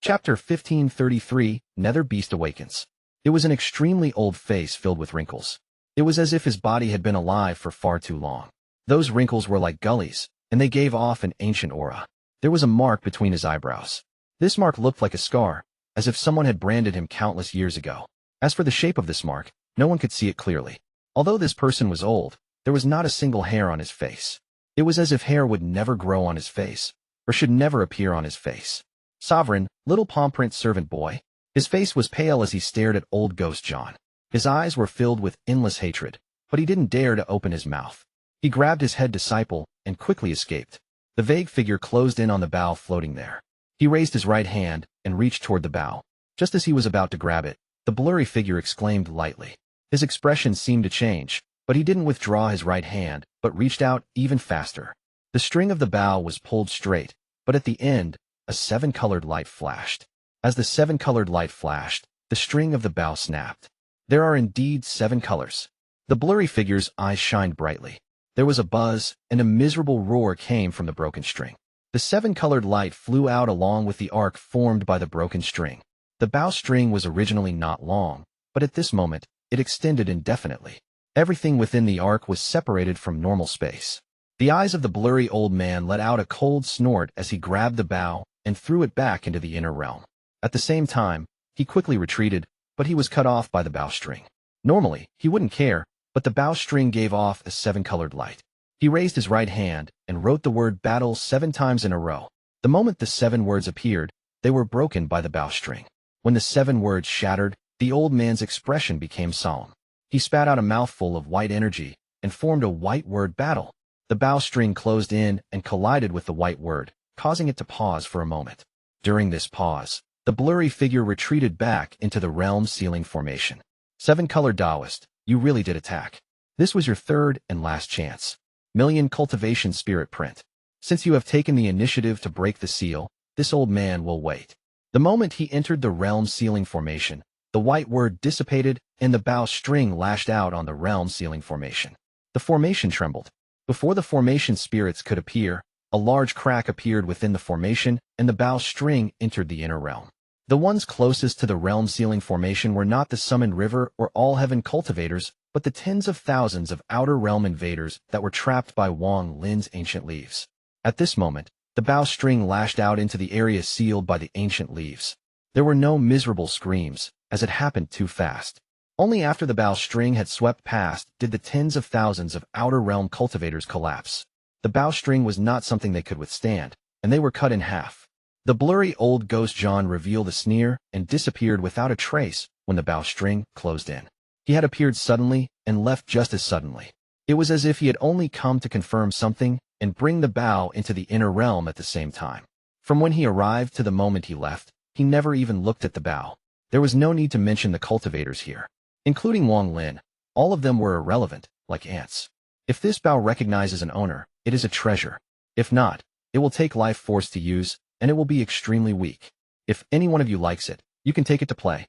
Chapter 1533, Nether Beast Awakens. It was an extremely old face filled with wrinkles. It was as if his body had been alive for far too long. Those wrinkles were like gullies, and they gave off an ancient aura. There was a mark between his eyebrows. This mark looked like a scar, as if someone had branded him countless years ago. As for the shape of this mark, no one could see it clearly. Although this person was old, there was not a single hair on his face. It was as if hair would never grow on his face, or should never appear on his face. Sovereign, little palm-print servant boy. His face was pale as he stared at old ghost John. His eyes were filled with endless hatred, but he didn't dare to open his mouth. He grabbed his head disciple and quickly escaped. The vague figure closed in on the bow floating there. He raised his right hand and reached toward the bow. Just as he was about to grab it, the blurry figure exclaimed lightly. His expression seemed to change, but he didn't withdraw his right hand, but reached out even faster. The string of the bow was pulled straight, but at the end, a seven-colored light flashed. As the seven-colored light flashed, the string of the bow snapped. There are indeed 7 colors. The blurry figure's eyes shined brightly. There was a buzz, and a miserable roar came from the broken string. The 7-colored light flew out along with the arc formed by the broken string. The bow string was originally not long, but at this moment, it extended indefinitely. Everything within the arc was separated from normal space. The eyes of the blurry old man let out a cold snort as he grabbed the bow and threw it back into the inner realm. At the same time, he quickly retreated, but he was cut off by the bow string. Normally, he wouldn't care, but the bow string gave off a 7-colored light. He raised his right hand and wrote the word battle 7 times in a row. The moment the 7 words appeared, they were broken by the bow string. When the 7 words shattered, the old man's expression became solemn. He spat out a mouthful of white energy and formed a white word battle. The bow string closed in and collided with the white word, causing it to pause for a moment. During this pause, the blurry figure retreated back into the realm sealing formation. 7-colored Taoist, you really did attack. This was your third and last chance. Million cultivation spirit print. Since you have taken the initiative to break the seal, this old man will wait. The moment he entered the realm sealing formation, the white word dissipated and the bow string lashed out on the realm sealing formation. The formation trembled. Before the formation spirits could appear, a large crack appeared within the formation and the bow string entered the inner realm. The ones closest to the realm sealing formation were not the summoned river or all heaven cultivators, but the tens of thousands of outer realm invaders that were trapped by Wang Lin's ancient leaves. At this moment, the bow string lashed out into the area sealed by the ancient leaves. There were no miserable screams, as it happened too fast. Only after the bow string had swept past did the tens of thousands of outer realm cultivators collapse. The bow string was not something they could withstand, and they were cut in half. The blurry old ghost John revealed a sneer and disappeared without a trace when the bow string closed in. He had appeared suddenly and left just as suddenly. It was as if he had only come to confirm something and bring the bow into the inner realm at the same time. From when he arrived to the moment he left, he never even looked at the bow. There was no need to mention the cultivators here. Including Wang Lin, all of them were irrelevant, like ants. If this bow recognizes an owner, it is a treasure. If not, it will take life force to use, and it will be extremely weak. If any one of you likes it, you can take it to play.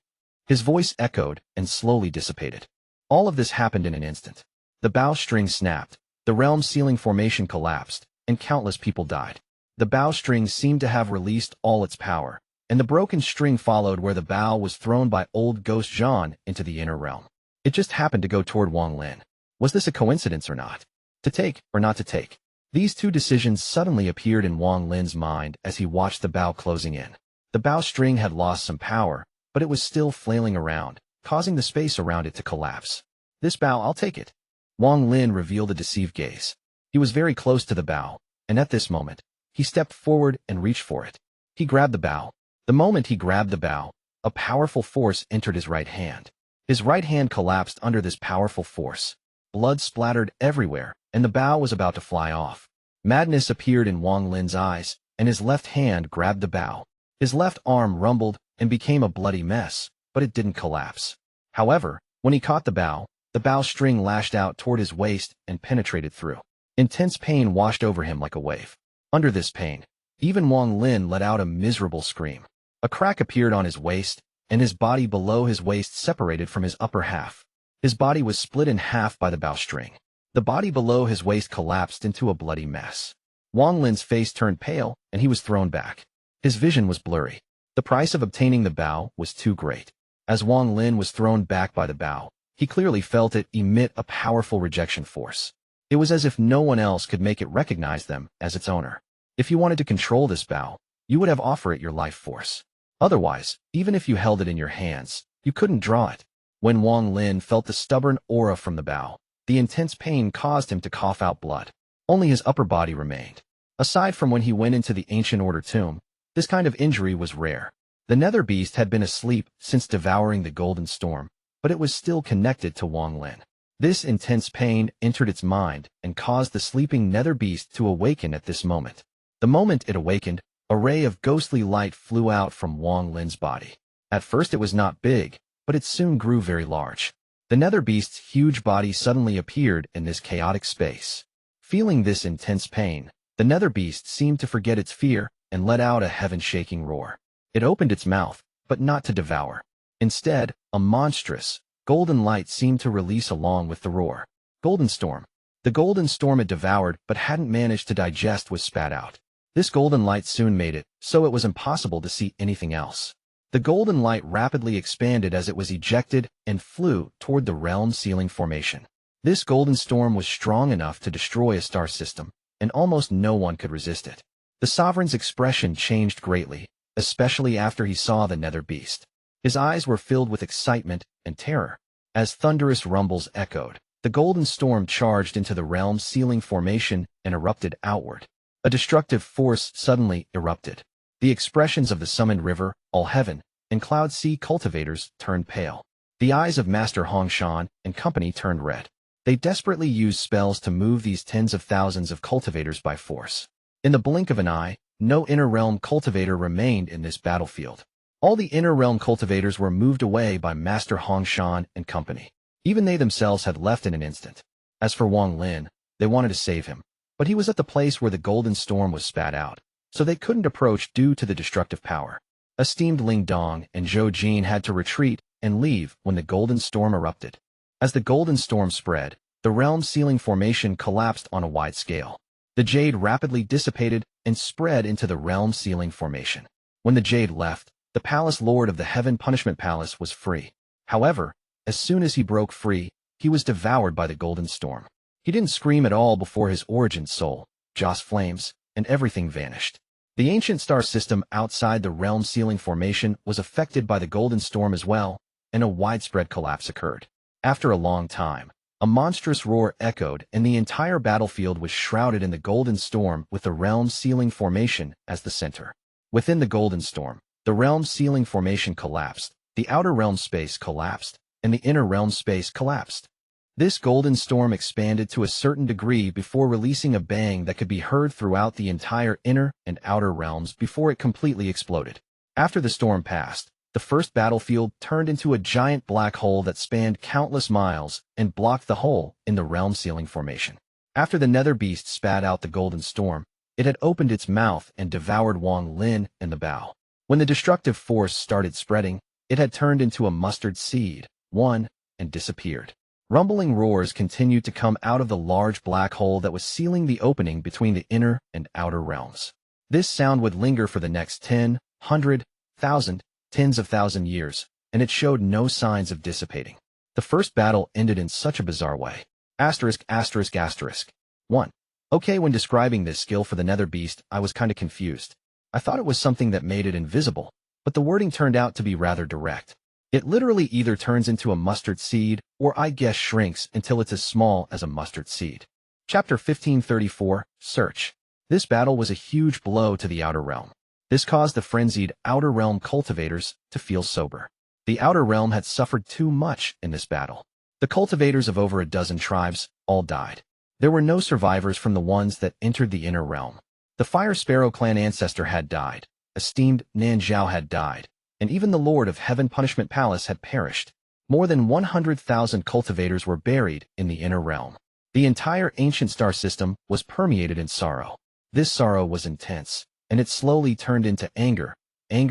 His voice echoed and slowly dissipated. All of this happened in an instant. The bow string snapped, the realm sealing formation collapsed, and countless people died. The bow string seemed to have released all its power, and the broken string followed where the bow was thrown by old ghost Zhong into the inner realm. It just happened to go toward Wang Lin. Was this a coincidence or not? To take or not to take? These two decisions suddenly appeared in Wang Lin's mind as he watched the bow closing in. The bow string had lost some power, but it was still flailing around, causing the space around it to collapse. This bow, I'll take it. Wang Lin revealed a deceived gaze. He was very close to the bow, and at this moment, he stepped forward and reached for it. He grabbed the bow. The moment he grabbed the bow, a powerful force entered his right hand. His right hand collapsed under this powerful force. Blood splattered everywhere, and the bow was about to fly off. Madness appeared in Wang Lin's eyes, and his left hand grabbed the bow. His left arm rumbled and became a bloody mess, but it didn't collapse. However, when he caught the bow string lashed out toward his waist and penetrated through. Intense pain washed over him like a wave. Under this pain, even Wang Lin let out a miserable scream. A crack appeared on his waist, and his body below his waist separated from his upper half. His body was split in half by the bow string. The body below his waist collapsed into a bloody mess. Wang Lin's face turned pale, and he was thrown back. His vision was blurry. The price of obtaining the bow was too great. As Wang Lin was thrown back by the bow, he clearly felt it emit a powerful rejection force. It was as if no one else could make it recognize them as its owner. If you wanted to control this bow, you would have offered it your life force. Otherwise, even if you held it in your hands, you couldn't draw it. When Wang Lin felt the stubborn aura from the bow, the intense pain caused him to cough out blood. Only his upper body remained. Aside from when he went into the Ancient Order tomb, this kind of injury was rare. The Nether beast had been asleep since devouring the Golden Storm, but it was still connected to Wang Lin. This intense pain entered its mind and caused the sleeping Nether beast to awaken at this moment. The moment it awakened, a ray of ghostly light flew out from Wang Lin's body. At first it was not big, but it soon grew very large. The Nether beast's huge body suddenly appeared in this chaotic space. Feeling this intense pain, the Nether beast seemed to forget its fear and let out a heaven-shaking roar. It opened its mouth, but not to devour. Instead, a monstrous, golden light seemed to release along with the roar. Golden Storm. The golden storm it devoured but hadn't managed to digest was spat out. This golden light soon made it so it was impossible to see anything else. The golden light rapidly expanded as it was ejected and flew toward the realm ceiling formation. This golden storm was strong enough to destroy a star system, and almost no one could resist it. The sovereign's expression changed greatly, especially after he saw the Nether beast. His eyes were filled with excitement and terror. As thunderous rumbles echoed, the golden storm charged into the realm ceiling formation and erupted outward. A destructive force suddenly erupted. The expressions of the summoned river, all heaven, and cloud sea cultivators turned pale. The eyes of Master Xuan and company turned red. They desperately used spells to move these tens of thousands of cultivators by force. In the blink of an eye, no inner realm cultivator remained in this battlefield. All the inner realm cultivators were moved away by Master Xuan and company. Even they themselves had left in an instant. As for Wang Lin, they wanted to save him, but he was at the place where the golden storm was spat out, so they couldn't approach due to the destructive power. Esteemed Ling Dong and Zhou had to retreat and leave when the golden storm erupted. As the golden storm spread, the realm ceiling formation collapsed on a wide scale. The jade rapidly dissipated and spread into the realm ceiling formation. When the jade left, the palace lord of the Heaven Punishment Palace was free. However, as soon as he broke free, he was devoured by the golden storm. He didn't scream at all before his origin soul, Joss flames, and everything vanished. The ancient star system outside the realm ceiling formation was affected by the golden storm as well, and a widespread collapse occurred. After a long time, a monstrous roar echoed and the entire battlefield was shrouded in the golden storm with the realm ceiling formation as the center. Within the golden storm, the realm ceiling formation collapsed, the outer realm space collapsed, and the inner realm space collapsed. This golden storm expanded to a certain degree before releasing a bang that could be heard throughout the entire inner and outer realms before it completely exploded. After the storm passed, the first battlefield turned into a giant black hole that spanned countless miles and blocked the hole in the realm ceiling formation. After the Nether beast spat out the golden storm, it had opened its mouth and devoured Wang Lin and the bow. When the destructive force started spreading, it had turned into a mustard seed, and disappeared. Rumbling roars continued to come out of the large black hole that was sealing the opening between the inner and outer realms. This sound would linger for the next 10, 100, 1,000, tens of thousand years, and it showed no signs of dissipating. The first battle ended in such a bizarre way. Asterisk, asterisk, asterisk. 1. Okay, when describing this skill for the Nether beast, I was kinda confused. I thought it was something that made it invisible, but the wording turned out to be rather direct. It literally either turns into a mustard seed, or I guess shrinks until it's as small as a mustard seed. Chapter 1534, Search. This battle was a huge blow to the outer realm. This caused the frenzied outer realm cultivators to feel sober. The outer realm had suffered too much in this battle. The cultivators of over a dozen tribes all died. There were no survivors from the ones that entered the inner realm. The Fire Sparrow clan ancestor had died, esteemed Nan Zhao had died, and even the Lord of Heaven Punishment Palace had perished. More than 100,000 cultivators were buried in the inner realm. The entire ancient star system was permeated in sorrow. This sorrow was intense, and it slowly turned into anger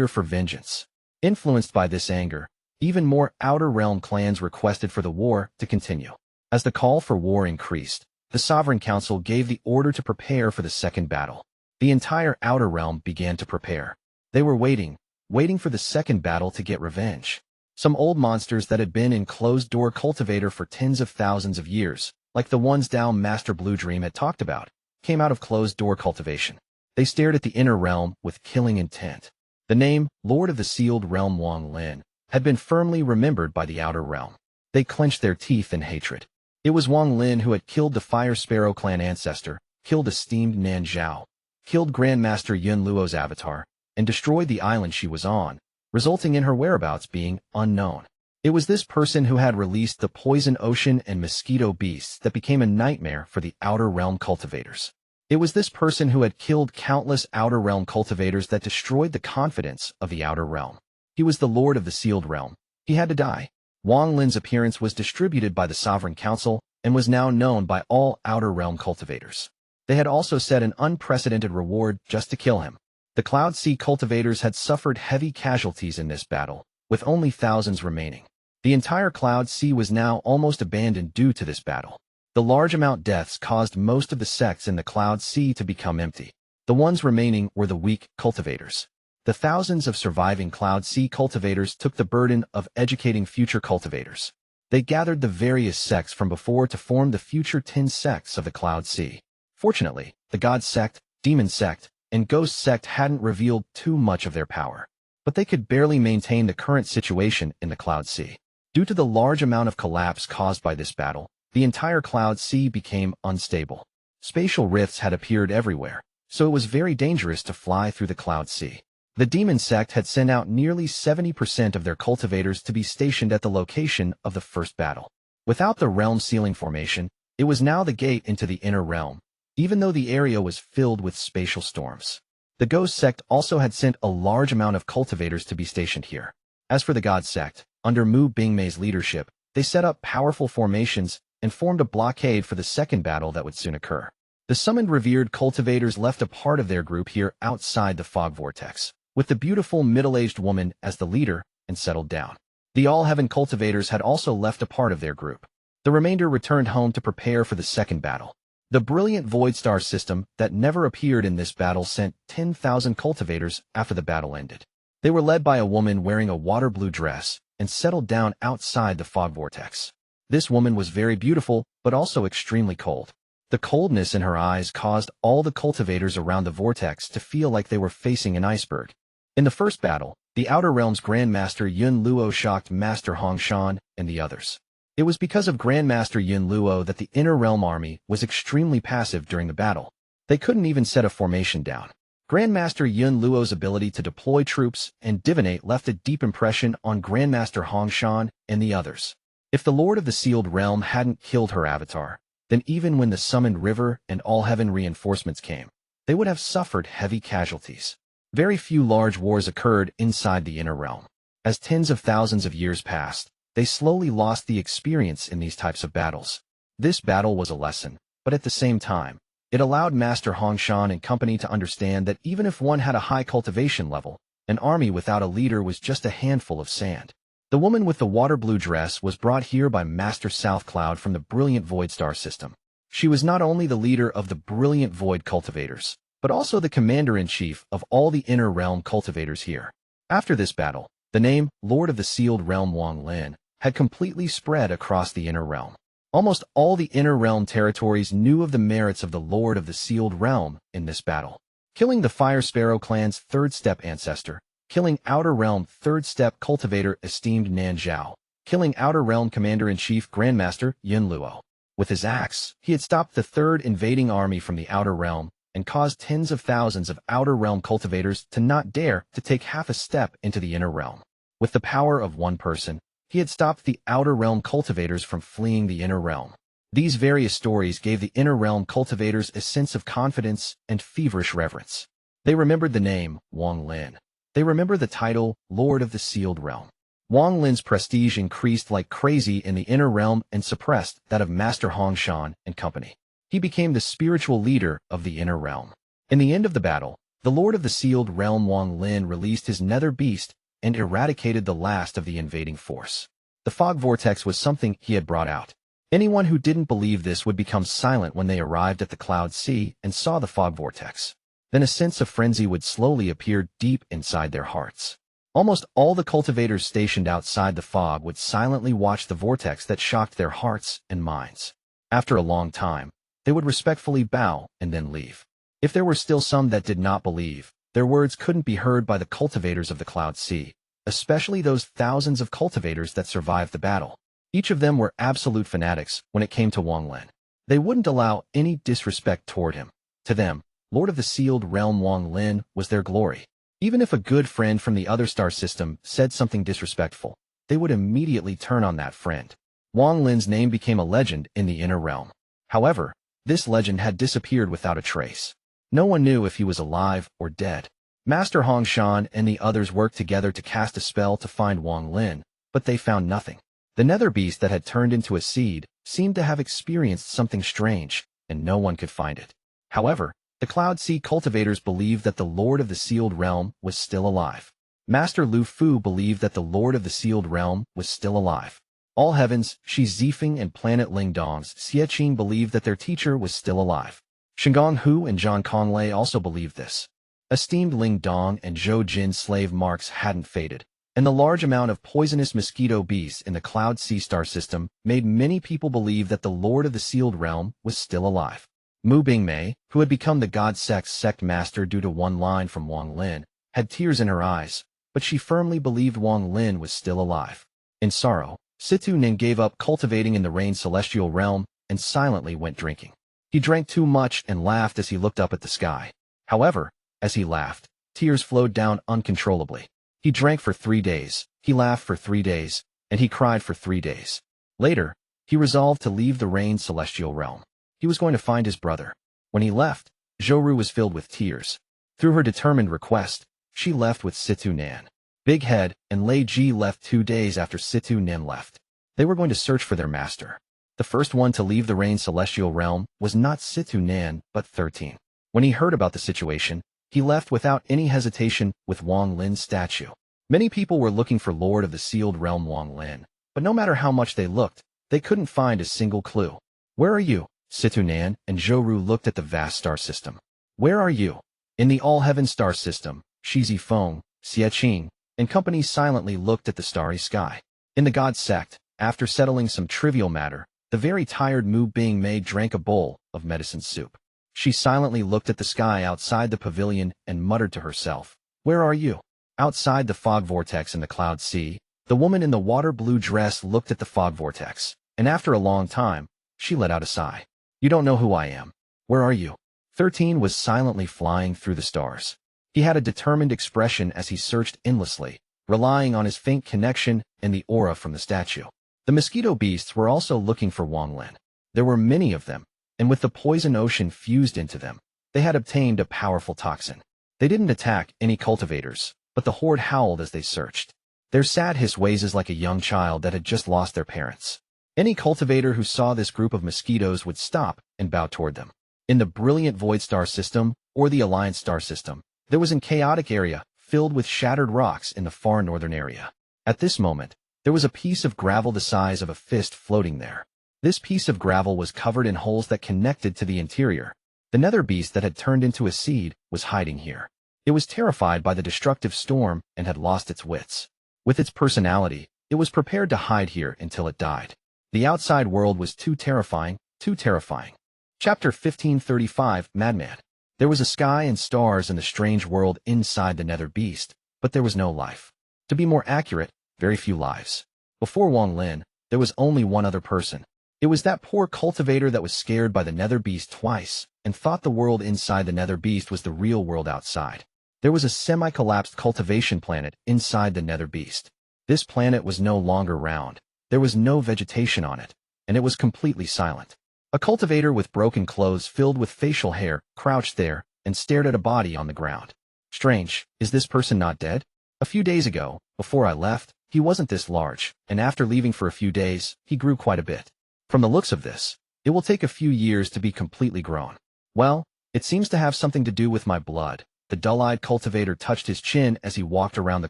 for vengeance. Influenced by this anger, even more outer realm clans requested for the war to continue. As the call for war increased, the Sovereign Council gave the order to prepare for the second battle. The entire outer realm began to prepare. They were waiting waiting for the second battle to get revenge. Some old monsters that had been in closed-door cultivator for tens of thousands of years, like the ones Dao Master Blue Dream had talked about, came out of closed-door cultivation. They stared at the inner realm with killing intent. The name, Lord of the Sealed Realm Wang Lin, had been firmly remembered by the outer realm. They clenched their teeth in hatred. It was Wang Lin who had killed the Fire Sparrow clan ancestor, killed esteemed Nan Zhao, killed Grandmaster Yun Luo's avatar, and destroyed the island she was on, resulting in her whereabouts being unknown. It was this person who had released the poison ocean and mosquito beasts that became a nightmare for the outer realm cultivators. It was this person who had killed countless outer realm cultivators that destroyed the confidence of the outer realm. He was the Lord of the Sealed Realm. He had to die. Wang Lin's appearance was distributed by the Sovereign Council and was now known by all outer realm cultivators. They had also set an unprecedented reward just to kill him. The Cloud Sea cultivators had suffered heavy casualties in this battle, with only thousands remaining. The entire Cloud Sea was now almost abandoned due to this battle. The large amount deaths caused most of the sects in the Cloud Sea to become empty. The ones remaining were the weak cultivators. The thousands of surviving Cloud Sea cultivators took the burden of educating future cultivators. They gathered the various sects from before to form the future 10 sects of the Cloud Sea. Fortunately, the God Sect, Demon Sect, and Ghost Sect hadn't revealed too much of their power, but they could barely maintain the current situation in the Cloud Sea. Due to the large amount of collapse caused by this battle, the entire Cloud Sea became unstable. Spatial rifts had appeared everywhere, so it was very dangerous to fly through the Cloud Sea. The Demon Sect had sent out nearly 70% of their cultivators to be stationed at the location of the first battle. Without the realm sealing formation, it was now the gate into the inner realm, even though the area was filled with spatial storms. The Ghost Sect also had sent a large amount of cultivators to be stationed here. As for the God Sect, under Mu Bingmei's leadership, they set up powerful formations and formed a blockade for the second battle that would soon occur. The summoned revered cultivators left a part of their group here outside the fog vortex, with the beautiful middle-aged woman as the leader, and settled down. The All-Heaven cultivators had also left a part of their group. The remainder returned home to prepare for the second battle. The brilliant Void Star system that never appeared in this battle sent 10,000 cultivators after the battle ended. They were led by a woman wearing a water blue dress and settled down outside the fog vortex. This woman was very beautiful, but also extremely cold. The coldness in her eyes caused all the cultivators around the vortex to feel like they were facing an iceberg. In the first battle, the Outer Realm's Grandmaster Yun Luo shocked Master Hong Xuan and the others. It was because of Grandmaster Yun Luo that the Inner Realm army was extremely passive during the battle. They couldn't even set a formation down. Grandmaster Yun Luo's ability to deploy troops and divinate left a deep impression on Grandmaster Hong Xuan and the others. If the Lord of the Sealed Realm hadn't killed her avatar, then even when the Summoned River and All-Heaven reinforcements came, they would have suffered heavy casualties. Very few large wars occurred inside the Inner Realm. As tens of thousands of years passed, they slowly lost the experience in these types of battles. This battle was a lesson, but at the same time, it allowed Master Hong Xuan and company to understand that even if one had a high cultivation level, an army without a leader was just a handful of sand. The woman with the water blue dress was brought here by Master South Cloud from the brilliant Void Star system. She was not only the leader of the brilliant Void cultivators, but also the commander-in-chief of all the Inner Realm cultivators here. After this battle, the name Lord of the Sealed Realm Wang Lin had completely spread across the Inner Realm. Almost all the Inner Realm territories knew of the merits of the Lord of the Sealed Realm in this battle. Killing the Fire Sparrow clan's third-step ancestor, killing Outer Realm third-step cultivator esteemed Nan Zhao, killing Outer Realm Commander-in-Chief Grandmaster Yun Luo. With his axe, he had stopped the third invading army from the Outer Realm and caused tens of thousands of Outer Realm cultivators to not dare to take half a step into the Inner Realm. With the power of one person, he had stopped the Outer Realm cultivators from fleeing the Inner Realm. These various stories gave the Inner Realm cultivators a sense of confidence and feverish reverence. They remembered the name, Wang Lin. They remembered the title, Lord of the Sealed Realm. Wang Lin's prestige increased like crazy in the Inner Realm and suppressed that of Master Hong Xuan and company. He became the spiritual leader of the Inner Realm. In the end of the battle, the Lord of the Sealed Realm Wang Lin released his Nether beast and eradicated the last of the invading force. The fog vortex was something he had brought out. Anyone who didn't believe this would become silent when they arrived at the Cloud Sea and saw the fog vortex. Then a sense of frenzy would slowly appear deep inside their hearts. Almost all the cultivators stationed outside the fog would silently watch the vortex that shocked their hearts and minds. After a long time, they would respectfully bow and then leave. If there were still some that did not believe, their words couldn't be heard by the cultivators of the Cloud Sea, especially those thousands of cultivators that survived the battle. Each of them were absolute fanatics when it came to Wang Lin. They wouldn't allow any disrespect toward him. To them, Lord of the Sealed Realm Wang Lin was their glory. Even if a good friend from the other star system said something disrespectful, they would immediately turn on that friend. Wang Lin's name became a legend in the inner realm. However, this legend had disappeared without a trace. No one knew if he was alive or dead. Master Hong Xuan and the others worked together to cast a spell to find Wang Lin, but they found nothing. The Nether beast that had turned into a seed seemed to have experienced something strange, and no one could find it. However, the Cloud Sea cultivators believed that the Lord of the Sealed Realm was still alive. Master Lu Fu believed that the Lord of the Sealed Realm was still alive. All Heavens, Shi Zifeng and Planet Lingdong's Xie Qing believed that their teacher was still alive. Shingon Hu and Zhang Conglei also believed this. Esteemed Ling Dong and Zhou Jin's slave marks hadn't faded, and the large amount of poisonous mosquito beasts in the Cloud Sea star system made many people believe that the Lord of the Sealed Realm was still alive. Mu Bingmei, who had become the God Sect's sect master due to one line from Wang Lin, had tears in her eyes, but she firmly believed Wang Lin was still alive. In sorrow, Situ Nin gave up cultivating in the Rain Celestial Realm and silently went drinking. He drank too much and laughed as he looked up at the sky. However, as he laughed, tears flowed down uncontrollably. He drank for 3 days, he laughed for 3 days, and he cried for 3 days. Later, he resolved to leave the Rain Celestial Realm. He was going to find his brother. When he left, Zhou was filled with tears. Through her determined request, she left with Situ Nan. Big Head and Lei Ji left 2 days after Situ Nin left. They were going to search for their master. The first one to leave the Rain Celestial Realm was not Situ Nan, but 13. When he heard about the situation, he left without any hesitation with Wang Lin's statue. Many people were looking for Lord of the Sealed Realm Wang Lin, but no matter how much they looked, they couldn't find a single clue. Where are you? Situ Nan and Zhou looked at the vast star system. Where are you? In the all-heaven star system, Shi Zifeng, Xie Qing, and company silently looked at the starry sky. In the God Sect, after settling some trivial matter, the very tired Mu Bingmei drank a bowl of medicine soup. She silently looked at the sky outside the pavilion and muttered to herself, "Where are you?" Outside the fog vortex in the Cloud Sea, the woman in the water-blue dress looked at the fog vortex, and after a long time, she let out a sigh. "You don't know who I am. Where are you?" 13 was silently flying through the stars. He had a determined expression as he searched endlessly, relying on his faint connection and the aura from the statue. The mosquito beasts were also looking for Wang Lin. There were many of them, and with the poison ocean fused into them, they had obtained a powerful toxin. They didn't attack any cultivators, but the horde howled as they searched. Their sad hiss waises like a young child that had just lost their parents. Any cultivator who saw this group of mosquitoes would stop and bow toward them. In the brilliant Void Star System, or the Alliance Star System, there was a chaotic area filled with shattered rocks in the far northern area. At this moment, there was a piece of gravel the size of a fist floating there. This piece of gravel was covered in holes that connected to the interior. The Nether beast that had turned into a seed was hiding here. It was terrified by the destructive storm and had lost its wits. With its personality, it was prepared to hide here until it died. The outside world was too terrifying, too terrifying. Chapter 1535, Madman. There was a sky and stars in the strange world inside the Nether beast, but there was no life. To be more accurate, very few lives. Before Wang Lin, there was only one other person. It was that poor cultivator that was scared by the Nether beast twice and thought the world inside the Nether beast was the real world outside. There was a semi-collapsed cultivation planet inside the Nether beast. This planet was no longer round. There was no vegetation on it, and it was completely silent. A cultivator with broken clothes filled with facial hair crouched there and stared at a body on the ground. Strange, is this person not dead? A few days ago, before I left, he wasn't this large, and after leaving for a few days, he grew quite a bit. From the looks of this, it will take a few years to be completely grown. Well, it seems to have something to do with my blood. The dull-eyed cultivator touched his chin as he walked around the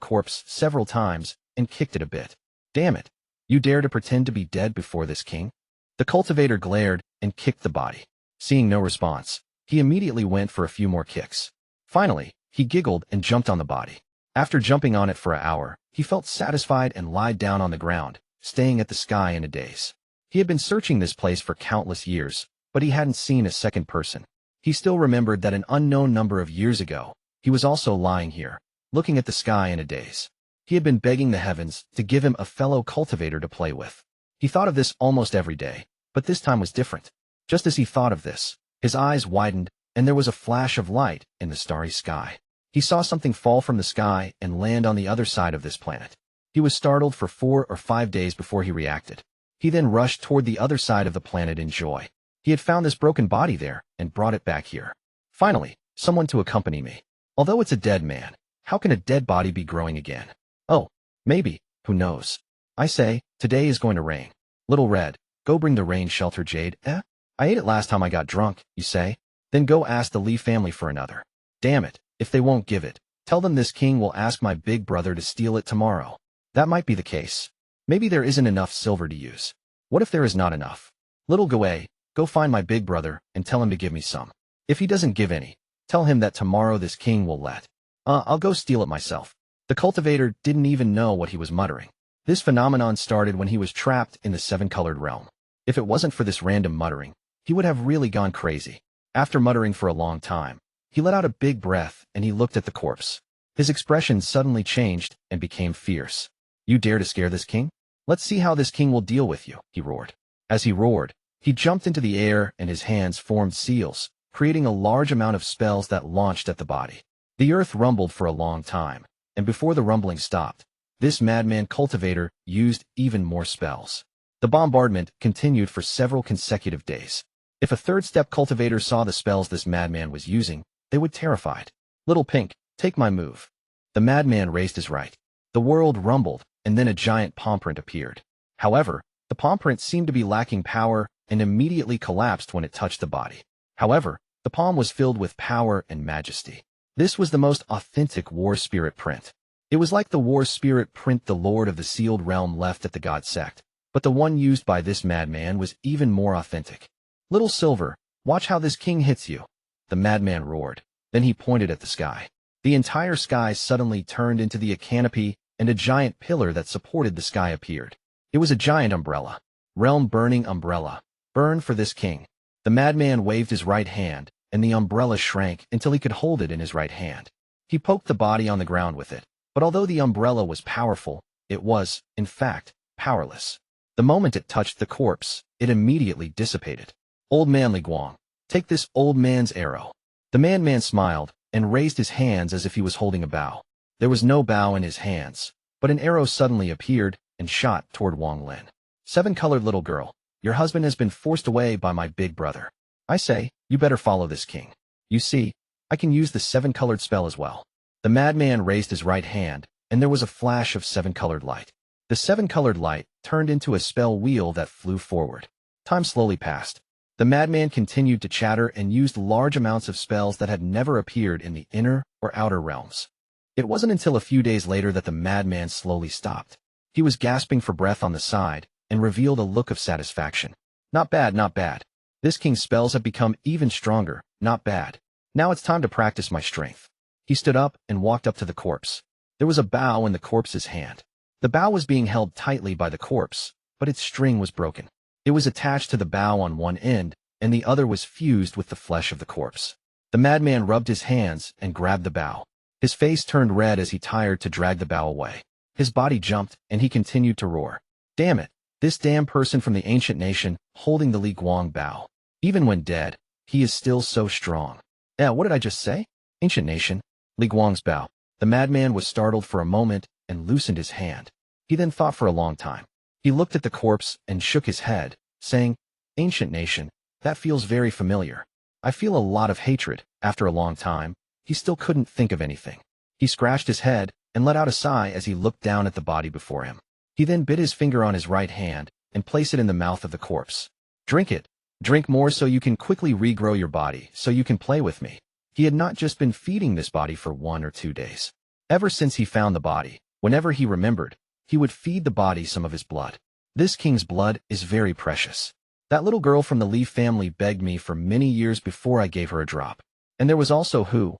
corpse several times and kicked it a bit. Damn it. You dare to pretend to be dead before this king? The cultivator glared and kicked the body. Seeing no response, he immediately went for a few more kicks. Finally, he giggled and jumped on the body. After jumping on it for an hour, he felt satisfied and lied down on the ground, staying at the sky in a daze. He had been searching this place for countless years, but he hadn't seen a second person. He still remembered that an unknown number of years ago, he was also lying here, looking at the sky in a daze. He had been begging the heavens to give him a fellow cultivator to play with. He thought of this almost every day, but this time was different. Just as he thought of this, his eyes widened, and there was a flash of light in the starry sky. He saw something fall from the sky and land on the other side of this planet. He was startled for 4 or 5 days before he reacted. He then rushed toward the other side of the planet in joy. He had found this broken body there and brought it back here. Finally, someone to accompany me. Although it's a dead man, how can a dead body be growing again? Oh, maybe, who knows? I say, today is going to rain. Little Red, go bring the rain shelter jade. I ate it last time I got drunk, you say? Then go ask the Lee family for another. Damn it, if they won't give it, tell them this king will ask my big brother to steal it tomorrow. That might be the case. Maybe there isn't enough silver to use. What if there is not enough? Little Goe, go find my big brother and tell him to give me some. If he doesn't give any, tell him that tomorrow this king will let. I'll go steal it myself. The cultivator didn't even know what he was muttering. This phenomenon started when he was trapped in the seven-colored realm. If it wasn't for this random muttering, he would have really gone crazy. After muttering for a long time, he let out a big breath and he looked at the corpse. His expression suddenly changed and became fierce. You dare to scare this king? Let's see how this king will deal with you, he roared. As he roared, he jumped into the air and his hands formed seals, creating a large amount of spells that launched at the body. The earth rumbled for a long time, and before the rumbling stopped, this madman cultivator used even more spells. The bombardment continued for several consecutive days. If a third-step cultivator saw the spells this madman was using, they would terrified. Little Pink, take my move. The madman raised his right. The world rumbled, and then a giant palm print appeared. However, the palm print seemed to be lacking power and immediately collapsed when it touched the body. However, the palm was filled with power and majesty. This was the most authentic war spirit print. It was like the war spirit print the Lord of the Sealed Realm left at the God Sect, but the one used by this madman was even more authentic. Little Silver, watch how this king hits you. The madman roared. Then he pointed at the sky. The entire sky suddenly turned into the canopy, and a giant pillar that supported the sky appeared. It was a giant umbrella. Realm-burning umbrella. Burn for this king. The madman waved his right hand, and the umbrella shrank until he could hold it in his right hand. He poked the body on the ground with it, but although the umbrella was powerful, it was, in fact, powerless. The moment it touched the corpse, it immediately dissipated. Old man Li Guang, take this old man's arrow. The madman smiled and raised his hands as if he was holding a bow. There was no bow in his hands, but an arrow suddenly appeared and shot toward Wang Lin. Seven-colored little girl, your husband has been forced away by my big brother. I say, you better follow this king. You see, I can use the seven-colored spell as well. The madman raised his right hand, and there was a flash of seven-colored light. The seven-colored light turned into a spell wheel that flew forward. Time slowly passed. The madman continued to chatter and used large amounts of spells that had never appeared in the inner or outer realms. It wasn't until a few days later that the madman slowly stopped. He was gasping for breath on the side and revealed a look of satisfaction. Not bad, not bad. This king's spells have become even stronger, not bad. Now it's time to practice my strength. He stood up and walked up to the corpse. There was a bow in the corpse's hand. The bow was being held tightly by the corpse, but its string was broken. It was attached to the bow on one end, and the other was fused with the flesh of the corpse. The madman rubbed his hands and grabbed the bow. His face turned red as he tired to drag the bow away. His body jumped, and he continued to roar. Damn it, this damn person from the ancient nation, holding the Li Guang bow. Even when dead, he is still so strong. What did I just say? Ancient nation. Li Guang's bow. The madman was startled for a moment and loosened his hand. He then thought for a long time. He looked at the corpse and shook his head, saying, Ancient nation, that feels very familiar. I feel a lot of hatred. After a long time, he still couldn't think of anything. He scratched his head and let out a sigh as he looked down at the body before him. He then bit his finger on his right hand and placed it in the mouth of the corpse. Drink it. Drink more so you can quickly regrow your body, so you can play with me. He had not just been feeding this body for 1 or 2 days. Ever since he found the body, whenever he remembered, he would feed the body some of his blood. This king's blood is very precious. That little girl from the Lee family begged me for many years before I gave her a drop. And there was also who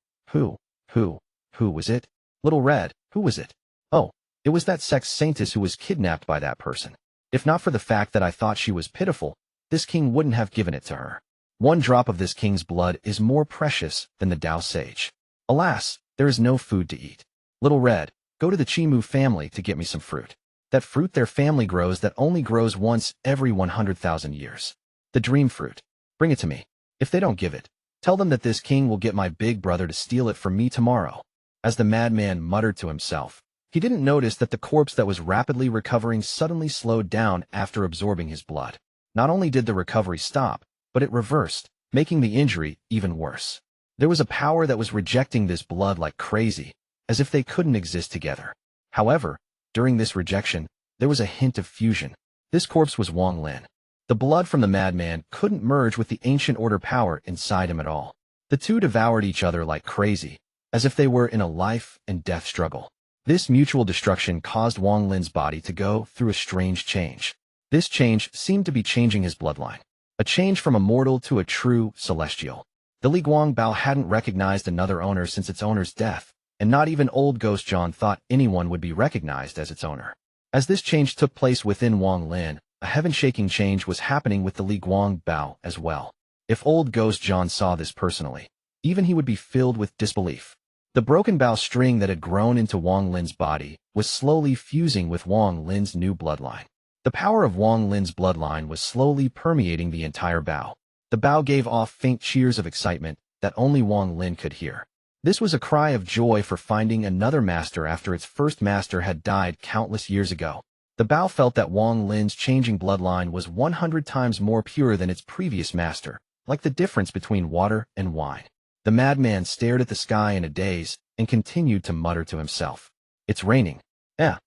was it? Little Red, who was it? Oh, it was that Sect saintess who was kidnapped by that person. If not for the fact that I thought she was pitiful, this king wouldn't have given it to her. One drop of this king's blood is more precious than the Tao Sage. Alas, there is no food to eat. Little Red, go to the Chimu family to get me some fruit. That fruit their family grows that only grows once every 100,000 years. The dream fruit. Bring it to me. If they don't give it, tell them that this king will get my big brother to steal it from me tomorrow. As the madman muttered to himself, he didn't notice that the corpse that was rapidly recovering suddenly slowed down after absorbing his blood. Not only did the recovery stop, but it reversed, making the injury even worse. There was a power that was rejecting this blood like crazy, as if they couldn't exist together. However, during this rejection, there was a hint of fusion. This corpse was Wang Lin. The blood from the madman couldn't merge with the ancient order power inside him at all. The two devoured each other like crazy, as if they were in a life and death struggle. This mutual destruction caused Wang Lin's body to go through a strange change. This change seemed to be changing his bloodline. A change from a mortal to a true celestial. The Li Guang Bao hadn't recognized another owner since its owner's death, and not even old Ghost John thought anyone would be recognized as its owner. As this change took place within Wang Lin, a heaven-shaking change was happening with the Li Guang Bao as well. If old Ghost John saw this personally, even he would be filled with disbelief. The broken Bao string that had grown into Wang Lin's body was slowly fusing with Wang Lin's new bloodline. The power of Wang Lin's bloodline was slowly permeating the entire Bao. The Bao gave off faint cheers of excitement that only Wang Lin could hear. This was a cry of joy for finding another master after its first master had died countless years ago. The Bao felt that Wang Lin's changing bloodline was 100 times more pure than its previous master, like the difference between water and wine. The madman stared at the sky in a daze and continued to mutter to himself. It's raining.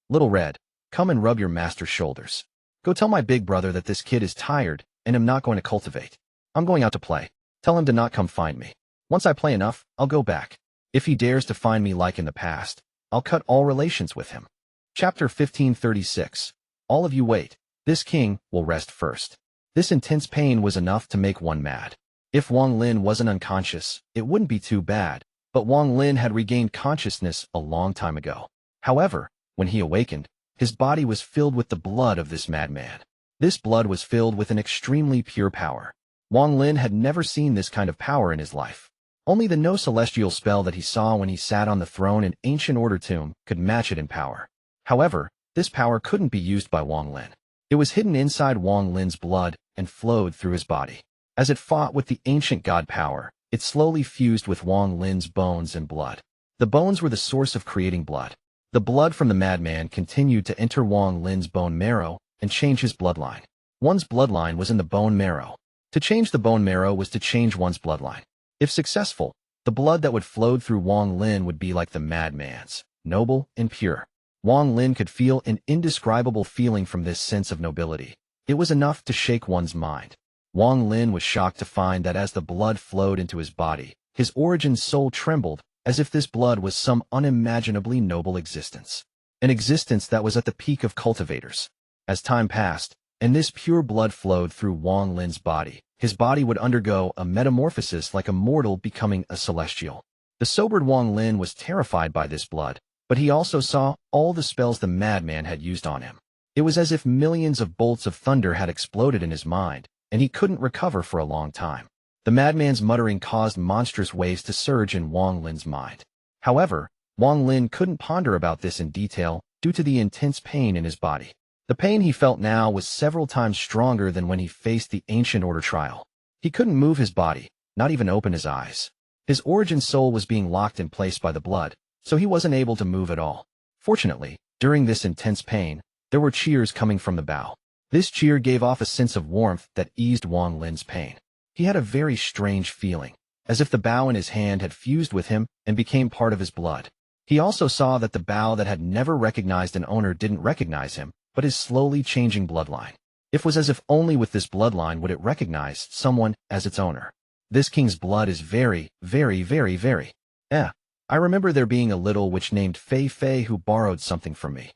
Little Red, come and rub your master's shoulders. Go tell my big brother that this kid is tired and am not going to cultivate. I'm going out to play. Tell him to not come find me. Once I play enough, I'll go back. If he dares to find me like in the past, I'll cut all relations with him. Chapter 1536. All of you wait. This king will rest first. This intense pain was enough to make one mad. If Wang Lin wasn't unconscious, it wouldn't be too bad, but Wang Lin had regained consciousness a long time ago. However, when he awakened, his body was filled with the blood of this madman. This blood was filled with an extremely pure power. Wang Lin had never seen this kind of power in his life. Only the no celestial spell that he saw when he sat on the throne in Ancient Order Tomb could match it in power. However, this power couldn't be used by Wang Lin. It was hidden inside Wang Lin's blood and flowed through his body. As it fought with the ancient god power, it slowly fused with Wang Lin's bones and blood. The bones were the source of creating blood. The blood from the madman continued to enter Wang Lin's bone marrow and change his bloodline. One's bloodline was in the bone marrow. To change the bone marrow was to change one's bloodline. If successful, the blood that would flow through Wang Lin would be like the madman's, noble and pure. Wang Lin could feel an indescribable feeling from this sense of nobility. It was enough to shake one's mind. Wang Lin was shocked to find that as the blood flowed into his body, his origin soul trembled as if this blood was some unimaginably noble existence. An existence that was at the peak of cultivators. As time passed, and this pure blood flowed through Wang Lin's body, his body would undergo a metamorphosis like a mortal becoming a celestial. The sobered Wang Lin was terrified by this blood, but he also saw all the spells the madman had used on him. It was as if millions of bolts of thunder had exploded in his mind, and he couldn't recover for a long time. The madman's muttering caused monstrous waves to surge in Wang Lin's mind. However, Wang Lin couldn't ponder about this in detail due to the intense pain in his body. The pain he felt now was several times stronger than when he faced the Ancient Order trial. He couldn't move his body, not even open his eyes. His origin soul was being locked in place by the blood, so he wasn't able to move at all. Fortunately, during this intense pain, there were cheers coming from the Bao. This cheer gave off a sense of warmth that eased Wang Lin's pain. He had a very strange feeling, as if the Bao in his hand had fused with him and became part of his blood. He also saw that the Bao that had never recognized an owner didn't recognize him, but his slowly changing bloodline. It was as if only with this bloodline would it recognize someone as its owner. This king's blood is very, very, very, very. I remember there being a little witch named Fei Fei who borrowed something from me.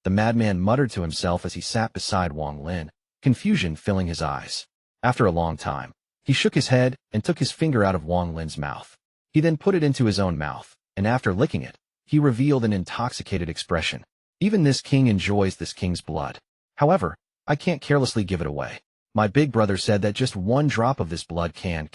The madman muttered to himself as he sat beside Wang Lin, confusion filling his eyes. After a long time, he shook his head and took his finger out of Wang Lin's mouth. He then put it into his own mouth, and after licking it, he revealed an intoxicated expression. Even this king enjoys this king's blood. However, I can't carelessly give it away. My big brother said that just one drop of this blood can.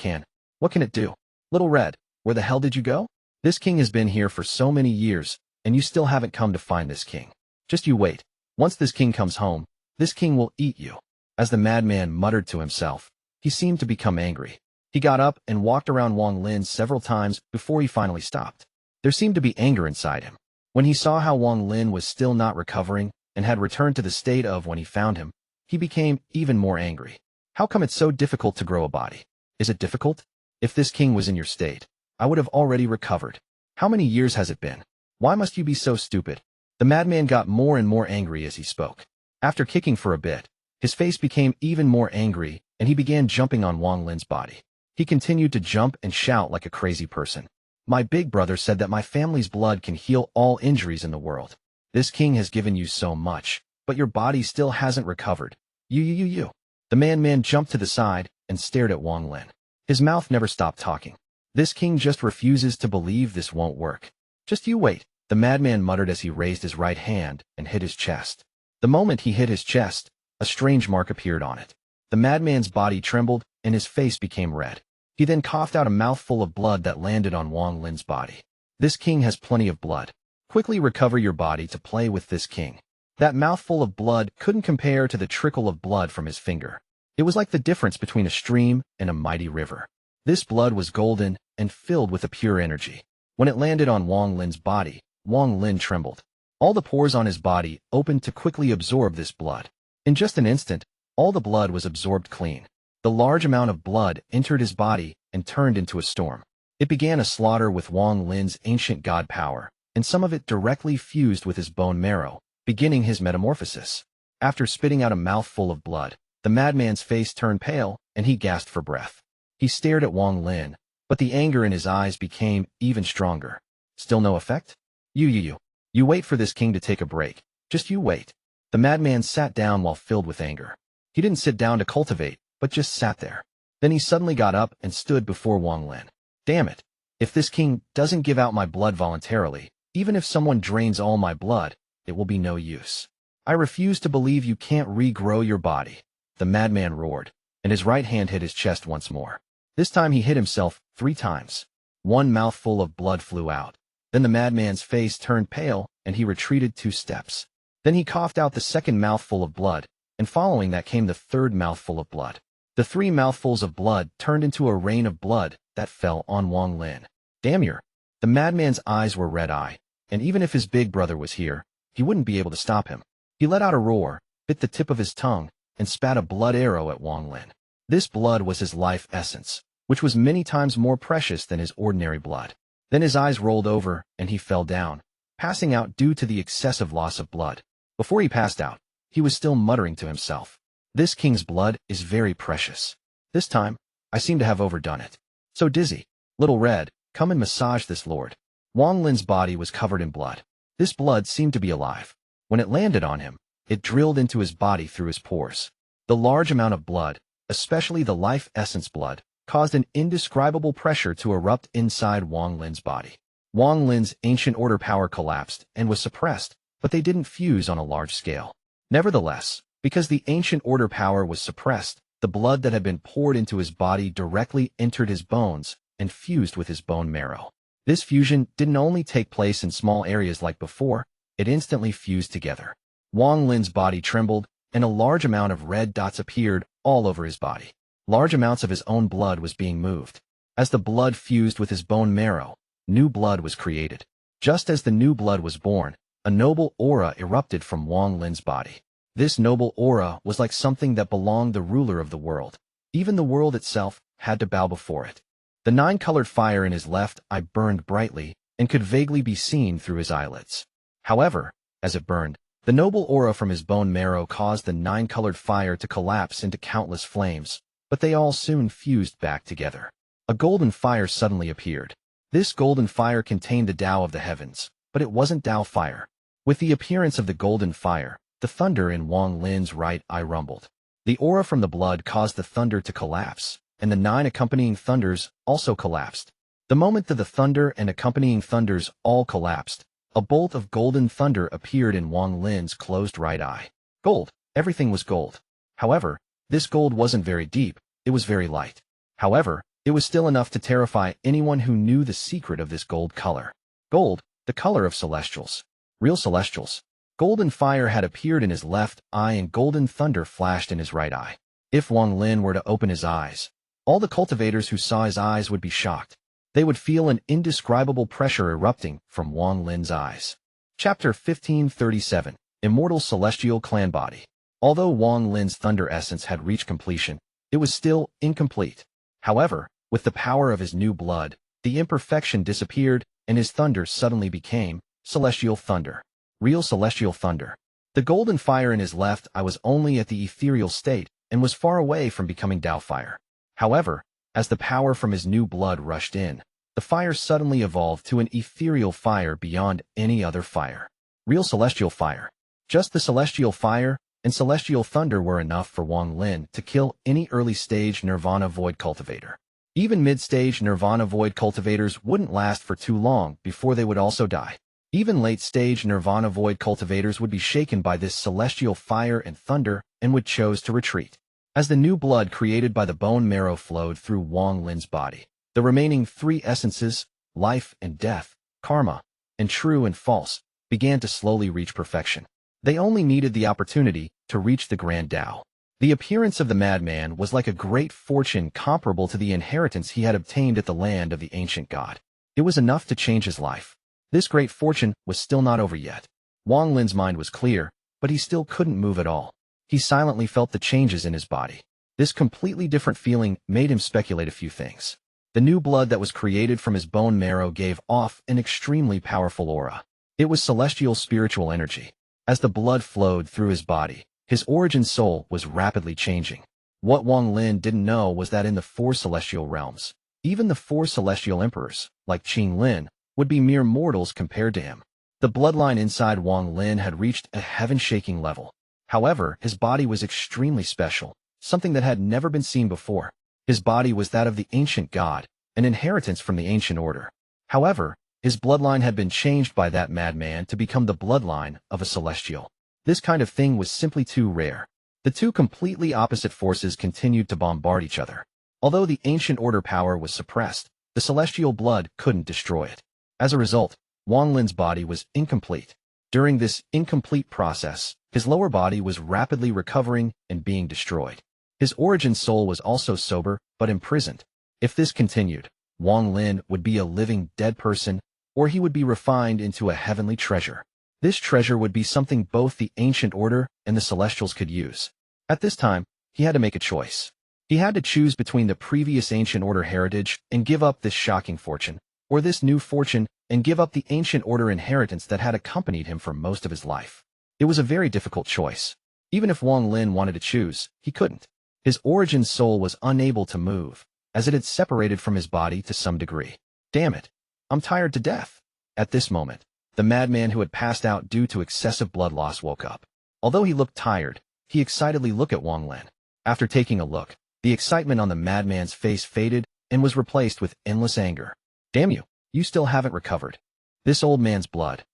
What can it do? Little Red, where the hell did you go? This king has been here for so many years, and you still haven't come to find this king. Just you wait. Once this king comes home, this king will eat you. As the madman muttered to himself, he seemed to become angry. He got up and walked around Wang Lin several times before he finally stopped. There seemed to be anger inside him. When he saw how Wang Lin was still not recovering and had returned to the state of when he found him, he became even more angry. How come it's so difficult to grow a body? Is it difficult? If this king was in your state, I would have already recovered. How many years has it been? Why must you be so stupid? The madman got more and more angry as he spoke. After kicking for a bit, his face became even more angry and he began jumping on Wang Lin's body. He continued to jump and shout like a crazy person. My big brother said that my family's blood can heal all injuries in the world. This king has given you so much, but your body still hasn't recovered. You. The man jumped to the side and stared at Wang Lin. His mouth never stopped talking. This king just refuses to believe this won't work. Just you wait, the madman muttered as he raised his right hand and hit his chest. The moment he hit his chest, a strange mark appeared on it. The madman's body trembled and his face became red. He then coughed out a mouthful of blood that landed on Wang Lin's body. This king has plenty of blood. Quickly recover your body to play with this king. That mouthful of blood couldn't compare to the trickle of blood from his finger. It was like the difference between a stream and a mighty river. This blood was golden and filled with a pure energy. When it landed on Wang Lin's body, Wang Lin trembled. All the pores on his body opened to quickly absorb this blood. In just an instant, all the blood was absorbed clean. The large amount of blood entered his body and turned into a storm. It began a slaughter with Wang Lin's ancient god power, and some of it directly fused with his bone marrow, beginning his metamorphosis. After spitting out a mouthful of blood, the madman's face turned pale, and he gasped for breath. He stared at Wang Lin, but the anger in his eyes became even stronger. Still no effect? You wait for this king to take a break. Just you wait. The madman sat down while filled with anger. He didn't sit down to cultivate, but just sat there. Then he suddenly got up and stood before Wang Lin. Damn it. If this king doesn't give out my blood voluntarily, even if someone drains all my blood, it will be no use. I refuse to believe you can't regrow your body. The madman roared, and his right hand hit his chest once more. This time he hit himself 3 times. One mouthful of blood flew out. Then the madman's face turned pale, and he retreated 2 steps. Then he coughed out the second mouthful of blood, and following that came the third mouthful of blood. The 3 mouthfuls of blood turned into a rain of blood that fell on Wang Lin. Damn you! The madman's eyes were red-eye, and even if his big brother was here, he wouldn't be able to stop him. He let out a roar, bit the tip of his tongue, and spat a blood arrow at Wang Lin. This blood was his life essence, which was many times more precious than his ordinary blood. Then his eyes rolled over, and he fell down, passing out due to the excessive loss of blood. Before he passed out, he was still muttering to himself. This king's blood is very precious. This time, I seem to have overdone it. So dizzy. Little Red, come and massage this lord. Wang Lin's body was covered in blood. This blood seemed to be alive. When it landed on him, it drilled into his body through his pores. The large amount of blood, especially the life essence blood, caused an indescribable pressure to erupt inside Wang Lin's body. Wang Lin's ancient order power collapsed and was suppressed, but they didn't fuse on a large scale. Nevertheless, because the ancient order power was suppressed, the blood that had been poured into his body directly entered his bones and fused with his bone marrow. This fusion didn't only take place in small areas like before, it instantly fused together. Wang Lin's body trembled, and a large amount of red dots appeared all over his body. Large amounts of his own blood was being moved. As the blood fused with his bone marrow, new blood was created. Just as the new blood was born, a noble aura erupted from Wang Lin's body. This noble aura was like something that belonged the ruler of the world. Even the world itself had to bow before it. The 9-colored fire in his left eye burned brightly and could vaguely be seen through his eyelids. However, as it burned, the noble aura from his bone marrow caused the 9-colored fire to collapse into countless flames, but they all soon fused back together. A golden fire suddenly appeared. This golden fire contained the Tao of the heavens, but it wasn't Tao fire. With the appearance of the golden fire, the thunder in Wang Lin's right eye rumbled. The aura from the blood caused the thunder to collapse, and the 9 accompanying thunders also collapsed. The moment that the thunder and accompanying thunders all collapsed, A bolt of golden thunder appeared in Wang Lin's closed right eye. Gold. Everything was gold. However, this gold wasn't very deep, it was very light. However, it was still enough to terrify anyone who knew the secret of this gold color. Gold, the color of celestials. Real celestials. Golden fire had appeared in his left eye and golden thunder flashed in his right eye. If Wang Lin were to open his eyes, all the cultivators who saw his eyes would be shocked. They would feel an indescribable pressure erupting from Wang Lin's eyes. Chapter 1537. Immortal Celestial Clan Body. Although Wang Lin's thunder essence had reached completion, it was still incomplete. However, with the power of his new blood, the imperfection disappeared and his thunder suddenly became celestial thunder. Real celestial thunder. The golden fire in his left eye was only at the ethereal state and was far away from becoming Tao fire. However, as the power from his new blood rushed in, the fire suddenly evolved to an ethereal fire beyond any other fire. Real celestial fire. Just the celestial fire and celestial thunder were enough for Wang Lin to kill any early-stage Nirvana Void cultivator. Even mid-stage Nirvana Void cultivators wouldn't last for too long before they would also die. Even late-stage Nirvana Void cultivators would be shaken by this celestial fire and thunder and would choose to retreat. As the new blood created by the bone marrow flowed through Wang Lin's body, the remaining three essences, life and death, karma, and true and false, began to slowly reach perfection. They only needed the opportunity to reach the grand Tao. The appearance of the madman was like a great fortune comparable to the inheritance he had obtained at the land of the ancient god. It was enough to change his life. This great fortune was still not over yet. Wang Lin's mind was clear, but he still couldn't move at all. He silently felt the changes in his body. This completely different feeling made him speculate a few things. The new blood that was created from his bone marrow gave off an extremely powerful aura. It was celestial spiritual energy. As the blood flowed through his body, his origin soul was rapidly changing. What Wang Lin didn't know was that in the four celestial realms, even the four celestial emperors, like Qing Lin, would be mere mortals compared to him. The bloodline inside Wang Lin had reached a heaven-shaking level. However, his body was extremely special, something that had never been seen before. His body was that of the ancient god, an inheritance from the ancient order. However, his bloodline had been changed by that madman to become the bloodline of a celestial. This kind of thing was simply too rare. The two completely opposite forces continued to bombard each other. Although the ancient order power was suppressed, the celestial blood couldn't destroy it. As a result, Wang Lin's body was incomplete. During this incomplete process, his lower body was rapidly recovering and being destroyed. His origin soul was also sober, but imprisoned. If this continued, Wang Lin would be a living dead person, or he would be refined into a heavenly treasure. This treasure would be something both the ancient order and the celestials could use. At this time, he had to make a choice. He had to choose between the previous ancient order heritage and give up this shocking fortune, or this new fortune and give up the ancient order inheritance that had accompanied him for most of his life. It was a very difficult choice. Even if Wang Lin wanted to choose, he couldn't. His origin soul was unable to move, as it had separated from his body to some degree. Damn it. I'm tired to death. At this moment, the madman who had passed out due to excessive blood loss woke up. Although he looked tired, he excitedly looked at Wang Lin. After taking a look, the excitement on the madman's face faded and was replaced with endless anger. Damn you, you still haven't recovered. This old man's blood.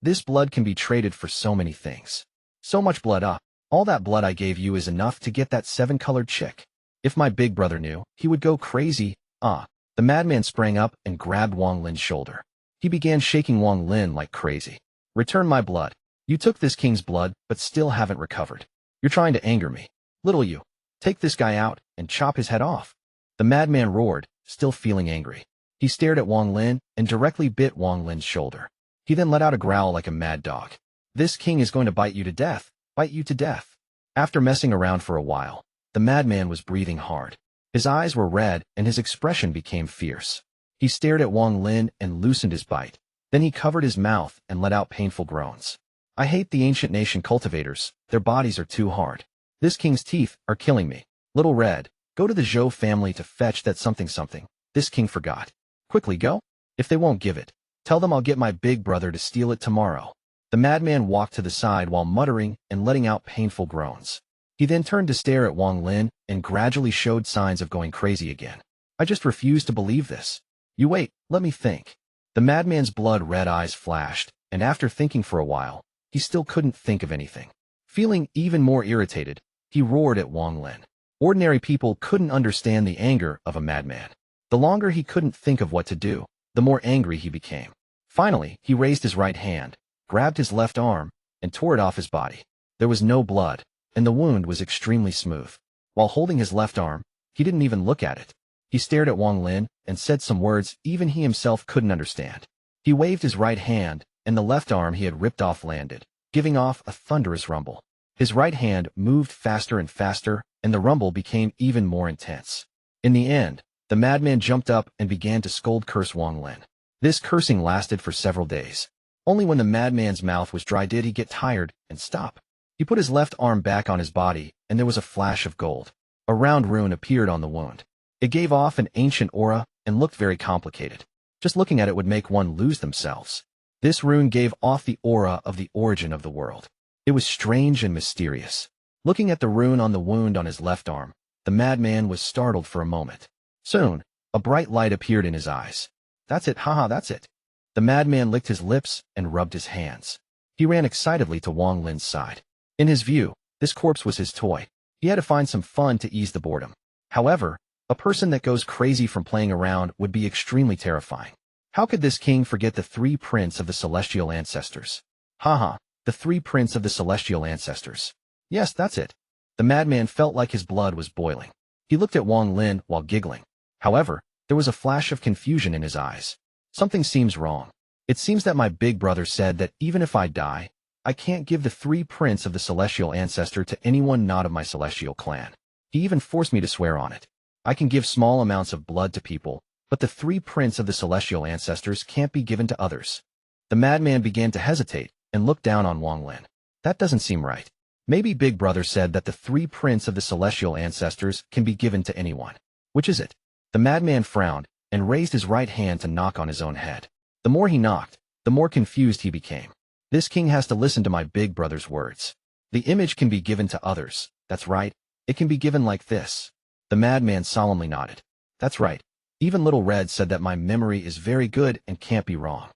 This blood can be traded for so many things. So much blood. All that blood I gave you is enough to get that 7-colored chick. If my big brother knew, he would go crazy. The madman sprang up and grabbed Wang Lin's shoulder. He began shaking Wang Lin like crazy. Return my blood. You took this king's blood, but still haven't recovered. You're trying to anger me. Little you. Take this guy out and chop his head off. The madman roared, still feeling angry. He stared at Wang Lin and directly bit Wang Lin's shoulder. He then let out a growl like a mad dog. This king is going to bite you to death. Bite you to death. After messing around for a while, the madman was breathing hard. His eyes were red and his expression became fierce. He stared at Wang Lin and loosened his bite. Then he covered his mouth and let out painful groans. I hate the ancient nation cultivators. Their bodies are too hard. This king's teeth are killing me. Little Red, go to the Zhou family to fetch that something. This king forgot. Quickly go. If they won't give it, tell them I'll get my big brother to steal it tomorrow. The madman walked to the side while muttering and letting out painful groans. He then turned to stare at Wang Lin and gradually showed signs of going crazy again. I just refuse to believe this. You wait, let me think. The madman's blood-red eyes flashed, and after thinking for a while, he still couldn't think of anything. Feeling even more irritated, he roared at Wang Lin. Ordinary people couldn't understand the anger of a madman. The longer he couldn't think of what to do, the more angry he became. Finally, he raised his right hand, grabbed his left arm, and tore it off his body. There was no blood, and the wound was extremely smooth. While holding his left arm, he didn't even look at it. He stared at Wang Lin and said some words even he himself couldn't understand. He waved his right hand, and the left arm he had ripped off landed, giving off a thunderous rumble. His right hand moved faster and faster, and the rumble became even more intense. In the end, the madman jumped up and began to scold-curse Wang Lin. This cursing lasted for several days. Only when the madman's mouth was dry did he get tired and stop. He put his left arm back on his body, and there was a flash of gold. A round rune appeared on the wound. It gave off an ancient aura and looked very complicated. Just looking at it would make one lose themselves. This rune gave off the aura of the origin of the world. It was strange and mysterious. Looking at the rune on the wound on his left arm, the madman was startled for a moment. Soon, a bright light appeared in his eyes. That's it, haha, that's it. The madman licked his lips and rubbed his hands. He ran excitedly to Wang Lin's side. In his view, this corpse was his toy. He had to find some fun to ease the boredom. However, a person that goes crazy from playing around would be extremely terrifying. How could this king forget the three princes of the celestial ancestors? Haha, the three princes of the celestial ancestors. Yes, that's it. The madman felt like his blood was boiling. He looked at Wang Lin while giggling. However, there was a flash of confusion in his eyes. Something seems wrong. It seems that my big brother said that even if I die, I can't give the three princes of the celestial ancestor to anyone not of my celestial clan. He even forced me to swear on it. I can give small amounts of blood to people, but the three princes of the celestial ancestors can't be given to others. The madman began to hesitate and looked down on Wang Lin. That doesn't seem right. Maybe Big Brother said that the three princes of the celestial ancestors can be given to anyone. Which is it? The madman frowned and raised his right hand to knock on his own head. The more he knocked, the more confused he became. This king has to listen to my big brother's words. The image can be given to others. That's right. It can be given like this. The madman solemnly nodded. That's right. Even Little Red said that my memory is very good and can't be wrong.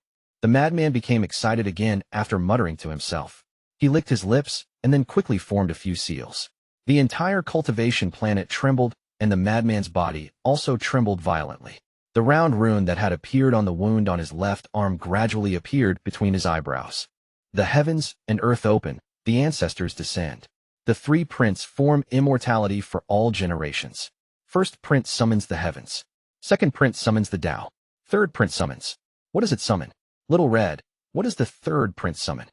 The madman became excited again after muttering to himself. He licked his lips and then quickly formed a few seals. The entire cultivation planet trembled, and the madman's body also trembled violently. The round rune that had appeared on the wound on his left arm gradually appeared between his eyebrows. The heavens and earth open, the ancestors descend. The three princes form immortality for all generations. First prince summons the heavens. Second prince summons the Tao. Third prince summons. What does it summon? Little Red, what does the third prince summon?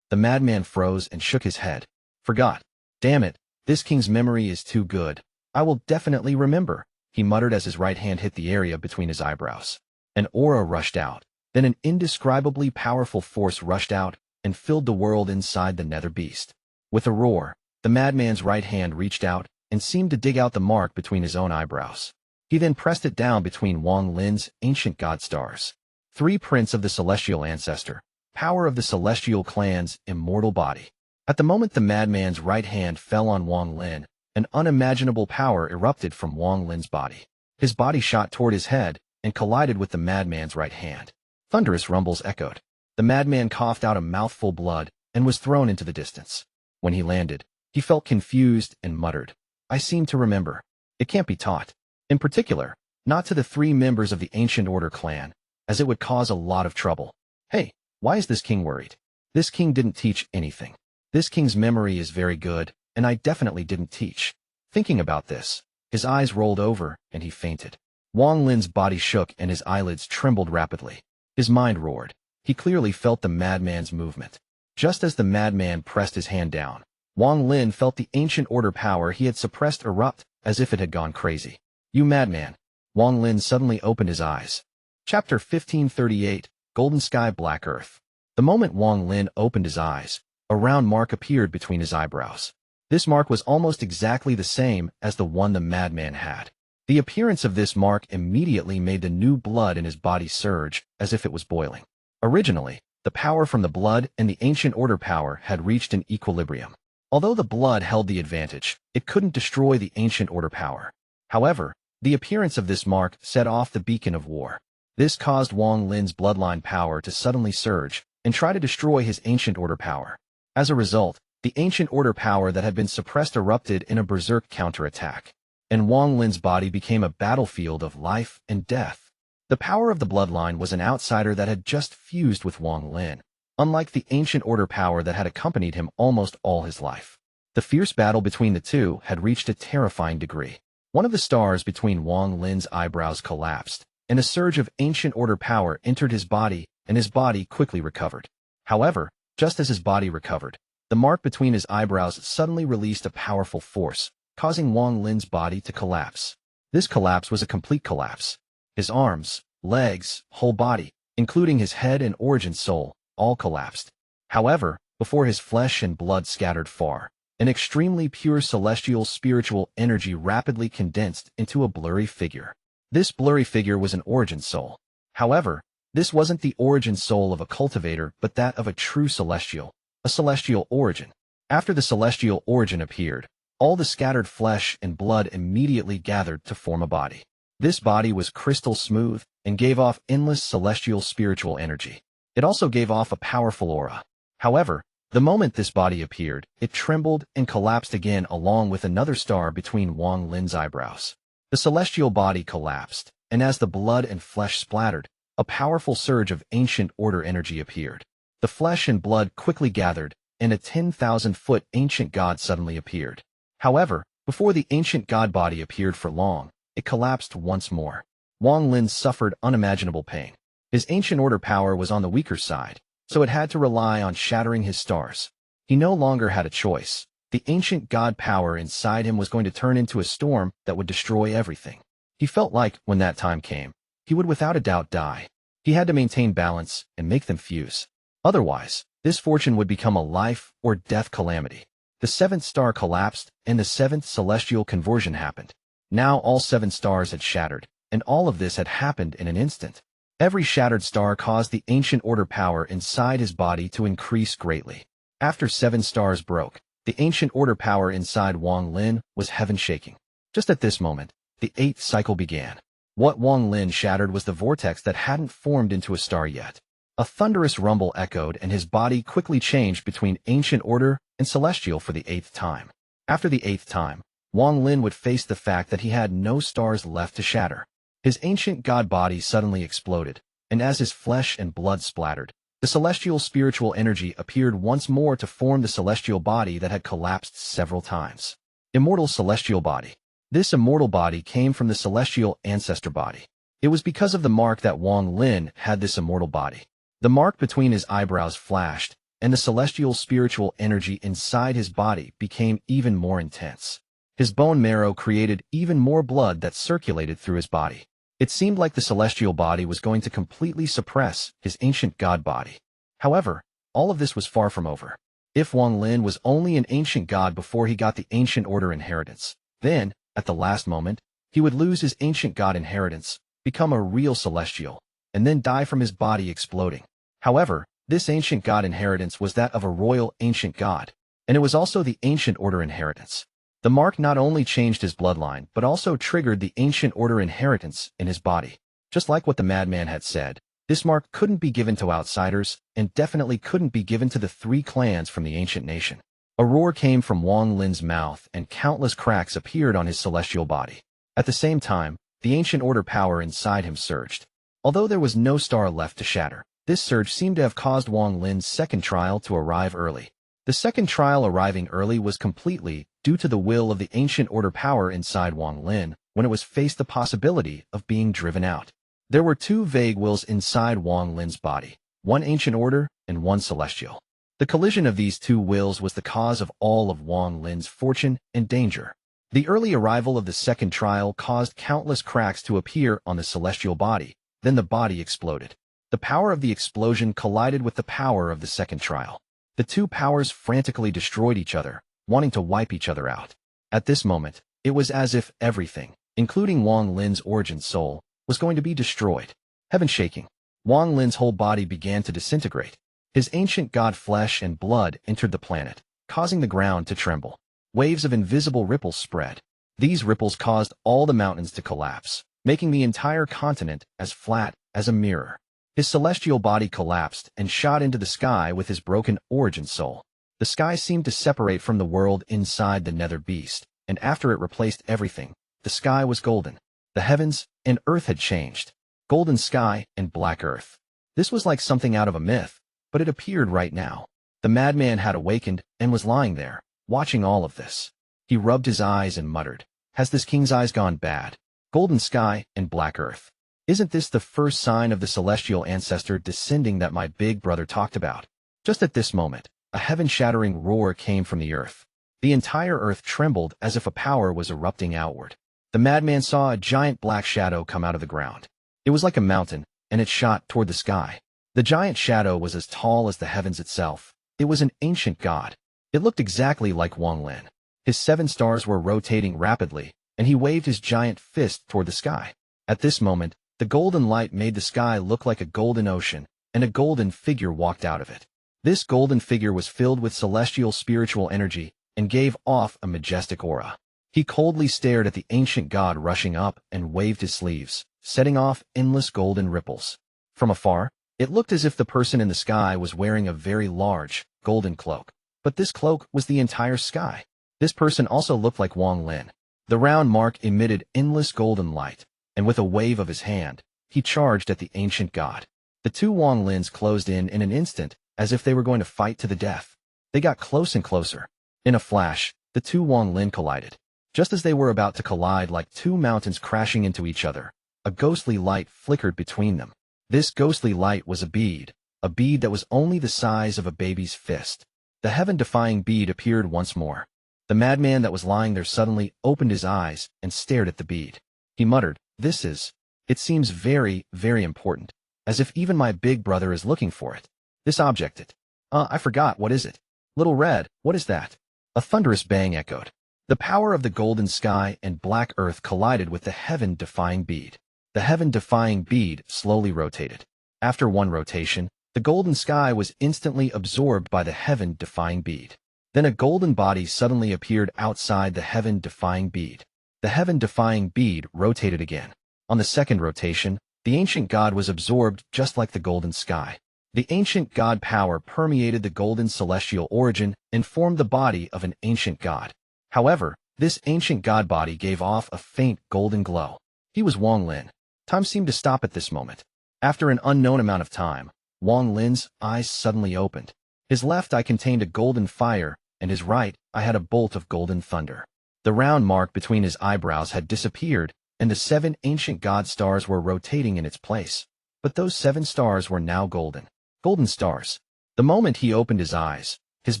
The madman froze and shook his head. Forgot. Damn it, this king's memory is too good. I will definitely remember, he muttered as his right hand hit the area between his eyebrows. An aura rushed out. Then an indescribably powerful force rushed out and filled the world inside the Nether beast. With a roar, the madman's right hand reached out and seemed to dig out the mark between his own eyebrows. He then pressed it down between Wang Lin's ancient god stars. Three princes of the celestial ancestor, power of the celestial clan's immortal body. At the moment the madman's right hand fell on Wang Lin, an unimaginable power erupted from Wang Lin's body. His body shot toward his head and collided with the madman's right hand. Thunderous rumbles echoed. The madman coughed out a mouthful of blood and was thrown into the distance. When he landed, he felt confused and muttered, I seem to remember. It can't be taught. In particular, not to the three members of the Ancient Order clan, as it would cause a lot of trouble. Hey, why is this king worried? This king didn't teach anything. This king's memory is very good, and I definitely didn't teach. Thinking about this, his eyes rolled over and he fainted. Wang Lin's body shook and his eyelids trembled rapidly. His mind roared. He clearly felt the madman's movement. Just as the madman pressed his hand down, Wang Lin felt the ancient order power he had suppressed erupt as if it had gone crazy. You madman. Wang Lin suddenly opened his eyes. Chapter 1538, Golden Sky Black Earth. The moment Wang Lin opened his eyes, a round mark appeared between his eyebrows. This mark was almost exactly the same as the one the madman had. The appearance of this mark immediately made the new blood in his body surge as if it was boiling. Originally, the power from the blood and the ancient order power had reached an equilibrium. Although the blood held the advantage, it couldn't destroy the ancient order power. However, the appearance of this mark set off the beacon of war. This caused Wang Lin's bloodline power to suddenly surge and try to destroy his Ancient Order power. As a result, the Ancient Order power that had been suppressed erupted in a berserk counterattack, and Wang Lin's body became a battlefield of life and death. The power of the bloodline was an outsider that had just fused with Wang Lin, unlike the Ancient Order power that had accompanied him almost all his life. The fierce battle between the two had reached a terrifying degree. One of the stars between Wang Lin's eyebrows collapsed, and a surge of Ancient Order power entered his body, and his body quickly recovered. However, just as his body recovered, the mark between his eyebrows suddenly released a powerful force, causing Wang Lin's body to collapse. This collapse was a complete collapse. His arms, legs, whole body, including his head and origin soul, all collapsed. However, before his flesh and blood scattered far, an extremely pure celestial spiritual energy rapidly condensed into a blurry figure. This blurry figure was an origin soul. However, this wasn't the origin soul of a cultivator but that of a true celestial, a celestial origin. After the celestial origin appeared, all the scattered flesh and blood immediately gathered to form a body. This body was crystal smooth and gave off endless celestial spiritual energy. It also gave off a powerful aura. However, the moment this body appeared, it trembled and collapsed again along with another star between Wang Lin's eyebrows. The celestial body collapsed, and as the blood and flesh splattered, a powerful surge of Ancient Order energy appeared. The flesh and blood quickly gathered, and a 10,000-foot ancient god suddenly appeared. However, before the ancient god body appeared for long, it collapsed once more. Wang Lin suffered unimaginable pain. His Ancient Order power was on the weaker side, so it had to rely on shattering his stars. He no longer had a choice. The ancient god power inside him was going to turn into a storm that would destroy everything. He felt like, when that time came, he would without a doubt die. He had to maintain balance and make them fuse. Otherwise, this fortune would become a life or death calamity. The seventh star collapsed, and the seventh celestial conversion happened. Now all 7 stars had shattered, and all of this had happened in an instant. Every shattered star caused the Ancient Order power inside his body to increase greatly. After 7 stars broke, the Ancient Order power inside Wang Lin was heaven-shaking. Just at this moment, the 8th cycle began. What Wang Lin shattered was the vortex that hadn't formed into a star yet. A thunderous rumble echoed, and his body quickly changed between Ancient Order and Celestial for the 8th time. After the 8th time, Wang Lin would face the fact that he had no stars left to shatter. His ancient god body suddenly exploded, and as his flesh and blood splattered, the celestial spiritual energy appeared once more to form the celestial body that had collapsed several times. Immortal celestial body. This immortal body came from the celestial ancestor body. It was because of the mark that Wang Lin had this immortal body. The mark between his eyebrows flashed, and the celestial spiritual energy inside his body became even more intense. His bone marrow created even more blood that circulated through his body. It seemed like the celestial body was going to completely suppress his ancient god body. However, all of this was far from over. If Wang Lin was only an ancient god before he got the Ancient Order inheritance, then, at the last moment, he would lose his ancient god inheritance, become a real celestial, and then die from his body exploding. However, this ancient god inheritance was that of a royal ancient god, and it was also the Ancient Order inheritance. The mark not only changed his bloodline, but also triggered the Ancient Order inheritance in his body. Just like what the Madman had said, this mark couldn't be given to outsiders, and definitely couldn't be given to the 3 clans from the ancient nation. A roar came from Wang Lin's mouth, and countless cracks appeared on his celestial body. At the same time, the Ancient Order power inside him surged. Although there was no star left to shatter, this surge seemed to have caused Wang Lin's second trial to arrive early. The second trial arriving early was completely due to the will of the Ancient Order power inside Wang Lin when it was faced the possibility of being driven out. There were 2 vague wills inside Wang Lin's body, one Ancient Order and one Celestial. The collision of these 2 wills was the cause of all of Wang Lin's fortune and danger. The early arrival of the second trial caused countless cracks to appear on the celestial body, then the body exploded. The power of the explosion collided with the power of the second trial. The 2 powers frantically destroyed each other, wanting to wipe each other out. At this moment, it was as if everything, including Wang Lin's origin soul, was going to be destroyed. Heaven-shaking, Wang Lin's whole body began to disintegrate. His ancient god flesh and blood entered the planet, causing the ground to tremble. Waves of invisible ripples spread. These ripples caused all the mountains to collapse, making the entire continent as flat as a mirror. His celestial body collapsed and shot into the sky with his broken origin soul. The sky seemed to separate from the world inside the nether beast, and after it replaced everything, the sky was golden. The heavens and earth had changed. Golden sky and black earth. This was like something out of a myth, but it appeared right now. The madman had awakened and was lying there, watching all of this. He rubbed his eyes and muttered, "Has this king's eyes gone bad? Golden sky and black earth. Isn't this the first sign of the celestial ancestor descending that my big brother talked about?" Just at this moment, a heaven-shattering roar came from the earth. The entire earth trembled as if a power was erupting outward. The madman saw a giant black shadow come out of the ground. It was like a mountain, and it shot toward the sky. The giant shadow was as tall as the heavens itself. It was an ancient god. It looked exactly like Wang Lin. His 7 stars were rotating rapidly, and he waved his giant fist toward the sky. At this moment, the golden light made the sky look like a golden ocean, and a golden figure walked out of it. This golden figure was filled with celestial spiritual energy and gave off a majestic aura. He coldly stared at the ancient god rushing up and waved his sleeves, setting off endless golden ripples. From afar, it looked as if the person in the sky was wearing a very large, golden cloak. But this cloak was the entire sky. This person also looked like Wang Lin. The round mark emitted endless golden light, and with a wave of his hand, he charged at the ancient god. The 2 Wang Lins closed in an instant, as if they were going to fight to the death. They got close and closer. In a flash, the 2 Wang Lin collided. Just as they were about to collide like 2 mountains crashing into each other, a ghostly light flickered between them. This ghostly light was a bead that was only the size of a baby's fist. The heaven-defying bead appeared once more. The madman that was lying there suddenly opened his eyes and stared at the bead. He muttered, "It seems very, very important, as if even my big brother is looking for it. This object I forgot, what is it? Little Red, what is that?" A thunderous bang echoed. The power of the golden sky and black earth collided with the heaven-defying bead. The heaven-defying bead slowly rotated. After one rotation, the golden sky was instantly absorbed by the heaven-defying bead. Then a golden body suddenly appeared outside the heaven-defying bead. The heaven-defying bead rotated again. On the second rotation, the ancient god was absorbed just like the golden sky. The ancient god power permeated the golden celestial origin and formed the body of an ancient god. However, this ancient god body gave off a faint golden glow. He was Wang Lin. Time seemed to stop at this moment. After an unknown amount of time, Wang Lin's eyes suddenly opened. His left eye contained a golden fire, and his right eye had a bolt of golden thunder. The round mark between his eyebrows had disappeared, and the 7 ancient god stars were rotating in its place. But those 7 stars were now golden. Golden stars. The moment he opened his eyes, his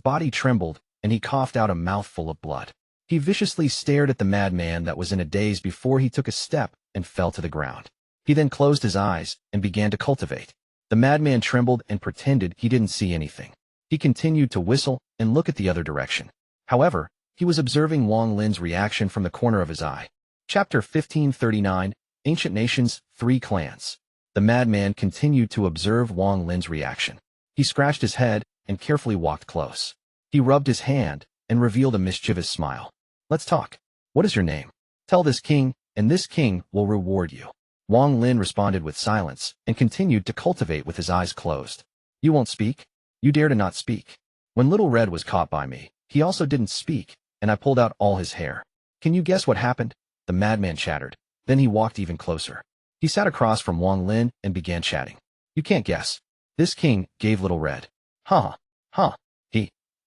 body trembled, and he coughed out a mouthful of blood. He viciously stared at the madman that was in a daze before he took a step and fell to the ground. He then closed his eyes and began to cultivate. The madman trembled and pretended he didn't see anything. He continued to whistle and look at the other direction. However, he was observing Wang Lin's reaction from the corner of his eye. Chapter 1539, Ancient Nations, 3 Clans. The madman continued to observe Wang Lin's reaction. He scratched his head and carefully walked close. He rubbed his hand and revealed a mischievous smile. "Let's talk. What is your name? Tell this king, and this king will reward you." Wang Lin responded with silence and continued to cultivate with his eyes closed. "You won't speak? You dare to not speak. When Little Red was caught by me, he also didn't speak, and I pulled out all his hair. Can you guess what happened?" The madman chattered. Then he walked even closer. He sat across from Wang Lin and began chatting. "You can't guess. This king gave Little Red." "Huh.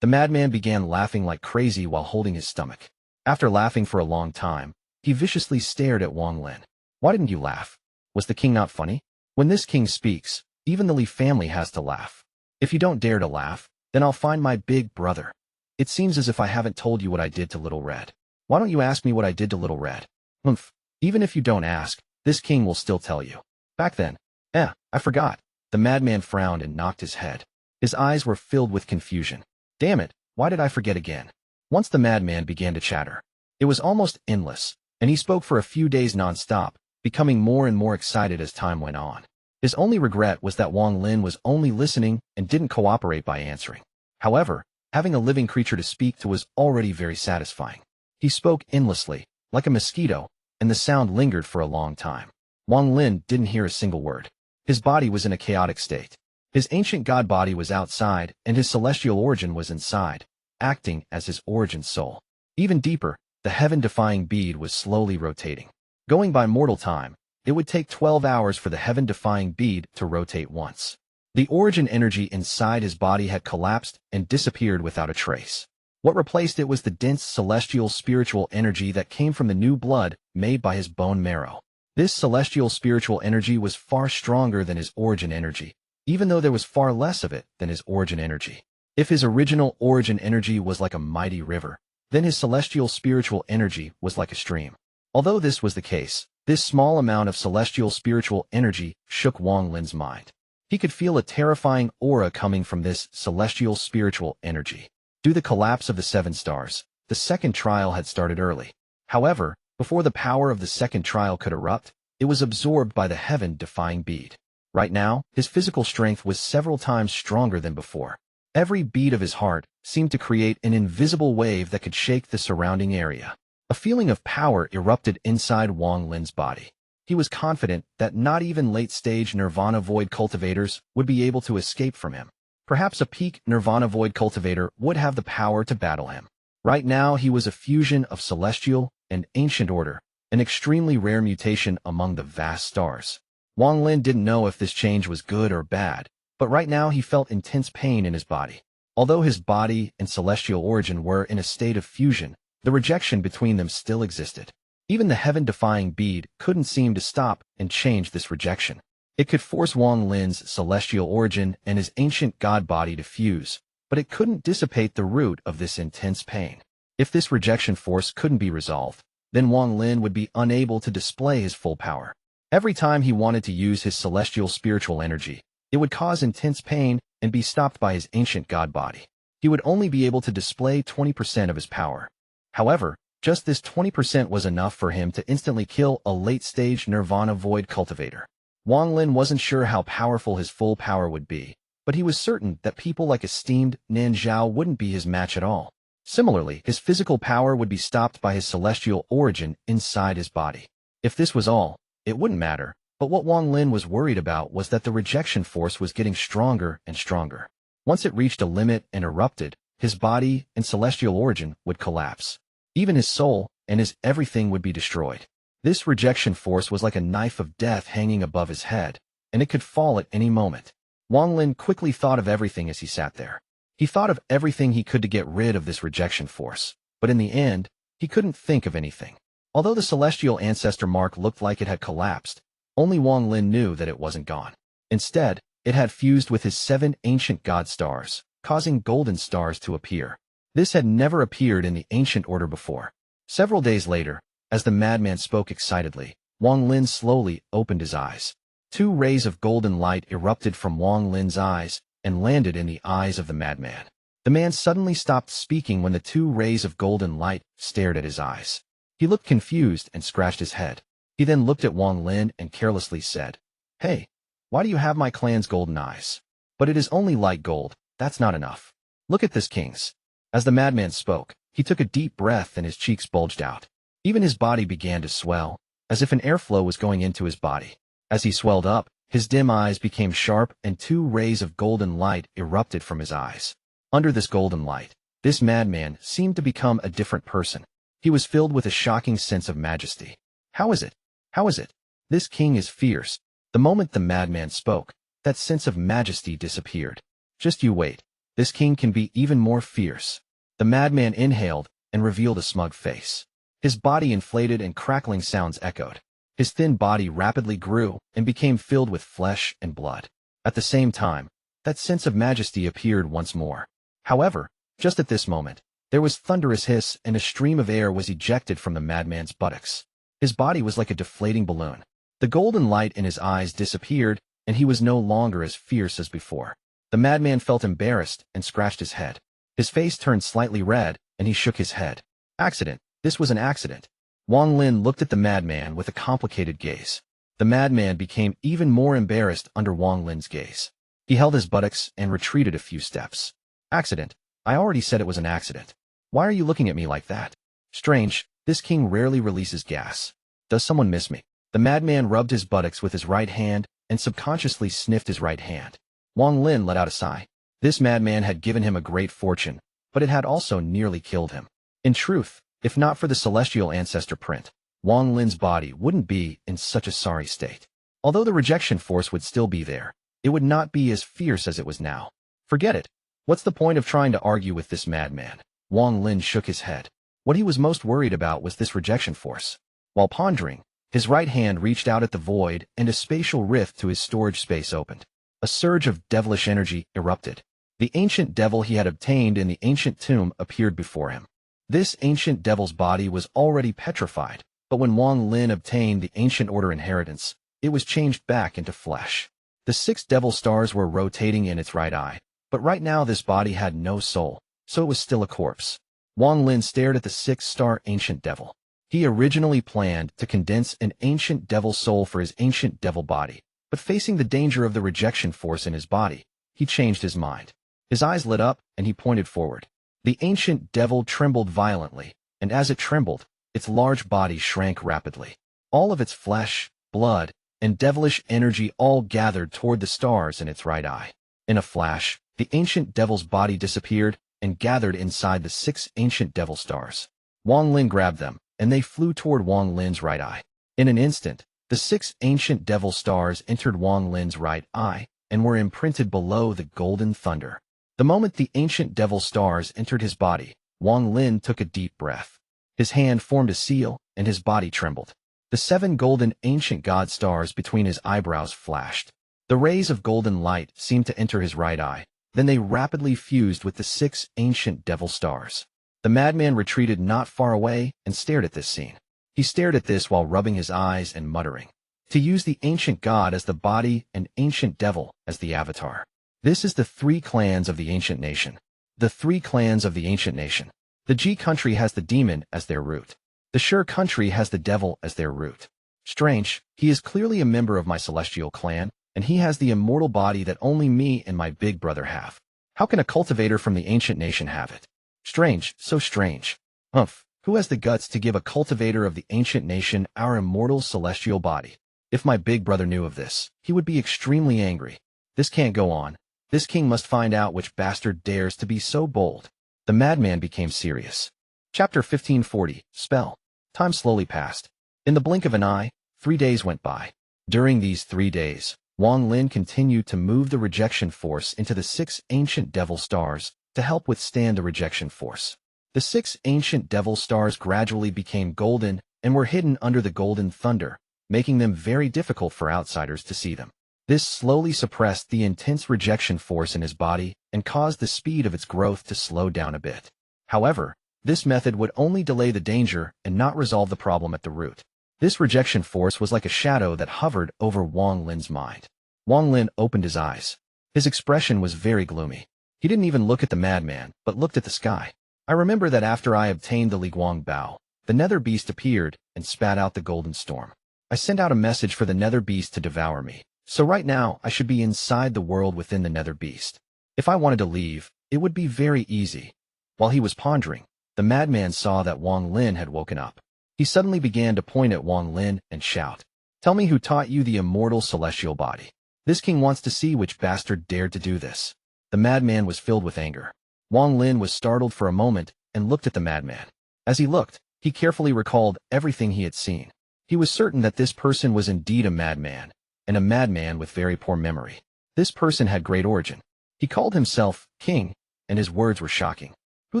The madman began laughing like crazy while holding his stomach. After laughing for a long time, he viciously stared at Wang Lin. "Why didn't you laugh? Was the king not funny? When this king speaks, even the Li family has to laugh. If you don't dare to laugh, then I'll find my big brother. It seems as if I haven't told you what I did to Little Red. Why don't you ask me what I did to Little Red?" "Humph. Even if you don't ask, this king will still tell you. Back then. I forgot." The madman frowned and knocked his head. His eyes were filled with confusion. "Damn it, why did I forget again?" Once the madman began to chatter. It was almost endless, and he spoke for a few days non-stop, becoming more and more excited as time went on. His only regret was that Wang Lin was only listening and didn't cooperate by answering. However, having a living creature to speak to was already very satisfying. He spoke endlessly, like a mosquito, and the sound lingered for a long time. Wang Lin didn't hear a single word. His body was in a chaotic state. His ancient god body was outside, and his celestial origin was inside, acting as his origin soul. Even deeper, the heaven-defying bead was slowly rotating. Going by mortal time, it would take 12 hours for the heaven-defying bead to rotate once. The origin energy inside his body had collapsed and disappeared without a trace. What replaced it was the dense celestial spiritual energy that came from the new blood made by his bone marrow. This celestial spiritual energy was far stronger than his origin energy, even though there was far less of it than his origin energy. If his original origin energy was like a mighty river, then his celestial spiritual energy was like a stream. Although this was the case, this small amount of celestial spiritual energy shook Wang Lin's mind. He could feel a terrifying aura coming from this celestial spiritual energy. Due to the collapse of the 7 stars, the second trial had started early. However, before the power of the second trial could erupt, it was absorbed by the heaven-defying bead. Right now, his physical strength was several times stronger than before. Every beat of his heart seemed to create an invisible wave that could shake the surrounding area. A feeling of power erupted inside Wang Lin's body. He was confident that not even late-stage Nirvana Void cultivators would be able to escape from him. Perhaps a peak Nirvana Void cultivator would have the power to battle him. Right now, he was a fusion of celestial and ancient order, an extremely rare mutation among the vast stars. Wang Lin didn't know if this change was good or bad, but right now he felt intense pain in his body. Although his body and celestial origin were in a state of fusion, the rejection between them still existed. Even the heaven-defying bead couldn't seem to stop and change this rejection. It could force Wang Lin's celestial origin and his ancient god body to fuse, but it couldn't dissipate the root of this intense pain. If this rejection force couldn't be resolved, then Wang Lin would be unable to display his full power. Every time he wanted to use his celestial spiritual energy, it would cause intense pain and be stopped by his ancient god body. He would only be able to display 20% of his power. However, just this 20% was enough for him to instantly kill a late-stage Nirvana Void cultivator. Wang Lin wasn't sure how powerful his full power would be, but he was certain that people like esteemed Nan Zhao wouldn't be his match at all. Similarly, his physical power would be stopped by his celestial origin inside his body. If this was all, it wouldn't matter, but what Wang Lin was worried about was that the rejection force was getting stronger and stronger. Once it reached a limit and erupted, his body and celestial origin would collapse. Even his soul and his everything would be destroyed. This rejection force was like a knife of death hanging above his head, and it could fall at any moment. Wang Lin quickly thought of everything as he sat there. He thought of everything he could to get rid of this rejection force, but in the end, he couldn't think of anything. Although the celestial ancestor mark looked like it had collapsed, only Wang Lin knew that it wasn't gone. Instead, it had fused with his 7 ancient god stars, causing golden stars to appear. This had never appeared in the ancient order before. Several days later, as the madman spoke excitedly, Wang Lin slowly opened his eyes. 2 rays of golden light erupted from Wang Lin's eyes and landed in the eyes of the madman. The man suddenly stopped speaking when the 2 rays of golden light stared at his eyes. He looked confused and scratched his head. He then looked at Wang Lin and carelessly said, "Hey, why do you have my clan's golden eyes? But it is only light gold, that's not enough. Look at this king's." As the madman spoke, he took a deep breath and his cheeks bulged out. Even his body began to swell, as if an airflow was going into his body. As he swelled up, his dim eyes became sharp and 2 rays of golden light erupted from his eyes. Under this golden light, this madman seemed to become a different person. He was filled with a shocking sense of majesty. How is it? How is it? This king is fierce. The moment the madman spoke, that sense of majesty disappeared. Just you wait. This king can be even more fierce. The madman inhaled and revealed a smug face. His body inflated and crackling sounds echoed. His thin body rapidly grew and became filled with flesh and blood. At the same time, that sense of majesty appeared once more. However, just at this moment, there was thunderous hiss and a stream of air was ejected from the madman's buttocks. His body was like a deflating balloon. The golden light in his eyes disappeared, and he was no longer as fierce as before. The madman felt embarrassed and scratched his head. His face turned slightly red, and he shook his head. Accident. This was an accident. Wang Lin looked at the madman with a complicated gaze. The madman became even more embarrassed under Wang Lin's gaze. He held his buttocks and retreated a few steps. Accident. I already said it was an accident. Why are you looking at me like that? Strange, this king rarely releases gas. Does someone miss me? The madman rubbed his buttocks with his right hand and subconsciously sniffed his right hand. Wang Lin let out a sigh. This madman had given him a great fortune, but it had also nearly killed him. In truth, if not for the celestial ancestor print, Wang Lin's body wouldn't be in such a sorry state. Although the rejection force would still be there, it would not be as fierce as it was now. Forget it. What's the point of trying to argue with this madman? Wang Lin shook his head. What he was most worried about was this rejection force. While pondering, his right hand reached out at the void and a spatial rift to his storage space opened. A surge of devilish energy erupted. The ancient devil he had obtained in the ancient tomb appeared before him. This ancient devil's body was already petrified, but when Wang Lin obtained the ancient order inheritance, it was changed back into flesh. The 6 devil stars were rotating in its right eye, but right now this body had no soul, so it was still a corpse. Wang Lin stared at the 6-star ancient devil. He originally planned to condense an ancient devil soul for his ancient devil body, but facing the danger of the rejection force in his body, he changed his mind. His eyes lit up, and he pointed forward. The ancient devil trembled violently, and as it trembled, its large body shrank rapidly. All of its flesh, blood, and devilish energy all gathered toward the stars in its right eye. In a flash, the ancient devil's body disappeared and gathered inside the 6 ancient devil stars. Wang Lin grabbed them, and they flew toward Wang Lin's right eye. In an instant, the 6 ancient devil stars entered Wang Lin's right eye and were imprinted below the golden thunder. The moment the ancient devil stars entered his body, Wang Lin took a deep breath. His hand formed a seal, and his body trembled. The 7 golden ancient god stars between his eyebrows flashed. The rays of golden light seemed to enter his right eye. Then they rapidly fused with the 6 ancient devil stars. The madman retreated not far away and stared at this scene. He stared at this while rubbing his eyes and muttering. To use the ancient god as the body and ancient devil as the avatar. This is the 3 clans of the ancient nation. The 3 clans of the ancient nation. The Ji country has the demon as their root. The Shui country has the devil as their root. Strange, he is clearly a member of my celestial clan, and he has the immortal body that only me and my big brother have. How can a cultivator from the ancient nation have it? Strange, so strange. Who has the guts to give a cultivator of the ancient nation our immortal celestial body? If my big brother knew of this, he would be extremely angry. This can't go on. This king must find out which bastard dares to be so bold. The madman became serious. Chapter 1540, Spell. Time slowly passed. In the blink of an eye, 3 days went by. During these 3 days, Wang Lin continued to move the rejection force into the 6 ancient devil stars to help withstand the rejection force. The 6 ancient devil stars gradually became golden and were hidden under the golden thunder, making them very difficult for outsiders to see them. This slowly suppressed the intense rejection force in his body and caused the speed of its growth to slow down a bit. However, this method would only delay the danger and not resolve the problem at the root. This rejection force was like a shadow that hovered over Wang Lin's mind. Wang Lin opened his eyes. His expression was very gloomy. He didn't even look at the madman, but looked at the sky. I remember that after I obtained the Liguang Bao, the Nether beast appeared and spat out the golden storm. I sent out a message for the Nether beast to devour me. So right now, I should be inside the world within the Nether beast. If I wanted to leave, it would be very easy. While he was pondering, the madman saw that Wang Lin had woken up. He suddenly began to point at Wang Lin and shout, "Tell me who taught you the immortal celestial body. This king wants to see which bastard dared to do this." The madman was filled with anger. Wang Lin was startled for a moment and looked at the madman. As he looked, he carefully recalled everything he had seen. He was certain that this person was indeed a madman, and a madman with very poor memory. This person had great origin. He called himself King, and his words were shocking. Who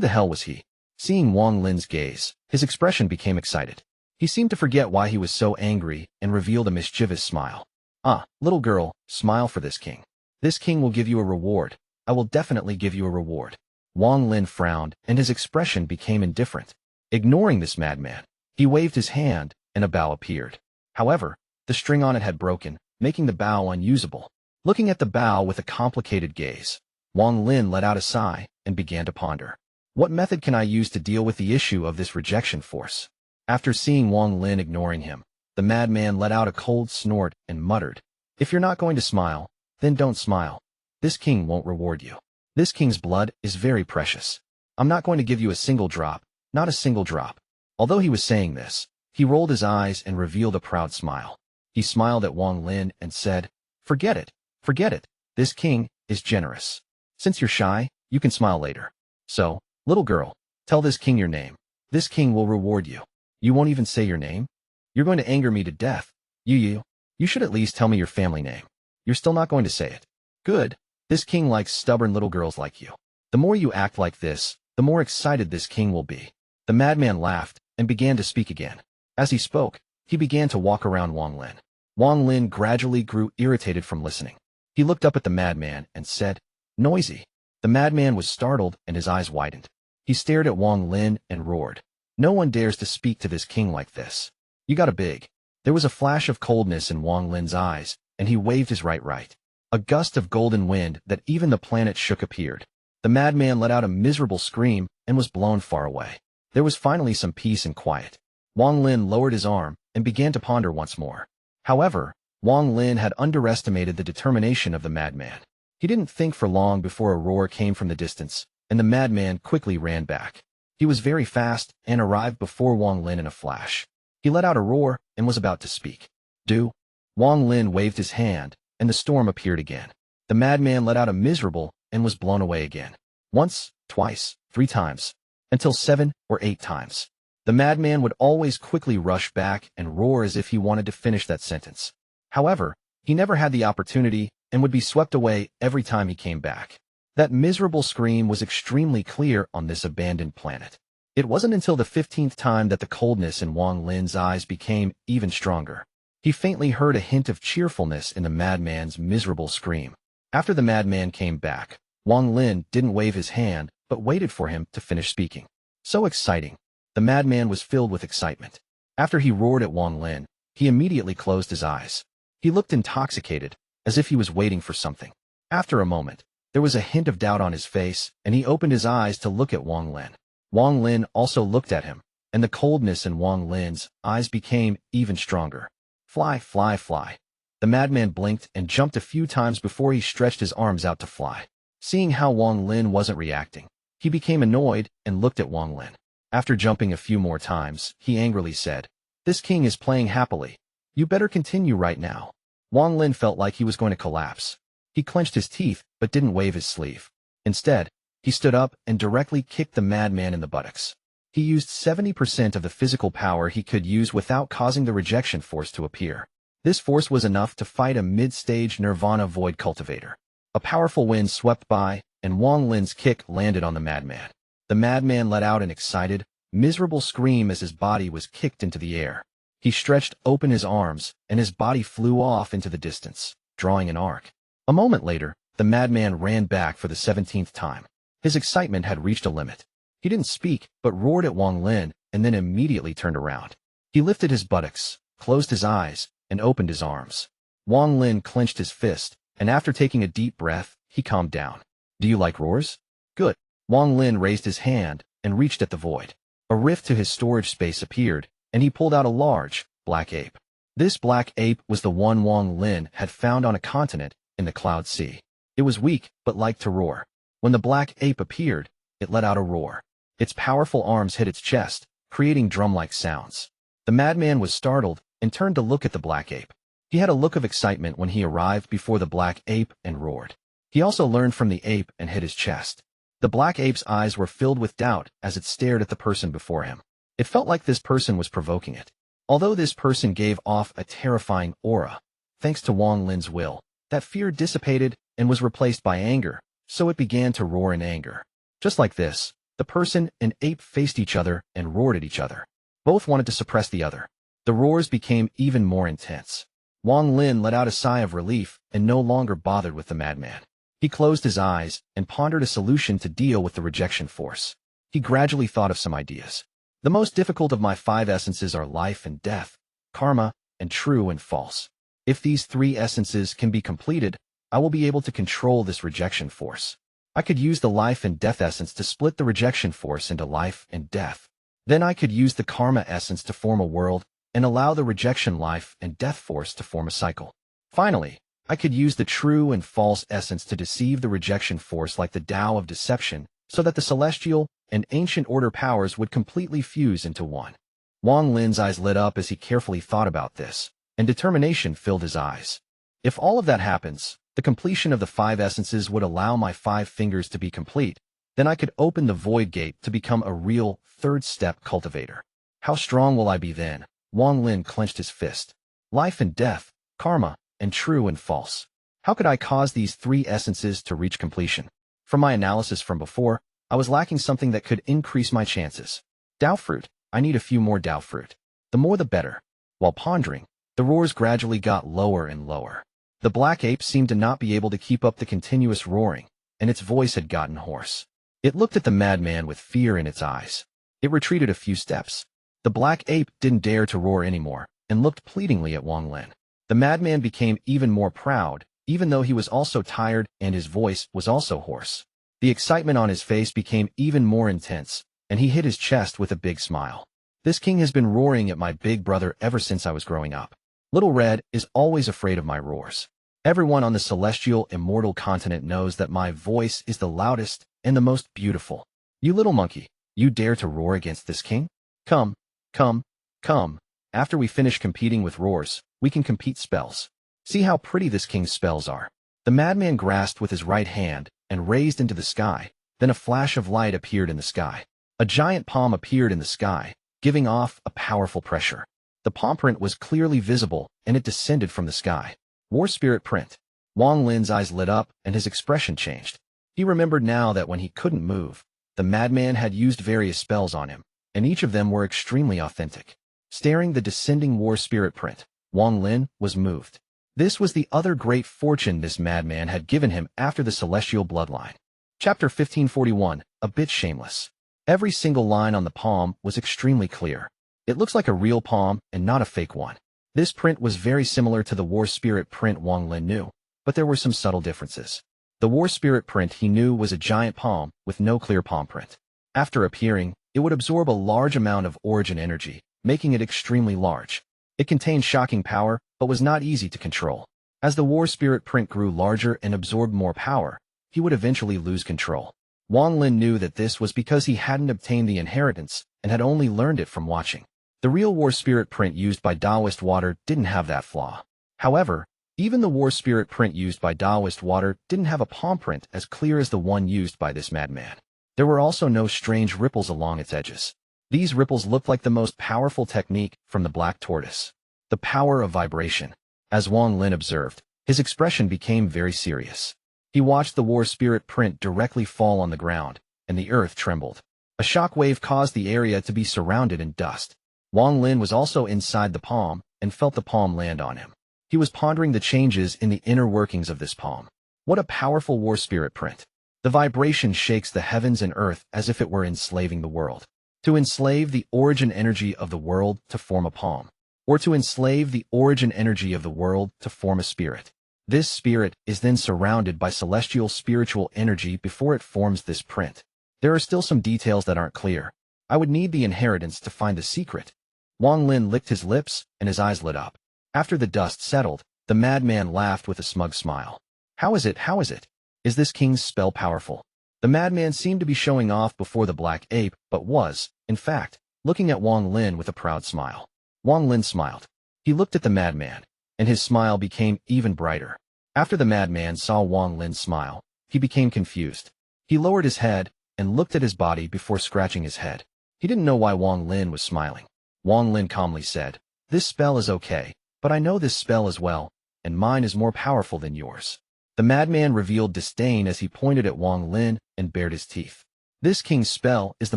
the hell was he? Seeing Wang Lin's gaze, his expression became excited. He seemed to forget why he was so angry and revealed a mischievous smile. "Ah, little girl, smile for this king. This king will give you a reward. I will definitely give you a reward." Wang Lin frowned, and his expression became indifferent. Ignoring this madman, he waved his hand, and a bow appeared. However, the string on it had broken, making the bow unusable. Looking at the bow with a complicated gaze, Wang Lin let out a sigh and began to ponder. What method can I use to deal with the issue of this rejection force? After seeing Wang Lin ignoring him, the madman let out a cold snort and muttered, "If you're not going to smile, then don't smile. This king won't reward you. This king's blood is very precious. I'm not going to give you a single drop, not a single drop." Although he was saying this, he rolled his eyes and revealed a proud smile. He smiled at Wang Lin and said, Forget it. Forget it. This king is generous. Since you're shy, you can smile later. So, little girl, tell this king your name. This king will reward you. You won't even say your name? You're going to anger me to death. You should at least tell me your family name. You're still not going to say it. Good. This king likes stubborn little girls like you. The more you act like this, the more excited this king will be. The madman laughed and began to speak again. As he spoke, he began to walk around Wang Lin. Wang Lin gradually grew irritated from listening. He looked up at the madman and said, "Noisy." The madman was startled and his eyes widened. He stared at Wang Lin and roared, "No one dares to speak to this king like this. You got a big." There was a flash of coldness in Wang Lin's eyes, and he waved his right. A gust of golden wind that even the planet shook appeared. The madman let out a miserable scream and was blown far away. There was finally some peace and quiet. Wang Lin lowered his arm and began to ponder once more. However, Wang Lin had underestimated the determination of the madman. He didn't think for long before a roar came from the distance, and the madman quickly ran back. He was very fast and arrived before Wang Lin in a flash. He let out a roar and was about to speak. "Do?" Wang Lin waved his hand, and the storm appeared again. The madman let out a miserable and was blown away again. Once, twice, 3 times, until 7 or 8 times. The madman would always quickly rush back and roar as if he wanted to finish that sentence. However, he never had the opportunity and would be swept away every time he came back. That miserable scream was extremely clear on this abandoned planet. It wasn't until the 15th time that the coldness in Wang Lin's eyes became even stronger. He faintly heard a hint of cheerfulness in the madman's miserable scream. After the madman came back, Wang Lin didn't wave his hand, but waited for him to finish speaking. So exciting. The madman was filled with excitement. After he roared at Wang Lin, he immediately closed his eyes. He looked intoxicated, as if he was waiting for something. After a moment, there was a hint of doubt on his face, and he opened his eyes to look at Wang Lin. Wang Lin also looked at him, and the coldness in Wang Lin's eyes became even stronger. "Fly, fly, fly." The madman blinked and jumped a few times before he stretched his arms out to fly. Seeing how Wang Lin wasn't reacting, he became annoyed and looked at Wang Lin. After jumping a few more times, he angrily said, "This king is playing happily. You better continue right now." Wang Lin felt like he was going to collapse. He clenched his teeth but didn't wave his sleeve. Instead, he stood up and directly kicked the madman in the buttocks. He used 70% of the physical power he could use without causing the rejection force to appear. This force was enough to fight a mid-stage Nirvana Void Cultivator. A powerful wind swept by, and Wang Lin's kick landed on the madman. The madman let out an excited, miserable scream as his body was kicked into the air. He stretched open his arms, and his body flew off into the distance, drawing an arc. A moment later, the madman ran back for the 17th time. His excitement had reached a limit. He didn't speak, but roared at Wang Lin, and then immediately turned around. He lifted his buttocks, closed his eyes, and opened his arms. Wang Lin clenched his fist, and after taking a deep breath, he calmed down. "Do you like roars?" "Good." Wang Lin raised his hand and reached at the void. A rift to his storage space appeared, and he pulled out a large, black ape. This black ape was the one Wang Lin had found on a continent in the Cloud Sea. It was weak, but liked to roar. When the black ape appeared, it let out a roar. Its powerful arms hit its chest, creating drum-like sounds. The madman was startled and turned to look at the black ape. He had a look of excitement when he arrived before the black ape and roared. He also learned from the ape and hit his chest. The black ape's eyes were filled with doubt as it stared at the person before him. It felt like this person was provoking it. Although this person gave off a terrifying aura, thanks to Wang Lin's will, that fear dissipated and was replaced by anger, so it began to roar in anger. Just like this, the person and ape faced each other and roared at each other. Both wanted to suppress the other. The roars became even more intense. Wang Lin let out a sigh of relief and no longer bothered with the madman. He closed his eyes and pondered a solution to deal with the rejection force. He gradually thought of some ideas. The most difficult of my 5 essences are life and death, karma, and true and false. If these 3 essences can be completed, I will be able to control this rejection force. I could use the life and death essence to split the rejection force into life and death. Then I could use the karma essence to form a world and allow the rejection life and death force to form a cycle. Finally, I could use the true and false essence to deceive the rejection force like the Tao of deception so that the celestial and ancient order powers would completely fuse into one. Wang Lin's eyes lit up as he carefully thought about this, and determination filled his eyes. If all of that happens, the completion of the 5 essences would allow my 5 fingers to be complete. Then I could open the void gate to become a real third-step cultivator. How strong will I be then? Wang Lin clenched his fist. Life and death, karma, and true and false. How could I cause these 3 essences to reach completion? From my analysis from before, I was lacking something that could increase my chances. Dao fruit. I need a few more Dao fruit. The more the better. While pondering, the roars gradually got lower and lower. The black ape seemed to not be able to keep up the continuous roaring, and its voice had gotten hoarse. It looked at the madman with fear in its eyes. It retreated a few steps. The black ape didn't dare to roar anymore, and looked pleadingly at Wang Lin. The madman became even more proud, even though he was also tired and his voice was also hoarse. The excitement on his face became even more intense, and he hit his chest with a big smile. This king has been roaring at my big brother ever since I was growing up. Little Red is always afraid of my roars. Everyone on the celestial immortal continent knows that my voice is the loudest and the most beautiful. You little monkey, you dare to roar against this king? Come, come, come. After we finish competing with roars, we can compete spells. See how pretty this king's spells are. The madman grasped with his right hand and raised into the sky. Then a flash of light appeared in the sky. A giant palm appeared in the sky, giving off a powerful pressure. The palm print was clearly visible, and it descended from the sky. War Spirit Print. Wang Lin's eyes lit up, and his expression changed. He remembered now that when he couldn't move, the madman had used various spells on him, and each of them were extremely authentic. Staring the descending War Spirit Print, Wang Lin was moved. This was the other great fortune this madman had given him after the celestial bloodline. Chapter 1541, A Bit Shameless. Every single line on the palm was extremely clear. It looks like a real palm and not a fake one. This print was very similar to the War Spirit Print Wang Lin knew, but there were some subtle differences. The War Spirit Print he knew was a giant palm with no clear palm print. After appearing, it would absorb a large amount of origin energy, making it extremely large. It contained shocking power, but was not easy to control. As the War Spirit Print grew larger and absorbed more power, he would eventually lose control. Wang Lin knew that this was because he hadn't obtained the inheritance and had only learned it from watching. The real War Spirit Print used by Taoist water didn't have that flaw. However, even the War Spirit Print used by Taoist water didn't have a palm print as clear as the one used by this madman. There were also no strange ripples along its edges. These ripples looked like the most powerful technique from the Black Tortoise. The power of vibration. As Wang Lin observed, his expression became very serious. He watched the War Spirit Print directly fall on the ground, and the earth trembled. A shock wave caused the area to be surrounded in dust. Wang Lin was also inside the palm and felt the palm land on him. He was pondering the changes in the inner workings of this palm. What a powerful War Spirit Print. The vibration shakes the heavens and earth as if it were enslaving the world. To enslave the origin energy of the world to form a palm, or to enslave the origin energy of the world to form a spirit. This spirit is then surrounded by celestial spiritual energy before it forms this print. There are still some details that aren't clear. I would need the inheritance to find the secret. Wang Lin licked his lips and his eyes lit up. After the dust settled, the madman laughed with a smug smile. How is it? How is it? Is this king's spell powerful? The madman seemed to be showing off before the black ape, but was, in fact, looking at Wang Lin with a proud smile. Wang Lin smiled. He looked at the madman, and his smile became even brighter. After the madman saw Wang Lin smile, he became confused. He lowered his head and looked at his body before scratching his head. He didn't know why Wang Lin was smiling. Wang Lin calmly said, "This spell is okay, but I know this spell as well, and mine is more powerful than yours." The madman revealed disdain as he pointed at Wang Lin and bared his teeth. "This king's spell is the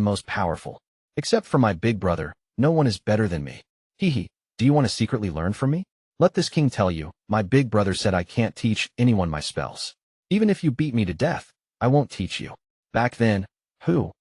most powerful. Except for my big brother, no one is better than me. Hee. Do you want to secretly learn from me? Let this king tell you, my big brother said I can't teach anyone my spells. Even if you beat me to death, I won't teach you. Back then, who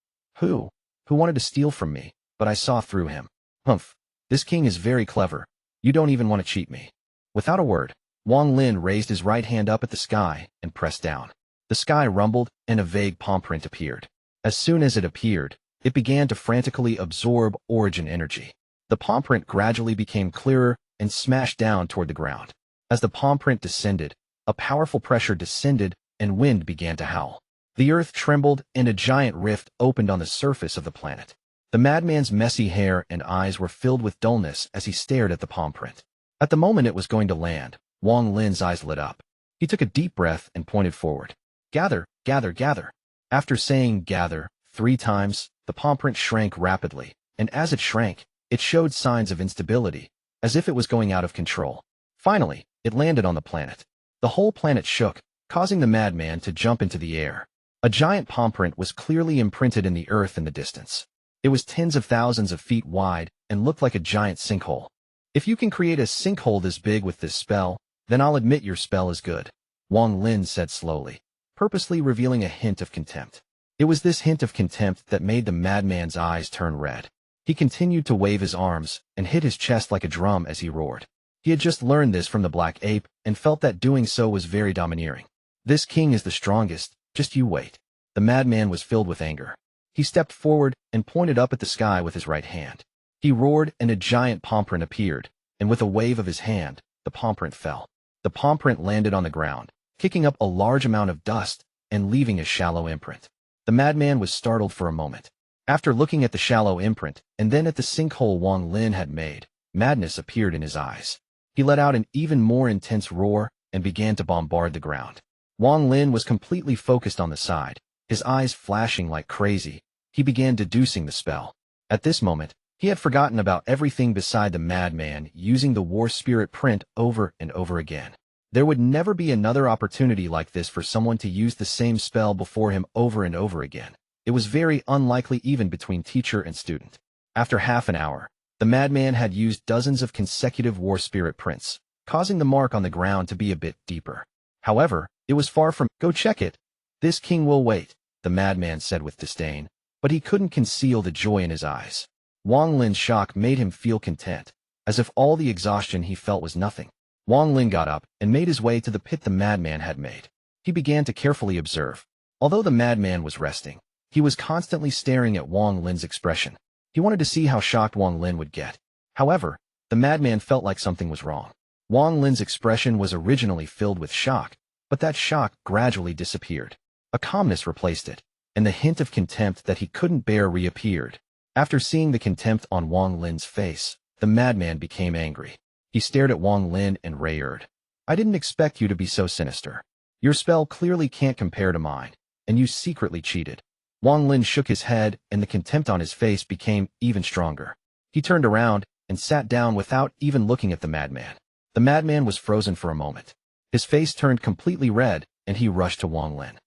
wanted to steal from me, but I saw through him. Humph, this king is very clever. You don't even want to cheat me." Without a word, Wang Lin raised his right hand up at the sky and pressed down. The sky rumbled and a vague palm print appeared. As soon as it appeared, it began to frantically absorb origin energy. The palm print gradually became clearer and smashed down toward the ground. As the palm print descended, a powerful pressure descended and wind began to howl. The earth trembled and a giant rift opened on the surface of the planet. The madman's messy hair and eyes were filled with dullness as he stared at the palm print. At the moment it was going to land, Wang Lin's eyes lit up. He took a deep breath and pointed forward. Gather, gather, gather. After saying gather 3 times, the palm print shrank rapidly, and as it shrank, it showed signs of instability, as if it was going out of control. Finally, it landed on the planet. The whole planet shook, causing the madman to jump into the air. A giant palm print was clearly imprinted in the earth in the distance. It was tens of thousands of feet wide and looked like a giant sinkhole. If you can create a sinkhole this big with this spell, then I'll admit your spell is good, Wang Lin said slowly, purposely revealing a hint of contempt. It was this hint of contempt that made the madman's eyes turn red. He continued to wave his arms and hit his chest like a drum as he roared. He had just learned this from the black ape and felt that doing so was very domineering. This king is the strongest, just you wait. The madman was filled with anger. He stepped forward and pointed up at the sky with his right hand. He roared and a giant palm print appeared, and with a wave of his hand, the palm print fell. The palm print landed on the ground, kicking up a large amount of dust and leaving a shallow imprint. The madman was startled for a moment. After looking at the shallow imprint and then at the sinkhole Wang Lin had made, madness appeared in his eyes. He let out an even more intense roar and began to bombard the ground. Wang Lin was completely focused on the side, his eyes flashing like crazy. He began deducing the spell. At this moment, he had forgotten about everything beside the madman using the war spirit print over and over again. There would never be another opportunity like this for someone to use the same spell before him over and over again. It was very unlikely even between teacher and student. After half an hour, the madman had used dozens of consecutive war spirit prints, causing the mark on the ground to be a bit deeper. However, it was far from, go check it. This king will wait, the madman said with disdain, but he couldn't conceal the joy in his eyes. Wang Lin's shock made him feel content, as if all the exhaustion he felt was nothing. Wang Lin got up and made his way to the pit the madman had made. He began to carefully observe. Although the madman was resting, he was constantly staring at Wang Lin's expression. He wanted to see how shocked Wang Lin would get. However, the madman felt like something was wrong. Wang Lin's expression was originally filled with shock, but that shock gradually disappeared. A calmness replaced it, and the hint of contempt that he couldn't bear reappeared. After seeing the contempt on Wang Lin's face, the madman became angry. He stared at Wang Lin and rared. I didn't expect you to be so sinister. Your spell clearly can't compare to mine, and you secretly cheated. Wang Lin shook his head and the contempt on his face became even stronger. He turned around and sat down without even looking at the madman. The madman was frozen for a moment. His face turned completely red and he rushed to Wang Lin.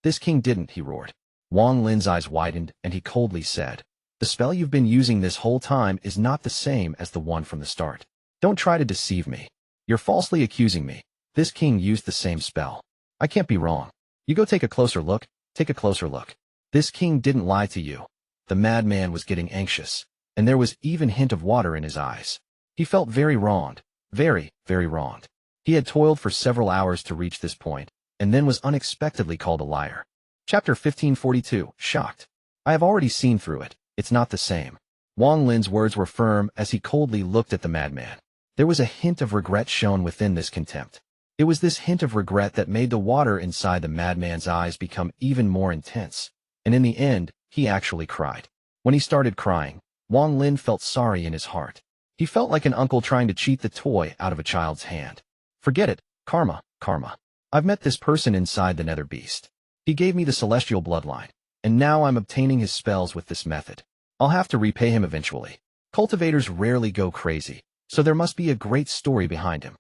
This king didn't, he roared. Wang Lin's eyes widened and he coldly said, the spell you've been using this whole time is not the same as the one from the start. Don't try to deceive me. You're falsely accusing me. This king used the same spell. I can't be wrong. You go take a closer look. Take a closer look. This king didn't lie to you. The madman was getting anxious, and there was even hint of water in his eyes. He felt very wronged. Very, very wronged. He had toiled for several hours to reach this point, and then was unexpectedly called a liar. Chapter 1542, Shocked. I have already seen through it. It's not the same. Wang Lin's words were firm as he coldly looked at the madman. There was a hint of regret shown within this contempt. It was this hint of regret that made the water inside the madman's eyes become even more intense, and in the end, he actually cried. When he started crying, Wang Lin felt sorry in his heart. He felt like an uncle trying to cheat the toy out of a child's hand. Forget it, karma, karma. I've met this person inside the Nether beast. He gave me the celestial bloodline, and now I'm obtaining his spells with this method. I'll have to repay him eventually. Cultivators rarely go crazy, so there must be a great story behind him.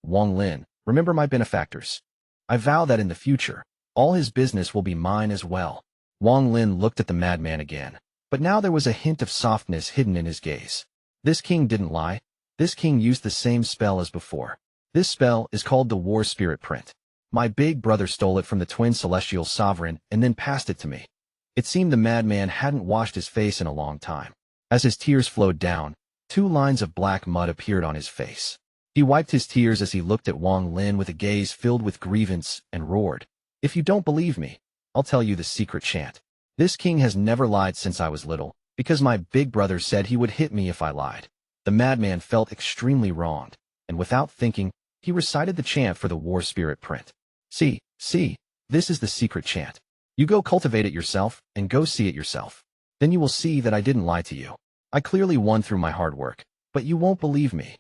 Wang Lin, remember my benefactors. I vow that in the future, all his business will be mine as well. Wang Lin looked at the madman again, but now there was a hint of softness hidden in his gaze. This king didn't lie. This king used the same spell as before. This spell is called the War Spirit Print. My big brother stole it from the twin celestial sovereign and then passed it to me. It seemed the madman hadn't washed his face in a long time. As his tears flowed down, 2 lines of black mud appeared on his face. He wiped his tears as he looked at Wang Lin with a gaze filled with grievance and roared. If you don't believe me, I'll tell you the secret chant. This king has never lied since I was little, because my big brother said he would hit me if I lied. The madman felt extremely wronged, and without thinking, he recited the chant for the War Spirit Print. See, this is the secret chant. You go cultivate it yourself, and go see it yourself. Then you will see that I didn't lie to you. I clearly won through my hard work, but you won't believe me.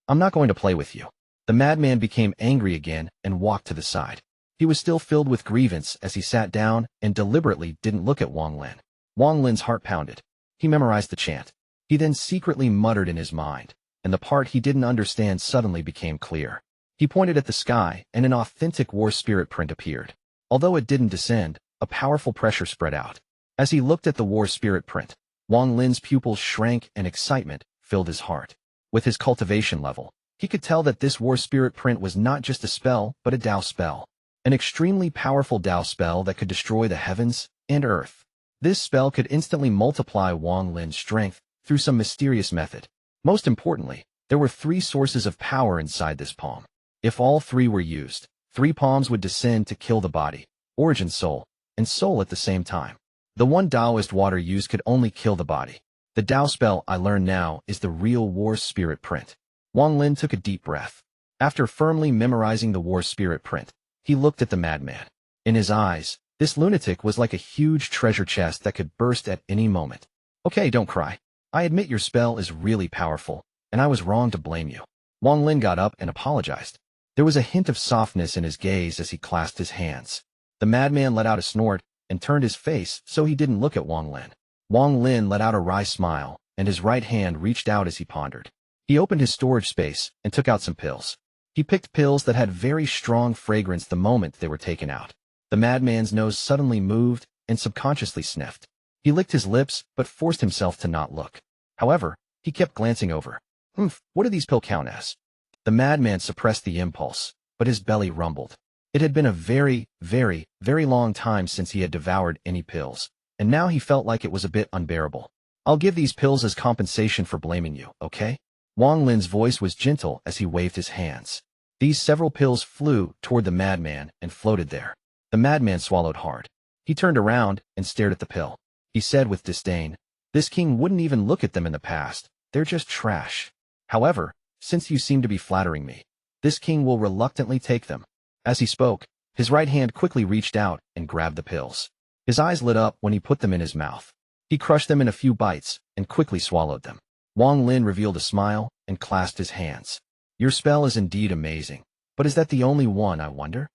I'm not going to play with you. The madman became angry again and walked to the side. He was still filled with grievance as he sat down and deliberately didn't look at Wang Lin. Wang Lin's heart pounded. He memorized the chant. He then secretly muttered in his mind, and the part he didn't understand suddenly became clear. He pointed at the sky, and an authentic war spirit print appeared. Although it didn't descend, a powerful pressure spread out. As he looked at the war spirit print, Wang Lin's pupils shrank and excitement filled his heart. With his cultivation level, he could tell that this war spirit print was not just a spell, but a Dao spell. An extremely powerful Dao spell that could destroy the heavens and earth. This spell could instantly multiply Wang Lin's strength through some mysterious method. Most importantly, there were 3 sources of power inside this palm. If all 3 were used, 3 palms would descend to kill the body, origin soul, and soul at the same time. The one Taoist water used could only kill the body. The Dao spell I learn now is the real war spirit print. Wang Lin took a deep breath. After firmly memorizing the war spirit print, he looked at the madman. In his eyes, this lunatic was like a huge treasure chest that could burst at any moment. Okay, don't cry. I admit your spell is really powerful, and I was wrong to blame you. Wang Lin got up and apologized. There was a hint of softness in his gaze as he clasped his hands. The madman let out a snort and turned his face so he didn't look at Wang Lin. Wang Lin let out a wry smile, and his right hand reached out as he pondered. He opened his storage space and took out some pills. He picked pills that had very strong fragrance the moment they were taken out. The madman's nose suddenly moved and subconsciously sniffed. He licked his lips but forced himself to not look. However, he kept glancing over. What do these pills count as? The madman suppressed the impulse, but his belly rumbled. It had been a very, very, very long time since he had devoured any pills, and now he felt like it was a bit unbearable. I'll give these pills as compensation for blaming you, okay? Wang Lin's voice was gentle as he waved his hands. These several pills flew toward the madman and floated there. The madman swallowed hard. He turned around and stared at the pill. He said with disdain, "This king wouldn't even look at them in the past. They're just trash. However, since you seem to be flattering me, this king will reluctantly take them." As he spoke, his right hand quickly reached out and grabbed the pills. His eyes lit up when he put them in his mouth. He crushed them in a few bites and quickly swallowed them. Wang Lin revealed a smile and clasped his hands. Your spell is indeed amazing, but is that the only one, I wonder?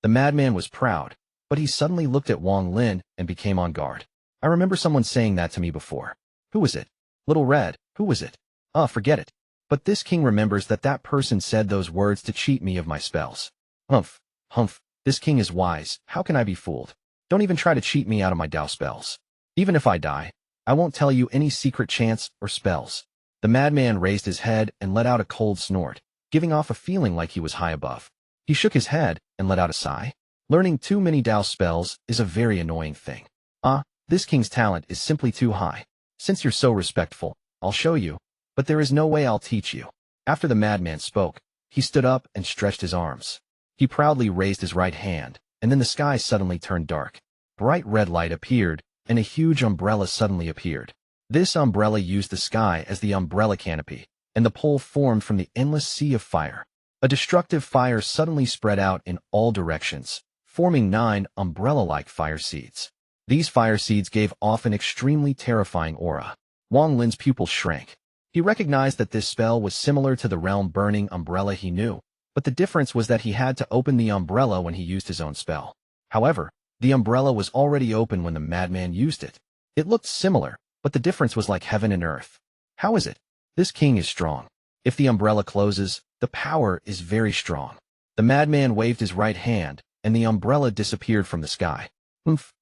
The madman was proud, but he suddenly looked at Wang Lin and became on guard. I remember someone saying that to me before. Who was it? Little Red, who was it? Forget it. But this king remembers that that person said those words to cheat me of my spells. Humph, this king is wise, how can I be fooled? Don't even try to cheat me out of my Dao spells. Even if I die, I won't tell you any secret chants or spells. The madman raised his head and let out a cold snort, giving off a feeling like he was high above. He shook his head and let out a sigh. Learning too many Dao spells is a very annoying thing. This king's talent is simply too high. Since you're so respectful, I'll show you, but there is no way I'll teach you. After the madman spoke, he stood up and stretched his arms. He proudly raised his right hand, and then the sky suddenly turned dark. Bright red light appeared, and a huge umbrella suddenly appeared. This umbrella used the sky as the umbrella canopy, and the pole formed from the endless sea of fire. A destructive fire suddenly spread out in all directions, forming 9 umbrella-like fire seeds. These fire seeds gave off an extremely terrifying aura. Wang Lin's pupils shrank. He recognized that this spell was similar to the realm-burning umbrella he knew, but the difference was that he had to open the umbrella when he used his own spell. However, the umbrella was already open when the madman used it. It looked similar, but the difference was like heaven and earth. How is it? This king is strong. If the umbrella closes, the power is very strong. The madman waved his right hand, and the umbrella disappeared from the sky.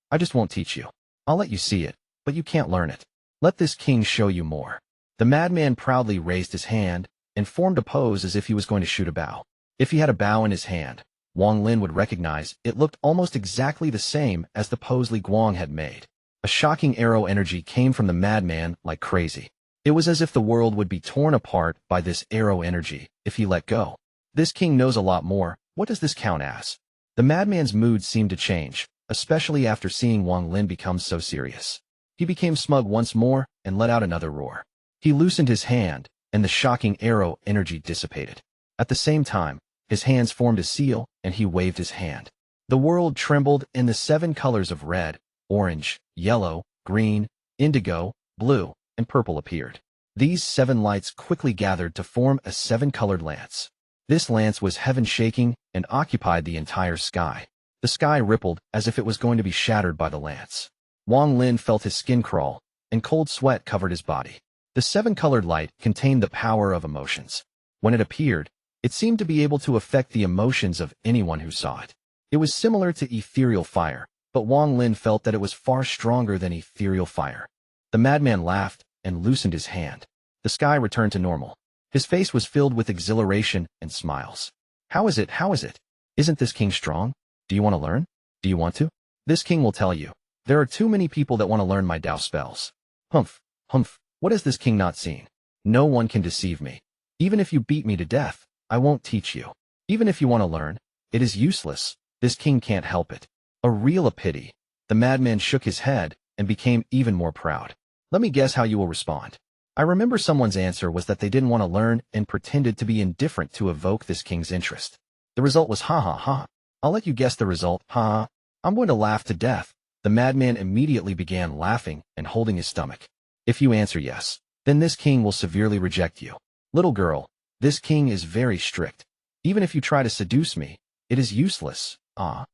I just won't teach you. I'll let you see it, but you can't learn it. Let this king show you more. The madman proudly raised his hand and formed a pose as if he was going to shoot a bow. If he had a bow in his hand, Wang Lin would recognize it looked almost exactly the same as the pose Li Guang had made. A shocking arrow energy came from the madman like crazy. It was as if the world would be torn apart by this arrow energy if he let go. This king knows a lot more. What does this count as? The madman's mood seemed to change, especially after seeing Wang Lin become so serious. He became smug once more and let out another roar. He loosened his hand, and the shocking arrow energy dissipated. At the same time, his hands formed a seal, and he waved his hand. The world trembled, and the 7 colors of red, orange, yellow, green, indigo, blue, and purple appeared. These 7 lights quickly gathered to form a 7-colored lance. This lance was heaven-shaking and occupied the entire sky. The sky rippled as if it was going to be shattered by the lance. Wang Lin felt his skin crawl, and cold sweat covered his body. The seven-colored light contained the power of emotions. When it appeared, it seemed to be able to affect the emotions of anyone who saw it. It was similar to ethereal fire, but Wang Lin felt that it was far stronger than ethereal fire. The madman laughed and loosened his hand. The sky returned to normal. His face was filled with exhilaration and smiles. How is it? How is it? Isn't this king strong? Do you want to learn? Do you want to? This king will tell you. There are too many people that want to learn my Dao spells. Humph, humph, what has this king not seen? No one can deceive me. Even if you beat me to death, I won't teach you. Even if you want to learn, it is useless. This king can't help it. A real pity. The madman shook his head and became even more proud. Let me guess how you will respond. I remember someone's answer was that they didn't want to learn and pretended to be indifferent to evoke this king's interest. The result was ha ha ha. I'll let you guess the result, ha ha. I'm going to laugh to death. The madman immediately began laughing and holding his stomach. If you answer yes, then this king will severely reject you. Little girl, this king is very strict. Even if you try to seduce me, it is useless, ah.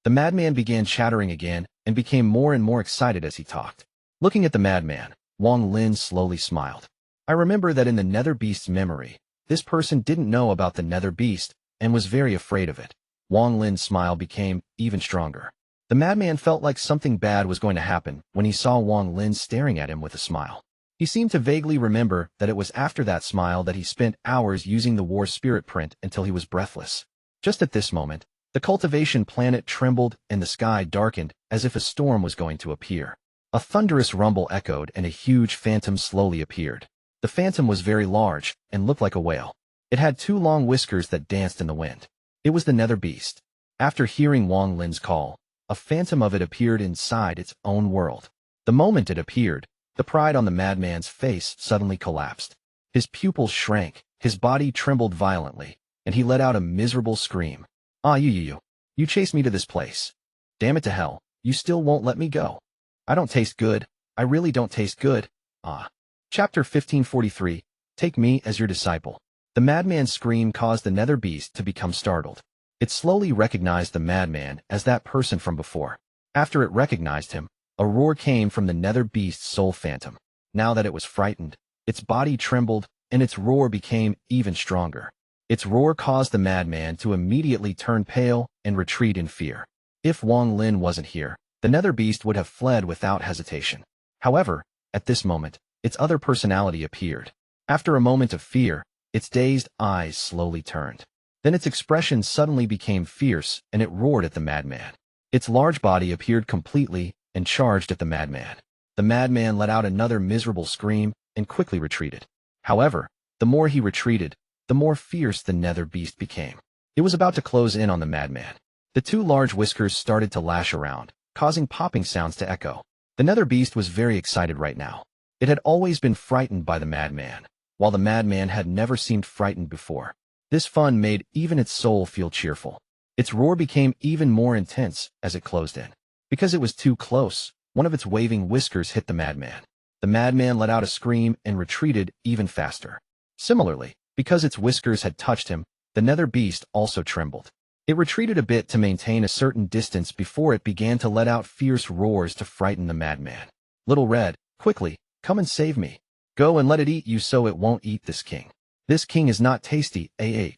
The madman began chattering again and became more and more excited as he talked. Looking at the madman, Wang Lin slowly smiled. I remember that in the Nether Beast's memory, this person didn't know about the Nether Beast and was very afraid of it. Wang Lin's smile became even stronger. The madman felt like something bad was going to happen when he saw Wang Lin staring at him with a smile. He seemed to vaguely remember that it was after that smile that he spent hours using the war spirit print until he was breathless. Just at this moment, the cultivation planet trembled and the sky darkened as if a storm was going to appear. A thunderous rumble echoed and a huge phantom slowly appeared. The phantom was very large and looked like a whale. It had two long whiskers that danced in the wind. It was the Nether Beast. After hearing Wang Lin's call, a phantom of it appeared inside its own world. The moment it appeared, the pride on the madman's face suddenly collapsed. His pupils shrank, his body trembled violently, and he let out a miserable scream. Ah, you chased me to this place. Damn it to hell, you still won't let me go. I don't taste good, I really don't taste good, ah. Chapter 1543, Take Me as Your Disciple. The madman's scream caused the Nether Beast to become startled. It slowly recognized the madman as that person from before. After it recognized him, a roar came from the Nether Beast's soul phantom. Now that it was frightened, its body trembled, and its roar became even stronger. Its roar caused the madman to immediately turn pale and retreat in fear. If Wang Lin wasn't here, the Nether Beast would have fled without hesitation. However, at this moment, its other personality appeared. After a moment of fear, its dazed eyes slowly turned. Then its expression suddenly became fierce, and it roared at the madman. Its large body appeared completely and charged at the madman. The madman let out another miserable scream and quickly retreated. However, the more he retreated, the more fierce the Nether Beast became. It was about to close in on the madman. The two large whiskers started to lash around, causing popping sounds to echo. The Nether Beast was very excited right now. It had always been frightened by the madman, while the madman had never seemed frightened before. This fun made even its soul feel cheerful. Its roar became even more intense as it closed in. Because it was too close, one of its waving whiskers hit the madman. The madman let out a scream and retreated even faster. Similarly, because its whiskers had touched him, the Nether Beast also trembled. It retreated a bit to maintain a certain distance before it began to let out fierce roars to frighten the madman. Little Red, quickly, come and save me. Go and let it eat you so it won't eat this king. This king is not tasty, ah.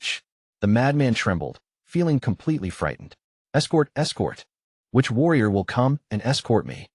The madman trembled, feeling completely frightened. Escort, escort. Which warrior will come and escort me?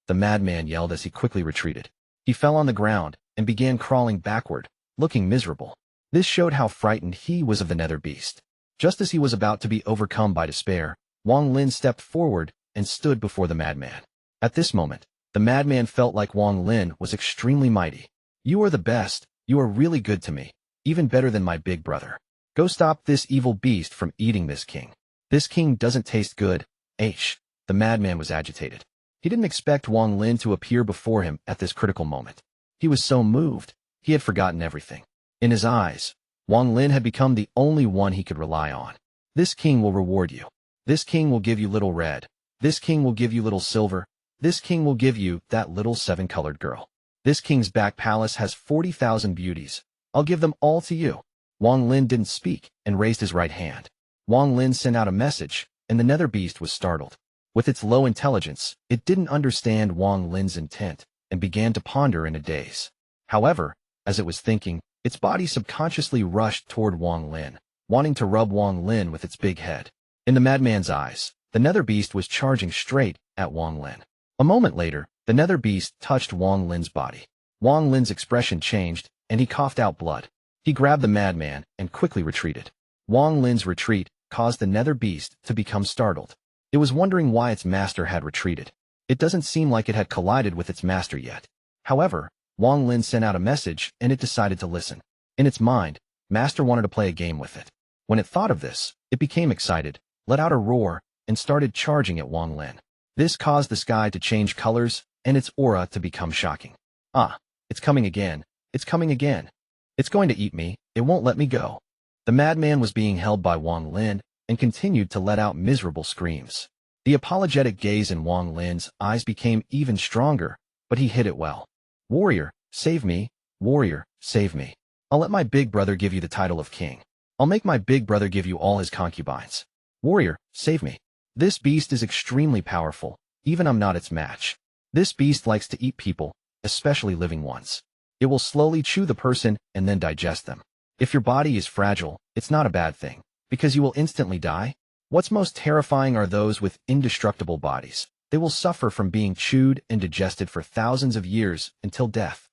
The madman yelled as he quickly retreated. He fell on the ground and began crawling backward, looking miserable. This showed how frightened he was of the Nether Beast. Just as he was about to be overcome by despair, Wang Lin stepped forward and stood before the madman. At this moment, the madman felt like Wang Lin was extremely mighty. You are the best, you are really good to me, even better than my big brother. Go stop this evil beast from eating this king. This king doesn't taste good, h. The madman was agitated. He didn't expect Wang Lin to appear before him at this critical moment. He was so moved, he had forgotten everything. In his eyes, Wang Lin had become the only one he could rely on. This king will reward you. This king will give you Little Red. This king will give you Little Silver. This king will give you that little seven-colored girl. This king's back palace has 40,000 beauties. I'll give them all to you. Wang Lin didn't speak and raised his right hand. Wang Lin sent out a message, and the Nether beast was startled. With its low intelligence, it didn't understand Wang Lin's intent and began to ponder in a daze. However, as it was thinking, its body subconsciously rushed toward Wang Lin, wanting to rub Wang Lin with its big head. In the madman's eyes, the Nether beast was charging straight at Wang Lin. A moment later, the Nether beast touched Wang Lin's body. Wang Lin's expression changed, and he coughed out blood. He grabbed the madman and quickly retreated. Wang Lin's retreat caused the Nether beast to become startled. It was wondering why its master had retreated. It doesn't seem like it had collided with its master yet. However, Wang Lin sent out a message and it decided to listen. In its mind, master wanted to play a game with it. When it thought of this, it became excited, let out a roar, and started charging at Wang Lin. This caused the sky to change colors and its aura to become shocking. Ah, it's coming again. It's coming again. It's going to eat me. It won't let me go. The madman was being held by Wang Lin and continued to let out miserable screams. The apologetic gaze in Wang Lin's eyes became even stronger, but he hid it well. Warrior, save me. Warrior, save me. I'll let my big brother give you the title of king. I'll make my big brother give you all his concubines. Warrior, save me. This beast is extremely powerful. Even I'm not its match. This beast likes to eat people, especially living ones. It will slowly chew the person and then digest them. If your body is fragile, it's not a bad thing, because you will instantly die. What's most terrifying are those with indestructible bodies. They will suffer from being chewed and digested for thousands of years until death.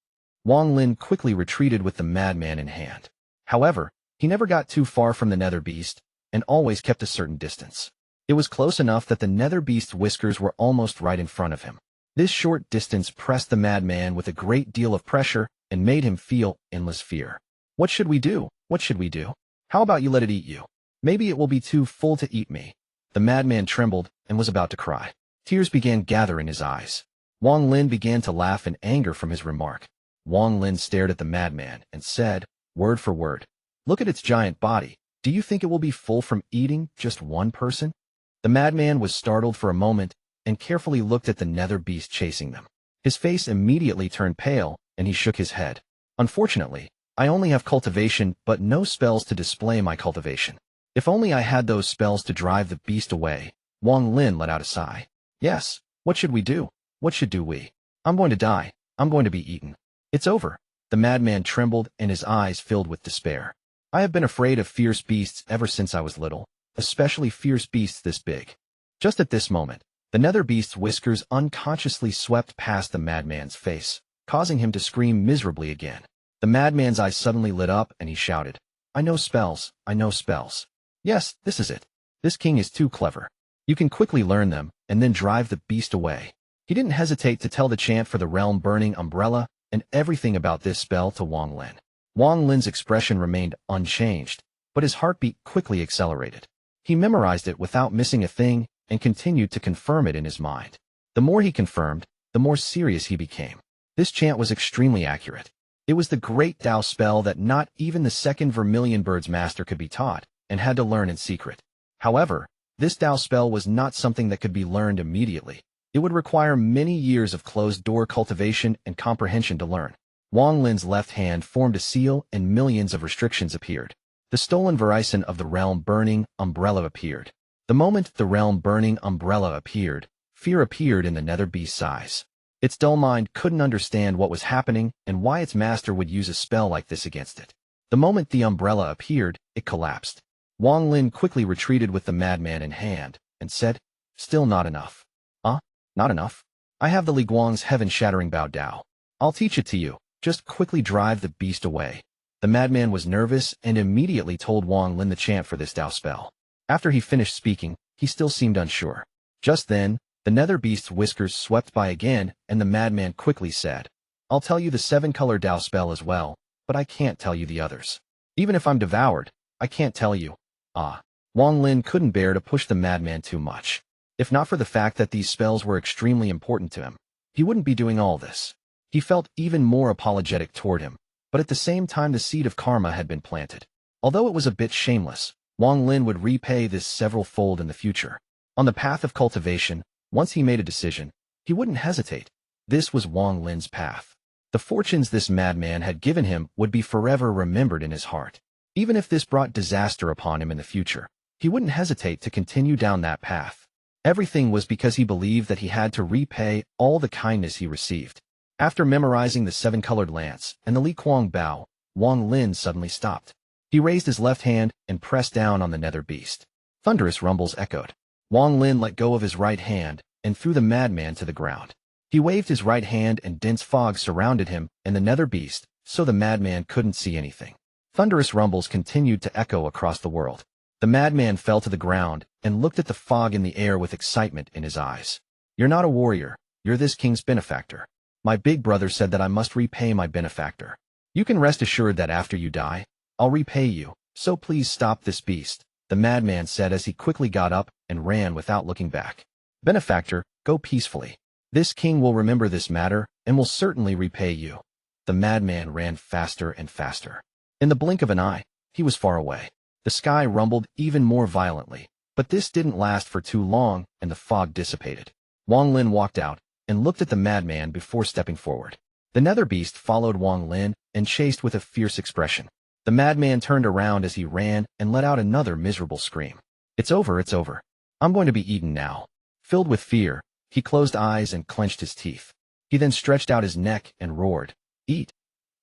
Wang Lin quickly retreated with the madman in hand. However, he never got too far from the Nether beast and always kept a certain distance. It was close enough that the Nether beast's whiskers were almost right in front of him. This short distance pressed the madman with a great deal of pressure and made him feel endless fear. What should we do? What should we do? How about you let it eat you? Maybe it will be too full to eat me. The madman trembled and was about to cry. Tears began gathering in his eyes. Wang Lin began to laugh in anger from his remark. Wang Lin stared at the madman and said, word for word, look at its giant body. Do you think it will be full from eating just one person? The madman was startled for a moment and carefully looked at the Nether beast chasing them. His face immediately turned pale and he shook his head. Unfortunately, I only have cultivation but no spells to display my cultivation. If only I had those spells to drive the beast away. Wang Lin let out a sigh. Yes, what should we do? What should we? I'm going to die. I'm going to be eaten. It's over. The madman trembled and his eyes filled with despair. I have been afraid of fierce beasts ever since I was little, especially fierce beasts this big. Just at this moment, the Nether beast's whiskers unconsciously swept past the madman's face, causing him to scream miserably again. The madman's eyes suddenly lit up and he shouted, I know spells. I know spells. Yes, this is it. This king is too clever. You can quickly learn them and then drive the beast away. He didn't hesitate to tell the chant for the realm-burning umbrella and everything about this spell to Wang Lin. Wang Lin's expression remained unchanged, but his heartbeat quickly accelerated. He memorized it without missing a thing and continued to confirm it in his mind. The more he confirmed, the more serious he became. This chant was extremely accurate. It was the great Dao spell that not even the second Vermilion Bird's master could be taught and had to learn in secret. However, this Dao spell was not something that could be learned immediately. It would require many years of closed-door cultivation and comprehension to learn. Wang Lin's left hand formed a seal and millions of restrictions appeared. The stolen Verizon of the realm-burning umbrella appeared. The moment the realm-burning umbrella appeared, fear appeared in the Nether beast's eyes. Its dull mind couldn't understand what was happening and why its master would use a spell like this against it. The moment the umbrella appeared, it collapsed. Wang Lin quickly retreated with the madman in hand and said, still not enough. Not enough? I have the Li Guang's heaven-shattering Bao Dao. I'll teach it to you. Just quickly drive the beast away. The madman was nervous and immediately told Wang Lin the chant for this Dao spell. After he finished speaking, he still seemed unsure. Just then, the Nether beast's whiskers swept by again and the madman quickly said, I'll tell you the 7-color Dao spell as well, but I can't tell you the others. Even if I'm devoured, I can't tell you. Wang Lin couldn't bear to push the madman too much. If not for the fact that these spells were extremely important to him, he wouldn't be doing all this. He felt even more apologetic toward him, but at the same time the seed of karma had been planted. Although it was a bit shameless, Wang Lin would repay this several-fold in the future. On the path of cultivation, once he made a decision, he wouldn't hesitate. This was Wang Lin's path. The fortunes this madman had given him would be forever remembered in his heart. Even if this brought disaster upon him in the future, he wouldn't hesitate to continue down that path. Everything was because he believed that he had to repay all the kindness he received. After memorizing the seven-colored lance and the Li Kuang Bao, Wang Lin suddenly stopped. He raised his left hand and pressed down on the nether beast. Thunderous rumbles echoed. Wang Lin let go of his right hand and threw the madman to the ground. He waved his right hand and dense fog surrounded him and the nether beast, so the madman couldn't see anything. Thunderous rumbles continued to echo across the world. The madman fell to the ground and looked at the fog in the air with excitement in his eyes. "You're not a warrior, you're this king's benefactor. My big brother said that I must repay my benefactor. You can rest assured that after you die, I'll repay you, so please stop this beast," the madman said as he quickly got up and ran without looking back. "Benefactor, go peacefully. This king will remember this matter and will certainly repay you." The madman ran faster and faster. In the blink of an eye, he was far away. The sky rumbled even more violently, but this didn't last for too long and the fog dissipated. Wang Lin walked out and looked at the madman before stepping forward. The nether beast followed Wang Lin and chased with a fierce expression. The madman turned around as he ran and let out another miserable scream. It's over, it's over. I'm going to be eaten now." Filled with fear, he closed eyes and clenched his teeth. He then stretched out his neck and roared, "Eat!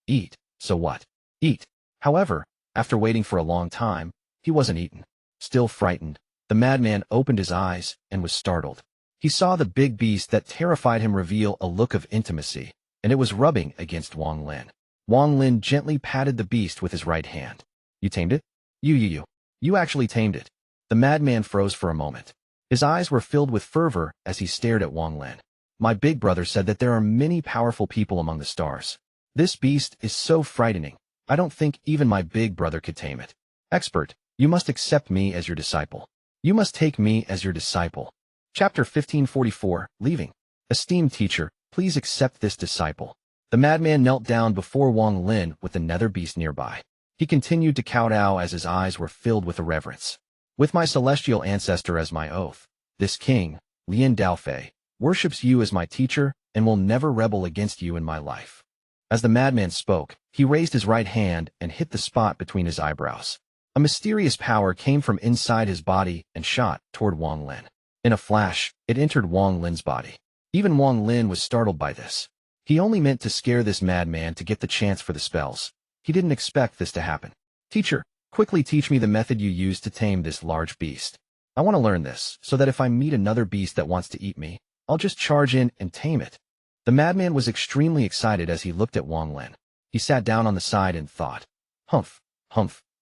Eat! So what? Eat!" However, after waiting for a long time, he wasn't eaten. Still frightened, the madman opened his eyes and was startled. He saw the big beast that terrified him reveal a look of intimacy, and it was rubbing against Wang Lin. Wang Lin gently patted the beast with his right hand. "You tamed it? You actually tamed it." The madman froze for a moment. His eyes were filled with fervor as he stared at Wang Lin. "My big brother said that there are many powerful people among the stars. This beast is so frightening. I don't think even my big brother could tame it. Expert, you must accept me as your disciple. You must take me as your disciple." Chapter 1544, Leaving. "Esteemed teacher, please accept this disciple." The madman knelt down before Wang Lin with the nether beast nearby. He continued to kowtow as his eyes were filled with reverence. "With my celestial ancestor as my oath, this king, Lian Daofei, worships you as my teacher and will never rebel against you in my life." As the madman spoke, he raised his right hand and hit the spot between his eyebrows. A mysterious power came from inside his body and shot toward Wang Lin. In a flash, it entered Wang Lin's body. Even Wang Lin was startled by this. He only meant to scare this madman to get the chance for the spells. He didn't expect this to happen. "Teacher, quickly teach me the method you use to tame this large beast. I want to learn this, so that if I meet another beast that wants to eat me, I'll just charge in and tame it." The madman was extremely excited as he looked at Wang Lin. He sat down on the side and thought, Humph,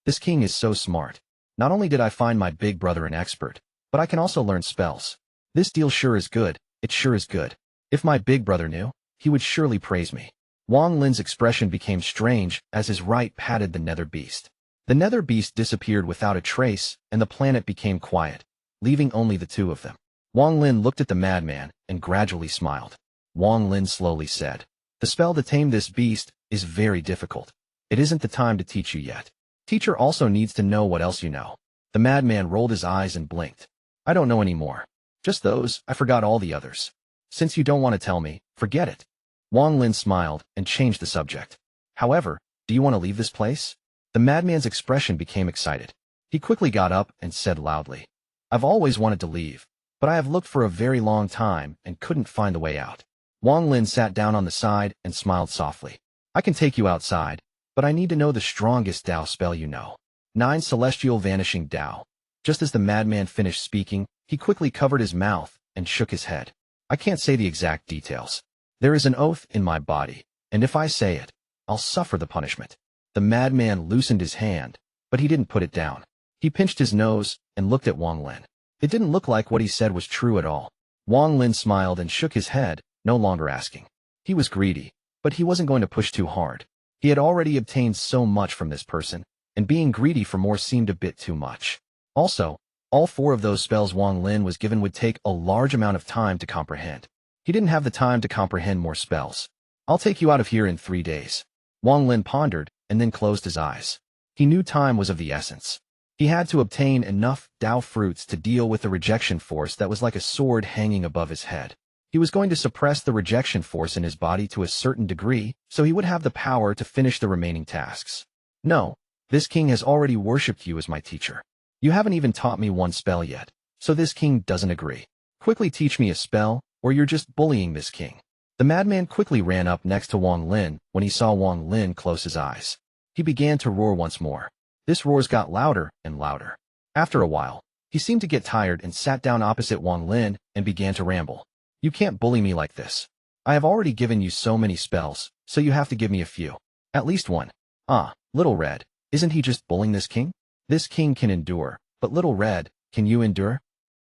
this king is so smart. Not only did I find my big brother an expert, but I can also learn spells. This deal sure is good, it sure is good. If my big brother knew, he would surely praise me." Wang Lin's expression became strange as his right patted the nether beast. The nether beast disappeared without a trace, and the planet became quiet, leaving only the two of them. Wang Lin looked at the madman and gradually smiled. Wang Lin slowly said, "The spell to tame this beast is very difficult. It isn't the time to teach you yet. Teacher also needs to know what else you know." The madman rolled his eyes and blinked. "I don't know any more. Just those, I forgot all the others. Since you don't want to tell me, forget it." Wang Lin smiled and changed the subject. "However, do you want to leave this place?" The madman's expression became excited. He quickly got up and said loudly, "I've always wanted to leave, but I have looked for a very long time and couldn't find the way out." Wang Lin sat down on the side and smiled softly. "I can take you outside, but I need to know the strongest Dao spell you know. 9 Celestial Vanishing Dao." Just as the madman finished speaking, he quickly covered his mouth and shook his head. "I can't say the exact details. There is an oath in my body, and if I say it, I'll suffer the punishment." The madman loosened his hand, but he didn't put it down. He pinched his nose and looked at Wang Lin. It didn't look like what he said was true at all. Wang Lin smiled and shook his head, no longer asking. He was greedy, but he wasn't going to push too hard. He had already obtained so much from this person, and being greedy for more seemed a bit too much. Also, all 4 of those spells Wang Lin was given would take a large amount of time to comprehend. He didn't have the time to comprehend more spells. "I'll take you out of here in 3 days." Wang Lin pondered and then closed his eyes. He knew time was of the essence. He had to obtain enough Dao fruits to deal with the rejection force that was like a sword hanging above his head. He was going to suppress the rejection force in his body to a certain degree, so he would have the power to finish the remaining tasks. No, This king has already worshipped you as my teacher. You haven't even taught me one spell yet, so this king doesn't agree. Quickly teach me a spell, or you're just bullying this king. The madman quickly ran up next to Wang Lin when he saw Wang Lin close his eyes. He began to roar once more. This roars got louder and louder. After a while, he seemed to get tired and sat down opposite Wang Lin and began to ramble. You can't bully me like this. I have already given you so many spells, so you have to give me a few. At least one. Ah, Little Red, isn't he just bullying this king? This king can endure, but Little Red, can you endure?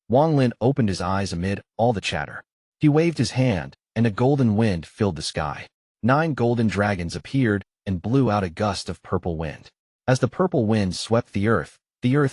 Wang Lin opened his eyes amid all the chatter. He waved his hand, and a golden wind filled the sky. 9 golden dragons appeared and blew out a gust of purple wind. As the purple wind swept the earth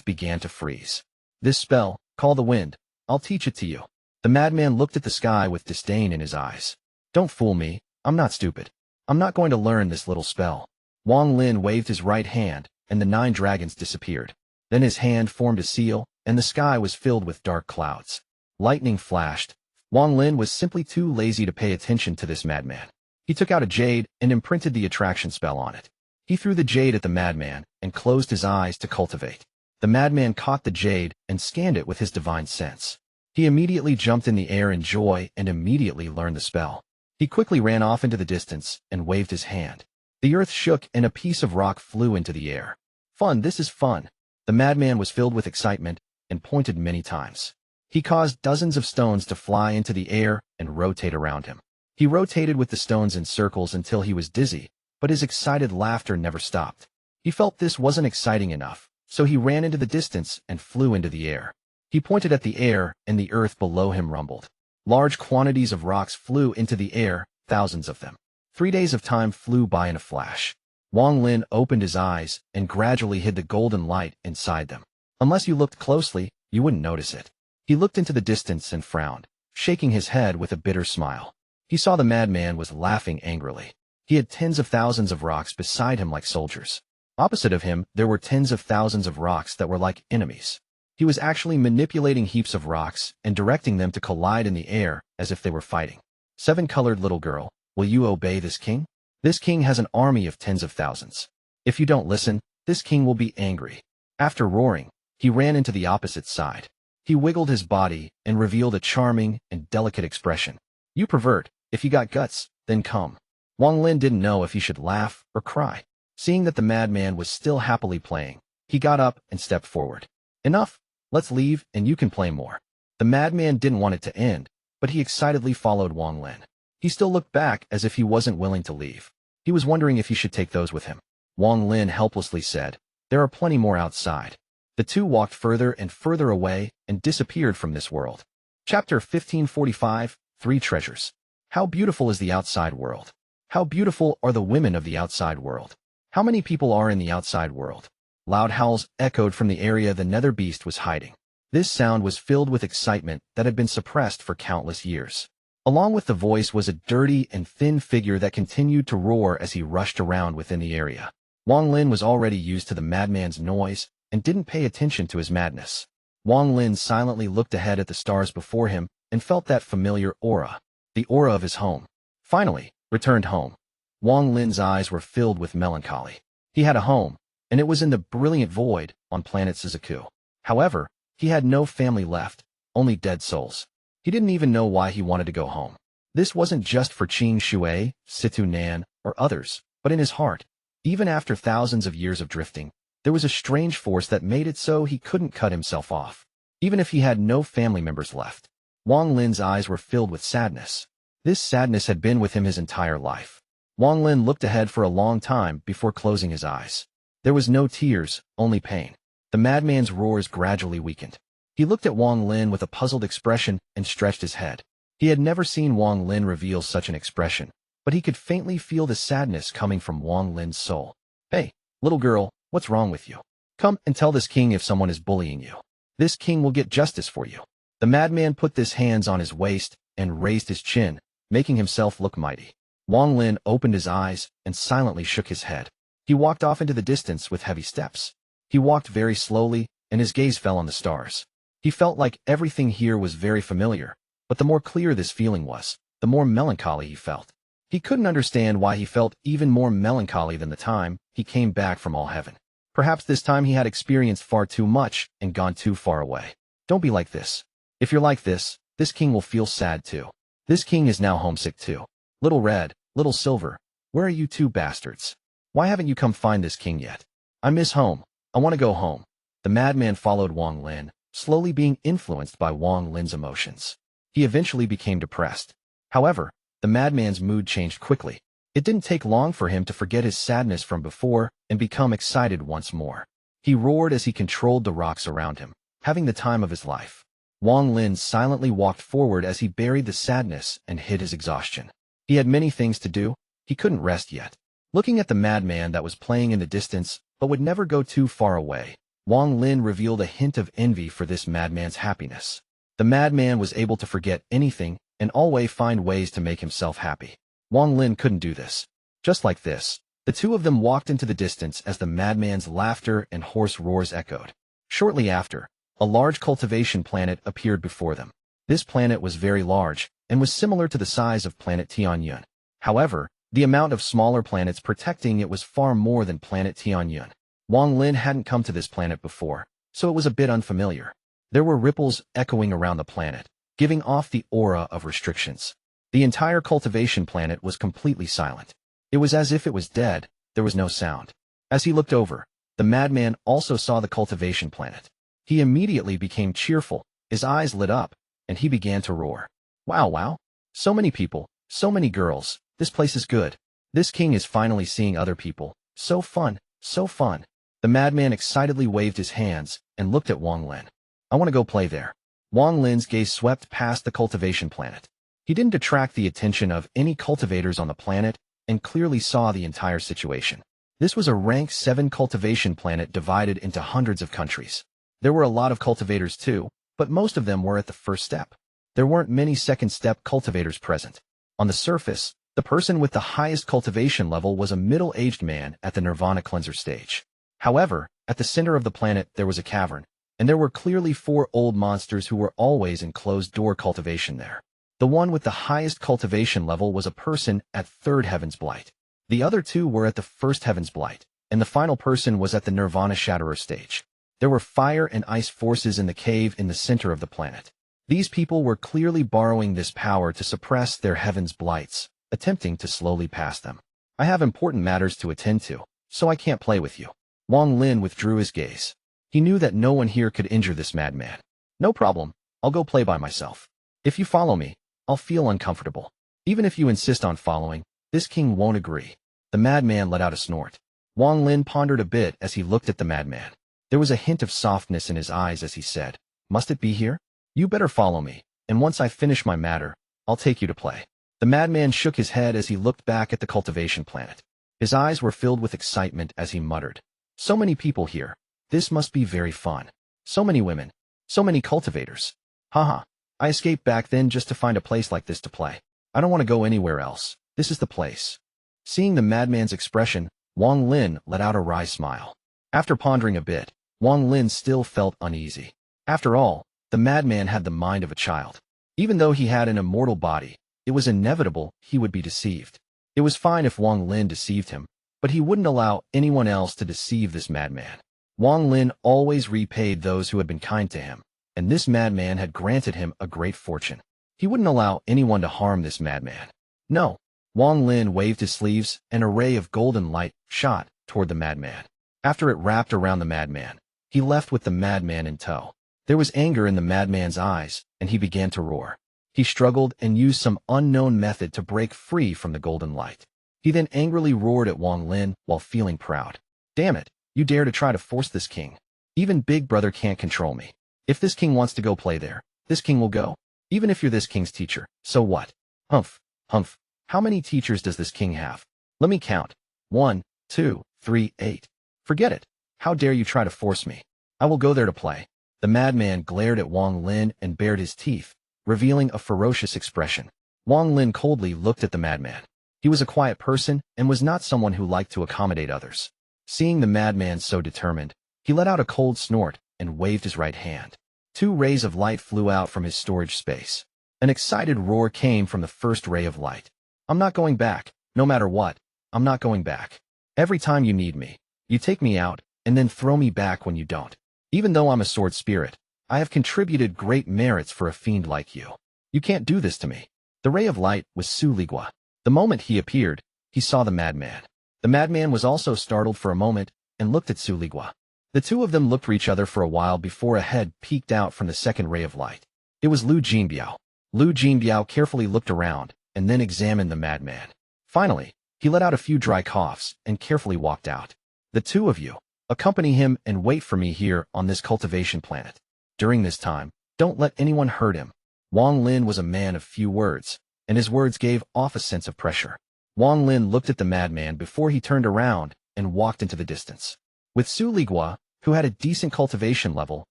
began to freeze. This spell, call the wind, I'll teach it to you. The madman looked at the sky with disdain in his eyes. Don't fool me, I'm not stupid. I'm not going to learn this little spell. Wang Lin waved his right hand, and the 9 dragons disappeared. Then his hand formed a seal, and the sky was filled with dark clouds. Lightning flashed. Wang Lin was simply too lazy to pay attention to this madman. He took out a jade and imprinted the attraction spell on it. He threw the jade at the madman and closed his eyes to cultivate. The madman caught the jade and scanned it with his divine sense. He immediately jumped in the air in joy and immediately learned the spell. He quickly ran off into the distance and waved his hand. The earth shook and a piece of rock flew into the air. Fun, this is fun. The madman was filled with excitement and pointed many times. He caused dozens of stones to fly into the air and rotate around him. He rotated with the stones in circles until he was dizzy, but his excited laughter never stopped. He felt this wasn't exciting enough, so he ran into the distance and flew into the air. He pointed at the air, and the earth below him rumbled. Large quantities of rocks flew into the air, thousands of them. 3 days of time flew by in a flash. Wang Lin opened his eyes and gradually hid the golden light inside them. Unless you looked closely, you wouldn't notice it. He looked into the distance and frowned, shaking his head with a bitter smile. He saw the madman was laughing angrily. He had tens of thousands of rocks beside him like soldiers. Opposite of him, there were tens of thousands of rocks that were like enemies. He was actually manipulating heaps of rocks and directing them to collide in the air as if they were fighting. 7-colored little girl, will you obey this king? This king has an army of tens of thousands. If you don't listen, this king will be angry. After roaring, he ran into the opposite side. He wiggled his body and revealed a charming and delicate expression. You pervert, if you got guts, then come. Wang Lin didn't know if he should laugh or cry. Seeing that the madman was still happily playing, he got up and stepped forward. Enough, let's leave and you can play more. The madman didn't want it to end, but he excitedly followed Wang Lin. He still looked back as if he wasn't willing to leave. He was wondering if he should take those with him. Wang Lin helplessly said, there are plenty more outside. The two walked further and further away and disappeared from this world. Chapter 1545, 3 Treasures. How beautiful is the outside world? How beautiful are the women of the outside world? How many people are in the outside world? Loud howls echoed from the area the nether beast was hiding. This sound was filled with excitement that had been suppressed for countless years. Along with the voice was a dirty and thin figure that continued to roar as he rushed around within the area. Wang Lin was already used to the madman's noise and didn't pay attention to his madness. Wang Lin silently looked ahead at the stars before him and felt that familiar aura, the aura of his home. Finally, returned home. Wang Lin's eyes were filled with melancholy. He had a home, and it was in the brilliant void on planet Suzaku. However, he had no family left, only dead souls. He didn't even know why he wanted to go home. This wasn't just for Qing Shui, Situ Nan, or others, but in his heart. Even after thousands of years of drifting, there was a strange force that made it so he couldn't cut himself off, even if he had no family members left. Wang Lin's eyes were filled with sadness. This sadness had been with him his entire life. Wang Lin looked ahead for a long time before closing his eyes. There was no tears, only pain. The madman's roars gradually weakened. He looked at Wang Lin with a puzzled expression and stretched his head. He had never seen Wang Lin reveal such an expression, but he could faintly feel the sadness coming from Wang Lin's soul. Hey, little girl, what's wrong with you? Come and tell this king if someone is bullying you. This king will get justice for you. The madman put his hands on his waist and raised his chin, making himself look mighty. Wang Lin opened his eyes and silently shook his head. He walked off into the distance with heavy steps. He walked very slowly, and his gaze fell on the stars. He felt like everything here was very familiar, but the more clear this feeling was, the more melancholy he felt. He couldn't understand why he felt even more melancholy than the time he came back from all heaven. Perhaps this time he had experienced far too much and gone too far away. Don't be like this. If you're like this king will feel sad too. This king is now homesick too. Little Red, Little Silver, where are you two bastards? Why haven't you come find this king yet? I miss home. I want to go home. The madman followed Wang Lin, slowly being influenced by Wang Lin's emotions. He eventually became depressed. However, the madman's mood changed quickly. It didn't take long for him to forget his sadness from before and become excited once more. He roared as he controlled the rocks around him, having the time of his life. Wang Lin silently walked forward as he buried the sadness and hid his exhaustion. He had many things to do. He couldn't rest yet. Looking at the madman that was playing in the distance but would never go too far away, Wang Lin revealed a hint of envy for this madman's happiness. The madman was able to forget anything and always find ways to make himself happy. Wang Lin couldn't do this. Just like this, the two of them walked into the distance as the madman's laughter and hoarse roars echoed. Shortly after, a large cultivation planet appeared before them. This planet was very large and was similar to the size of planet Tianyun. However, the amount of smaller planets protecting it was far more than planet Tianyun. Wang Lin hadn't come to this planet before, so it was a bit unfamiliar. There were ripples echoing around the planet, giving off the aura of restrictions. The entire cultivation planet was completely silent. It was as if it was dead. There was no sound. As he looked over, the madman also saw the cultivation planet. He immediately became cheerful, his eyes lit up, and he began to roar. Wow, wow. So many people, so many girls, this place is good. This king is finally seeing other people. So fun, so fun. The madman excitedly waved his hands and looked at Wang Lin. I want to go play there. Wang Lin's gaze swept past the cultivation planet. He didn't attract the attention of any cultivators on the planet and clearly saw the entire situation. This was a rank 7 cultivation planet divided into hundreds of countries. There were a lot of cultivators too, but most of them were at the first step. There weren't many second step cultivators present. On the surface, the person with the highest cultivation level was a middle-aged man at the Nirvana cleanser stage. However, at the center of the planet there was a cavern, and there were clearly 4 old monsters who were always in closed-door cultivation there. The one with the highest cultivation level was a person at 3rd Heaven's Blight. The other 2 were at the 1st Heaven's Blight, and the final person was at the Nirvana Shatterer stage. There were fire and ice forces in the cave in the center of the planet. These people were clearly borrowing this power to suppress their Heaven's Blights, attempting to slowly pass them. I have important matters to attend to, so I can't play with you. Wang Lin withdrew his gaze. He knew that no one here could injure this madman. No problem, I'll go play by myself. If you follow me, I'll feel uncomfortable. Even if you insist on following, this king won't agree. The madman let out a snort. Wang Lin pondered a bit as he looked at the madman. There was a hint of softness in his eyes as he said, Must it be here? You better follow me, and once I finish my matter, I'll take you to play. The madman shook his head as he looked back at the cultivation planet. His eyes were filled with excitement as he muttered. So many people here. This must be very fun. So many women. So many cultivators. Haha. I escaped back then just to find a place like this to play. I don't want to go anywhere else. This is the place. Seeing the madman's expression, Wang Lin let out a wry smile. After pondering a bit, Wang Lin still felt uneasy. After all, the madman had the mind of a child. Even though he had an immortal body, it was inevitable he would be deceived. It was fine if Wang Lin deceived him, but he wouldn't allow anyone else to deceive this madman. Wang Lin always repaid those who had been kind to him, and this madman had granted him a great fortune. He wouldn't allow anyone to harm this madman. No. Wang Lin waved his sleeves, and a ray of golden light shot toward the madman. After it wrapped around the madman, he left with the madman in tow. There was anger in the madman's eyes, and he began to roar. He struggled and used some unknown method to break free from the golden light. He then angrily roared at Wang Lin while feeling proud. Damn it, you dare to try to force this king. Even Big Brother can't control me. If this king wants to go play there, this king will go. Even if you're this king's teacher, so what? Humph, humph. How many teachers does this king have? Let me count. 1, 2, 3, 8. Forget it. How dare you try to force me? I will go there to play. The madman glared at Wang Lin and bared his teeth, revealing a ferocious expression. Wang Lin coldly looked at the madman. He was a quiet person and was not someone who liked to accommodate others. Seeing the madman so determined, he let out a cold snort and waved his right hand. 2 rays of light flew out from his storage space. An excited roar came from the first ray of light. I'm not going back, no matter what. I'm not going back. Every time you need me, you take me out, and then throw me back when you don't. Even though I'm a sword spirit, I have contributed great merits for a fiend like you. You can't do this to me. The ray of light was Su Ligua. The moment he appeared, he saw the madman. The madman was also startled for a moment and looked at Su Ligua. The two of them looked for each other for a while before a head peeked out from the second ray of light. It was Lu Jinbiao. Lu Jinbiao carefully looked around and then examined the madman. Finally, he let out a few dry coughs and carefully walked out. The two of you, accompany him and wait for me here on this cultivation planet. During this time, don't let anyone hurt him. Wang Lin was a man of few words, and his words gave off a sense of pressure. Wang Lin looked at the madman before he turned around and walked into the distance. With Su Ligua, who had a decent cultivation level,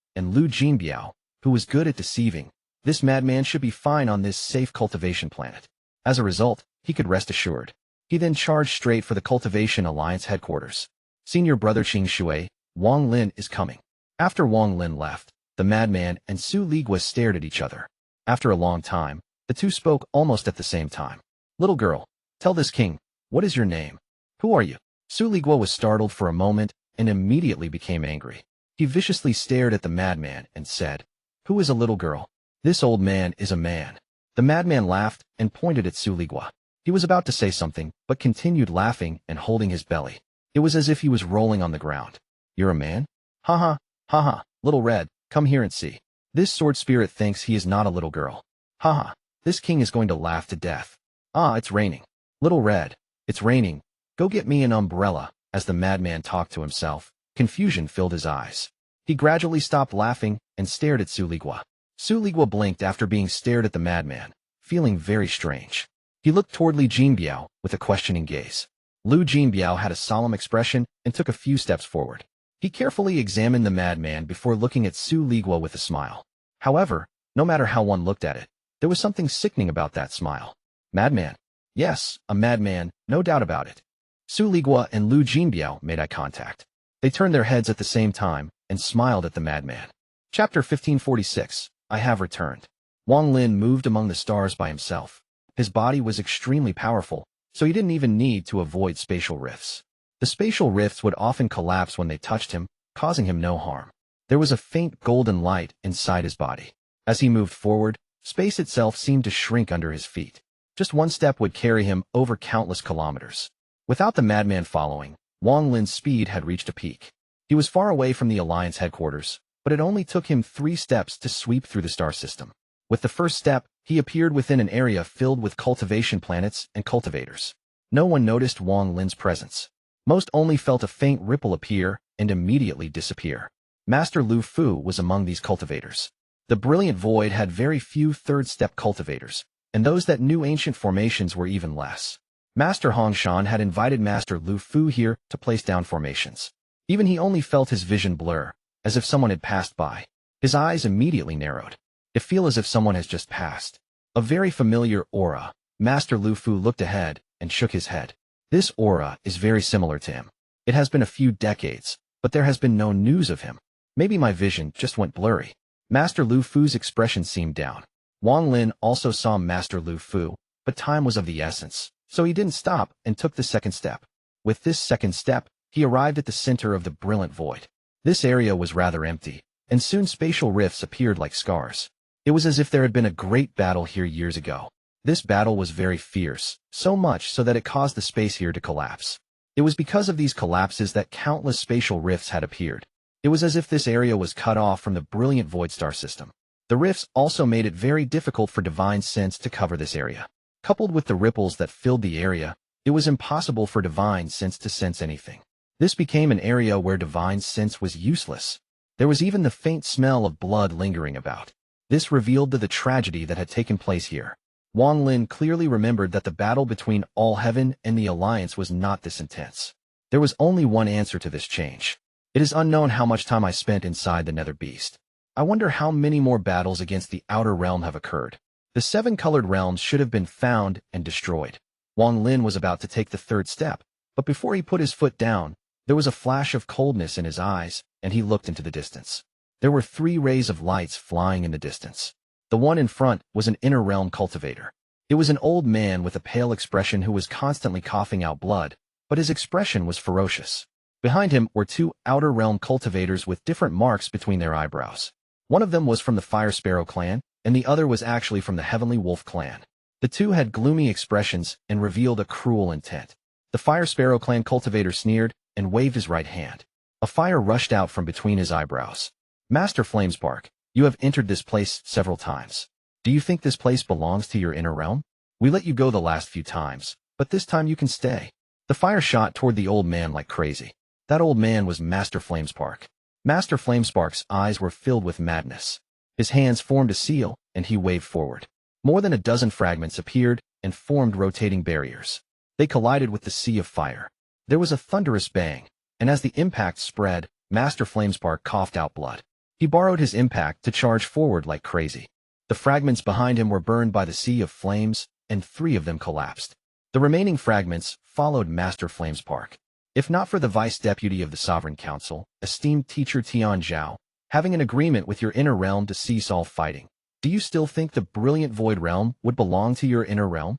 and Lu Jinbiao, who was good at deceiving, this madman should be fine on this safe cultivation planet. As a result, he could rest assured. He then charged straight for the Cultivation Alliance headquarters. Senior brother Qing Shui, Wang Lin is coming. After Wang Lin left, the madman and Su Ligua stared at each other. After a long time, the two spoke almost at the same time. Little girl, tell this king, what is your name? Who are you? Su Ligua was startled for a moment and immediately became angry. He viciously stared at the madman and said, Who is a little girl? This old man is a man. The madman laughed and pointed at Su Ligua. He was about to say something, but continued laughing and holding his belly. It was as if he was rolling on the ground. You're a man? Ha ha, ha ha, little red, come here and see. This sword spirit thinks he is not a little girl. Ha ha, this king is going to laugh to death. Ah, it's raining. Little red, it's raining. Go get me an umbrella. As the madman talked to himself, confusion filled his eyes. He gradually stopped laughing and stared at Su Ligua. Su Ligua blinked after being stared at the madman, feeling very strange. He looked toward Lu Jinbiao with a questioning gaze. Lu Jinbiao had a solemn expression and took a few steps forward. He carefully examined the madman before looking at Su Ligua with a smile. However, no matter how one looked at it, there was something sickening about that smile. Madman? Yes, a madman, no doubt about it. Su Ligua and Lu Jinbiao made eye contact. They turned their heads at the same time and smiled at the madman. Chapter 1546, I have returned. Wang Lin moved among the stars by himself. His body was extremely powerful, so he didn't even need to avoid spatial rifts. The spatial rifts would often collapse when they touched him, causing him no harm. There was a faint golden light inside his body. As he moved forward, space itself seemed to shrink under his feet. Just one step would carry him over countless kilometers. Without the madman following, Wang Lin's speed had reached a peak. He was far away from the Alliance headquarters, but it only took him 3 steps to sweep through the star system. With the first step, he appeared within an area filled with cultivation planets and cultivators. No one noticed Wang Lin's presence. Most only felt a faint ripple appear and immediately disappear. Master Lu Fu was among these cultivators. The Brilliant Void had very few third-step cultivators, and those that knew ancient formations were even less. Master Hongshan had invited Master Lu Fu here to place down formations. Even he only felt his vision blur, as if someone had passed by. His eyes immediately narrowed. It felt as if someone has just passed. A very familiar aura. Master Lu Fu looked ahead and shook his head. This aura is very similar to him. It has been a few decades, but there has been no news of him. Maybe my vision just went blurry. Master Lu Fu's expression seemed down. Wang Lin also saw Master Lu Fu, but time was of the essence, so he didn't stop and took the second step. With this second step, he arrived at the center of the Brilliant Void. This area was rather empty, and soon spatial rifts appeared like scars. It was as if there had been a great battle here years ago. This battle was very fierce, so much so that it caused the space here to collapse. It was because of these collapses that countless spatial rifts had appeared. It was as if this area was cut off from the Brilliant Void star system. The rifts also made it very difficult for Divine Sense to cover this area. Coupled with the ripples that filled the area, it was impossible for Divine Sense to sense anything. This became an area where Divine Sense was useless. There was even the faint smell of blood lingering about. This revealed the tragedy that had taken place here. Wang Lin clearly remembered that the battle between All Heaven and the Alliance was not this intense. There was only one answer to this change. It is unknown how much time I spent inside the Nether Beast. I wonder how many more battles against the Outer Realm have occurred. The 7 colored realms should have been found and destroyed. Wang Lin was about to take the third step, but before he put his foot down, there was a flash of coldness in his eyes, and he looked into the distance. There were 3 rays of lights flying in the distance. The one in front was an inner realm cultivator. It was an old man with a pale expression who was constantly coughing out blood, but his expression was ferocious. Behind him were two Outer Realm cultivators with different marks between their eyebrows. One of them was from the Fire Sparrow clan, and the other was actually from the Heavenly Wolf clan. The two had gloomy expressions and revealed a cruel intent. The Fire Sparrow clan cultivator sneered and waved his right hand. A fire rushed out from between his eyebrows. Master Flamespark, you have entered this place several times. Do you think this place belongs to your inner realm? We let you go the last few times, but this time you can stay. The fire shot toward the old man like crazy. That old man was Master Flamespark. Master Flamespark's eyes were filled with madness. His hands formed a seal, and he waved forward. More than a dozen fragments appeared and formed rotating barriers. They collided with the sea of fire. There was a thunderous bang, and as the impact spread, Master Flamespark coughed out blood. He borrowed his impact to charge forward like crazy. The fragments behind him were burned by the sea of flames, and 3 of them collapsed. The remaining fragments followed Master Flamespark. If not for the Vice Deputy of the Sovereign Council, esteemed teacher Tian Zhou, having an agreement with your inner realm to cease all fighting, do you still think the brilliant Void Realm would belong to your inner realm?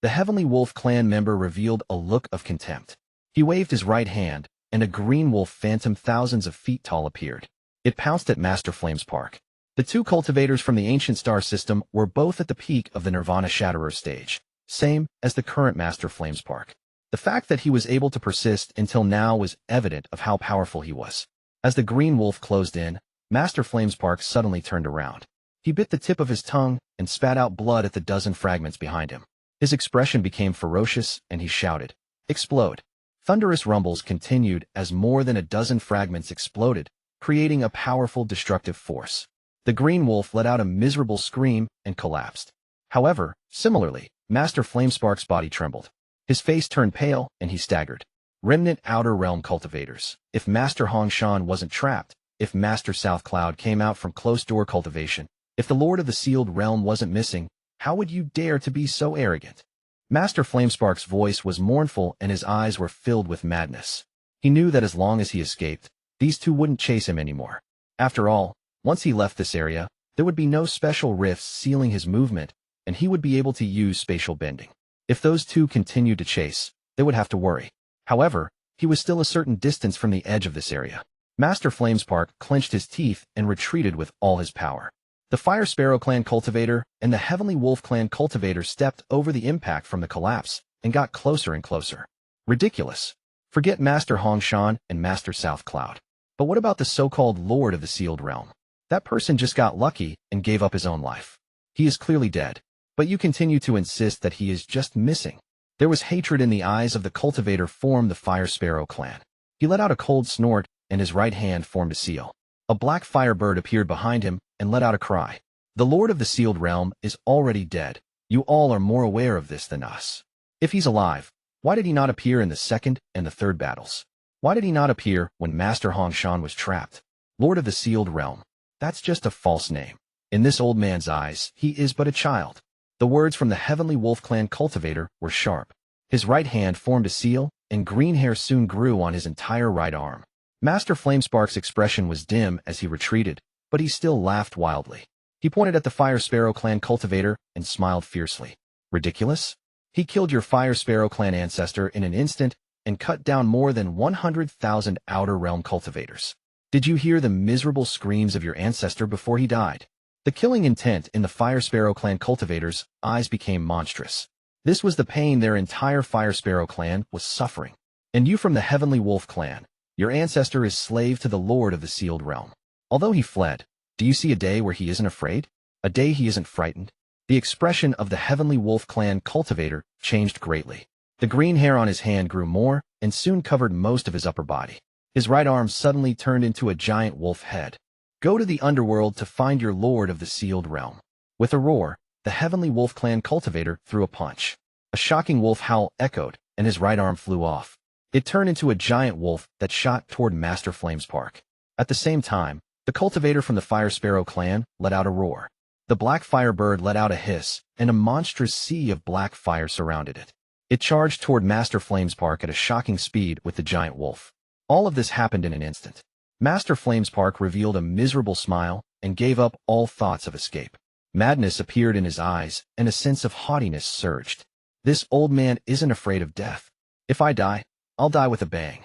The Heavenly Wolf clan member revealed a look of contempt. He waved his right hand, and a green wolf phantom thousands of feet tall appeared. It pounced at Master Flamespark. The 2 cultivators from the ancient star system were both at the peak of the Nirvana Shatterer stage, same as the current Master Flamespark. The fact that he was able to persist until now was evident of how powerful he was. As the green wolf closed in, Master Flamespark suddenly turned around. He bit the tip of his tongue and spat out blood at the dozen fragments behind him. His expression became ferocious, and he shouted, "Explode!" Thunderous rumbles continued as more than a dozen fragments exploded, creating a powerful destructive force. The green wolf let out a miserable scream and collapsed. However, similarly, Master Flamespark's body trembled. His face turned pale, and he staggered. Remnant Outer Realm cultivators. If Master Xuan wasn't trapped, if Master South Cloud came out from closed-door cultivation, if the Lord of the Sealed Realm wasn't missing, how would you dare to be so arrogant? Master Flamespark's voice was mournful and his eyes were filled with madness. He knew that as long as he escaped, these 2 wouldn't chase him anymore. After all, once he left this area, there would be no special rifts sealing his movement, and he would be able to use spatial bending. If those 2 continued to chase, they would have to worry. However, he was still a certain distance from the edge of this area. Master Flamespark clenched his teeth and retreated with all his power. The Fire Sparrow clan cultivator and the Heavenly Wolf clan cultivator stepped over the impact from the collapse and got closer and closer. Ridiculous. Forget Master Xuan and Master South Cloud. But what about the so-called Lord of the Sealed Realm? That person just got lucky and gave up his own life. He is clearly dead, but you continue to insist that he is just missing. There was hatred in the eyes of the cultivator formed the Fire Sparrow clan. He let out a cold snort, and his right hand formed a seal. A black firebird appeared behind him and let out a cry. The Lord of the Sealed Realm is already dead. You all are more aware of this than us. If he's alive, why did he not appear in the 2nd and the 3rd battles? Why did he not appear when Master Xuan was trapped? Lord of the Sealed Realm. That's just a false name. In this old man's eyes, he is but a child. The words from the Heavenly Wolf clan cultivator were sharp. His right hand formed a seal, and green hair soon grew on his entire right arm. Master Flamespark's expression was dim as he retreated, but he still laughed wildly. He pointed at the Fire Sparrow clan cultivator and smiled fiercely. Ridiculous? He killed your Fire Sparrow clan ancestor in an instant and cut down more than 100,000 Outer Realm cultivators. Did you hear the miserable screams of your ancestor before he died? The killing intent in the Fire Sparrow clan cultivators' eyes became monstrous. This was the pain their entire Fire Sparrow clan was suffering. And you from the Heavenly Wolf clan, your ancestor is slave to the Lord of the Sealed Realm. Although he fled, do you see a day where he isn't afraid? A day he isn't frightened? The expression of the Heavenly Wolf clan cultivator changed greatly. The green hair on his hand grew more and soon covered most of his upper body. His right arm suddenly turned into a giant wolf head. Go to the underworld to find your Lord of the Sealed Realm. With a roar, the Heavenly Wolf clan cultivator threw a punch. A shocking wolf howl echoed, and his right arm flew off. It turned into a giant wolf that shot toward Master Flamespark. At the same time, the cultivator from the Fire Sparrow clan let out a roar. The black firebird let out a hiss, and a monstrous sea of black fire surrounded it. It charged toward Master Flamespark at a shocking speed with the giant wolf. All of this happened in an instant. Master Flamespark revealed a miserable smile and gave up all thoughts of escape. Madness appeared in his eyes, and a sense of haughtiness surged. This old man isn't afraid of death. If I die, I'll die with a bang.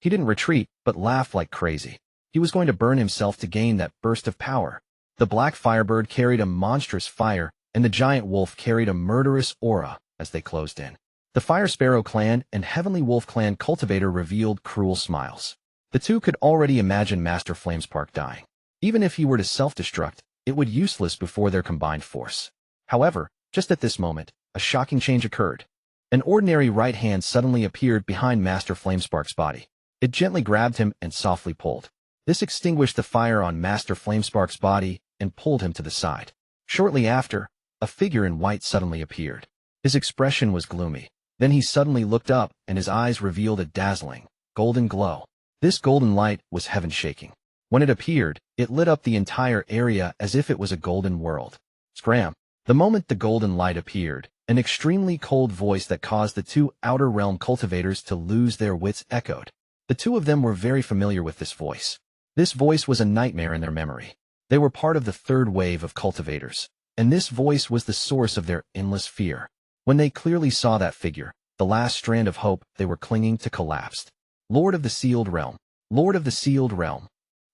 He didn't retreat, but laughed like crazy. He was going to burn himself to gain that burst of power. The black firebird carried a monstrous fire, and the giant wolf carried a murderous aura as they closed in. The Fire Sparrow clan and Heavenly Wolf clan cultivator revealed cruel smiles. The two could already imagine Master Flamespark dying. Even if he were to self-destruct, it would be useless before their combined force. However, just at this moment, a shocking change occurred. An ordinary right hand suddenly appeared behind Master Flamespark's body. It gently grabbed him and softly pulled. This extinguished the fire on Master Flamespark's body and pulled him to the side. Shortly after, a figure in white suddenly appeared. His expression was gloomy. Then he suddenly looked up, and his eyes revealed a dazzling, golden glow. This golden light was heaven-shaking. When it appeared, it lit up the entire area as if it was a golden world. Scram! The moment the golden light appeared, an extremely cold voice that caused the two Outer Realm cultivators to lose their wits echoed. The two of them were very familiar with this voice. This voice was a nightmare in their memory. They were part of the third wave of cultivators, and this voice was the source of their endless fear. When they clearly saw that figure, the last strand of hope they were clinging to collapsed. Lord of the Sealed Realm. Lord of the Sealed Realm.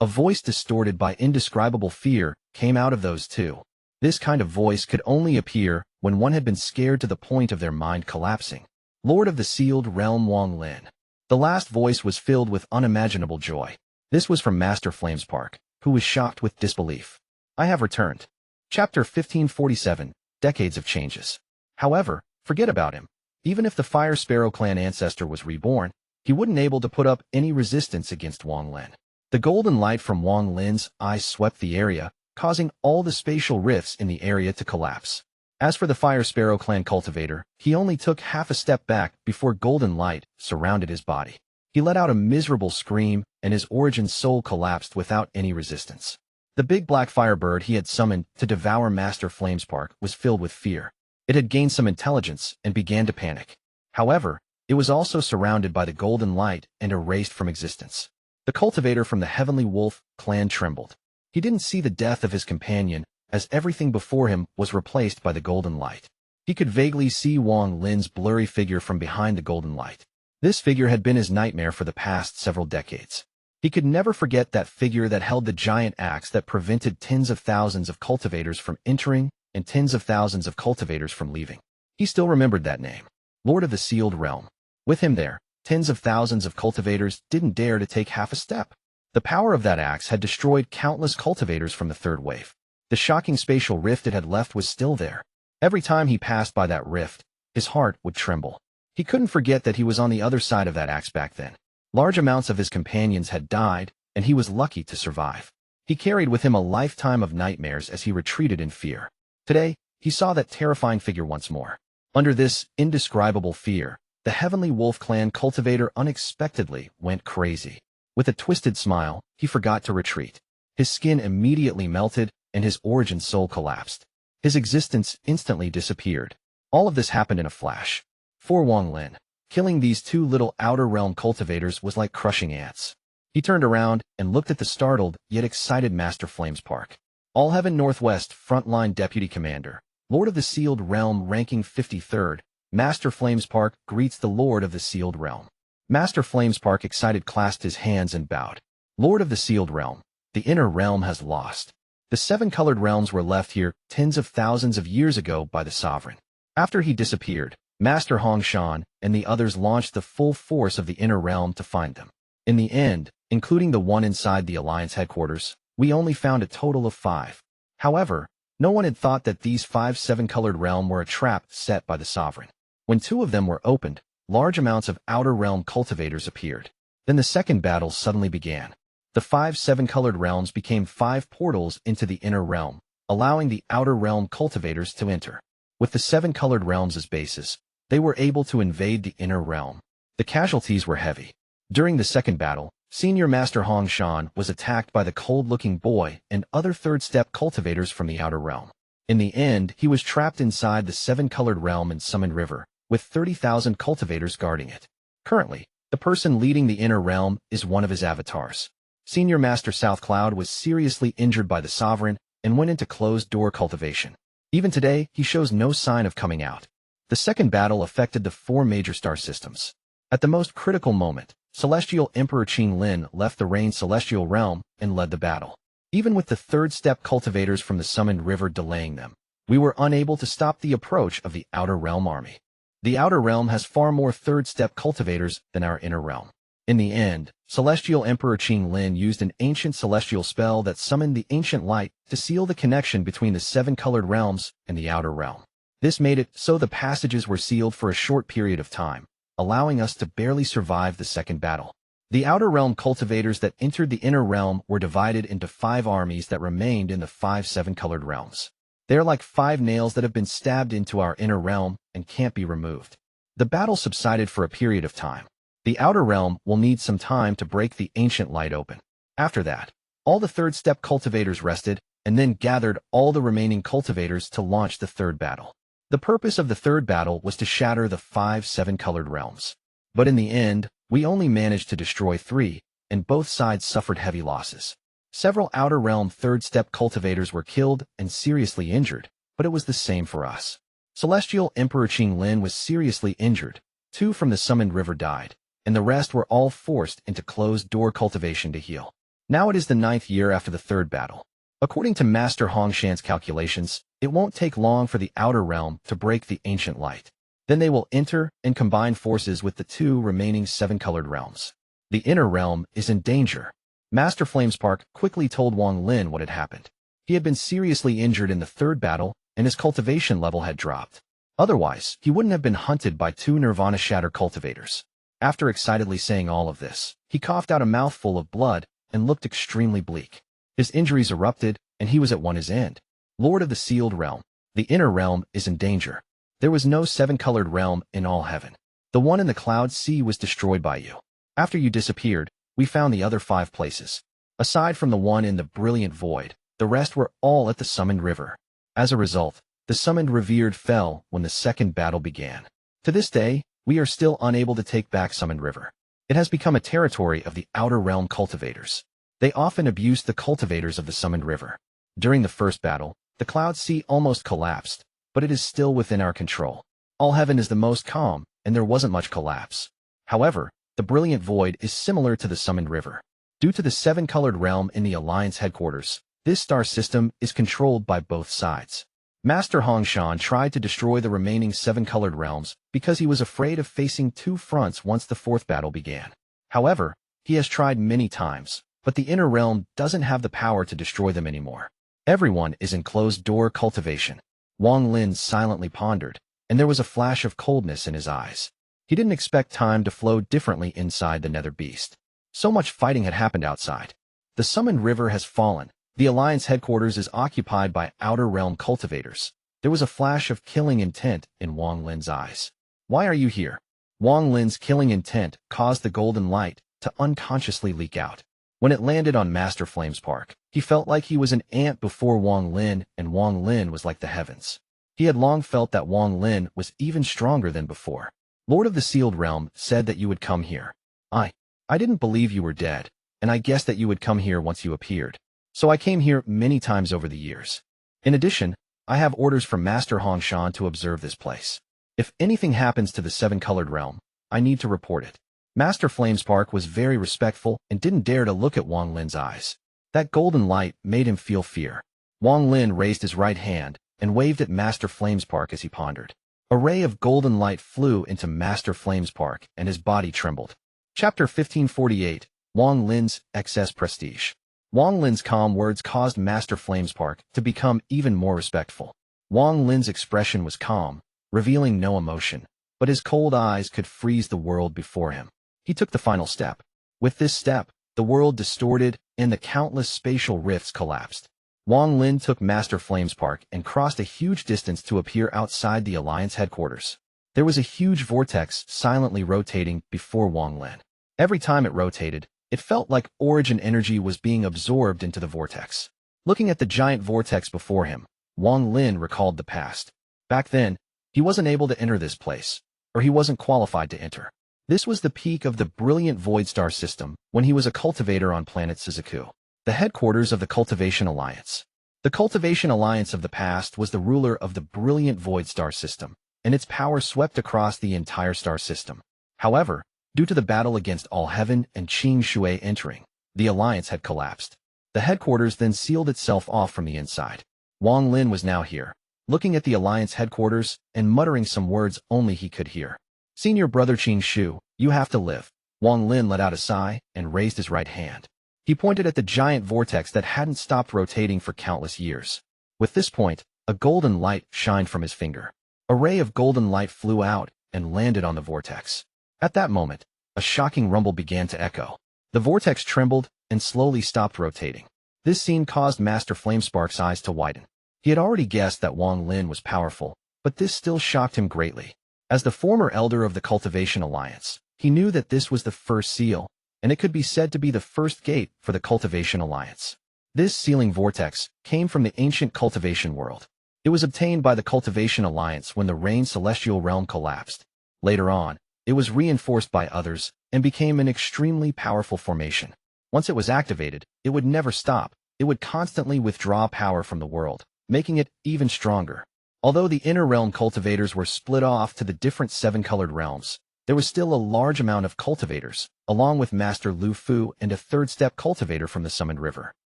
A voice distorted by indescribable fear came out of those two. This kind of voice could only appear when one had been scared to the point of their mind collapsing. Lord of the Sealed Realm Wang Lin. The last voice was filled with unimaginable joy. This was from Master Flamespark, who was shocked with disbelief. I have returned. Chapter 1547, Decades of Changes. However, forget about him. Even if the Fire Sparrow clan ancestor was reborn, he wouldn't able to put up any resistance against Wang Lin. The golden light from Wang Lin's eyes swept the area, causing all the spatial rifts in the area to collapse. As for the Fire Sparrow clan cultivator, he only took half a step back before golden light surrounded his body. He let out a miserable scream, and his origin soul collapsed without any resistance. The big black firebird he had summoned to devour Master Flamespark was filled with fear. It had gained some intelligence and began to panic. However, it was also surrounded by the golden light and erased from existence. The cultivator from the Heavenly Wolf clan trembled. He didn't see the death of his companion, as everything before him was replaced by the golden light. He could vaguely see Wang Lin's blurry figure from behind the golden light. This figure had been his nightmare for the past several decades. He could never forget that figure that held the giant axe that prevented tens of thousands of cultivators from entering and tens of thousands of cultivators from leaving. He still remembered that name. Lord of the Sealed Realm. With him there, tens of thousands of cultivators didn't dare to take half a step. The power of that axe had destroyed countless cultivators from the third wave. The shocking spatial rift it had left was still there. Every time he passed by that rift, his heart would tremble. He couldn't forget that he was on the other side of that axe back then. Large amounts of his companions had died, and he was lucky to survive. He carried with him a lifetime of nightmares as he retreated in fear. Today, he saw that terrifying figure once more. Under this indescribable fear, the Heavenly Wolf clan cultivator unexpectedly went crazy. With a twisted smile, he forgot to retreat. His skin immediately melted, and his origin soul collapsed. His existence instantly disappeared. All of this happened in a flash. For Wang Lin, killing these two little Outer Realm cultivators was like crushing ants. He turned around and looked at the startled yet excited Master Flamespark. All Heaven Northwest Frontline Deputy Commander, Lord of the Sealed Realm ranking 53rd, Master Flamespark greets the Lord of the Sealed Realm. Master Flamespark excited clasped his hands and bowed. Lord of the Sealed Realm, the Inner Realm has lost. The 7 colored realms were left here tens of thousands of years ago by the Sovereign. After he disappeared, Master Xuan and the others launched the full force of the Inner Realm to find them. In the end, including the one inside the Alliance headquarters, we only found a total of 5. However, no one had thought that these 5 7-colored realms were a trap set by the Sovereign. When 2 of them were opened, large amounts of Outer Realm cultivators appeared. Then the second battle suddenly began. The 5 7-colored realms became 5 portals into the Inner Realm, allowing the Outer Realm cultivators to enter. With the 7 colored realms as basis, they were able to invade the Inner Realm. The casualties were heavy. During the second battle, Senior Master Xuan was attacked by the cold-looking boy and other third-step cultivators from the Outer Realm. In the end, he was trapped inside the 7-colored realm in Summon River, with 30,000 cultivators guarding it. Currently, the person leading the Inner Realm is one of his avatars. Senior Master South Cloud was seriously injured by the Sovereign and went into closed-door cultivation. Even today, he shows no sign of coming out. The second battle affected the 4 major star systems. At the most critical moment, Celestial Emperor Qing Lin left the Rain Celestial Realm and led the battle. Even with the third step cultivators from the Summoned River delaying them, we were unable to stop the approach of the Outer Realm army. The Outer Realm has far more third step cultivators than our Inner Realm. In the end, Celestial Emperor Qing Lin used an ancient celestial spell that summoned the ancient light to seal the connection between the seven colored realms and the Outer Realm. This made it so the passages were sealed for a short period of time, allowing us to barely survive the second battle. The Outer Realm cultivators that entered the Inner Realm were divided into 5 armies that remained in the 5 seven-colored realms. They are like 5 nails that have been stabbed into our Inner Realm and can't be removed. The battle subsided for a period of time. The Outer Realm will need some time to break the ancient light open. After that, all the third step cultivators rested and then gathered all the remaining cultivators to launch the third battle. The purpose of the third battle was to shatter the 5 seven-colored realms. But in the end, we only managed to destroy 3, and both sides suffered heavy losses. Several Outer Realm third step cultivators were killed and seriously injured, but it was the same for us. Celestial Emperor Qing Lin was seriously injured, 2 from the Summoned River died, and the rest were all forced into closed-door cultivation to heal. Now it is the 9th year after the third battle. According to Master Hongshan's calculations, it won't take long for the Outer Realm to break the ancient light. Then they will enter and combine forces with the 2 remaining 7-colored realms. The Inner Realm is in danger. Master Flamespark quickly told Wang Lin what had happened. He had been seriously injured in the third battle, and his cultivation level had dropped. Otherwise, he wouldn't have been hunted by 2 Nirvana Shatter cultivators. After excitedly saying all of this, he coughed out a mouthful of blood and looked extremely bleak. His injuries erupted, and he was at one's end. Lord of the Sealed Realm, the Inner Realm is in danger. There was no 7-colored realm in all heaven. The one in the Cloud Sea was destroyed by you. After you disappeared, we found the other 5 places. Aside from the one in the Brilliant Void, the rest were all at the Summoned River. As a result, the Summoned Revered fell when the second battle began. To this day, we are still unable to take back Summoned River. It has become a territory of the Outer Realm cultivators. They often abused the cultivators of the Summoned River. During the first battle, the Cloud Sea almost collapsed, but it is still within our control. All heaven is the most calm, and there wasn't much collapse. However, the Brilliant Void is similar to the Summoned River. Due to the 7-colored realm in the Alliance headquarters, this star system is controlled by both sides. Master Hongshan tried to destroy the remaining 7-colored realms because he was afraid of facing 2 fronts once the 4th battle began. However, he has tried many times, but the Inner Realm doesn't have the power to destroy them anymore. Everyone is in closed-door cultivation. Wang Lin silently pondered, and there was a flash of coldness in his eyes. He didn't expect time to flow differently inside the Nether Beast. So much fighting had happened outside. The Summoned River has fallen. The Alliance headquarters is occupied by Outer Realm cultivators. There was a flash of killing intent in Wang Lin's eyes. Why are you here? Wang Lin's killing intent caused the golden light to unconsciously leak out. When it landed on Master Flamespark, he felt like he was an ant before Wang Lin, and Wang Lin was like the heavens. He had long felt that Wang Lin was even stronger than before. Lord of the Sealed Realm said that you would come here. I didn't believe you were dead, and I guessed that you would come here once you appeared. So I came here many times over the years. In addition, I have orders from Master Hongshan to observe this place. If anything happens to the 7-colored realm, I need to report it. Master Flamespark was very respectful and didn't dare to look at Wang Lin's eyes. That golden light made him feel fear. Wang Lin raised his right hand and waved at Master Flamespark as he pondered. A ray of golden light flew into Master Flamespark and his body trembled. Chapter 1548, Wang Lin's Excess Prestige. Wang Lin's calm words caused Master Flamespark to become even more respectful. Wang Lin's expression was calm, revealing no emotion, but his cold eyes could freeze the world before him. He took the final step. With this step, the world distorted and the countless spatial rifts collapsed. Wang Lin took Master Flamespark and crossed a huge distance to appear outside the Alliance headquarters. There was a huge vortex silently rotating before Wang Lin. Every time it rotated, it felt like origin energy was being absorbed into the vortex. Looking at the giant vortex before him, Wang Lin recalled the past. Back then, he wasn't able to enter this place, or he wasn't qualified to enter. This was the peak of the Brilliant Void Star system when he was a cultivator on planet Suzaku, the headquarters of the Cultivation Alliance. The Cultivation Alliance of the past was the ruler of the Brilliant Void Star system, and its power swept across the entire star system. However, Due to the battle against All Heaven and Qing Shui entering, the alliance had collapsed. The headquarters then sealed itself off from the inside. Wang Lin was now here, looking at the alliance headquarters and muttering some words only he could hear. Senior brother Qing Shu, you have to live. Wang Lin let out a sigh and raised his right hand. He pointed at the giant vortex that hadn't stopped rotating for countless years. With this point, a golden light shined from his finger. A ray of golden light flew out and landed on the vortex. At that moment, a shocking rumble began to echo. The vortex trembled and slowly stopped rotating. This scene caused Master Flamespark's eyes to widen. He had already guessed that Wang Lin was powerful, but this still shocked him greatly. As the former elder of the Cultivation Alliance, he knew that this was the first seal, and it could be said to be the first gate for the Cultivation Alliance. This sealing vortex came from the ancient cultivation world. It was obtained by the Cultivation Alliance when the Rain Celestial Realm collapsed. Later on, it was reinforced by others and became an extremely powerful formation. Once it was activated, it would never stop. It would constantly withdraw power from the world, making it even stronger. Although the inner realm cultivators were split off to the different seven-colored realms, there was still a large amount of cultivators, along with Master Lu Fu and a third-step cultivator from the Summoned River.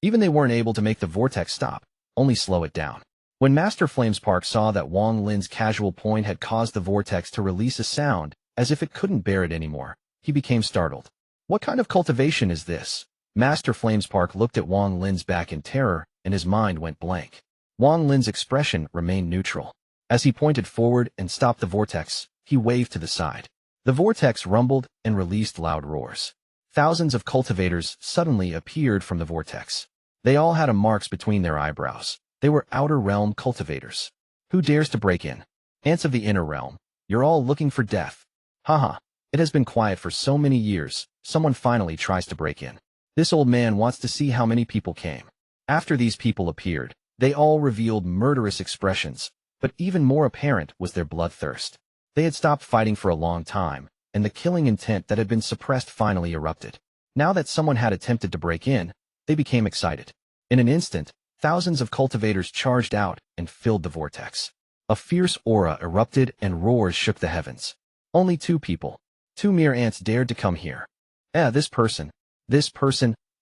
Even they weren't able to make the vortex stop, only slow it down. When Master Flamespark saw that Wang Lin's casual point had caused the vortex to release a sound, as if it couldn't bear it anymore, he became startled. What kind of cultivation is this? Master Flamespark looked at Wang Lin's back in terror, and his mind went blank. Wang Lin's expression remained neutral. As he pointed forward and stopped the vortex, he waved to the side. The vortex rumbled and released loud roars. Thousands of cultivators suddenly appeared from the vortex. They all had marks between their eyebrows. They were outer realm cultivators. Who dares to break in? Ants of the inner realm, you're all looking for death. Haha, it has been quiet for so many years, someone finally tries to break in. This old man wants to see how many people came. After these people appeared, they all revealed murderous expressions, but even more apparent was their bloodthirst. They had stopped fighting for a long time, and the killing intent that had been suppressed finally erupted. Now that someone had attempted to break in, they became excited. In an instant, thousands of cultivators charged out and filled the vortex. A fierce aura erupted and roars shook the heavens. Only two people, two mere ants dared to come here. This person,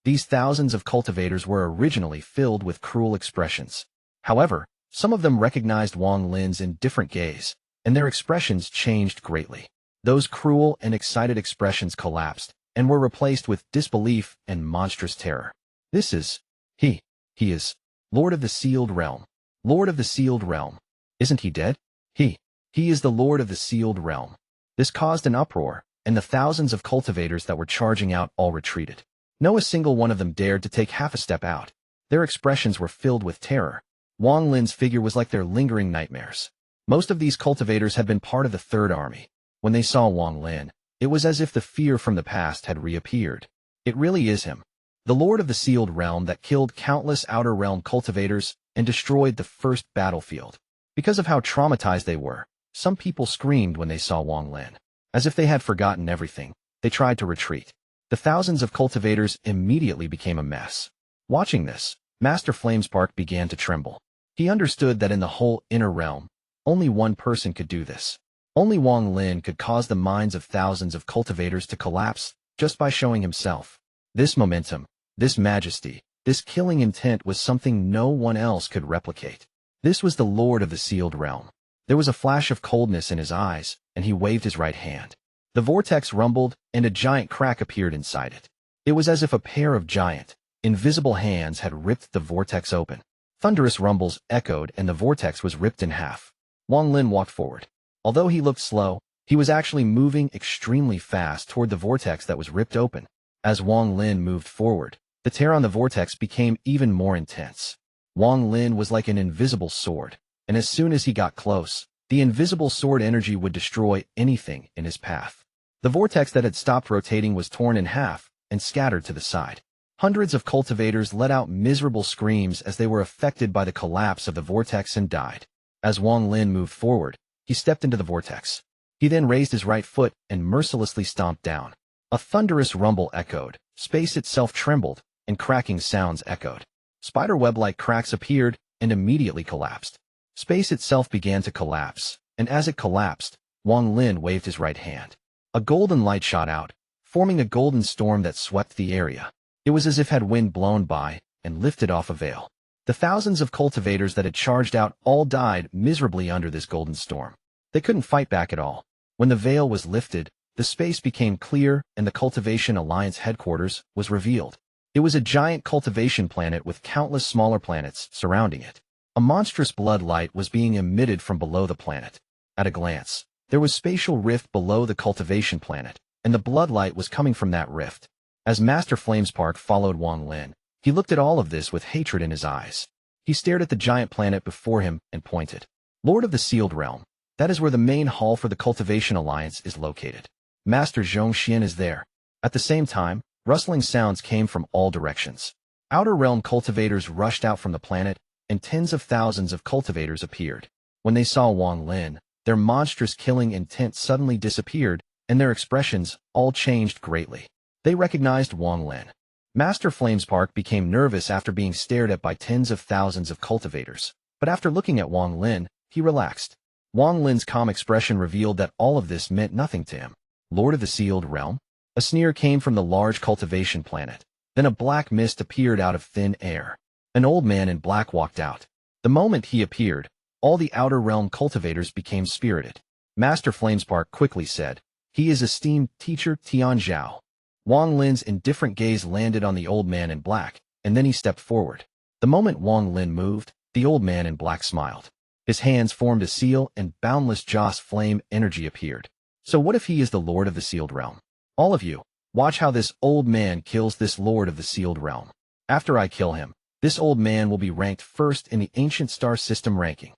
these thousands of cultivators were originally filled with cruel expressions. However, some of them recognized Wang Lin's indifferent gaze, and their expressions changed greatly. Those cruel and excited expressions collapsed and were replaced with disbelief and monstrous terror. This is, he is, Lord of the Sealed Realm. Lord of the Sealed Realm. Isn't he dead? He is the Lord of the Sealed Realm. This caused an uproar, and the thousands of cultivators that were charging out all retreated. No a single one of them dared to take half a step out. Their expressions were filled with terror. Wang Lin's figure was like their lingering nightmares. Most of these cultivators had been part of the Third Army. When they saw Wang Lin, it was as if the fear from the past had reappeared. It really is him, the Lord of the Sealed Realm that killed countless Outer Realm cultivators and destroyed the first battlefield. Because of how traumatized they were, some people screamed when they saw Wang Lin. As if they had forgotten everything, they tried to retreat. The thousands of cultivators immediately became a mess. Watching this, Master Flamespark began to tremble. He understood that in the whole inner realm, only one person could do this. Only Wang Lin could cause the minds of thousands of cultivators to collapse just by showing himself. This momentum, this majesty, this killing intent was something no one else could replicate. This was the Lord of the Sealed Realm. There was a flash of coldness in his eyes, and he waved his right hand. The vortex rumbled, and a giant crack appeared inside it. It was as if a pair of giant, invisible hands had ripped the vortex open. Thunderous rumbles echoed, and the vortex was ripped in half. Wang Lin walked forward. Although he looked slow, he was actually moving extremely fast toward the vortex that was ripped open. As Wang Lin moved forward, the tear on the vortex became even more intense. Wang Lin was like an invisible sword, and as soon as he got close, the invisible sword energy would destroy anything in his path. The vortex that had stopped rotating was torn in half and scattered to the side. Hundreds of cultivators let out miserable screams as they were affected by the collapse of the vortex and died. As Wang Lin moved forward, he stepped into the vortex. He then raised his right foot and mercilessly stomped down. A thunderous rumble echoed, space itself trembled, and cracking sounds echoed. Spiderweb-like cracks appeared and immediately collapsed. Space itself began to collapse, and as it collapsed, Wang Lin waved his right hand. A golden light shot out, forming a golden storm that swept the area. It was as if had wind blown by and lifted off a veil. The thousands of cultivators that had charged out all died miserably under this golden storm. They couldn't fight back at all. When the veil was lifted, the space became clear and the Cultivation Alliance headquarters was revealed. It was a giant cultivation planet with countless smaller planets surrounding it. A monstrous blood light was being emitted from below the planet. At a glance, there was spatial rift below the cultivation planet, and the blood light was coming from that rift. As Master Flamespark followed Wang Lin, he looked at all of this with hatred in his eyes. He stared at the giant planet before him and pointed. Lord of the Sealed Realm, that is where the main hall for the Cultivation Alliance is located. Master Zhong is there. At the same time, rustling sounds came from all directions. Outer Realm cultivators rushed out from the planet, and tens of thousands of cultivators appeared. When they saw Wang Lin, their monstrous killing intent suddenly disappeared, and their expressions all changed greatly. They recognized Wang Lin. Master Flamespark became nervous after being stared at by tens of thousands of cultivators, but after looking at Wang Lin, he relaxed. Wang Lin's calm expression revealed that all of this meant nothing to him. Lord of the Sealed Realm? A sneer came from the large cultivation planet. Then a black mist appeared out of thin air. An old man in black walked out. The moment he appeared, all the Outer Realm cultivators became spirited. Master Flamespark quickly said, "He is esteemed teacher Tian Zhao." Wang Lin's indifferent gaze landed on the old man in black, and then he stepped forward. The moment Wang Lin moved, the old man in black smiled. His hands formed a seal and boundless Joss flame energy appeared. So what if he is the Lord of the Sealed Realm? All of you, watch how this old man kills this Lord of the Sealed Realm. After I kill him, this old man will be ranked first in the Ancient Star System ranking.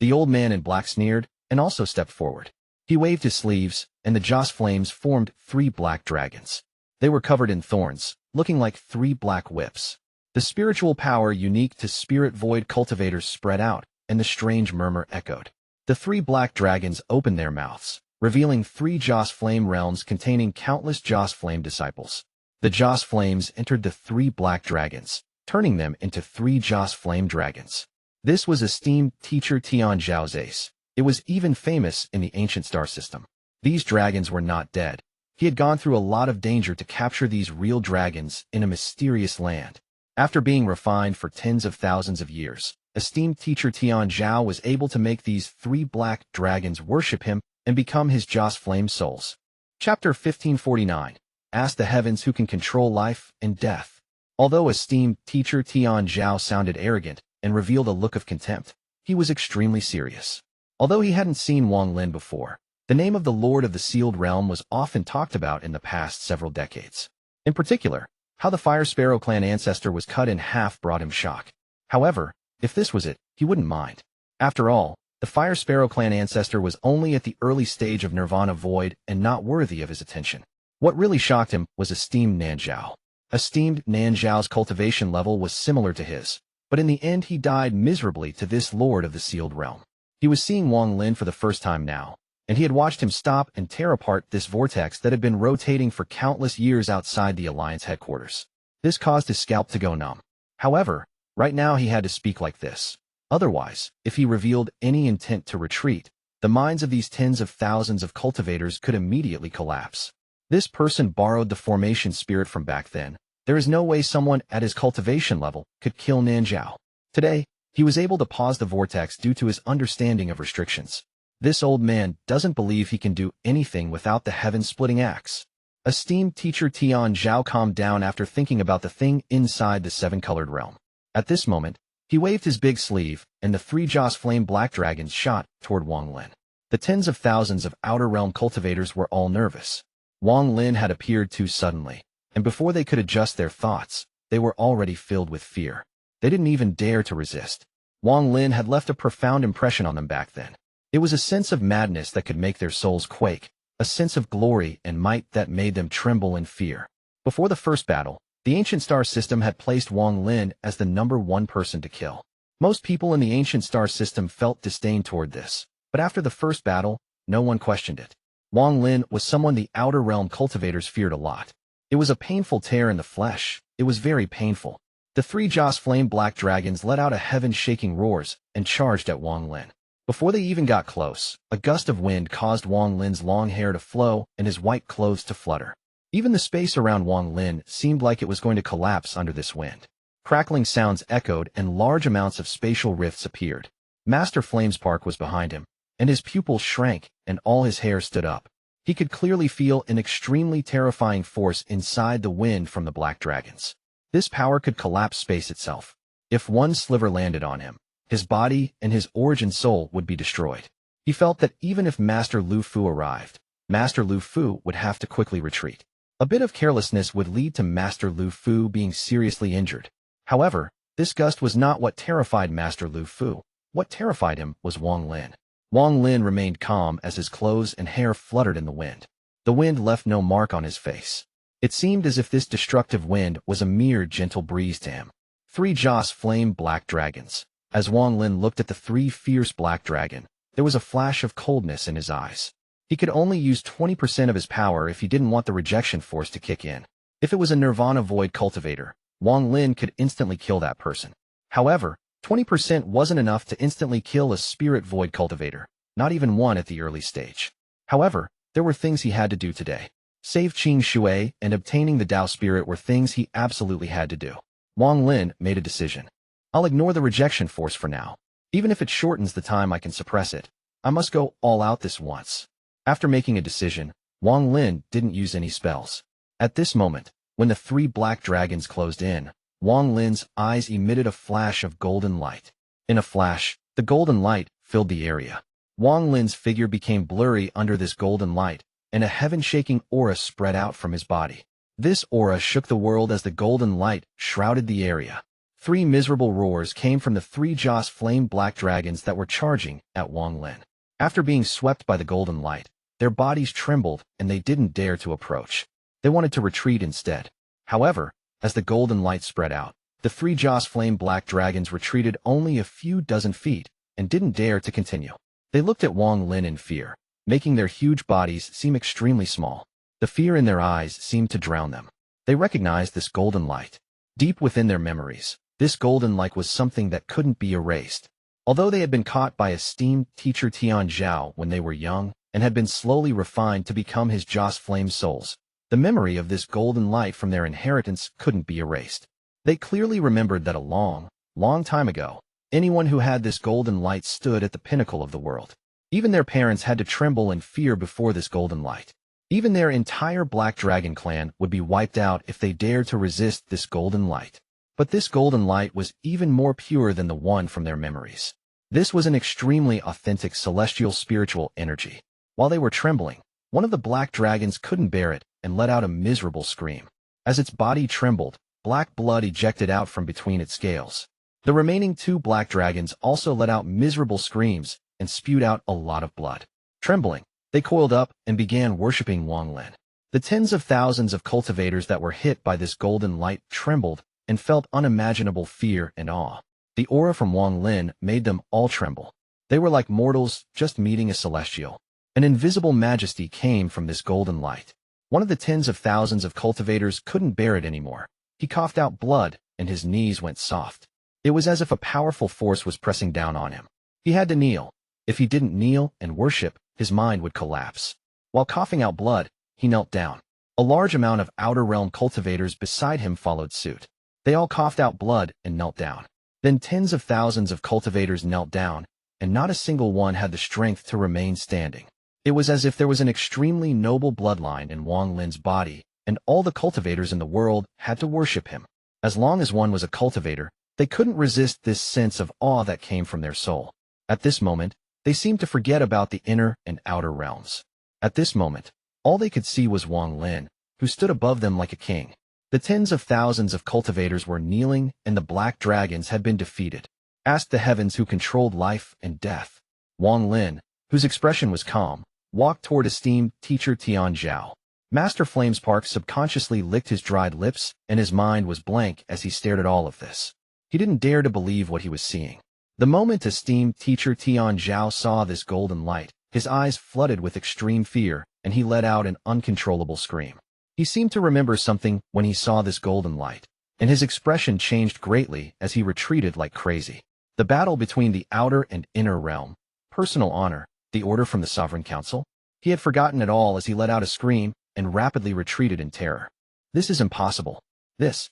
The old man in black sneered and also stepped forward. He waved his sleeves, and the Joss flames formed 3 black dragons. They were covered in thorns, looking like 3 black whips. The spiritual power unique to Spirit Void cultivators spread out, and the strange murmur echoed. The 3 black dragons opened their mouths, revealing 3 Joss flame realms containing countless Joss flame disciples. The Joss flames entered the 3 black dragons, turning them into 3 Joss flame dragons. This was esteemed teacher Tian Zhao's ace. It was even famous in the Ancient Star System. These dragons were not dead. He had gone through a lot of danger to capture these real dragons in a mysterious land. After being refined for tens of thousands of years, esteemed teacher Tian Zhao was able to make these 3 black dragons worship him and become his Joss flame souls. Chapter 1549. Ask the heavens who can control life and death. Although esteemed teacher Tian Zhao sounded arrogant and revealed a look of contempt, he was extremely serious. Although he hadn't seen Wang Lin before, the name of the Lord of the Sealed Realm was often talked about in the past several decades. In particular, how the Fire Sparrow clan ancestor was cut in half brought him shock. However, if this was it, he wouldn't mind. After all, the Fire Sparrow clan ancestor was only at the early stage of Nirvana Void and not worthy of his attention. What really shocked him was esteemed Nan Zhao. Esteemed Nan Zhao's cultivation level was similar to his, but in the end he died miserably to this Lord of the Sealed Realm. He was seeing Wang Lin for the first time now, and he had watched him stop and tear apart this vortex that had been rotating for countless years outside the Alliance headquarters. This caused his scalp to go numb. However, right now he had to speak like this. Otherwise, if he revealed any intent to retreat, the minds of these tens of thousands of cultivators could immediately collapse. This person borrowed the formation spirit from back then. There is no way someone at his cultivation level could kill Nan Zhao. Today, he was able to pause the vortex due to his understanding of restrictions. This old man doesn't believe he can do anything without the heaven-splitting axe. Esteemed teacher Tian Zhao calmed down after thinking about the thing inside the 7-colored realm. At this moment, he waved his big sleeve, and the 3 Joss flame black dragons shot toward Wang Lin. The tens of thousands of Outer Realm cultivators were all nervous. Wang Lin had appeared too suddenly, and before they could adjust their thoughts, they were already filled with fear. They didn't even dare to resist. Wang Lin had left a profound impression on them back then. It was a sense of madness that could make their souls quake, a sense of glory and might that made them tremble in fear. Before the first battle, the Ancient Star System had placed Wang Lin as the #1 person to kill. Most people in the Ancient Star System felt disdain toward this, but after the first battle, no one questioned it. Wang Lin was someone the Outer Realm cultivators feared a lot. It was a painful tear in the flesh. It was very painful. The 3 Joss flame black dragons let out a heaven-shaking roars and charged at Wang Lin. Before they even got close, a gust of wind caused Wang Lin's long hair to flow and his white clothes to flutter. Even the space around Wang Lin seemed like it was going to collapse under this wind. Crackling sounds echoed and large amounts of spatial rifts appeared. Master Flamespark was behind him, and his pupils shrank and all his hair stood up. He could clearly feel an extremely terrifying force inside the wind from the black dragons. This power could collapse space itself. If one sliver landed on him, his body and his origin soul would be destroyed. He felt that even if Master Lu Fu arrived, Master Lu Fu would have to quickly retreat. A bit of carelessness would lead to Master Lu Fu being seriously injured. However, this gust was not what terrified Master Lu Fu. What terrified him was Wang Lin. Wang Lin remained calm as his clothes and hair fluttered in the wind. The wind left no mark on his face. It seemed as if this destructive wind was a mere gentle breeze to him. 3 Joss flame black dragons. As Wang Lin looked at the 3 fierce black dragon, there was a flash of coldness in his eyes. He could only use 20% of his power if he didn't want the rejection force to kick in. If it was a Nirvana Void cultivator, Wang Lin could instantly kill that person. However, 20% wasn't enough to instantly kill a Spirit Void cultivator, not even one at the early stage. However, there were things he had to do today. Save Qing Shui and obtaining the Dao Spirit were things he absolutely had to do. Wang Lin made a decision. I'll ignore the rejection force for now. Even if it shortens the time I can suppress it, I must go all out this once. After making a decision, Wang Lin didn't use any spells. At this moment, when the 3 black dragons closed in, Wang Lin's eyes emitted a flash of golden light. In a flash, the golden light filled the area. Wang Lin's figure became blurry under this golden light, and a heaven-shaking aura spread out from his body. This aura shook the world as the golden light shrouded the area. 3 miserable roars came from the 3 Joss flame black dragons that were charging at Wang Lin. After being swept by the golden light, their bodies trembled and they didn't dare to approach. They wanted to retreat instead. However, as the golden light spread out, the 3 Joss flame black dragons retreated only a few dozen feet and didn't dare to continue. They looked at Wang Lin in fear, making their huge bodies seem extremely small. The fear in their eyes seemed to drown them. They recognized this golden light. Deep within their memories, this golden light was something that couldn't be erased. Although they had been caught by esteemed teacher Tian Zhao when they were young and had been slowly refined to become his Joss flame souls, the memory of this golden light from their inheritance couldn't be erased. They clearly remembered that a long, long time ago, anyone who had this golden light stood at the pinnacle of the world. Even their parents had to tremble in fear before this golden light. Even their entire Black Dragon clan would be wiped out if they dared to resist this golden light. But this golden light was even more pure than the one from their memories. This was an extremely authentic celestial spiritual energy. While they were trembling, one of the black dragons couldn't bear it and let out a miserable scream. As its body trembled, black blood ejected out from between its scales. The remaining 2 black dragons also let out miserable screams and spewed out a lot of blood. Trembling, they coiled up and began worshipping Wang Lin. The tens of thousands of cultivators that were hit by this golden light trembled and felt unimaginable fear and awe. The aura from Wang Lin made them all tremble. They were like mortals just meeting a celestial. An invisible majesty came from this golden light. One of the tens of thousands of cultivators couldn't bear it anymore. He coughed out blood and his knees went soft. It was as if a powerful force was pressing down on him. He had to kneel. If he didn't kneel and worship, his mind would collapse. While coughing out blood, he knelt down. A large amount of Outer Realm cultivators beside him followed suit. They all coughed out blood and knelt down. Then tens of thousands of cultivators knelt down, and not a single one had the strength to remain standing. It was as if there was an extremely noble bloodline in Wang Lin's body, and all the cultivators in the world had to worship him. As long as one was a cultivator, they couldn't resist this sense of awe that came from their soul. At this moment, they seemed to forget about the inner and outer realms. At this moment, all they could see was Wang Lin, who stood above them like a king. The tens of thousands of cultivators were kneeling, and the black dragons had been defeated. Asked the heavens who controlled life and death. Wang Lin, whose expression was calm, walked toward esteemed teacher Tian Zhao. Master Flamespark subconsciously licked his dried lips, and his mind was blank as he stared at all of this. He didn't dare to believe what he was seeing. The moment esteemed teacher Tian Zhao saw this golden light, his eyes flooded with extreme fear, and he let out an uncontrollable scream. He seemed to remember something when he saw this golden light, and his expression changed greatly as he retreated like crazy. The battle between the outer and inner realm Personal honor, the order from the Sovereign Council? He had forgotten it all as he let out a scream and rapidly retreated in terror. This is impossible. This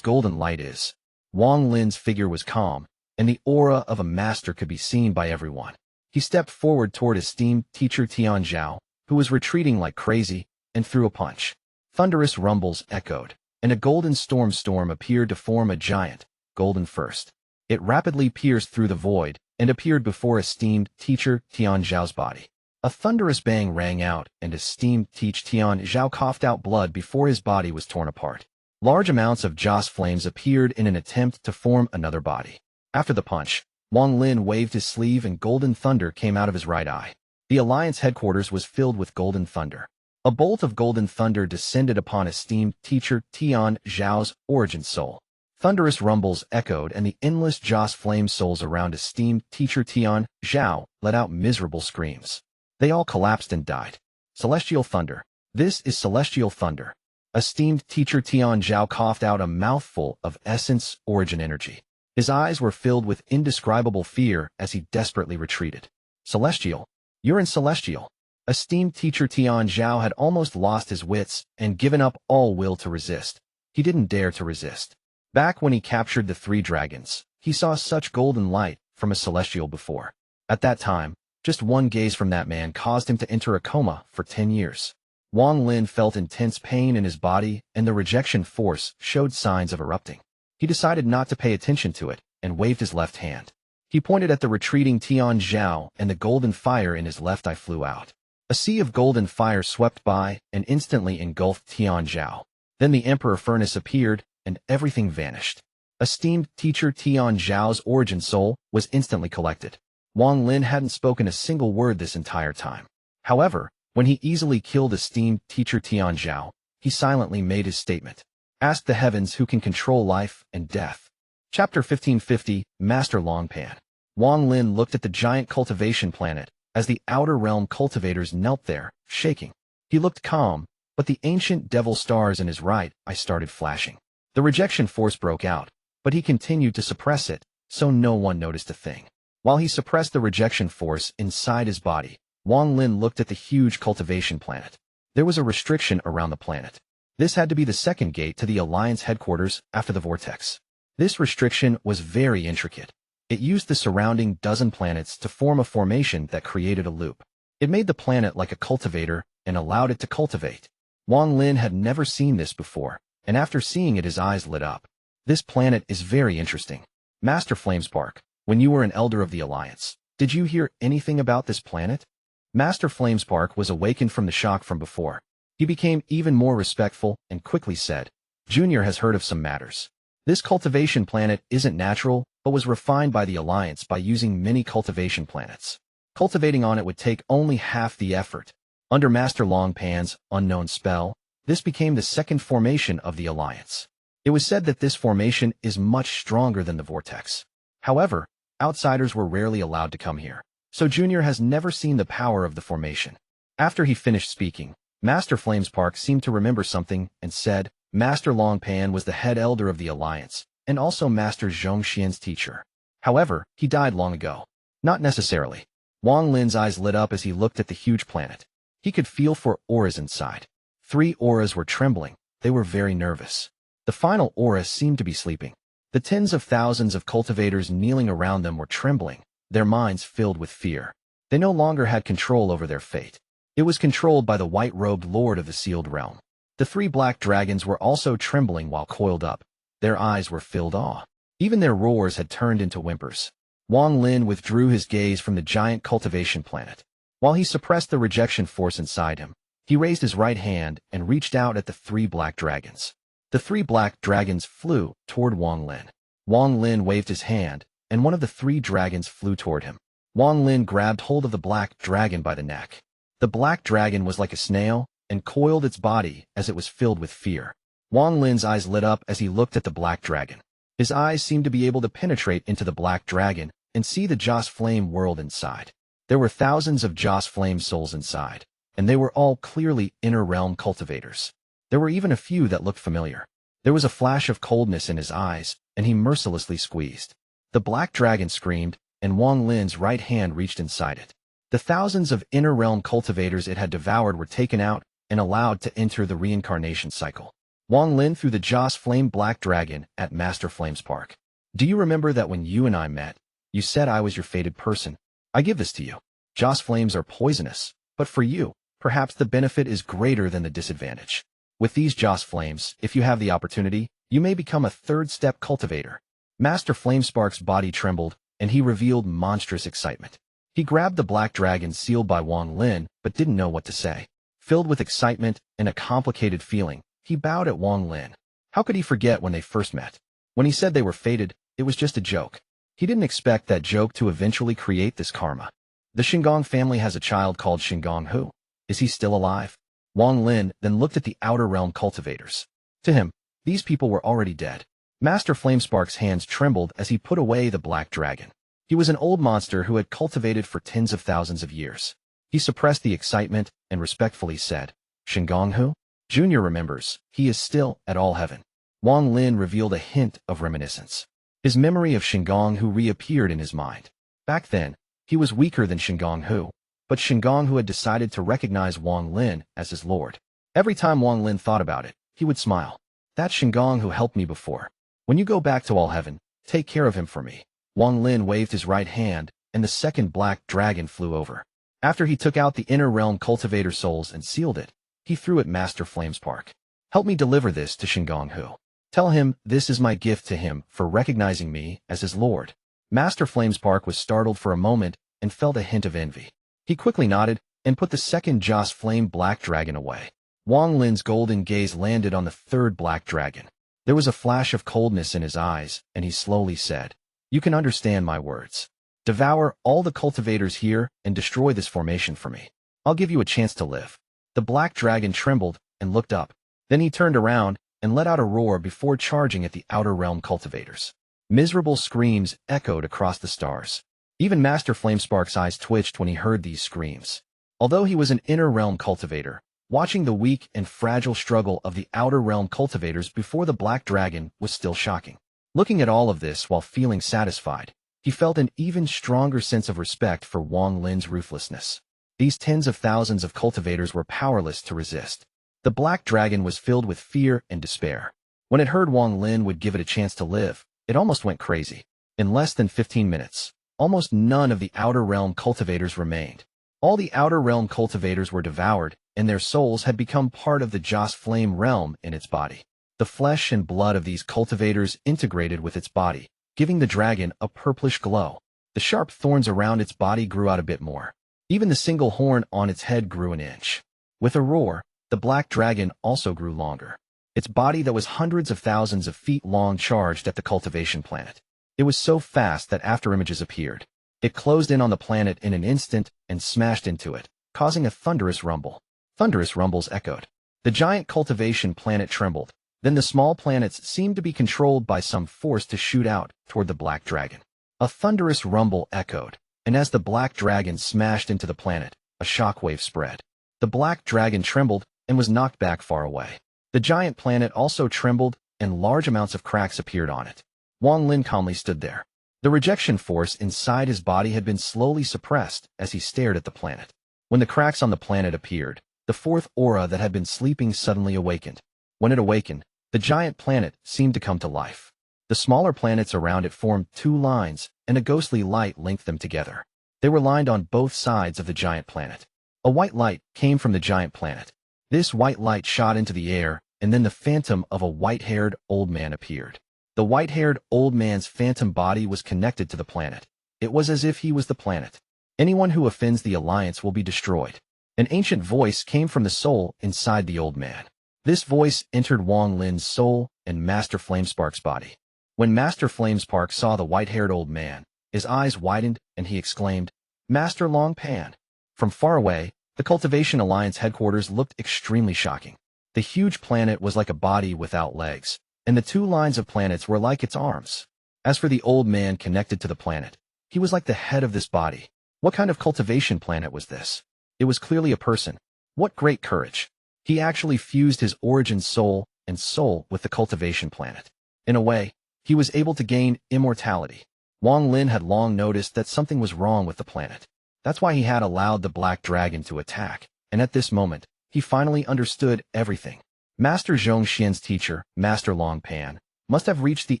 golden light is. Wang Lin's figure was calm, and the aura of a master could be seen by everyone. He stepped forward toward esteemed teacher Tian Zhao, who was retreating like crazy, and threw a punch. Thunderous rumbles echoed, and a golden storm appeared to form a giant, golden first. It rapidly pierced through the void and appeared before esteemed teacher Tian Zhao's body. A thunderous bang rang out, and esteemed teacher Tian Zhao coughed out blood before his body was torn apart. Large amounts of Joss flames appeared in an attempt to form another body. After the punch, Wang Lin waved his sleeve and golden thunder came out of his right eye. The Alliance headquarters was filled with golden thunder. A bolt of golden thunder descended upon esteemed teacher Tian Zhao's origin soul. Thunderous rumbles echoed, and the endless Joss flame souls around esteemed teacher Tian Zhao let out miserable screams. They all collapsed and died. Celestial thunder. This is celestial thunder. Esteemed teacher Tian Zhao coughed out a mouthful of essence origin energy. His eyes were filled with indescribable fear as he desperately retreated. Celestial. You're in celestial. Esteemed teacher Tian Zhao had almost lost his wits and given up all will to resist. He didn't dare to resist. Back when he captured the 3 dragons, he saw such golden light from a celestial before. At that time, just one gaze from that man caused him to enter a coma for 10 years. Wang Lin felt intense pain in his body, and the rejection force showed signs of erupting. He decided not to pay attention to it and waved his left hand. He pointed at the retreating Tian Zhao, and the golden fire in his left eye flew out. A sea of golden fire swept by and instantly engulfed Tian Zhao. Then the Emperor Furnace appeared, and everything vanished. Esteemed teacher Tian Zhao's origin soul was instantly collected. Wang Lin hadn't spoken a single word this entire time. However, when he easily killed esteemed teacher Tian Zhao, he silently made his statement. Ask the heavens who can control life and death. Chapter 1550, Master Longpan. Wang Lin looked at the giant cultivation planet as the outer realm cultivators knelt there, shaking. He looked calm, but the ancient devil stars in his right eye started flashing. The rejection force broke out, but he continued to suppress it, so no one noticed a thing. While he suppressed the rejection force inside his body, Wang Lin looked at the huge cultivation planet. There was a restriction around the planet. This had to be the second gate to the Alliance headquarters after the vortex. This restriction was very intricate. It used the surrounding dozen planets to form a formation that created a loop. It made the planet like a cultivator and allowed it to cultivate. Wang Lin had never seen this before, and after seeing it his eyes lit up. This planet is very interesting. Master Flamespark, when you were an elder of the Alliance, did you hear anything about this planet? Master Flamespark was awakened from the shock from before. He became even more respectful and quickly said, Junior has heard of some matters. This cultivation planet isn't natural, but was refined by the Alliance by using many cultivation planets. Cultivating on it would take only half the effort. Under Master Longpan's unknown spell, this became the second formation of the Alliance. It was said that this formation is much stronger than the vortex. However, outsiders were rarely allowed to come here, so Junior has never seen the power of the formation. After he finished speaking, Master Flamespark seemed to remember something and said, Master Longpan was the head elder of the Alliance, and also Master Zhong Xian's teacher. However, he died long ago. Not necessarily. Wang Lin's eyes lit up as he looked at the huge planet. He could feel 4 auras inside. 3 auras were trembling. They were very nervous. The final aura seemed to be sleeping. The tens of thousands of cultivators kneeling around them were trembling, their minds filled with fear. They no longer had control over their fate. It was controlled by the white-robed lord of the sealed realm. The 3 black dragons were also trembling while coiled up. Their eyes were filled awe. Even their roars had turned into whimpers. Wang Lin withdrew his gaze from the giant cultivation planet. While he suppressed the rejection force inside him, he raised his right hand and reached out at the 3 black dragons. The 3 black dragons flew toward Wang Lin. Wang Lin waved his hand, and one of the 3 dragons flew toward him. Wang Lin grabbed hold of the black dragon by the neck. The black dragon was like a snail and coiled its body as it was filled with fear. Wang Lin's eyes lit up as he looked at the black dragon. His eyes seemed to be able to penetrate into the black dragon and see the Joss Flame world inside. There were thousands of Joss Flame souls inside, and they were all clearly inner realm cultivators. There were even a few that looked familiar. There was a flash of coldness in his eyes, and he mercilessly squeezed. The black dragon screamed, and Wang Lin's right hand reached inside it. The thousands of inner realm cultivators it had devoured were taken out and allowed to enter the reincarnation cycle. Wang Lin threw the Joss Flame Black Dragon at Master Flame's park. Do you remember that when you and I met, you said I was your fated person? I give this to you. Joss Flames are poisonous, but for you, perhaps the benefit is greater than the disadvantage. With these Joss Flames, if you have the opportunity, you may become a third-step cultivator. Master Flamespark's body trembled, and he revealed monstrous excitement. He grabbed the black dragon sealed by Wang Lin, but didn't know what to say. Filled with excitement and a complicated feeling, he bowed at Wang Lin. How could he forget when they first met? When he said they were fated, it was just a joke. He didn't expect that joke to eventually create this karma. The Xingong family has a child called Xingong Hu. Is he still alive? Wang Lin then looked at the outer realm cultivators. To him, these people were already dead. Master Flamespark's hands trembled as he put away the black dragon. He was an old monster who had cultivated for tens of thousands of years. He suppressed the excitement and respectfully said, Xingong Hu? Junior remembers, he is still at all heaven. Wang Lin revealed a hint of reminiscence. His memory of Xingong Hu reappeared in his mind. Back then, he was weaker than Xingong Hu, but Xingong Hu had decided to recognize Wang Lin as his lord. Every time Wang Lin thought about it, he would smile. That Xingong Hu helped me before. When you go back to all heaven, take care of him for me. Wang Lin waved his right hand, and the second black dragon flew over. After he took out the inner realm cultivator souls and sealed it, he threw at Master Flamespark. Help me deliver this to Xingong Hu. Tell him this is my gift to him for recognizing me as his lord. Master Flamespark was startled for a moment and felt a hint of envy. He quickly nodded and put the second Joss Flame Black Dragon away. Wang Lin's golden gaze landed on the third black dragon. There was a flash of coldness in his eyes, and he slowly said, You can understand my words. Devour all the cultivators here and destroy this formation for me. I'll give you a chance to live. The black dragon trembled and looked up. Then he turned around and let out a roar before charging at the outer realm cultivators. Miserable screams echoed across the stars. Even Master Flamespark's eyes twitched when he heard these screams. Although he was an inner realm cultivator, watching the weak and fragile struggle of the outer realm cultivators before the black dragon was still shocking. Looking at all of this while feeling satisfied, he felt an even stronger sense of respect for Wang Lin's ruthlessness. These tens of thousands of cultivators were powerless to resist. The black dragon was filled with fear and despair. When it heard Wang Lin would give it a chance to live, it almost went crazy. In less than 15 minutes, almost none of the outer realm cultivators remained. All the outer realm cultivators were devoured, and their souls had become part of the Joss Flame realm in its body. The flesh and blood of these cultivators integrated with its body, giving the dragon a purplish glow. The sharp thorns around its body grew out a bit more. Even the single horn on its head grew an inch. With a roar, the black dragon also grew longer. Its body that was hundreds of thousands of feet long charged at the cultivation planet. It was so fast that afterimages appeared. It closed in on the planet in an instant and smashed into it, causing a thunderous rumble. Thunderous rumbles echoed. The giant cultivation planet trembled. Then the small planets seemed to be controlled by some force to shoot out toward the black dragon. A thunderous rumble echoed, and as the black dragon smashed into the planet, a shockwave spread. The black dragon trembled and was knocked back far away. The giant planet also trembled, and large amounts of cracks appeared on it. Wang Lin calmly stood there. The rejection force inside his body had been slowly suppressed as he stared at the planet. When the cracks on the planet appeared, the fourth aura that had been sleeping suddenly awakened. When it awakened, the giant planet seemed to come to life. The smaller planets around it formed two lines, and a ghostly light linked them together. They were lined on both sides of the giant planet. A white light came from the giant planet. This white light shot into the air, and then the phantom of a white-haired old man appeared. The white-haired old man's phantom body was connected to the planet. It was as if he was the planet. Anyone who offends the Alliance will be destroyed. An ancient voice came from the soul inside the old man. This voice entered Wang Lin's soul and Master Flamespark's body. When Master Flamespark saw the white-haired old man, his eyes widened and he exclaimed, Master Longpan. From far away, the Cultivation Alliance headquarters looked extremely shocking. The huge planet was like a body without legs, and the two lines of planets were like its arms. As for the old man connected to the planet, he was like the head of this body. What kind of cultivation planet was this? It was clearly a person. What great courage. He actually fused his origin soul and soul with the cultivation planet. In a way, he was able to gain immortality. Wang Lin had long noticed that something was wrong with the planet. That's why he had allowed the black dragon to attack, and at this moment, he finally understood everything. Master Zhong Xian's teacher, Master Long Pan, must have reached the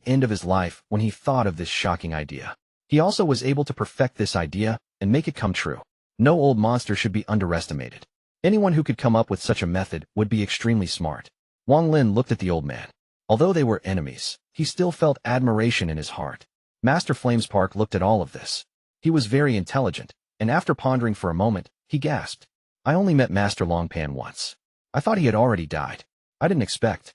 end of his life when he thought of this shocking idea. He also was able to perfect this idea and make it come true. No old monster should be underestimated. Anyone who could come up with such a method would be extremely smart. Wang Lin looked at the old man. Although they were enemies, he still felt admiration in his heart. Master Flamespark looked at all of this. He was very intelligent, and after pondering for a moment, he gasped. I only met Master Longpan once. I thought he had already died. I didn't expect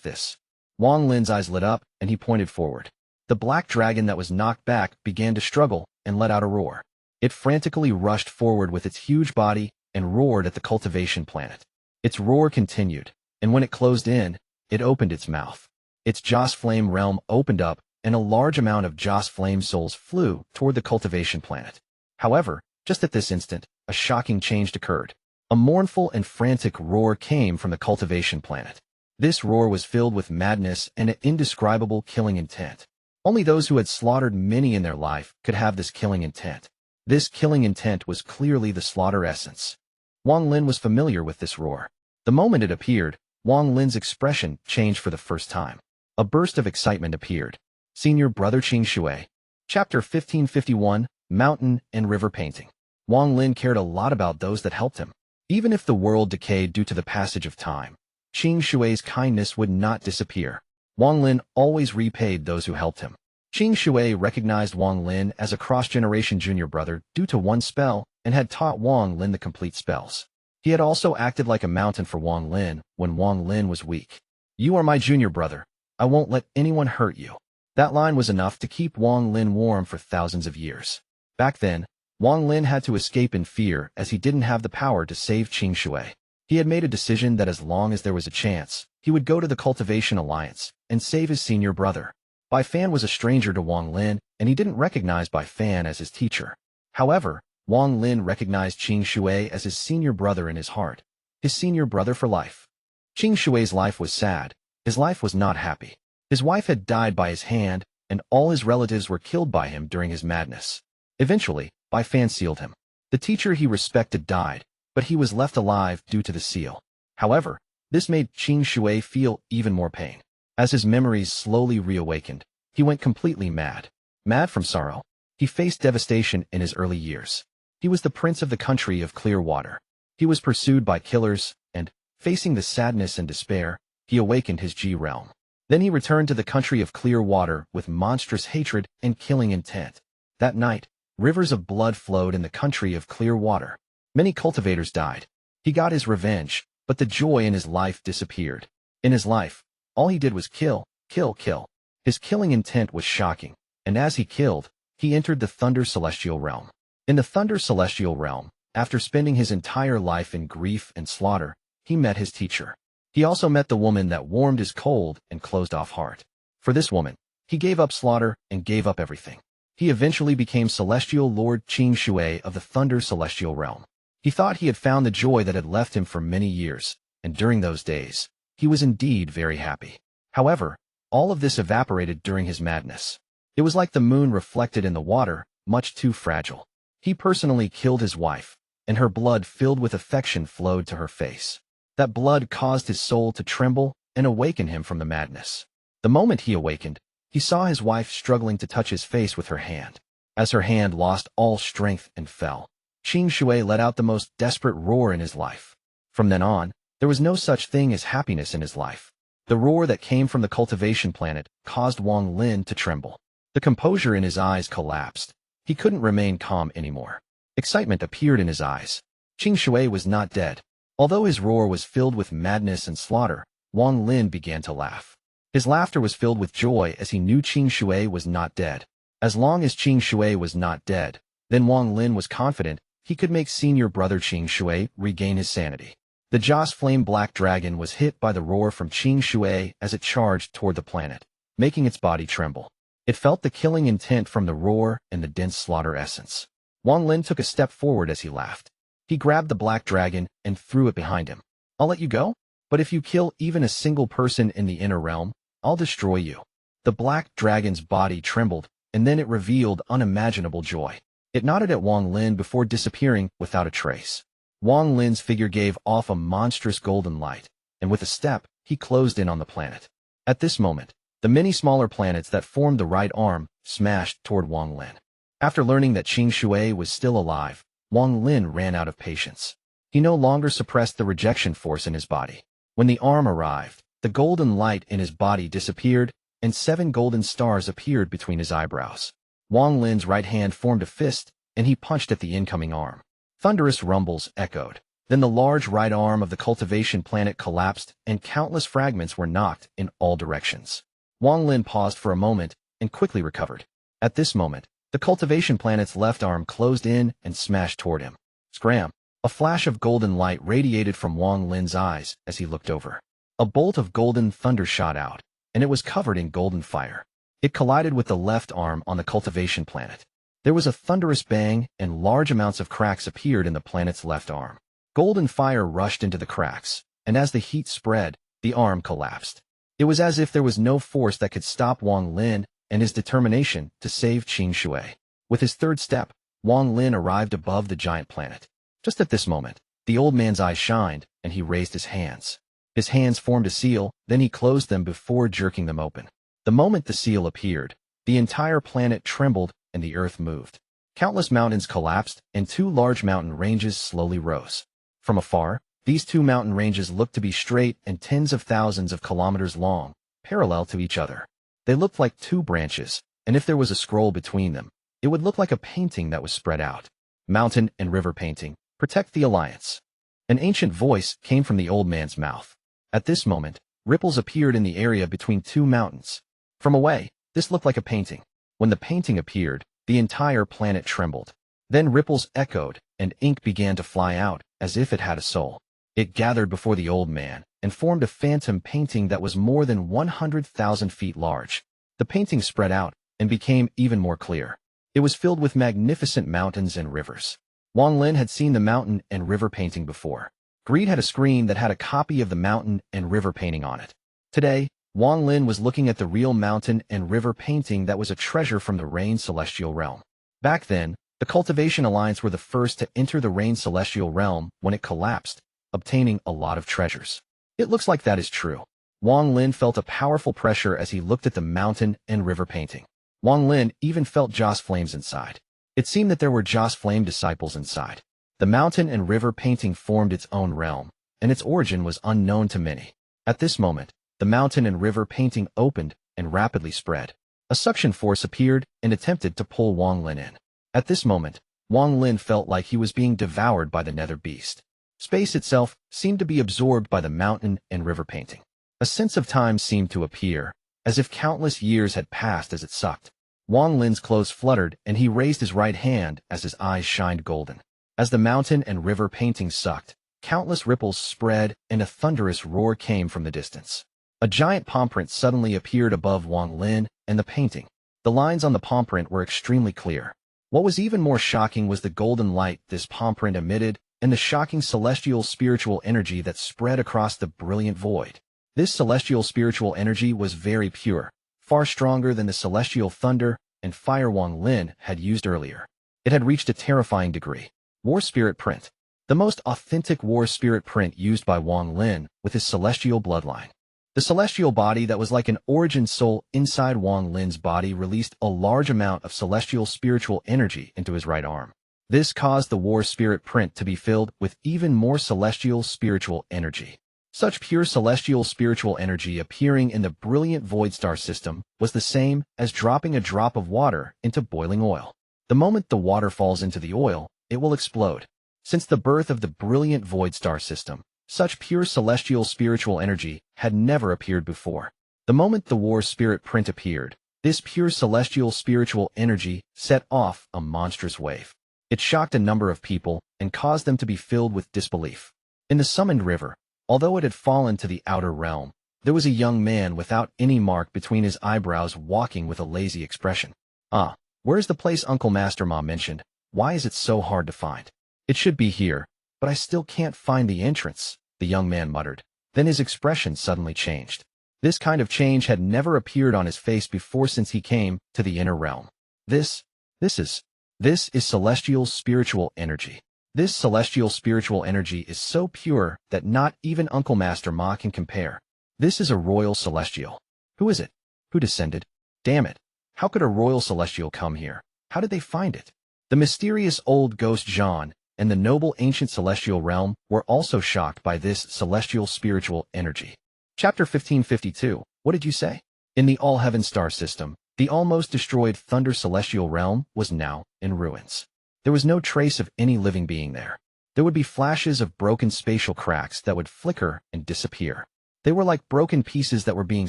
this. Wang Lin's eyes lit up, and he pointed forward. The black dragon that was knocked back began to struggle and let out a roar. It frantically rushed forward with its huge body and roared at the cultivation planet. Its roar continued, and when it closed in, it opened its mouth. Its Joss Flame realm opened up, and a large amount of Joss Flame souls flew toward the cultivation planet. However, just at this instant, a shocking change occurred. A mournful and frantic roar came from the cultivation planet. This roar was filled with madness and an indescribable killing intent. Only those who had slaughtered many in their life could have this killing intent. This killing intent was clearly the slaughter essence. Wang Lin was familiar with this roar. The moment it appeared, Wang Lin's expression changed for the first time. A burst of excitement appeared. Senior Brother Qing Shui. Chapter 1551, Mountain and River Painting. Wang Lin cared a lot about those that helped him. Even if the world decayed due to the passage of time, Qing Shui's kindness would not disappear. Wang Lin always repaid those who helped him. Qing Shui recognized Wang Lin as a cross-generation junior brother due to one spell and had taught Wang Lin the complete spells. He had also acted like a mountain for Wang Lin when Wang Lin was weak. You are my junior brother. I won't let anyone hurt you. That line was enough to keep Wang Lin warm for thousands of years. Back then, Wang Lin had to escape in fear as he didn't have the power to save Qing Shui. He had made a decision that as long as there was a chance, he would go to the Cultivation Alliance and save his senior brother. Bai Fan was a stranger to Wang Lin, and he didn't recognize Bai Fan as his teacher. However, Wang Lin recognized Qing Shui as his senior brother in his heart, his senior brother for life. Qing Shui's life was sad. His life was not happy. His wife had died by his hand, and all his relatives were killed by him during his madness. Eventually, Bai Fan sealed him. The teacher he respected died, but he was left alive due to the seal. However, this made Qing Shui feel even more pain. As his memories slowly reawakened, he went completely mad. Mad from sorrow. He faced devastation in his early years. He was the prince of the country of clear water. He was pursued by killers, and, facing the sadness and despair, he awakened his G realm. Then he returned to the country of clear water with monstrous hatred and killing intent. That night, rivers of blood flowed in the country of clear water. Many cultivators died. He got his revenge, but the joy in his life disappeared. In his life, all he did was kill, kill, kill. His killing intent was shocking, and as he killed, he entered the Thunder Celestial Realm. In the Thunder Celestial Realm, after spending his entire life in grief and slaughter, he met his teacher. He also met the woman that warmed his cold and closed-off heart. For this woman, he gave up slaughter and gave up everything. He eventually became Celestial Lord Qing Shui of the Thunder Celestial Realm. He thought he had found the joy that had left him for many years, and during those days, he was indeed very happy. However, all of this evaporated during his madness. It was like the moon reflected in the water, much too fragile. He personally killed his wife, and her blood filled with affection flowed to her face. That blood caused his soul to tremble and awaken him from the madness. The moment he awakened, he saw his wife struggling to touch his face with her hand. As her hand lost all strength and fell, Qing Shui let out the most desperate roar in his life. From then on, there was no such thing as happiness in his life. The roar that came from the cultivation planet caused Wang Lin to tremble. The composure in his eyes collapsed. He couldn't remain calm anymore. Excitement appeared in his eyes. Qing Shui was not dead. Although his roar was filled with madness and slaughter, Wang Lin began to laugh. His laughter was filled with joy as he knew Qing Shui was not dead. As long as Qing Shui was not dead, then Wang Lin was confident he could make senior brother Qing Shui regain his sanity. The Joss Flame Black Dragon was hit by the roar from Qing Shui as it charged toward the planet, making its body tremble. It felt the killing intent from the roar and the dense slaughter essence. Wang Lin took a step forward as he laughed. He grabbed the black dragon and threw it behind him. I'll let you go, but if you kill even a single person in the inner realm, I'll destroy you. The black dragon's body trembled, and then it revealed unimaginable joy. It nodded at Wang Lin before disappearing without a trace. Wang Lin's figure gave off a monstrous golden light, and with a step, he closed in on the planet. At this moment, the many smaller planets that formed the right arm smashed toward Wang Lin. After learning that Qing Shui was still alive, Wang Lin ran out of patience. He no longer suppressed the rejection force in his body. When the arm arrived, the golden light in his body disappeared, and 7 golden stars appeared between his eyebrows. Wang Lin's right hand formed a fist, and he punched at the incoming arm. Thunderous rumbles echoed. Then the large right arm of the cultivation planet collapsed, and countless fragments were knocked in all directions. Wang Lin paused for a moment and quickly recovered. At this moment, the cultivation planet's left arm closed in and smashed toward him. Scram! A flash of golden light radiated from Wang Lin's eyes as he looked over. A bolt of golden thunder shot out, and it was covered in golden fire. It collided with the left arm on the cultivation planet. There was a thunderous bang, and large amounts of cracks appeared in the planet's left arm. Golden fire rushed into the cracks, and as the heat spread, the arm collapsed. It was as if there was no force that could stop Wang Lin and his determination to save Qing Shui. With his third step, Wang Lin arrived above the giant planet. Just at this moment, the old man's eyes shined, and he raised his hands. His hands formed a seal, then he closed them before jerking them open. The moment the seal appeared, the entire planet trembled and the earth moved. Countless mountains collapsed, and 2 large mountain ranges slowly rose. From afar, these 2 mountain ranges looked to be straight and tens of thousands of kilometers long, parallel to each other. They looked like 2 branches, and if there was a scroll between them, it would look like a painting that was spread out. Mountain and river painting. Protect the alliance. An ancient voice came from the old man's mouth. At this moment, ripples appeared in the area between 2 mountains. From away, this looked like a painting. When the painting appeared, the entire planet trembled. Then ripples echoed, and ink began to fly out, as if it had a soul. It gathered before the old man, and formed a phantom painting that was more than 100,000 feet large. The painting spread out, and became even more clear. It was filled with magnificent mountains and rivers. Wang Lin had seen the mountain and river painting before. Greed had a screen that had a copy of the mountain and river painting on it. Today, Wang Lin was looking at the real mountain and river painting that was a treasure from the Rain Celestial Realm. Back then, the Cultivation Alliance were the first to enter the Rain Celestial Realm when it collapsed, obtaining a lot of treasures. It looks like that is true. Wang Lin felt a powerful pressure as he looked at the mountain and river painting. Wang Lin even felt Joss flames inside. It seemed that there were Joss flame disciples inside. The mountain and river painting formed its own realm, and its origin was unknown to many. At this moment, the mountain and river painting opened and rapidly spread. A suction force appeared and attempted to pull Wang Lin in. At this moment, Wang Lin felt like he was being devoured by the Nether beast. Space itself seemed to be absorbed by the mountain and river painting. A sense of time seemed to appear, as if countless years had passed as it sucked. Wang Lin's clothes fluttered, and he raised his right hand as his eyes shined golden. As the mountain and river painting sucked, countless ripples spread, and a thunderous roar came from the distance. A giant palm print suddenly appeared above Wang Lin and the painting. The lines on the palm print were extremely clear. What was even more shocking was the golden light this palm print emitted, and the shocking celestial spiritual energy that spread across the brilliant void. This celestial spiritual energy was very pure, far stronger than the celestial thunder and fire Wang Lin had used earlier. It had reached a terrifying degree. War Spirit Print. The most authentic War Spirit print used by Wang Lin with his celestial bloodline. The celestial body that was like an origin soul inside Wang Lin's body released a large amount of celestial spiritual energy into his right arm. This caused the War Spirit print to be filled with even more celestial spiritual energy. Such pure celestial spiritual energy appearing in the brilliant void star system was the same as dropping a drop of water into boiling oil. The moment the water falls into the oil, it will explode. Since the birth of the brilliant void star system, such pure celestial spiritual energy had never appeared before. The moment the War Spirit print appeared, this pure celestial spiritual energy set off a monstrous wave. It shocked a number of people and caused them to be filled with disbelief. In the summoned river, although it had fallen to the outer realm, there was a young man without any mark between his eyebrows walking with a lazy expression. "Ah, where's the place Uncle Master Ma mentioned? Why is it so hard to find? It should be here, but I still can't find the entrance," the young man muttered. Then his expression suddenly changed. This kind of change had never appeared on his face before since he came to the inner realm. This, this is, this is celestial spiritual energy. This celestial spiritual energy is so pure that not even Uncle Master Ma can compare. This is a royal celestial. Who is it? Who descended? Damn it. How could a royal celestial come here? How did they find it? The mysterious old ghost Zhong and the noble ancient celestial realm were also shocked by this celestial spiritual energy. Chapter 1552. What did you say? In the All-Heaven star system, the almost destroyed Thunder celestial realm was now in ruins. There was no trace of any living being there. There would be flashes of broken spatial cracks that would flicker and disappear. They were like broken pieces that were being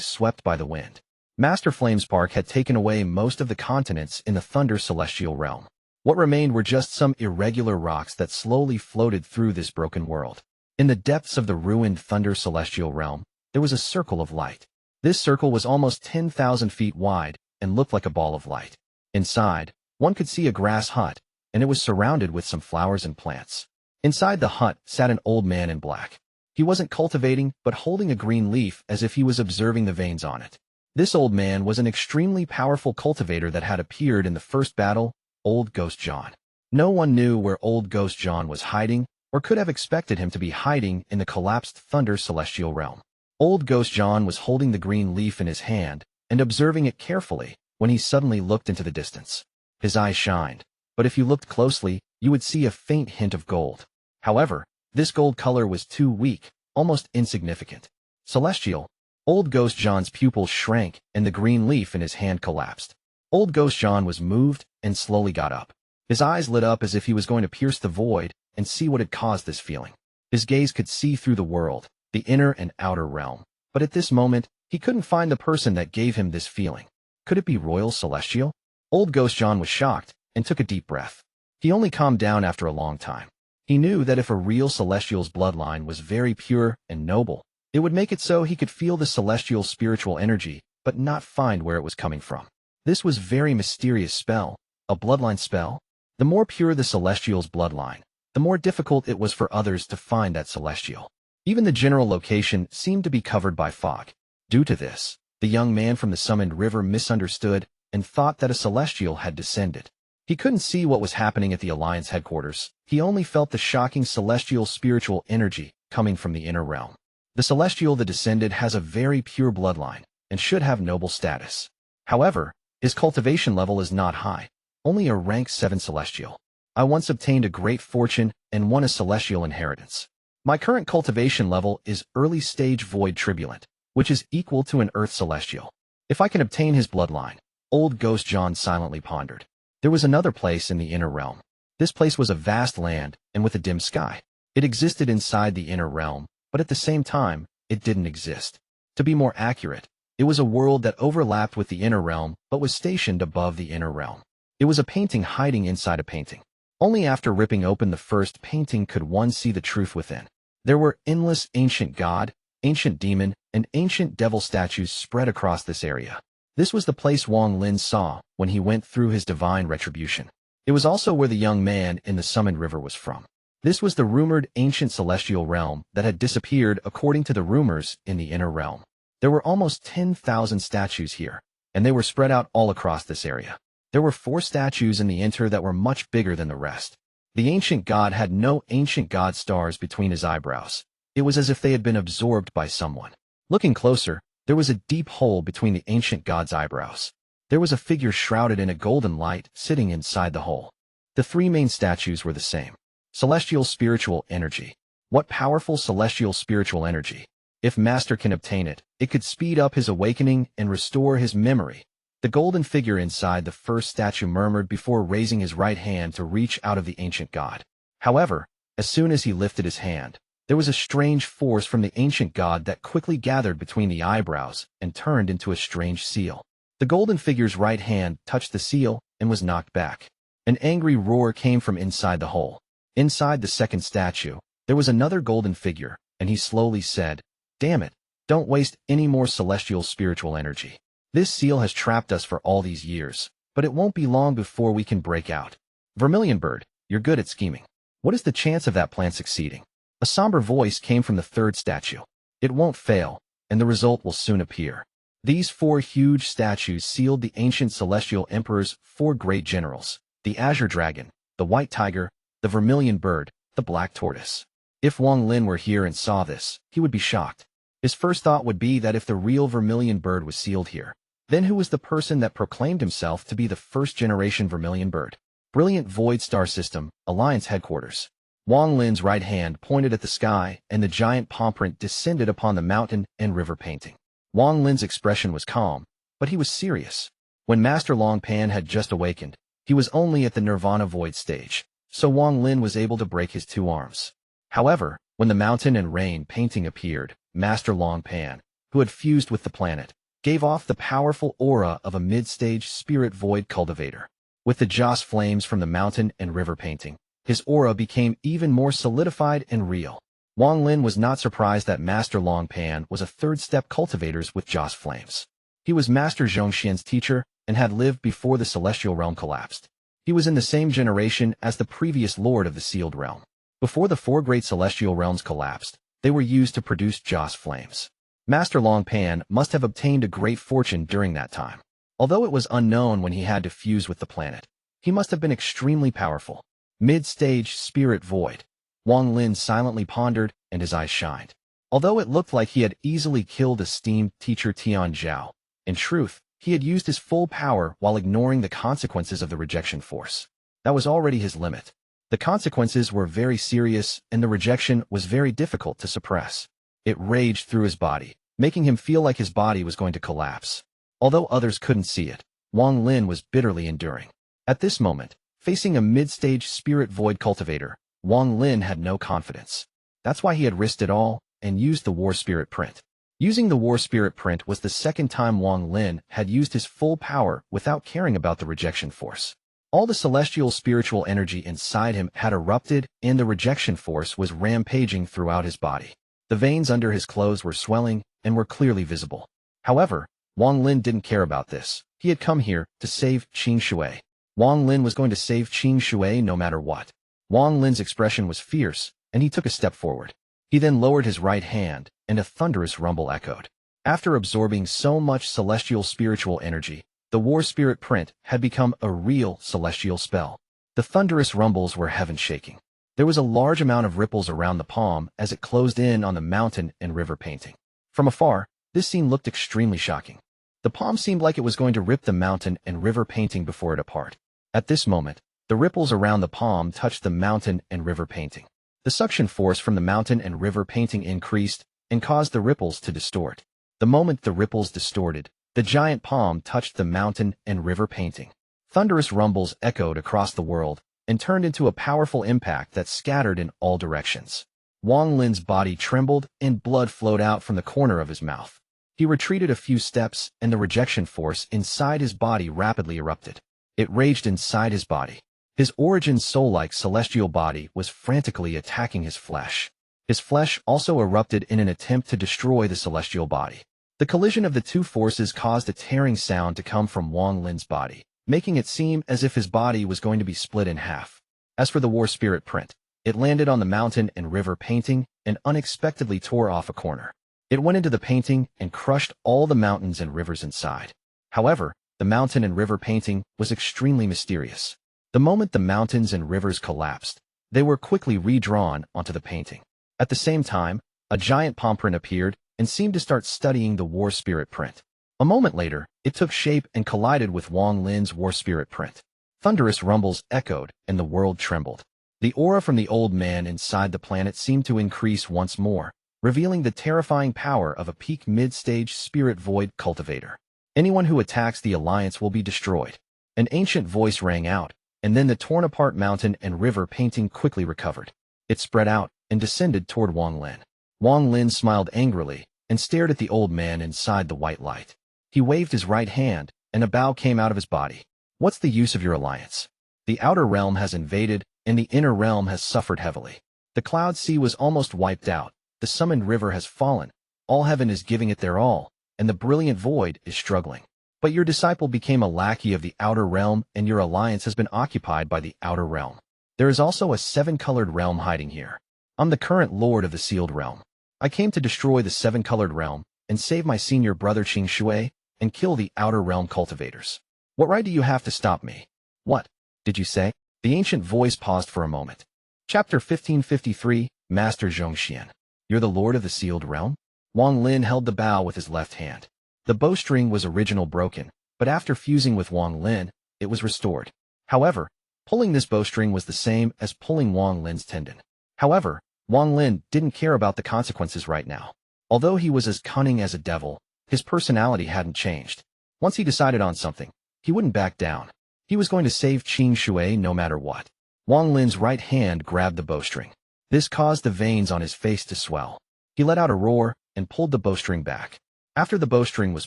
swept by the wind. Master Flamespark had taken away most of the continents in the Thunder celestial realm. What remained were just some irregular rocks that slowly floated through this broken world. In the depths of the ruined Thunder celestial realm, there was a circle of light. This circle was almost 10,000 feet wide and looked like a ball of light. Inside, one could see a grass hut, and it was surrounded with some flowers and plants. Inside the hut sat an old man in black. He wasn't cultivating, but holding a green leaf as if he was observing the veins on it. This old man was an extremely powerful cultivator that had appeared in the first battle, Old Ghost Zhong. No one knew where Old Ghost Zhong was hiding, or could have expected him to be hiding in the collapsed Thunder celestial realm. Old Ghost Zhong was holding the green leaf in his hand and observing it carefully when he suddenly looked into the distance. His eyes shined, but if you looked closely, you would see a faint hint of gold. However, this gold color was too weak, almost insignificant. Celestial. Old Ghost Zhong's pupils shrank and the green leaf in his hand collapsed. Old Ghost Zhong was moved and slowly got up. His eyes lit up as if he was going to pierce the void and see what had caused this feeling. His gaze could see through the world, the inner and outer realm. But at this moment, he couldn't find the person that gave him this feeling. Could it be Royal Celestial? Old Ghost Zhong was shocked and took a deep breath. He only calmed down after a long time. He knew that if a real Celestial's bloodline was very pure and noble, it would make it so he could feel the celestial spiritual energy, but not find where it was coming from. This was very mysterious spell, a bloodline spell. The more pure the Celestial's bloodline, the more difficult it was for others to find that Celestial. Even the general location seemed to be covered by fog. Due to this, the young man from the summoned river misunderstood and thought that a Celestial had descended. He couldn't see what was happening at the Alliance headquarters. He only felt the shocking celestial spiritual energy coming from the inner realm. The Celestial that descended has a very pure bloodline and should have noble status. However, his cultivation level is not high, only a rank 7 Celestial. I once obtained a great fortune and won a Celestial inheritance. My current cultivation level is early stage Void Tribulent, which is equal to an Earth Celestial. If I can obtain his bloodline, Old Ghost Zhong silently pondered. There was another place in the inner realm. This place was a vast land and with a dim sky. It existed inside the inner realm, but at the same time, it didn't exist. To be more accurate, it was a world that overlapped with the inner realm but was stationed above the inner realm. It was a painting hiding inside a painting. Only after ripping open the first painting could one see the truth within. There were endless ancient god, ancient demon, and ancient devil statues spread across this area. This was the place Wang Lin saw when he went through his divine retribution. It was also where the young man in the summoned river was from. This was the rumored ancient celestial realm that had disappeared according to the rumors in the inner realm. There were almost 10,000 statues here, and they were spread out all across this area. There were 4 statues in the inter that were much bigger than the rest. The ancient god had no ancient god stars between his eyebrows. It was as if they had been absorbed by someone. Looking closer, there was a deep hole between the ancient god's eyebrows. There was a figure shrouded in a golden light sitting inside the hole. The 3 main statues were the same. Celestial spiritual energy. What powerful celestial spiritual energy. If Master can obtain it, it could speed up his awakening and restore his memory. The golden figure inside the first statue murmured before raising his right hand to reach out of the ancient god. However, as soon as he lifted his hand, there was a strange force from the ancient god that quickly gathered between the eyebrows and turned into a strange seal. The golden figure's right hand touched the seal and was knocked back. An angry roar came from inside the hole. Inside the second statue, there was another golden figure, and he slowly said, "Damn it, don't waste any more celestial spiritual energy. This seal has trapped us for all these years, but it won't be long before we can break out. Vermilion Bird, you're good at scheming. What is the chance of that plan succeeding?" A somber voice came from the third statue. "It won't fail, and the result will soon appear. These 4 huge statues sealed the ancient celestial emperor's 4 great generals: the azure dragon, the white tiger, the vermilion bird, the black tortoise. If Wang Lin were here and saw this, he would be shocked. His first thought would be that if the real vermilion bird was sealed here, then who was the person that proclaimed himself to be the first-generation vermilion bird? Brilliant Void Star System, Alliance Headquarters. Wang Lin's right hand pointed at the sky, and the giant palm print descended upon the mountain and river painting. Wang Lin's expression was calm, but he was serious. When Master Long Pan had just awakened, he was only at the Nirvana Void stage, so Wang Lin was able to break his 2 arms. However, when the mountain and rain painting appeared, Master Long Pan, who had fused with the planet, gave off the powerful aura of a mid-stage spirit void cultivator. With the joss flames from the mountain and river painting, his aura became even more solidified and real. Wang Lin was not surprised that Master Long Pan was a third-step cultivators with joss flames. He was Master Zhongxian's teacher and had lived before the celestial realm collapsed. He was in the same generation as the previous lord of the sealed realm. Before the 4 great celestial realms collapsed, they were used to produce joss flames. Master Long Pan must have obtained a great fortune during that time. Although it was unknown when he had to fuse with the planet, he must have been extremely powerful. Mid-stage spirit void. Wang Lin silently pondered, and his eyes shined. Although it looked like he had easily killed esteemed teacher Tian Zhao, in truth, he had used his full power while ignoring the consequences of the rejection force. That was already his limit. The consequences were very serious, and the rejection was very difficult to suppress. It raged through his body, making him feel like his body was going to collapse. Although others couldn't see it, Wang Lin was bitterly enduring. At this moment, facing a mid-stage spirit void cultivator, Wang Lin had no confidence. That's why he had risked it all and used the War Spirit print. Using the War Spirit print was the second time Wang Lin had used his full power without caring about the rejection force. All the celestial spiritual energy inside him had erupted, and the rejection force was rampaging throughout his body. The veins under his clothes were swelling and were clearly visible. However, Wang Lin didn't care about this. He had come here to save Qing Shui. Wang Lin was going to save Qing Shui no matter what. Wang Lin's expression was fierce, and he took a step forward. He then lowered his right hand, and a thunderous rumble echoed. After absorbing so much celestial spiritual energy, the War Spirit print had become a real celestial spell. The thunderous rumbles were heaven-shaking. There was a large amount of ripples around the palm as it closed in on the mountain and river painting. From afar, this scene looked extremely shocking. The palm seemed like it was going to rip the mountain and river painting before it apart. At this moment, the ripples around the palm touched the mountain and river painting. The suction force from the mountain and river painting increased and caused the ripples to distort. The moment the ripples distorted, the giant palm touched the mountain and river painting. Thunderous rumbles echoed across the world and turned into a powerful impact that scattered in all directions. Wang Lin's body trembled and blood flowed out from the corner of his mouth. He retreated a few steps and the rejection force inside his body rapidly erupted. It raged inside his body. His origin soul-like celestial body was frantically attacking his flesh. His flesh also erupted in an attempt to destroy the celestial body. The collision of the 2 forces caused a tearing sound to come from Wang Lin's body, making it seem as if his body was going to be split in half. As for the War Spirit print, it landed on the mountain and river painting and unexpectedly tore off a corner. It went into the painting and crushed all the mountains and rivers inside. However, the mountain and river painting was extremely mysterious. The moment the mountains and rivers collapsed, they were quickly redrawn onto the painting. At the same time, a giant palm print appeared and seemed to start studying the War Spirit print. A moment later, it took shape and collided with Wang Lin's War Spirit print. Thunderous rumbles echoed, and the world trembled. The aura from the old man inside the planet seemed to increase once more, revealing the terrifying power of a peak mid-stage spirit void cultivator. Anyone who attacks the Alliance will be destroyed. An ancient voice rang out, and then the torn-apart mountain and river painting quickly recovered. It spread out and descended toward Wang Lin. Wang Lin smiled angrily and stared at the old man inside the white light. He waved his right hand, and a bow came out of his body. What's the use of your alliance? The outer realm has invaded, and the inner realm has suffered heavily. The Cloud Sea was almost wiped out, the summoned river has fallen, all heaven is giving it their all, and the brilliant void is struggling. But your disciple became a lackey of the outer realm, and your alliance has been occupied by the outer realm. There is also a 7-colored realm hiding here. I'm the current lord of the sealed realm. I came to destroy the 7-colored realm, and save my senior brother Qing Shui, and kill the Outer Realm cultivators. What right do you have to stop me? What did you say? The ancient voice paused for a moment. Chapter 1553, Master Zhong. You're the Lord of the Sealed Realm? Wang Lin held the bow with his left hand. The bowstring was originally broken, but after fusing with Wang Lin, it was restored. However, pulling this bowstring was the same as pulling Wang Lin's tendon. However, Wang Lin didn't care about the consequences right now. Although he was as cunning as a devil, his personality hadn't changed. Once he decided on something, he wouldn't back down. He was going to save Qing Shui no matter what. Wang Lin's right hand grabbed the bowstring. This caused the veins on his face to swell. He let out a roar and pulled the bowstring back. After the bowstring was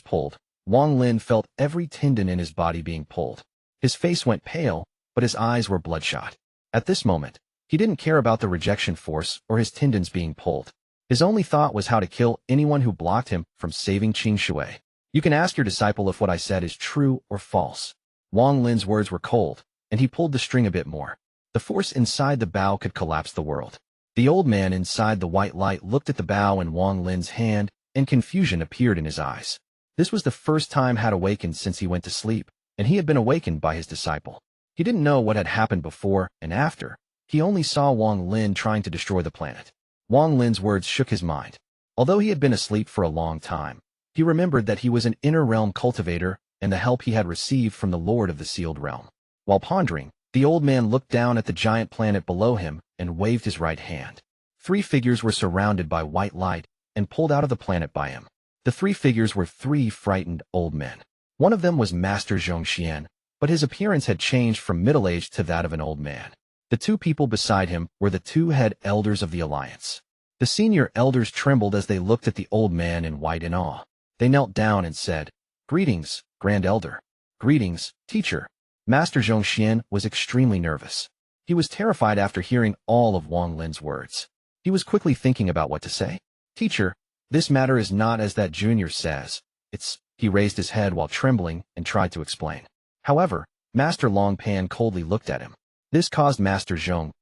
pulled, Wang Lin felt every tendon in his body being pulled. His face went pale, but his eyes were bloodshot. At this moment, he didn't care about the rejection force or his tendons being pulled. His only thought was how to kill anyone who blocked him from saving Qing Shui. You can ask your disciple if what I said is true or false. Wang Lin's words were cold, and he pulled the string a bit more. The force inside the bow could collapse the world. The old man inside the white light looked at the bow in Wang Lin's hand, and confusion appeared in his eyes. This was the first time had awakened since he went to sleep, and he had been awakened by his disciple. He didn't know what had happened before and after. He only saw Wang Lin trying to destroy the planet. Wang Lin's words shook his mind. Although he had been asleep for a long time, he remembered that he was an inner realm cultivator and the help he had received from the Lord of the Sealed Realm. While pondering, the old man looked down at the giant planet below him and waved his right hand. 3 figures were surrounded by white light and pulled out of the planet by him. The 3 figures were 3 frightened old men. One of them was Master Zhong, but his appearance had changed from middle-aged to that of an old man. The 2 people beside him were the 2 head elders of the Alliance. The senior elders trembled as they looked at the old man in white in awe. They knelt down and said, "Greetings, Grand Elder." "Greetings, teacher." Master Zhong was extremely nervous. He was terrified after hearing all of Wang Lin's words. He was quickly thinking about what to say. "Teacher, this matter is not as that junior says. It's—" He raised his head while trembling and tried to explain. However, Master Longpan coldly looked at him. This caused Master Zhong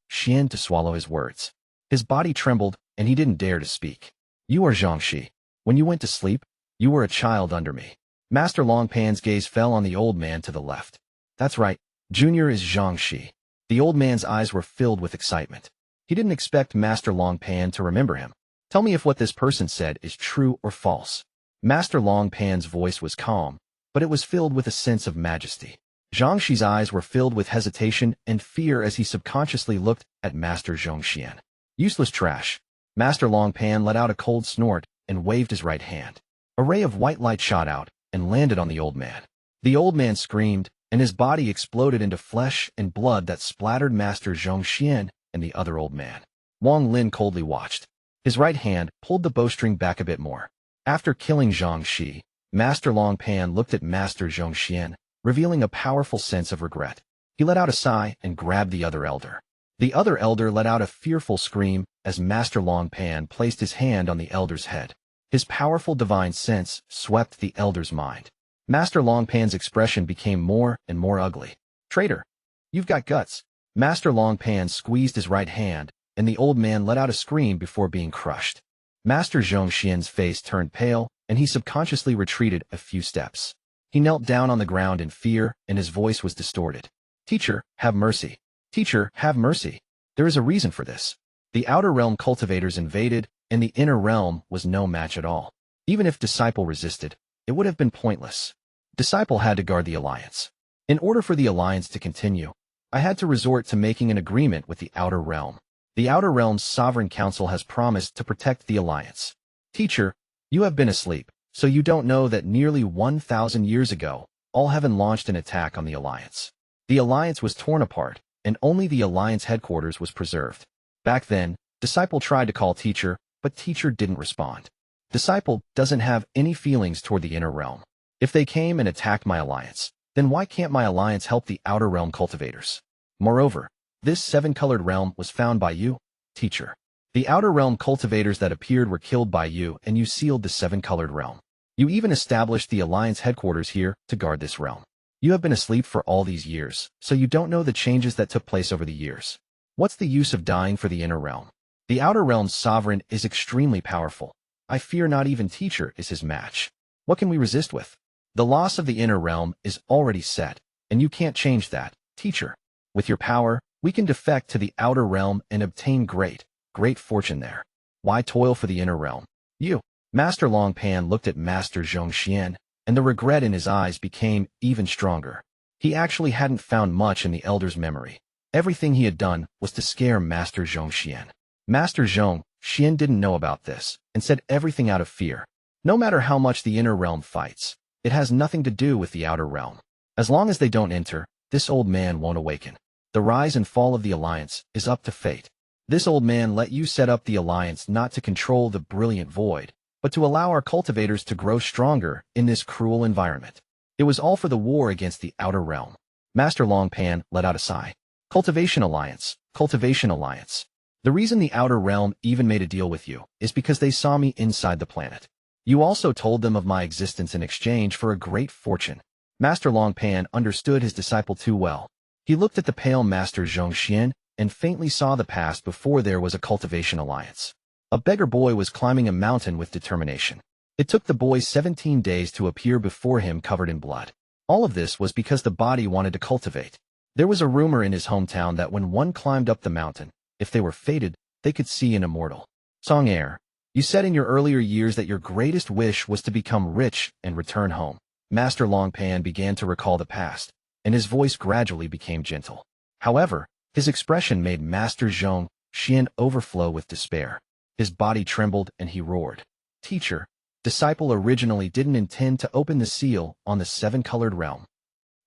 to swallow his words. His body trembled, and he didn't dare to speak. "You are Zhong. When you went to sleep, you were a child under me." Master Longpan's gaze fell on the old man to the left. "That's right, Junior is Zhong." The old man's eyes were filled with excitement. He didn't expect Master Longpan to remember him. "Tell me if what this person said is true or false." Master Longpan's voice was calm, but it was filled with a sense of majesty. Zhongxi's eyes were filled with hesitation and fear as he subconsciously looked at Master Zhong. "Useless trash." Master Longpan let out a cold snort and waved his right hand. A ray of white light shot out and landed on the old man. The old man screamed, and his body exploded into flesh and blood that splattered Master Zhong and the other old man. Wang Lin coldly watched. His right hand pulled the bowstring back a bit more. After killing Zhong, Master Longpan looked at Master Zhong, revealing a powerful sense of regret. He let out a sigh and grabbed the other elder. The other elder let out a fearful scream as Master Longpan placed his hand on the elder's head. His powerful divine sense swept the elder's mind. Master Longpan's expression became more and more ugly. "Traitor! You've got guts." Master Longpan squeezed his right hand, and the old man let out a scream before being crushed. Master Zhong's face turned pale, and he subconsciously retreated a few steps. He knelt down on the ground in fear, and his voice was distorted. "Teacher, have mercy. Teacher, have mercy. There is a reason for this. The outer realm cultivators invaded, and the inner realm was no match at all. Even if Disciple resisted, it would have been pointless. Disciple had to guard the Alliance. In order for the Alliance to continue, I had to resort to making an agreement with the outer realm. The outer realm's sovereign council has promised to protect the Alliance. Teacher, you have been asleep, so you don't know that nearly 1,000 years ago, all heaven launched an attack on the Alliance. The Alliance was torn apart, and only the Alliance headquarters was preserved. Back then, Disciple tried to call Teacher, but Teacher didn't respond. Disciple doesn't have any feelings toward the inner realm. If they came and attacked my Alliance, then why can't my Alliance help the outer realm cultivators? Moreover, this 7-colored realm was found by you, Teacher. The outer realm cultivators that appeared were killed by you, and you sealed the 7-colored realm. You even established the Alliance headquarters here to guard this realm. You have been asleep for all these years, so you don't know the changes that took place over the years. What's the use of dying for the inner realm? The outer realm's sovereign is extremely powerful. I fear not even teacher is his match. What can we resist with? The loss of the inner realm is already set, and you can't change that, teacher. With your power, we can defect to the outer realm and obtain great fortune there. Why toil for the inner realm? You. Master Longpan looked at Master Zhong, and the regret in his eyes became even stronger. He actually hadn't found much in the elder's memory. Everything he had done was to scare Master Zhong. Master Zhong didn't know about this, and said everything out of fear. No matter how much the inner realm fights, it has nothing to do with the outer realm. As long as they don't enter, this old man won't awaken. The rise and fall of the alliance is up to fate. This old man let you set up the alliance not to control the brilliant void, but to allow our cultivators to grow stronger in this cruel environment. It was all for the war against the outer realm. Master Longpan let out a sigh. Cultivation alliance, cultivation alliance. The reason the outer realm even made a deal with you is because they saw me inside the planet. You also told them of my existence in exchange for a great fortune. Master Longpan understood his disciple too well. He looked at the pale Master Zhong and faintly saw the past before there was a cultivation alliance. A beggar boy was climbing a mountain with determination. It took the boy 17 days to appear before him covered in blood. All of this was because the body wanted to cultivate. There was a rumor in his hometown that when one climbed up the mountain, if they were fated, they could see an immortal. Song Heir, you said in your earlier years that your greatest wish was to become rich and return home. Master Longpan began to recall the past, and his voice gradually became gentle. However, his expression made Master Zhong overflow with despair. His body trembled and he roared. Teacher, disciple originally didn't intend to open the seal on the seven-colored realm.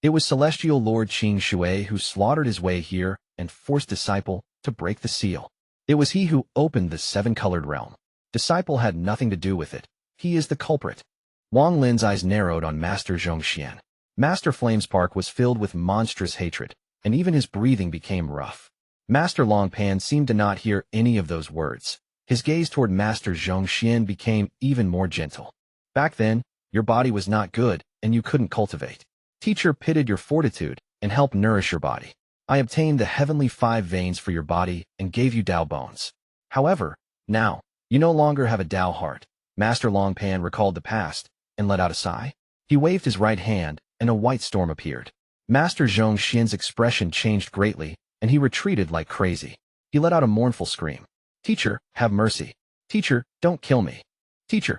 It was Celestial Lord Qing Shui who slaughtered his way here and forced disciple to break the seal. It was he who opened the seven-colored realm. Disciple had nothing to do with it. He is the culprit. Wang Lin's eyes narrowed on Master Zhong. Master Flamespark was filled with monstrous hatred, and even his breathing became rough. Master Longpan seemed to not hear any of those words. His gaze toward Master Zhong became even more gentle. Back then, your body was not good, and you couldn't cultivate. Teacher pitied your fortitude and helped nourish your body. I obtained the heavenly 5 veins for your body and gave you Tao bones. However, now, you no longer have a Tao heart. Master Longpan recalled the past and let out a sigh. He waved his right hand, and a white storm appeared. Master Zhong's expression changed greatly, and he retreated like crazy. He let out a mournful scream. Teacher, have mercy. Teacher, don't kill me. Teacher.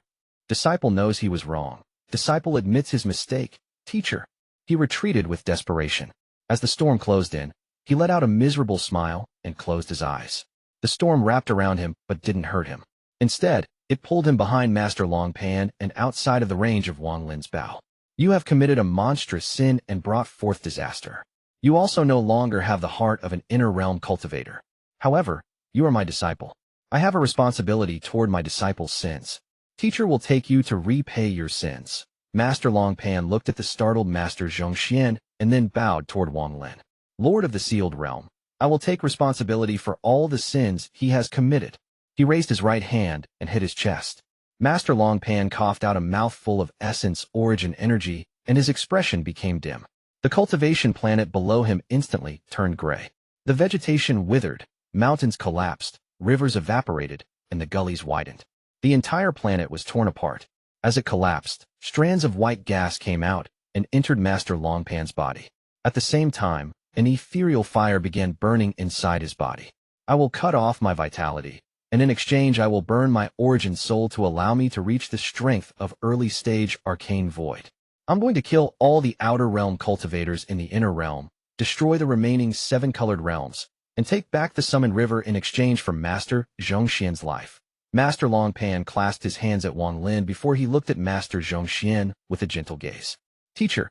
Disciple knows he was wrong. Disciple admits his mistake. Teacher. He retreated with desperation. As the storm closed in, he let out a miserable smile and closed his eyes. The storm wrapped around him but didn't hurt him. Instead, it pulled him behind Master Longpan and outside of the range of Wang Lin's bow. You have committed a monstrous sin and brought forth disaster. You also no longer have the heart of an inner realm cultivator. However, you are my disciple. I have a responsibility toward my disciple's sins. Teacher will take you to repay your sins. Master Longpan looked at the startled Master Zhong and then bowed toward Wang Lin. Lord of the Sealed Realm, I will take responsibility for all the sins he has committed. He raised his right hand and hit his chest. Master Longpan coughed out a mouthful of essence origin energy, and his expression became dim. The cultivation planet below him instantly turned gray. The vegetation withered, mountains collapsed, rivers evaporated, and the gullies widened. The entire planet was torn apart. As it collapsed, strands of white gas came out and entered Master Longpan's body. At the same time, an ethereal fire began burning inside his body. I will cut off my vitality, and in exchange I will burn my origin soul to allow me to reach the strength of early-stage arcane void. I'm going to kill all the outer realm cultivators in the inner realm, destroy the remaining 7-colored realms, and take back the summoned river in exchange for Master Zhongxian's life. Master Longpan clasped his hands at Wang Lin before he looked at Master Zhongxian with a gentle gaze. Teacher.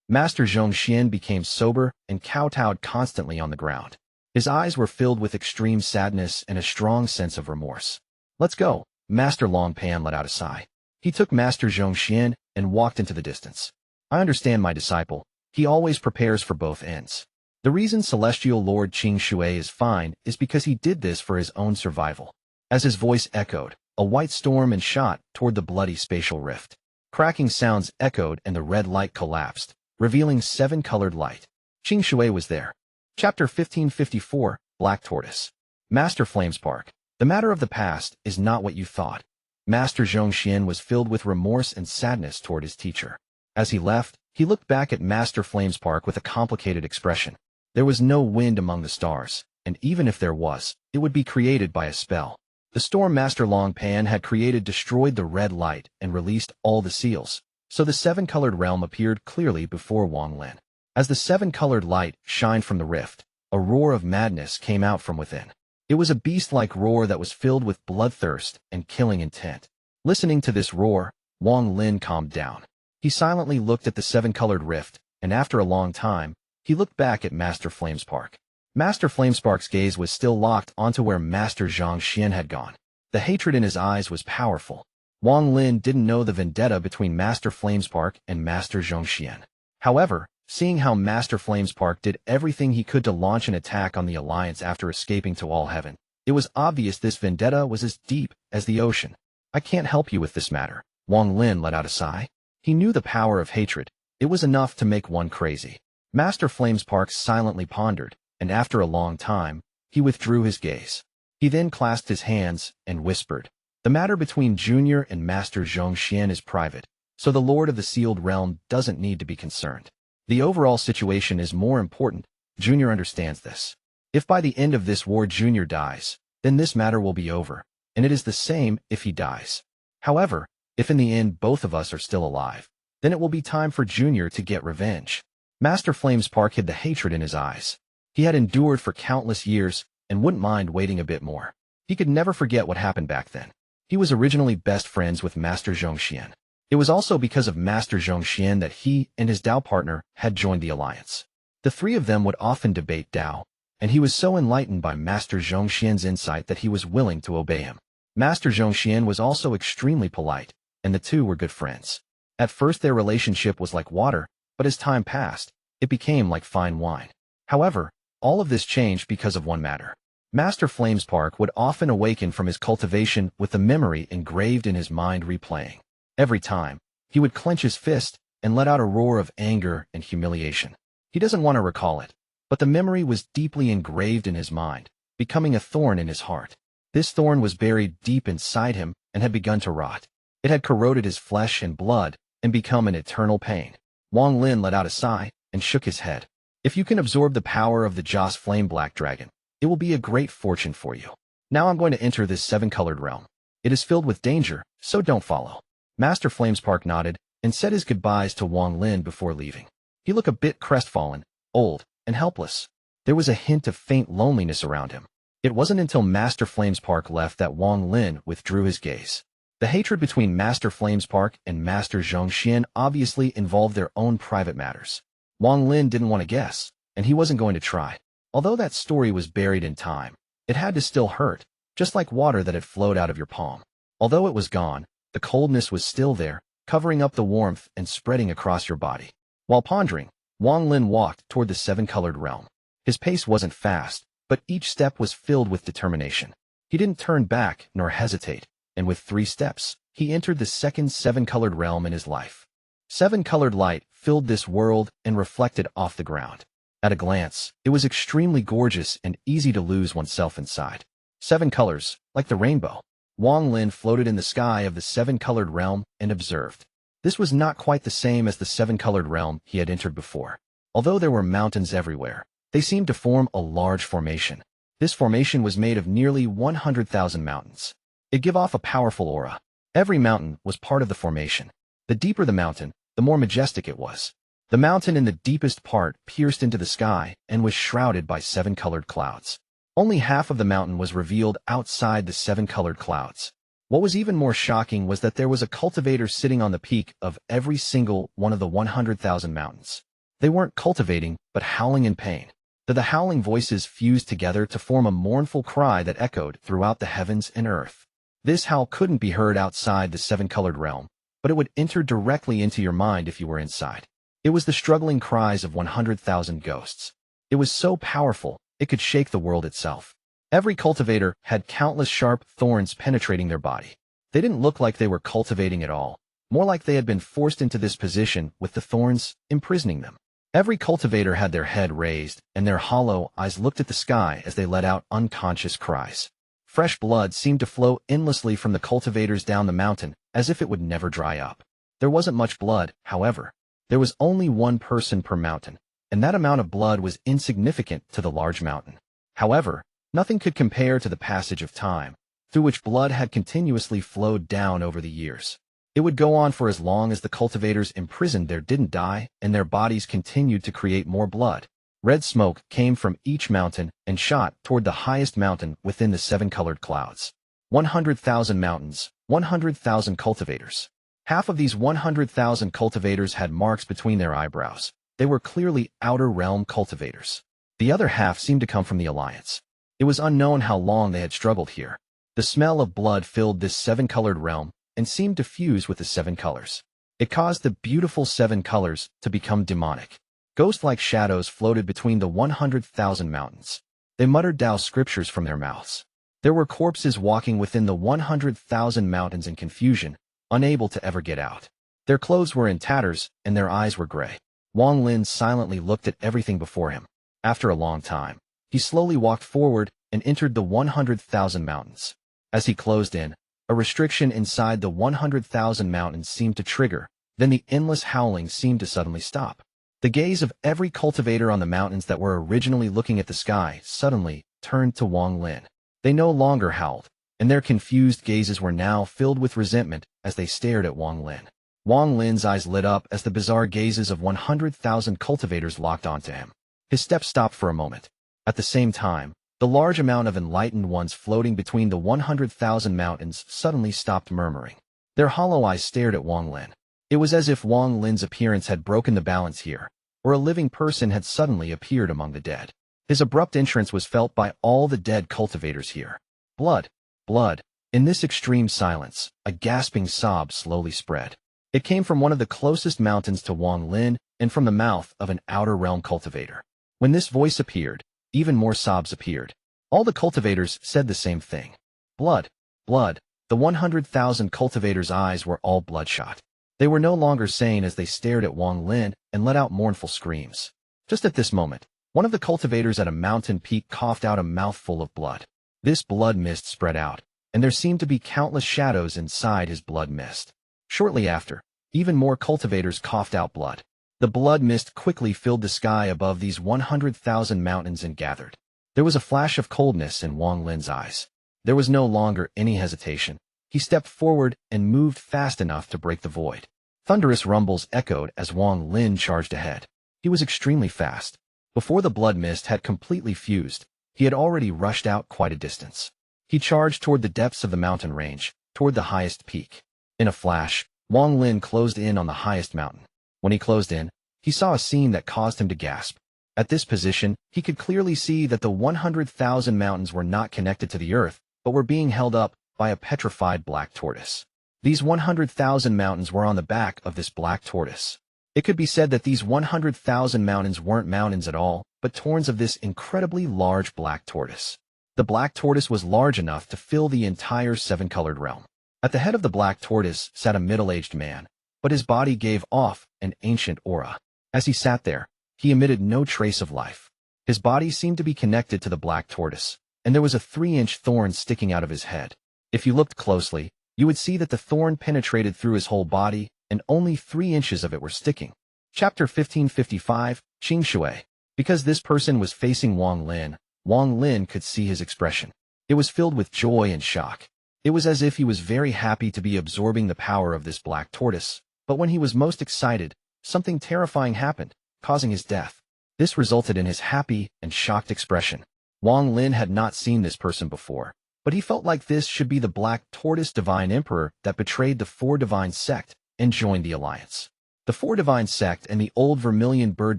Master Zhongxian became sober and kowtowed constantly on the ground. His eyes were filled with extreme sadness and a strong sense of remorse. Let's go. Master Longpan let out a sigh. He took Master Zhongxian and walked into the distance. I understand my disciple. He always prepares for both ends. The reason Celestial Lord Qing Shui is fine is because he did this for his own survival. As his voice echoed, a white storm and shot toward the bloody spatial rift. Cracking sounds echoed and the red light collapsed, revealing 7-colored light. Qing Shui was there. Chapter 1554, Black Tortoise. Master Flamespark, the matter of the past is not what you thought. Master Zhong was filled with remorse and sadness toward his teacher. As he left, he looked back at Master Flamespark with a complicated expression. There was no wind among the stars, and even if there was, it would be created by a spell. The Storm Master Long Pan had destroyed the red light and released all the seals, so the seven-colored realm appeared clearly before Wang Lin. As the seven-colored light shined from the rift, a roar of madness came out from within. It was a beast-like roar that was filled with bloodthirst and killing intent. Listening to this roar, Wang Lin calmed down. He silently looked at the seven-colored rift, and after a long time, he looked back at Master Flamespark. Master Flamespark's gaze was still locked onto where Master Zhong had gone. The hatred in his eyes was powerful. Wang Lin didn't know the vendetta between Master Flamespark and Master Zhong. However, seeing how Master Flamespark did everything he could to launch an attack on the Alliance after escaping to all heaven, it was obvious this vendetta was as deep as the ocean. I can't help you with this matter. Wang Lin let out a sigh. He knew the power of hatred. It was enough to make one crazy. Master Flamespark silently pondered, and after a long time, he withdrew his gaze. He then clasped his hands and whispered, "The matter between Junior and Master Zhong is private, so the Lord of the Sealed Realm doesn't need to be concerned. The overall situation is more important. Junior understands this. If by the end of this war Junior dies, then this matter will be over, and it is the same if he dies. However, if in the end both of us are still alive, then it will be time for Junior to get revenge." Master Flamespark hid the hatred in his eyes. He had endured for countless years and wouldn't mind waiting a bit more. He could never forget what happened back then. He was originally best friends with Master Zhong. It was also because of Master Zhong that he and his Dao partner had joined the Alliance. The three of them would often debate Dao, and he was so enlightened by Master Zhong's insight that he was willing to obey him. Master Zhong was also extremely polite, and the two were good friends. At first their relationship was like water, but as time passed, it became like fine wine. However, all of this changed because of one matter. Master Flamespark would often awaken from his cultivation with the memory engraved in his mind replaying. Every time, he would clench his fist and let out a roar of anger and humiliation. He doesn't want to recall it, but the memory was deeply engraved in his mind, becoming a thorn in his heart. This thorn was buried deep inside him and had begun to rot. It had corroded his flesh and blood and become an eternal pain. Wang Lin let out a sigh and shook his head. If you can absorb the power of the Joss Flame Black Dragon, it will be a great fortune for you. Now I'm going to enter this seven-colored realm. It is filled with danger, so don't follow. Master Flamespark nodded and said his goodbyes to Wang Lin before leaving. He looked a bit crestfallen, old, and helpless. There was a hint of faint loneliness around him. It wasn't until Master Flamespark left that Wang Lin withdrew his gaze. The hatred between Master Flamespark and Master Zhong obviously involved their own private matters. Wang Lin didn't want to guess, and he wasn't going to try. Although that story was buried in time, it had to still hurt, just like water that had flowed out of your palm. Although it was gone, the coldness was still there, covering up the warmth and spreading across your body. While pondering, Wang Lin walked toward the seven-colored realm. His pace wasn't fast, but each step was filled with determination. He didn't turn back nor hesitate, and with 3 steps, he entered the second seven-colored realm in his life. Seven-colored light filled this world and reflected off the ground. At a glance, it was extremely gorgeous and easy to lose oneself inside. 7 colors, like the rainbow. Wang Lin floated in the sky of the seven-colored realm and observed. This was not quite the same as the seven-colored realm he had entered before. Although there were mountains everywhere, they seemed to form a large formation. This formation was made of nearly 100,000 mountains. It gave off a powerful aura. Every mountain was part of the formation. The deeper the mountain, the more majestic it was. The mountain in the deepest part pierced into the sky and was shrouded by 7 colored clouds. Only half of the mountain was revealed outside the 7 colored clouds. What was even more shocking was that there was a cultivator sitting on the peak of every single one of the 100,000 mountains. They weren't cultivating, but howling in pain. The howling voices fused together to form a mournful cry that echoed throughout the heavens and earth. This howl couldn't be heard outside the 7 colored realm, but it would enter directly into your mind if you were inside. It was the struggling cries of 100,000 ghosts. It was so powerful, it could shake the world itself. Every cultivator had countless sharp thorns penetrating their body. They didn't look like they were cultivating at all, more like they had been forced into this position with the thorns imprisoning them. Every cultivator had their head raised, and their hollow eyes looked at the sky as they let out unconscious cries. Fresh blood seemed to flow endlessly from the cultivators down the mountain, as if it would never dry up. There wasn't much blood, however. There was only one person per mountain, and that amount of blood was insignificant to the large mountain. However, nothing could compare to the passage of time, through which blood had continuously flowed down over the years. It would go on for as long as the cultivators imprisoned there didn't die, and their bodies continued to create more blood. Red smoke came from each mountain and shot toward the highest mountain within the 7-colored clouds. 100,000 mountains, 100,000 cultivators. Half of these 100,000 cultivators had marks between their eyebrows. They were clearly Outer Realm cultivators. The other half seemed to come from the Alliance. It was unknown how long they had struggled here. The smell of blood filled this 7-colored realm and seemed to fuse with the 7 colors. It caused the beautiful 7 colors to become demonic. Ghost-like shadows floated between the 100,000 mountains. They muttered Tao scriptures from their mouths. There were corpses walking within the 100,000 mountains in confusion, unable to ever get out. Their clothes were in tatters, and their eyes were gray. Wang Lin silently looked at everything before him. After a long time, he slowly walked forward and entered the 100,000 mountains. As he closed in, a restriction inside the 100,000 mountains seemed to trigger, then the endless howling seemed to suddenly stop. The gaze of every cultivator on the mountains that were originally looking at the sky suddenly turned to Wang Lin. They no longer howled, and their confused gazes were now filled with resentment as they stared at Wang Lin. Wang Lin's eyes lit up as the bizarre gazes of 100,000 cultivators locked onto him. His steps stopped for a moment. At the same time, the large amount of enlightened ones floating between the 100,000 mountains suddenly stopped murmuring. Their hollow eyes stared at Wang Lin. It was as if Wang Lin's appearance had broken the balance here, or a living person had suddenly appeared among the dead. His abrupt entrance was felt by all the dead cultivators here. Blood, blood. In this extreme silence, a gasping sob slowly spread. It came from one of the closest mountains to Wang Lin and from the mouth of an Outer Realm cultivator. When this voice appeared, even more sobs appeared. All the cultivators said the same thing. Blood, blood. The 100,000 cultivators' eyes were all bloodshot. They were no longer sane as they stared at Wang Lin and let out mournful screams. Just at this moment, one of the cultivators at a mountain peak coughed out a mouthful of blood. This blood mist spread out, and there seemed to be countless shadows inside his blood mist. Shortly after, even more cultivators coughed out blood. The blood mist quickly filled the sky above these 100,000 mountains and gathered. There was a flash of coldness in Wang Lin's eyes. There was no longer any hesitation. He stepped forward and moved fast enough to break the void. Thunderous rumbles echoed as Wang Lin charged ahead. He was extremely fast. Before the blood mist had completely fused, he had already rushed out quite a distance. He charged toward the depths of the mountain range, toward the highest peak. In a flash, Wang Lin closed in on the highest mountain. When he closed in, he saw a scene that caused him to gasp. At this position, he could clearly see that the 100,000 mountains were not connected to the earth, but were being held up by a petrified black tortoise. These 100,000 mountains were on the back of this black tortoise. It could be said that these 100,000 mountains weren't mountains at all, but torns of this incredibly large black tortoise. The black tortoise was large enough to fill the entire 7-colored realm. At the head of the black tortoise sat a middle-aged man, but his body gave off an ancient aura. As he sat there, he emitted no trace of life. His body seemed to be connected to the black tortoise, and there was a 3-inch thorn sticking out of his head. If you looked closely, you would see that the thorn penetrated through his whole body, and only 3 inches of it were sticking. Chapter 1555, Qing Shui. Because this person was facing Wang Lin could see his expression. It was filled with joy and shock. It was as if he was very happy to be absorbing the power of this black tortoise, but when he was most excited, something terrifying happened, causing his death. This resulted in his happy and shocked expression. Wang Lin had not seen this person before, but he felt like this should be the Black Tortoise Divine Emperor that betrayed the 4 Divine Sect and joined the Alliance. The 4 Divine Sect and the Old Vermilion Bird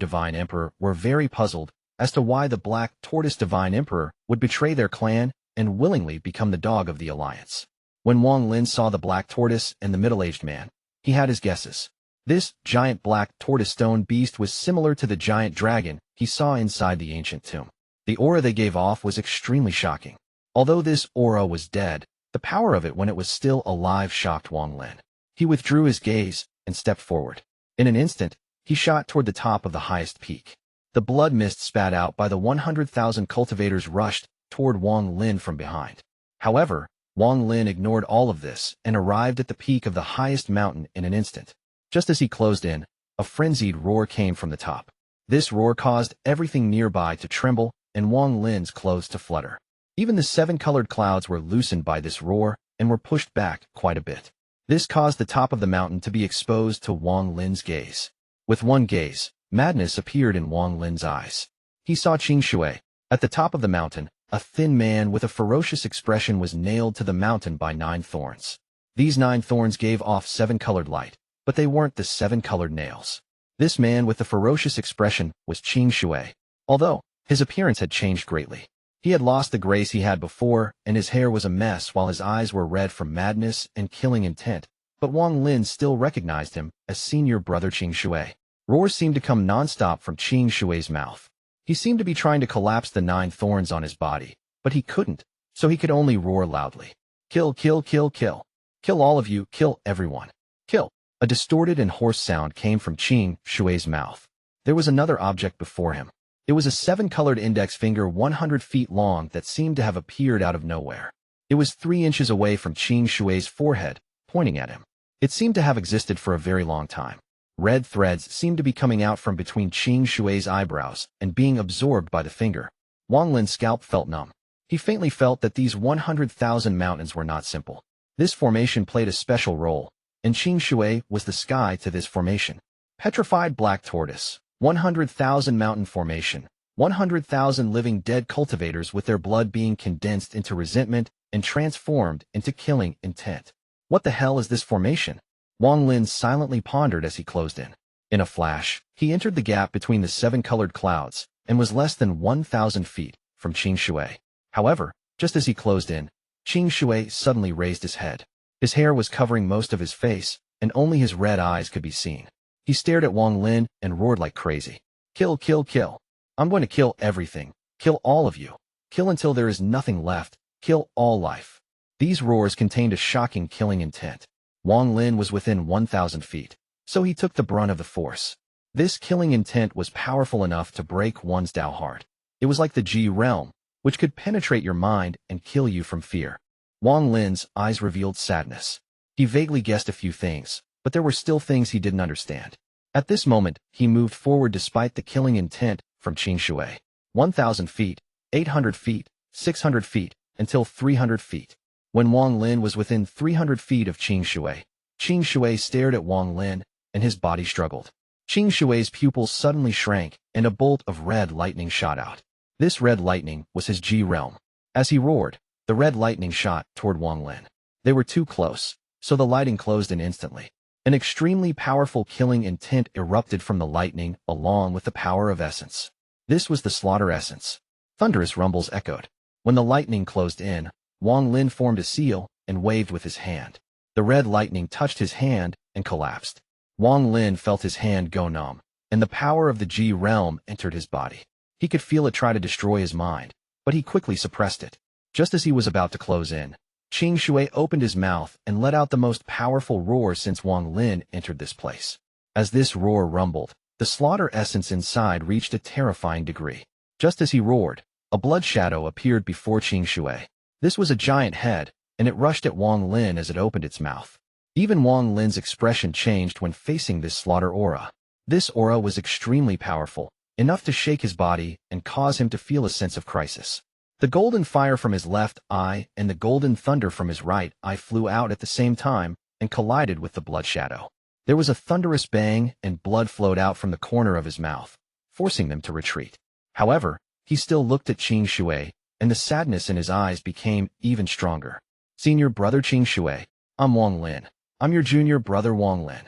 Divine Emperor were very puzzled as to why the Black Tortoise Divine Emperor would betray their clan and willingly become the dog of the Alliance. When Wang Lin saw the Black Tortoise and the middle-aged man, he had his guesses. This giant black tortoise stone beast was similar to the giant dragon he saw inside the ancient tomb. The aura they gave off was extremely shocking. Although this aura was dead, the power of it when it was still alive shocked Wang Lin. He withdrew his gaze and stepped forward. In an instant, he shot toward the top of the highest peak. The blood mist spat out by the 100,000 cultivators rushed toward Wang Lin from behind. However, Wang Lin ignored all of this and arrived at the peak of the highest mountain in an instant. Just as he closed in, a frenzied roar came from the top. This roar caused everything nearby to tremble and Wang Lin's clothes to flutter. Even the 7-colored clouds were loosened by this roar and were pushed back quite a bit. This caused the top of the mountain to be exposed to Wang Lin's gaze. With one gaze, madness appeared in Wang Lin's eyes. He saw Qing Shui. At the top of the mountain, a thin man with a ferocious expression was nailed to the mountain by 9 thorns. These 9 thorns gave off 7-colored light, but they weren't the 7-colored nails. This man with the ferocious expression was Qing Shui, although his appearance had changed greatly. He had lost the grace he had before, and his hair was a mess while his eyes were red from madness and killing intent, but Wang Lin still recognized him as senior brother Qing Shui. Roars seemed to come non-stop from Qing Shui's mouth. He seemed to be trying to collapse the 9 thorns on his body, but he couldn't, so he could only roar loudly. Kill, kill, kill, kill. Kill all of you, kill everyone. Kill. A distorted and hoarse sound came from Qing Shui's mouth. There was another object before him. It was a 7-colored index finger 100 feet long that seemed to have appeared out of nowhere. It was 3 inches away from Qing Shui's forehead, pointing at him. It seemed to have existed for a very long time. Red threads seemed to be coming out from between Qing Shui's eyebrows and being absorbed by the finger. Wang Lin's scalp felt numb. He faintly felt that these 100,000 mountains were not simple. This formation played a special role, and Qing Shui was the sky to this formation. Petrified black tortoise, 100,000 mountain formation, 100,000 living dead cultivators with their blood being condensed into resentment and transformed into killing intent. What the hell is this formation? Wang Lin silently pondered as he closed in. In a flash, he entered the gap between the 7-colored clouds and was less than 1,000 feet from Qing Shui. However, just as he closed in, Qing Shui suddenly raised his head. His hair was covering most of his face, and only his red eyes could be seen. He stared at Wang Lin and roared like crazy. Kill, kill, kill. I'm going to kill everything. Kill all of you. Kill until there is nothing left. Kill all life. These roars contained a shocking killing intent. Wang Lin was within 1,000 feet, so he took the brunt of the force. This killing intent was powerful enough to break one's Dao heart. It was like the Ji realm, which could penetrate your mind and kill you from fear. Wang Lin's eyes revealed sadness. He vaguely guessed a few things, but there were still things he didn't understand. At this moment, he moved forward despite the killing intent from Qing Shui. 1,000 feet, 800 feet, 600 feet, until 300 feet. When Wang Lin was within 300 feet of Qing Shui stared at Wang Lin, and his body struggled. Qing Shui's pupils suddenly shrank, and a bolt of red lightning shot out. This red lightning was his Ji realm. As he roared, the red lightning shot toward Wang Lin. They were too close, so the lightning closed in instantly. An extremely powerful killing intent erupted from the lightning along with the power of essence. This was the slaughter essence. Thunderous rumbles echoed. When the lightning closed in, Wang Lin formed a seal and waved with his hand. The red lightning touched his hand and collapsed. Wang Lin felt his hand go numb, and the power of the Ji realm entered his body. He could feel it try to destroy his mind, but he quickly suppressed it. Just as he was about to close in, Qing Shui opened his mouth and let out the most powerful roar since Wang Lin entered this place. As this roar rumbled, the slaughter essence inside reached a terrifying degree. Just as he roared, a blood shadow appeared before Qing Shui. This was a giant head, and it rushed at Wang Lin as it opened its mouth. Even Wang Lin's expression changed when facing this slaughter aura. This aura was extremely powerful, enough to shake his body and cause him to feel a sense of crisis. The golden fire from his left eye and the golden thunder from his right eye flew out at the same time and collided with the blood shadow. There was a thunderous bang and blood flowed out from the corner of his mouth, forcing them to retreat. However, he still looked at Qing Shui, and the sadness in his eyes became even stronger. Senior brother Qing Shui, I'm Wang Lin. I'm your junior brother Wang Lin.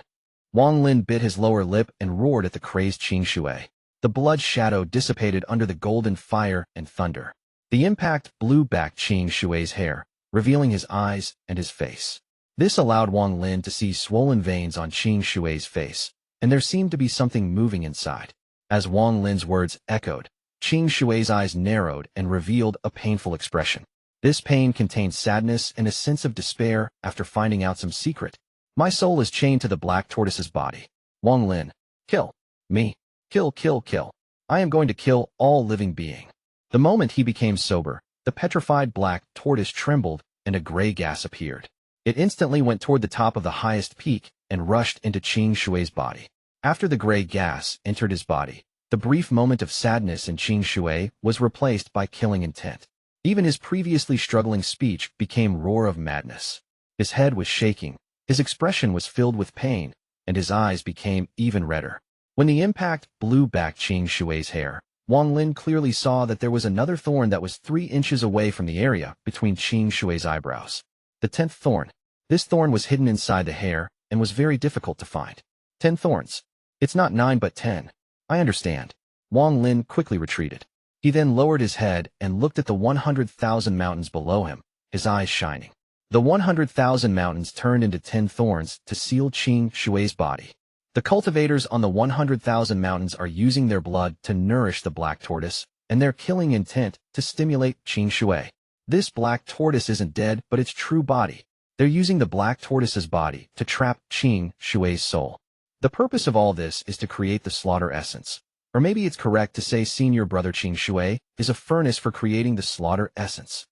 Wang Lin bit his lower lip and roared at the crazed Qing Shui. The blood shadow dissipated under the golden fire and thunder. The impact blew back Qing Shui's hair, revealing his eyes and his face. This allowed Wang Lin to see swollen veins on Qing Shui's face, and there seemed to be something moving inside. As Wang Lin's words echoed, Qing Shui's eyes narrowed and revealed a painful expression. This pain contained sadness and a sense of despair after finding out some secret. My soul is chained to the black tortoise's body. Wang Lin, kill me. Kill, kill, kill. I am going to kill all living being. The moment he became sober, The petrified black tortoise trembled, and a gray gas appeared. It instantly went toward the top of the highest peak and rushed into Qing Shui's body. After the gray gas entered his body, the brief moment of sadness in Qing Shui was replaced by killing intent. Even his previously struggling speech became roar of madness. His head was shaking, his expression was filled with pain, and his eyes became even redder. When the impact blew back Qing Shui's hair, Wang Lin clearly saw that there was another thorn that was 3 inches away from the area between Qing Shui's eyebrows. The 10th thorn. This thorn was hidden inside the hair and was very difficult to find. 10 thorns. It's not 9 but 10. I understand. Wang Lin quickly retreated. He then lowered his head and looked at the 100,000 mountains below him, his eyes shining. The 100,000 mountains turned into 10 thorns to seal Qing Shui's body. The cultivators on the 100,000 mountains are using their blood to nourish the black tortoise, and their killing intent to stimulate Qing Shui. This black tortoise isn't dead, but its true body. They're using the black tortoise's body to trap Qing Shui's soul. The purpose of all this is to create the slaughter essence. Or maybe it's correct to say senior brother Qing Shui is a furnace for creating the slaughter essence.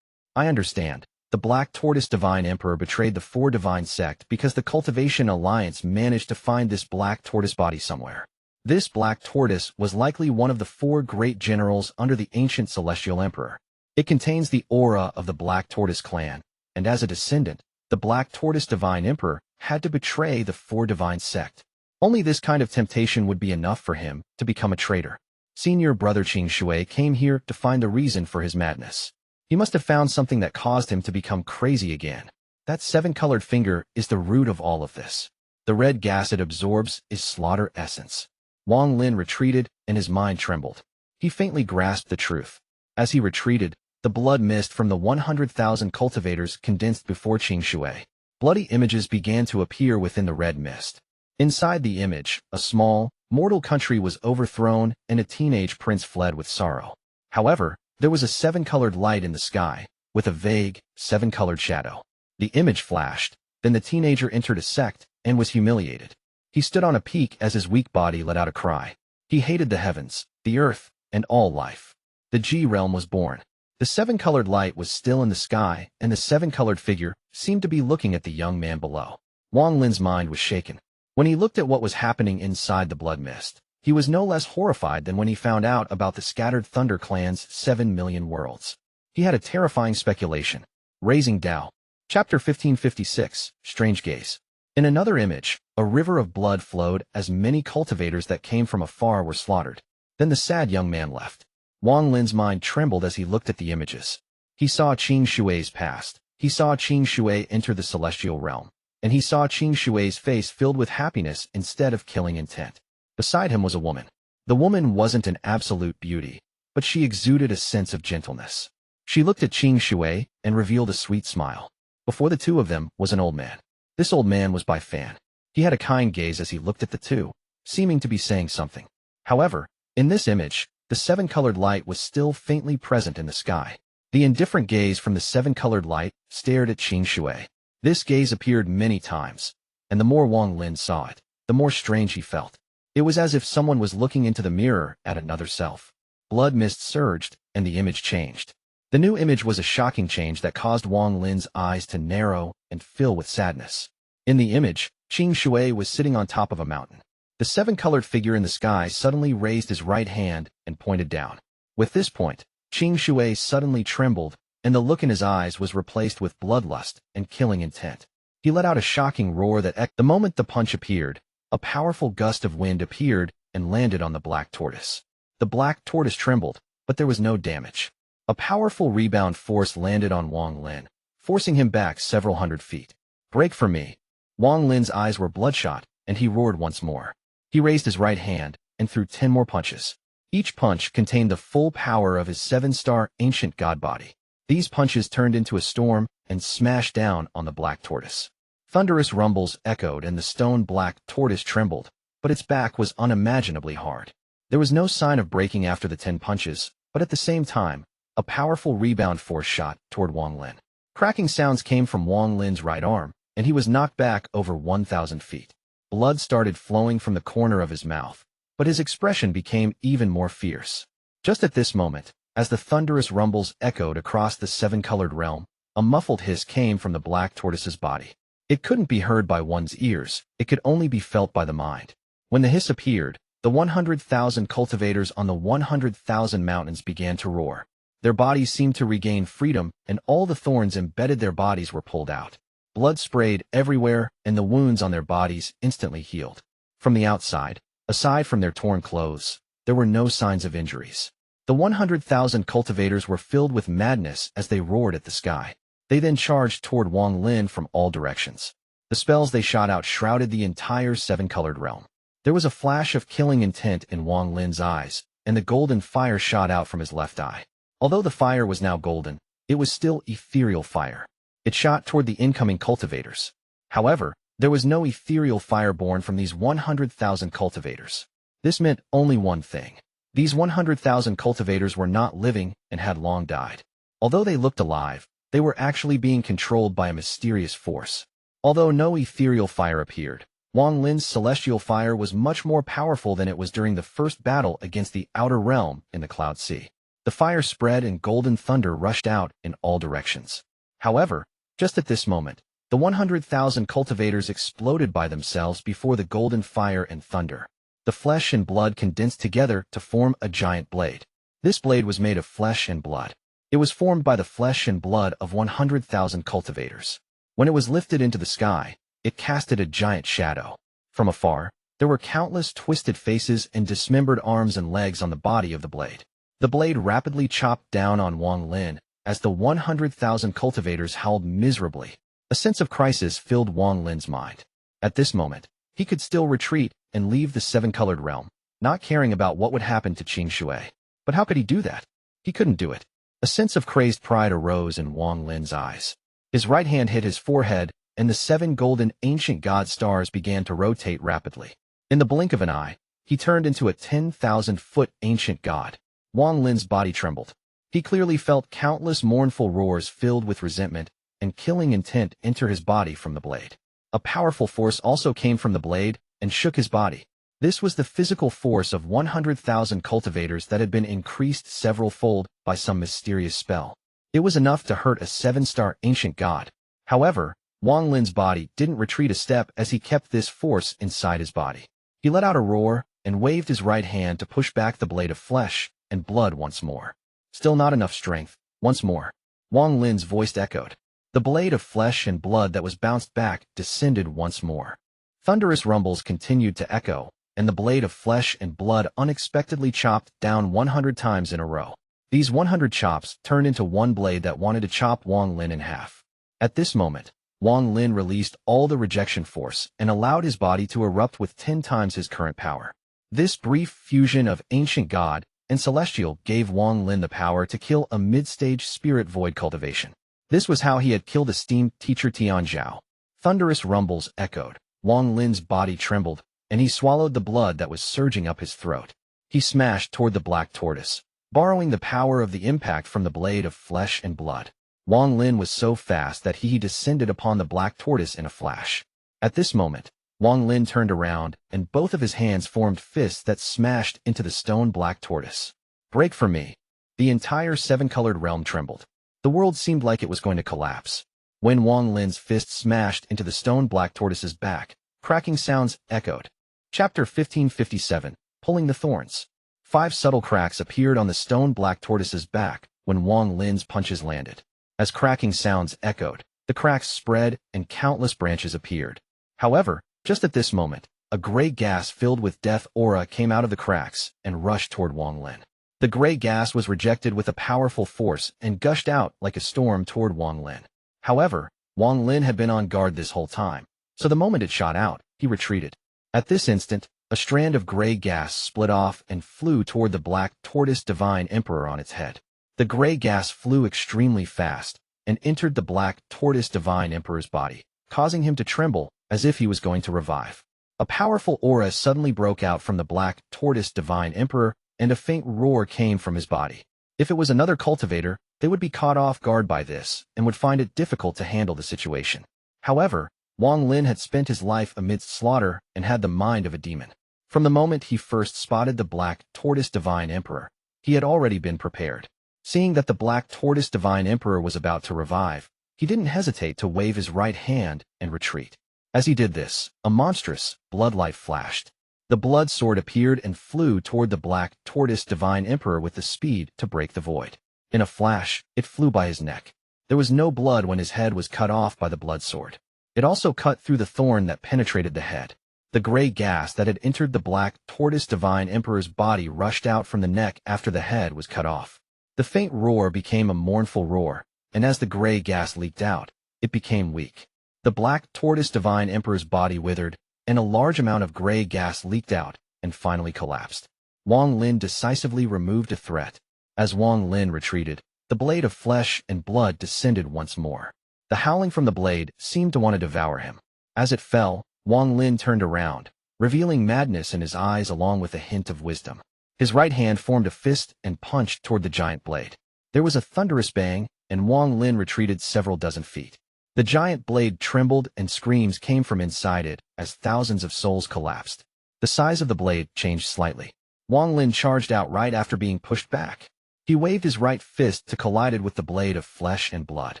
I understand. The Black Tortoise Divine Emperor betrayed the 4 Divine Sect because the Cultivation Alliance managed to find this Black Tortoise body somewhere. This Black Tortoise was likely one of the 4 great generals under the ancient Celestial Emperor. It contains the aura of the Black Tortoise clan, and as a descendant, the Black Tortoise Divine Emperor had to betray the 4 Divine Sect. Only this kind of temptation would be enough for him to become a traitor. Senior brother Qing Shui came here to find the reason for his madness. He must have found something that caused him to become crazy again. That 7-colored finger is the root of all of this. The red gas it absorbs is slaughter essence. Wang Lin retreated, and his mind trembled. He faintly grasped the truth. As he retreated, the blood mist from the 100,000 cultivators condensed before Qing Shui. Bloody images began to appear within the red mist. Inside the image, a small, mortal country was overthrown, and a teenage prince fled with sorrow. However, there was a 7-colored light in the sky, with a vague, 7-colored shadow. The image flashed, then the teenager entered a sect and was humiliated. He stood on a peak as his weak body let out a cry. He hated the heavens, the earth, and all life. The G realm was born. The 7-colored light was still in the sky, and the 7-colored figure seemed to be looking at the young man below. Wang Lin's mind was shaken. When he looked at what was happening inside the blood mist, he was no less horrified than when he found out about the Scattered Thunder Clan's 7 million worlds. He had a terrifying speculation. Raising Tao. Chapter 1556, Strange Gaze. In another image, a river of blood flowed as many cultivators that came from afar were slaughtered. Then the sad young man left. Wang Lin's mind trembled as he looked at the images. He saw Qing Shui's past. He saw Qing Shui enter the celestial realm. And he saw Qing Shui's face filled with happiness instead of killing intent. Beside him was a woman. The woman wasn't an absolute beauty, but she exuded a sense of gentleness. She looked at Qing Shui and revealed a sweet smile. Before the two of them was an old man. This old man was by Feng. He had a kind gaze as he looked at the two, seeming to be saying something. However, in this image, the 7-colored light was still faintly present in the sky. The indifferent gaze from the 7-colored light stared at Qing Shui. This gaze appeared many times, and the more Wang Lin saw it, the more strange he felt. It was as if someone was looking into the mirror at another self. Blood mist surged, and the image changed. The new image was a shocking change that caused Wang Lin's eyes to narrow and fill with sadness. In the image, Qing Shui was sitting on top of a mountain. The 7-colored figure in the sky suddenly raised his right hand and pointed down. With this point, Qing Shui suddenly trembled, and the look in his eyes was replaced with bloodlust and killing intent. He let out a shocking roar that echoed. The moment the punch appeared, a powerful gust of wind appeared and landed on the black tortoise. The black tortoise trembled, but there was no damage. A powerful rebound force landed on Wang Lin, forcing him back several hundred feet. Break for me. Wang Lin's eyes were bloodshot, and he roared once more. He raised his right hand and threw 10 more punches. Each punch contained the full power of his 7-star ancient god body. These punches turned into a storm and smashed down on the black tortoise. Thunderous rumbles echoed and the stone black tortoise trembled, but its back was unimaginably hard. There was no sign of breaking after the 10 punches, but at the same time, a powerful rebound force shot toward Wang Lin. Cracking sounds came from Wang Lin's right arm, and he was knocked back over 1,000 feet. Blood started flowing from the corner of his mouth, but his expression became even more fierce. Just at this moment, As the thunderous rumbles echoed across the seven-colored realm, a muffled hiss came from the black tortoise's body. It couldn't be heard by one's ears, it could only be felt by the mind. When the hiss appeared, the 100,000 cultivators on the 100,000 mountains began to roar. Their bodies seemed to regain freedom, and all the thorns embedded their bodies were pulled out. Blood sprayed everywhere, and the wounds on their bodies instantly healed. From the outside, aside from their torn clothes, there were no signs of injuries. The 100,000 cultivators were filled with madness as they roared at the sky. They then charged toward Wang Lin from all directions. The spells they shot out shrouded the entire seven-colored realm. There was a flash of killing intent in Wang Lin's eyes, and the golden fire shot out from his left eye. Although the fire was now golden, it was still ethereal fire. It shot toward the incoming cultivators. However, there was no ethereal fire born from these 100,000 cultivators. This meant only one thing. These 100,000 cultivators were not living and had long died. Although they looked alive, they were actually being controlled by a mysterious force. Although no ethereal fire appeared, Wang Lin's celestial fire was much more powerful than it was during the first battle against the outer realm in the Cloud Sea. The fire spread and golden thunder rushed out in all directions. However, just at this moment, the 100,000 cultivators exploded by themselves before the golden fire and thunder. The flesh and blood condensed together to form a giant blade. This blade was made of flesh and blood. It was formed by the flesh and blood of 100,000 cultivators. When it was lifted into the sky, it casted a giant shadow. From afar, there were countless twisted faces and dismembered arms and legs on the body of the blade. The blade rapidly chopped down on Wang Lin as the 100,000 cultivators howled miserably. A sense of crisis filled Wang Lin's mind. At this moment, he could still retreat and leave the seven-colored realm, not caring about what would happen to Qing Shui. But how could he do that? He couldn't do it. A sense of crazed pride arose in Wang Lin's eyes. His right hand hit his forehead, and the 7 golden ancient god stars began to rotate rapidly. In the blink of an eye, he turned into a 10,000-foot ancient god. Wang Lin's body trembled. He clearly felt countless mournful roars filled with resentment and killing intent enter his body from the blade. A powerful force also came from the blade and shook his body. This was the physical force of 100,000 cultivators that had been increased several-fold by some mysterious spell. It was enough to hurt a 7-star ancient god. However, Wang Lin's body didn't retreat a step as he kept this force inside his body. He let out a roar and waved his right hand to push back the blade of flesh and blood once more. Still not enough strength. Once more. Wang Lin's voice echoed. The blade of flesh and blood that was bounced back descended once more. Thunderous rumbles continued to echo, and the blade of flesh and blood unexpectedly chopped down 100 times in a row. These 100 chops turned into one blade that wanted to chop Wang Lin in half. At this moment, Wang Lin released all the rejection force and allowed his body to erupt with 10 times his current power. This brief fusion of ancient god and celestial gave Wang Lin the power to kill a mid-stage spirit void cultivation. This was how he had killed esteemed teacher Tian Zhou. Thunderous rumbles echoed. Wang Lin's body trembled, and he swallowed the blood that was surging up his throat. He smashed toward the black tortoise, borrowing the power of the impact from the blade of flesh and blood. Wang Lin was so fast that he descended upon the black tortoise in a flash. At this moment, Wang Lin turned around, and both of his hands formed fists that smashed into the stone black tortoise. Break for me. The entire 7-colored realm trembled. The world seemed like it was going to collapse. When Wang Lin's fist smashed into the stone black tortoise's back, cracking sounds echoed. Chapter 1557, Pulling the Thorns. 5 subtle cracks appeared on the stone black tortoise's back when Wang Lin's punches landed. As cracking sounds echoed, the cracks spread and countless branches appeared. However, just at this moment, a gray gas filled with death aura came out of the cracks and rushed toward Wang Lin. The gray gas was rejected with a powerful force and gushed out like a storm toward Wang Lin. However, Wang Lin had been on guard this whole time, so the moment it shot out, he retreated. At this instant, a strand of gray gas split off and flew toward the black tortoise divine emperor on its head. The gray gas flew extremely fast and entered the black tortoise divine emperor's body, causing him to tremble as if he was going to revive. A powerful aura suddenly broke out from the black tortoise divine emperor, and a faint roar came from his body. If it was another cultivator, they would be caught off guard by this and would find it difficult to handle the situation. However, Wang Lin had spent his life amidst slaughter and had the mind of a demon. From the moment he first spotted the black tortoise divine emperor, he had already been prepared. Seeing that the Black Tortoise Divine Emperor was about to revive, he didn't hesitate to wave his right hand and retreat. As he did this, a monstrous bloodlight flashed. The blood sword appeared and flew toward the Black Tortoise Divine Emperor with the speed to break the void. In a flash, it flew by his neck. There was no blood when his head was cut off by the blood sword. It also cut through the thorn that penetrated the head. The gray gas that had entered the Black Tortoise Divine Emperor's body rushed out from the neck after the head was cut off. The faint roar became a mournful roar, and as the gray gas leaked out, it became weak. The Black Tortoise Divine Emperor's body withered, and a large amount of gray gas leaked out and finally collapsed. Wang Lin decisively removed a threat. As Wang Lin retreated, the blade of flesh and blood descended once more. The howling from the blade seemed to want to devour him. As it fell, Wang Lin turned around, revealing madness in his eyes along with a hint of wisdom. His right hand formed a fist and punched toward the giant blade. There was a thunderous bang, and Wang Lin retreated several dozen feet. The giant blade trembled and screams came from inside it as thousands of souls collapsed. The size of the blade changed slightly. Wang Lin charged out right after being pushed back. He waved his right fist to collide with the blade of flesh and blood.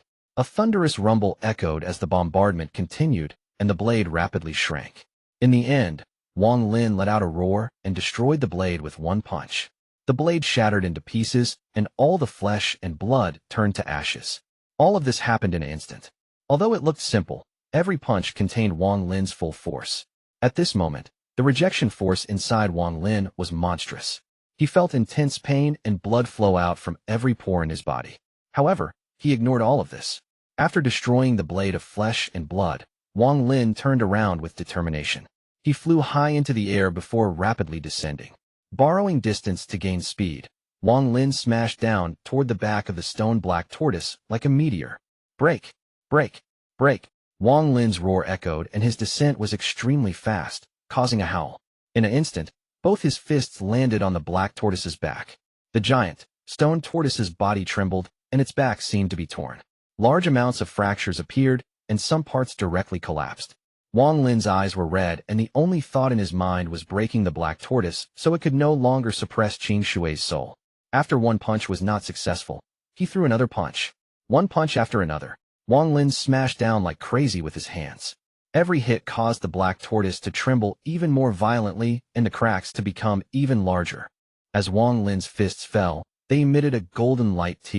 A thunderous rumble echoed as the bombardment continued, and the blade rapidly shrank. In the end, Wang Lin let out a roar and destroyed the blade with one punch. The blade shattered into pieces, and all the flesh and blood turned to ashes. All of this happened in an instant. Although it looked simple, every punch contained Wang Lin's full force. At this moment, the rejection force inside Wang Lin was monstrous. He felt intense pain and blood flow out from every pore in his body. However, he ignored all of this. After destroying the blade of flesh and blood, Wang Lin turned around with determination. He flew high into the air before rapidly descending. Borrowing distance to gain speed, Wang Lin smashed down toward the back of the stone black tortoise like a meteor. Break! Break! Break! Wang Lin's roar echoed and his descent was extremely fast, causing a howl. In an instant, both his fists landed on the black tortoise's back. The giant, stone tortoise's body trembled, and its back seemed to be torn. Large amounts of fractures appeared, and some parts directly collapsed. Wang Lin's eyes were red, and the only thought in his mind was breaking the black tortoise so it could no longer suppress Qing Shui's soul. After one punch was not successful, he threw another punch. One punch after another, Wang Lin smashed down like crazy with his hands. Every hit caused the black tortoise to tremble even more violently and the cracks to become even larger. As Wang Lin's fists fell, they emitted a golden light.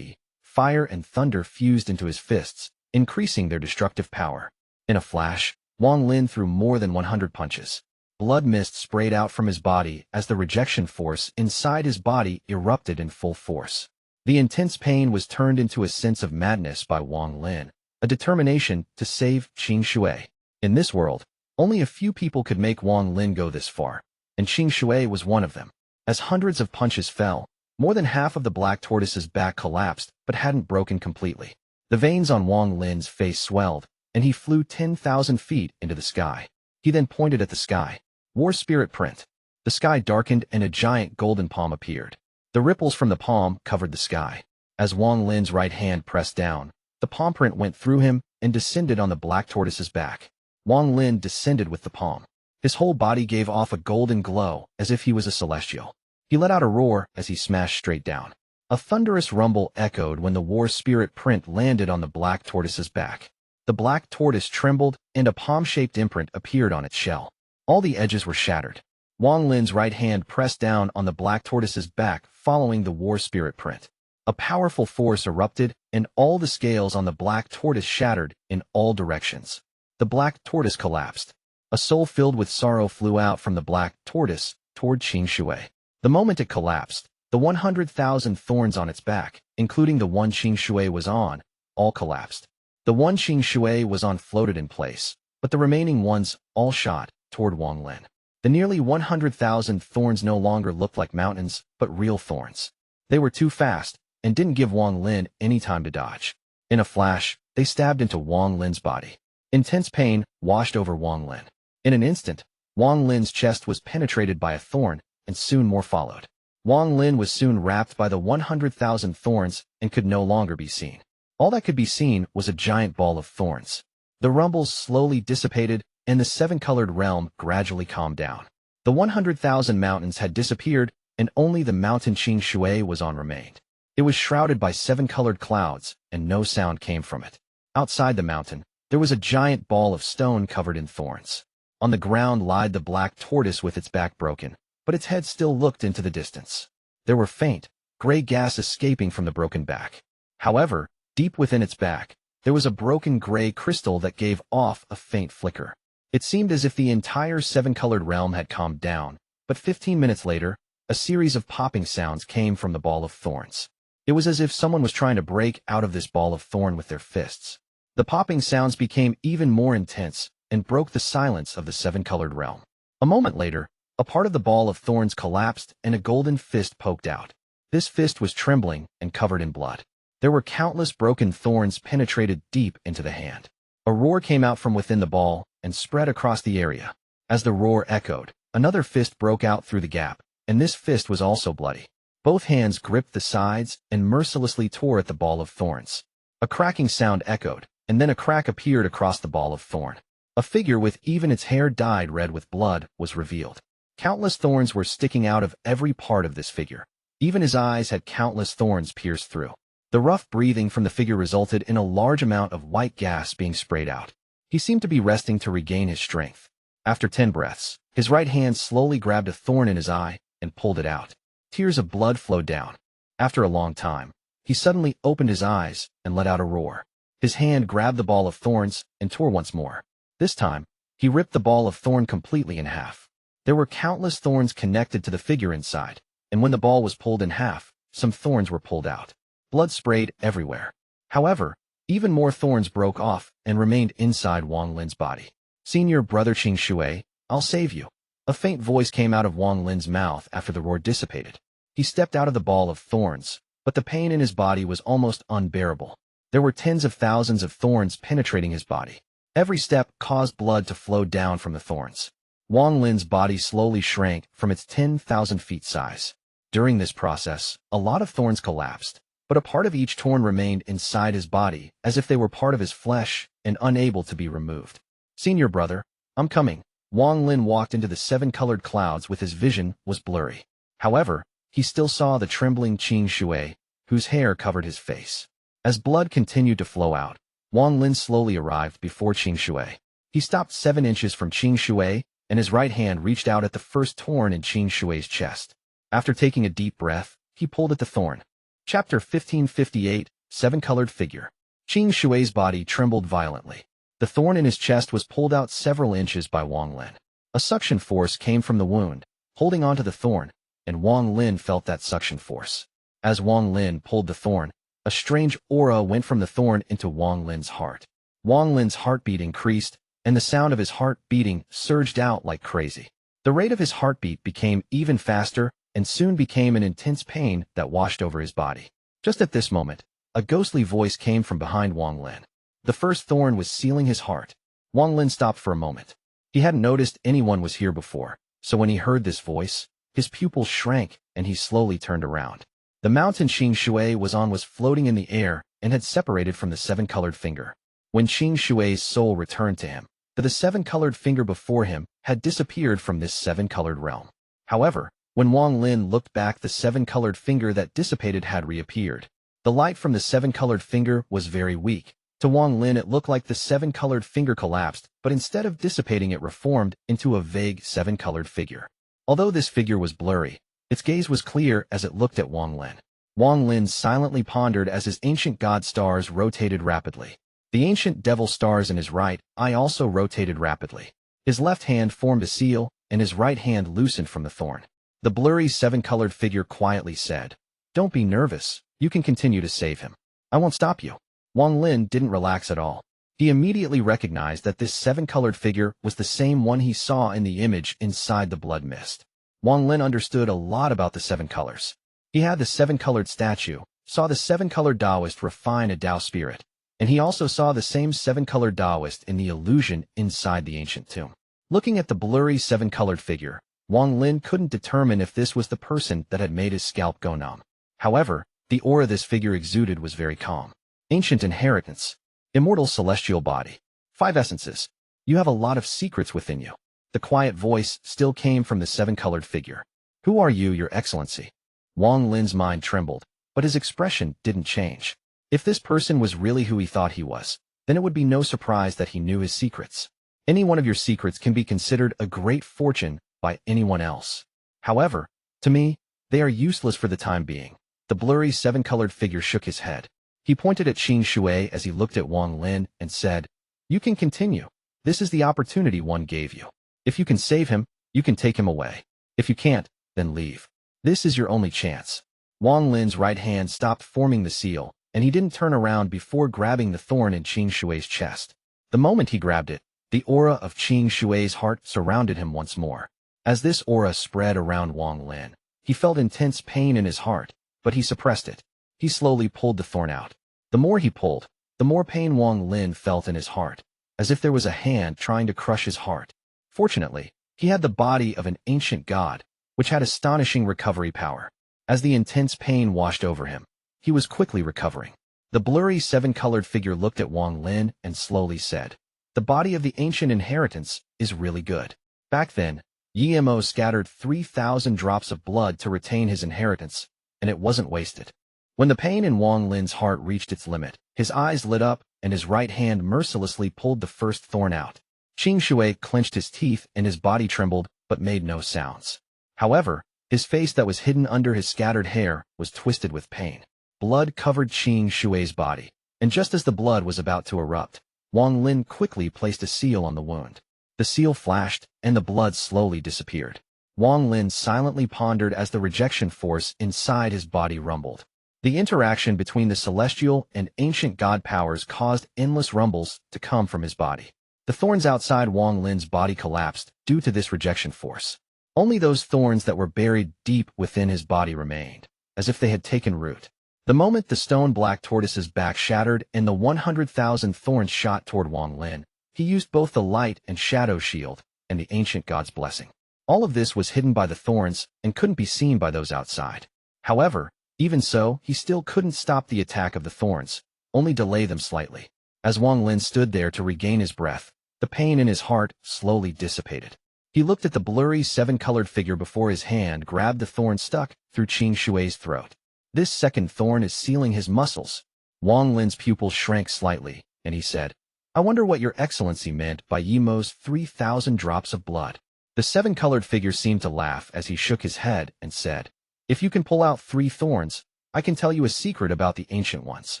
Fire and thunder fused into his fists, increasing their destructive power. In a flash, Wang Lin threw more than 100 punches. Blood mist sprayed out from his body as the rejection force inside his body erupted in full force. The intense pain was turned into a sense of madness by Wang Lin, a determination to save Qing Shui. In this world, only a few people could make Wang Lin go this far, and Qing Shui was one of them. As hundreds of punches fell, more than half of the black tortoise's back collapsed but hadn't broken completely. The veins on Wang Lin's face swelled, and he flew 10,000 feet into the sky. He then pointed at the sky. War Spirit Print. The sky darkened and a giant golden palm appeared. The ripples from the palm covered the sky. As Wang Lin's right hand pressed down, the palm print went through him and descended on the black tortoise's back. Wang Lin descended with the palm. His whole body gave off a golden glow as if he was a celestial. He let out a roar as he smashed straight down. A thunderous rumble echoed when the War Spirit Print landed on the black tortoise's back. The black tortoise trembled and a palm-shaped imprint appeared on its shell. All the edges were shattered. Wang Lin's right hand pressed down on the black tortoise's back following the War Spirit Print. A powerful force erupted and all the scales on the black tortoise shattered in all directions. The black tortoise collapsed. A soul filled with sorrow flew out from the black tortoise toward Qing Shui. The moment it collapsed, the 100,000 thorns on its back, including the one Qing Shui was on, all collapsed. The one Qing Shui was on floated in place, but the remaining ones all shot toward Wang Lin. The nearly 100,000 thorns no longer looked like mountains, but real thorns. They were too fast and didn't give Wang Lin any time to dodge. In a flash, they stabbed into Wang Lin's body. Intense pain washed over Wang Lin. In an instant, Wang Lin's chest was penetrated by a thorn, and soon more followed. Wang Lin was soon wrapped by the 100,000 thorns and could no longer be seen. All that could be seen was a giant ball of thorns. The rumbles slowly dissipated, and the seven-colored realm gradually calmed down. The 100,000 mountains had disappeared, and only the mountain Qing Shui was on remained. It was shrouded by 7-colored clouds, and no sound came from it. Outside the mountain, there was a giant ball of stone covered in thorns. On the ground lied the black tortoise with its back broken, but its head still looked into the distance. There were faint, gray gas escaping from the broken back. However, deep within its back, there was a broken gray crystal that gave off a faint flicker. It seemed as if the entire 7-colored realm had calmed down, but 15 minutes later, a series of popping sounds came from the ball of thorns. It was as if someone was trying to break out of this ball of thorn with their fists. The popping sounds became even more intense and broke the silence of the 7-colored realm. A moment later, a part of the ball of thorns collapsed and a golden fist poked out. This fist was trembling and covered in blood. There were countless broken thorns penetrated deep into the hand. A roar came out from within the ball and spread across the area. As the roar echoed, another fist broke out through the gap, and this fist was also bloody. Both hands gripped the sides and mercilessly tore at the ball of thorns. A cracking sound echoed, and then a crack appeared across the ball of thorn. A figure with even its hair dyed red with blood was revealed. Countless thorns were sticking out of every part of this figure. Even his eyes had countless thorns pierced through. The rough breathing from the figure resulted in a large amount of white gas being sprayed out. He seemed to be resting to regain his strength. After 10 breaths, his right hand slowly grabbed a thorn in his eye and pulled it out. Tears of blood flowed down. After a long time, he suddenly opened his eyes and let out a roar. His hand grabbed the ball of thorns and tore once more. This time, he ripped the ball of thorn completely in half. There were countless thorns connected to the figure inside, and when the ball was pulled in half, some thorns were pulled out. Blood sprayed everywhere. However, even more thorns broke off and remained inside Wang Lin's body. "Senior brother Qing Shui, I'll save you." A faint voice came out of Wang Lin's mouth after the roar dissipated. He stepped out of the ball of thorns, but the pain in his body was almost unbearable. There were tens of thousands of thorns penetrating his body. Every step caused blood to flow down from the thorns. Wang Lin's body slowly shrank from its 10,000 feet size. During this process, a lot of thorns collapsed, but a part of each thorn remained inside his body as if they were part of his flesh and unable to be removed. "Senior brother, I'm coming." Wang Lin walked into the 7-colored clouds with his vision was blurry. However, he still saw the trembling Qing Shui, whose hair covered his face. As blood continued to flow out, Wang Lin slowly arrived before Qing Shui. He stopped 7 inches from Qing Shui, and his right hand reached out at the first thorn in Qing Shui's chest. After taking a deep breath, he pulled at the thorn. Chapter 1558, 7-Colored Figure. Qing Shui's body trembled violently. The thorn in his chest was pulled out several inches by Wang Lin. A suction force came from the wound, holding onto the thorn, and Wang Lin felt that suction force. As Wang Lin pulled the thorn, a strange aura went from the thorn into Wang Lin's heart. Wang Lin's heartbeat increased, and the sound of his heart beating surged out like crazy. The rate of his heartbeat became even faster and soon became an intense pain that washed over his body. Just at this moment, a ghostly voice came from behind Wang Lin. The first thorn was sealing his heart. Wang Lin stopped for a moment. He hadn't noticed anyone was here before, so when he heard this voice, his pupils shrank and he slowly turned around. The mountain Qing Shui was on was floating in the air and had separated from the 7-colored finger. When Qing Shui's soul returned to him, the 7-colored finger before him had disappeared from this 7-colored realm. However, when Wang Lin looked back, the 7-colored finger that dissipated had reappeared. The light from the 7-colored finger was very weak. To Wang Lin it looked like the 7-colored finger collapsed, but instead of dissipating it reformed into a vague 7-colored figure. Although this figure was blurry, its gaze was clear as it looked at Wang Lin. Wang Lin silently pondered as his ancient god stars rotated rapidly. The ancient devil stars in his right eye also rotated rapidly. His left hand formed a seal, and his right hand loosened from the thorn. The blurry 7-colored figure quietly said, "Don't be nervous, you can continue to save him. I won't stop you." Wang Lin didn't relax at all. He immediately recognized that this 7-colored figure was the same one he saw in the image inside the blood mist. Wang Lin understood a lot about the 7 colors. He had the 7-colored statue, saw the 7-colored Taoist refine a Tao spirit, and he also saw the same 7-colored Taoist in the illusion inside the ancient tomb. Looking at the blurry 7-colored figure, Wang Lin couldn't determine if this was the person that had made his scalp go numb. However, the aura this figure exuded was very calm. Ancient inheritance. Immortal celestial body. 5 essences. You have a lot of secrets within you. The quiet voice still came from the 7-colored figure. "Who are you, Your Excellency?" Wang Lin's mind trembled, but his expression didn't change. If this person was really who he thought he was, then it would be no surprise that he knew his secrets. Any one of your secrets can be considered a great fortune by anyone else. However, to me, they are useless for the time being. The blurry seven-colored figure shook his head. He pointed at Qing Shui as he looked at Wang Lin and said, "You can continue. This is the opportunity one gave you. If you can save him, you can take him away. If you can't, then leave. This is your only chance." Wang Lin's right hand stopped forming the seal, and he didn't turn around before grabbing the thorn in Qing Shui's chest. The moment he grabbed it, the aura of Qing Shui's heart surrounded him once more. As this aura spread around Wang Lin, he felt intense pain in his heart, but he suppressed it. He slowly pulled the thorn out. The more he pulled, the more pain Wang Lin felt in his heart, as if there was a hand trying to crush his heart. Fortunately, he had the body of an ancient god, which had astonishing recovery power. As the intense pain washed over him, he was quickly recovering. The blurry seven-colored figure looked at Wang Lin and slowly said, "The body of the ancient inheritance is really good." Back then, Yemo scattered 3,000 drops of blood to retain his inheritance, and it wasn't wasted. When the pain in Wang Lin's heart reached its limit, his eyes lit up and his right hand mercilessly pulled the first thorn out. Qing Shui clenched his teeth and his body trembled, but made no sounds. However, his face that was hidden under his scattered hair was twisted with pain. Blood covered Qing Shui's body, and just as the blood was about to erupt, Wang Lin quickly placed a seal on the wound. The seal flashed, and the blood slowly disappeared. Wang Lin silently pondered as the rejection force inside his body rumbled. The interaction between the celestial and ancient god powers caused endless rumbles to come from his body. The thorns outside Wang Lin's body collapsed due to this rejection force. Only those thorns that were buried deep within his body remained, as if they had taken root. The moment the stone-black tortoise's back shattered and the 100,000 thorns shot toward Wang Lin, he used both the light and shadow shield and the ancient god's blessing. All of this was hidden by the thorns and couldn't be seen by those outside. However, even so, he still couldn't stop the attack of the thorns, only delay them slightly. As Wang Lin stood there to regain his breath, the pain in his heart slowly dissipated. He looked at the blurry seven-colored figure before his hand grabbed the thorn stuck through Qing Shui's throat. This second thorn is sealing his muscles. Wang Lin's pupils shrank slightly, and he said, "I wonder what your excellency meant by Yemo's 3,000 drops of blood." The seven-colored figure seemed to laugh as he shook his head and said, "If you can pull out 3 thorns, I can tell you a secret about the ancient ones."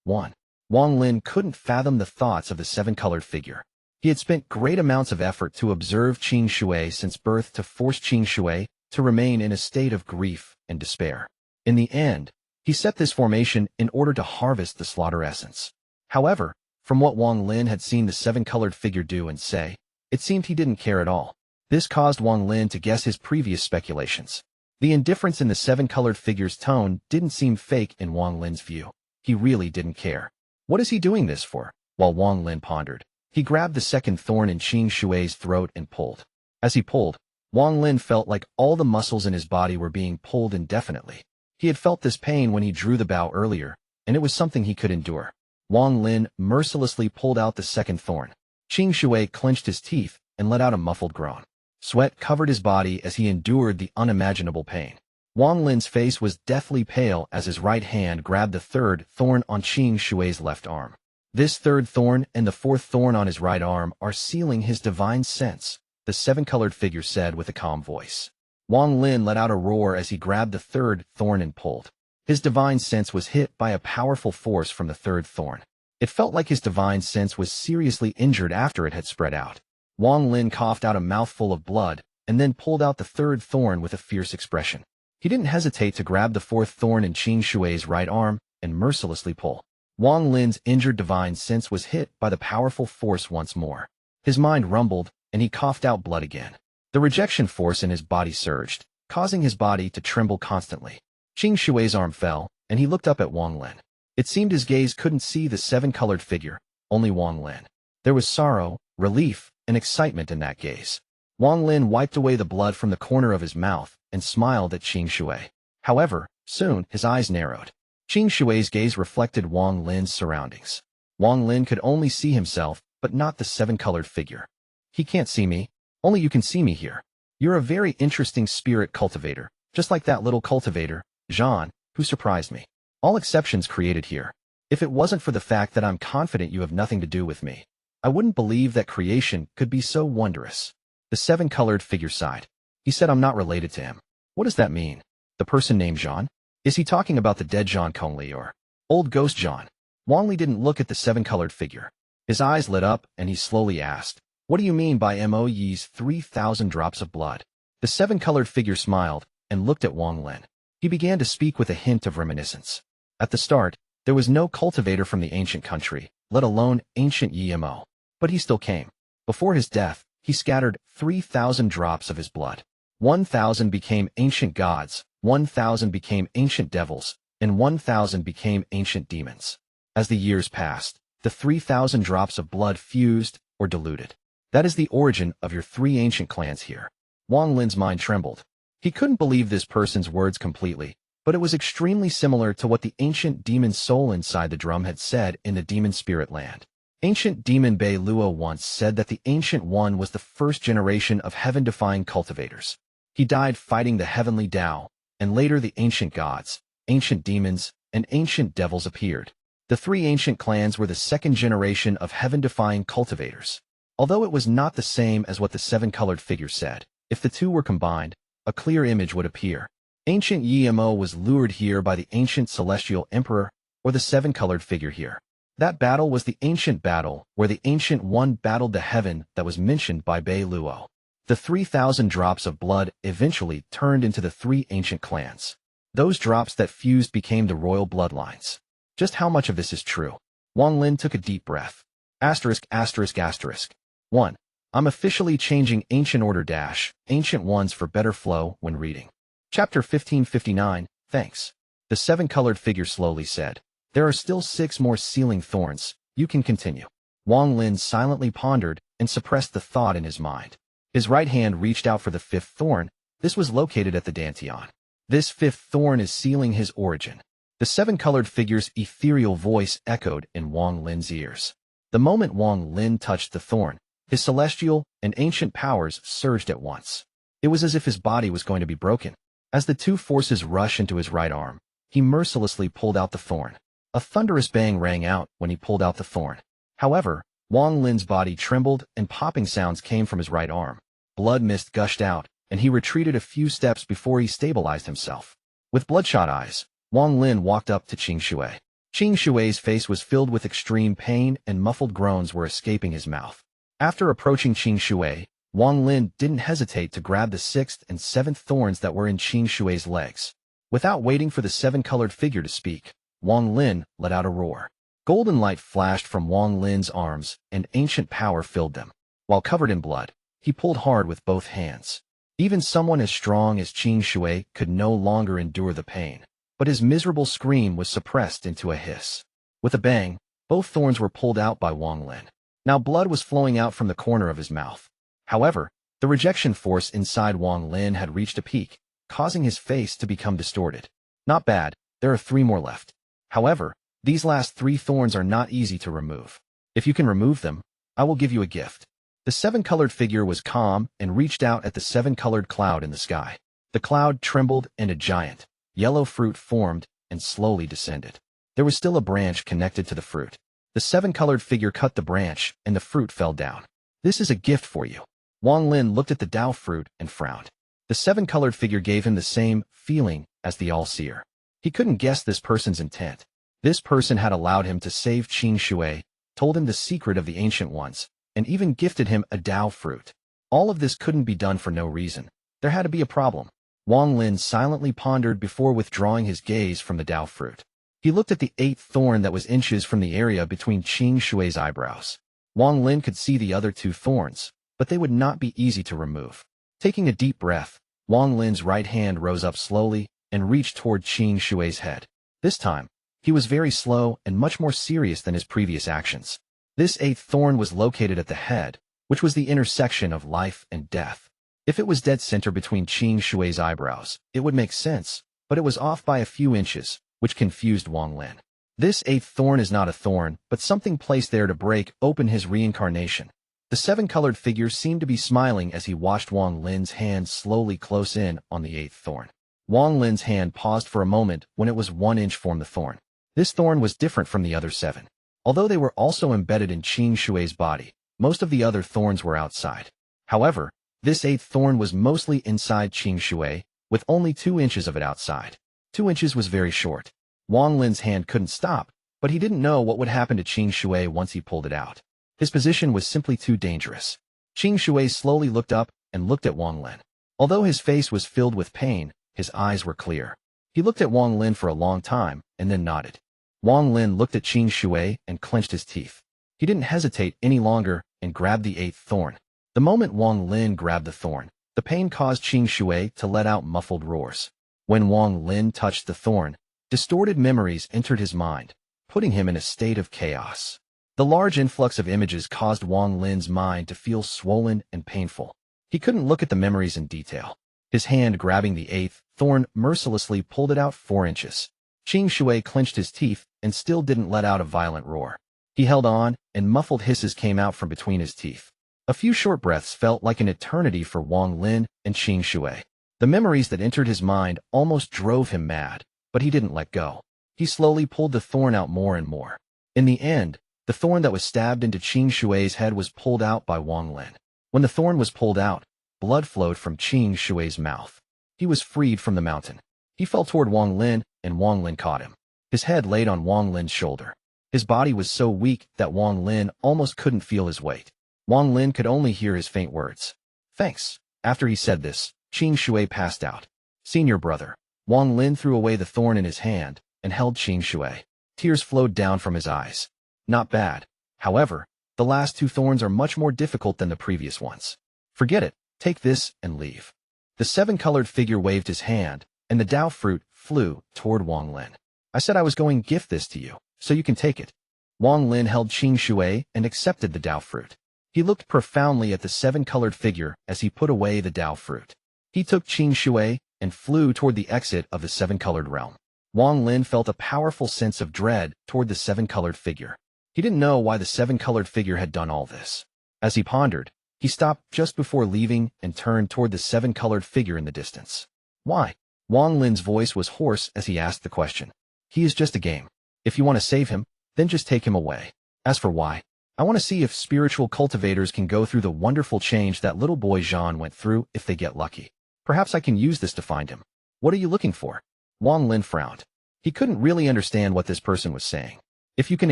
1. Wang Lin couldn't fathom the thoughts of the seven-colored figure. He had spent great amounts of effort to observe Qing Shui since birth to force Qing Shui to remain in a state of grief and despair. In the end, he set this formation in order to harvest the slaughter essence. However, from what Wang Lin had seen the seven-colored figure do and say, it seemed he didn't care at all. This caused Wang Lin to guess his previous speculations. The indifference in the seven-colored figure's tone didn't seem fake in Wang Lin's view. He really didn't care. What is he doing this for? While Wang Lin pondered, he grabbed the second thorn in Qing Shui's throat and pulled. As he pulled, Wang Lin felt like all the muscles in his body were being pulled indefinitely. He had felt this pain when he drew the bow earlier, and it was something he could endure. Wang Lin mercilessly pulled out the second thorn. Qing Shui clenched his teeth and let out a muffled groan. Sweat covered his body as he endured the unimaginable pain. Wang Lin's face was deathly pale as his right hand grabbed the third thorn on Qing Shui's left arm. This third thorn and the fourth thorn on his right arm are sealing his divine sense, the seven-colored figure said with a calm voice. Wang Lin let out a roar as he grabbed the third thorn and pulled. His divine sense was hit by a powerful force from the third thorn. It felt like his divine sense was seriously injured after it had spread out. Wang Lin coughed out a mouthful of blood and then pulled out the third thorn with a fierce expression. He didn't hesitate to grab the fourth thorn in Qing Shui's right arm and mercilessly pull. Wang Lin's injured divine sense was hit by the powerful force once more. His mind rumbled, and he coughed out blood again. The rejection force in his body surged, causing his body to tremble constantly. Qing Shui's arm fell, and he looked up at Wang Lin. It seemed his gaze couldn't see the seven-colored figure, only Wang Lin. There was sorrow, relief, and excitement in that gaze. Wang Lin wiped away the blood from the corner of his mouth and smiled at Qing Shui. However, soon his eyes narrowed. Qing Shui's gaze reflected Wang Lin's surroundings. Wang Lin could only see himself, but not the seven-colored figure. "He can't see me. Only you can see me here. You're a very interesting spirit cultivator, just like that little cultivator, Zhong, who surprised me." All exceptions created here. If it wasn't for the fact that I'm confident you have nothing to do with me, I wouldn't believe that creation could be so wondrous. The seven-colored figure sighed. He said I'm not related to him. What does that mean? The person named Zhong? Is he talking about the dead Zhong Kongli or old ghost Zhong? Wang Lin didn't look at the seven-colored figure. His eyes lit up and he slowly asked, what do you mean by Mo's 3,000 drops of blood? The seven-colored figure smiled and looked at Wang Lin. He began to speak with a hint of reminiscence. At the start, there was no cultivator from the ancient country, let alone ancient Mo. But he still came. Before his death, he scattered 3,000 drops of his blood. 1,000 became ancient gods, 1,000 became ancient devils, and 1,000 became ancient demons. As the years passed, the 3,000 drops of blood fused or diluted. That is the origin of your three ancient clans here. Wang Lin's mind trembled. He couldn't believe this person's words completely, but it was extremely similar to what the ancient demon soul inside the drum had said in the demon spirit land. Ancient demon Bei Luo once said that the Ancient One was the first generation of heaven-defying cultivators. He died fighting the heavenly Tao, and later the ancient gods, ancient demons, and ancient devils appeared. The three ancient clans were the second generation of heaven-defying cultivators. Although it was not the same as what the seven-colored figure said, if the two were combined, a clear image would appear. Ancient Mo was lured here by the ancient celestial emperor, or the seven-colored figure here. That battle was the ancient battle, where the Ancient One battled the heaven that was mentioned by Bei Luo. The 3,000 drops of blood eventually turned into the three ancient clans. Those drops that fused became the royal bloodlines. Just how much of this is true? Wang Lin took a deep breath. Asterisk, asterisk, asterisk. 1. I'm officially changing Ancient Order - Ancient Ones for better flow when reading. Chapter 1559, thanks. The seven-colored figure slowly said. There are still 6 more sealing thorns. You can continue. Wang Lin silently pondered and suppressed the thought in his mind. His right hand reached out for the 5th thorn. This was located at the dantian. This 5th thorn is sealing his origin. The seven-colored figure's ethereal voice echoed in Wang Lin's ears. The moment Wang Lin touched the thorn, his celestial and ancient powers surged at once. It was as if his body was going to be broken. As the two forces rushed into his right arm, he mercilessly pulled out the thorn. A thunderous bang rang out when he pulled out the thorn. However, Wang Lin's body trembled and popping sounds came from his right arm. Blood mist gushed out, and he retreated a few steps before he stabilized himself. With bloodshot eyes, Wang Lin walked up to Qing Shui. Qing Shui's face was filled with extreme pain and muffled groans were escaping his mouth. After approaching Qing Shui, Wang Lin didn't hesitate to grab the 6th and 7th thorns that were in Qing Shui's legs. Without waiting for the seven-colored figure to speak, Wang Lin let out a roar. Golden light flashed from Wang Lin's arms, and ancient power filled them. While covered in blood, he pulled hard with both hands. Even someone as strong as Qing Shui could no longer endure the pain, but his miserable scream was suppressed into a hiss. With a bang, both thorns were pulled out by Wang Lin. Now blood was flowing out from the corner of his mouth. However, the rejection force inside Wang Lin had reached a peak, causing his face to become distorted. Not bad, there are 3 more left. However, these last 3 thorns are not easy to remove. If you can remove them, I will give you a gift. The seven-colored figure was calm and reached out at the seven-colored cloud in the sky. The cloud trembled and a giant, yellow fruit formed and slowly descended. There was still a branch connected to the fruit. The seven-colored figure cut the branch and the fruit fell down. This is a gift for you. Wang Lin looked at the Dao fruit and frowned. The seven-colored figure gave him the same feeling as the all-seer. He couldn't guess this person's intent. This person had allowed him to save Qing Shui, told him the secret of the Ancient Ones, and even gifted him a Dao fruit. All of this couldn't be done for no reason. There had to be a problem. Wang Lin silently pondered before withdrawing his gaze from the Dao fruit. He looked at the 8th thorn that was inches from the area between Qing Shui's eyebrows. Wang Lin could see the other 2 thorns, but they would not be easy to remove. Taking a deep breath, Wang Lin's right hand rose up slowly and reached toward Qing Shui's head. This time, he was very slow and much more serious than his previous actions. This 8th thorn was located at the head, which was the intersection of life and death. If it was dead center between Qing Shui's eyebrows, it would make sense, but it was off by a few inches, which confused Wang Lin. This 8th thorn is not a thorn, but something placed there to break open his reincarnation. The seven-colored figure seemed to be smiling as he watched Wang Lin's hand slowly close in on the 8th thorn. Wang Lin's hand paused for a moment when it was 1 inch from the thorn. This thorn was different from the other 7. Although they were also embedded in Qing Shui's body, most of the other thorns were outside. However, this 8th thorn was mostly inside Qing Shui, with only 2 inches of it outside. 2 inches was very short. Wang Lin's hand couldn't stop, but he didn't know what would happen to Qing Shui once he pulled it out. His position was simply too dangerous. Qing Shui slowly looked up and looked at Wang Lin. Although his face was filled with pain, his eyes were clear. He looked at Wang Lin for a long time and then nodded. Wang Lin looked at Qing Shui and clenched his teeth. He didn't hesitate any longer and grabbed the 8th thorn. The moment Wang Lin grabbed the thorn, the pain caused Qing Shui to let out muffled roars. When Wang Lin touched the thorn, distorted memories entered his mind, putting him in a state of chaos. The large influx of images caused Wang Lin's mind to feel swollen and painful. He couldn't look at the memories in detail. His hand grabbing the 8th thorn mercilessly pulled it out 4 inches. Qing Shui clenched his teeth and still didn't let out a violent roar. He held on, and muffled hisses came out from between his teeth. A few short breaths felt like an eternity for Wang Lin and Qing Shui. The memories that entered his mind almost drove him mad, but he didn't let go. He slowly pulled the thorn out more and more. In the end, the thorn that was stabbed into Qing Shui's head was pulled out by Wang Lin. When the thorn was pulled out, blood flowed from Qing Shui's mouth. He was freed from the mountain. He fell toward Wang Lin, and Wang Lin caught him. His head laid on Wang Lin's shoulder. His body was so weak that Wang Lin almost couldn't feel his weight. Wang Lin could only hear his faint words. Thanks. After he said this, Qing Shui passed out. Senior brother. Wang Lin threw away the thorn in his hand and held Qing Shui. Tears flowed down from his eyes. Not bad. However, the last 2 thorns are much more difficult than the previous ones. Forget it. Take this and leave. The 7-colored figure waved his hand, and the Dao fruit flew toward Wang Lin. I said I was going to gift this to you, so you can take it. Wang Lin held Qing Shui and accepted the Dao fruit. He looked profoundly at the 7-colored figure as he put away the Dao fruit. He took Qing Shui and flew toward the exit of the 7-colored realm. Wang Lin felt a powerful sense of dread toward the 7-colored figure. He didn't know why the 7-colored figure had done all this. As he pondered, he stopped just before leaving and turned toward the 7-colored figure in the distance. Why? Wang Lin's voice was hoarse as he asked the question. He is just a game. If you want to save him, then just take him away. As for why, I want to see if spiritual cultivators can go through the wonderful change that little boy Xuan went through if they get lucky. Perhaps I can use this to find him. What are you looking for? Wang Lin frowned. He couldn't really understand what this person was saying. If you can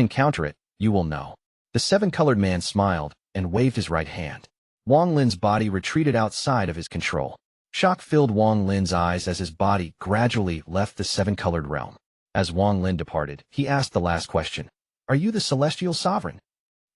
encounter it, you will know. The 7-colored man smiled and waved his right hand. Wang Lin's body retreated outside of his control. Shock filled Wang Lin's eyes as his body gradually left the 7-colored realm. As Wang Lin departed, he asked the last question. Are you the celestial sovereign?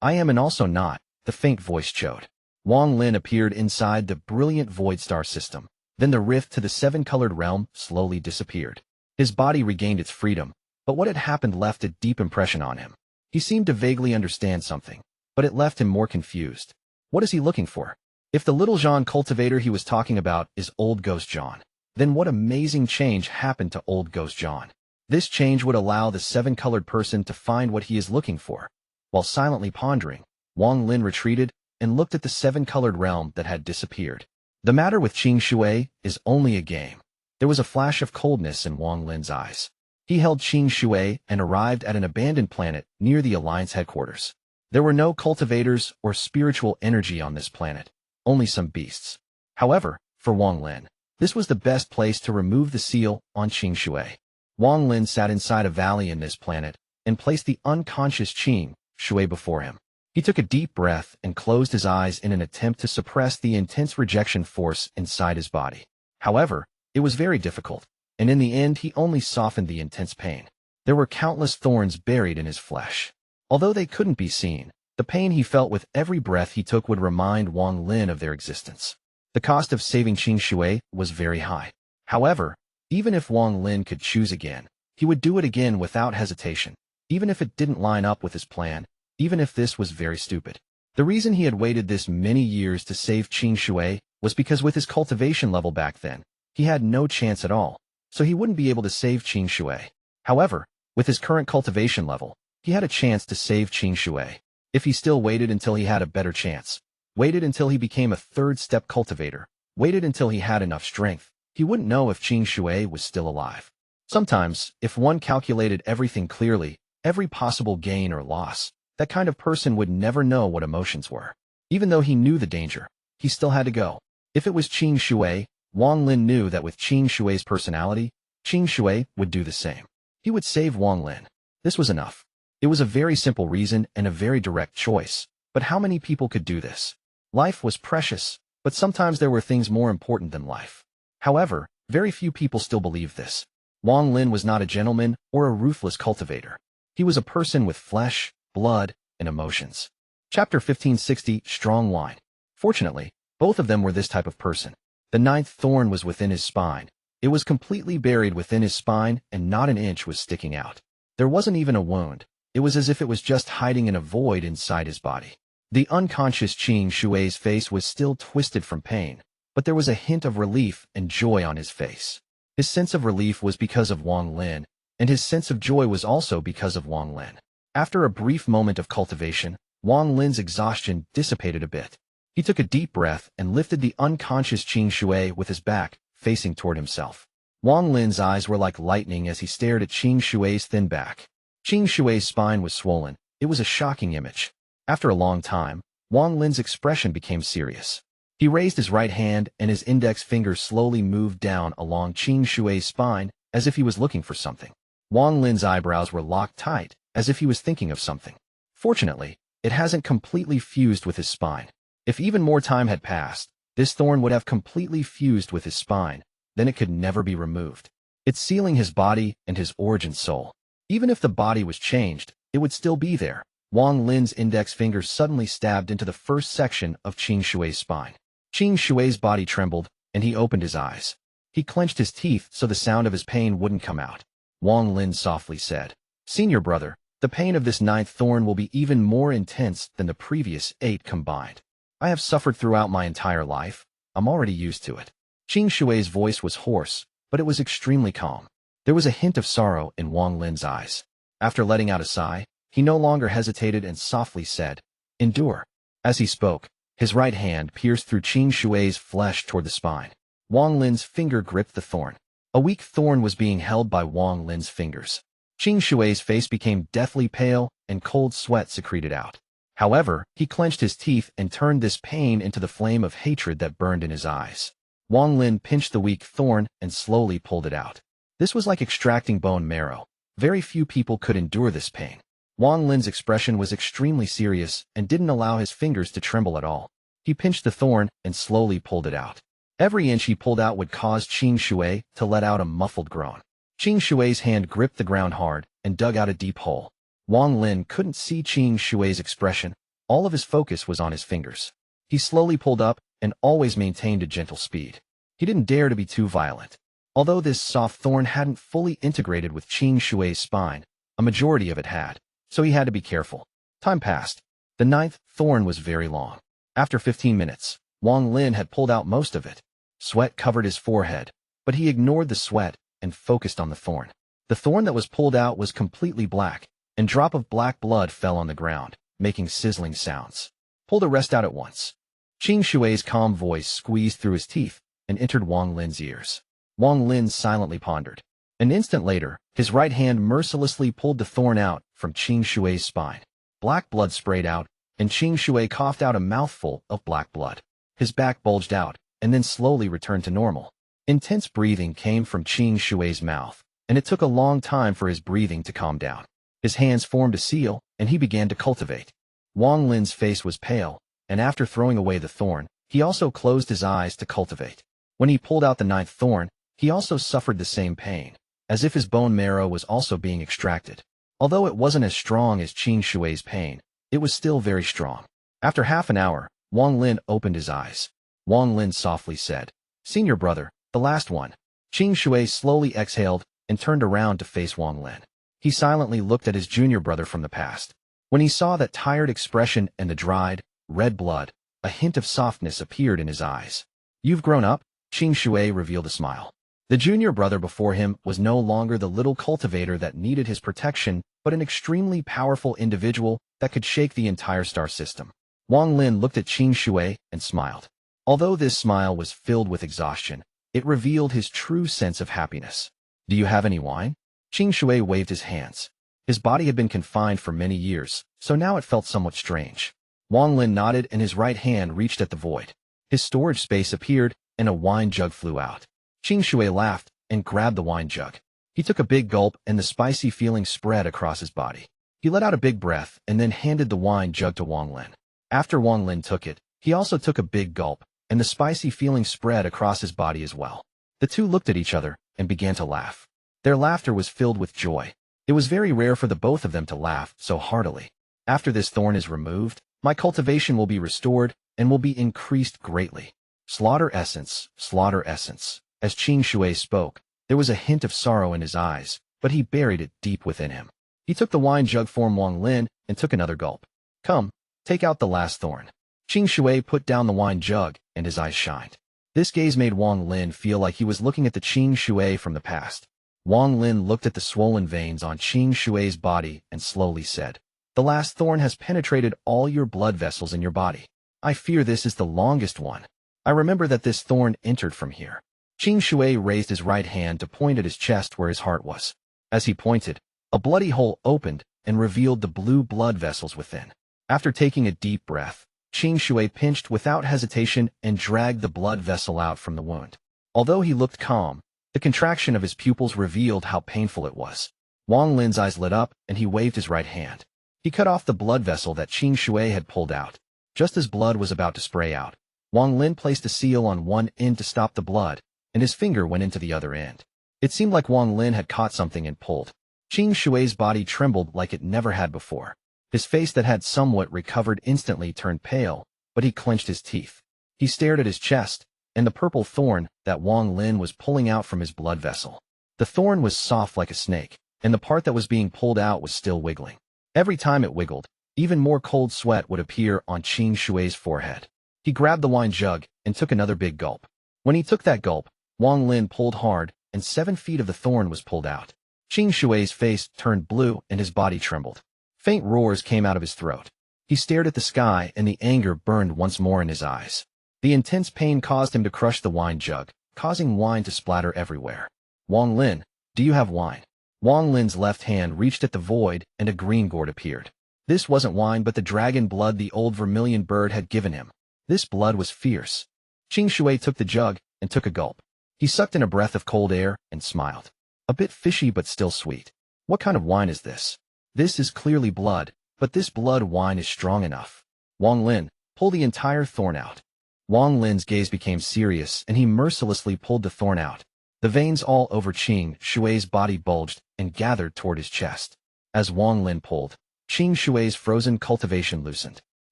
I am and also not, the faint voice chode. Wang Lin appeared inside the brilliant void star system. Then the rift to the 7-colored realm slowly disappeared. His body regained its freedom, but what had happened left a deep impression on him. He seemed to vaguely understand something, but it left him more confused. What is he looking for? If the little Zhong cultivator he was talking about is Old Ghost Zhong, then what amazing change happened to Old Ghost Zhong? This change would allow the 7-colored person to find what he is looking for. While silently pondering, Wang Lin retreated and looked at the 7-colored realm that had disappeared. The matter with Qing Shui is only a game. There was a flash of coldness in Wang Lin's eyes. He held Qing Shui and arrived at an abandoned planet near the Alliance headquarters. There were no cultivators or spiritual energy on this planet, only some beasts. However, for Wang Lin, this was the best place to remove the seal on Qing Shui. Wang Lin sat inside a valley in this planet and placed the unconscious Qing Shui before him. He took a deep breath and closed his eyes in an attempt to suppress the intense rejection force inside his body. However, it was very difficult, and in the end he only softened the intense pain. There were countless thorns buried in his flesh. Although they couldn't be seen, the pain he felt with every breath he took would remind Wang Lin of their existence. The cost of saving Qing Shui was very high. However, even if Wang Lin could choose again, he would do it again without hesitation, even if it didn't line up with his plan, even if this was very stupid. The reason he had waited this many years to save Qing Shui was because with his cultivation level back then, he had no chance at all, so he wouldn't be able to save Qing Shui. However, with his current cultivation level, he had a chance to save Qing Shui. If he still waited until he had a better chance, waited until he became a 3rd-step cultivator, waited until he had enough strength, he wouldn't know if Qing Shui was still alive. Sometimes, if one calculated everything clearly, every possible gain or loss, that kind of person would never know what emotions were. Even though he knew the danger, he still had to go. If it was Qing Shui, Wang Lin knew that with Qing Shui's personality, Qing Shui would do the same. He would save Wang Lin. This was enough. It was a very simple reason and a very direct choice. But how many people could do this? Life was precious, but sometimes there were things more important than life. However, very few people still believed this. Wang Lin was not a gentleman or a ruthless cultivator. He was a person with flesh, blood, and emotions. Chapter 1560, Strong Wine. Fortunately, both of them were this type of person. The 9th thorn was within his spine. It was completely buried within his spine and not an inch was sticking out. There wasn't even a wound. It was as if it was just hiding in a void inside his body. The unconscious Qing Shui's face was still twisted from pain, but there was a hint of relief and joy on his face. His sense of relief was because of Wang Lin, and his sense of joy was also because of Wang Lin. After a brief moment of cultivation, Wang Lin's exhaustion dissipated a bit. He took a deep breath and lifted the unconscious Qing Shui with his back, facing toward himself. Wang Lin's eyes were like lightning as he stared at Qing Shui's thin back. Qing Shui's spine was swollen. It was a shocking image. After a long time, Wang Lin's expression became serious. He raised his right hand and his index finger slowly moved down along Qing Shui's spine as if he was looking for something. Wang Lin's eyebrows were locked tight, as if he was thinking of something. Fortunately, it hasn't completely fused with his spine. If even more time had passed, this thorn would have completely fused with his spine, then it could never be removed. It's sealing his body and his origin soul. Even if the body was changed, it would still be there. Wang Lin's index finger suddenly stabbed into the first section of Qing Shui's spine. Qing Shui's body trembled, and he opened his eyes. He clenched his teeth so the sound of his pain wouldn't come out. Wang Lin softly said, "Senior brother, the pain of this 9th thorn will be even more intense than the previous 8 combined. I have suffered throughout my entire life. I'm already used to it." Qing Shui's voice was hoarse, but it was extremely calm. There was a hint of sorrow in Wang Lin's eyes. After letting out a sigh, he no longer hesitated and softly said, "Endure." As he spoke, his right hand pierced through Qing Shui's flesh toward the spine. Wang Lin's finger gripped the thorn. A weak thorn was being held by Wang Lin's fingers. Qing Shui's face became deathly pale and cold sweat secreted out. However, he clenched his teeth and turned this pain into the flame of hatred that burned in his eyes. Wang Lin pinched the weak thorn and slowly pulled it out. This was like extracting bone marrow. Very few people could endure this pain. Wang Lin's expression was extremely serious and didn't allow his fingers to tremble at all. He pinched the thorn and slowly pulled it out. Every inch he pulled out would cause Qing Shui to let out a muffled groan. Qing Shui's hand gripped the ground hard and dug out a deep hole. Wang Lin couldn't see Qing Shui's expression. All of his focus was on his fingers. He slowly pulled up and always maintained a gentle speed. He didn't dare to be too violent. Although this soft thorn hadn't fully integrated with Qing Shui's spine, a majority of it had, so he had to be careful. Time passed. The 9th thorn was very long. After 15 minutes, Wang Lin had pulled out most of it. Sweat covered his forehead, but he ignored the sweat and focused on the thorn. The thorn that was pulled out was completely black, and a drop of black blood fell on the ground, making sizzling sounds. "Pull the rest out at once." Qing Shui's calm voice squeezed through his teeth and entered Wang Lin's ears. Wang Lin silently pondered. An instant later, his right hand mercilessly pulled the thorn out from Qing Shui's spine. Black blood sprayed out, and Qing Shui coughed out a mouthful of black blood. His back bulged out, and then slowly returned to normal. Intense breathing came from Qing Shui's mouth, and it took a long time for his breathing to calm down. His hands formed a seal, and he began to cultivate. Wang Lin's face was pale, and after throwing away the thorn, he also closed his eyes to cultivate. When he pulled out the 9th thorn, he also suffered the same pain, as if his bone marrow was also being extracted. Although it wasn't as strong as Qing Shui's pain, it was still very strong. After half an hour, Wang Lin opened his eyes. Wang Lin softly said, "Senior brother, the last one." Qing Shui slowly exhaled and turned around to face Wang Lin. He silently looked at his junior brother from the past. When he saw that tired expression and the dried, red blood, a hint of softness appeared in his eyes. "You've grown up?" Qing Shui revealed a smile. The junior brother before him was no longer the little cultivator that needed his protection, but an extremely powerful individual that could shake the entire star system. Wang Lin looked at Qing Shui and smiled. Although this smile was filled with exhaustion, It revealed his true sense of happiness. Do you have any wine? Qing Shui waved his hands. His body had been confined for many years, so now it felt somewhat strange. Wang Lin nodded and his right hand reached at the void. His storage space appeared, and a wine jug flew out. Qing Shui laughed and grabbed the wine jug. He took a big gulp and the spicy feeling spread across his body. He let out a big breath and then handed the wine jug to Wang Lin. After Wang Lin took it, he also took a big gulp, and the spicy feeling spread across his body as well. The two looked at each other and began to laugh. Their laughter was filled with joy. It was very rare for the both of them to laugh so heartily. After this thorn is removed, my cultivation will be restored and will be increased greatly. Slaughter essence, slaughter essence. As Qing Shui spoke, there was a hint of sorrow in his eyes, but he buried it deep within him. He took the wine jug from Wang Lin and took another gulp. Come, take out the last thorn. Qing Shui put down the wine jug, and his eyes shined. This gaze made Wang Lin feel like he was looking at the Qing Shui from the past. Wang Lin looked at the swollen veins on Qing Shui's body and slowly said, "The last thorn has penetrated all your blood vessels in your body. I fear this is the longest one. I remember that this thorn entered from here." Qing Shui raised his right hand to point at his chest where his heart was. As he pointed, a bloody hole opened and revealed the blue blood vessels within. After taking a deep breath, Qing Shui pinched without hesitation and dragged the blood vessel out from the wound. Although he looked calm, the contraction of his pupils revealed how painful it was. Wang Lin's eyes lit up and he waved his right hand. He cut off the blood vessel that Qing Shui had pulled out. Just as blood was about to spray out, Wang Lin placed a seal on one end to stop the blood, and his finger went into the other end. It seemed like Wang Lin had caught something and pulled. Qing Shui's body trembled like it never had before. His face that had somewhat recovered instantly turned pale, but he clenched his teeth. He stared at his chest, and the purple thorn that Wang Lin was pulling out from his blood vessel. The thorn was soft like a snake, and the part that was being pulled out was still wiggling. Every time it wiggled, even more cold sweat would appear on Qing Shui's forehead. He grabbed the wine jug and took another big gulp. When he took that gulp, Wang Lin pulled hard, and 7 feet of the thorn was pulled out. Qing Shui's face turned blue and his body trembled. Faint roars came out of his throat. He stared at the sky and the anger burned once more in his eyes. The intense pain caused him to crush the wine jug, causing wine to splatter everywhere. "Wang Lin, do you have wine?" Wang Lin's left hand reached at the void and a green gourd appeared. This wasn't wine but the dragon blood the old vermilion bird had given him. This blood was fierce. Qing Shui took the jug and took a gulp. He sucked in a breath of cold air and smiled. A bit fishy but still sweet. "What kind of wine is this?" "This is clearly blood, but this blood wine is strong enough." "Wang Lin, pull the entire thorn out." Wang Lin's gaze became serious and he mercilessly pulled the thorn out. The veins all over Qing Shui's body bulged and gathered toward his chest. As Wang Lin pulled, Qing Shui's frozen cultivation loosened.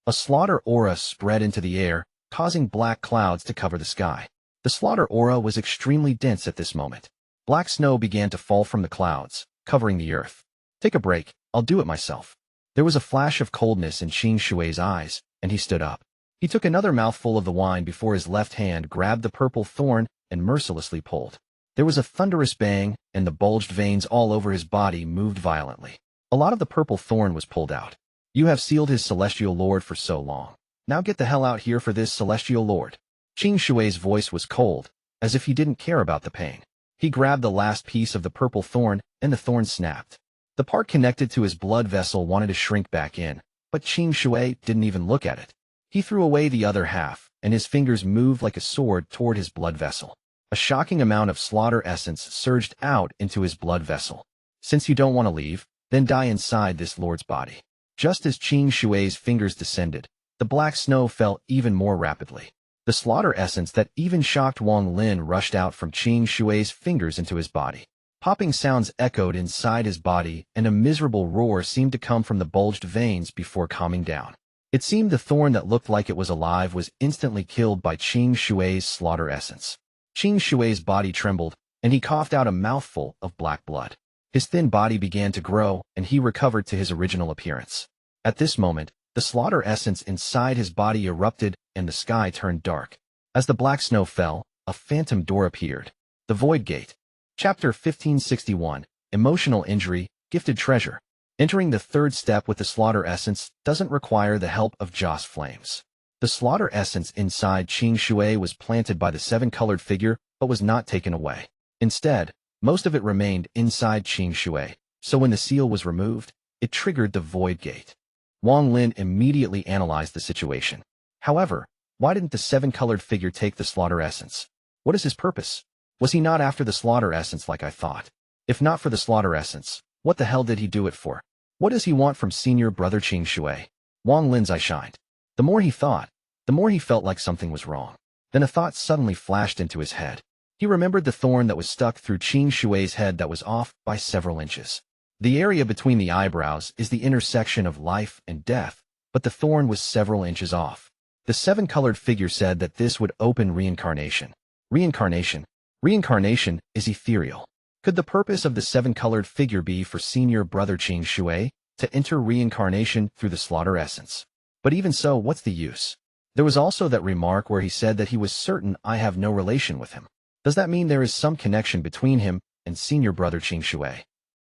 A slaughter aura spread into the air, causing black clouds to cover the sky. The slaughter aura was extremely dense at this moment. Black snow began to fall from the clouds, covering the earth. "Take a break, I'll do it myself." There was a flash of coldness in Qing Shui's eyes, and he stood up. He took another mouthful of the wine before his left hand grabbed the purple thorn and mercilessly pulled. There was a thunderous bang, and the bulged veins all over his body moved violently. A lot of the purple thorn was pulled out. "You have sealed his celestial lord for so long. Now get the hell out here for this celestial lord." Qing Shui's voice was cold, as if he didn't care about the pain. He grabbed the last piece of the purple thorn, and the thorn snapped. The part connected to his blood vessel wanted to shrink back in, but Qing Shui didn't even look at it. He threw away the other half, and his fingers moved like a sword toward his blood vessel. A shocking amount of slaughter essence surged out into his blood vessel. "Since you don't want to leave, then die inside this lord's body." Just as Qing Shui's fingers descended, the black snow fell even more rapidly. The slaughter essence that even shocked Wang Lin rushed out from Qing Shui's fingers into his body. Popping sounds echoed inside his body, and a miserable roar seemed to come from the bulged veins before calming down. It seemed the thorn that looked like it was alive was instantly killed by Qing Shui's slaughter essence. Qing Shui's body trembled, and he coughed out a mouthful of black blood. His thin body began to grow, and he recovered to his original appearance. At this moment, the slaughter essence inside his body erupted, and the sky turned dark. As the black snow fell, a phantom door appeared. The Void Gate. Chapter 1561, Emotional Injury, Gifted Treasure. Entering the third step with the slaughter essence doesn't require the help of Joss flames. The slaughter essence inside Qing Shui was planted by the seven-colored figure but was not taken away. Instead, most of it remained inside Qing Shui, so when the seal was removed, it triggered the void gate. Wang Lin immediately analyzed the situation. However, why didn't the seven-colored figure take the slaughter essence? What is his purpose? Was he not after the slaughter essence like I thought? If not for the slaughter essence, what the hell did he do it for? What does he want from senior brother Qing Shui? Wang Lin's eye shined. The more he thought, the more he felt like something was wrong. Then a thought suddenly flashed into his head. He remembered the thorn that was stuck through Qing Shui's head that was off by several inches. The area between the eyebrows is the intersection of life and death, but the thorn was several inches off. The seven-colored figure said that this would open reincarnation. Reincarnation? Reincarnation is ethereal. Could the purpose of the seven-colored figure be for senior brother Qing Shui to enter reincarnation through the slaughter essence? But even so, what's the use? There was also that remark where he said that he was certain I have no relation with him. Does that mean there is some connection between him and senior brother Qing Shui?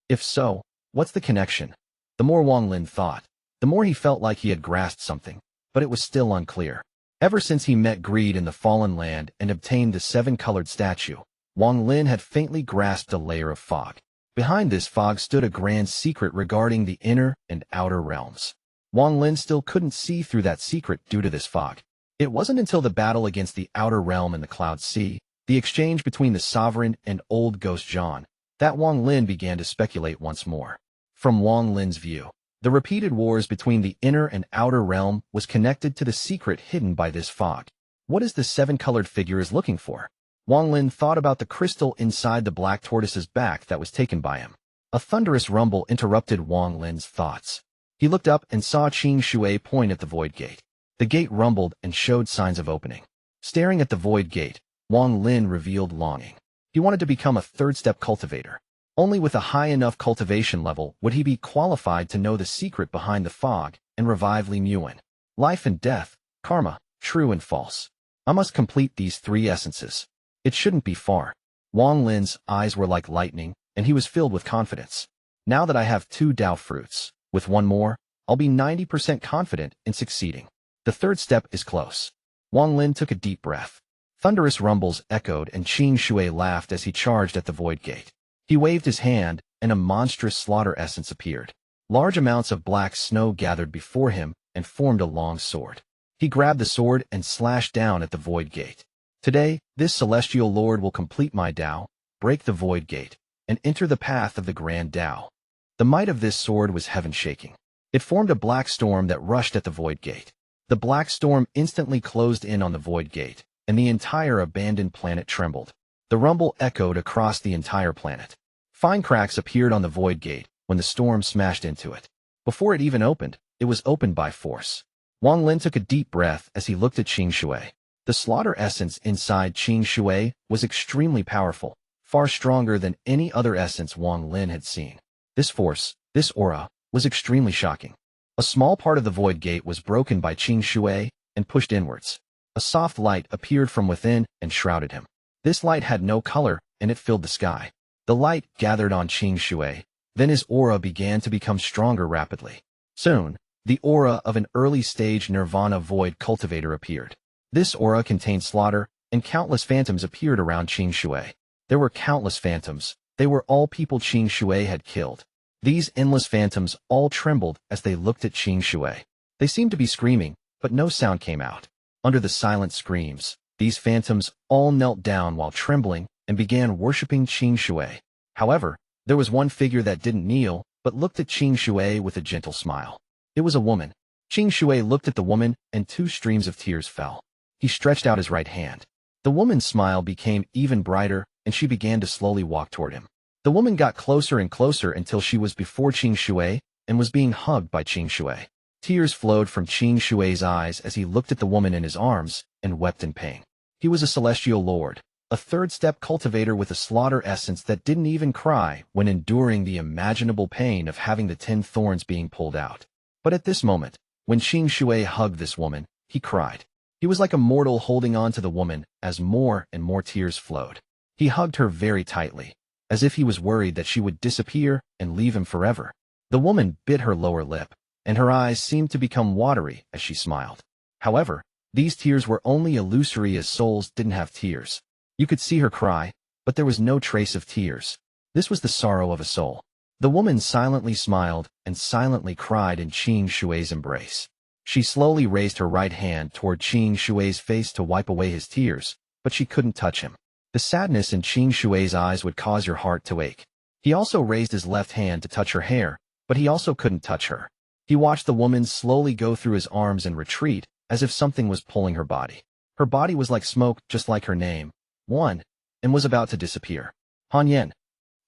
If so, what's the connection? The more Wang Lin thought, the more he felt like he had grasped something, but it was still unclear. Ever since he met Greed in the Fallen Land and obtained the seven-colored statue, Wang Lin had faintly grasped a layer of fog. Behind this fog stood a grand secret regarding the inner and outer realms. Wang Lin still couldn't see through that secret due to this fog. It wasn't until the battle against the outer realm in the Cloud Sea, the exchange between the Sovereign and old ghost Zhong, that Wang Lin began to speculate once more. From Wang Lin's view, the repeated wars between the inner and outer realm was connected to the secret hidden by this fog. What is the seven-colored figure is looking for? Wang Lin thought about the crystal inside the black tortoise's back that was taken by him. A thunderous rumble interrupted Wang Lin's thoughts. He looked up and saw Qing Shui point at the void gate. The gate rumbled and showed signs of opening. Staring at the void gate, Wang Lin revealed longing. He wanted to become a third-step cultivator. Only with a high enough cultivation level would he be qualified to know the secret behind the fog and revive Li Muan. Life and death, karma, true and false. I must complete these three essences. It shouldn't be far. Wang Lin's eyes were like lightning, and he was filled with confidence. Now that I have 2 Dao fruits, with one more, I'll be 90% confident in succeeding. The third step is close. Wang Lin took a deep breath. Thunderous rumbles echoed and Qing Shui laughed as he charged at the void gate. He waved his hand, and a monstrous slaughter essence appeared. Large amounts of black snow gathered before him and formed a long sword. He grabbed the sword and slashed down at the void gate. Today, this celestial lord will complete my Dao, break the void gate, and enter the path of the grand Dao. The might of this sword was heaven-shaking. It formed a black storm that rushed at the void gate. The black storm instantly closed in on the void gate, and the entire abandoned planet trembled. The rumble echoed across the entire planet. Fine cracks appeared on the void gate when the storm smashed into it. Before it even opened, it was opened by force. Wang Lin took a deep breath as he looked at Qing Shui. The slaughter essence inside Qing Shui was extremely powerful, far stronger than any other essence Wang Lin had seen. This force, this aura, was extremely shocking. A small part of the void gate was broken by Qing Shui and pushed inwards. A soft light appeared from within and shrouded him. This light had no color, and it filled the sky. The light gathered on Qing Shui, then his aura began to become stronger rapidly. Soon, the aura of an early-stage nirvana void cultivator appeared. This aura contained slaughter, and countless phantoms appeared around Qing Shui. There were countless phantoms. They were all people Qing Shui had killed. These endless phantoms all trembled as they looked at Qing Shui. They seemed to be screaming, but no sound came out. Under the silent screams, these phantoms all knelt down while trembling and began worshipping Qing Shui. However, there was one figure that didn't kneel, but looked at Qing Shui with a gentle smile. It was a woman. Qing Shui looked at the woman, and 2 streams of tears fell. He stretched out his right hand. The woman's smile became even brighter, and she began to slowly walk toward him. The woman got closer and closer until she was before Qing Shui and was being hugged by Qing Shui. Tears flowed from Qing Shui's eyes as he looked at the woman in his arms and wept in pain. He was a celestial lord, a third-step cultivator with a slaughter essence that didn't even cry when enduring the imaginable pain of having the 10 thorns being pulled out. But at this moment, when Qing Shui hugged this woman, he cried. He was like a mortal holding on to the woman as more and more tears flowed. He hugged her very tightly, as if he was worried that she would disappear and leave him forever. The woman bit her lower lip, and her eyes seemed to become watery as she smiled. However, These tears were only illusory as souls didn't have tears. You could see her cry, but there was no trace of tears. This was the sorrow of a soul. The woman silently smiled and silently cried in Qing Shui's embrace. She slowly raised her right hand toward Qing Shui's face to wipe away his tears, but she couldn't touch him. The sadness in Qing Shui's eyes would cause your heart to ache. He also raised his left hand to touch her hair, but he also couldn't touch her. He watched the woman slowly go through his arms and retreat, as if something was pulling her body. Her body was like smoke, just like her name, One, and was about to disappear. Han Yen.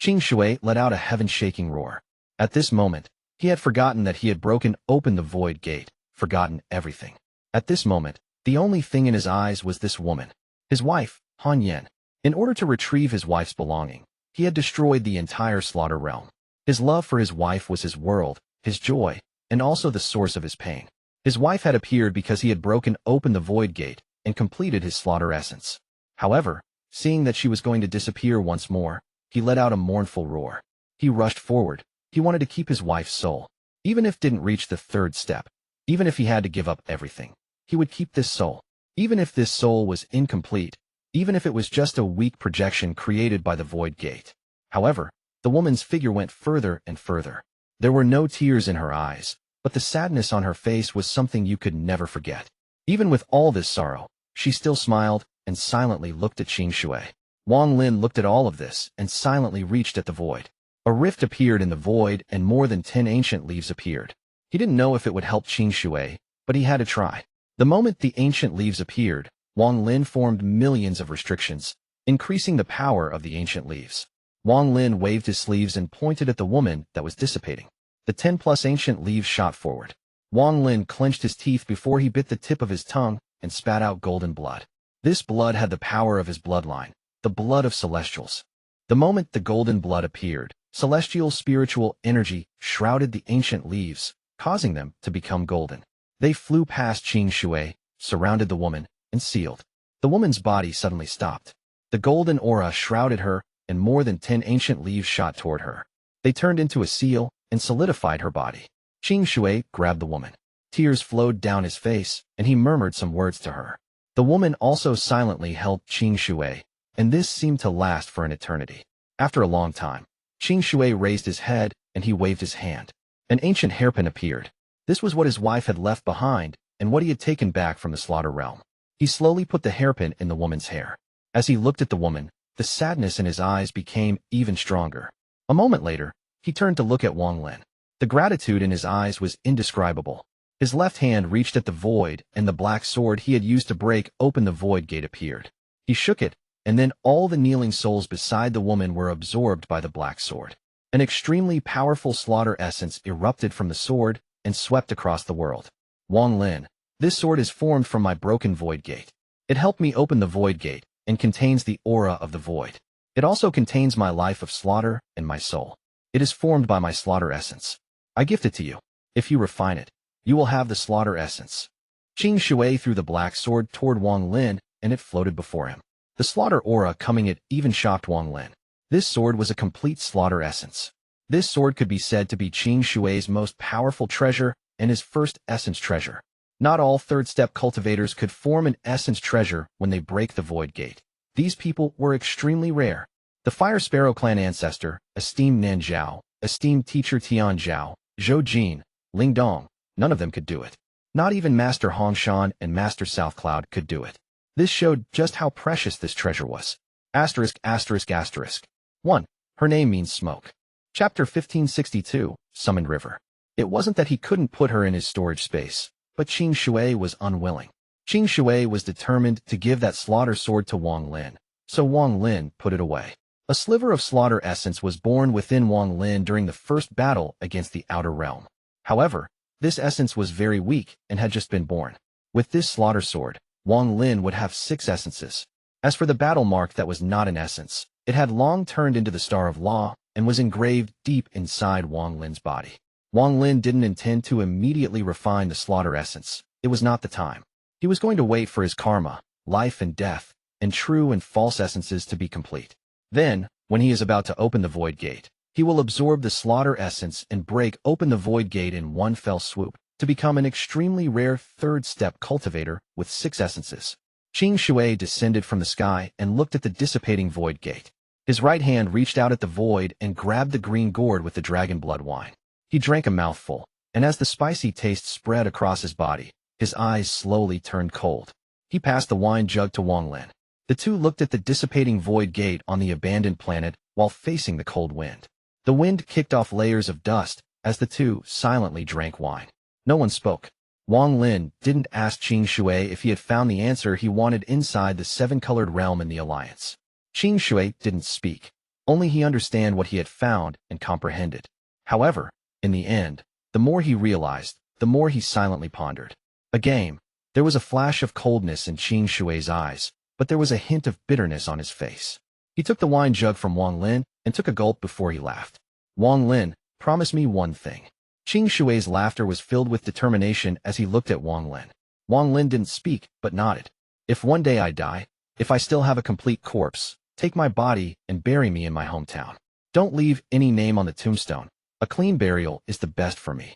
Qing Shui let out a heaven-shaking roar. At this moment, he had forgotten that he had broken open the void gate, forgotten everything. At this moment, the only thing in his eyes was this woman, his wife, Han Yen. In order to retrieve his wife's belonging, he had destroyed the entire slaughter realm. His love for his wife was his world, his joy, and also the source of his pain. His wife had appeared because he had broken open the void gate and completed his slaughter essence. However, seeing that she was going to disappear once more, he let out a mournful roar. He rushed forward. He wanted to keep his wife's soul. Even if didn't reach the third step, even if he had to give up everything, he would keep this soul. Even if this soul was incomplete, even if it was just a weak projection created by the void gate. However, the woman's figure went further and further. There were no tears in her eyes, but the sadness on her face was something you could never forget. Even with all this sorrow, she still smiled and silently looked at Qing Shui. Wang Lin looked at all of this and silently reached at the void. A rift appeared in the void and more than 10 ancient leaves appeared. He didn't know if it would help Qing Shui, but he had to try. The moment the ancient leaves appeared, Wang Lin formed millions of restrictions, increasing the power of the ancient leaves. Wang Lin waved his sleeves and pointed at the woman that was dissipating. The 10+ ancient leaves shot forward. Wang Lin clenched his teeth before he bit the tip of his tongue and spat out golden blood. This blood had the power of his bloodline, the blood of celestials. The moment the golden blood appeared, celestial spiritual energy shrouded the ancient leaves, causing them to become golden. They flew past Qing Shui, surrounded the woman, and sealed. The woman's body suddenly stopped. The golden aura shrouded her, and more than 10 ancient leaves shot toward her. They turned into a seal and solidified her body. Qing Shui grabbed the woman. Tears flowed down his face, and he murmured some words to her. The woman also silently held Qing Shui, and this seemed to last for an eternity. After a long time, Qing Shui raised his head, and he waved his hand. An ancient hairpin appeared. This was what his wife had left behind, and what he had taken back from the slaughter realm. He slowly put the hairpin in the woman's hair. As he looked at the woman, the sadness in his eyes became even stronger. A moment later, he turned to look at Wang Lin. The gratitude in his eyes was indescribable. His left hand reached at the void, and the black sword he had used to break open the void gate appeared. He shook it, and then all the kneeling souls beside the woman were absorbed by the black sword. An extremely powerful slaughter essence erupted from the sword and swept across the world. Wang Lin, this sword is formed from my broken void gate. It helped me open the void gate, and contains the aura of the void. It also contains my life of slaughter and my soul. It is formed by my slaughter essence. I gift it to you. If you refine it, you will have the slaughter essence. Qing Shui threw the black sword toward Wang Lin, and it floated before him. The slaughter aura coming it even shocked Wang Lin. This sword was a complete slaughter essence. This sword could be said to be Qing Shui's most powerful treasure and his first essence treasure. Not all third-step cultivators could form an essence treasure when they break the void gate. These people were extremely rare. The Fire Sparrow clan ancestor, esteemed Nan Zhao, esteemed teacher Tian Zhao, Zhou Jin, Ling Dong, none of them could do it. Not even Master Hong Shan and Master South Cloud could do it. This showed just how precious this treasure was. Asterisk, asterisk, asterisk. 1. Her name means smoke. Chapter 1562, Summoned River. It wasn't that he couldn't put her in his storage space, but Qing Shui was unwilling. Qing Shui was determined to give that slaughter sword to Wang Lin, so Wang Lin put it away. A sliver of slaughter essence was born within Wang Lin during the first battle against the Outer Realm. However, this essence was very weak and had just been born. With this slaughter sword, Wang Lin would have 6 essences. As for the battle mark that was not an essence, it had long turned into the Star of Law and was engraved deep inside Wang Lin's body. Wang Lin didn't intend to immediately refine the slaughter essence. It was not the time. He was going to wait for his karma, life and death, and true and false essences to be complete. Then, when he is about to open the void gate, he will absorb the slaughter essence and break open the void gate in one fell swoop. to become an extremely rare third-step cultivator with 6 essences. Qing Shui descended from the sky and looked at the dissipating void gate. His right hand reached out at the void and grabbed the green gourd with the dragon blood wine. He drank a mouthful, and as the spicy taste spread across his body, his eyes slowly turned cold. He passed the wine jug to Wang Lin. The two looked at the dissipating void gate on the abandoned planet while facing the cold wind. The wind kicked off layers of dust as the two silently drank wine. No one spoke. Wang Lin didn't ask Qing Shui if he had found the answer he wanted inside the 7-colored realm in the Alliance. Qing Shui didn't speak. Only he understood what he had found and comprehended. However, in the end, the more he realized, the more he silently pondered. A game. There was a flash of coldness in Qing Shui's eyes, but there was a hint of bitterness on his face. He took the wine jug from Wang Lin and took a gulp before he laughed. Wang Lin, promise me one thing. Qing Shui's laughter was filled with determination as he looked at Wang Lin. Wang Lin didn't speak, but nodded. If one day I die, if I still have a complete corpse, take my body and bury me in my hometown. Don't leave any name on the tombstone. A clean burial is the best for me.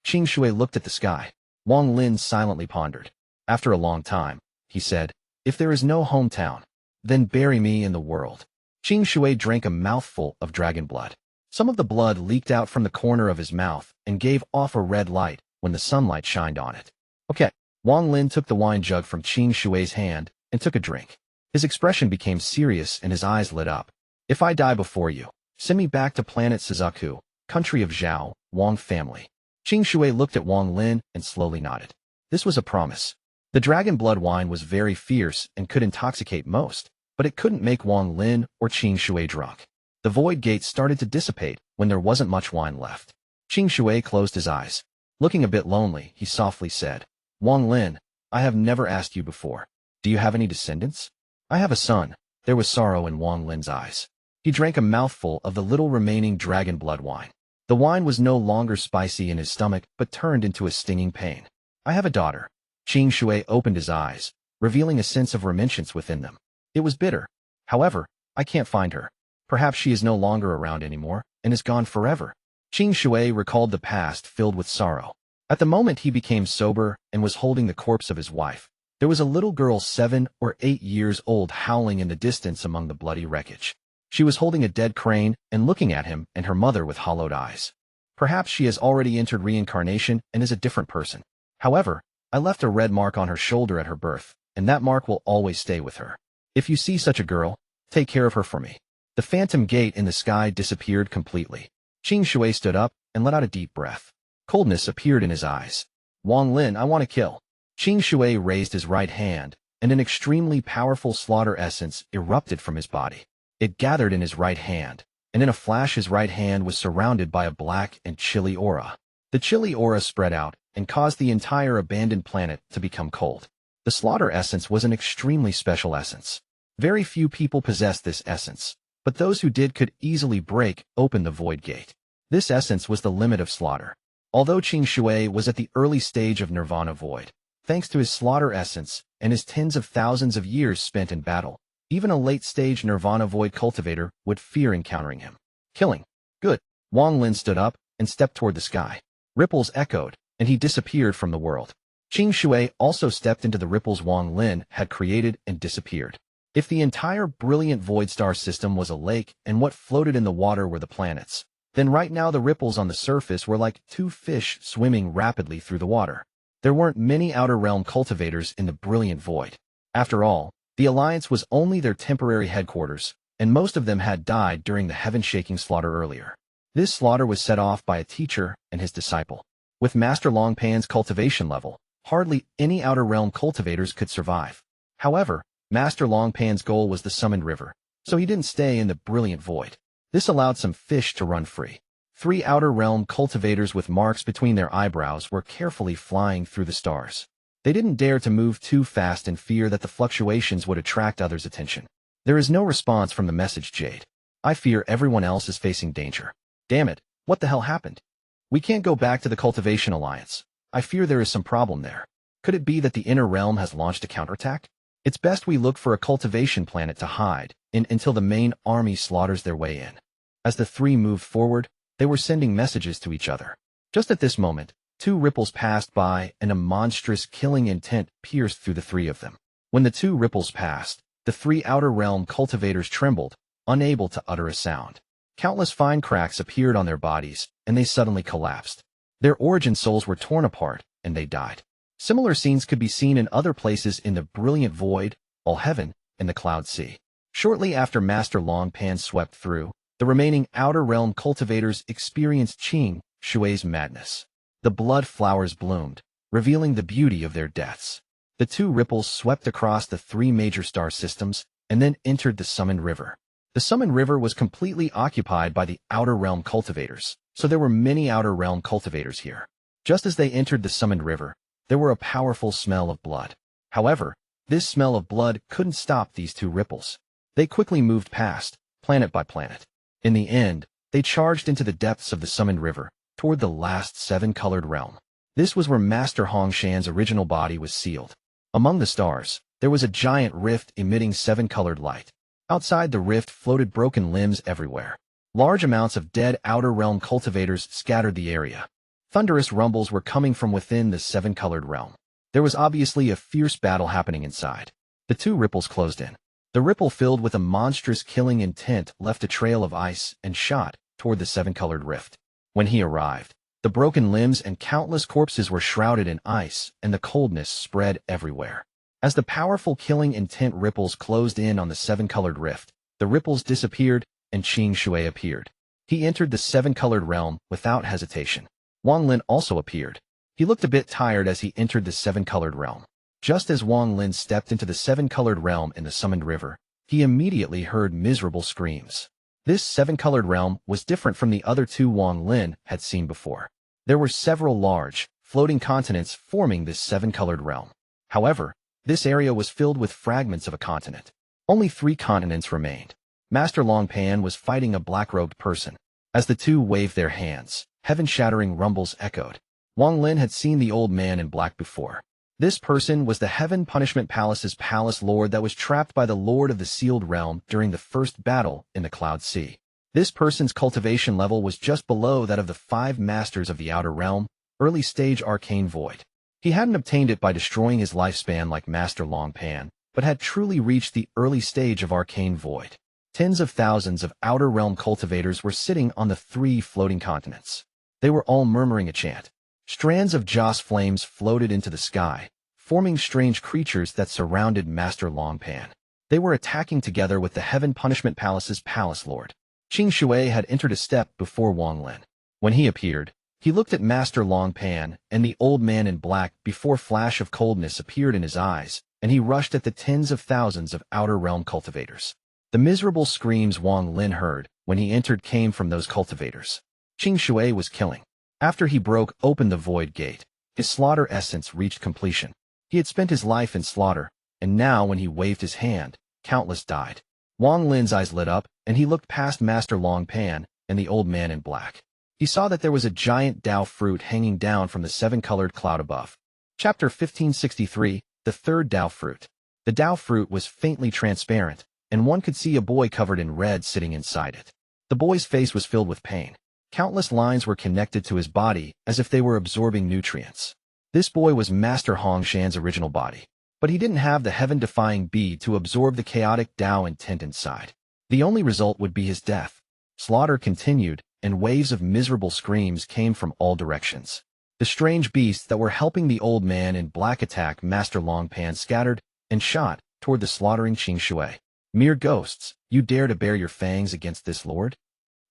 Qing Shui looked at the sky. Wang Lin silently pondered. After a long time, he said, if there is no hometown, then bury me in the world. Qing Shui drank a mouthful of dragon blood. Some of the blood leaked out from the corner of his mouth and gave off a red light when the sunlight shined on it. Okay. Wang Lin took the wine jug from Qing Shui's hand and took a drink. His expression became serious and his eyes lit up. If I die before you, send me back to planet Suzaku, country of Zhou, Wang family. Qing Shui looked at Wang Lin and slowly nodded. This was a promise. The dragon blood wine was very fierce and could intoxicate most, but it couldn't make Wang Lin or Qing Shui drunk. The void gate started to dissipate when there wasn't much wine left. Qing Shui closed his eyes. Looking a bit lonely, he softly said, Wang Lin, I have never asked you before. Do you have any descendants? I have a son. There was sorrow in Wang Lin's eyes. He drank a mouthful of the little remaining dragon blood wine. The wine was no longer spicy in his stomach, but turned into a stinging pain. I have a daughter. Qing Shui opened his eyes, revealing a sense of reminiscence within them. It was bitter. However, I can't find her. Perhaps she is no longer around anymore, and is gone forever. Qing Shui recalled the past filled with sorrow. At the moment he became sober and was holding the corpse of his wife. There was a little girl 7 or 8 years old howling in the distance among the bloody wreckage. She was holding a dead crane and looking at him and her mother with hollowed eyes. Perhaps she has already entered reincarnation and is a different person. However, I left a red mark on her shoulder at her birth, and that mark will always stay with her. If you see such a girl, take care of her for me. The phantom gate in the sky disappeared completely. Qing Shui stood up and let out a deep breath. Coldness appeared in his eyes. Wang Lin, I want to kill. Qing Shui raised his right hand, and an extremely powerful slaughter essence erupted from his body. It gathered in his right hand, and in a flash his right hand was surrounded by a black and chilly aura. The chilly aura spread out and caused the entire abandoned planet to become cold. The slaughter essence was an extremely special essence. Very few people possessed this essence, but those who did could easily break open the void gate. This essence was the limit of slaughter. Although Qing Shui was at the early stage of Nirvana Void, thanks to his slaughter essence and his tens of thousands of years spent in battle, even a late-stage Nirvana Void cultivator would fear encountering him. Killing. Good. Wang Lin stood up and stepped toward the sky. Ripples echoed, and he disappeared from the world. Qing Shui also stepped into the ripples Wang Lin had created and disappeared. If the entire brilliant void star system was a lake and what floated in the water were the planets, then right now the ripples on the surface were like 2 fish swimming rapidly through the water. There weren't many outer realm cultivators in the brilliant void. After all, the Alliance was only their temporary headquarters, and most of them had died during the heaven-shaking slaughter earlier. This slaughter was set off by a teacher and his disciple. With Master Longpan's cultivation level, hardly any outer realm cultivators could survive. However, Master Longpan's goal was the summoned river, so he didn't stay in the brilliant void. This allowed some fish to run free. 3 outer realm cultivators with marks between their eyebrows were carefully flying through the stars. They didn't dare to move too fast in fear that the fluctuations would attract others' attention. There is no response from the message Jade. I fear everyone else is facing danger. Damn it, what the hell happened? We can't go back to the Cultivation Alliance. I fear there is some problem there. Could it be that the inner realm has launched a counterattack? It's best we look for a cultivation planet to hide in until the main army slaughters their way in. As the 3 moved forward, they were sending messages to each other. Just at this moment, 2 ripples passed by, and a monstrous killing intent pierced through the 3 of them. When the 2 ripples passed, the 3 outer realm cultivators trembled, unable to utter a sound. Countless fine cracks appeared on their bodies, and they suddenly collapsed. Their origin souls were torn apart, and they died. Similar scenes could be seen in other places in the brilliant void, all heaven, and the cloud sea. Shortly after Master Longpan swept through, the remaining outer realm cultivators experienced Qing, Shui's madness. The blood flowers bloomed, revealing the beauty of their deaths. The 2 ripples swept across the 3 major star systems, and then entered the Summoned River. The Summoned River was completely occupied by the outer realm cultivators, so there were many outer realm cultivators here. Just as they entered the Summoned River, there were a powerful smell of blood. However, this smell of blood couldn't stop these 2 ripples. They quickly moved past, planet by planet. In the end, they charged into the depths of the Summoned River, toward the last 7-colored realm. This was where Master Hongshan's original body was sealed. Among the stars, there was a giant rift emitting 7-colored light. Outside the rift floated broken limbs everywhere. Large amounts of dead outer realm cultivators scattered the area. Thunderous rumbles were coming from within the 7-colored realm. There was obviously a fierce battle happening inside. The 2 ripples closed in. The ripple filled with a monstrous killing intent left a trail of ice and shot toward the 7-colored rift. When he arrived, the broken limbs and countless corpses were shrouded in ice, and the coldness spread everywhere. As the powerful killing intent ripples closed in on the 7-colored rift, the ripples disappeared, and Qing Shui appeared. He entered the 7-colored realm without hesitation. Wang Lin also appeared. He looked a bit tired as he entered the 7-colored realm. Just as Wang Lin stepped into the 7-colored realm in the Summoned River, he immediately heard miserable screams. This 7-colored realm was different from the other 2 Wang Lin had seen before. There were several large, floating continents forming this 7-colored realm. However, this area was filled with fragments of a continent. Only 3 continents remained. Master Longpan was fighting a black-robed person. As the 2 waved their hands, heaven-shattering rumbles echoed. Wang Lin had seen the old man in black before. This person was the Heaven Punishment Palace's palace lord that was trapped by the Lord of the Sealed Realm during the first battle in the Cloud Sea. This person's cultivation level was just below that of the 5 masters of the Outer Realm, early-stage arcane void. He hadn't obtained it by destroying his lifespan like Master Longpan, but had truly reached the early stage of arcane void. Tens of thousands of Outer Realm cultivators were sitting on the 3 floating continents. They were all murmuring a chant. Strands of joss flames floated into the sky, forming strange creatures that surrounded Master Longpan. They were attacking together with the Heaven Punishment Palace's palace lord. Qing Shui had entered a step before Wang Lin. When he appeared, he looked at Master Longpan and the old man in black before a flash of coldness appeared in his eyes, and he rushed at the tens of thousands of Outer Realm cultivators. The miserable screams Wang Lin heard when he entered came from those cultivators. Qing Shui was killing. After he broke open the void gate, his slaughter essence reached completion. He had spent his life in slaughter, and now when he waved his hand, countless died. Wang Lin's eyes lit up, and he looked past Master Longpan and the old man in black. He saw that there was a giant Dao fruit hanging down from the 7-colored cloud above. Chapter 1563, The Third Dao Fruit. The Dao fruit was faintly transparent, and one could see a boy covered in red sitting inside it. The boy's face was filled with pain. Countless lines were connected to his body as if they were absorbing nutrients. This boy was Master Hongshan's original body, but he didn't have the heaven-defying bead to absorb the chaotic Dao intent inside. The only result would be his death. Slaughter continued, and waves of miserable screams came from all directions. The strange beasts that were helping the old man in black attack Master Longpan scattered and shot toward the slaughtering Qing Shui. Mere ghosts, you dare to bare your fangs against this lord?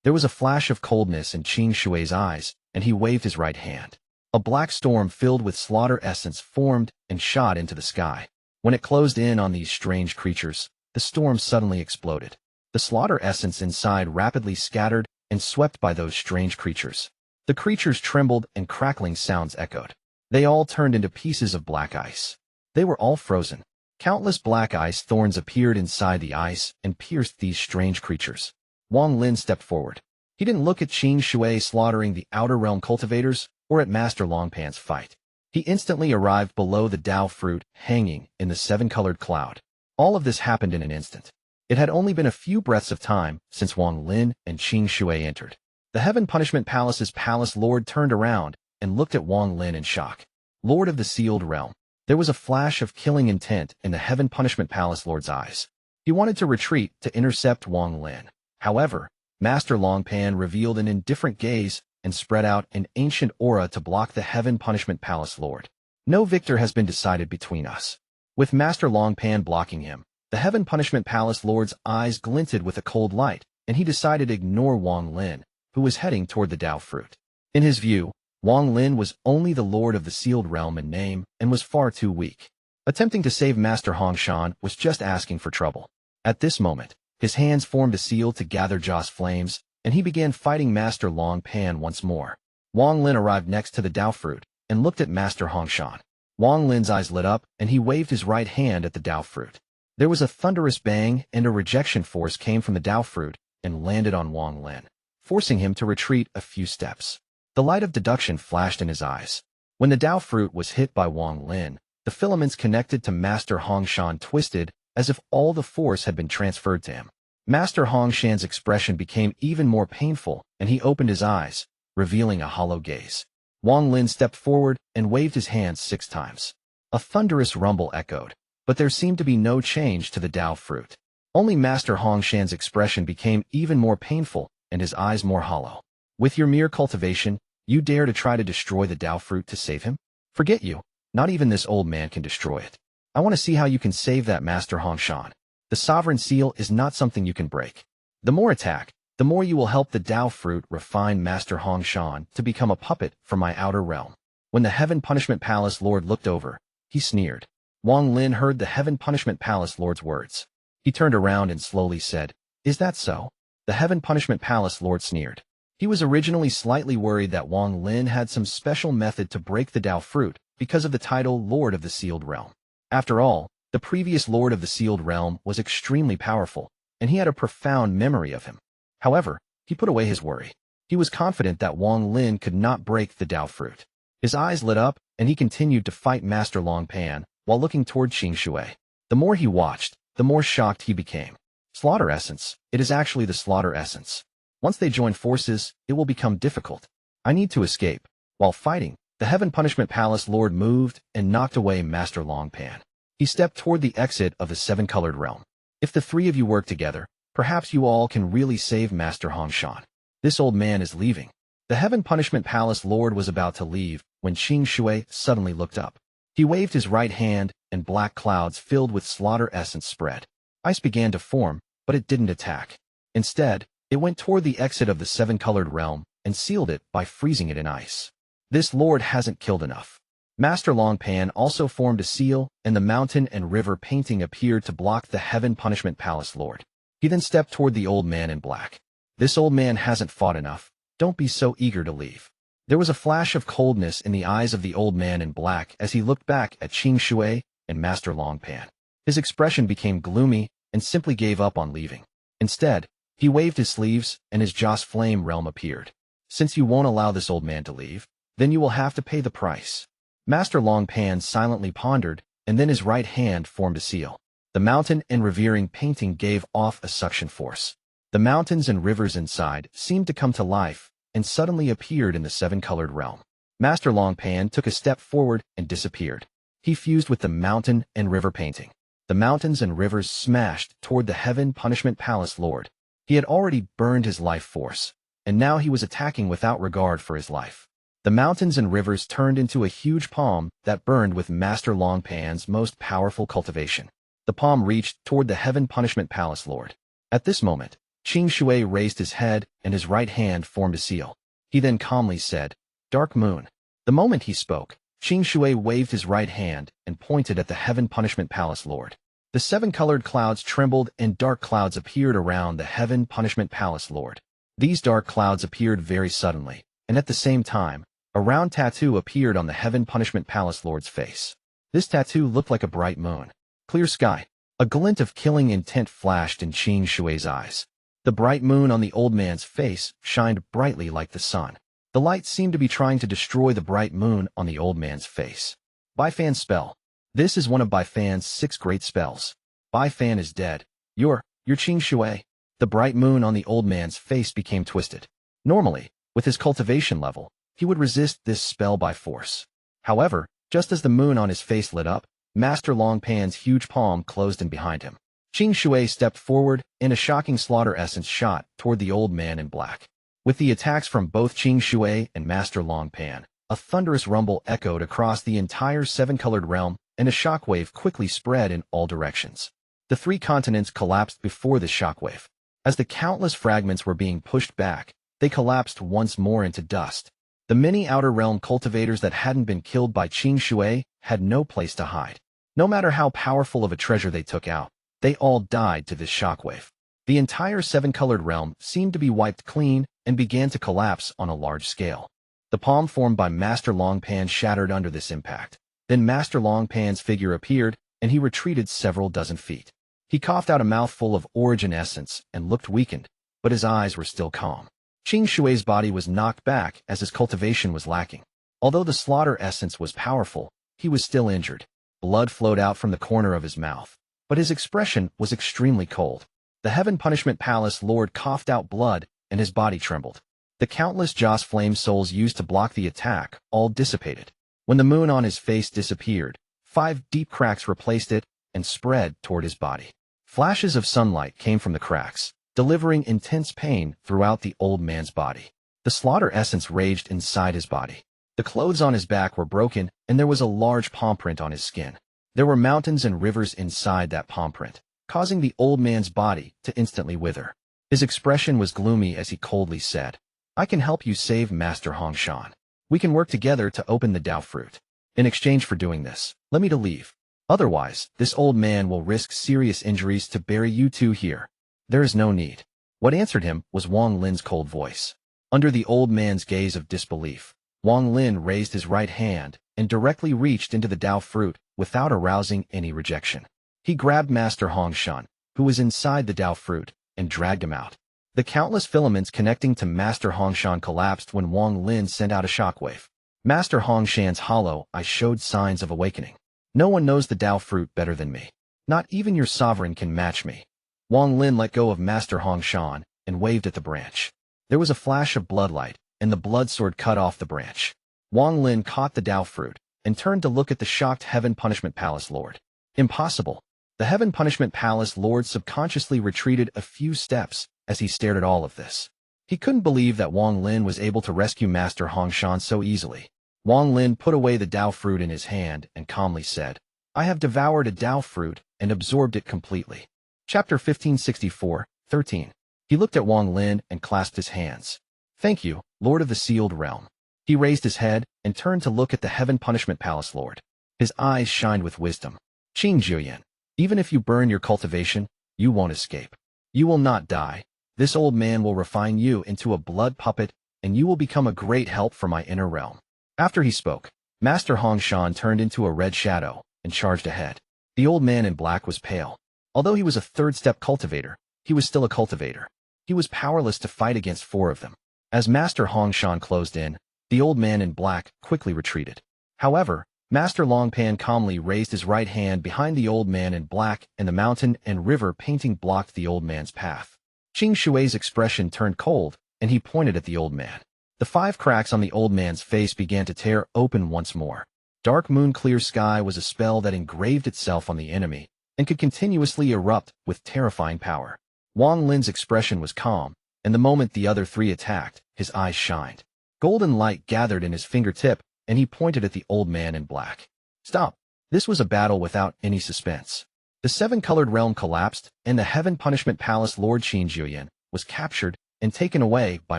There was a flash of coldness in Qing Shui's eyes, and he waved his right hand. A black storm filled with slaughter essence formed and shot into the sky. When it closed in on these strange creatures, the storm suddenly exploded. The slaughter essence inside rapidly scattered and swept by those strange creatures. The creatures trembled and crackling sounds echoed. They all turned into pieces of black ice. They were all frozen. Countless black ice thorns appeared inside the ice and pierced these strange creatures. Wang Lin stepped forward. He didn't look at Qing Shui slaughtering the Outer Realm cultivators or at Master Longpan's fight. He instantly arrived below the Dao fruit hanging in the 7-colored cloud. All of this happened in an instant. It had only been a few breaths of time since Wang Lin and Qing Shui entered. The Heaven Punishment Palace's palace lord turned around and looked at Wang Lin in shock. Lord of the Sealed Realm. There was a flash of killing intent in the Heaven Punishment Palace Lord's eyes. He wanted to retreat to intercept Wang Lin. However, Master Longpan revealed an indifferent gaze and spread out an ancient aura to block the Heaven Punishment Palace Lord. No victor has been decided between us. With Master Longpan blocking him, the Heaven Punishment Palace Lord's eyes glinted with a cold light, and he decided to ignore Wang Lin, who was heading toward the Dao Fruit. In his view, Wang Lin was only the Lord of the Sealed Realm in name and was far too weak. Attempting to save Master Xuan was just asking for trouble. At this moment, his hands formed a seal to gather Zhou's flames, and he began fighting Master Longpan once more. Wang Lin arrived next to the Dao Fruit and looked at Master Xuan. Wang Lin's eyes lit up, and he waved his right hand at the Dao Fruit. There was a thunderous bang, and a rejection force came from the Dao Fruit and landed on Wang Lin, forcing him to retreat a few steps. The light of deduction flashed in his eyes. When the Dao Fruit was hit by Wang Lin, the filaments connected to Master Xuan twisted as if all the force had been transferred to him. Master Xuan's expression became even more painful, and he opened his eyes, revealing a hollow gaze. Wang Lin stepped forward and waved his hands 6 times. A thunderous rumble echoed, but there seemed to be no change to the Dao Fruit. Only Master Xuan's expression became even more painful and his eyes more hollow. With your mere cultivation, you dare to try to destroy the Dao Fruit to save him? Forget you. Not even this old man can destroy it. I want to see how you can save that Master Xuan. The Sovereign Seal is not something you can break. The more attack, the more you will help the Dao Fruit refine Master Xuan to become a puppet for my outer realm. When the Heaven Punishment Palace Lord looked over, he sneered. Wang Lin heard the Heaven Punishment Palace Lord's words. He turned around and slowly said, "Is that so?" The Heaven Punishment Palace Lord sneered. He was originally slightly worried that Wang Lin had some special method to break the Dao Fruit because of the title Lord of the Sealed Realm. After all, the previous Lord of the Sealed Realm was extremely powerful, and he had a profound memory of him. However, he put away his worry. He was confident that Wang Lin could not break the Dao Fruit. His eyes lit up, and he continued to fight Master Longpan while looking toward Qing Shui. The more he watched, the more shocked he became. Slaughter Essence. It is actually the Slaughter Essence. Once they join forces, it will become difficult. I need to escape. While fighting, the Heaven Punishment Palace Lord moved and knocked away Master Longpan. He stepped toward the exit of the 7-colored realm. If the 3 of you work together, perhaps you all can really save Master Xuan. This old man is leaving. The Heaven Punishment Palace Lord was about to leave when Qing Shui suddenly looked up. He waved his right hand, and black clouds filled with slaughter essence spread. Ice began to form, but it didn't attack. Instead, it went toward the exit of the 7-colored realm and sealed it by freezing it in ice. This lord hasn't killed enough. Master Longpan also formed a seal, and the mountain and river painting appeared to block the Heaven Punishment Palace Lord. He then stepped toward the old man in black. This old man hasn't fought enough. Don't be so eager to leave. There was a flash of coldness in the eyes of the old man in black as he looked back at Qing Shui and Master Longpan. His expression became gloomy and simply gave up on leaving. Instead, he waved his sleeves, and his Zhou's flame realm appeared. Since you won't allow this old man to leave, then you will have to pay the price. Master Longpan silently pondered, and then his right hand formed a seal. The mountain and revering painting gave off a suction force. The mountains and rivers inside seemed to come to life and suddenly appeared in the 7-colored realm. Master Longpan took a step forward and disappeared. He fused with the mountain and river painting. The mountains and rivers smashed toward the Heaven Punishment Palace Lord. He had already burned his life force, and now he was attacking without regard for his life. The mountains and rivers turned into a huge palm that burned with Master Longpan's most powerful cultivation. The palm reached toward the Heaven Punishment Palace Lord. At this moment, Qing Shui raised his head and his right hand formed a seal. He then calmly said, "Dark Moon." The moment he spoke, Qing Shui waved his right hand and pointed at the Heaven Punishment Palace Lord. The 7-colored clouds trembled and dark clouds appeared around the Heaven Punishment Palace Lord. These dark clouds appeared very suddenly, and at the same time, a round tattoo appeared on the Heaven Punishment Palace Lord's face. This tattoo looked like a bright moon. Clear sky. A glint of killing intent flashed in Qing Shui's eyes. The bright moon on the old man's face shined brightly like the sun. The light seemed to be trying to destroy the bright moon on the old man's face. Baifan's spell. This is one of Baifan's 6 great spells. Baifan is dead. You're Qing Shui. The bright moon on the old man's face became twisted. Normally, with his cultivation level, he would resist this spell by force. However, just as the moon on his face lit up, Master Longpan's huge palm closed in behind him. Qing Shui stepped forward, and a shocking slaughter essence shot toward the old man in black. With the attacks from both Qing Shui and Master Longpan, a thunderous rumble echoed across the entire seven-colored realm, and a shockwave quickly spread in all directions. The three continents collapsed before this shockwave. As the countless fragments were being pushed back, they collapsed once more into dust. The many outer realm cultivators that hadn't been killed by Qing Shui had no place to hide. No matter how powerful of a treasure they took out, they all died to this shockwave. The entire seven-colored realm seemed to be wiped clean and began to collapse on a large scale. The palm formed by Master Longpan shattered under this impact. Then Master Longpan's figure appeared, and he retreated several dozen feet. He coughed out a mouthful of origin essence and looked weakened, but his eyes were still calm. Qing Shui's body was knocked back as his cultivation was lacking. Although the slaughter essence was powerful, he was still injured. Blood flowed out from the corner of his mouth, but his expression was extremely cold. The Heaven Punishment Palace Lord coughed out blood, and his body trembled. The countless Joss flame souls used to block the attack all dissipated. When the moon on his face disappeared, 5 deep cracks replaced it and spread toward his body. Flashes of sunlight came from the cracks, delivering intense pain throughout the old man's body. The slaughter essence raged inside his body. The clothes on his back were broken, and there was a large palm print on his skin. There were mountains and rivers inside that palm print, causing the old man's body to instantly wither. His expression was gloomy as he coldly said, "I can help you save Master Xuan. We can work together to open the Dao fruit. In exchange for doing this, let me to leave. Otherwise, this old man will risk serious injuries to bury you two here." "There is no need." What answered him was Wang Lin's cold voice. Under the old man's gaze of disbelief, Wang Lin raised his right hand and directly reached into the Dao fruit without arousing any rejection. He grabbed Master Xuan, who was inside the Dao fruit, and dragged him out. The countless filaments connecting to Master Xuan collapsed when Wang Lin sent out a shockwave. Master Xuan's hollow eye showed signs of awakening. "No one knows the Dao fruit better than me. Not even your sovereign can match me." Wang Lin let go of Master Xuan and waved at the branch. There was a flash of bloodlight, and the blood sword cut off the branch. Wang Lin caught the Dao fruit and turned to look at the shocked Heaven Punishment Palace Lord. Impossible. The Heaven Punishment Palace Lord subconsciously retreated a few steps as he stared at all of this. He couldn't believe that Wang Lin was able to rescue Master Xuan so easily. Wang Lin put away the Dao fruit in his hand and calmly said, "I have devoured a Dao fruit and absorbed it completely." Chapter 1564-13. He looked at Wang Lin and clasped his hands. "Thank you, Lord of the Sealed Realm." He raised his head and turned to look at the Heaven Punishment Palace Lord. His eyes shined with wisdom. "Qing Juyan, even if you burn your cultivation, you won't escape. You will not die. This old man will refine you into a blood puppet, and you will become a great help for my inner realm." After he spoke, Master Xuan turned into a red shadow and charged ahead. The old man in black was pale. Although he was a third-step cultivator, he was still a cultivator. He was powerless to fight against 4 of them. As Master Xuan closed in, the old man in black quickly retreated. However, Master Longpan calmly raised his right hand behind the old man in black, and the mountain and river painting blocked the old man's path. Qing Shui's expression turned cold, and he pointed at the old man. The 5 cracks on the old man's face began to tear open once more. Dark moon clear sky was a spell that engraved itself on the enemy and could continuously erupt with terrifying power. Wang Lin's expression was calm, and the moment the other 3 attacked, his eyes shined. Golden light gathered in his fingertip, and he pointed at the old man in black. "Stop." This was a battle without any suspense. The 7-colored realm collapsed, and the Heaven Punishment Palace Lord Qin Juyan was captured and taken away by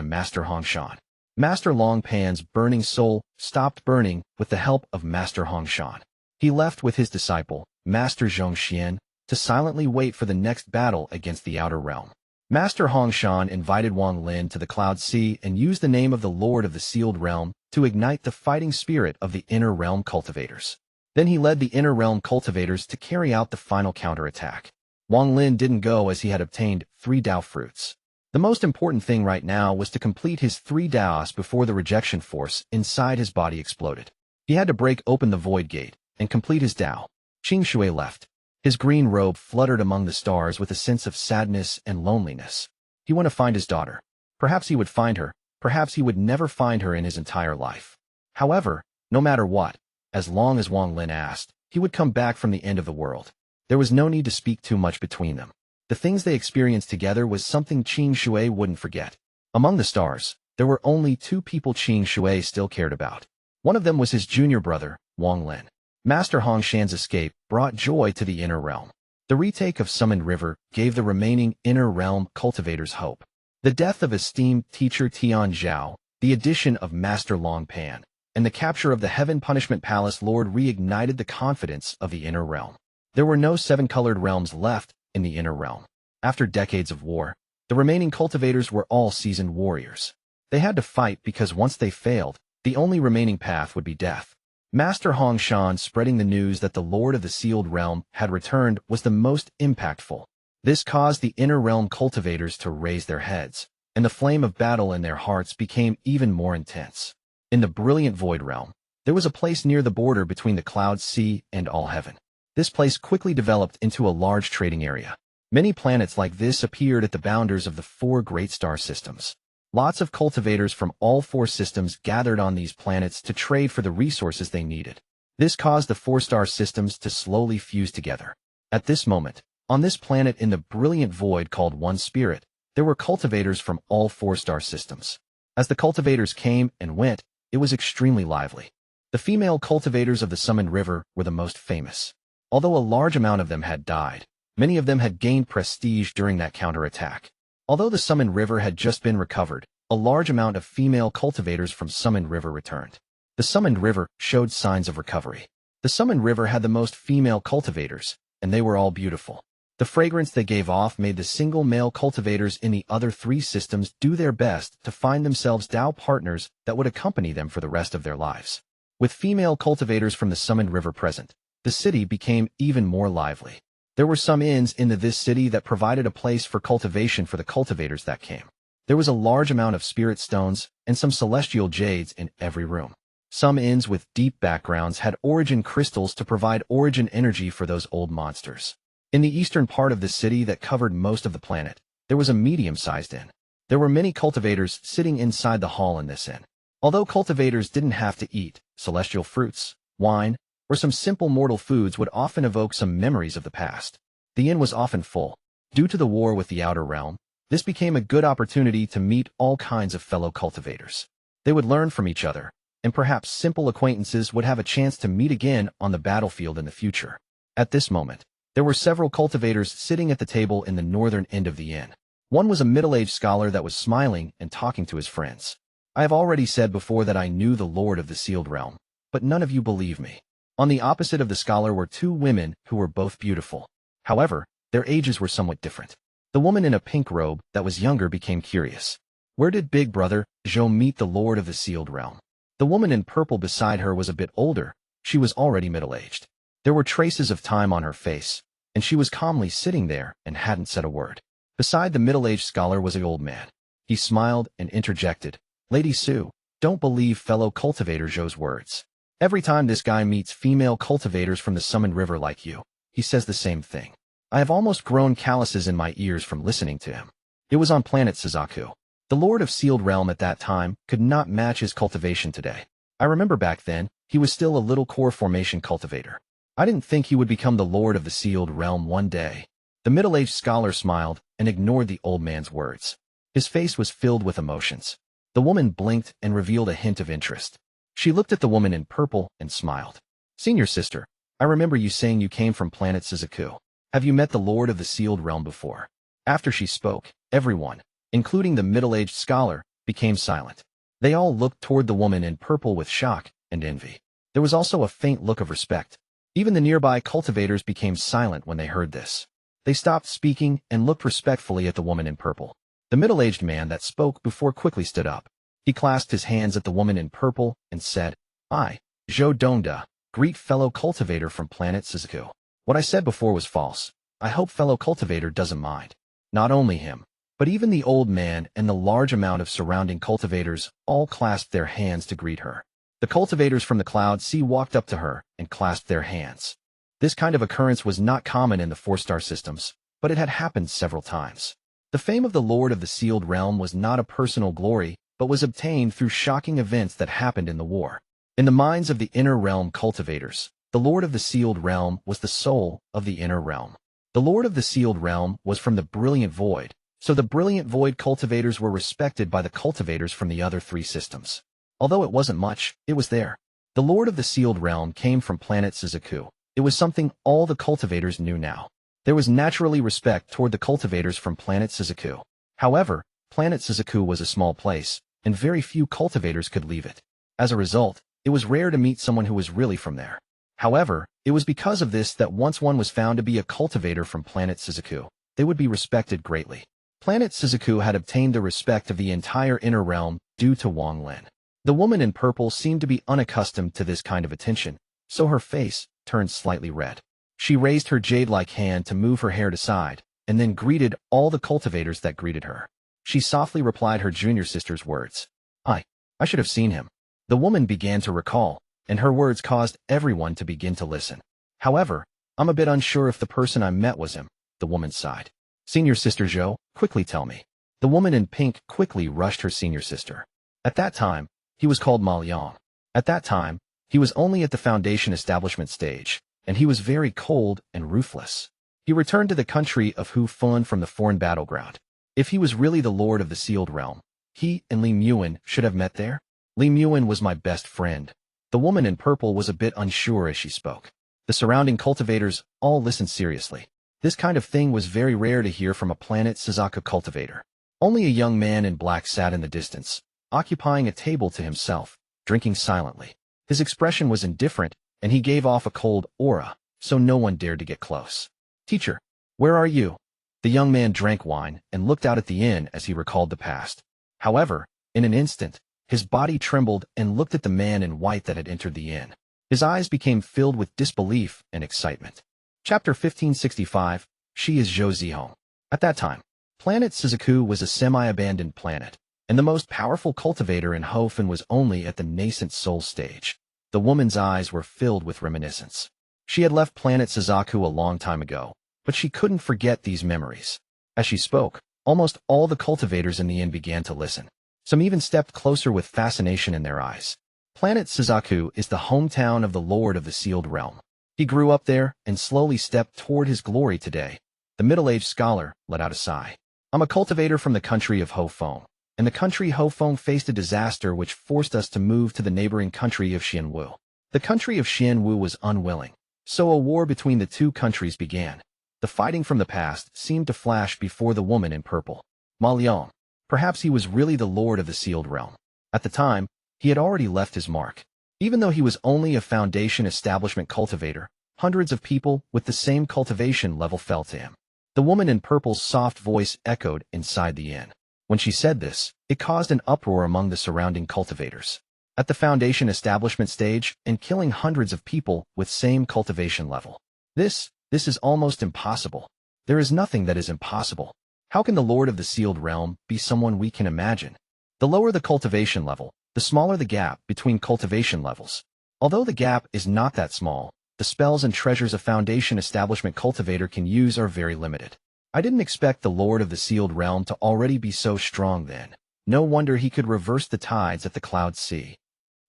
Master Xuan. Master Longpan's burning soul stopped burning with the help of Master Xuan. He left with his disciple, Master Zhong, to silently wait for the next battle against the outer realm. Master Xuan invited Wang Lin to the Cloud Sea and used the name of the Lord of the Sealed Realm to ignite the fighting spirit of the Inner Realm cultivators. Then he led the Inner Realm cultivators to carry out the final counterattack. Wang Lin didn't go as he had obtained 3 Dao fruits. The most important thing right now was to complete his 3 Daos before the rejection force inside his body exploded. He had to break open the void gate and complete his Dao. Qing Shui left. His green robe fluttered among the stars with a sense of sadness and loneliness. He wanted to find his daughter. Perhaps he would find her, Perhaps he would never find her in his entire life. However, no matter what, as long as Wang Lin asked, he would come back from the end of the world. There was no need to speak too much between them. The things they experienced together was something Qing Shui wouldn't forget. Among the stars, there were only two people Qing Shui still cared about. One of them was his junior brother, Wang Lin. Master Hong Shan's escape brought joy to the inner realm. The retake of Summoned River gave the remaining inner realm cultivators hope. The death of esteemed teacher Tian Zhou, the addition of Master Long Pan, and the capture of the Heaven Punishment Palace Lord reignited the confidence of the inner realm. There were no seven-colored realms left in the inner realm. After decades of war, the remaining cultivators were all seasoned warriors. They had to fight because once they failed, the only remaining path would be death. Master Hong Shan spreading the news that the Lord of the Sealed Realm had returned was the most impactful. This caused the inner realm cultivators to raise their heads, and the flame of battle in their hearts became even more intense. In the brilliant Void Realm, there was a place near the border between the Cloud Sea and All Heaven. This place quickly developed into a large trading area. Many planets like this appeared at the boundaries of the 4 great star systems. Lots of cultivators from all 4 systems gathered on these planets to trade for the resources they needed. This caused the 4-star systems to slowly fuse together. At this moment, on this planet in the brilliant void called One Spirit, there were cultivators from all 4-star systems. As the cultivators came and went, it was extremely lively. The female cultivators of the Summoned River were the most famous. Although a large amount of them had died, many of them had gained prestige during that counterattack. Although the Summoned River had just been recovered, a large amount of female cultivators from Summoned River returned. The Summoned River showed signs of recovery. The Summoned River had the most female cultivators, and they were all beautiful. The fragrance they gave off made the single male cultivators in the other 3 systems do their best to find themselves Tao partners that would accompany them for the rest of their lives. With female cultivators from the Summoned River present, the city became even more lively. There were some inns in this city that provided a place for cultivation for the cultivators that came. There was a large amount of spirit stones and some celestial jades in every room. Some inns with deep backgrounds had origin crystals to provide origin energy for those old monsters. In the eastern part of the city that covered most of the planet, there was a medium-sized inn. There were many cultivators sitting inside the hall in this inn. Although cultivators didn't have to eat, celestial fruits, wine, or some simple mortal foods would often evoke some memories of the past. The inn was often full. Due to the war with the outer realm, this became a good opportunity to meet all kinds of fellow cultivators. They would learn from each other, and perhaps simple acquaintances would have a chance to meet again on the battlefield in the future. At this moment, there were several cultivators sitting at the table in the northern end of the inn. One was a middle-aged scholar that was smiling and talking to his friends. I have already said before that I knew the Lord of the Sealed Realm, but none of you believe me. On the opposite of the scholar were 2 women who were both beautiful. However, their ages were somewhat different. The woman in a pink robe that was younger became curious. Where did Big Brother, Zhou, meet the Lord of the Sealed Realm? The woman in purple beside her was a bit older. She was already middle-aged. There were traces of time on her face, and she was calmly sitting there and hadn't said a word. Beside the middle-aged scholar was an old man. He smiled and interjected, "Lady Sue, don't believe fellow cultivator Zhou's words. Every time this guy meets female cultivators from the Summoned River like you, he says the same thing. I have almost grown calluses in my ears from listening to him." It was on planet Suzaku. The Lord of Sealed Realm at that time could not match his cultivation today. I remember back then, he was still a little core formation cultivator. I didn't think he would become the Lord of the Sealed Realm one day. The middle-aged scholar smiled and ignored the old man's words. His face was filled with emotions. The woman blinked and revealed a hint of interest. She looked at the woman in purple and smiled. "Senior sister, I remember you saying you came from planet Suzaku. Have you met the Lord of the Sealed Realm before?" After she spoke, everyone, including the middle-aged scholar, became silent. They all looked toward the woman in purple with shock and envy. There was also a faint look of respect. Even the nearby cultivators became silent when they heard this. They stopped speaking and looked respectfully at the woman in purple. The middle-aged man that spoke before quickly stood up. He clasped his hands at the woman in purple and said, "I, Zhou Dongda, greet fellow cultivator from planet Suzaku. What I said before was false. I hope fellow cultivator doesn't mind." Not only him, but even the old man and the large amount of surrounding cultivators all clasped their hands to greet her. The cultivators from the Cloud Sea walked up to her and clasped their hands. This kind of occurrence was not common in the 4-star systems, but it had happened several times. The fame of the Lord of the Sealed Realm was not a personal glory, but was obtained through shocking events that happened in the war. In the minds of the Inner Realm cultivators, the Lord of the Sealed Realm was the soul of the Inner Realm. The Lord of the Sealed Realm was from the Brilliant Void, so the Brilliant Void cultivators were respected by the cultivators from the other three systems. Although it wasn't much, it was there. The Lord of the Sealed Realm came from planet Suzaku. It was something all the cultivators knew now. There was naturally respect toward the cultivators from planet Suzaku. However, planet Suzaku was a small place, and very few cultivators could leave it. As a result, it was rare to meet someone who was really from there. However, it was because of this that once one was found to be a cultivator from planet Suzaku, they would be respected greatly. Planet Suzaku had obtained the respect of the entire Inner Realm due to Wang Lin. The woman in purple seemed to be unaccustomed to this kind of attention, so her face turned slightly red. She raised her jade-like hand to move her hair aside, and then greeted all the cultivators that greeted her. She softly replied her junior sister's words. I should have seen him. The woman began to recall, and her words caused everyone to begin to listen. However, I'm a bit unsure if the person I met was him, the woman sighed. Senior sister Zhou, quickly tell me. The woman in pink quickly rushed her senior sister. At that time, he was called Ma Liang. At that time, he was only at the foundation establishment stage, and he was very cold and ruthless. He returned to the country of Feng from the foreign battleground. If he was really the Lord of the Sealed Realm, he and Li Muan should have met there. Li Muan was my best friend. The woman in purple was a bit unsure as she spoke. The surrounding cultivators all listened seriously. This kind of thing was very rare to hear from a planet Suzaku cultivator. Only a young man in black sat in the distance, occupying a table to himself, drinking silently. His expression was indifferent, and he gave off a cold aura, so no one dared to get close. Teacher, where are you? The young man drank wine and looked out at the inn as he recalled the past. However, in an instant, his body trembled and looked at the man in white that had entered the inn. His eyes became filled with disbelief and excitement. Chapter 1565, She is Zhou Zihong. At that time, planet Suzaku was a semi-abandoned planet, and the most powerful cultivator in Fen was only at the nascent soul stage. The woman's eyes were filled with reminiscence. She had left planet Suzaku a long time ago, but she couldn't forget these memories. As she spoke, almost all the cultivators in the inn began to listen. Some even stepped closer with fascination in their eyes. Planet Suzaku is the hometown of the Lord of the Sealed Realm. He grew up there and slowly stepped toward his glory today. The middle-aged scholar let out a sigh. I'm a cultivator from the country of Feng, and the country Feng faced a disaster which forced us to move to the neighboring country of Xianwu. The country of Xianwu was unwilling, so a war between the two countries began. The fighting from the past seemed to flash before the woman in purple. Ma Liang. Perhaps he was really the Lord of the Sealed Realm. At the time, he had already left his mark. Even though he was only a foundation establishment cultivator, hundreds of people with the same cultivation level fell to him. The woman in purple's soft voice echoed inside the inn. When she said this, it caused an uproar among the surrounding cultivators. At the foundation establishment stage and killing hundreds of people with same cultivation level. This is almost impossible. There is nothing that is impossible. How can the Lord of the Sealed Realm be someone we can imagine? The lower the cultivation level, the smaller the gap between cultivation levels. Although the gap is not that small, the spells and treasures a foundation establishment cultivator can use are very limited. I didn't expect the Lord of the Sealed Realm to already be so strong then. No wonder he could reverse the tides at the Cloud Sea.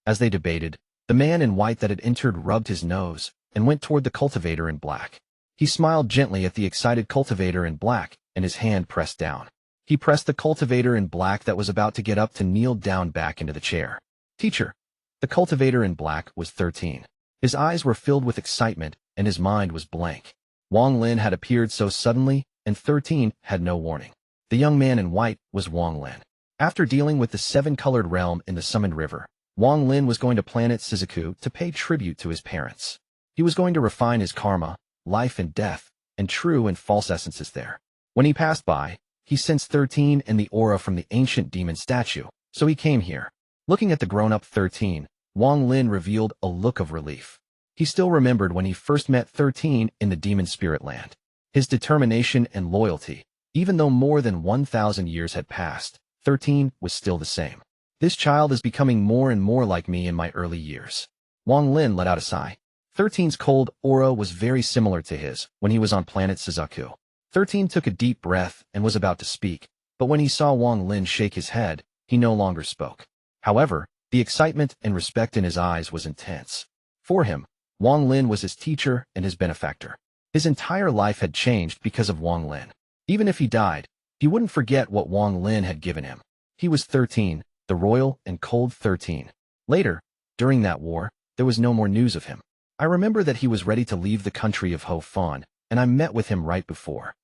As they debated, the man in white that had entered rubbed his nose and went toward the cultivator in black. He smiled gently at the excited cultivator in black, and his hand pressed down. He pressed the cultivator in black that was about to get up to kneel down back into the chair. Teacher. The cultivator in black was 13. His eyes were filled with excitement, and his mind was blank. Wang Lin had appeared so suddenly, and 13 had no warning. The young man in white was Wang Lin. After dealing with the seven-colored realm in the Summoned River, Wang Lin was going to planet Suzaku to pay tribute to his parents. He was going to refine his karma, life and death, and true and false essences there. When he passed by, he sensed 13 and the aura from the ancient demon statue, so he came here. Looking at the grown-up 13, Wang Lin revealed a look of relief. He still remembered when he first met 13 in the demon spirit land. His determination and loyalty, even though more than 1,000 years had passed, 13 was still the same. This child is becoming more and more like me in my early years. Wang Lin let out a sigh. 13's cold aura was very similar to his when he was on planet Suzaku. 13 took a deep breath and was about to speak, but when he saw Wang Lin shake his head, he no longer spoke. However, the excitement and respect in his eyes was intense. For him, Wang Lin was his teacher and his benefactor. His entire life had changed because of Wang Lin. Even if he died, he wouldn't forget what Wang Lin had given him. He was 13, the royal and cold 13. Later, during that war, there was no more news of him. I remember that he was ready to leave the country of Ho Fan, and I met with him right before.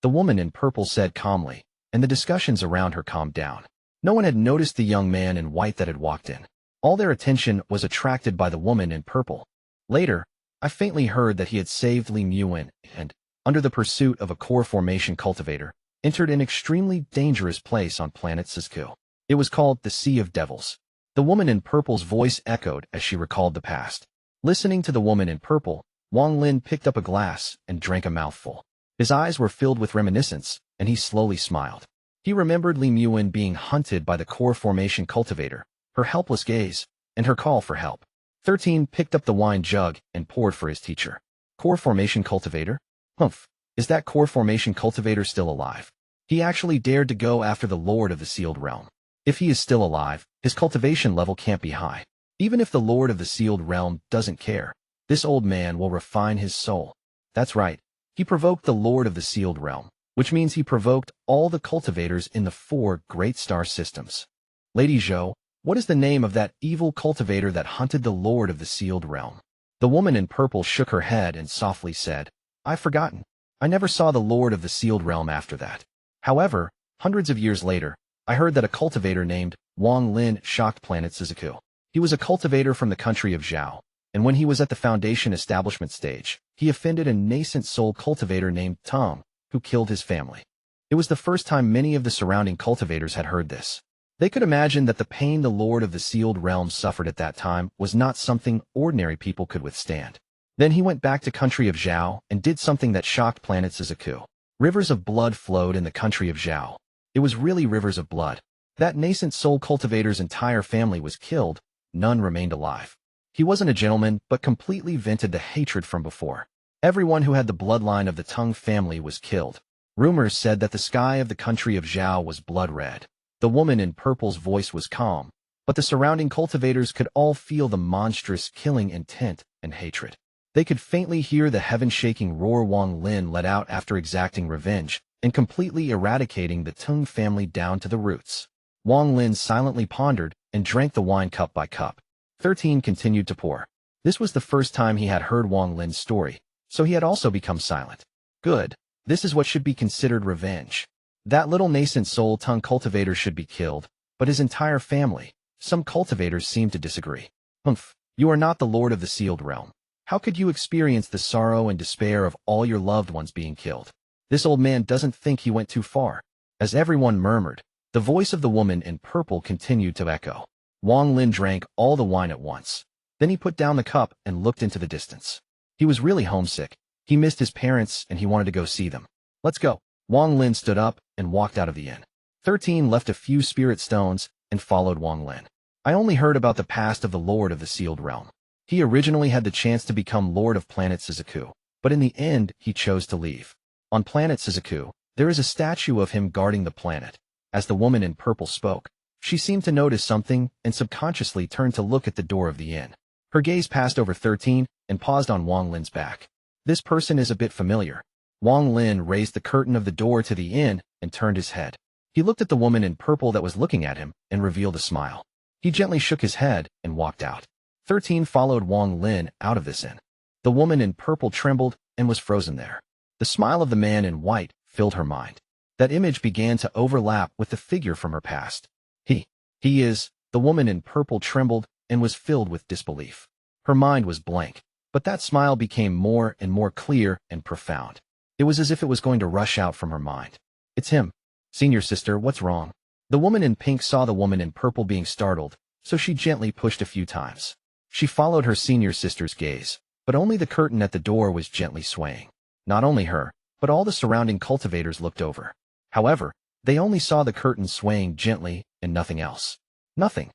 The woman in purple said calmly, and the discussions around her calmed down. No one had noticed the young man in white that had walked in. All their attention was attracted by the woman in purple. Later, I faintly heard that he had saved Li Muin and, under the pursuit of a core formation cultivator, entered an extremely dangerous place on planet Suzaku. It was called the Sea of Devils. The woman in purple's voice echoed as she recalled the past. Listening to the woman in purple, Wang Lin picked up a glass and drank a mouthful. His eyes were filled with reminiscence, and he slowly smiled. He remembered Li Muin being hunted by the core formation cultivator, her helpless gaze, and her call for help. 13 picked up the wine jug and poured for his teacher. Core formation cultivator? Humph. Is that core formation cultivator still alive? He actually dared to go after the Lord of the Sealed Realm. If he is still alive, his cultivation level can't be high. Even if the Lord of the Sealed Realm doesn't care, this old man will refine his soul. That's right. He provoked the Lord of the Sealed Realm, which means he provoked all the cultivators in the 4 great star systems. Lady Zhou, what is the name of that evil cultivator that hunted the Lord of the Sealed Realm? The woman in purple shook her head and softly said, I've forgotten. I never saw the Lord of the Sealed Realm after that. However, hundreds of years later, I heard that a cultivator named Wang Lin shocked planet Suzaku. He was a cultivator from the country of Zhou, and when he was at the foundation establishment stage, he offended a nascent soul cultivator named Tong, who killed his family. It was the first time many of the surrounding cultivators had heard this. They could imagine that the pain the Lord of the Sealed Realm suffered at that time was not something ordinary people could withstand. Then he went back to country of Zhou and did something that shocked planet Suzaku. Rivers of blood flowed in the country of Zhou. It was really rivers of blood. That nascent soul cultivator's entire family was killed, none remained alive. He wasn't a gentleman, but completely vented the hatred from before. Everyone who had the bloodline of the Tong family was killed. Rumors said that the sky of the country of Zhou was blood red. The woman in purple's voice was calm, but the surrounding cultivators could all feel the monstrous killing intent and hatred. They could faintly hear the heaven-shaking roar Wang Lin let out after exacting revenge and completely eradicating the Tong family down to the roots. Wang Lin silently pondered and drank the wine cup by cup. 13 continued to pour. This was the first time he had heard Wang Lin's story, so he had also become silent. Good. This is what should be considered revenge. That little nascent soul Tong cultivator should be killed, but his entire family. Some cultivators seemed to disagree. Humph, you are not the Lord of the Sealed Realm. How could you experience the sorrow and despair of all your loved ones being killed? This old man doesn't think he went too far. As everyone murmured, the voice of the woman in purple continued to echo. Wang Lin drank all the wine at once. Then he put down the cup and looked into the distance. He was really homesick. He missed his parents and he wanted to go see them. Let's go. Wang Lin stood up and walked out of the inn. 13 left a few spirit stones and followed Wang Lin. I only heard about the past of the Lord of the Sealed Realm. He originally had the chance to become Lord of planet Suzaku, but in the end he chose to leave. On planet Suzaku, there is a statue of him guarding the planet. As the woman in purple spoke, she seemed to notice something and subconsciously turned to look at the door of the inn. Her gaze passed over 13 and paused on Wang Lin's back. This person is a bit familiar. Wang Lin raised the curtain of the door to the inn and turned his head. He looked at the woman in purple that was looking at him and revealed a smile. He gently shook his head and walked out. 13 followed Wang Lin out of this inn. The woman in purple trembled and was frozen there. The smile of the man in white filled her mind. That image began to overlap with the figure from her past. He is, the woman in purple trembled and was filled with disbelief. Her mind was blank, but that smile became more and more clear and profound. It was as if it was going to rush out from her mind. It's him. Senior sister, what's wrong? The woman in pink saw the woman in purple being startled, so she gently pushed a few times. She followed her senior sister's gaze, but only the curtain at the door was gently swaying. Not only her, but all the surrounding cultivators looked over. However, they only saw the curtain swaying gently and nothing else. Nothing.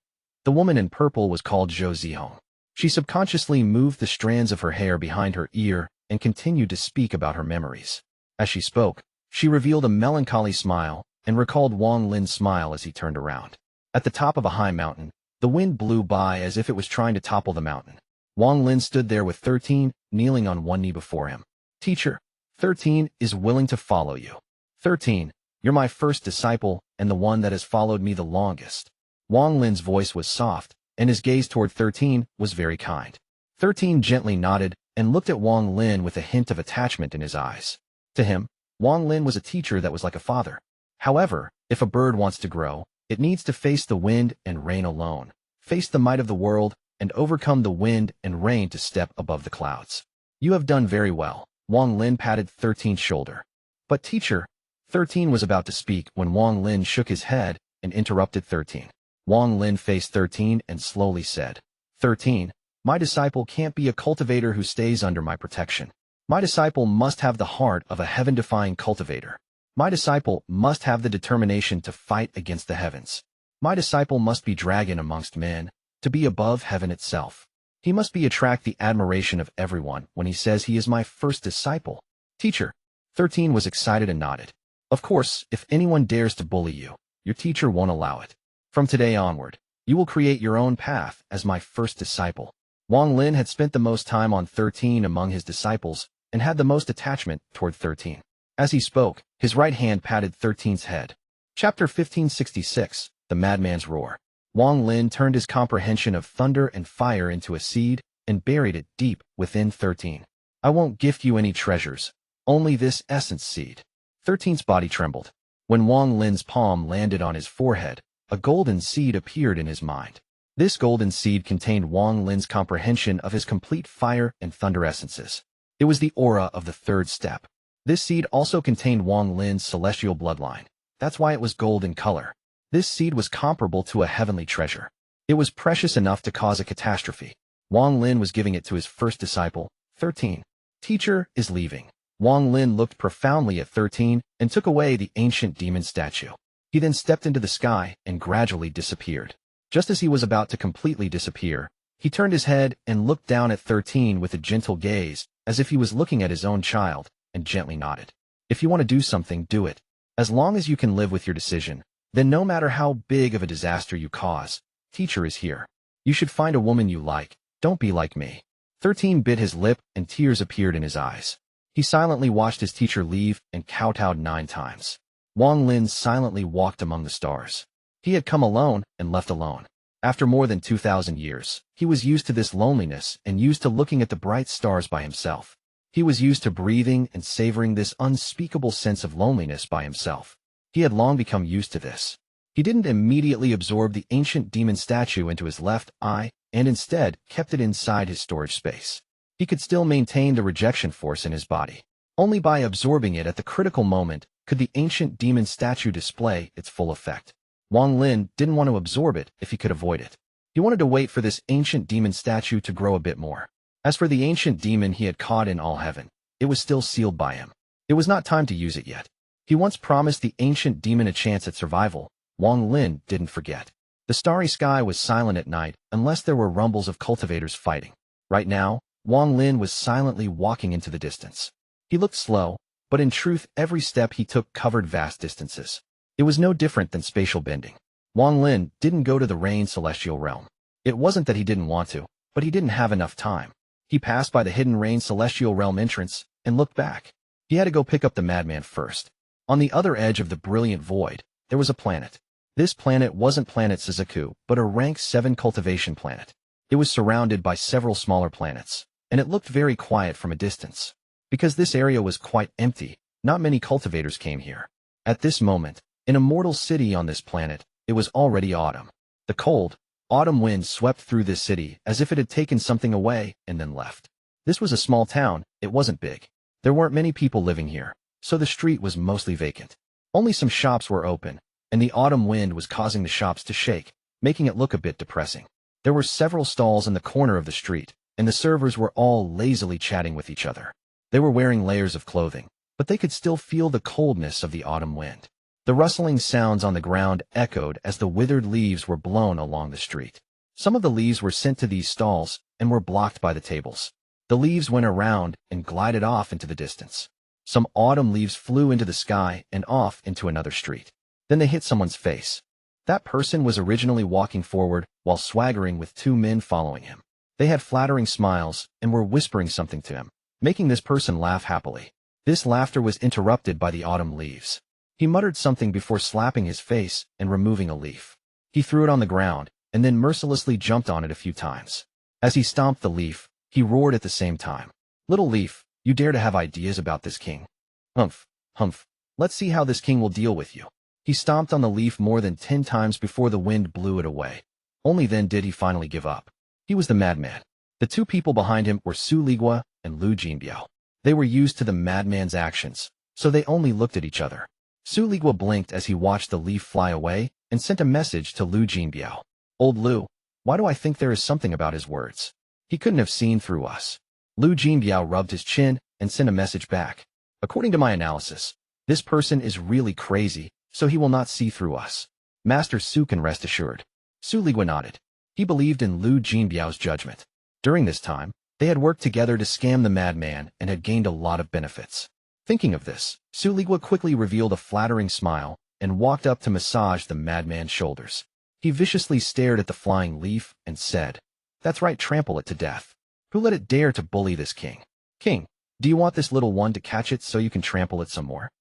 The woman in purple was called Zhou. She subconsciously moved the strands of her hair behind her ear and continued to speak about her memories. As she spoke, she revealed a melancholy smile and recalled Wang Lin's smile as he turned around. At the top of a high mountain, the wind blew by as if it was trying to topple the mountain. Wang Lin stood there with 13, kneeling on one knee before him. Teacher, 13 is willing to follow you. 13, you're my first disciple and the one that has followed me the longest. Wang Lin's voice was soft, and his gaze toward 13 was very kind. 13 gently nodded and looked at Wang Lin with a hint of attachment in his eyes. To him, Wang Lin was a teacher that was like a father. However, if a bird wants to grow, it needs to face the wind and rain alone, face the might of the world, and overcome the wind and rain to step above the clouds. You have done very well. Wang Lin patted 13's shoulder. But teacher, 13 was about to speak when Wang Lin shook his head and interrupted 13. Wang Lin faced 13 and slowly said, 13, my disciple can't be a cultivator who stays under my protection. My disciple must have the heart of a heaven-defying cultivator. My disciple must have the determination to fight against the heavens. My disciple must be dragon amongst men, to be above heaven itself. He must attract the admiration of everyone when he says he is my first disciple. Teacher, 13 was excited and nodded. Of course, if anyone dares to bully you, your teacher won't allow it. From today onward, you will create your own path as my first disciple. Wang Lin had spent the most time on 13 among his disciples and had the most attachment toward 13. As he spoke, his right hand patted 13's head. Chapter 1566, The Madman's Roar. Wang Lin turned his comprehension of thunder and fire into a seed and buried it deep within 13. I won't gift you any treasures, only this essence seed. 13's body trembled. When Wang Lin's palm landed on his forehead, a golden seed appeared in his mind. This golden seed contained Wang Lin's comprehension of his complete fire and thunder essences. It was the aura of the third step. This seed also contained Wang Lin's celestial bloodline. That's why it was gold in color. This seed was comparable to a heavenly treasure. It was precious enough to cause a catastrophe. Wang Lin was giving it to his first disciple, 13. Teacher is leaving. Wang Lin looked profoundly at 13 and took away the ancient demon statue. He then stepped into the sky and gradually disappeared. Just as he was about to completely disappear, he turned his head and looked down at 13 with a gentle gaze, as if he was looking at his own child, and gently nodded. If you want to do something, do it. As long as you can live with your decision, then no matter how big of a disaster you cause, teacher is here. You should find a woman you like. Don't be like me. 13 bit his lip and tears appeared in his eyes. He silently watched his teacher leave and kowtowed 9 times. Wang Lin silently walked among the stars. He had come alone and left alone. After more than 2,000 years, he was used to this loneliness and used to looking at the bright stars by himself. He was used to breathing and savoring this unspeakable sense of loneliness by himself. He had long become used to this. He didn't immediately absorb the ancient demon statue into his left eye and instead kept it inside his storage space. He could still maintain the rejection force in his body. Only by absorbing it at the critical moment could the ancient demon statue display its full effect. Wang Lin didn't want to absorb it if he could avoid it. He wanted to wait for this ancient demon statue to grow a bit more. As for the ancient demon he had caught in all heaven, it was still sealed by him. It was not time to use it yet. He once promised the ancient demon a chance at survival. Wang Lin didn't forget. The starry sky was silent at night unless there were rumbles of cultivators fighting. Right now, Wang Lin was silently walking into the distance. He looked slow, but in truth every step he took covered vast distances. It was no different than spatial bending. Wang Lin didn't go to the Rain Celestial Realm. It wasn't that he didn't want to, but he didn't have enough time. He passed by the hidden Rain Celestial Realm entrance and looked back. He had to go pick up the Madman first. On the other edge of the brilliant void, there was a planet. This planet wasn't planet Suzaku, but a rank 7 cultivation planet. It was surrounded by several smaller planets, and it looked very quiet from a distance. Because this area was quite empty, not many cultivators came here. At this moment, in a mortal city on this planet, it was already autumn. The cold, autumn wind swept through this city as if it had taken something away and then left. This was a small town, it wasn't big. There weren't many people living here, so the street was mostly vacant. Only some shops were open, and the autumn wind was causing the shops to shake, making it look a bit depressing. There were several stalls in the corner of the street, and the servers were all lazily chatting with each other. They were wearing layers of clothing, but they could still feel the coldness of the autumn wind. The rustling sounds on the ground echoed as the withered leaves were blown along the street. Some of the leaves were sent to these stalls and were blocked by the tables. The leaves went around and glided off into the distance. Some autumn leaves flew into the sky and off into another street. Then they hit someone's face. That person was originally walking forward while swaggering with 2 men following him. They had flattering smiles and were whispering something to him, making this person laugh happily. This laughter was interrupted by the autumn leaves. He muttered something before slapping his face and removing a leaf. He threw it on the ground and then mercilessly jumped on it a few times. As he stomped the leaf, he roared at the same time. "Little leaf, you dare to have ideas about this king? Humph, humph. Let's see how this king will deal with you." He stomped on the leaf more than 10 times before the wind blew it away. Only then did he finally give up. He was the madman. The 2 people behind him were Su Ligua and Lu Jinbiao. They were used to the madman's actions, so they only looked at each other. Su Ligua blinked as he watched the leaf fly away and sent a message to Lu Jinbiao. "Old Lu, why do I think there is something about his words? He couldn't have seen through us." Lu Jinbiao rubbed his chin and sent a message back. "According to my analysis, this person is really crazy, so he will not see through us. Master Su can rest assured." Su Ligua nodded. He believed in Lu Jinbiao's judgment. During this time, they had worked together to scam the madman and had gained a lot of benefits. Thinking of this, Su Ligua quickly revealed a flattering smile and walked up to massage the madman's shoulders. He viciously stared at the flying leaf and said, "That's right, trample it to death. Who let it dare to bully this king? King, do you want this little one to catch it so you can trample it some more?"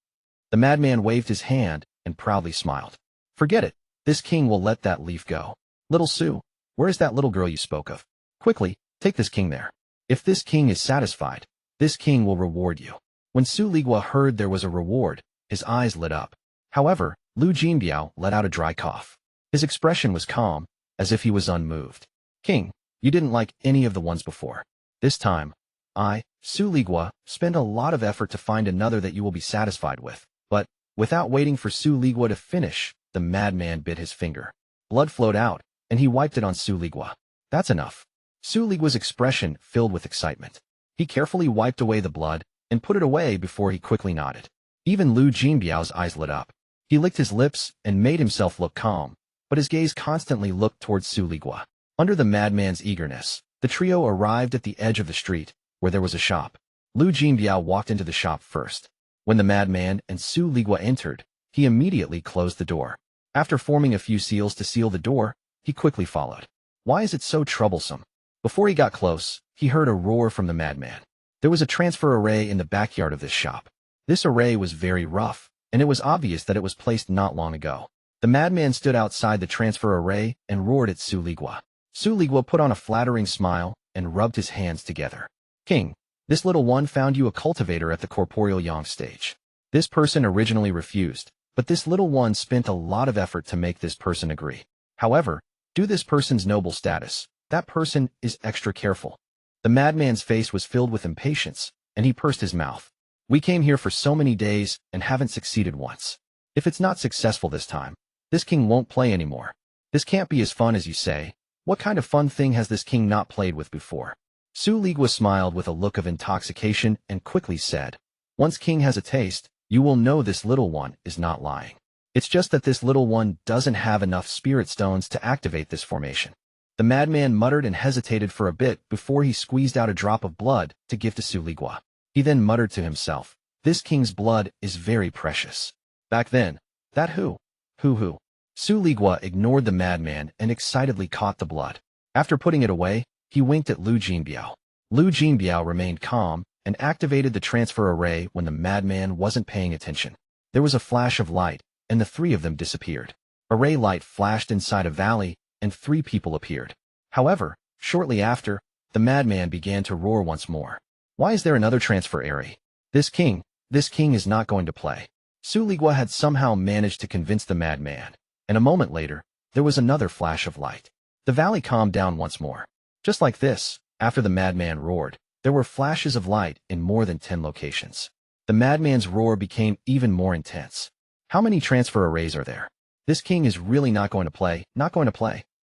The madman waved his hand and proudly smiled. "Forget it. This king will let that leaf go. Little Su, where is that little girl you spoke of? Quickly, take this king there. If this king is satisfied, this king will reward you." When Su Ligua heard there was a reward, his eyes lit up. However, Lu Jinbiao let out a dry cough. His expression was calm, as if he was unmoved. "King, you didn't like any of the ones before. This time, I, Su Ligua, spend a lot of effort to find another that you will be satisfied with." But, without waiting for Su Ligua to finish, the madman bit his finger. Blood flowed out, and he wiped it on Su Ligua. "That's enough." Su Ligua's expression filled with excitement. He carefully wiped away the blood and put it away before he quickly nodded. Even Lu Jinbiao's eyes lit up. He licked his lips and made himself look calm, but his gaze constantly looked towards Su Ligua. Under the madman's eagerness, the trio arrived at the edge of the street, where there was a shop. Lu Jinbiao walked into the shop first. When the madman and Su Ligua entered, he immediately closed the door. After forming a few seals to seal the door, he quickly followed. Why is it so troublesome? Before he got close, he heard a roar from the madman. There was a transfer array in the backyard of this shop. This array was very rough, and it was obvious that it was placed not long ago. The madman stood outside the transfer array and roared at Su Ligua. Su Ligua put on a flattering smile and rubbed his hands together. "King, this little one found you a cultivator at the corporeal yang stage. This person originally refused, but this little one spent a lot of effort to make this person agree. However, due to this person's noble status, that person is extra careful." The madman's face was filled with impatience, and he pursed his mouth. "We came here for so many days and haven't succeeded once. If it's not successful this time, this king won't play anymore. This can't be as fun as you say. What kind of fun thing has this king not played with before?" Su Ligua smiled with a look of intoxication and quickly said, "Once king has a taste, you will know this little one is not lying. It's just that this little one doesn't have enough spirit stones to activate this formation." The madman muttered and hesitated for a bit before he squeezed out a drop of blood to give to Su Ligua. He then muttered to himself, "This king's blood is very precious." Back then, that who? Su Ligua ignored the madman and excitedly caught the blood. After putting it away, he winked at Lu Jinbiao. Lu Jinbiao remained calm and activated the transfer array when the madman wasn't paying attention. There was a flash of light, and the 3 of them disappeared. Array light flashed inside a valley, and 3 people appeared. However, shortly after, the madman began to roar once more. "Why is there another transfer array? This king is not going to play." Su Ligua had somehow managed to convince the madman, and a moment later, there was another flash of light. The valley calmed down once more. Just like this, after the madman roared, there were flashes of light in more than 10 locations. The madman's roar became even more intense. "How many transfer arrays are there? This king is really not going to play.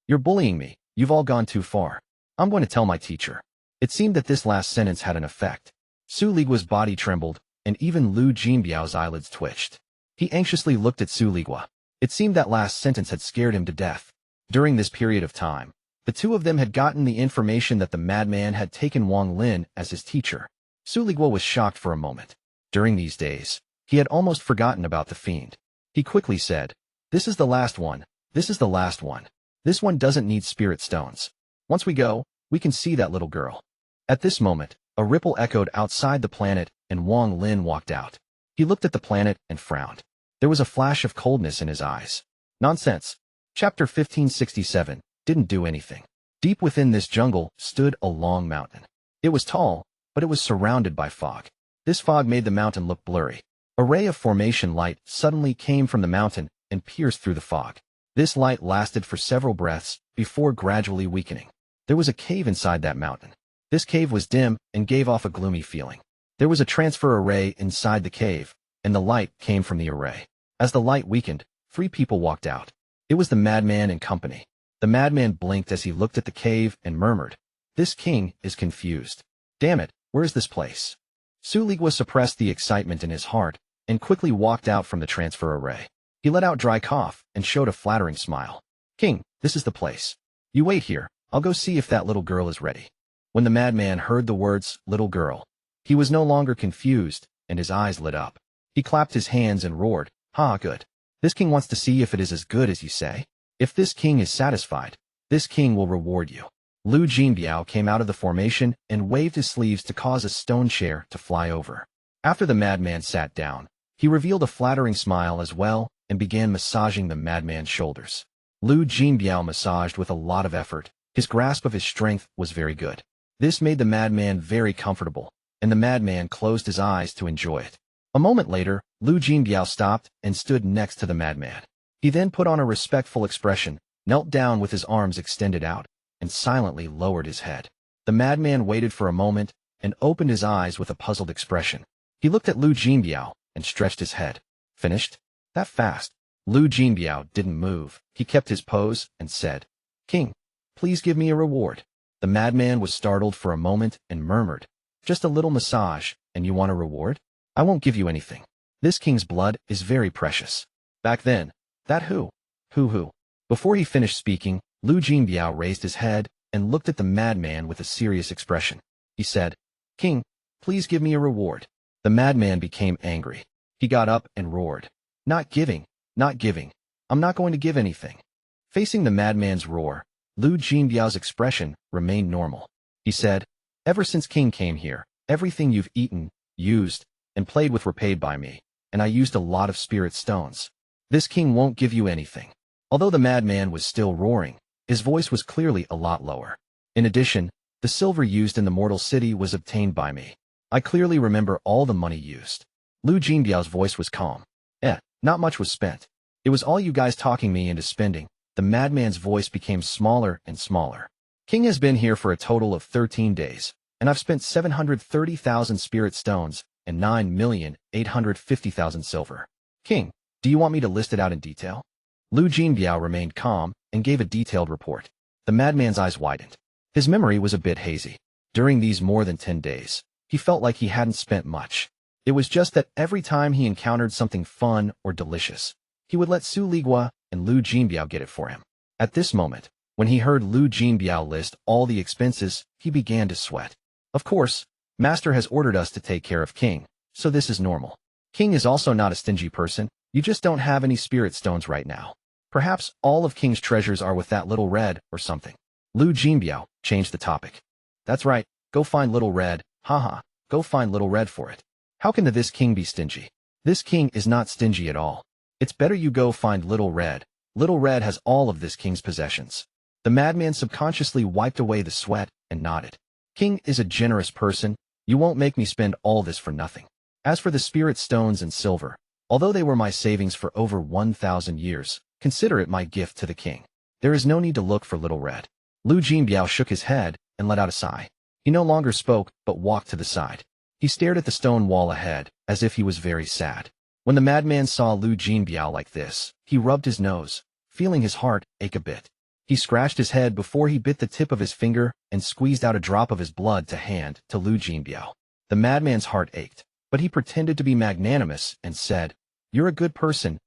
You're bullying me. You've all gone too far. I'm going to tell my teacher." It seemed that this last sentence had an effect. Su Ligua's body trembled, and even Lu Jinbiao's eyelids twitched. He anxiously looked at Su Ligua. It seemed that last sentence had scared him to death. During this period of time, the 2 of them had gotten the information that the madman had taken Wang Lin as his teacher. Su Ligua was shocked for a moment. During these days, he had almost forgotten about the fiend. He quickly said, "This is the last one. This is the last one. This one doesn't need spirit stones. Once we go, we can see that little girl. At this moment, a ripple echoed outside the planet and Wang Lin walked out. He looked at the planet and frowned. There was a flash of coldness in his eyes. Nonsense. Chapter 1567 didn't do anything. Deep within this jungle stood a long mountain. It was tall, but it was surrounded by fog. This fog made the mountain look blurry. A ray of formation light suddenly came from the mountain and pierced through the fog. This light lasted for several breaths before gradually weakening. There was a cave inside that mountain. This cave was dim and gave off a gloomy feeling. There was a transfer array inside the cave, and the light came from the array. As the light weakened, 3 people walked out. It was the Madman and company. The Madman blinked as he looked at the cave and murmured, "This king is confused. Damn it, where is this place?" Suzaku suppressed the excitement in his heart and quickly walked out from the transfer array. He let out dry cough and showed a flattering smile. "King, this is the place. You wait here, I'll go see if that little girl is ready." When the Madman heard the words, "little girl," he was no longer confused, and his eyes lit up. He clapped his hands and roared, "Ha, good. This king wants to see if it is as good as you say. If this king is satisfied, this king will reward you." Lu Jinbiao came out of the formation and waved his sleeves to cause a stone chair to fly over. After the Madman sat down, he revealed a flattering smile as well and began massaging the Madman's shoulders. Lu Jinbiao massaged with a lot of effort. His grasp of his strength was very good. This made the Madman very comfortable, and the Madman closed his eyes to enjoy it. A moment later, Lu Jinbiao stopped and stood next to the Madman. He then put on a respectful expression, knelt down with his arms extended out, and silently lowered his head. The Madman waited for a moment and opened his eyes with a puzzled expression. He looked at Lu Jinbiao and stretched his head. "Finished? That fast?" Lu Jinbiao didn't move. He kept his pose and said, "King, please give me a reward." The Madman was startled for a moment and murmured, "Just a little massage, and you want a reward? I won't give you anything. This king's blood is very precious." Back then, that who? Before he finished speaking, Lu Jinbiao raised his head and looked at the Madman with a serious expression. He said, "King, please give me a reward." The Madman became angry. He got up and roared, Not giving. I'm not going to give anything." Facing the Madman's roar, Lu Jinbiao's expression remained normal. He said, "Ever since King came here, everything you've eaten, used, and played with were paid by me, and I used a lot of spirit stones. This king won't give you anything." Although the Madman was still roaring, his voice was clearly a lot lower. "In addition, the silver used in the mortal city was obtained by me. I clearly remember all the money used." Lu Jinbiao's voice was calm. Not much was spent. It was all you guys talking me into spending." The Madman's voice became smaller and smaller. "King has been here for a total of 13 days, and I've spent 730,000 spirit stones and 9,850,000 silver. King, do you want me to list it out in detail?" Lu Jinbiao remained calm and gave a detailed report. The Madman's eyes widened. His memory was a bit hazy. During these more than 10 days, he felt like he hadn't spent much. It was just that every time he encountered something fun or delicious, he would let Suzaku and Lu Jinbiao get it for him. At this moment, when he heard Lu Jinbiao list all the expenses, he began to sweat. Of course, Master has ordered us to take care of King, so this is normal. King is also not a stingy person, you just don't have any spirit stones right now. Perhaps all of King's treasures are with that little red or something. Lu Jinbiao changed the topic. "That's right, go find little red, haha, go find little red for it. How can this king be stingy? This king is not stingy at all. It's better you go find little red. Little red has all of this king's possessions." The Madman subconsciously wiped away the sweat and nodded. "King is a generous person. You won't make me spend all this for nothing. As for the spirit stones and silver, although they were my savings for over 1,000 years, consider it my gift to the king. There is no need to look for little red." Lu Jinbiao shook his head and let out a sigh. He no longer spoke, but walked to the side. He stared at the stone wall ahead, as if he was very sad. When the Madman saw Lu Jinbiao like this, he rubbed his nose, feeling his heart ache a bit. He scratched his head before he bit the tip of his finger and squeezed out a drop of his blood to hand to Lu Jinbiao. The Madman's heart ached, but he pretended to be magnanimous and said, You're a good person,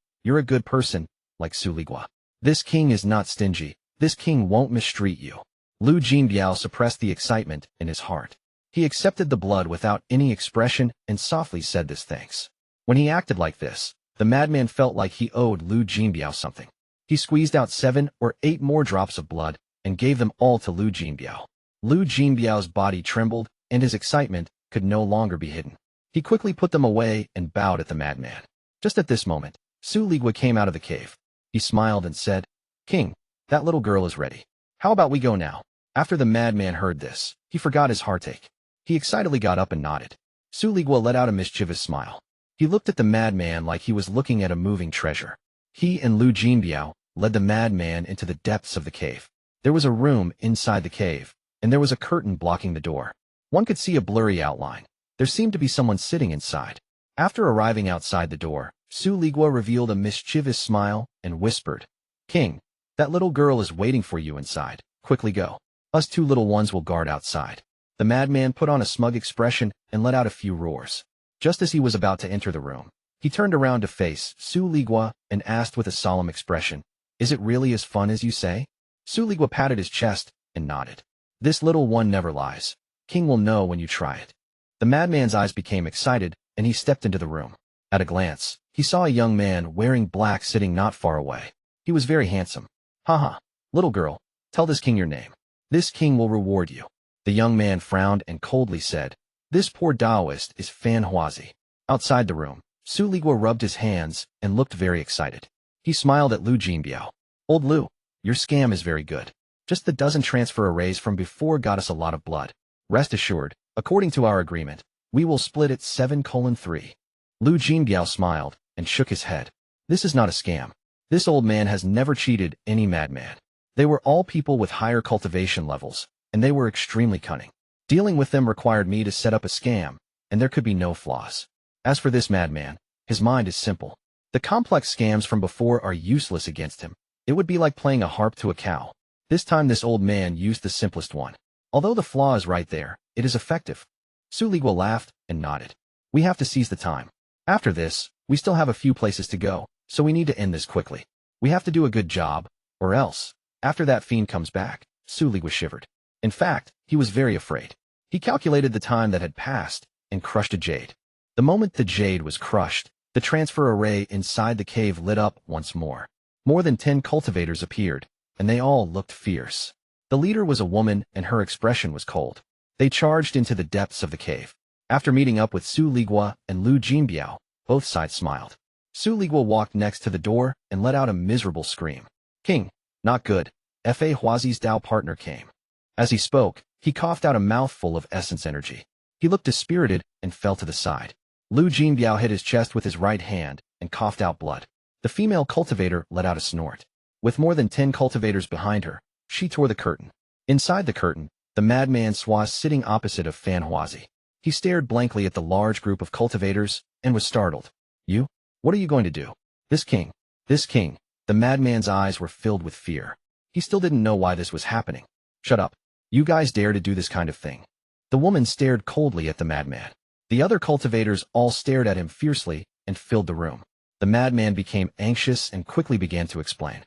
like Suzaku. This king is not stingy. This king won't mistreat you." Lu Jinbiao suppressed the excitement in his heart. He accepted the blood without any expression and softly said this thanks. When he acted like this, the Madman felt like he owed Lu Jinbiao something. He squeezed out 7 or 8 more drops of blood and gave them all to Lu Jinbiao. Lu Jinbiao's body trembled, and his excitement could no longer be hidden. He quickly put them away and bowed at the madman. Just at this moment, Su Ligua came out of the cave. He smiled and said, "King, that little girl is ready. How about we go now?" After the madman heard this, he forgot his heartache. He excitedly got up and nodded. Su Ligua let out a mischievous smile. He looked at the madman like he was looking at a moving treasure. He and Lu Jinbiao led the madman into the depths of the cave. There was a room inside the cave, and there was a curtain blocking the door. One could see a blurry outline. There seemed to be someone sitting inside. After arriving outside the door, Su Ligua revealed a mischievous smile and whispered, "King, that little girl is waiting for you inside. Quickly go. Us 2 little ones will guard outside." The madman put on a smug expression and let out a few roars. Just as he was about to enter the room, he turned around to face Su Ligua and asked with a solemn expression, "Is it really as fun as you say?" Su Ligua patted his chest and nodded. "This little one never lies. King will know when you try it." The madman's eyes became excited, and he stepped into the room. At a glance, he saw a young man wearing black sitting not far away. He was very handsome. "Haha, little girl, tell this king your name. This king will reward you." The young man frowned and coldly said, "This poor Taoist is Fan Huazi." Outside the room, Su Ligua rubbed his hands and looked very excited. He smiled at Lu Jinbiao. "Old Lu, your scam is very good. Just the dozen transfer arrays from before got us a lot of blood. Rest assured, according to our agreement, we will split it 7:3. Lu Jinbiao smiled and shook his head. "This is not a scam. This old man has never cheated any madman. They were all people with higher cultivation levels, and they were extremely cunning. Dealing with them required me to set up a scam, and there could be no flaws. As for this madman, his mind is simple. The complex scams from before are useless against him. It would be like playing a harp to a cow. This time this old man used the simplest one. Although the flaw is right there, it is effective." Su Ligua laughed and nodded. "We have to seize the time. After this, we still have a few places to go, so we need to end this quickly. We have to do a good job, or else, after that fiend comes back." Su Ligua shivered. In fact, he was very afraid. He calculated the time that had passed and crushed a jade. The moment the jade was crushed, the transfer array inside the cave lit up once more. More than 10 cultivators appeared, and they all looked fierce. The leader was a woman, and her expression was cold. They charged into the depths of the cave. After meeting up with Su Ligua and Lu Jinbiao, both sides smiled. Su Ligua walked next to the door and let out a miserable scream. "King, not good. Fa Huazi's Dao partner came." As he spoke, he coughed out a mouthful of essence energy. He looked dispirited and fell to the side. Lu Jinbiao hit his chest with his right hand and coughed out blood. The female cultivator let out a snort. With more than 10 cultivators behind her, she tore the curtain. Inside the curtain, the madman was sitting opposite of Fan Huazi. He stared blankly at the large group of cultivators and was startled. "You? What are you going to do?" This king. The madman's eyes were filled with fear. He still didn't know why this was happening. "Shut up. You guys dare to do this kind of thing." The woman stared coldly at the madman. The other cultivators all stared at him fiercely and filled the room. The madman became anxious and quickly began to explain.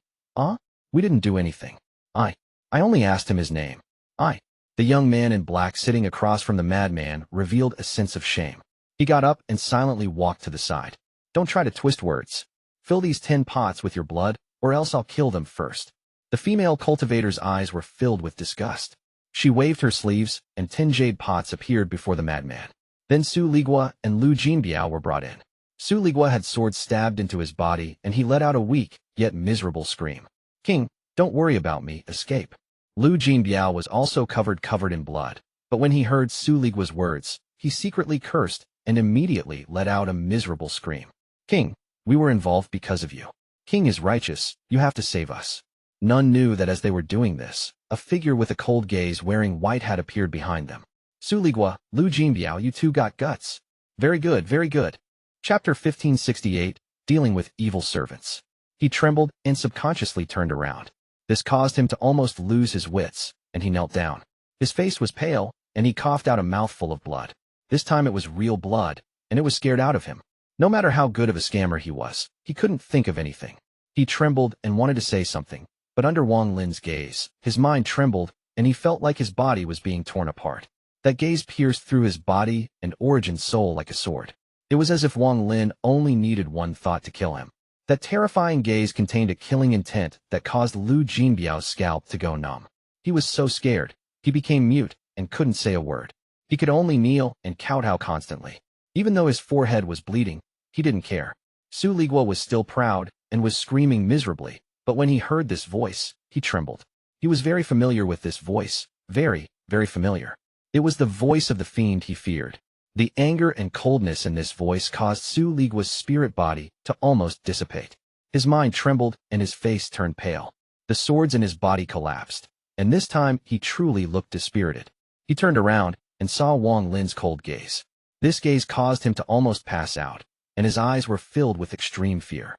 We didn't do anything. I only asked him his name. The young man in black sitting across from the madman revealed a sense of shame. He got up and silently walked to the side. "Don't try to twist words. Fill these 10 pots with your blood, or else I'll kill them first." The female cultivator's eyes were filled with disgust. She waved her sleeves, and 10 jade pots appeared before the madman. Then Su Ligua and Lu Jinbiao were brought in. Su Ligua had swords stabbed into his body, and he let out a weak, yet miserable scream. "King, don't worry about me, escape." Lu Jinbiao was also covered in blood, but when he heard Su Ligua's words, he secretly cursed and immediately let out a miserable scream. "King, we were involved because of you. King is righteous, you have to save us." None knew that as they were doing this, a figure with a cold gaze wearing white hat appeared behind them. "Su Ligua, Lu Jinbiao, you two got guts. Very good, very good." Chapter 1568, Dealing with Evil Servants. He trembled and subconsciously turned around. This caused him to almost lose his wits, and he knelt down. His face was pale, and he coughed out a mouthful of blood. This time it was real blood, and it was scared out of him. No matter how good of a scammer he was, he couldn't think of anything. He trembled and wanted to say something, but under Wang Lin's gaze, his mind trembled, and he felt like his body was being torn apart. That gaze pierced through his body and Origin's soul like a sword. It was as if Wang Lin only needed one thought to kill him. That terrifying gaze contained a killing intent that caused Lu Jinbiao's scalp to go numb. He was so scared, he became mute and couldn't say a word. He could only kneel and kowtow constantly. Even though his forehead was bleeding, he didn't care. Su Liguo was still proud and was screaming miserably, but when he heard this voice, he trembled. He was very familiar with this voice, very, very familiar. It was the voice of the fiend he feared. The anger and coldness in this voice caused Su Liguo's spirit body to almost dissipate. His mind trembled and his face turned pale. The swords in his body collapsed, and this time he truly looked dispirited. He turned around and saw Wang Lin's cold gaze. This gaze caused him to almost pass out, and his eyes were filled with extreme fear.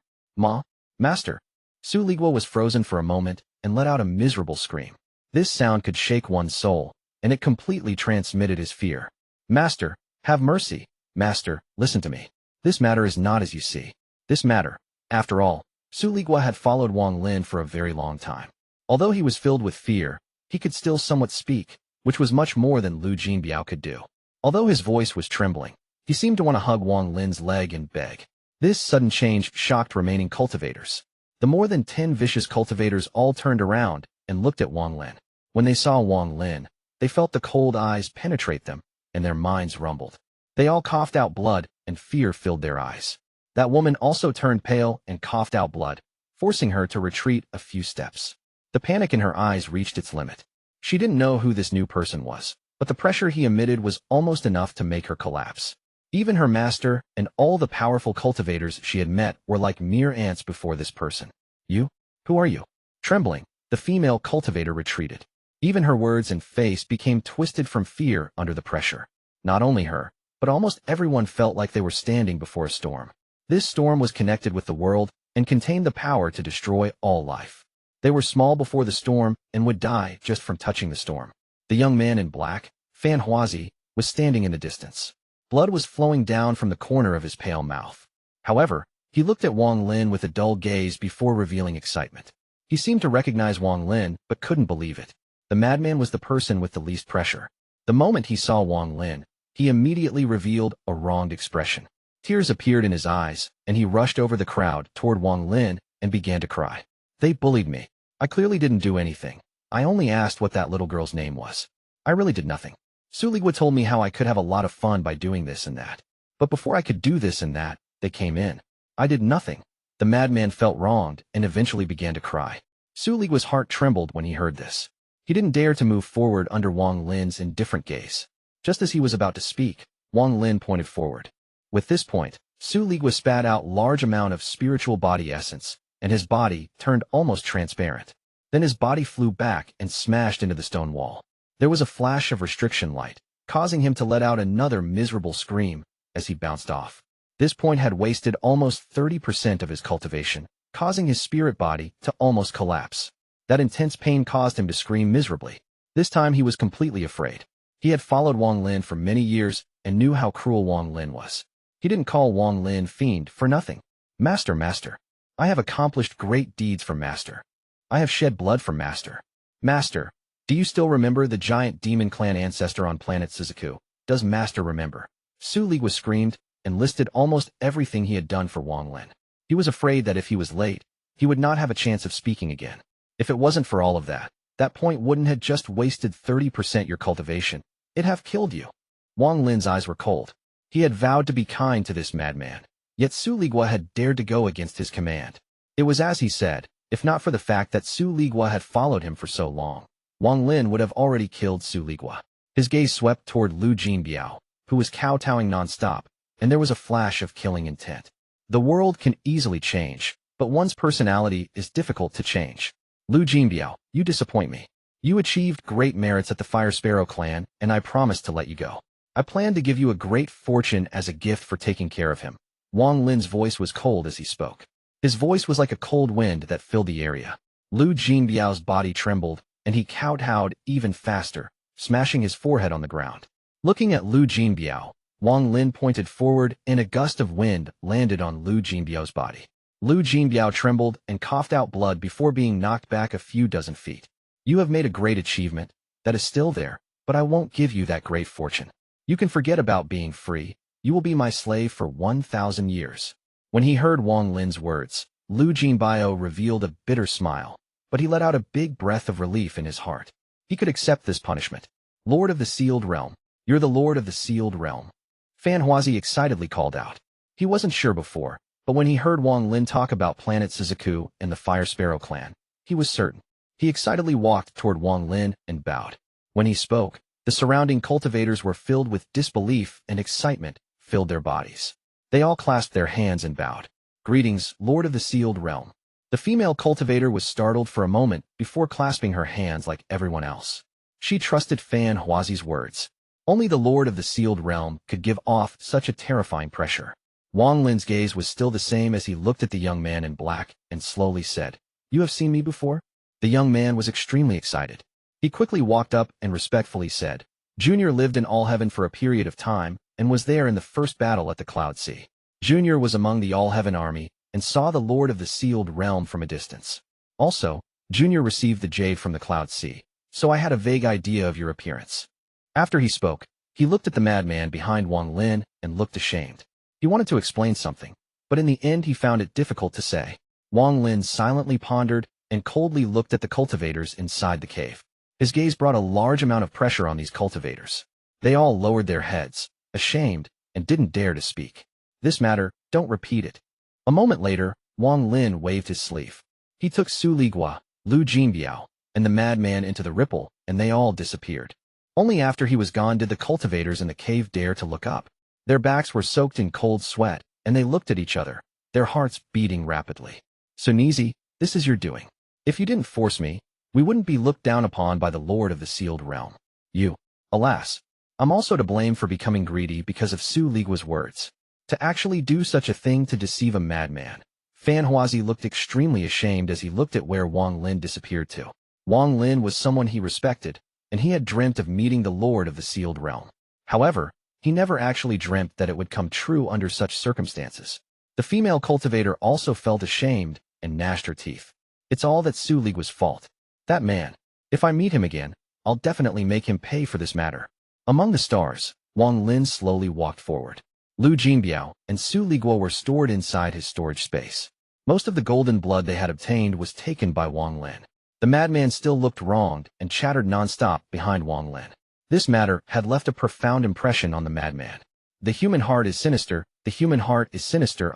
Master. Su Liguo was frozen for a moment and let out a miserable scream. This sound could shake one's soul, and it completely transmitted his fear. Master, have mercy. Master, listen to me. This matter is not as you see. This matter. After all, Su Liguo had followed Wang Lin for a very long time. Although he was filled with fear, he could still somewhat speak, which was much more than Lu Jinbiao could do. Although his voice was trembling, he seemed to want to hug Wang Lin's leg and beg. This sudden change shocked remaining cultivators. The more than 10 vicious cultivators all turned around and looked at Wang Lin. When they saw Wang Lin, they felt the cold eyes penetrate them, and their minds rumbled. They all coughed out blood, and fear filled their eyes. That woman also turned pale and coughed out blood, forcing her to retreat a few steps. The panic in her eyes reached its limit. She didn't know who this new person was, but the pressure he emitted was almost enough to make her collapse. Even her master and all the powerful cultivators she had met were like mere ants before this person. You? Who are you? Trembling, the female cultivator retreated. Even her words and face became twisted from fear under the pressure. Not only her, but almost everyone felt like they were standing before a storm. This storm was connected with the world and contained the power to destroy all life. They were small before the storm and would die just from touching the storm. The young man in black, Fan Huazi, was standing in the distance. Blood was flowing down from the corner of his pale mouth. However, he looked at Wang Lin with a dull gaze before revealing excitement. He seemed to recognize Wang Lin, but couldn't believe it. The madman was the person with the least pressure. The moment he saw Wang Lin, he immediately revealed a wronged expression. Tears appeared in his eyes, and he rushed over the crowd toward Wang Lin and began to cry. They bullied me. I clearly didn't do anything. I only asked what that little girl's name was. I really did nothing. Su Liguo told me how I could have a lot of fun by doing this and that. But before I could do this and that, they came in. I did nothing. The madman felt wronged and eventually began to cry. Su Liguo's heart trembled when he heard this. He didn't dare to move forward under Wang Lin's indifferent gaze. Just as he was about to speak, Wang Lin pointed forward. With this point, Su Liguo spat out large amount of spiritual body essence, and his body turned almost transparent. Then his body flew back and smashed into the stone wall. There was a flash of restriction light, causing him to let out another miserable scream as he bounced off. This point had wasted almost 30% of his cultivation, causing his spirit body to almost collapse. That intense pain caused him to scream miserably. This time he was completely afraid. He had followed Wang Lin for many years and knew how cruel Wang Lin was. He didn't call Wang Lin fiend for nothing. Master. I have accomplished great deeds for Master. I have shed blood for Master. Master, do you still remember the giant demon clan ancestor on planet Suzaku? Does Master remember? Su Liguo screamed and listed almost everything he had done for Wang Lin. He was afraid that if he was late, he would not have a chance of speaking again. If it wasn't for all of that, that point wouldn't have just wasted 30% your cultivation. It'd have killed you. Wang Lin's eyes were cold. He had vowed to be kind to this madman, yet Su Liguo had dared to go against his command. It was as he said, if not for the fact that Su Liguo had followed him for so long, Wang Lin would have already killed Su Liguo. His gaze swept toward Lu Jinbiao, who was kowtowing nonstop, and there was a flash of killing intent. The world can easily change, but one's personality is difficult to change. Lu Jinbiao, you disappoint me. You achieved great merits at the Fire Sparrow clan, and I promised to let you go. I plan to give you a great fortune as a gift for taking care of him. Wang Lin's voice was cold as he spoke. His voice was like a cold wind that filled the area. Lu Jinbiao's body trembled, and he kowtowed even faster, smashing his forehead on the ground. Looking at Lu Jinbiao, Wang Lin pointed forward and a gust of wind landed on Lu Jinbiao's body. Lu Jinbiao trembled and coughed out blood before being knocked back a few dozen feet. You have made a great achievement, that is still there, but I won't give you that great fortune. You can forget about being free, you will be my slave for 1,000 years. When he heard Wang Lin's words, Lu Jinbao revealed a bitter smile, but he let out a big breath of relief in his heart. He could accept this punishment. Lord of the Sealed Realm. You're the Lord of the Sealed Realm. Fan Huazi excitedly called out. He wasn't sure before, but when he heard Wang Lin talk about Planet Suzaku and the Fire Sparrow clan, he was certain. He excitedly walked toward Wang Lin and bowed. When he spoke, the surrounding cultivators were filled with disbelief, and excitement filled their bodies. They all clasped their hands and bowed. Greetings, Lord of the Sealed Realm. The female cultivator was startled for a moment before clasping her hands like everyone else. She trusted Fan Huazi's words. Only the Lord of the Sealed Realm could give off such a terrifying pressure. Wang Lin's gaze was still the same as he looked at the young man in black and slowly said, "You have seen me before?" The young man was extremely excited. He quickly walked up and respectfully said, "Junior lived in All Heaven for a period of time and was there in the first battle at the Cloud Sea. Junior was among the All Heaven army and saw the Lord of the Sealed Realm from a distance. Also, Junior received the jade from the Cloud Sea, so I had a vague idea of your appearance." After he spoke, he looked at the madman behind Wang Lin and looked ashamed. He wanted to explain something, but in the end he found it difficult to say. Wang Lin silently pondered and coldly looked at the cultivators inside the cave. His gaze brought a large amount of pressure on these cultivators. They all lowered their heads, ashamed, and didn't dare to speak. "This matter, don't repeat it." A moment later, Wang Lin waved his sleeve. He took Su Ligua, Lu Jinbiao, and the madman into the ripple, and they all disappeared. Only after he was gone did the cultivators in the cave dare to look up. Their backs were soaked in cold sweat, and they looked at each other, their hearts beating rapidly. "Sunizi, this is your doing. If you didn't force me, we wouldn't be looked down upon by the Lord of the Sealed Realm. You, alas, I'm also to blame for becoming greedy because of Su Ligua's words. To actually do such a thing to deceive a madman." Fan Huazi looked extremely ashamed as he looked at where Wang Lin disappeared to. Wang Lin was someone he respected, and he had dreamt of meeting the Lord of the Sealed Realm. However, he never actually dreamt that it would come true under such circumstances. The female cultivator also felt ashamed and gnashed her teeth. It's all that Su Ligua's fault. That man. If I meet him again, I'll definitely make him pay for this matter. Among the stars, Wang Lin slowly walked forward. Lu Jinbiao and Su Ligua were stored inside his storage space. Most of the golden blood they had obtained was taken by Wang Lin. The madman still looked wronged and chattered nonstop behind Wang Lin. This matter had left a profound impression on the madman. The human heart is sinister, the human heart is sinister,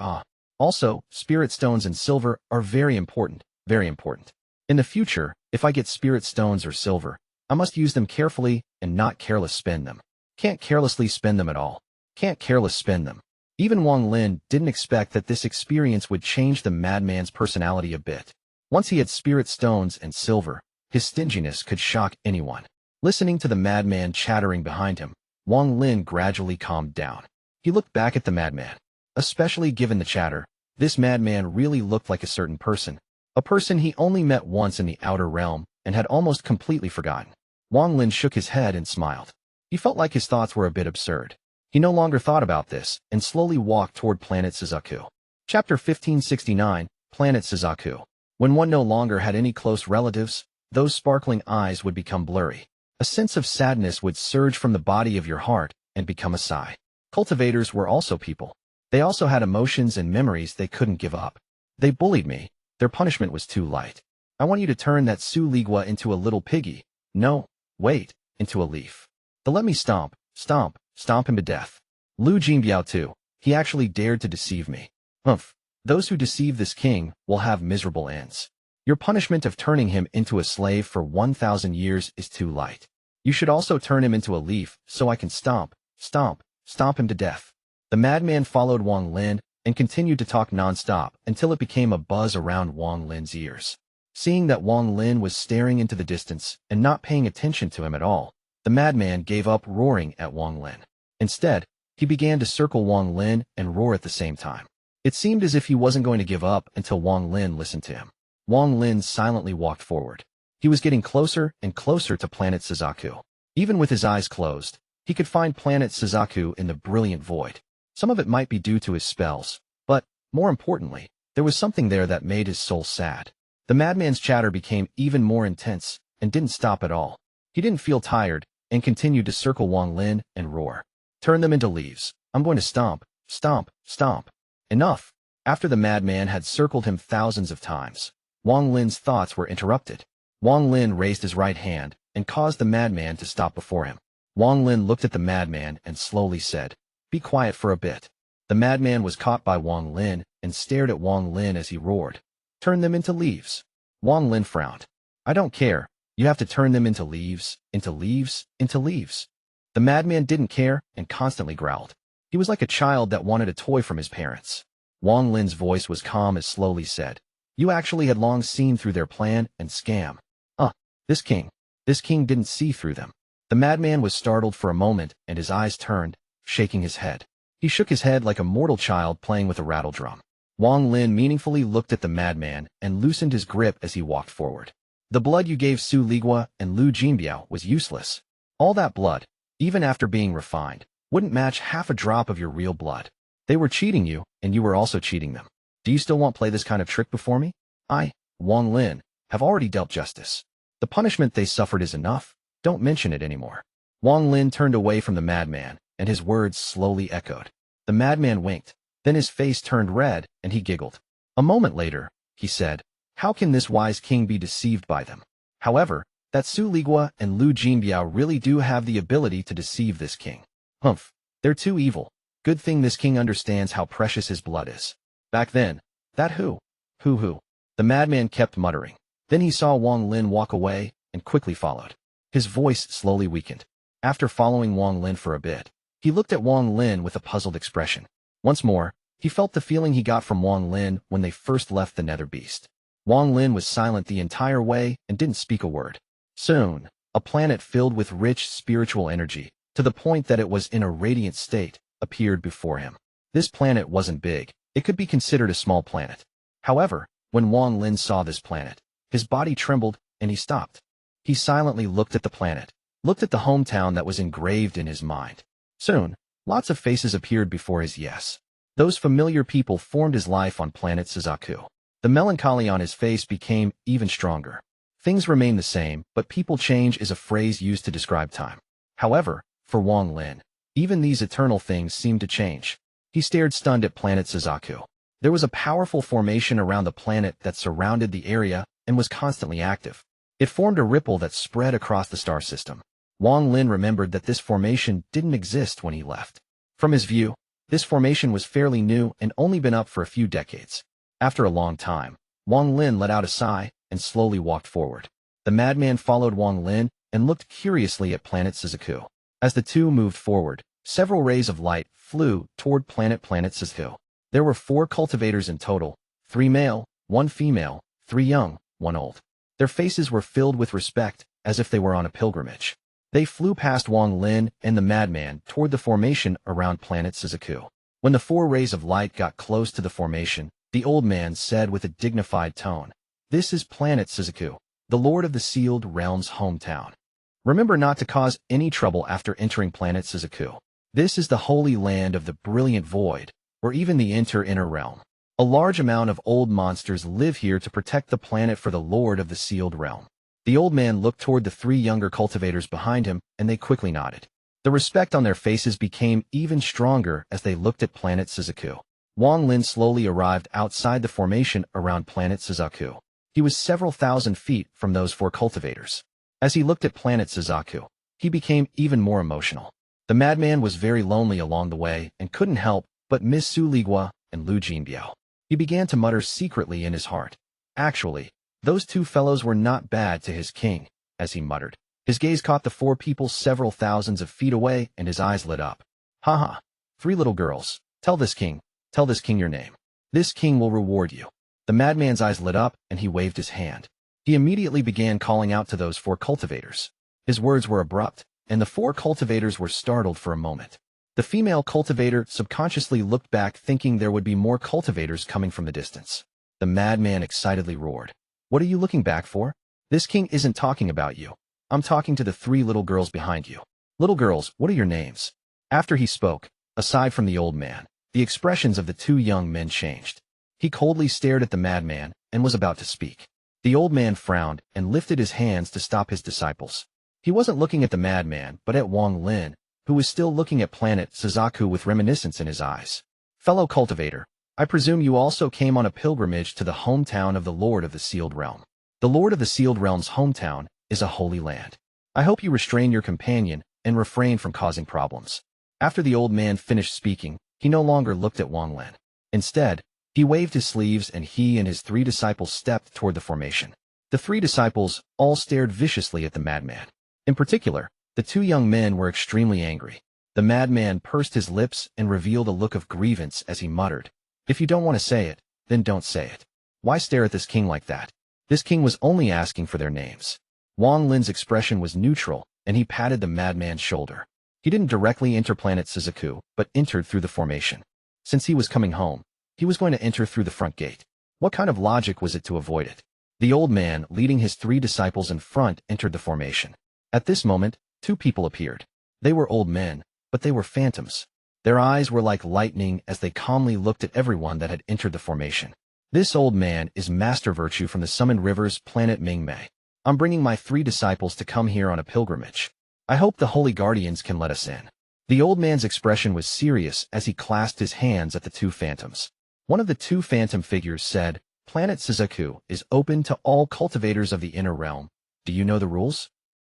Also, spirit stones and silver are very important, very important. In the future, if I get spirit stones or silver, I must use them carefully and not careless spend them. Can't carelessly spend them at all. Can't careless spend them. Even Wang Lin didn't expect that this experience would change the madman's personality a bit. Once he had spirit stones and silver, his stinginess could shock anyone. Listening to the madman chattering behind him, Wang Lin gradually calmed down. He looked back at the madman. Especially given the chatter, this madman really looked like a certain person. A person he only met once in the outer realm and had almost completely forgotten. Wang Lin shook his head and smiled. He felt like his thoughts were a bit absurd. He no longer thought about this and slowly walked toward Planet Suzaku. Chapter 1569, Planet Suzaku. When one no longer had any close relatives, those sparkling eyes would become blurry. A sense of sadness would surge from the body of your heart and become a sigh. Cultivators were also people. They also had emotions and memories they couldn't give up. They bullied me. Their punishment was too light. I want you to turn that Su Ligua into a little piggy. No, wait, into a leaf. Let me stomp him to death. Lu Jinbiao too. He actually dared to deceive me. Humph. Those who deceive this king will have miserable ends. Your punishment of turning him into a slave for 1,000 years is too light. You should also turn him into a leaf so I can stomp him to death. The madman followed Wang Lin and continued to talk non-stop until it became a buzz around Wang Lin's ears. Seeing that Wang Lin was staring into the distance and not paying attention to him at all, the madman gave up roaring at Wang Lin. Instead, he began to circle Wang Lin and roar at the same time. It seemed as if he wasn't going to give up until Wang Lin listened to him. Wang Lin silently walked forward. He was getting closer and closer to Planet Suzaku. Even with his eyes closed, he could find Planet Suzaku in the brilliant void. Some of it might be due to his spells, but, more importantly, there was something there that made his soul sad. The madman's chatter became even more intense and didn't stop at all. He didn't feel tired and continued to circle Wang Lin and roar. Turn them into leaves. I'm going to stomp. Enough. After the madman had circled him thousands of times, Wang Lin's thoughts were interrupted. Wang Lin raised his right hand and caused the madman to stop before him. Wang Lin looked at the madman and slowly said, "Be quiet for a bit." The madman was caught by Wang Lin and stared at Wang Lin as he roared, "Turn them into leaves." Wang Lin frowned. "I don't care. You have to turn them into leaves, into leaves, into leaves." The madman didn't care and constantly growled. He was like a child that wanted a toy from his parents. Wang Lin's voice was calm as slowly said, "You actually had long seen through their plan and scam. This king didn't see through them." The madman was startled for a moment and his eyes turned, shaking his head. He shook his head like a mortal child playing with a rattledrum. Wang Lin meaningfully looked at the madman and loosened his grip as he walked forward. "The blood you gave Su Ligua and Lu Jinbiao was useless. All that blood, even after being refined, wouldn't match half a drop of your real blood. They were cheating you, and you were also cheating them. Do you still want to play this kind of trick before me? I, Wang Lin, have already dealt justice. The punishment they suffered is enough. Don't mention it anymore." Wang Lin turned away from the madman, and his words slowly echoed. The madman winked, then his face turned red, and he giggled. A moment later, he said, "How can this wise king be deceived by them? However, that Su Ligua and Lu Jinbiao really do have the ability to deceive this king. Humph, they're too evil. Good thing this king understands how precious his blood is." Back then, that who? The madman kept muttering. Then he saw Wang Lin walk away and quickly followed. His voice slowly weakened. After following Wang Lin for a bit, he looked at Wang Lin with a puzzled expression. Once more, he felt the feeling he got from Wang Lin when they first left the Nether Beast. Wang Lin was silent the entire way and didn't speak a word. Soon, a planet filled with rich spiritual energy, to the point that it was in a radiant state, appeared before him. This planet wasn't big. It could be considered a small planet. However, when Wang Lin saw this planet, his body trembled and he stopped. He silently looked at the planet, looked at the hometown that was engraved in his mind. Soon, lots of faces appeared before his yes. Those familiar people formed his life on planet Suzaku. The melancholy on his face became even stronger. Things remain the same, but people change is a phrase used to describe time. However, for Wang Lin, even these eternal things seemed to change. He stared stunned at planet Suzaku. There was a powerful formation around the planet that surrounded the area and was constantly active. It formed a ripple that spread across the star system. Wang Lin remembered that this formation didn't exist when he left. From his view, this formation was fairly new and only been up for a few decades. After a long time, Wang Lin let out a sigh and slowly walked forward. The madman followed Wang Lin and looked curiously at planet Suzaku. As the two moved forward, several rays of light flew toward planet Suzaku. There were 4 cultivators in total, 3 male, 1 female, 3 young, 1 old. Their faces were filled with respect, as if they were on a pilgrimage. They flew past Wang Lin and the madman toward the formation around planet Suzaku. When the 4 rays of light got close to the formation, the old man said with a dignified tone, "This is planet Suzaku, the Lord of the Sealed Realm's hometown. Remember not to cause any trouble after entering planet Suzaku. This is the holy land of the brilliant void, or even the inner realm. A large amount of old monsters live here to protect the planet for the Lord of the Sealed Realm." The old man looked toward the 3 younger cultivators behind him, and they quickly nodded. The respect on their faces became even stronger as they looked at planet Suzaku. Wang Lin slowly arrived outside the formation around planet Suzaku. He was several thousand feet from those 4 cultivators. As he looked at planet Suzaku, he became even more emotional. The madman was very lonely along the way and couldn't help but miss Su Ligua and Lu Jinbiao. He began to mutter secretly in his heart. Actually, those 2 fellows were not bad to his king, as he muttered. His gaze caught the 4 people several thousands of feet away and his eyes lit up. "Haha, 3 little girls, tell this king your name. This king will reward you." The madman's eyes lit up and he waved his hand. He immediately began calling out to those 4 cultivators. His words were abrupt, and the 4 cultivators were startled for a moment. The female cultivator subconsciously looked back thinking there would be more cultivators coming from the distance. The madman excitedly roared, "What are you looking back for? This king isn't talking about you. I'm talking to the 3 little girls behind you. Little girls, what are your names?" After he spoke, aside from the old man, the expressions of the 2 young men changed. He coldly stared at the madman and was about to speak. The old man frowned and lifted his hands to stop his disciples. He wasn't looking at the madman but at Wang Lin, who was still looking at planet Suzaku with reminiscence in his eyes. "Fellow cultivator, I presume you also came on a pilgrimage to the hometown of the Lord of the Sealed Realm. The Lord of the Sealed Realm's hometown is a holy land. I hope you restrain your companion and refrain from causing problems. After the old man finished speaking, he no longer looked at Wang Lin. Instead, he waved his sleeves and he and his 3 disciples stepped toward the formation. The 3 disciples all stared viciously at the madman. In particular, the 2 young men were extremely angry. The madman pursed his lips and revealed a look of grievance as he muttered, "If you don't want to say it, then don't say it. Why stare at this king like that? This king was only asking for their names." Wang Lin's expression was neutral, and he patted the madman's shoulder. He didn't directly enter planet Suzaku, but entered through the formation. Since he was coming home, he was going to enter through the front gate. What kind of logic was it to avoid it? The old man, leading his 3 disciples in front, entered the formation. At this moment, 2 people appeared. They were old men, but they were phantoms. Their eyes were like lightning as they calmly looked at everyone that had entered the formation. This old man is Master Virtue from the Summoned River's planet Mingmei. I'm bringing my 3 disciples to come here on a pilgrimage. I hope the Holy Guardians can let us in. The old man's expression was serious as he clasped his hands at the 2 phantoms. One of the 2 phantom figures said, "Planet Suzaku is open to all cultivators of the inner realm. Do you know the rules?"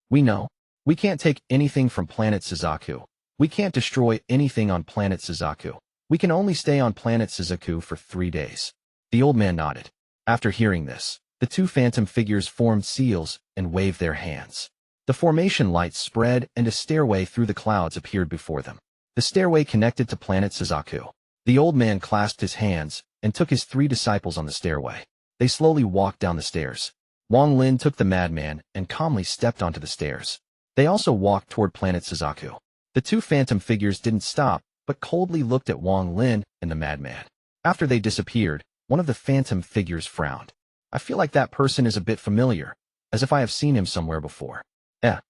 "We know. We can't take anything from planet Suzaku. We can't destroy anything on planet Suzaku. We can only stay on planet Suzaku for 3 days." The old man nodded. After hearing this, the 2 phantom figures formed seals and waved their hands. The formation lights spread and a stairway through the clouds appeared before them. The stairway connected to planet Suzaku. The old man clasped his hands and took his 3 disciples on the stairway. They slowly walked down the stairs. Wang Lin took the madman and calmly stepped onto the stairs. They also walked toward planet Suzaku. The 2 phantom figures didn't stop, but coldly looked at Wang Lin and the madman. After they disappeared, one of the phantom figures frowned. "I feel like that person is a bit familiar, as if I have seen him somewhere before."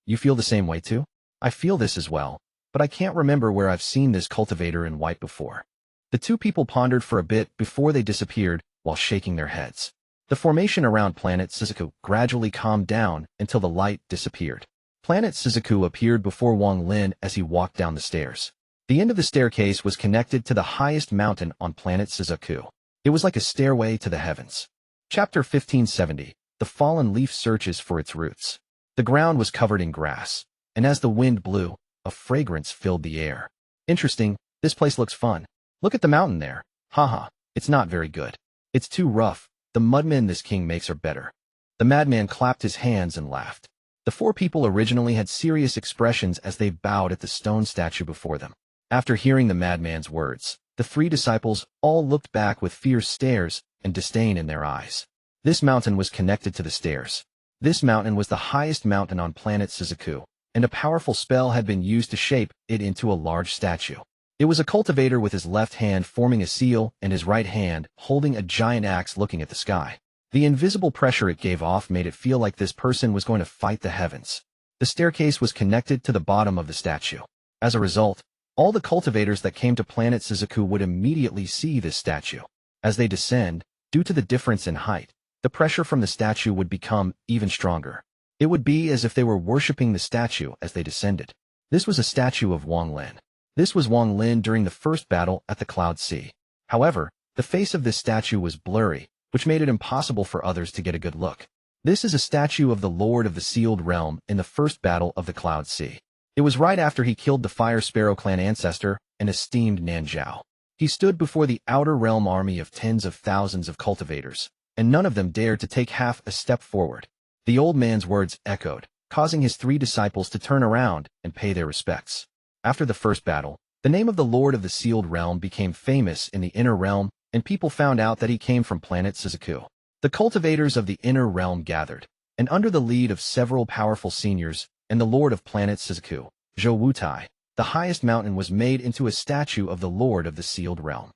You feel the same way too? "I feel this as well, but I can't remember where I've seen this cultivator in white before." The 2 people pondered for a bit before they disappeared while shaking their heads. The formation around planet Suzaku gradually calmed down until the light disappeared. Planet Suzaku appeared before Wang Lin as he walked down the stairs. The end of the staircase was connected to the highest mountain on planet Suzaku. It was like a stairway to the heavens. Chapter 1570. The fallen leaf searches for its roots. The ground was covered in grass, and as the wind blew, a fragrance filled the air. "Interesting, this place looks fun. Look at the mountain there. Haha, it's not very good. It's too rough. The mudmen this king makes are better." The madman clapped his hands and laughed. The 4 people originally had serious expressions as they bowed at the stone statue before them. After hearing the madman's words, the 3 disciples all looked back with fierce stares and disdain in their eyes. This mountain was connected to the stairs. This mountain was the highest mountain on planet Suzaku, and a powerful spell had been used to shape it into a large statue. It was a cultivator with his left hand forming a seal and his right hand holding a giant axe looking at the sky. The invisible pressure it gave off made it feel like this person was going to fight the heavens. The staircase was connected to the bottom of the statue. As a result, all the cultivators that came to planet Suzaku would immediately see this statue. As they descend, due to the difference in height, the pressure from the statue would become even stronger. It would be as if they were worshipping the statue as they descended. This was a statue of Wang Lin. This was Wang Lin during the first battle at the Cloud Sea. However, the face of this statue was blurry, which made it impossible for others to get a good look. This is a statue of the Lord of the Sealed Realm in the first battle of the Cloud Sea. It was right after he killed the Fire Sparrow clan ancestor and esteemed Nanzhao. He stood before the Outer Realm army of tens of thousands of cultivators, and none of them dared to take half a step forward. The old man's words echoed, causing his 3 disciples to turn around and pay their respects. After the first battle, the name of the Lord of the Sealed Realm became famous in the Inner Realm, and people found out that he came from planet Suzaku. The cultivators of the Inner Realm gathered, and under the lead of several powerful seniors and the Lord of planet Suzaku, Zhou Wutai, the highest mountain was made into a statue of the Lord of the Sealed Realm.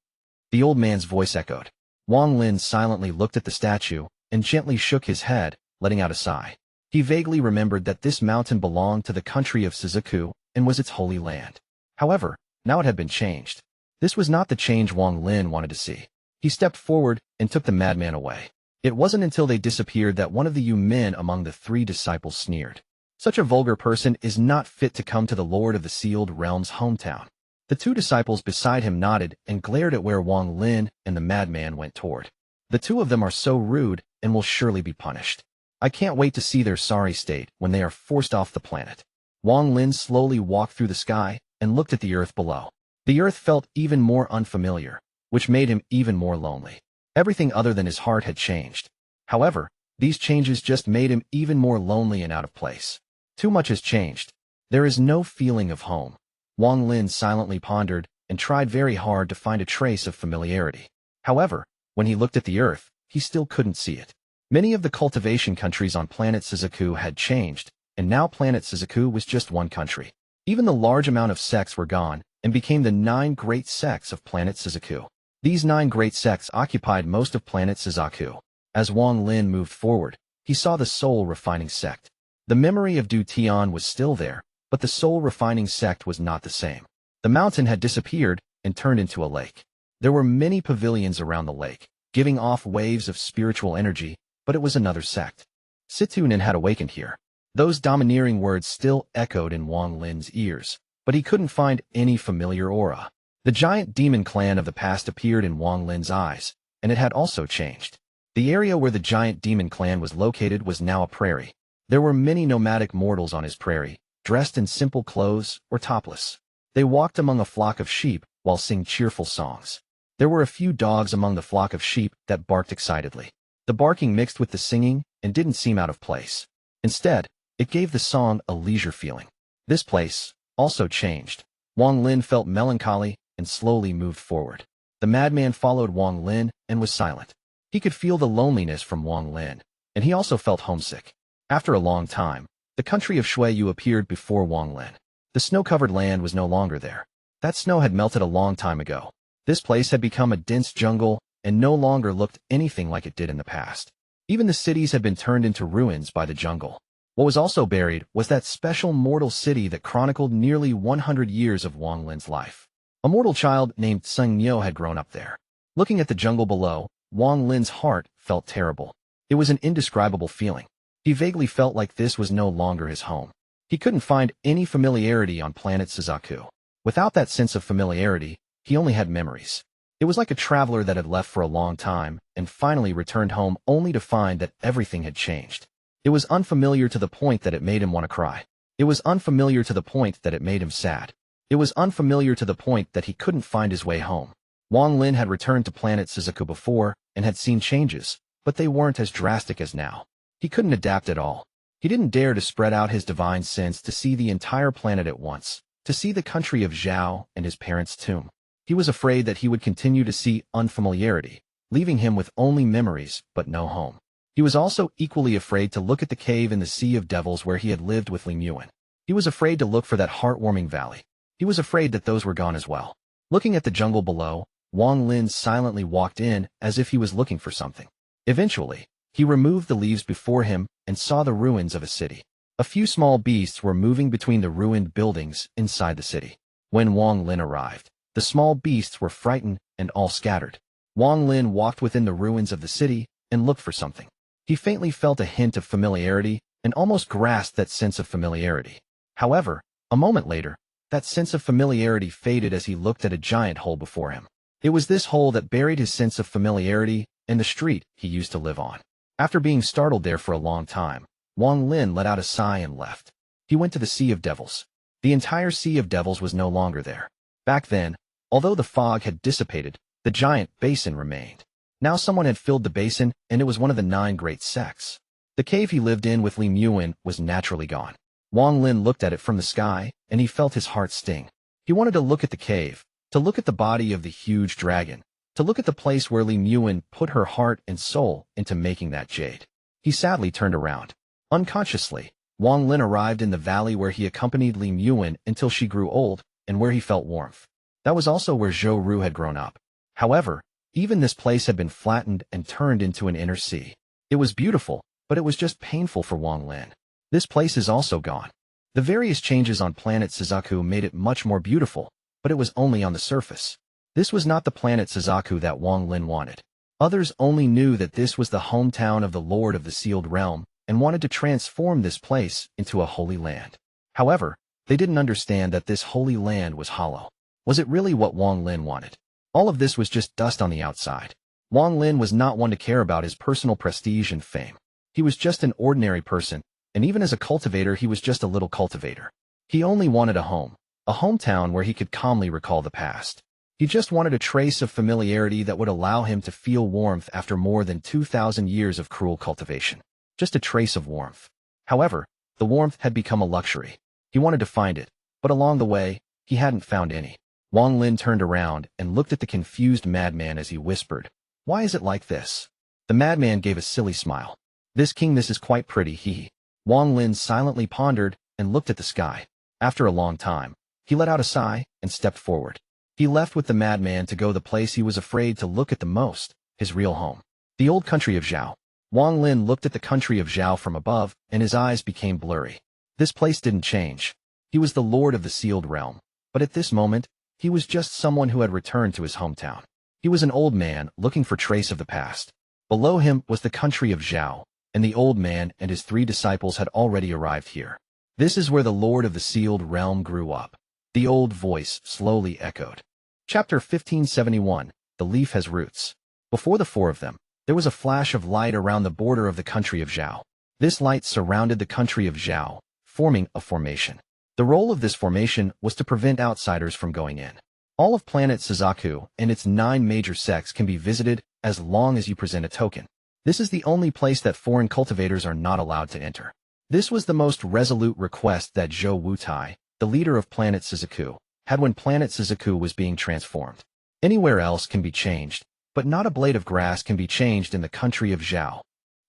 The old man's voice echoed. Wang Lin silently looked at the statue and gently shook his head, letting out a sigh. He vaguely remembered that this mountain belonged to the country of Suzaku and was its holy land. However, now it had been changed. This was not the change Wang Lin wanted to see. He stepped forward and took the madman away. It wasn't until they disappeared that one of the men among the 3 disciples sneered. "Such a vulgar person is not fit to come to the Lord of the Sealed Realm's hometown." The two disciples beside him nodded and glared at where Wang Lin and the Madman went toward. The two of them are so rude and will surely be punished. I can't wait to see their sorry state when they are forced off the planet. Wang Lin slowly walked through the sky and looked at the earth below. The earth felt even more unfamiliar, which made him even more lonely. Everything other than his heart had changed. However, these changes just made him even more lonely and out of place. Too much has changed. There is no feeling of home. Wang Lin silently pondered and tried very hard to find a trace of familiarity. However, when he looked at the earth, he still couldn't see it. Many of the cultivation countries on planet Suzaku had changed, and now planet Suzaku was just one country. Even the large amount of sects were gone and became the 9 great sects of planet Suzaku. These 9 great sects occupied most of planet Suzaku. As Wang Lin moved forward, he saw the soul-refining sect. The memory of Du Tian was still there, but the soul-refining sect was not the same. The mountain had disappeared and turned into a lake. There were many pavilions around the lake, giving off waves of spiritual energy, but it was another sect. Situnin had awakened here. Those domineering words still echoed in Wang Lin's ears, but he couldn't find any familiar aura. The giant demon clan of the past appeared in Wang Lin's eyes, and it had also changed. The area where the giant demon clan was located was now a prairie. There were many nomadic mortals on his prairie, dressed in simple clothes or topless. They walked among a flock of sheep while singing cheerful songs. There were a few dogs among the flock of sheep that barked excitedly. The barking mixed with the singing and didn't seem out of place. Instead, it gave the song a leisure feeling. This place also changed. Wang Lin felt melancholy and slowly moved forward. The madman followed Wang Lin and was silent. He could feel the loneliness from Wang Lin, and he also felt homesick. After a long time, the country of Shui appeared before Wang Lin. The snow-covered land was no longer there. That snow had melted a long time ago. This place had become a dense jungle and no longer looked anything like it did in the past. Even the cities had been turned into ruins by the jungle. What was also buried was that special mortal city that chronicled nearly 100 years of Wang Lin's life. A mortal child named Sung Nyo had grown up there. Looking at the jungle below, Wang Lin's heart felt terrible. It was an indescribable feeling. He vaguely felt like this was no longer his home. He couldn't find any familiarity on planet Suzaku. Without that sense of familiarity, he only had memories. It was like a traveler that had left for a long time and finally returned home only to find that everything had changed. It was unfamiliar to the point that it made him want to cry. It was unfamiliar to the point that it made him sad. It was unfamiliar to the point that he couldn't find his way home. Wang Lin had returned to planet Suzaku before and had seen changes, but they weren't as drastic as now. He couldn't adapt at all. He didn't dare to spread out his divine sense to see the entire planet at once, to see the country of Zhou and his parents' tomb. He was afraid that he would continue to see unfamiliarity, leaving him with only memories but no home. He was also equally afraid to look at the cave in the Sea of Devils where he had lived with Ling Yuan. He was afraid to look for that heartwarming valley. He was afraid that those were gone as well. Looking at the jungle below, Wang Lin silently walked in as if he was looking for something. Eventually, he removed the leaves before him and saw the ruins of a city. A few small beasts were moving between the ruined buildings inside the city. When Wang Lin arrived, the small beasts were frightened and all scattered. Wang Lin walked within the ruins of the city and looked for something. He faintly felt a hint of familiarity and almost grasped that sense of familiarity. However, a moment later, that sense of familiarity faded as he looked at a giant hole before him. It was this hole that buried his sense of familiarity and the street he used to live on. After being startled there for a long time, Wang Lin let out a sigh and left. He went to the Sea of Devils. The entire Sea of Devils was no longer there. Back then, although the fog had dissipated, the giant basin remained. Now someone had filled the basin, and it was one of the 9 great sects. The cave he lived in with Ling Yuan was naturally gone. Wang Lin looked at it from the sky, and he felt his heart sting. He wanted to look at the cave, to look at the body of the huge dragon, to look at the place where Ling Yuan put her heart and soul into making that jade. He sadly turned around. Unconsciously, Wang Lin arrived in the valley where he accompanied Ling Yuan until she grew old, and where he felt warmth. That was also where Zhou had grown up. However, even this place had been flattened and turned into an inner sea. It was beautiful, but it was just painful for Wang Lin. This place is also gone. The various changes on planet Suzaku made it much more beautiful, but it was only on the surface. This was not the planet Suzaku that Wang Lin wanted. Others only knew that this was the hometown of the Lord of the Sealed Realm and wanted to transform this place into a holy land. However, they didn't understand that this holy land was hollow. Was it really what Wang Lin wanted? All of this was just dust on the outside. Wang Lin was not one to care about his personal prestige and fame. He was just an ordinary person, and even as a cultivator he was just a little cultivator. He only wanted a home, a hometown where he could calmly recall the past. He just wanted a trace of familiarity that would allow him to feel warmth after more than 2,000 years of cruel cultivation. Just a trace of warmth. However, the warmth had become a luxury. He wanted to find it, but along the way, he hadn't found any. Wang Lin turned around and looked at the confused madman as he whispered, "Why is it like this?" The madman gave a silly smile. "This king, this is quite pretty, he." Wang Lin silently pondered and looked at the sky. After a long time, he let out a sigh and stepped forward. He left with the madman to go the place he was afraid to look at the most, his real home. The old country of Zhou. Wang Lin looked at the country of Zhou from above, and his eyes became blurry. This place didn't change. He was the lord of the sealed realm, but at this moment, he was just someone who had returned to his hometown. He was an old man looking for trace of the past. Below him was the country of Zhou, and the old man and his 3 disciples had already arrived here. This is where the lord of the sealed realm grew up. The old voice slowly echoed. Chapter 1571, The Leaf Has Roots. Before the 4 of them, there was a flash of light around the border of the country of Zhou. This light surrounded the country of Zhou, forming a formation. The role of this formation was to prevent outsiders from going in. All of planet Suzaku and its 9 major sects can be visited as long as you present a token. This is the only place that foreign cultivators are not allowed to enter. This was the most resolute request that Zhou Wutai, the leader of planet Suzaku, had when planet Suzaku was being transformed. Anywhere else can be changed, but not a blade of grass can be changed in the country of Zhou.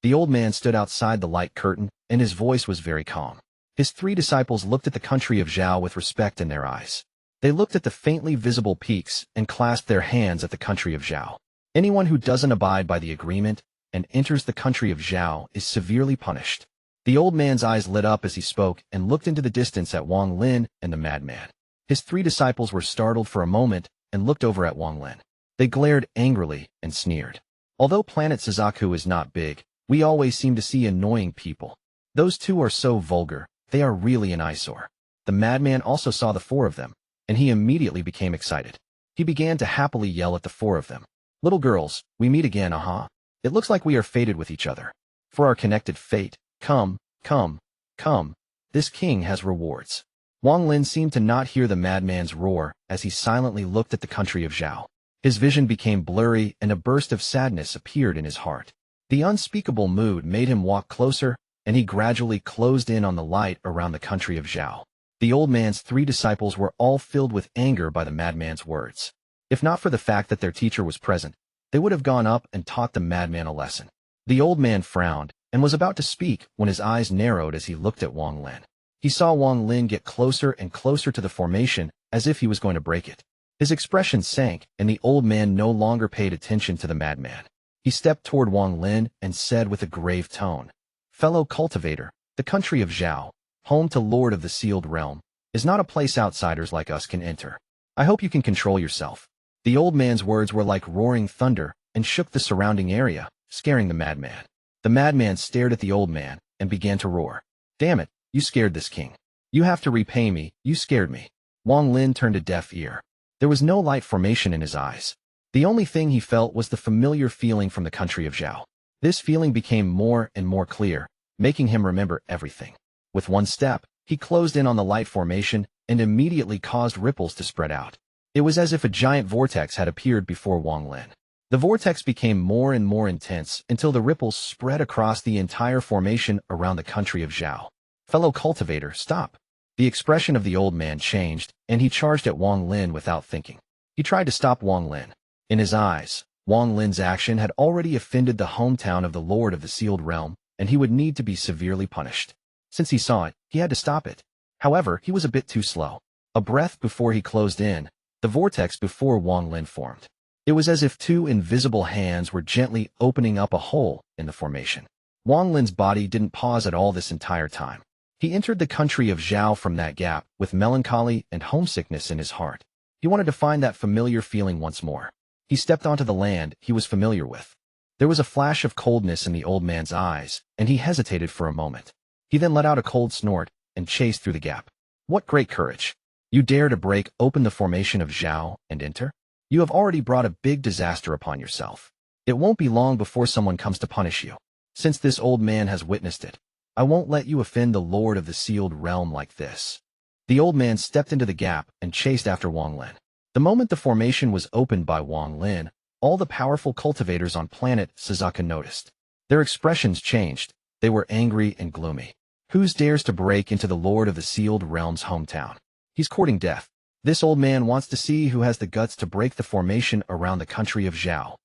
The old man stood outside the light curtain, and his voice was very calm. His 3 disciples looked at the country of Zhou with respect in their eyes. They looked at the faintly visible peaks and clasped their hands at the country of Zhou. Anyone who doesn't abide by the agreement and enters the country of Zhou is severely punished. The old man's eyes lit up as he spoke and looked into the distance at Wang Lin and the madman. His 3 disciples were startled for a moment and looked over at Wang Lin. They glared angrily and sneered. Although planet Suzaku is not big, we always seem to see annoying people. Those 2 are so vulgar, they are really an eyesore. The madman also saw the 4 of them, and he immediately became excited. He began to happily yell at the 4 of them. "Little girls, we meet again, aha. It looks like we are fated with each other. For our connected fate, come, come, come. This king has rewards." Wang Lin seemed to not hear the madman's roar as he silently looked at the country of Zhou. His vision became blurry and a burst of sadness appeared in his heart. The unspeakable mood made him walk closer, and he gradually closed in on the light around the country of Zhou. The old man's 3 disciples were all filled with anger by the madman's words. If not for the fact that their teacher was present, they would have gone up and taught the madman a lesson. The old man frowned and was about to speak when his eyes narrowed as he looked at Wang Lin. He saw Wang Lin get closer and closer to the formation as if he was going to break it. His expression sank, and the old man no longer paid attention to the madman. He stepped toward Wang Lin and said with a grave tone, "Fellow cultivator, the country of Zhou, home to Lord of the Sealed Realm, is not a place outsiders like us can enter. I hope you can control yourself." The old man's words were like roaring thunder and shook the surrounding area, scaring the madman. The madman stared at the old man and began to roar. "Damn it, you scared this king. You have to repay me, you scared me." Wang Lin turned a deaf ear. There was no light formation in his eyes. The only thing he felt was the familiar feeling from the country of Zhou. This feeling became more and more clear, making him remember everything. With one step, he closed in on the light formation and immediately caused ripples to spread out. It was as if a giant vortex had appeared before Wang Lin. The vortex became more and more intense until the ripples spread across the entire formation around the country of Zhou. "Fellow cultivator, stop." The expression of the old man changed, and he charged at Wang Lin without thinking. He tried to stop Wang Lin. In his eyes, Wang Lin's action had already offended the hometown of the Lord of the Sealed Realm, and he would need to be severely punished. Since he saw it, he had to stop it. However, he was a bit too slow. A breath before he closed in, the vortex before Wang Lin formed. It was as if 2 invisible hands were gently opening up a hole in the formation. Wang Lin's body didn't pause at all this entire time. He entered the country of Zhou from that gap with melancholy and homesickness in his heart. He wanted to find that familiar feeling once more. He stepped onto the land he was familiar with. There was a flash of coldness in the old man's eyes, and he hesitated for a moment. He then let out a cold snort and chased through the gap. What great courage! You dare to break open the formation of Zhou and enter? You have already brought a big disaster upon yourself. It won't be long before someone comes to punish you. Since this old man has witnessed it, I won't let you offend the Lord of the Sealed Realm like this. The old man stepped into the gap and chased after Wang Lin. The moment the formation was opened by Wang Lin, all the powerful cultivators on planet Suzaku noticed. Their expressions changed. They were angry and gloomy. Who dares to break into the Lord of the Sealed Realm's hometown? He's courting death. This old man wants to see who has the guts to break the formation around the country of Zhou.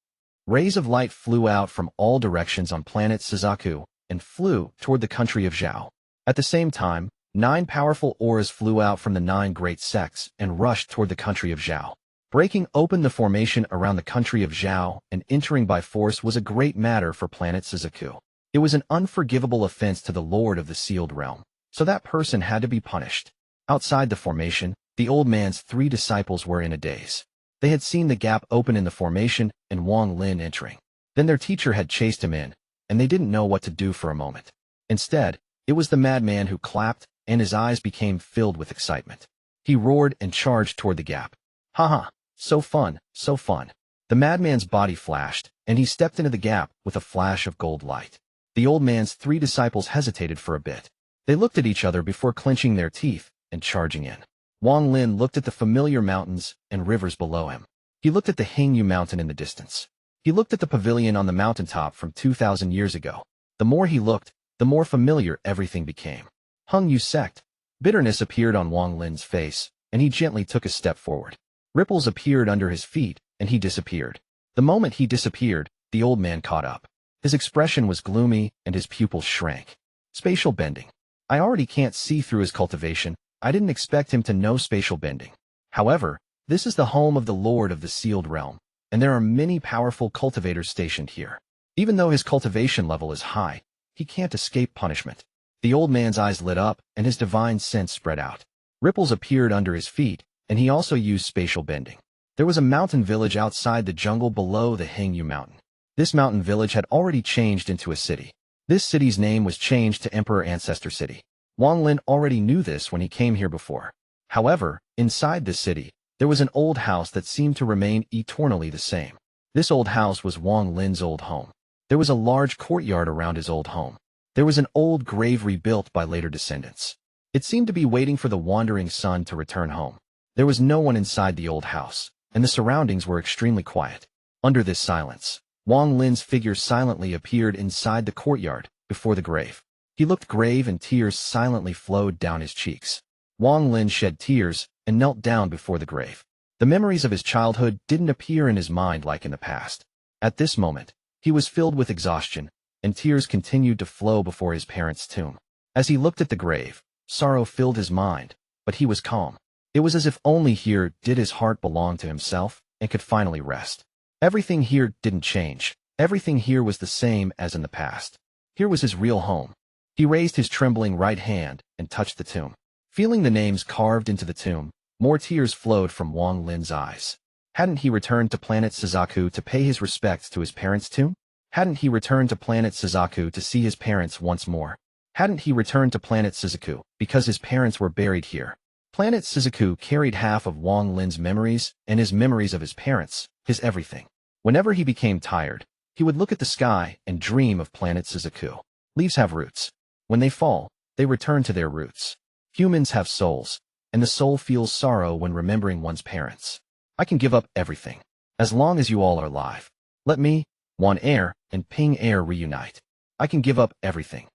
Rays of light flew out from all directions on planet Suzaku and flew toward the country of Zhou. At the same time, 9 powerful auras flew out from the 9 great sects and rushed toward the country of Zhou. Breaking open the formation around the country of Zhou and entering by force was a great matter for planet Suzaku. It was an unforgivable offense to the Lord of the Sealed Realm, so that person had to be punished. Outside the formation, the old man's 3 disciples were in a daze. They had seen the gap open in the formation and Wang Lin entering. Then their teacher had chased him in, and they didn't know what to do for a moment. Instead, it was the madman who clapped, and his eyes became filled with excitement. He roared and charged toward the gap. Haha, so fun, so fun. The madman's body flashed, and he stepped into the gap with a flash of gold light. The old man's 3 disciples hesitated for a bit. They looked at each other before clenching their teeth and charging in. Wang Lin looked at the familiar mountains and rivers below him. He looked at the Hengyu mountain in the distance. He looked at the pavilion on the mountaintop from 2,000 years ago. The more he looked, the more familiar everything became. Hengyu Sect. Bitterness appeared on Wang Lin's face, and he gently took a step forward. Ripples appeared under his feet, and he disappeared. The moment he disappeared, the old man caught up. His expression was gloomy, and his pupils shrank. Spatial bending. I already can't see through his cultivation. I didn't expect him to know spatial bending. However, this is the home of the Lord of the Sealed Realm, and there are many powerful cultivators stationed here. Even though his cultivation level is high, he can't escape punishment. The old man's eyes lit up, and his divine sense spread out. Ripples appeared under his feet, and he also used spatial bending. There was a mountain village outside the jungle below the Hengyu mountain. This mountain village had already changed into a city. This city's name was changed to Emperor Ancestor City. Wang Lin already knew this when he came here before. However, inside this city, there was an old house that seemed to remain eternally the same. This old house was Wang Lin's old home. There was a large courtyard around his old home. There was an old grave rebuilt by later descendants. It seemed to be waiting for the wandering son to return home. There was no one inside the old house, and the surroundings were extremely quiet. Under this silence, Wang Lin's figure silently appeared inside the courtyard, before the grave. He looked grave and tears silently flowed down his cheeks. Wang Lin shed tears and knelt down before the grave. The memories of his childhood didn't appear in his mind like in the past. At this moment, he was filled with exhaustion, and tears continued to flow before his parents' tomb. As he looked at the grave, sorrow filled his mind, but he was calm. It was as if only here did his heart belong to himself and could finally rest. Everything here didn't change. Everything here was the same as in the past. Here was his real home. He raised his trembling right hand and touched the tomb. Feeling the names carved into the tomb, more tears flowed from Wang Lin's eyes. Hadn't he returned to planet Suzaku to pay his respects to his parents' tomb? Hadn't he returned to planet Suzaku to see his parents once more? Hadn't he returned to planet Suzaku because his parents were buried here? Planet Suzaku carried half of Wang Lin's memories and his memories of his parents, his everything. Whenever he became tired, he would look at the sky and dream of planet Suzaku. Leaves have roots. When they fall, they return to their roots. Humans have souls, and the soul feels sorrow when remembering one's parents. I can give up everything, as long as you all are alive. Let me, Wan Air, and Ping Air reunite. I can give up everything.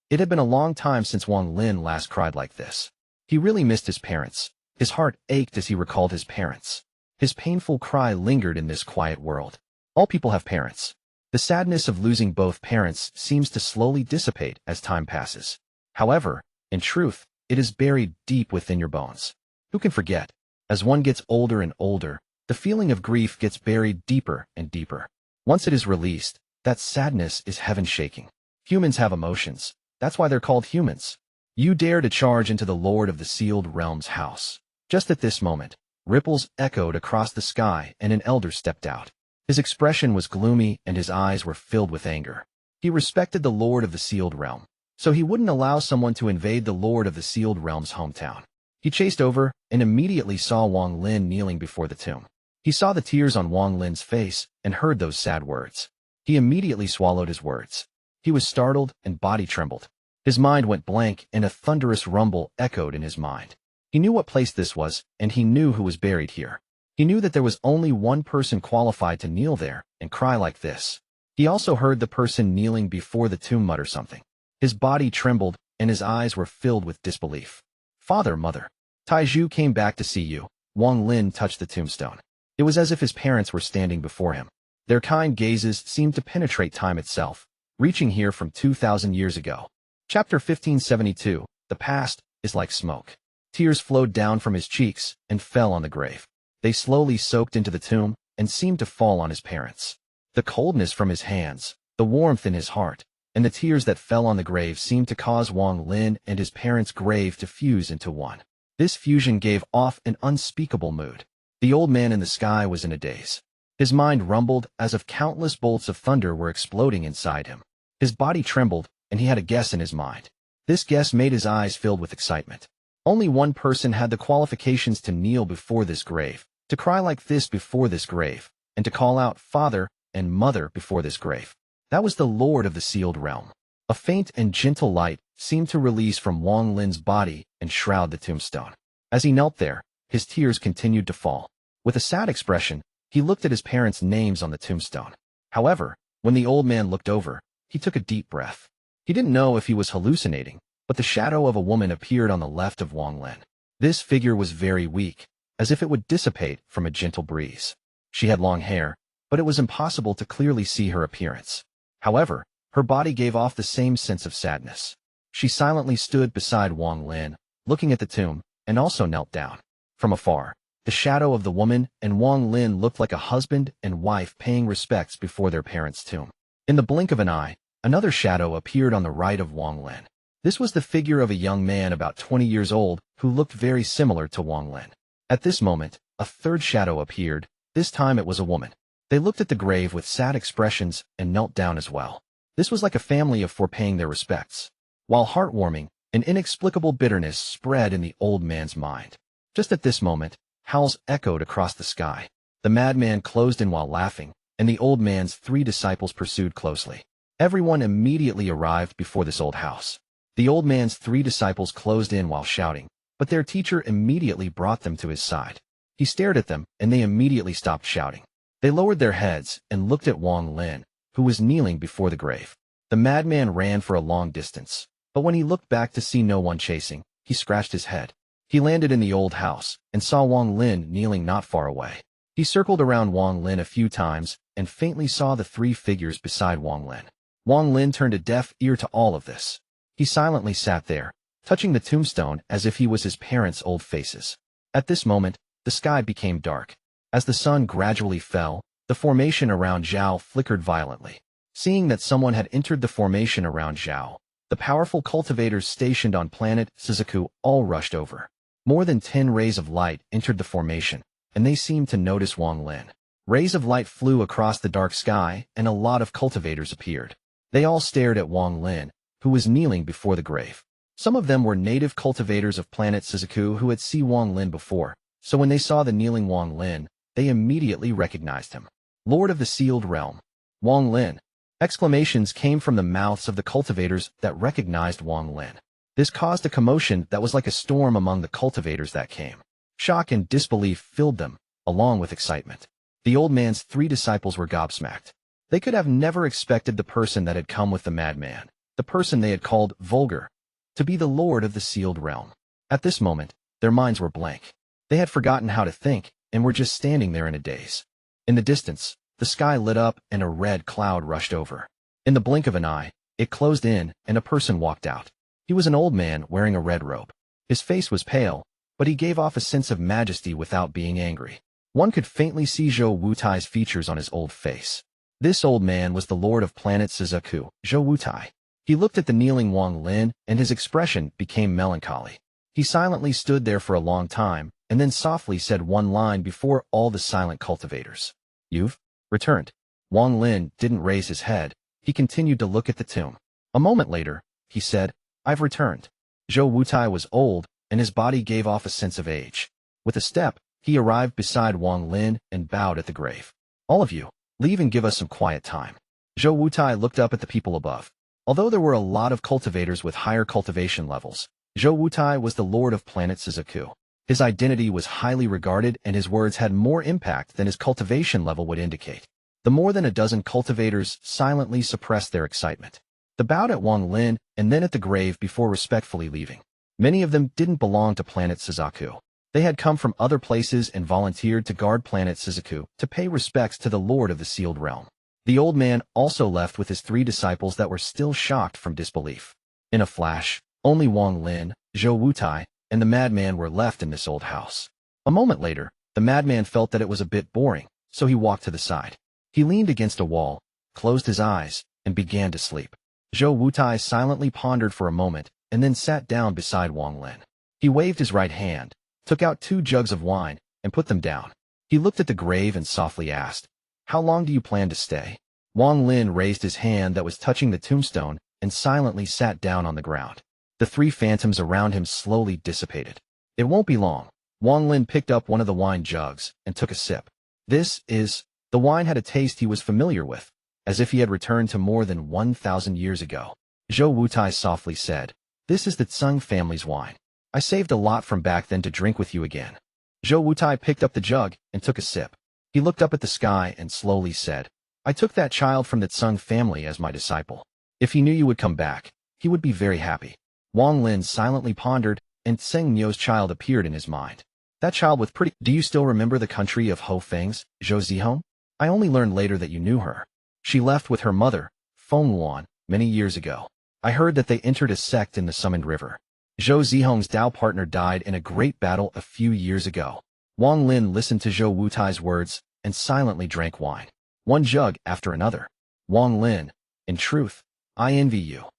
It had been a long time since Wang Lin last cried like this. He really missed his parents. His heart ached as he recalled his parents. His painful cry lingered in this quiet world. All people have parents. The sadness of losing both parents seems to slowly dissipate as time passes. However, in truth, it is buried deep within your bones. Who can forget? As one gets older and older, the feeling of grief gets buried deeper and deeper. Once it is released, that sadness is heaven-shaking. Humans have emotions. That's why they're called humans. You dare to charge into the Lord of the Sealed Realm's house. Just at this moment, ripples echoed across the sky and an elder stepped out. His expression was gloomy and his eyes were filled with anger. He respected the Lord of the Sealed Realm, so he wouldn't allow someone to invade the Lord of the Sealed Realm's hometown. He chased over and immediately saw Wang Lin kneeling before the tomb. He saw the tears on Wang Lin's face and heard those sad words. He immediately swallowed his words. He was startled and body trembled. His mind went blank and a thunderous rumble echoed in his mind. He knew what place this was, and he knew who was buried here. He knew that there was only one person qualified to kneel there and cry like this. He also heard the person kneeling before the tomb mutter something. His body trembled and his eyes were filled with disbelief. Father, mother. Taizhu came back to see you. Wang Lin touched the tombstone. It was as if his parents were standing before him. Their kind gazes seemed to penetrate time itself, reaching here from 2,000 years ago. Chapter 1572, The Past is Like Smoke. Tears flowed down from his cheeks and fell on the grave. They slowly soaked into the tomb and seemed to fall on his parents. The coldness from his hands, the warmth in his heart, and the tears that fell on the grave seemed to cause Wang Lin and his parents' grave to fuse into one. This fusion gave off an unspeakable mood. The old man in the sky was in a daze. His mind rumbled as if countless bolts of thunder were exploding inside him. His body trembled, and he had a guess in his mind. This guess made his eyes filled with excitement. Only one person had the qualifications to kneel before this grave, to cry like this before this grave, and to call out father and mother before this grave. That was the Lord of the Sealed Realm. A faint and gentle light seemed to release from Wang Lin's body and shroud the tombstone. As he knelt there, his tears continued to fall. With a sad expression, he looked at his parents' names on the tombstone. However, when the old man looked over, he took a deep breath. He didn't know if he was hallucinating, but the shadow of a woman appeared on the left of Wang Lin. This figure was very weak, as if it would dissipate from a gentle breeze. She had long hair, but it was impossible to clearly see her appearance. However, her body gave off the same sense of sadness. She silently stood beside Wang Lin, looking at the tomb, and also knelt down. From afar, the shadow of the woman and Wang Lin looked like a husband and wife paying respects before their parents' tomb. In the blink of an eye, another shadow appeared on the right of Wang Lin. This was the figure of a young man about 20 years old who looked very similar to Wang Lin. At this moment, a third shadow appeared. This time it was a woman. They looked at the grave with sad expressions and knelt down as well. This was like a family of four paying their respects. While heartwarming, an inexplicable bitterness spread in the old man's mind. Just at this moment, howls echoed across the sky. The madman closed in while laughing, and the old man's 3 disciples pursued closely. Everyone immediately arrived before this old house. The old man's 3 disciples closed in while shouting, but their teacher immediately brought them to his side. He stared at them, and they immediately stopped shouting. They lowered their heads and looked at Wang Lin, who was kneeling before the grave. The madman ran for a long distance, but when he looked back to see no one chasing, he scratched his head. He landed in the old house and saw Wang Lin kneeling not far away. He circled around Wang Lin a few times and faintly saw the 3 figures beside Wang Lin. Wang Lin turned a deaf ear to all of this. He silently sat there, touching the tombstone as if he was his parents' old faces. At this moment, the sky became dark. As the sun gradually fell, the formation around Zhou flickered violently. Seeing that someone had entered the formation around Zhou, the powerful cultivators stationed on planet Suzaku all rushed over. More than 10 rays of light entered the formation, and they seemed to notice Wang Lin. Rays of light flew across the dark sky, and a lot of cultivators appeared. They all stared at Wang Lin, who was kneeling before the grave. Some of them were native cultivators of planet Suzaku who had seen Wang Lin before, so when they saw the kneeling Wang Lin, they immediately recognized him. Lord of the Sealed Realm. Wang Lin. Exclamations came from the mouths of the cultivators that recognized Wang Lin. This caused a commotion that was like a storm among the cultivators that came. Shock and disbelief filled them, along with excitement. The old man's 3 disciples were gobsmacked. They could have never expected the person that had come with the madman, the person they had called vulgar, to be the Lord of the Sealed Realm. At this moment, their minds were blank. They had forgotten how to think and were just standing there in a daze. In the distance, the sky lit up and a red cloud rushed over. In the blink of an eye, it closed in and a person walked out. He was an old man wearing a red robe. His face was pale, but he gave off a sense of majesty without being angry. One could faintly see Zhou Wutai's features on his old face. This old man was the lord of planet Suzaku, Zhou Wutai. He looked at the kneeling Wang Lin, and his expression became melancholy. He silently stood there for a long time, and then softly said one line before all the silent cultivators. "You've returned." Wang Lin didn't raise his head. He continued to look at the tomb. A moment later, he said, "I've returned." Zhou Wutai was old, and his body gave off a sense of age. With a step, he arrived beside Wang Lin and bowed at the grave. All of you, leave and give us some quiet time. Zhou Wutai looked up at the people above. Although there were a lot of cultivators with higher cultivation levels, Zhou Wutai was the lord of planet Suzaku. His identity was highly regarded and his words had more impact than his cultivation level would indicate. The more than a dozen cultivators silently suppressed their excitement. They bowed at Wang Lin and then at the grave before respectfully leaving. Many of them didn't belong to planet Suzaku. They had come from other places and volunteered to guard planet Suzaku to pay respects to the Lord of the Sealed Realm. The old man also left with his 3 disciples that were still shocked from disbelief. In a flash, only Wang Lin, Zhou Wutai, and the Madman were left in this old house. A moment later, the Madman felt that it was a bit boring, so he walked to the side. He leaned against a wall, closed his eyes, and began to sleep. Zhou Wutai silently pondered for a moment and then sat down beside Wang Lin. He waved his right hand, took out 2 jugs of wine, and put them down. He looked at the grave and softly asked, "How long do you plan to stay?" Wang Lin raised his hand that was touching the tombstone and silently sat down on the ground. The 3 phantoms around him slowly dissipated. "It won't be long." Wang Lin picked up one of the wine jugs and took a sip. The wine had a taste he was familiar with, as if he had returned to more than 1,000 years ago. Zhou Wutai softly said, "This is the Qing family's wine. I saved a lot from back then to drink with you again." Zhou Wutai picked up the jug and took a sip. He looked up at the sky and slowly said, "I took that child from the Qing family as my disciple. If he knew you would come back, he would be very happy." Wang Lin silently pondered, and Tseng Niu's child appeared in his mind. "That child with pretty— Do you still remember the country of Ho Feng's, Zhou Zihong? I only learned later that you knew her. She left with her mother, Feng, many years ago. I heard that they entered a sect in the Summoned River. Zhou Zihong's Dao partner died in a great battle a few years ago." Wang Lin listened to Zhou Wutai's words and silently drank wine. One jug after another. "Wang Lin, in truth, I envy you."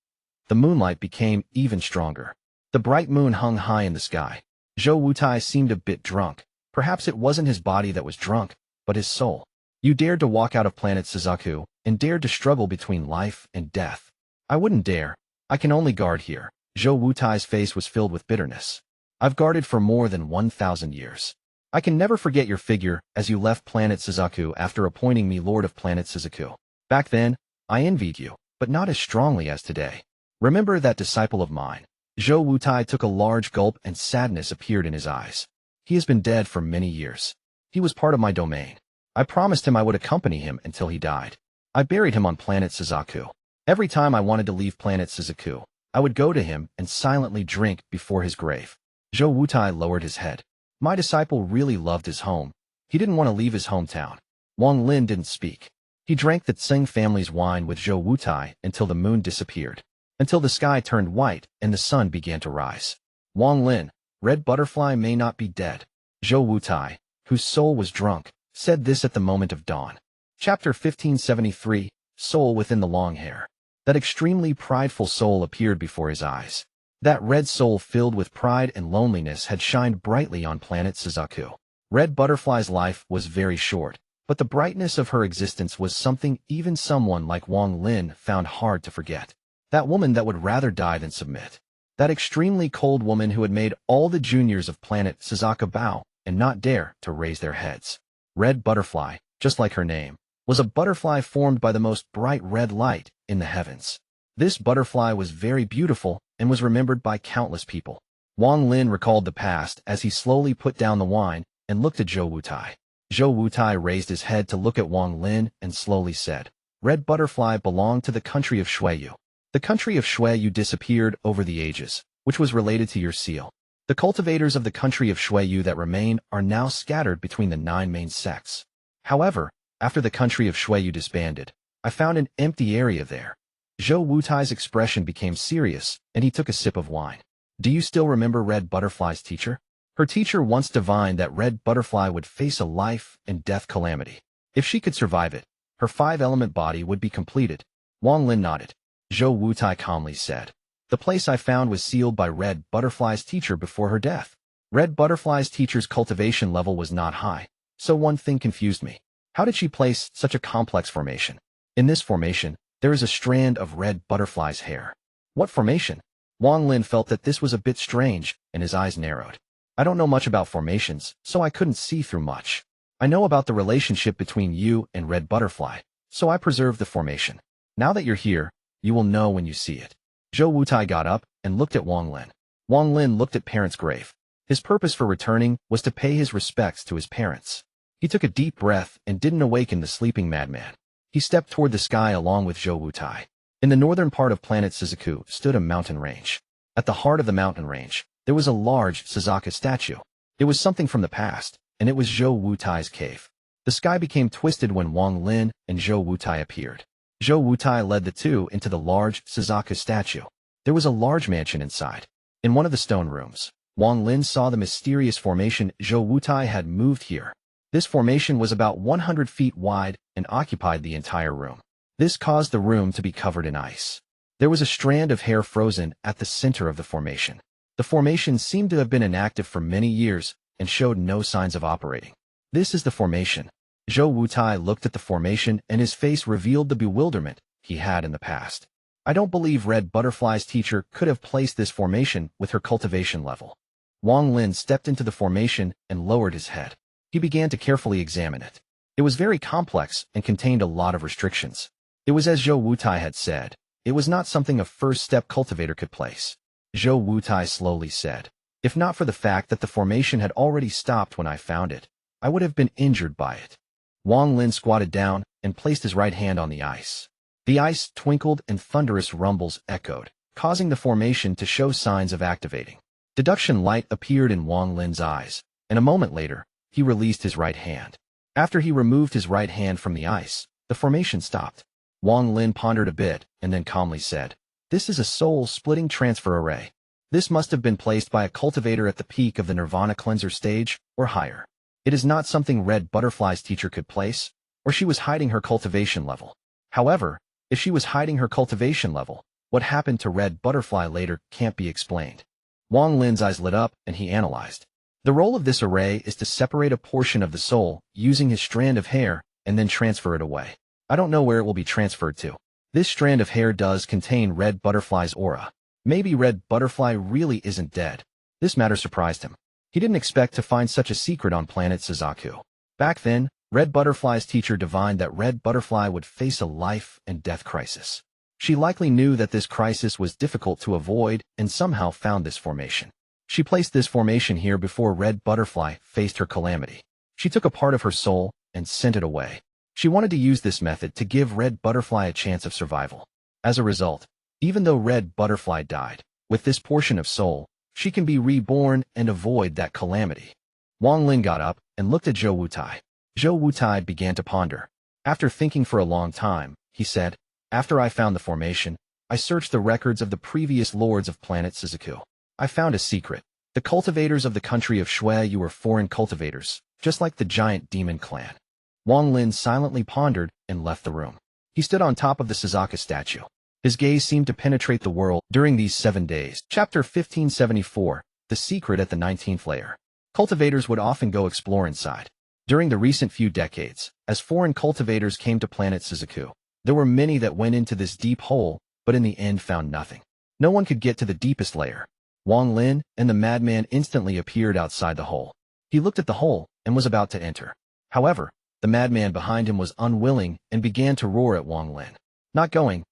The moonlight became even stronger. The bright moon hung high in the sky. Zhou Wutai seemed a bit drunk. Perhaps it wasn't his body that was drunk, but his soul. "You dared to walk out of planet Suzaku and dared to struggle between life and death. I wouldn't dare. I can only guard here." Zhou Wutai's face was filled with bitterness. "I've guarded for more than 1,000 years. I can never forget your figure as you left planet Suzaku after appointing me Lord of planet Suzaku. Back then, I envied you, but not as strongly as today. Remember that disciple of mine." Zhou Wutai took a large gulp and sadness appeared in his eyes. "He has been dead for many years. He was part of my domain. I promised him I would accompany him until he died. I buried him on planet Suzaku. Every time I wanted to leave planet Suzaku, I would go to him and silently drink before his grave." Zhou Wutai lowered his head. "My disciple really loved his home. He didn't want to leave his hometown." Wang Lin didn't speak. He drank the Tsing family's wine with Zhou Wutai until the moon disappeared, until the sky turned white and the sun began to rise. Wang Lin, Red Butterfly may not be dead. Zhou Wutai, whose soul was drunk, said this at the moment of dawn. Chapter 1573, Soul Within the Long Hair. That extremely prideful soul appeared before his eyes. That red soul filled with pride and loneliness had shined brightly on planet Suzaku. Red Butterfly's life was very short, but the brightness of her existence was something even someone like Wang Lin found hard to forget. That woman that would rather die than submit. That extremely cold woman who had made all the juniors of planet Suzaku bow and not dare to raise their heads. Red Butterfly, just like her name, was a butterfly formed by the most bright red light in the heavens. This butterfly was very beautiful and was remembered by countless people. Wang Lin recalled the past as he slowly put down the wine and looked at Zhou Wutai. Zhou Wutai raised his head to look at Wang Lin and slowly said, "Red Butterfly belonged to the country of Shui. The country of Shui disappeared over the ages, which was related to your seal. The cultivators of the country of Shui that remain are now scattered between the 9 main sects. However, after the country of Shui disbanded, I found an empty area there." Zhou Wutai's expression became serious, and he took a sip of wine. "Do you still remember Red Butterfly's teacher? Her teacher once divined that Red Butterfly would face a life and death calamity. If she could survive it, her 5-element body would be completed." Wang Lin nodded. Zhou Wutai calmly said, "The place I found was sealed by Red Butterfly's teacher before her death. Red Butterfly's teacher's cultivation level was not high, so one thing confused me. How did she place such a complex formation? In this formation, there is a strand of Red Butterfly's hair." "What formation?" Wang Lin felt that this was a bit strange, and his eyes narrowed. I don't know much about formations, so I couldn't see through much. I know about the relationship between you and Red Butterfly, so I preserved the formation. Now that you're here, you will know when you see it. Zhou Wutai got up and looked at Wang Lin. Wang Lin looked at parents' grave. His purpose for returning was to pay his respects to his parents. He took a deep breath and didn't awaken the sleeping madman. He stepped toward the sky along with Zhou Wutai. In the northern part of planet Suzaku stood a mountain range. At the heart of the mountain range, there was a large Suzaku statue. It was something from the past, and it was Zhou Wutai's cave. The sky became twisted when Wang Lin and Zhou Wutai appeared. Zhou Wutai led the two into the large Suzaku statue. There was a large mansion inside. In one of the stone rooms, Wang Lin saw the mysterious formation Zhou Wutai had moved here. This formation was about 100 feet wide and occupied the entire room. This caused the room to be covered in ice. There was a strand of hair frozen at the center of the formation. The formation seemed to have been inactive for many years and showed no signs of operating. This is the formation. Zhou Wutai looked at the formation and his face revealed the bewilderment he had in the past. I don't believe Red Butterfly's teacher could have placed this formation with her cultivation level. Wang Lin stepped into the formation and lowered his head. He began to carefully examine it. It was very complex and contained a lot of restrictions. It was as Zhou Wutai had said. It was not something a first-step cultivator could place. Zhou Wutai slowly said, if not for the fact that the formation had already stopped when I found it, I would have been injured by it. Wang Lin squatted down and placed his right hand on the ice. The ice twinkled and thunderous rumbles echoed, causing the formation to show signs of activating. Deduction light appeared in Wang Lin's eyes, and a moment later, he released his right hand. After he removed his right hand from the ice, the formation stopped. Wang Lin pondered a bit and then calmly said, this is a soul-splitting transfer array. This must have been placed by a cultivator at the peak of the Nirvana Cleanser stage or higher. It is not something Red Butterfly's teacher could place, or she was hiding her cultivation level. However, if she was hiding her cultivation level, what happened to Red Butterfly later can't be explained. Wang Lin's eyes lit up and he analyzed. The role of this array is to separate a portion of the soul using his strand of hair and then transfer it away. I don't know where it will be transferred to. This strand of hair does contain Red Butterfly's aura. Maybe Red Butterfly really isn't dead. This matter surprised him. He didn't expect to find such a secret on planet Suzaku. Back then, Red Butterfly's teacher divined that Red Butterfly would face a life and death crisis. She likely knew that this crisis was difficult to avoid and somehow found this formation. She placed this formation here before Red Butterfly faced her calamity. She took a part of her soul and sent it away. She wanted to use this method to give Red Butterfly a chance of survival. As a result, even though Red Butterfly died, with this portion of soul, she can be reborn and avoid that calamity. Wang Lin got up and looked at Zhou Wutai. Zhou Wutai began to ponder. After thinking for a long time, he said, after I found the formation, I searched the records of the previous lords of planet Suzaku. I found a secret. The cultivators of the country of Shui, you were foreign cultivators, just like the giant demon clan. Wang Lin silently pondered and left the room. He stood on top of the Suzaku statue. His gaze seemed to penetrate the world during these 7 days. Chapter 1574, The Secret at the 19th Layer. Cultivators would often go explore inside. During the recent few decades, as foreign cultivators came to planet Suzaku, there were many that went into this deep hole, but in the end found nothing. No one could get to the deepest layer. Wang Lin and the madman instantly appeared outside the hole. He looked at the hole and was about to enter. However, the madman behind him was unwilling and began to roar at Wang Lin. Not going,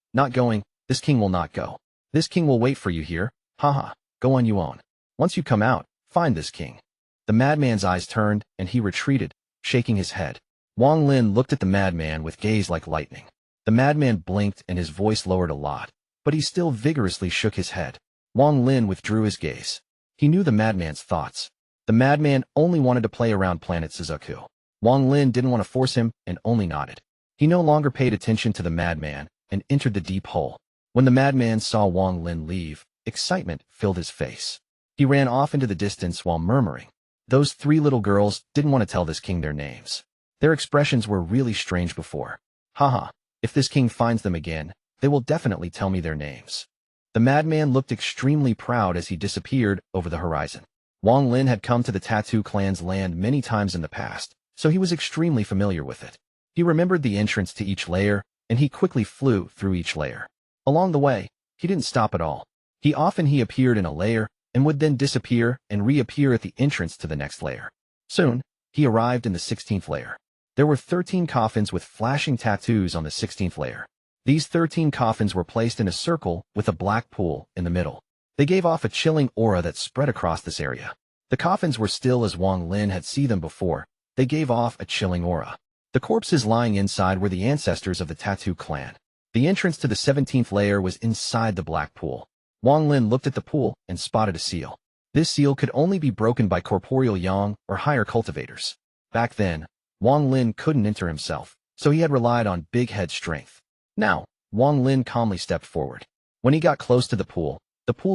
this king will not go. This king will wait for you here, haha, go on you own. Once you come out, find this king. The madman's eyes turned and he retreated, shaking his head. Wang Lin looked at the madman with gaze like lightning. The madman blinked and his voice lowered a lot, but he still vigorously shook his head. Wang Lin withdrew his gaze. He knew the madman's thoughts. The madman only wanted to play around planet Suzaku. Wang Lin didn't want to force him and only nodded. He no longer paid attention to the madman and entered the deep hole. When the madman saw Wang Lin leave, excitement filled his face. He ran off into the distance while murmuring. Those 3 little girls didn't want to tell this king their names. Their expressions were really strange before. Haha, if this king finds them again, they will definitely tell me their names. The madman looked extremely proud as he disappeared over the horizon. Wang Lin had come to the Tattoo clan's land many times in the past, so he was extremely familiar with it. He remembered the entrance to each layer, and he quickly flew through each layer. Along the way, he didn't stop at all. He appeared in a layer and would then disappear and reappear at the entrance to the next layer. Soon, he arrived in the 16th layer. There were 13 coffins with flashing tattoos on the 16th layer. These 13 coffins were placed in a circle with a black pool in the middle. They gave off a chilling aura that spread across this area. The coffins were still as Wang Lin had seen them before. They gave off a chilling aura. The corpses lying inside were the ancestors of the tattoo clan. The entrance to the 17th layer was inside the black pool. Wang Lin looked at the pool and spotted a seal. This seal could only be broken by corporeal yang or higher cultivators. Back then, Wang Lin couldn't enter himself, so he had relied on big head strength. Now, Wang Lin calmly stepped forward. When he got close to the pool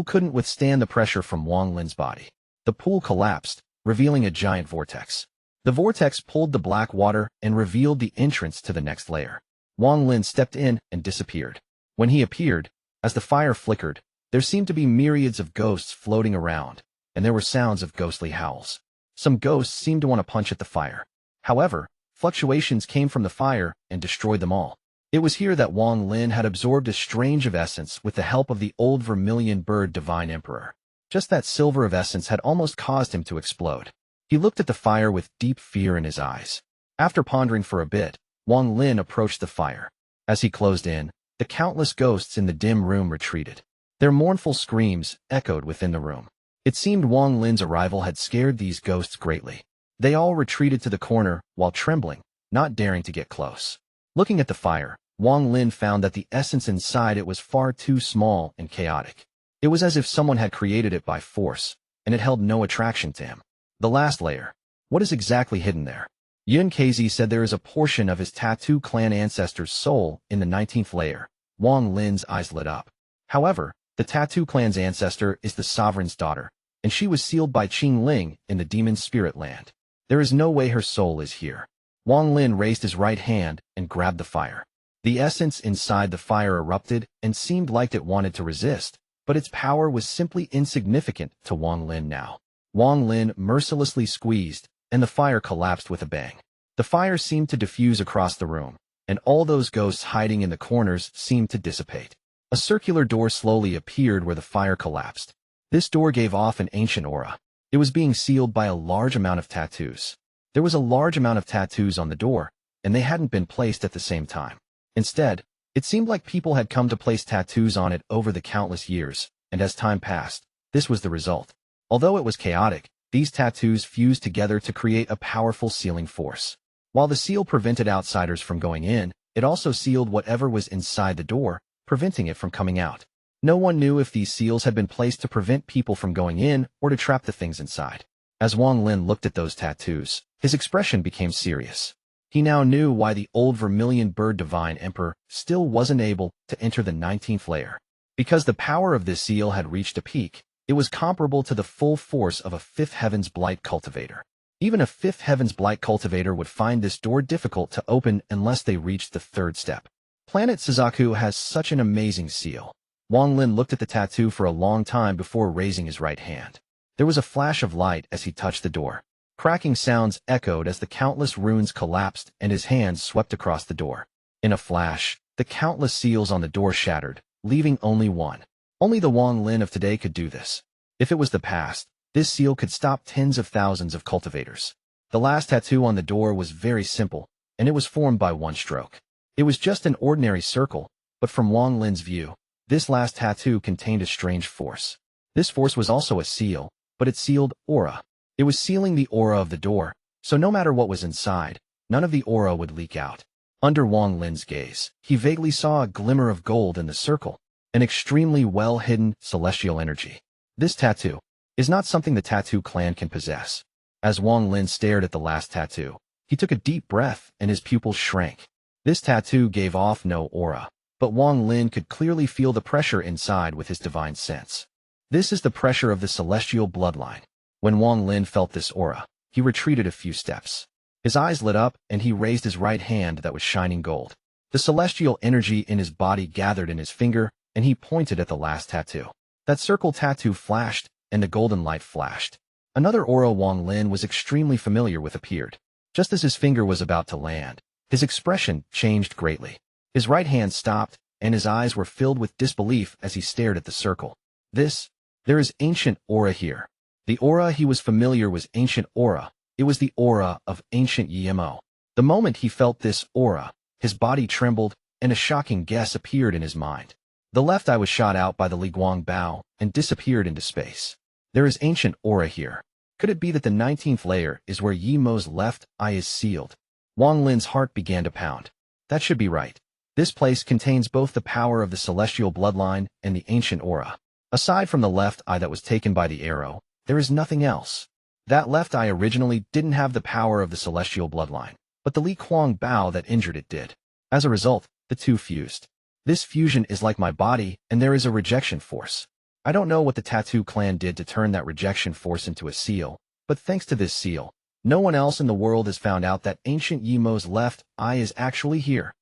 couldn't withstand the pressure from Wang Lin's body. The pool collapsed, revealing a giant vortex. The vortex pulled the black water and revealed the entrance to the next layer. Wang Lin stepped in and disappeared. When he appeared, as the fire flickered, there seemed to be myriads of ghosts floating around, and there were sounds of ghostly howls. Some ghosts seemed to want to punch at the fire. However, fluctuations came from the fire and destroyed them all. It was here that Wang Lin had absorbed a strange of essence with the help of the old vermilion bird Divine Emperor. Just that silver of essence had almost caused him to explode. He looked at the fire with deep fear in his eyes. After pondering for a bit, Wang Lin approached the fire. As he closed in, the countless ghosts in the dim room retreated. Their mournful screams echoed within the room. It seemed Wang Lin's arrival had scared these ghosts greatly. They all retreated to the corner while trembling, not daring to get close. Looking at the fire, Wang Lin found that the essence inside it was far too small and chaotic. It was as if someone had created it by force, and it held no attraction to him. The last layer. What is exactly hidden there? Yun Kezi said there is a portion of his tattoo clan ancestor's soul in the 19th layer. Wang Lin's eyes lit up. However, the tattoo clan's ancestor is the sovereign's daughter, and she was sealed by Qing in the demon spirit land. There is no way her soul is here. Wang Lin raised his right hand and grabbed the fire. The essence inside the fire erupted and seemed like it wanted to resist, but its power was simply insignificant to Wang Lin now. Wang Lin mercilessly squeezed, and the fire collapsed with a bang. The fire seemed to diffuse across the room, and all those ghosts hiding in the corners seemed to dissipate. A circular door slowly appeared where the fire collapsed. This door gave off an ancient aura. It was being sealed by a large amount of tattoos. There was a large amount of tattoos on the door, and they hadn't been placed at the same time. Instead, it seemed like people had come to place tattoos on it over the countless years, and as time passed, this was the result. Although it was chaotic, these tattoos fused together to create a powerful sealing force. While the seal prevented outsiders from going in, it also sealed whatever was inside the door, preventing it from coming out. No one knew if these seals had been placed to prevent people from going in or to trap the things inside. As Wang Lin looked at those tattoos, his expression became serious. He now knew why the old vermilion bird Divine Emperor still wasn't able to enter the 19th layer. Because the power of this seal had reached a peak, it was comparable to the full force of a Fifth Heaven's Blight cultivator. Even a Fifth Heaven's Blight cultivator would find this door difficult to open unless they reached the third step. Planet Suzaku has such an amazing seal. Wang Lin looked at the tattoo for a long time before raising his right hand. There was a flash of light as he touched the door. Cracking sounds echoed as the countless runes collapsed and his hands swept across the door. In a flash, the countless seals on the door shattered, leaving only one. Only the Wang Lin of today could do this. If it was the past, this seal could stop tens of thousands of cultivators. The last tattoo on the door was very simple, and it was formed by one stroke. It was just an ordinary circle, but from Wang Lin's view, this last tattoo contained a strange force. This force was also a seal, but it sealed aura. It was sealing the aura of the door, so no matter what was inside, none of the aura would leak out. Under Wang Lin's gaze, he vaguely saw a glimmer of gold in the circle, an extremely well-hidden celestial energy. This tattoo is not something the tattoo clan can possess. As Wang Lin stared at the last tattoo, he took a deep breath and his pupils shrank. This tattoo gave off no aura, but Wang Lin could clearly feel the pressure inside with his divine sense. This is the pressure of the celestial bloodline. When Wang Lin felt this aura, he retreated a few steps. His eyes lit up and he raised his right hand that was shining gold. The celestial energy in his body gathered in his finger and he pointed at the last tattoo. That circle tattoo flashed and the golden light flashed. Another aura Wang Lin was extremely familiar with appeared. Just as his finger was about to land, his expression changed greatly. His right hand stopped and his eyes were filled with disbelief as he stared at the circle. There is ancient aura here. The aura he was familiar was ancient aura. It was the aura of ancient Yimo. The moment he felt this aura, his body trembled, and a shocking guess appeared in his mind. The left eye was shot out by the Liguang Bao and disappeared into space. There is ancient aura here. Could it be that the 19th layer is where Yimo's left eye is sealed? Wang Lin's heart began to pound. That should be right. This place contains both the power of the celestial bloodline and the ancient aura. Aside from the left eye that was taken by the arrow, there is nothing else. That left eye originally didn't have the power of the celestial bloodline, but the Liguang Bao that injured it did. As a result, the two fused. This fusion is like my body, and there is a rejection force. I don't know what the Tattoo clan did to turn that rejection force into a seal, but thanks to this seal, no one else in the world has found out that ancient Yimo's left eye is actually here.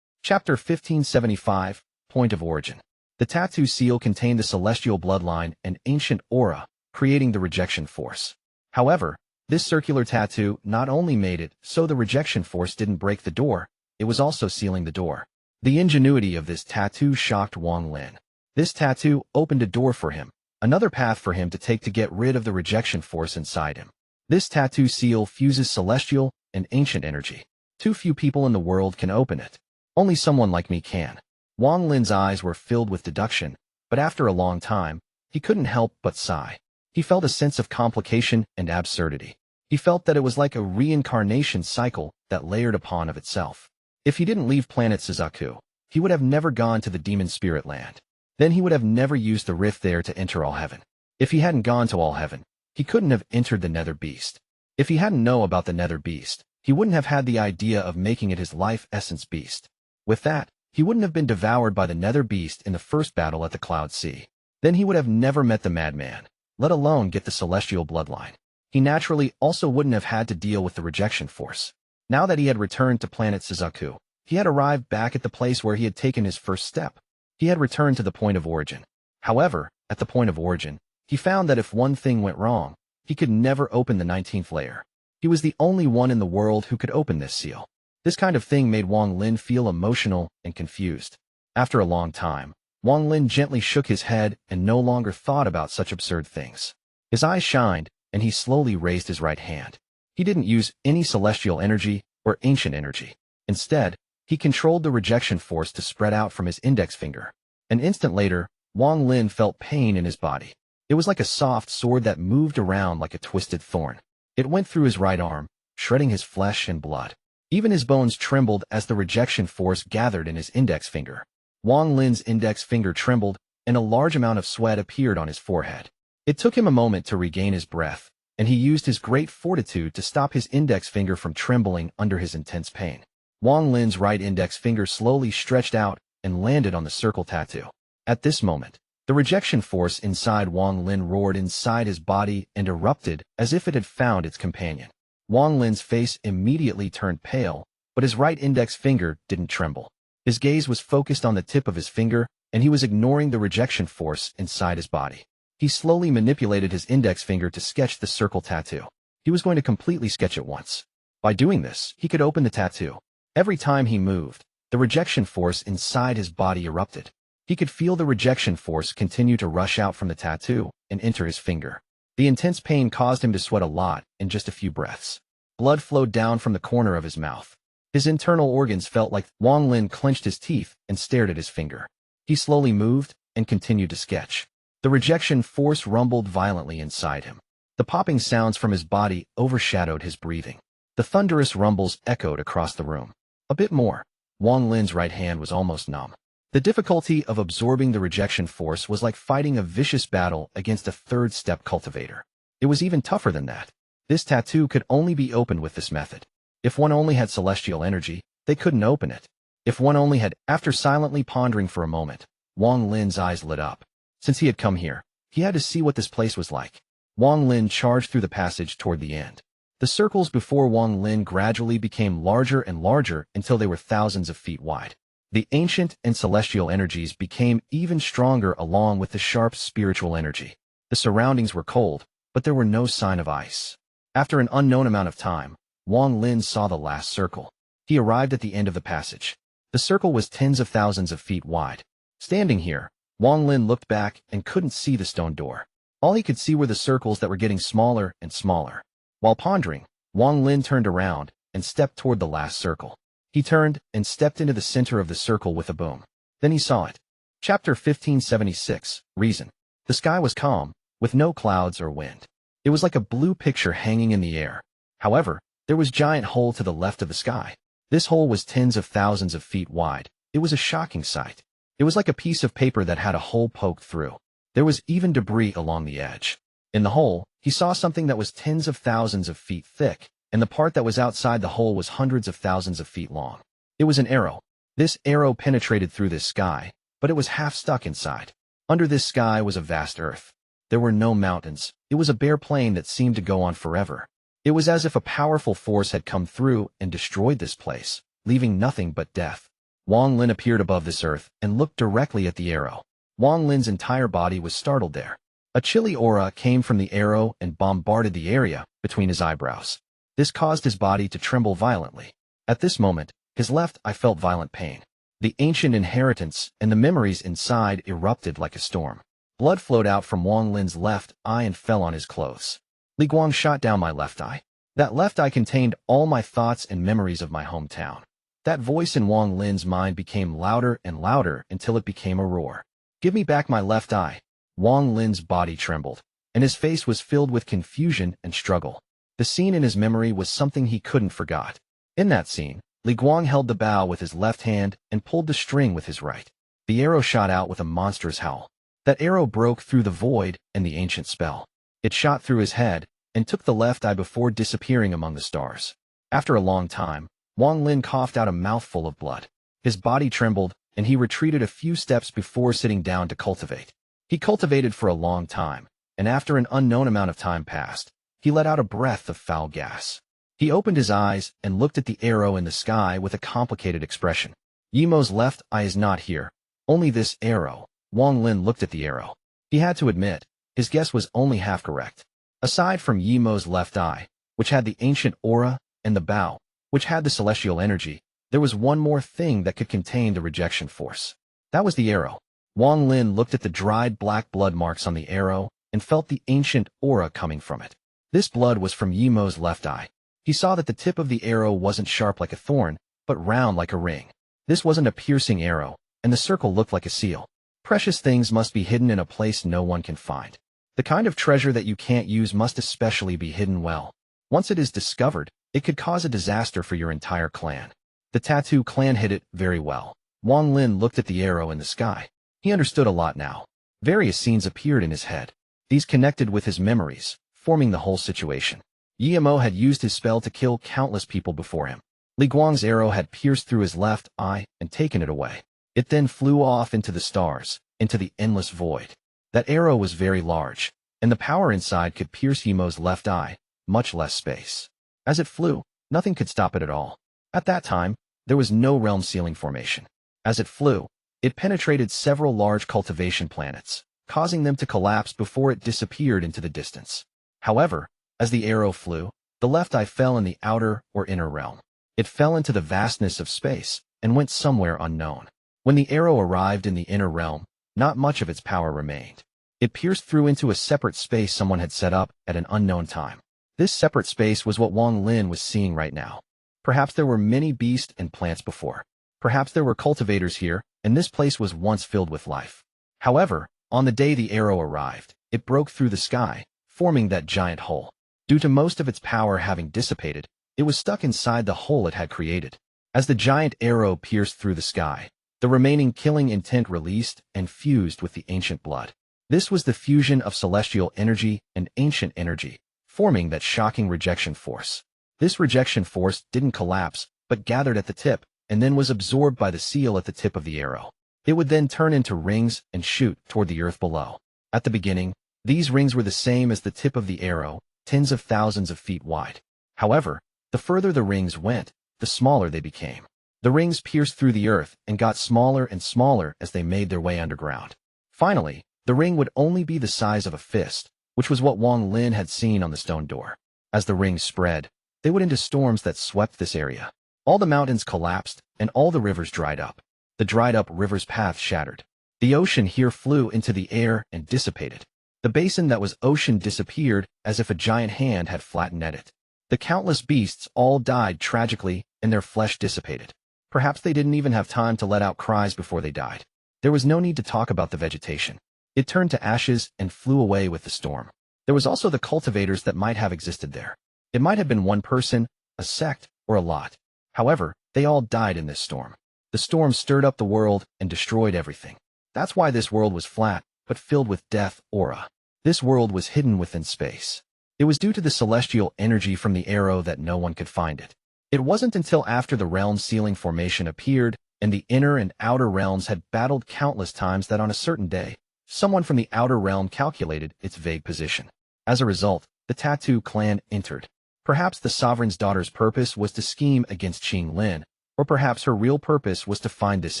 Chapter 1575, Point of Origin. The Tattoo seal contained the celestial bloodline and ancient aura, creating the rejection force. However, this circular tattoo not only made it so the rejection force didn't break the door, it was also sealing the door. The ingenuity of this tattoo shocked Wang Lin. This tattoo opened a door for him, another path for him to take to get rid of the rejection force inside him. This tattoo seal fuses celestial and ancient energy. Too few people in the world can open it. Only someone like me can. Wang Lin's eyes were filled with deduction, but after a long time, he couldn't help but sigh. He felt a sense of complication and absurdity. He felt that it was like a reincarnation cycle that layered upon of itself. If he didn't leave planet Suzaku, he would have never gone to the demon spirit land. Then he would have never used the rift there to enter All Heaven. If he hadn't gone to All Heaven, he couldn't have entered the Nether Beast. If he hadn't known about the Nether Beast, he wouldn't have had the idea of making it his life essence beast. With that, he wouldn't have been devoured by the Nether Beast in the first battle at the Cloud Sea. Then he would have never met the Madman, let alone get the celestial bloodline. He naturally also wouldn't have had to deal with the rejection force. Now that he had returned to planet Suzaku, he had arrived back at the place where he had taken his first step. He had returned to the point of origin. However, at the point of origin, he found that if one thing went wrong, he could never open the 19th layer. He was the only one in the world who could open this seal. This kind of thing made Wang Lin feel emotional and confused. After a long time, Wang Lin gently shook his head and no longer thought about such absurd things. His eyes shined, and he slowly raised his right hand. He didn't use any celestial energy or ancient energy. Instead, he controlled the rejection force to spread out from his index finger. An instant later, Wang Lin felt pain in his body. It was like a soft sword that moved around like a twisted thorn. It went through his right arm, shredding his flesh and blood. Even his bones trembled as the rejection force gathered in his index finger. Wang Lin's index finger trembled, and a large amount of sweat appeared on his forehead. It took him a moment to regain his breath, and he used his great fortitude to stop his index finger from trembling under his intense pain. Wang Lin's right index finger slowly stretched out and landed on the circle tattoo. At this moment, the rejection force inside Wang Lin roared inside his body and erupted as if it had found its companion. Wang Lin's face immediately turned pale, but his right index finger didn't tremble. His gaze was focused on the tip of his finger, and he was ignoring the rejection force inside his body. He slowly manipulated his index finger to sketch the circle tattoo. He was going to completely sketch it once. By doing this, he could open the tattoo. Every time he moved, the rejection force inside his body erupted. He could feel the rejection force continue to rush out from the tattoo and enter his finger. The intense pain caused him to sweat a lot in just a few breaths. Blood flowed down from the corner of his mouth. His internal organs felt like Wang Lin clenched his teeth and stared at his finger. He slowly moved and continued to sketch. The rejection force rumbled violently inside him. The popping sounds from his body overshadowed his breathing. The thunderous rumbles echoed across the room. A bit more. Wang Lin's right hand was almost numb. The difficulty of absorbing the rejection force was like fighting a vicious battle against a third-step cultivator. It was even tougher than that. This tattoo could only be opened with this method. If one only had celestial energy, they couldn't open it. If one only had... After silently pondering for a moment, Wang Lin's eyes lit up. Since he had come here, he had to see what this place was like. Wang Lin charged through the passage toward the end. The circles before Wang Lin gradually became larger and larger until they were thousands of feet wide. The ancient and celestial energies became even stronger along with the sharp spiritual energy. The surroundings were cold, but there were no sign of ice. After an unknown amount of time, Wang Lin saw the last circle. He arrived at the end of the passage. The circle was tens of thousands of feet wide. Standing here, Wang Lin looked back and couldn't see the stone door. All he could see were the circles that were getting smaller and smaller. While pondering, Wang Lin turned around and stepped toward the last circle. He turned and stepped into the center of the circle with a boom. Then he saw it. Chapter 1576, Reason. The sky was calm, with no clouds or wind. It was like a blue picture hanging in the air. However, there was a giant hole to the left of the sky. This hole was tens of thousands of feet wide. It was a shocking sight. It was like a piece of paper that had a hole poked through. There was even debris along the edge. In the hole, he saw something that was tens of thousands of feet thick, and the part that was outside the hole was hundreds of thousands of feet long. It was an arrow. This arrow penetrated through this sky, but it was half stuck inside. Under this sky was a vast earth. There were no mountains. It was a bare plain that seemed to go on forever. It was as if a powerful force had come through and destroyed this place, leaving nothing but death. Wang Lin appeared above this earth and looked directly at the arrow. Wang Lin's entire body was startled there. A chilly aura came from the arrow and bombarded the area between his eyebrows. This caused his body to tremble violently. At this moment, his left eye felt violent pain. The ancient inheritance and the memories inside erupted like a storm. Blood flowed out from Wang Lin's left eye and fell on his clothes. Li Guang shot down my left eye. That left eye contained all my thoughts and memories of my hometown. That voice in Wang Lin's mind became louder and louder until it became a roar. Give me back my left eye. Wang Lin's body trembled, and his face was filled with confusion and struggle. The scene in his memory was something he couldn't forget. In that scene, Li Guang held the bow with his left hand and pulled the string with his right. The arrow shot out with a monstrous howl. That arrow broke through the void and the ancient spell. It shot through his head and took the left eye before disappearing among the stars. After a long time, Wang Lin coughed out a mouthful of blood. His body trembled, and he retreated a few steps before sitting down to cultivate. He cultivated for a long time, and after an unknown amount of time passed, he let out a breath of foul gas. He opened his eyes and looked at the arrow in the sky with a complicated expression. Yimo's left eye is not here. Only this arrow. Wang Lin looked at the arrow. He had to admit, his guess was only half correct. Aside from Yimo's left eye, which had the ancient aura, and the bow, which had the celestial energy, there was one more thing that could contain the rejection force. That was the arrow. Wang Lin looked at the dried black blood marks on the arrow and felt the ancient aura coming from it. This blood was from Yimo's left eye. He saw that the tip of the arrow wasn't sharp like a thorn, but round like a ring. This wasn't a piercing arrow, and the circle looked like a seal. Precious things must be hidden in a place no one can find. The kind of treasure that you can't use must especially be hidden well. Once it is discovered, it could cause a disaster for your entire clan. The Tattoo clan hid it very well. Wang Lin looked at the arrow in the sky. He understood a lot now. Various scenes appeared in his head. These connected with his memories, forming the whole situation. Yimo had used his spell to kill countless people before him. Li Guang's arrow had pierced through his left eye and taken it away. It then flew off into the stars, into the endless void. That arrow was very large, and the power inside could pierce Yimo's left eye, much less space. As it flew, nothing could stop it at all. At that time, there was no realm ceiling formation. As it flew, it penetrated several large cultivation planets, causing them to collapse before it disappeared into the distance. However, as the arrow flew, the left eye fell in the outer or inner realm. It fell into the vastness of space and went somewhere unknown. When the arrow arrived in the inner realm, not much of its power remained. It pierced through into a separate space someone had set up at an unknown time. This separate space was what Wang Lin was seeing right now. Perhaps there were many beasts and plants before. Perhaps there were cultivators here, and this place was once filled with life. However, on the day the arrow arrived, it broke through the sky, forming that giant hole. Due to most of its power having dissipated, it was stuck inside the hole it had created. As the giant arrow pierced through the sky, the remaining killing intent released and fused with the ancient blood. This was the fusion of celestial energy and ancient energy, forming that shocking rejection force. This rejection force didn't collapse, but gathered at the tip, and then was absorbed by the seal at the tip of the arrow. It would then turn into rings and shoot toward the earth below. At the beginning, these rings were the same as the tip of the arrow, tens of thousands of feet wide. However, the further the rings went, the smaller they became. The rings pierced through the earth and got smaller and smaller as they made their way underground. Finally, the ring would only be the size of a fist, which was what Wang Lin had seen on the stone door. As the rings spread, they went into storms that swept this area. All the mountains collapsed, and all the rivers dried up. The dried-up river's path shattered. The ocean here flew into the air and dissipated. The basin that was ocean disappeared as if a giant hand had flattened at it. The countless beasts all died tragically and their flesh dissipated. Perhaps they didn't even have time to let out cries before they died. There was no need to talk about the vegetation. It turned to ashes and flew away with the storm. There was also the cultivators that might have existed there. It might have been one person, a sect, or a lot. However, they all died in this storm. The storm stirred up the world and destroyed everything. That's why this world was flat, but filled with death aura. This world was hidden within space. It was due to the celestial energy from the arrow that no one could find it. It wasn't until after the realm sealing formation appeared and the inner and outer realms had battled countless times that on a certain day, someone from the outer realm calculated its vague position. As a result, the Tattoo clan entered. Perhaps the sovereign's daughter's purpose was to scheme against Qing Lin, or perhaps her real purpose was to find this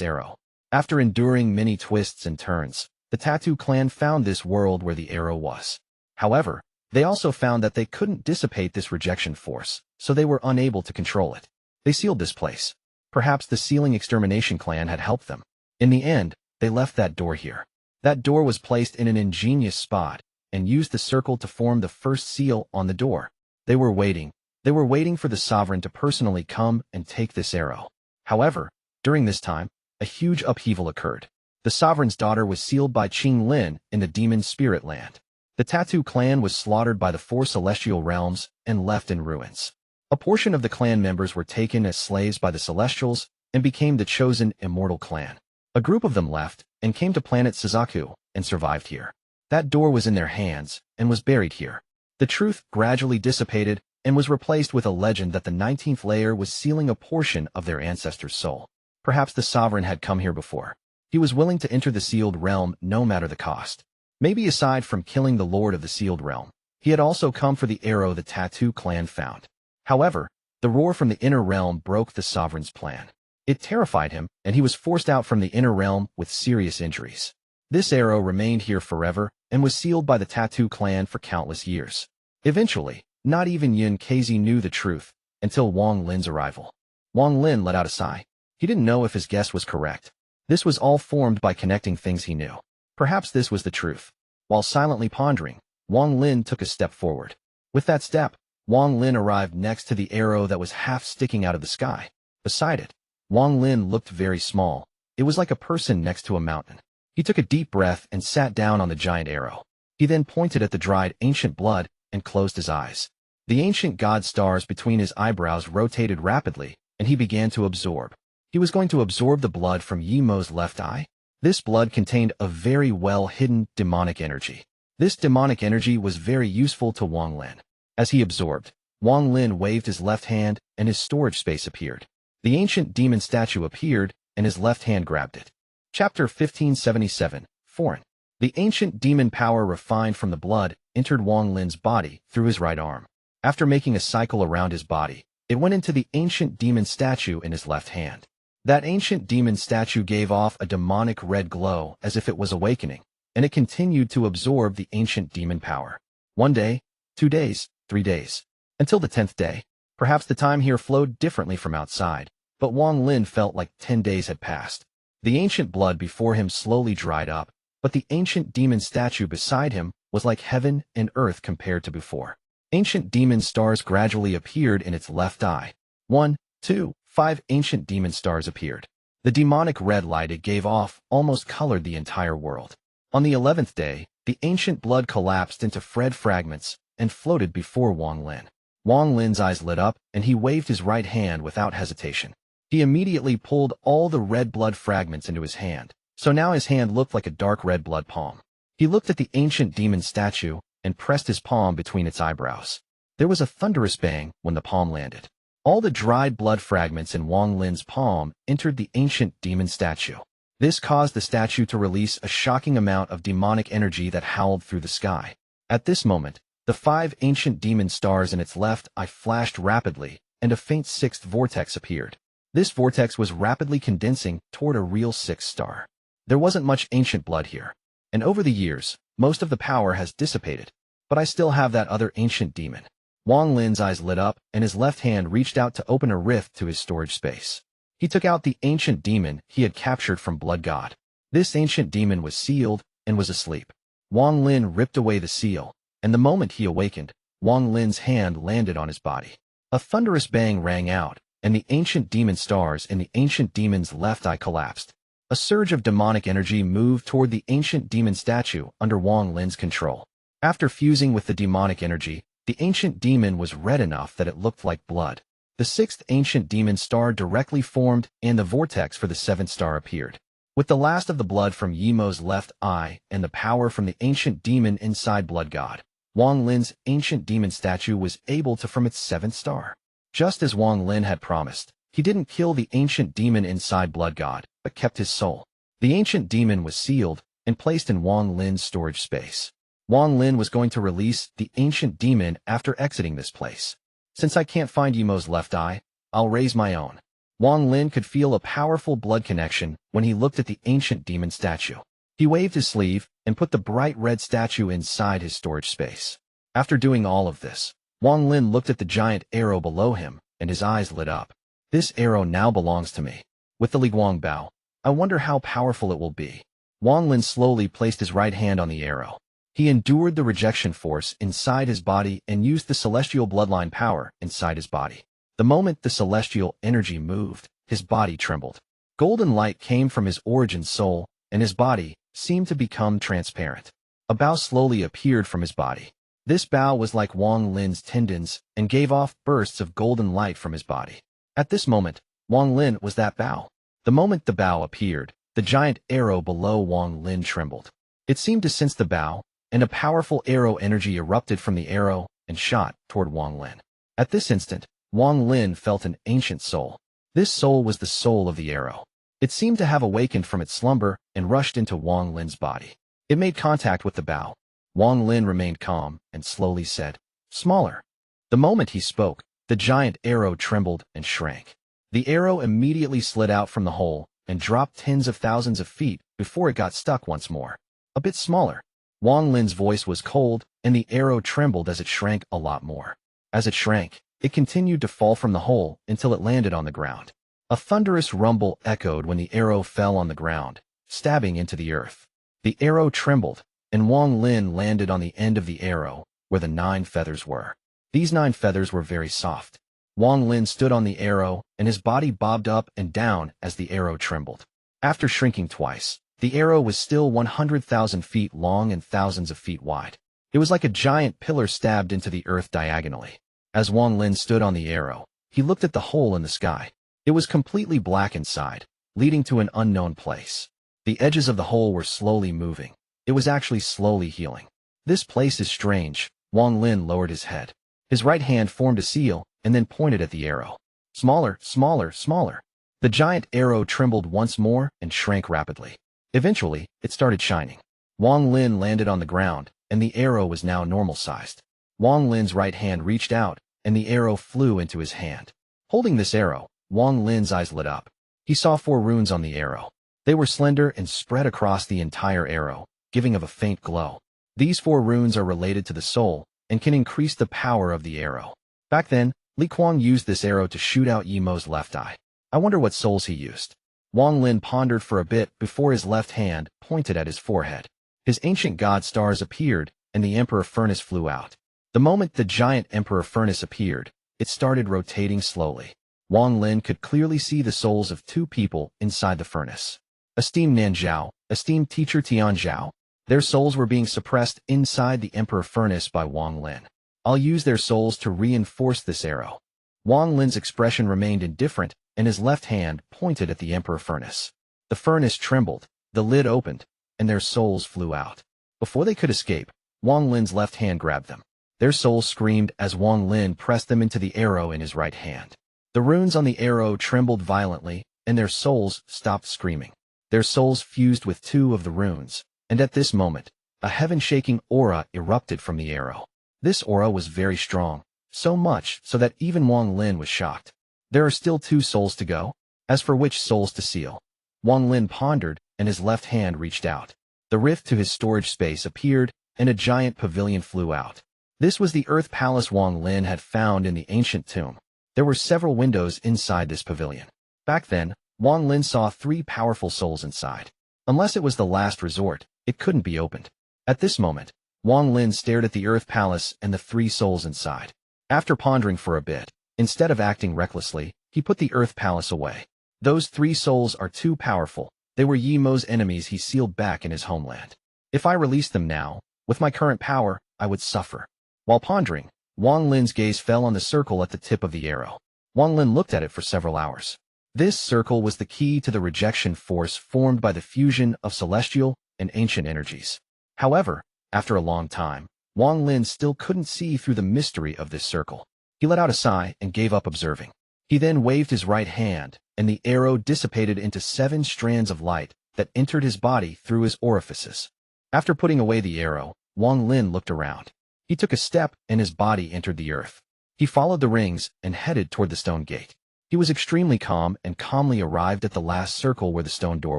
arrow. After enduring many twists and turns, the Tattoo clan found this world where the arrow was. However, they also found that they couldn't dissipate this rejection force, so they were unable to control it. They sealed this place. Perhaps the sealing extermination clan had helped them. In the end, they left that door here. That door was placed in an ingenious spot, and used the circle to form the first seal on the door. They were waiting. They were waiting for the sovereign to personally come and take this arrow. However, during this time, a huge upheaval occurred. The sovereign's daughter was sealed by Qing Lin in the demon spirit land. The Tattoo clan was slaughtered by the 4 celestial realms and left in ruins. A portion of the clan members were taken as slaves by the Celestials and became the chosen immortal clan. A group of them left and came to planet Suzaku and survived here. That door was in their hands and was buried here. The truth gradually dissipated and was replaced with a legend that the 19th layer was sealing a portion of their ancestors' soul. Perhaps the sovereign had come here before. He was willing to enter the sealed realm no matter the cost. Maybe aside from killing the lord of the sealed realm, he had also come for the arrow the Tattoo clan found. However, the roar from the inner realm broke the sovereign's plan. It terrified him, and he was forced out from the inner realm with serious injuries. This arrow remained here forever and was sealed by the Tattoo clan for countless years. Eventually, not even Yin Kezi knew the truth until Wang Lin's arrival. Wang Lin let out a sigh. He didn't know if his guess was correct. This was all formed by connecting things he knew. Perhaps this was the truth. While silently pondering, Wang Lin took a step forward. With that step, Wang Lin arrived next to the arrow that was half sticking out of the sky. Beside it, Wang Lin looked very small. It was like a person next to a mountain. He took a deep breath and sat down on the giant arrow. He then pointed at the dried ancient blood and closed his eyes. The ancient god stars between his eyebrows rotated rapidly, and he began to absorb. He was going to absorb the blood from Yimo's left eye. This blood contained a very well-hidden demonic energy. This demonic energy was very useful to Wang Lin. As he absorbed, Wang Lin waved his left hand and his storage space appeared. The ancient demon statue appeared and his left hand grabbed it. Chapter 1577, Foreign. The ancient demon power refined from the blood entered Wang Lin's body through his right arm. After making a cycle around his body, it went into the ancient demon statue in his left hand. That ancient demon statue gave off a demonic red glow as if it was awakening, and it continued to absorb the ancient demon power. 1 day, 2 days, 3 days, until the 10th day. Perhaps the time here flowed differently from outside, but Wang Lin felt like 10 days had passed. The ancient blood before him slowly dried up, but the ancient demon statue beside him was like heaven and earth compared to before. Ancient demon stars gradually appeared in its left eye. 1, 2, 5 ancient demon stars appeared. The demonic red light it gave off almost colored the entire world. On the 11th day, the ancient blood collapsed into red fragments and floated before Wang Lin. Wang Lin's eyes lit up, and he waved his right hand without hesitation. He immediately pulled all the red blood fragments into his hand, so now his hand looked like a dark red blood palm. He looked at the ancient demon statue and pressed his palm between its eyebrows. There was a thunderous bang when the palm landed. All the dried blood fragments in Wang Lin's palm entered the ancient demon statue. This caused the statue to release a shocking amount of demonic energy that howled through the sky. At this moment, the 5 ancient demon stars in its left eye flashed rapidly, and a faint 6th vortex appeared. This vortex was rapidly condensing toward a real 6th star. There wasn't much ancient blood here, and over the years, most of the power has dissipated, but I still have that other ancient demon. Wang Lin's eyes lit up, and his left hand reached out to open a rift to his storage space. He took out the ancient demon he had captured from Blood God. This ancient demon was sealed and was asleep. Wang Lin ripped away the seal, and the moment he awakened, Wang Lin's hand landed on his body. A thunderous bang rang out, and the ancient demon stars in the ancient demon's left eye collapsed. A surge of demonic energy moved toward the ancient demon statue under Wang Lin's control. After fusing with the demonic energy, the ancient demon was red enough that it looked like blood. The sixth ancient demon star directly formed, and the vortex for the seventh star appeared. With the last of the blood from Yimo's left eye and the power from the ancient demon inside Blood God, Wang Lin's ancient demon statue was able to form its seventh star. Just as Wang Lin had promised, he didn't kill the ancient demon inside Blood God, but kept his soul. The ancient demon was sealed and placed in Wang Lin's storage space. Wang Lin was going to release the ancient demon after exiting this place. Since I can't find Yimo's left eye, I'll raise my own. Wang Lin could feel a powerful blood connection when he looked at the ancient demon statue. He waved his sleeve and put the bright red statue inside his storage space. After doing all of this, Wang Lin looked at the giant arrow below him, and his eyes lit up. This arrow now belongs to me. With the Liguang Bao, I wonder how powerful it will be. Wang Lin slowly placed his right hand on the arrow. He endured the rejection force inside his body and used the celestial bloodline power inside his body. The moment the celestial energy moved, his body trembled. Golden light came from his origin soul, and his body seemed to become transparent. A bow slowly appeared from his body. This bow was like Wang Lin's tendons and gave off bursts of golden light from his body. At this moment, Wang Lin was that bow. The moment the bow appeared, the giant arrow below Wang Lin trembled. It seemed to sense the bow, and a powerful arrow energy erupted from the arrow and shot toward Wang Lin. At this instant, Wang Lin felt an ancient soul. This soul was the soul of the arrow. It seemed to have awakened from its slumber and rushed into Wang Lin's body. It made contact with the bow. Wang Lin remained calm and slowly said, "Smaller." The moment he spoke, the giant arrow trembled and shrank. The arrow immediately slid out from the hole and dropped tens of thousands of feet before it got stuck once more. A bit smaller. Wang Lin's voice was cold, and the arrow trembled as it shrank a lot more. As it shrank, it continued to fall from the hole until it landed on the ground. A thunderous rumble echoed when the arrow fell on the ground, stabbing into the earth. The arrow trembled, and Wang Lin landed on the end of the arrow, where the 9 feathers were. These 9 feathers were very soft. Wang Lin stood on the arrow, and his body bobbed up and down as the arrow trembled. After shrinking twice, the arrow was still 100,000 feet long and thousands of feet wide. It was like a giant pillar stabbed into the earth diagonally. As Wang Lin stood on the arrow, he looked at the hole in the sky. It was completely black inside, leading to an unknown place. The edges of the hole were slowly moving. It was actually slowly healing. This place is strange. Wang Lin lowered his head. His right hand formed a seal and then pointed at the arrow. Smaller, smaller, smaller. The giant arrow trembled once more and shrank rapidly. Eventually, it started shining. Wang Lin landed on the ground, and the arrow was now normal-sized. Wang Lin's right hand reached out, and the arrow flew into his hand. Holding this arrow, Wang Lin's eyes lit up. He saw 4 runes on the arrow. They were slender and spread across the entire arrow, giving of a faint glow. These 4 runes are related to the soul and can increase the power of the arrow. Back then, Li Kuang used this arrow to shoot out Yimo's left eye. I wonder what souls he used. Wang Lin pondered for a bit before his left hand pointed at his forehead. His ancient god stars appeared, and the Emperor Furnace flew out. The moment the giant Emperor Furnace appeared, it started rotating slowly. Wang Lin could clearly see the souls of 2 people inside the furnace. Esteemed Nan Zhao, esteemed teacher Tian Zhao. Their souls were being suppressed inside the Emperor Furnace by Wang Lin. I'll use their souls to reinforce this arrow. Wang Lin's expression remained indifferent, and his left hand pointed at the Emperor Furnace. The furnace trembled, the lid opened, and their souls flew out. Before they could escape, Wang Lin's left hand grabbed them. Their souls screamed as Wang Lin pressed them into the arrow in his right hand. The runes on the arrow trembled violently, and their souls stopped screaming. Their souls fused with 2 of the runes, and at this moment, a heaven-shaking aura erupted from the arrow. This aura was very strong, so much so that even Wang Lin was shocked. There are still 2 souls to go? As for which souls to seal? Wang Lin pondered, and his left hand reached out. The rift to his storage space appeared, and a giant pavilion flew out. This was the Earth Palace Wang Lin had found in the ancient tomb. There were several windows inside this pavilion. Back then, Wang Lin saw 3 powerful souls inside. Unless it was the last resort, it couldn't be opened. At this moment, Wang Lin stared at the Earth Palace and the three souls inside. After pondering for a bit, instead of acting recklessly, he put the Earth Palace away. Those three souls are too powerful. They were Yi Mo's enemies he sealed back in his homeland. If I released them now, with my current power, I would suffer. While pondering, Wang Lin's gaze fell on the circle at the tip of the arrow. Wang Lin looked at it for several hours. This circle was the key to the rejection force formed by the fusion of celestial and ancient energies. However, after a long time, Wang Lin still couldn't see through the mystery of this circle. He let out a sigh and gave up observing. He then waved his right hand, and the arrow dissipated into 7 strands of light that entered his body through his orifices. After putting away the arrow, Wang Lin looked around. He took a step and his body entered the earth. He followed the rings and headed toward the stone gate. He was extremely calm and calmly arrived at the last circle where the stone door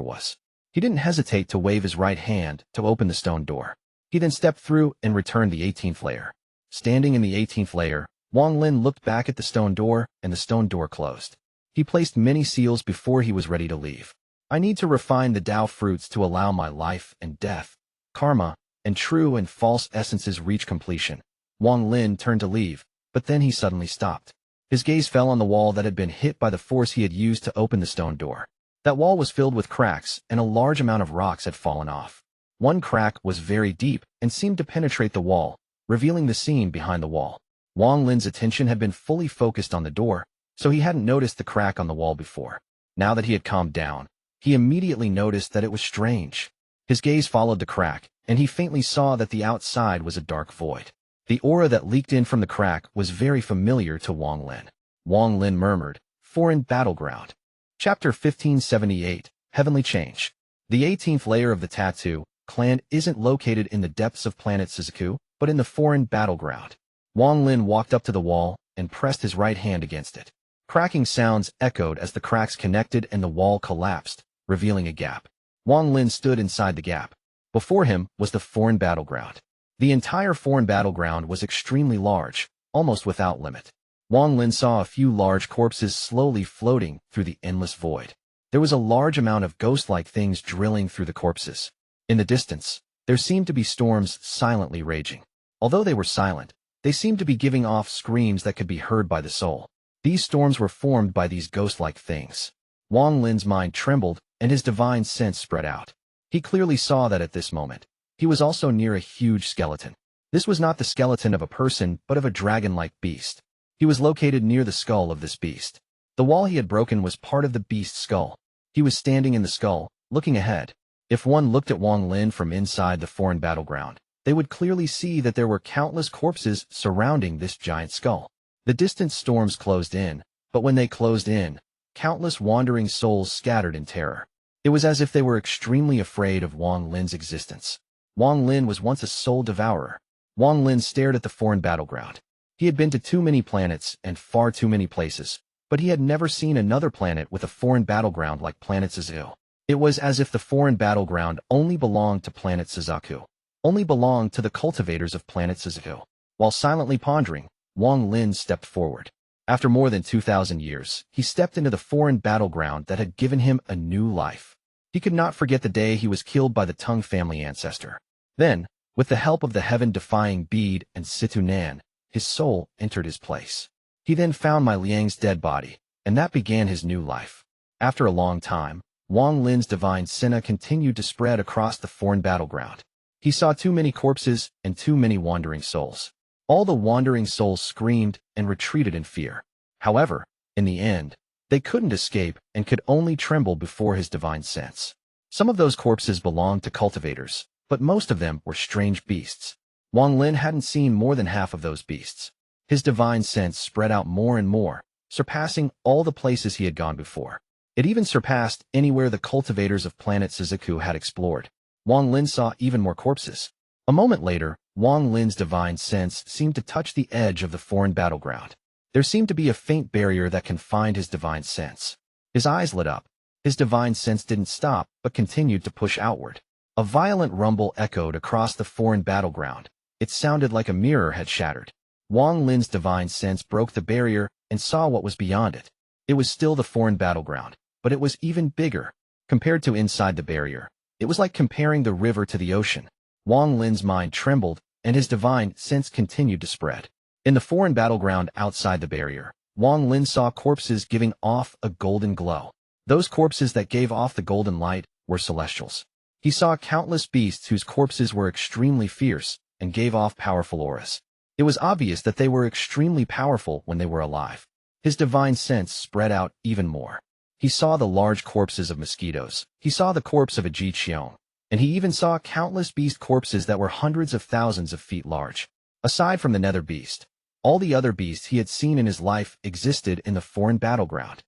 was. He didn't hesitate to wave his right hand to open the stone door. He then stepped through and returned the 18th layer. Standing in the 18th layer, Wang Lin looked back at the stone door and the stone door closed. He placed many seals before he was ready to leave. I need to refine the Tao fruits to allow my life and death, karma, and true and false essences reach completion. Wang Lin turned to leave, but then he suddenly stopped. His gaze fell on the wall that had been hit by the force he had used to open the stone door. That wall was filled with cracks and a large amount of rocks had fallen off. One crack was very deep and seemed to penetrate the wall, revealing the scene behind the wall. Wang Lin's attention had been fully focused on the door, so he hadn't noticed the crack on the wall before. Now that he had calmed down, he immediately noticed that it was strange. His gaze followed the crack, and he faintly saw that the outside was a dark void. The aura that leaked in from the crack was very familiar to Wang Lin. Wang Lin murmured, "Foreign battleground." Chapter 1578, Heavenly Change. The 18th layer of the Tattoo clan isn't located in the depths of planet Suzaku, but in the foreign battleground. Wang Lin walked up to the wall and pressed his right hand against it. Cracking sounds echoed as the cracks connected and the wall collapsed, revealing a gap. Wang Lin stood inside the gap. Before him was the foreign battleground. The entire foreign battleground was extremely large, almost without limit. Wang Lin saw a few large corpses slowly floating through the endless void. There was a large amount of ghost-like things drilling through the corpses. In the distance, there seemed to be storms silently raging. Although they were silent, they seemed to be giving off screams that could be heard by the soul. These storms were formed by these ghost-like things. Wang Lin's mind trembled and his divine sense spread out. He clearly saw that at this moment, he was also near a huge skeleton. This was not the skeleton of a person but of a dragon-like beast. He was located near the skull of this beast. The wall he had broken was part of the beast's skull. He was standing in the skull, looking ahead. If one looked at Wang Lin from inside the foreign battleground, they would clearly see that there were countless corpses surrounding this giant skull. The distant storms closed in, but when they closed in, countless wandering souls scattered in terror. It was as if they were extremely afraid of Wang Lin's existence. Wang Lin was once a soul devourer. Wang Lin stared at the foreign battleground. He had been to too many planets and far too many places, but he had never seen another planet with a foreign battleground like planet Zhou. It was as if the foreign battleground only belonged to planet Suzaku, only belonged to the cultivators of planet Zhou. While silently pondering, Wang Lin stepped forward. After more than 2,000 years, he stepped into the foreign battleground that had given him a new life. He could not forget the day he was killed by the Tang family ancestor. Then, with the help of the heaven-defying bead and Situ Nan, his soul entered his place. He then found my Liang's dead body, and that began his new life. After a long time, Wang Lin's divine Senna continued to spread across the foreign battleground. He saw too many corpses and too many wandering souls. All the wandering souls screamed and retreated in fear. However, in the end, they couldn't escape and could only tremble before his divine sense. Some of those corpses belonged to cultivators, but most of them were strange beasts. Wang Lin hadn't seen more than half of those beasts. His divine sense spread out more and more, surpassing all the places he had gone before. It even surpassed anywhere the cultivators of planet Suzaku had explored. Wang Lin saw even more corpses. A moment later, Wang Lin's divine sense seemed to touch the edge of the foreign battleground. There seemed to be a faint barrier that confined his divine sense. His eyes lit up. His divine sense didn't stop, but continued to push outward. A violent rumble echoed across the foreign battleground. It sounded like a mirror had shattered. Wang Lin's divine sense broke the barrier and saw what was beyond it. It was still the foreign battleground, but it was even bigger. Compared to inside the barrier, It was like comparing the river to the ocean. Wang Lin's mind trembled, and his divine sense continued to spread. In the foreign battleground outside the barrier, Wang Lin saw corpses giving off a golden glow. Those corpses that gave off the golden light were celestials. He saw countless beasts whose corpses were extremely fierce and gave off powerful auras. It was obvious that they were extremely powerful when they were alive. His divine sense spread out even more. He saw the large corpses of mosquitoes. He saw the corpse of a Zhong. And he even saw countless beast corpses that were hundreds of thousands of feet large. Aside from the Nether beast, all the other beasts he had seen in his life existed in the foreign battleground.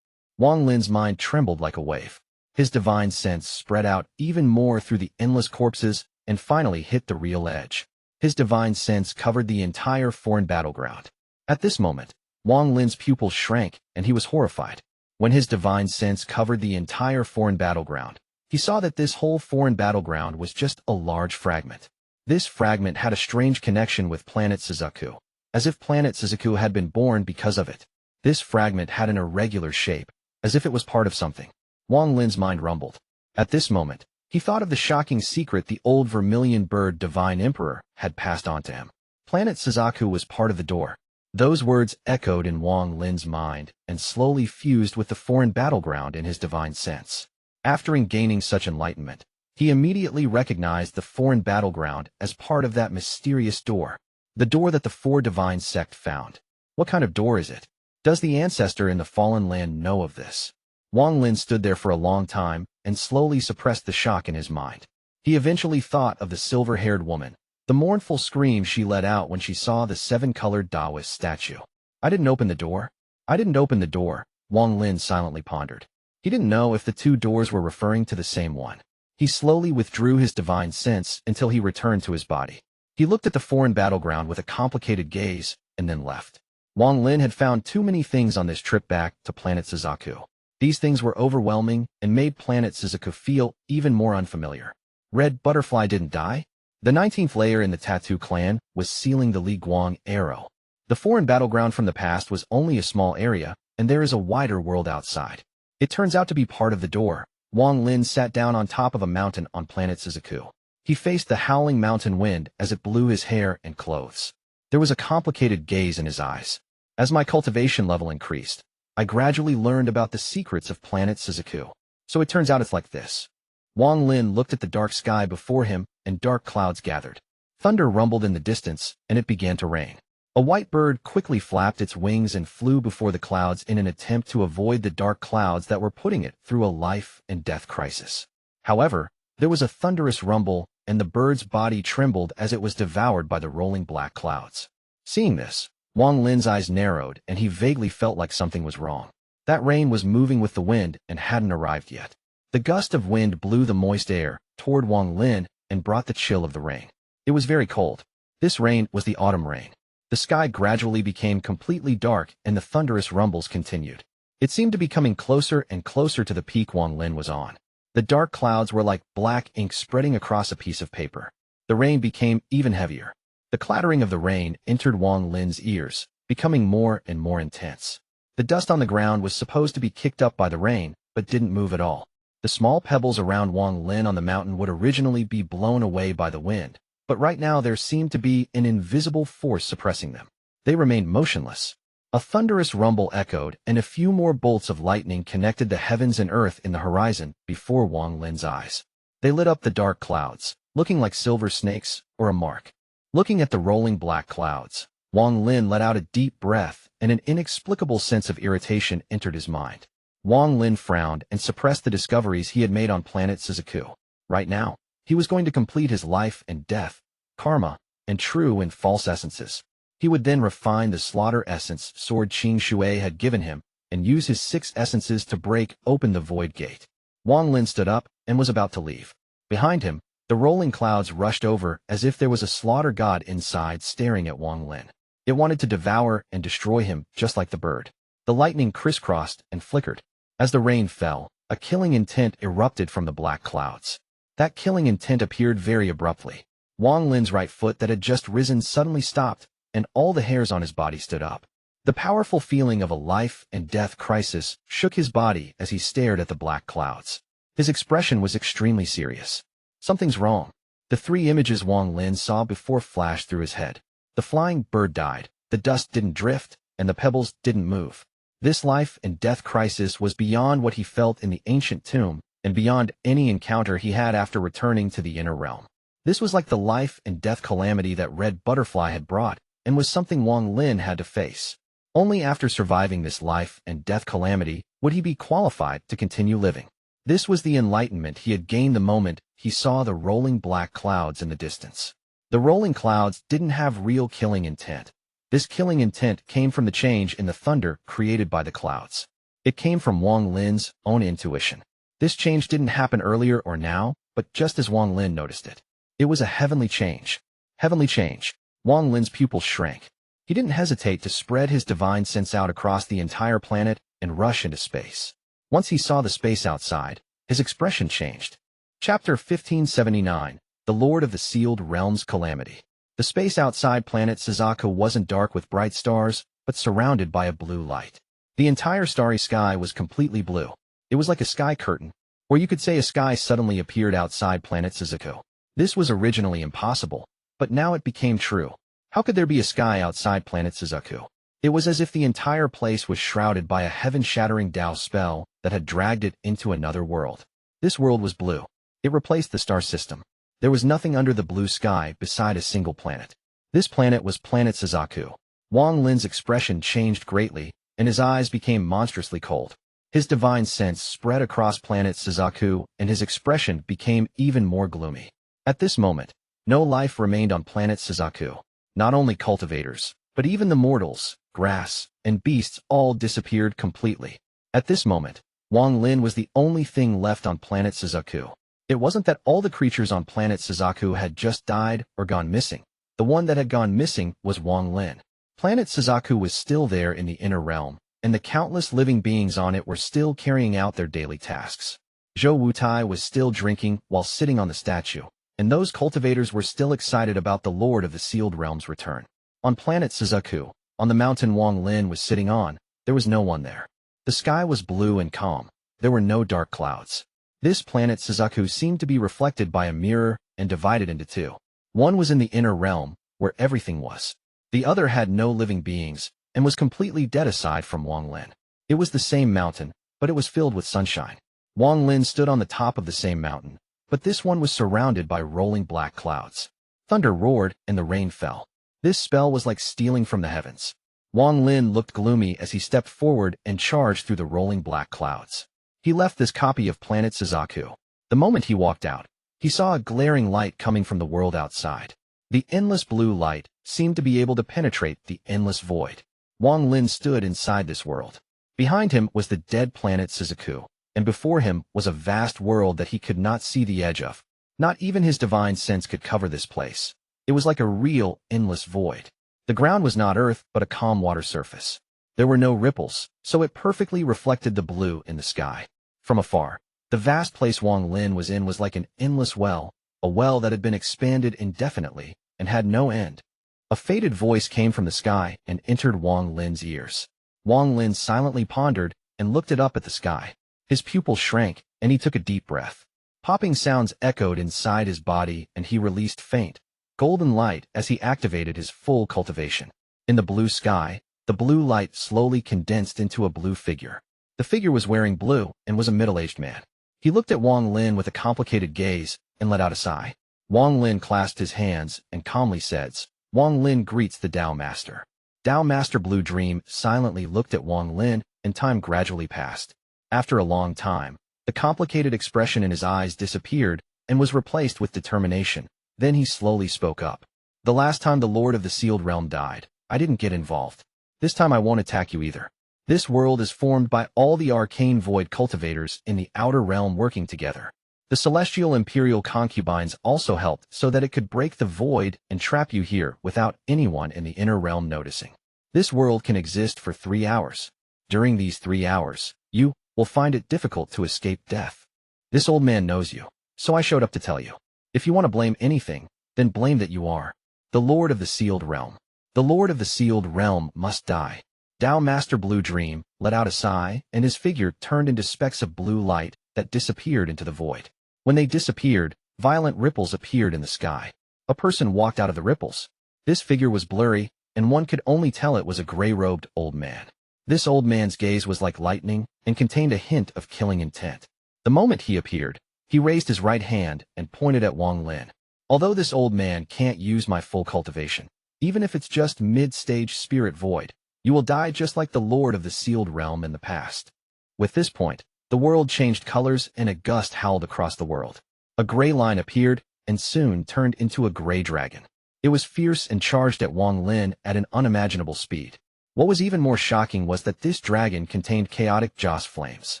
Wang Lin's mind trembled like a wave. His divine sense spread out even more through the endless corpses and finally hit the real edge. His divine sense covered the entire foreign battleground. At this moment, Wang Lin's pupils shrank and he was horrified. When his divine sense covered the entire foreign battleground, he saw that this whole foreign battleground was just a large fragment. This fragment had a strange connection with planet Suzaku, as if planet Suzaku had been born because of it. This fragment had an irregular shape, as if it was part of something. Wang Lin's mind rumbled. At this moment, he thought of the shocking secret the old vermilion bird Divine Emperor had passed on to him. Planet Suzaku was part of the door. Those words echoed in Wang Lin's mind and slowly fused with the foreign battleground in his divine sense. After gaining such enlightenment, he immediately recognized the foreign battleground as part of that mysterious door. The door that the four divine sect found. What kind of door is it? Does the ancestor in the fallen land know of this? Wang Lin stood there for a long time and slowly suppressed the shock in his mind. He eventually thought of the silver-haired woman, the mournful scream she let out when she saw the seven-colored Taoist statue. I didn't open the door. I didn't open the door, Wang Lin silently pondered. He didn't know if the two doors were referring to the same one. He slowly withdrew his divine sense until he returned to his body. He looked at the foreign battleground with a complicated gaze and then left. Wang Lin had found too many things on this trip back to planet Suzaku. These things were overwhelming and made planet Suzaku feel even more unfamiliar. Red Butterfly didn't die? The 19th layer in the Tattoo clan was sealing the Li Guang arrow. The foreign battleground from the past was only a small area, and there is a wider world outside. It turns out to be part of the door. Wang Lin sat down on top of a mountain on planet Suzaku. He faced the howling mountain wind as it blew his hair and clothes. There was a complicated gaze in his eyes. As my cultivation level increased, I gradually learned about the secrets of planet Suzaku. So it turns out it's like this. Wang Lin looked at the dark sky before him, and dark clouds gathered. Thunder rumbled in the distance, and it began to rain. A white bird quickly flapped its wings and flew before the clouds in an attempt to avoid the dark clouds that were putting it through a life and death crisis. However, there was a thunderous rumble, and the bird's body trembled as it was devoured by the rolling black clouds. Seeing this, Wang Lin's eyes narrowed, and he vaguely felt like something was wrong. That rain was moving with the wind and hadn't arrived yet. The gust of wind blew the moist air toward Wang Lin and brought the chill of the rain. It was very cold. This rain was the autumn rain. The sky gradually became completely dark and the thunderous rumbles continued. It seemed to be coming closer and closer to the peak Wang Lin was on. The dark clouds were like black ink spreading across a piece of paper. The rain became even heavier. The clattering of the rain entered Wang Lin's ears, becoming more and more intense. The dust on the ground was supposed to be kicked up by the rain, but didn't move at all. The small pebbles around Wang Lin on the mountain would originally be blown away by the wind, but right now there seemed to be an invisible force suppressing them. They remained motionless. A thunderous rumble echoed, and a few more bolts of lightning connected the heavens and earth in the horizon before Wang Lin's eyes. They lit up the dark clouds, looking like silver snakes or a mark. Looking at the rolling black clouds, Wang Lin let out a deep breath, and an inexplicable sense of irritation entered his mind. Wang Lin frowned and suppressed the discoveries he had made on planet Suzaku. Right now, he was going to complete his life and death, karma, and true and false essences. He would then refine the slaughter essence sword Qing Shui had given him and use his 6 essences to break open the void gate. Wang Lin stood up and was about to leave. Behind him, the rolling clouds rushed over as if there was a slaughter god inside staring at Wang Lin. It wanted to devour and destroy him just like the bird. The lightning crisscrossed and flickered. As the rain fell, a killing intent erupted from the black clouds. That killing intent appeared very abruptly. Wang Lin's right foot that had just risen suddenly stopped, and all the hairs on his body stood up. The powerful feeling of a life and death crisis shook his body as he stared at the black clouds. His expression was extremely serious. Something's wrong. The three images Wang Lin saw before flashed through his head. The flying bird died, the dust didn't drift, and the pebbles didn't move. This life and death crisis was beyond what he felt in the ancient tomb, and beyond any encounter he had after returning to the inner realm. This was like the life and death calamity that Red Butterfly had brought, and was something Wang Lin had to face. Only after surviving this life and death calamity would he be qualified to continue living. This was the enlightenment he had gained the moment he saw the rolling black clouds in the distance. The rolling clouds didn't have real killing intent. This killing intent came from the change in the thunder created by the clouds. It came from Wang Lin's own intuition. This change didn't happen earlier or now, but just as Wang Lin noticed it. It was a heavenly change. Heavenly change. Wang Lin's pupils shrank. He didn't hesitate to spread his divine sense out across the entire planet and rush into space. Once he saw the space outside, his expression changed. Chapter 1579, The Lord of the Sealed Realms Calamity. The space outside planet Suzaku wasn't dark with bright stars, but surrounded by a blue light. The entire starry sky was completely blue. It was like a sky curtain, or you could say a sky suddenly appeared outside planet Suzaku. This was originally impossible, but now it became true. How could there be a sky outside planet Suzaku? It was as if the entire place was shrouded by a heaven-shattering Tao spell that had dragged it into another world. This world was blue. It replaced the star system. There was nothing under the blue sky beside a single planet. This planet was planet Suzaku. Wang Lin's expression changed greatly, and his eyes became monstrously cold. His divine sense spread across planet Suzaku, and his expression became even more gloomy. At this moment, no life remained on planet Suzaku. Not only cultivators, but even the mortals, grass, and beasts all disappeared completely. At this moment, Wang Lin was the only thing left on planet Suzaku. It wasn't that all the creatures on planet Suzaku had just died or gone missing. The one that had gone missing was Wang Lin. Planet Suzaku was still there in the inner realm, and the countless living beings on it were still carrying out their daily tasks. Zhou Wutai was still drinking while sitting on the statue, and those cultivators were still excited about the Lord of the Sealed Realm's return. On planet Suzaku, on the mountain Wang Lin was sitting on, there was no one there. The sky was blue and calm. There were no dark clouds. This planet Suzaku seemed to be reflected by a mirror and divided into two. One was in the inner realm, where everything was. The other had no living beings, and was completely dead aside from Wang Lin. It was the same mountain, but it was filled with sunshine. Wang Lin stood on the top of the same mountain, but this one was surrounded by rolling black clouds. Thunder roared, and the rain fell. This spell was like stealing from the heavens. Wang Lin looked gloomy as he stepped forward and charged through the rolling black clouds. He left this copy of planet Suzaku. The moment he walked out, he saw a glaring light coming from the world outside. The endless blue light seemed to be able to penetrate the endless void. Wang Lin stood inside this world. Behind him was the dead planet Suzaku, and before him was a vast world that he could not see the edge of. Not even his divine sense could cover this place. It was like a real, endless void. The ground was not earth, but a calm water surface. There were no ripples, so it perfectly reflected the blue in the sky. From afar, the vast place Wang Lin was in was like an endless well, a well that had been expanded indefinitely and had no end. A faded voice came from the sky and entered Wang Lin's ears. Wang Lin silently pondered and looked up at the sky. His pupils shrank, and he took a deep breath. Popping sounds echoed inside his body, and he released faint, golden light as he activated his full cultivation. In the blue sky, the blue light slowly condensed into a blue figure. The figure was wearing blue and was a middle-aged man. He looked at Wang Lin with a complicated gaze and let out a sigh. Wang Lin clasped his hands and calmly said, "Wang Lin greets the Tao Master." Tao Master Blue Dream silently looked at Wang Lin, and time gradually passed. After a long time, the complicated expression in his eyes disappeared and was replaced with determination. Then he slowly spoke up. "The last time the Lord of the Sealed Realm died, I didn't get involved. This time I won't attack you either. This world is formed by all the arcane void cultivators in the outer realm working together. The celestial imperial concubines also helped so that it could break the void and trap you here without anyone in the inner realm noticing. This world can exist for 3 hours. During these 3 hours, you will find it difficult to escape death. This old man knows you, so I showed up to tell you. If you want to blame anything, then blame that you are the Lord of the Sealed Realm. The Lord of the Sealed Realm must die." Tao Master Blue Dream let out a sigh, and his figure turned into specks of blue light that disappeared into the void. When they disappeared, Violent ripples appeared in the sky. A person walked out of the ripples. This figure was blurry, and one could only tell it was a gray-robed old man. This old man's gaze was like lightning and contained a hint of killing intent. The moment he appeared, he raised his right hand and pointed at Wang Lin. Although this old man can't use my full cultivation, even if it's just mid-stage spirit void, you will die just like the Lord of the Sealed Realm in the past. With this point, the world changed colors and a gust howled across the world. A gray line appeared and soon turned into a gray dragon. It was fierce and charged at Wang Lin at an unimaginable speed. What was even more shocking was that this dragon contained chaotic Joss flames.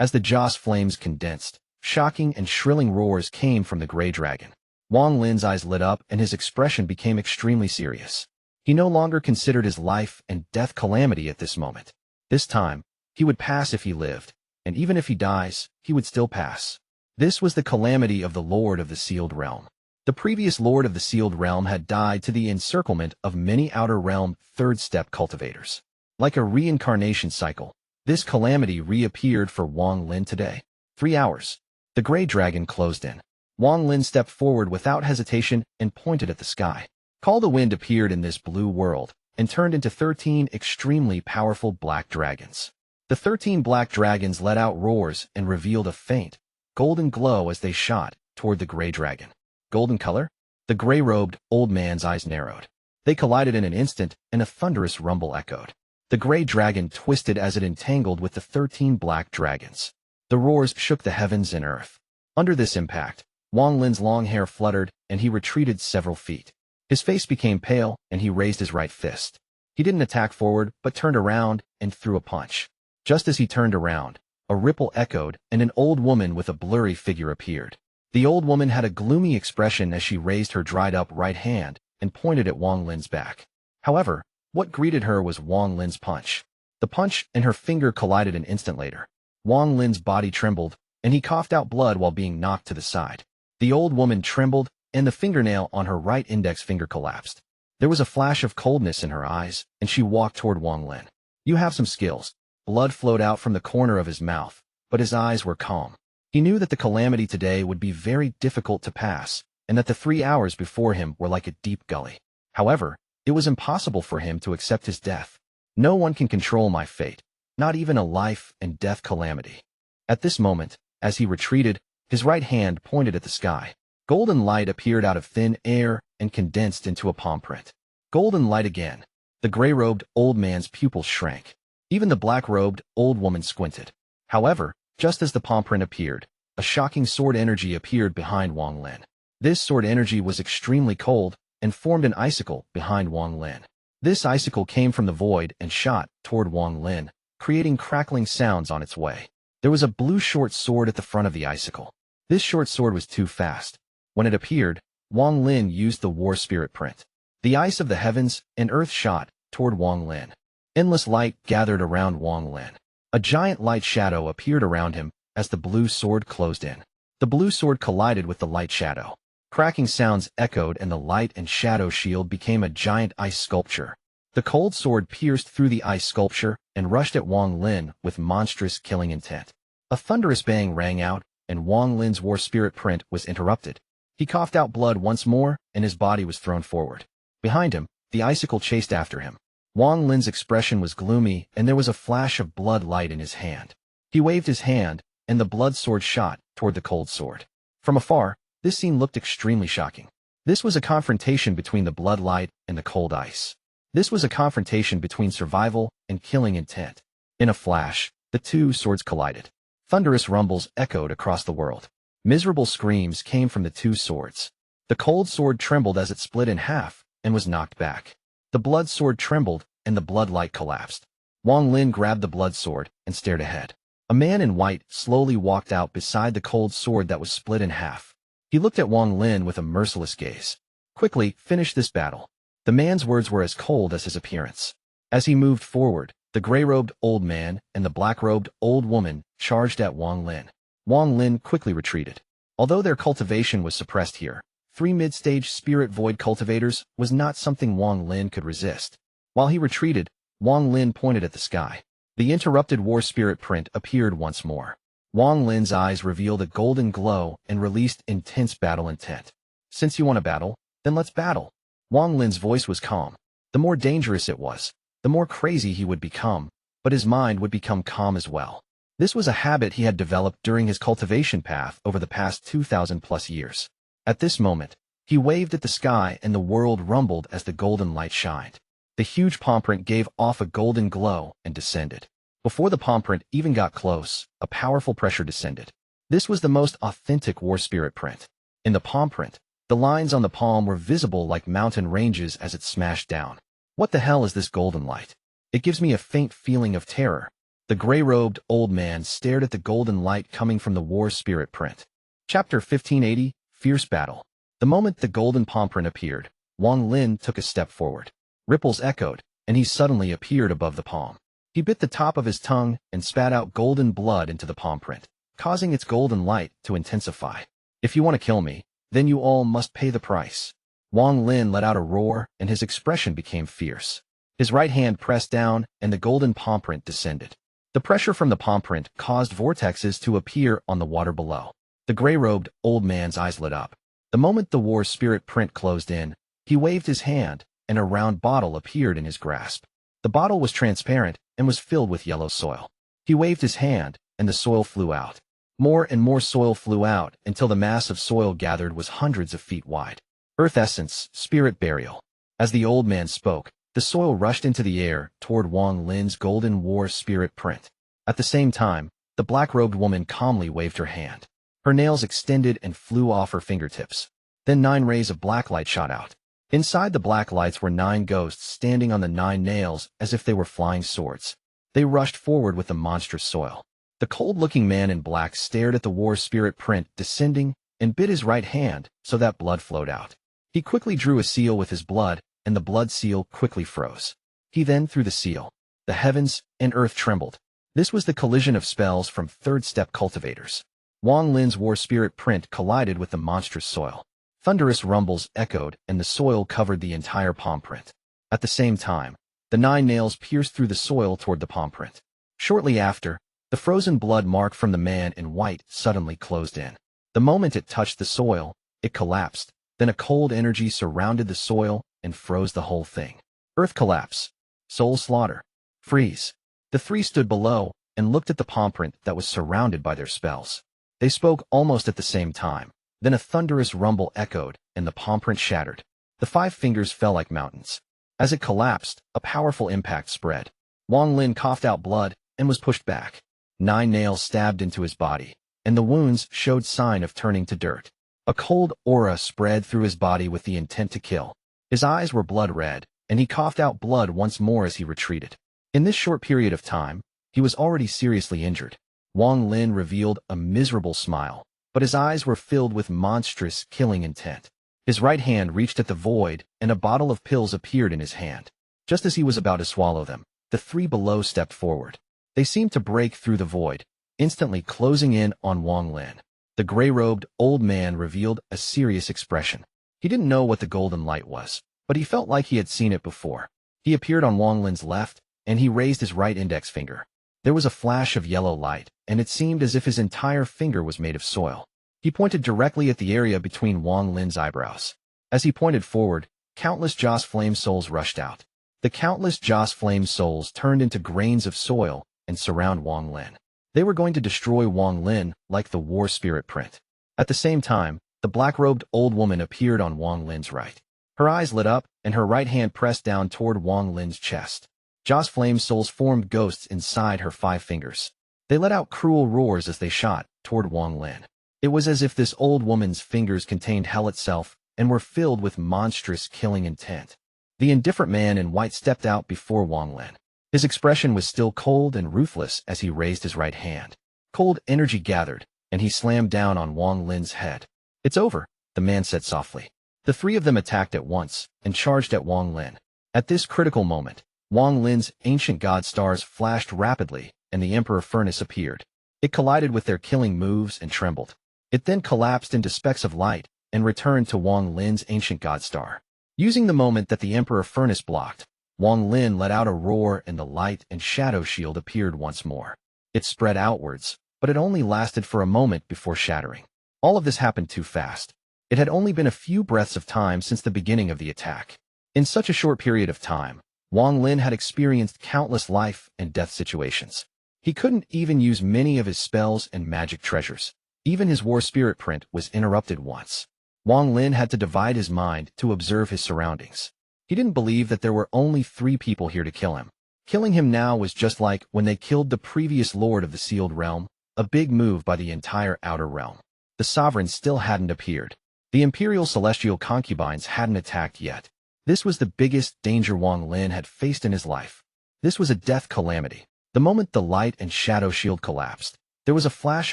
As the Joss flames condensed, shocking and shrilling roars came from the gray dragon. Wang Lin's eyes lit up and his expression became extremely serious. He no longer considered his life and death calamity at this moment. This time, he would pass if he lived, and even if he dies, he would still pass. This was the calamity of the Lord of the Sealed Realm. The previous Lord of the Sealed Realm had died to the encirclement of many Outer Realm third-step cultivators. Like a reincarnation cycle, this calamity reappeared for Wang Lin today. 3 hours. The gray dragon closed in. Wang Lin stepped forward without hesitation and pointed at the sky. Call the Wind appeared in this blue world and turned into 13 extremely powerful black dragons. The 13 black dragons let out roars and revealed a faint, golden glow as they shot toward the gray dragon. Golden color? The gray-robed old man's eyes narrowed. They collided in an instant, and a thunderous rumble echoed. The gray dragon twisted as it entangled with the 13 black dragons. The roars shook the heavens and earth. Under this impact, Wang Lin's long hair fluttered, and he retreated several feet. His face became pale, and he raised his right fist. He didn't attack forward, but turned around and threw a punch. Just as he turned around, a ripple echoed, and an old woman with a blurry figure appeared. The old woman had a gloomy expression as she raised her dried-up right hand and pointed at Wang Lin's back. However, what greeted her was Wang Lin's punch. The punch and her finger collided an instant later. Wang Lin's body trembled, and he coughed out blood while being knocked to the side. The old woman trembled, and the fingernail on her right index finger collapsed. There was a flash of coldness in her eyes, and she walked toward Wang Lin. You have some skills. Blood flowed out from the corner of his mouth, but his eyes were calm. He knew that the calamity today would be very difficult to pass, and that the 3 hours before him were like a deep gully. However, it was impossible for him to accept his death. No one can control my fate, not even a life and death calamity. At this moment, as he retreated, his right hand pointed at the sky. Golden light appeared out of thin air and condensed into a palm print. Golden light again. The gray-robed old man's pupils shrank. Even the black-robed old woman squinted. However, just as the palm print appeared, a shocking sword energy appeared behind Wang Lin. This sword energy was extremely cold and formed an icicle behind Wang Lin. This icicle came from the void and shot toward Wang Lin, creating crackling sounds on its way. There was a blue short sword at the front of the icicle. This short sword was too fast. When it appeared, Wang Lin used the war spirit print. The ice of the heavens and earth shot toward Wang Lin. Endless light gathered around Wang Lin. A giant light shadow appeared around him as the blue sword closed in. The blue sword collided with the light shadow. Cracking sounds echoed and the light and shadow shield became a giant ice sculpture. The cold sword pierced through the ice sculpture and rushed at Wang Lin with monstrous killing intent. A thunderous bang rang out, and Wang Lin's war spirit print was interrupted. He coughed out blood once more, and his body was thrown forward. Behind him, the icicle chased after him. Wang Lin's expression was gloomy, and there was a flash of blood light in his hand. He waved his hand, and the blood sword shot toward the cold sword. From afar, this scene looked extremely shocking. This was a confrontation between the blood light and the cold ice. This was a confrontation between survival and killing intent. In a flash, the two swords collided. Thunderous rumbles echoed across the world. Miserable screams came from the two swords. The cold sword trembled as it split in half and was knocked back. The blood sword trembled, and the blood light collapsed. Wang Lin grabbed the blood sword and stared ahead. A man in white slowly walked out beside the cold sword that was split in half. He looked at Wang Lin with a merciless gaze. Quickly, finish this battle. The man's words were as cold as his appearance. As he moved forward, the gray-robed old man and the black-robed old woman charged at Wang Lin. Wang Lin quickly retreated. Although their cultivation was suppressed here, 3 mid-stage spirit void cultivators was not something Wang Lin could resist. While he retreated, Wang Lin pointed at the sky. The interrupted war spirit print appeared once more. Wang Lin's eyes revealed a golden glow and released intense battle intent. Since you want to battle, then let's battle. Wang Lin's voice was calm. The more dangerous it was, the more crazy he would become, but his mind would become calm as well. This was a habit he had developed during his cultivation path over the past 2,000+ years. At this moment, he waved at the sky and the world rumbled as the golden light shined. The huge palm print gave off a golden glow and descended. Before the palm print even got close, a powerful pressure descended. This was the most authentic war spirit print. In the palm print, the lines on the palm were visible like mountain ranges as it smashed down. What the hell is this golden light? It gives me a faint feeling of terror. The gray-robed old man stared at the golden light coming from the war spirit print. Chapter 1580, Fierce Battle. The moment the golden palm print appeared, Wang Lin took a step forward. Ripples echoed, and he suddenly appeared above the palm. He bit the top of his tongue and spat out golden blood into the palm print, causing its golden light to intensify. If you want to kill me, then you all must pay the price. Wang Lin let out a roar, and his expression became fierce. His right hand pressed down, and the golden palm print descended. The pressure from the palm print caused vortexes to appear on the water below. The gray-robed old man's eyes lit up. The moment the war spirit print closed in, he waved his hand, and a round bottle appeared in his grasp. The bottle was transparent and was filled with yellow soil. He waved his hand, and the soil flew out. More and more soil flew out until the mass of soil gathered was hundreds of feet wide. Earth Essence, Spirit Burial. As the old man spoke, the soil rushed into the air toward Wang Lin's golden war spirit print. At the same time, the black-robed woman calmly waved her hand. Her nails extended and flew off her fingertips. Then 9 rays of black light shot out. Inside the black lights were 9 ghosts standing on the 9 nails as if they were flying swords. They rushed forward with the monstrous soil. The cold-looking man in black stared at the war spirit print descending and bit his right hand so that blood flowed out. He quickly drew a seal with his blood, and the blood seal quickly froze. He then threw the seal. The heavens and earth trembled. This was the collision of spells from third-step cultivators. Wang Lin's war spirit print collided with the monstrous soil. Thunderous rumbles echoed, and the soil covered the entire palm print. At the same time, the 9 nails pierced through the soil toward the palm print. Shortly after, the frozen blood mark from the man in white suddenly closed in. The moment it touched the soil, it collapsed. Then a cold energy surrounded the soil and froze the whole thing. Earth collapse. Soul slaughter. Freeze. The 3 stood below and looked at the palm print that was surrounded by their spells. They spoke almost at the same time. Then a thunderous rumble echoed, and the palm print shattered. The 5 fingers fell like mountains. As it collapsed, a powerful impact spread. Wang Lin coughed out blood and was pushed back. 9 nails stabbed into his body, and the wounds showed sign of turning to dirt. A cold aura spread through his body with the intent to kill. His eyes were blood red, and he coughed out blood once more as he retreated. In this short period of time, he was already seriously injured. Wang Lin revealed a miserable smile, but his eyes were filled with monstrous, killing intent. His right hand reached at the void, and a bottle of pills appeared in his hand. Just as he was about to swallow them, the 3 below stepped forward. They seemed to break through the void, instantly closing in on Wang Lin. The gray-robed old man revealed a serious expression. He didn't know what the golden light was, but he felt like he had seen it before. He appeared on Wang Lin's left, and he raised his right index finger. There was a flash of yellow light, and it seemed as if his entire finger was made of soil. He pointed directly at the area between Wang Lin's eyebrows. As he pointed forward, countless Joss flame souls rushed out. The countless Joss flame souls turned into grains of soil and surround Wang Lin. They were going to destroy Wang Lin like the war spirit print. At the same time, the black-robed old woman appeared on Wang Lin's right. Her eyes lit up, and her right hand pressed down toward Wang Lin's chest. Joss flame souls formed ghosts inside her 5 fingers. They let out cruel roars as they shot toward Wang Lin. It was as if this old woman's fingers contained hell itself and were filled with monstrous killing intent. The indifferent man in white stepped out before Wang Lin. His expression was still cold and ruthless as he raised his right hand. Cold energy gathered, and he slammed down on Wang Lin's head. "It's over," the man said softly. The 3 of them attacked at once and charged at Wang Lin. At this critical moment, Wang Lin's ancient god stars flashed rapidly, and the Emperor Furnace appeared. It collided with their killing moves and trembled. It then collapsed into specks of light and returned to Wang Lin's ancient god star. Using the moment that the Emperor Furnace blocked, Wang Lin let out a roar and the light and shadow shield appeared once more. It spread outwards, but it only lasted for a moment before shattering. All of this happened too fast. It had only been a few breaths of time since the beginning of the attack. In such a short period of time, Wang Lin had experienced countless life and death situations. He couldn't even use many of his spells and magic treasures. Even his war spirit print was interrupted once. Wang Lin had to divide his mind to observe his surroundings. He didn't believe that there were only 3 people here to kill him. Killing him now was just like when they killed the previous lord of the sealed realm, a big move by the entire outer realm. The sovereign still hadn't appeared. The imperial celestial concubines hadn't attacked yet. This was the biggest danger Wang Lin had faced in his life. This was a death calamity. The moment the light and shadow shield collapsed, there was a flash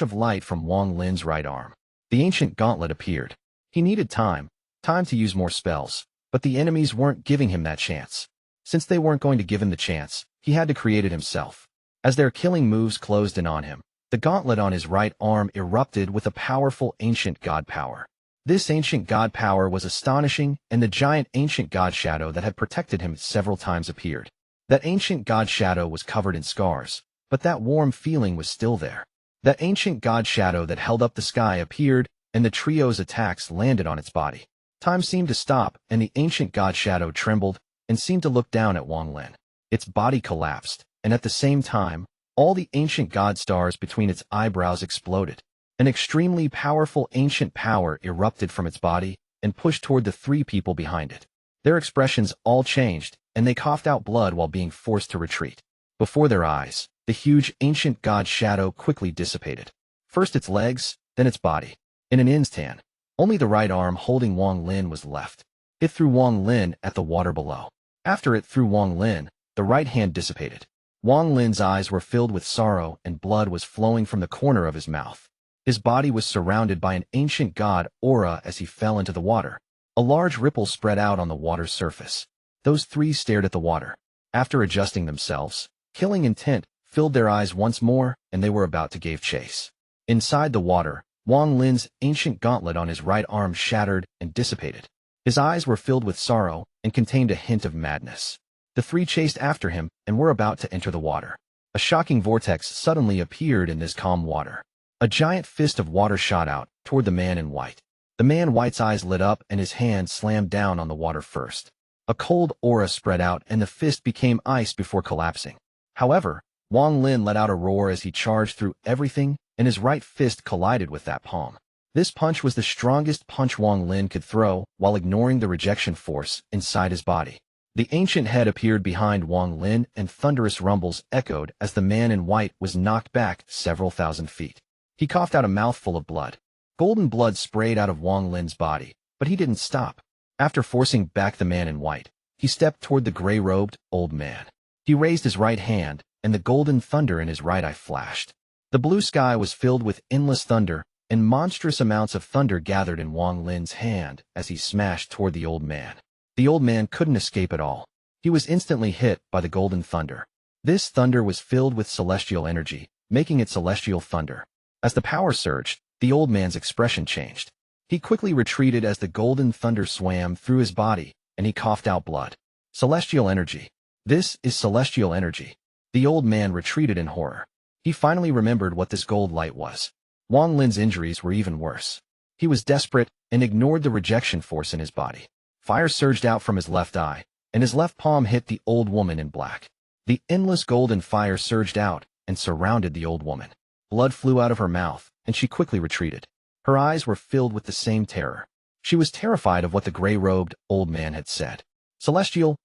of light from Wang Lin's right arm. The ancient gauntlet appeared. He needed time to use more spells, but the enemies weren't giving him that chance. Since they weren't going to give him the chance, he had to create it himself. As their killing moves closed in on him, the gauntlet on his right arm erupted with a powerful ancient god power. This ancient god power was astonishing, and the giant ancient god shadow that had protected him several times appeared. That ancient god shadow was covered in scars, but that warm feeling was still there. That ancient god shadow that held up the sky appeared, and the trio's attacks landed on its body. Time seemed to stop, and the ancient god shadow trembled and seemed to look down at Wang Lin. Its body collapsed, and at the same time, all the ancient god stars between its eyebrows exploded. An extremely powerful ancient power erupted from its body and pushed toward the 3 people behind it. Their expressions all changed, and they coughed out blood while being forced to retreat. Before their eyes, the huge ancient god shadow quickly dissipated. First its legs, then its body. In an instant, only the right arm holding Wang Lin was left. It threw Wang Lin at the water below. After it threw Wang Lin, the right hand dissipated. Wang Lin's eyes were filled with sorrow and blood was flowing from the corner of his mouth. His body was surrounded by an ancient god aura as he fell into the water. A large ripple spread out on the water's surface. Those 3 stared at the water. After adjusting themselves, killing intent filled their eyes once more, and they were about to give chase. Inside the water, Wang Lin's ancient gauntlet on his right arm shattered and dissipated. His eyes were filled with sorrow and contained a hint of madness. The 3 chased after him and were about to enter the water. A shocking vortex suddenly appeared in this calm water. A giant fist of water shot out toward the man in white. The man in white's eyes lit up and his hand slammed down on the water first. A cold aura spread out and the fist became ice before collapsing. However, Wang Lin let out a roar as he charged through everything, and his right fist collided with that palm. This punch was the strongest punch Wang Lin could throw while ignoring the rejection force inside his body. The ancient head appeared behind Wang Lin and thunderous rumbles echoed as the man in white was knocked back several thousand feet. He coughed out a mouthful of blood. Golden blood sprayed out of Wang Lin's body, but he didn't stop. After forcing back the man in white, he stepped toward the gray-robed old man. He raised his right hand, and the golden thunder in his right eye flashed. The blue sky was filled with endless thunder, and monstrous amounts of thunder gathered in Wang Lin's hand as he smashed toward the old man. The old man couldn't escape at all. He was instantly hit by the golden thunder. This thunder was filled with celestial energy, making it celestial thunder. As the power surged, the old man's expression changed. He quickly retreated as the golden thunder swam through his body, and he coughed out blood. Celestial energy. This is celestial energy. The old man retreated in horror. He finally remembered what this gold light was. Wang Lin's injuries were even worse. He was desperate and ignored the rejection force in his body. Fire surged out from his left eye, and his left palm hit the old woman in black. The endless golden fire surged out and surrounded the old woman. Blood flew out of her mouth, and she quickly retreated. Her eyes were filled with the same terror. She was terrified of what the gray-robed old man had said. Celestial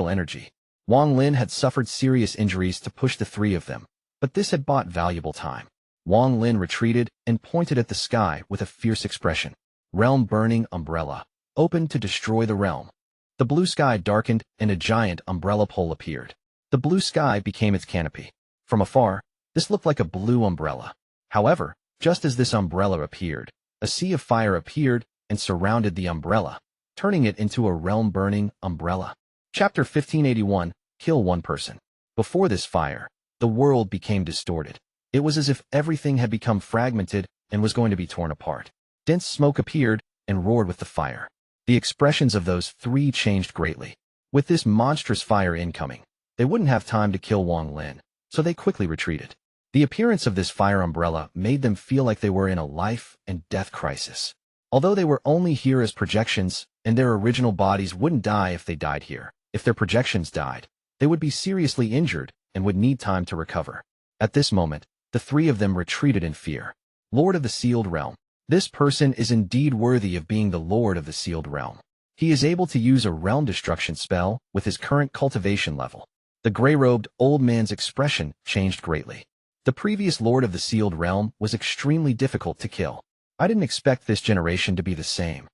energy. Wang Lin had suffered serious injuries to push the 3 of them, but this had bought valuable time. Wang Lin retreated and pointed at the sky with a fierce expression. Realm-burning umbrella. Opened to destroy the realm. The blue sky darkened and a giant umbrella pole appeared. The blue sky became its canopy. From afar, this looked like a blue umbrella. However, just as this umbrella appeared, a sea of fire appeared and surrounded the umbrella, turning it into a realm-burning umbrella. Chapter 1581, Kill One Person. Before this fire, the world became distorted. It was as if everything had become fragmented and was going to be torn apart. Dense smoke appeared and roared with the fire. The expressions of those 3 changed greatly. With this monstrous fire incoming, they wouldn't have time to kill Wang Lin, so they quickly retreated. The appearance of this fire umbrella made them feel like they were in a life and death crisis. Although they were only here as projections, and their original bodies wouldn't die if they died here, if their projections died, they would be seriously injured and would need time to recover. At this moment, the three of them retreated in fear. Lord of the Sealed Realm. This person is indeed worthy of being the Lord of the Sealed Realm. He is able to use a realm destruction spell with his current cultivation level. The gray-robed old man's expression changed greatly. The previous Lord of the Sealed Realm was extremely difficult to kill. I didn't expect this generation to be the same.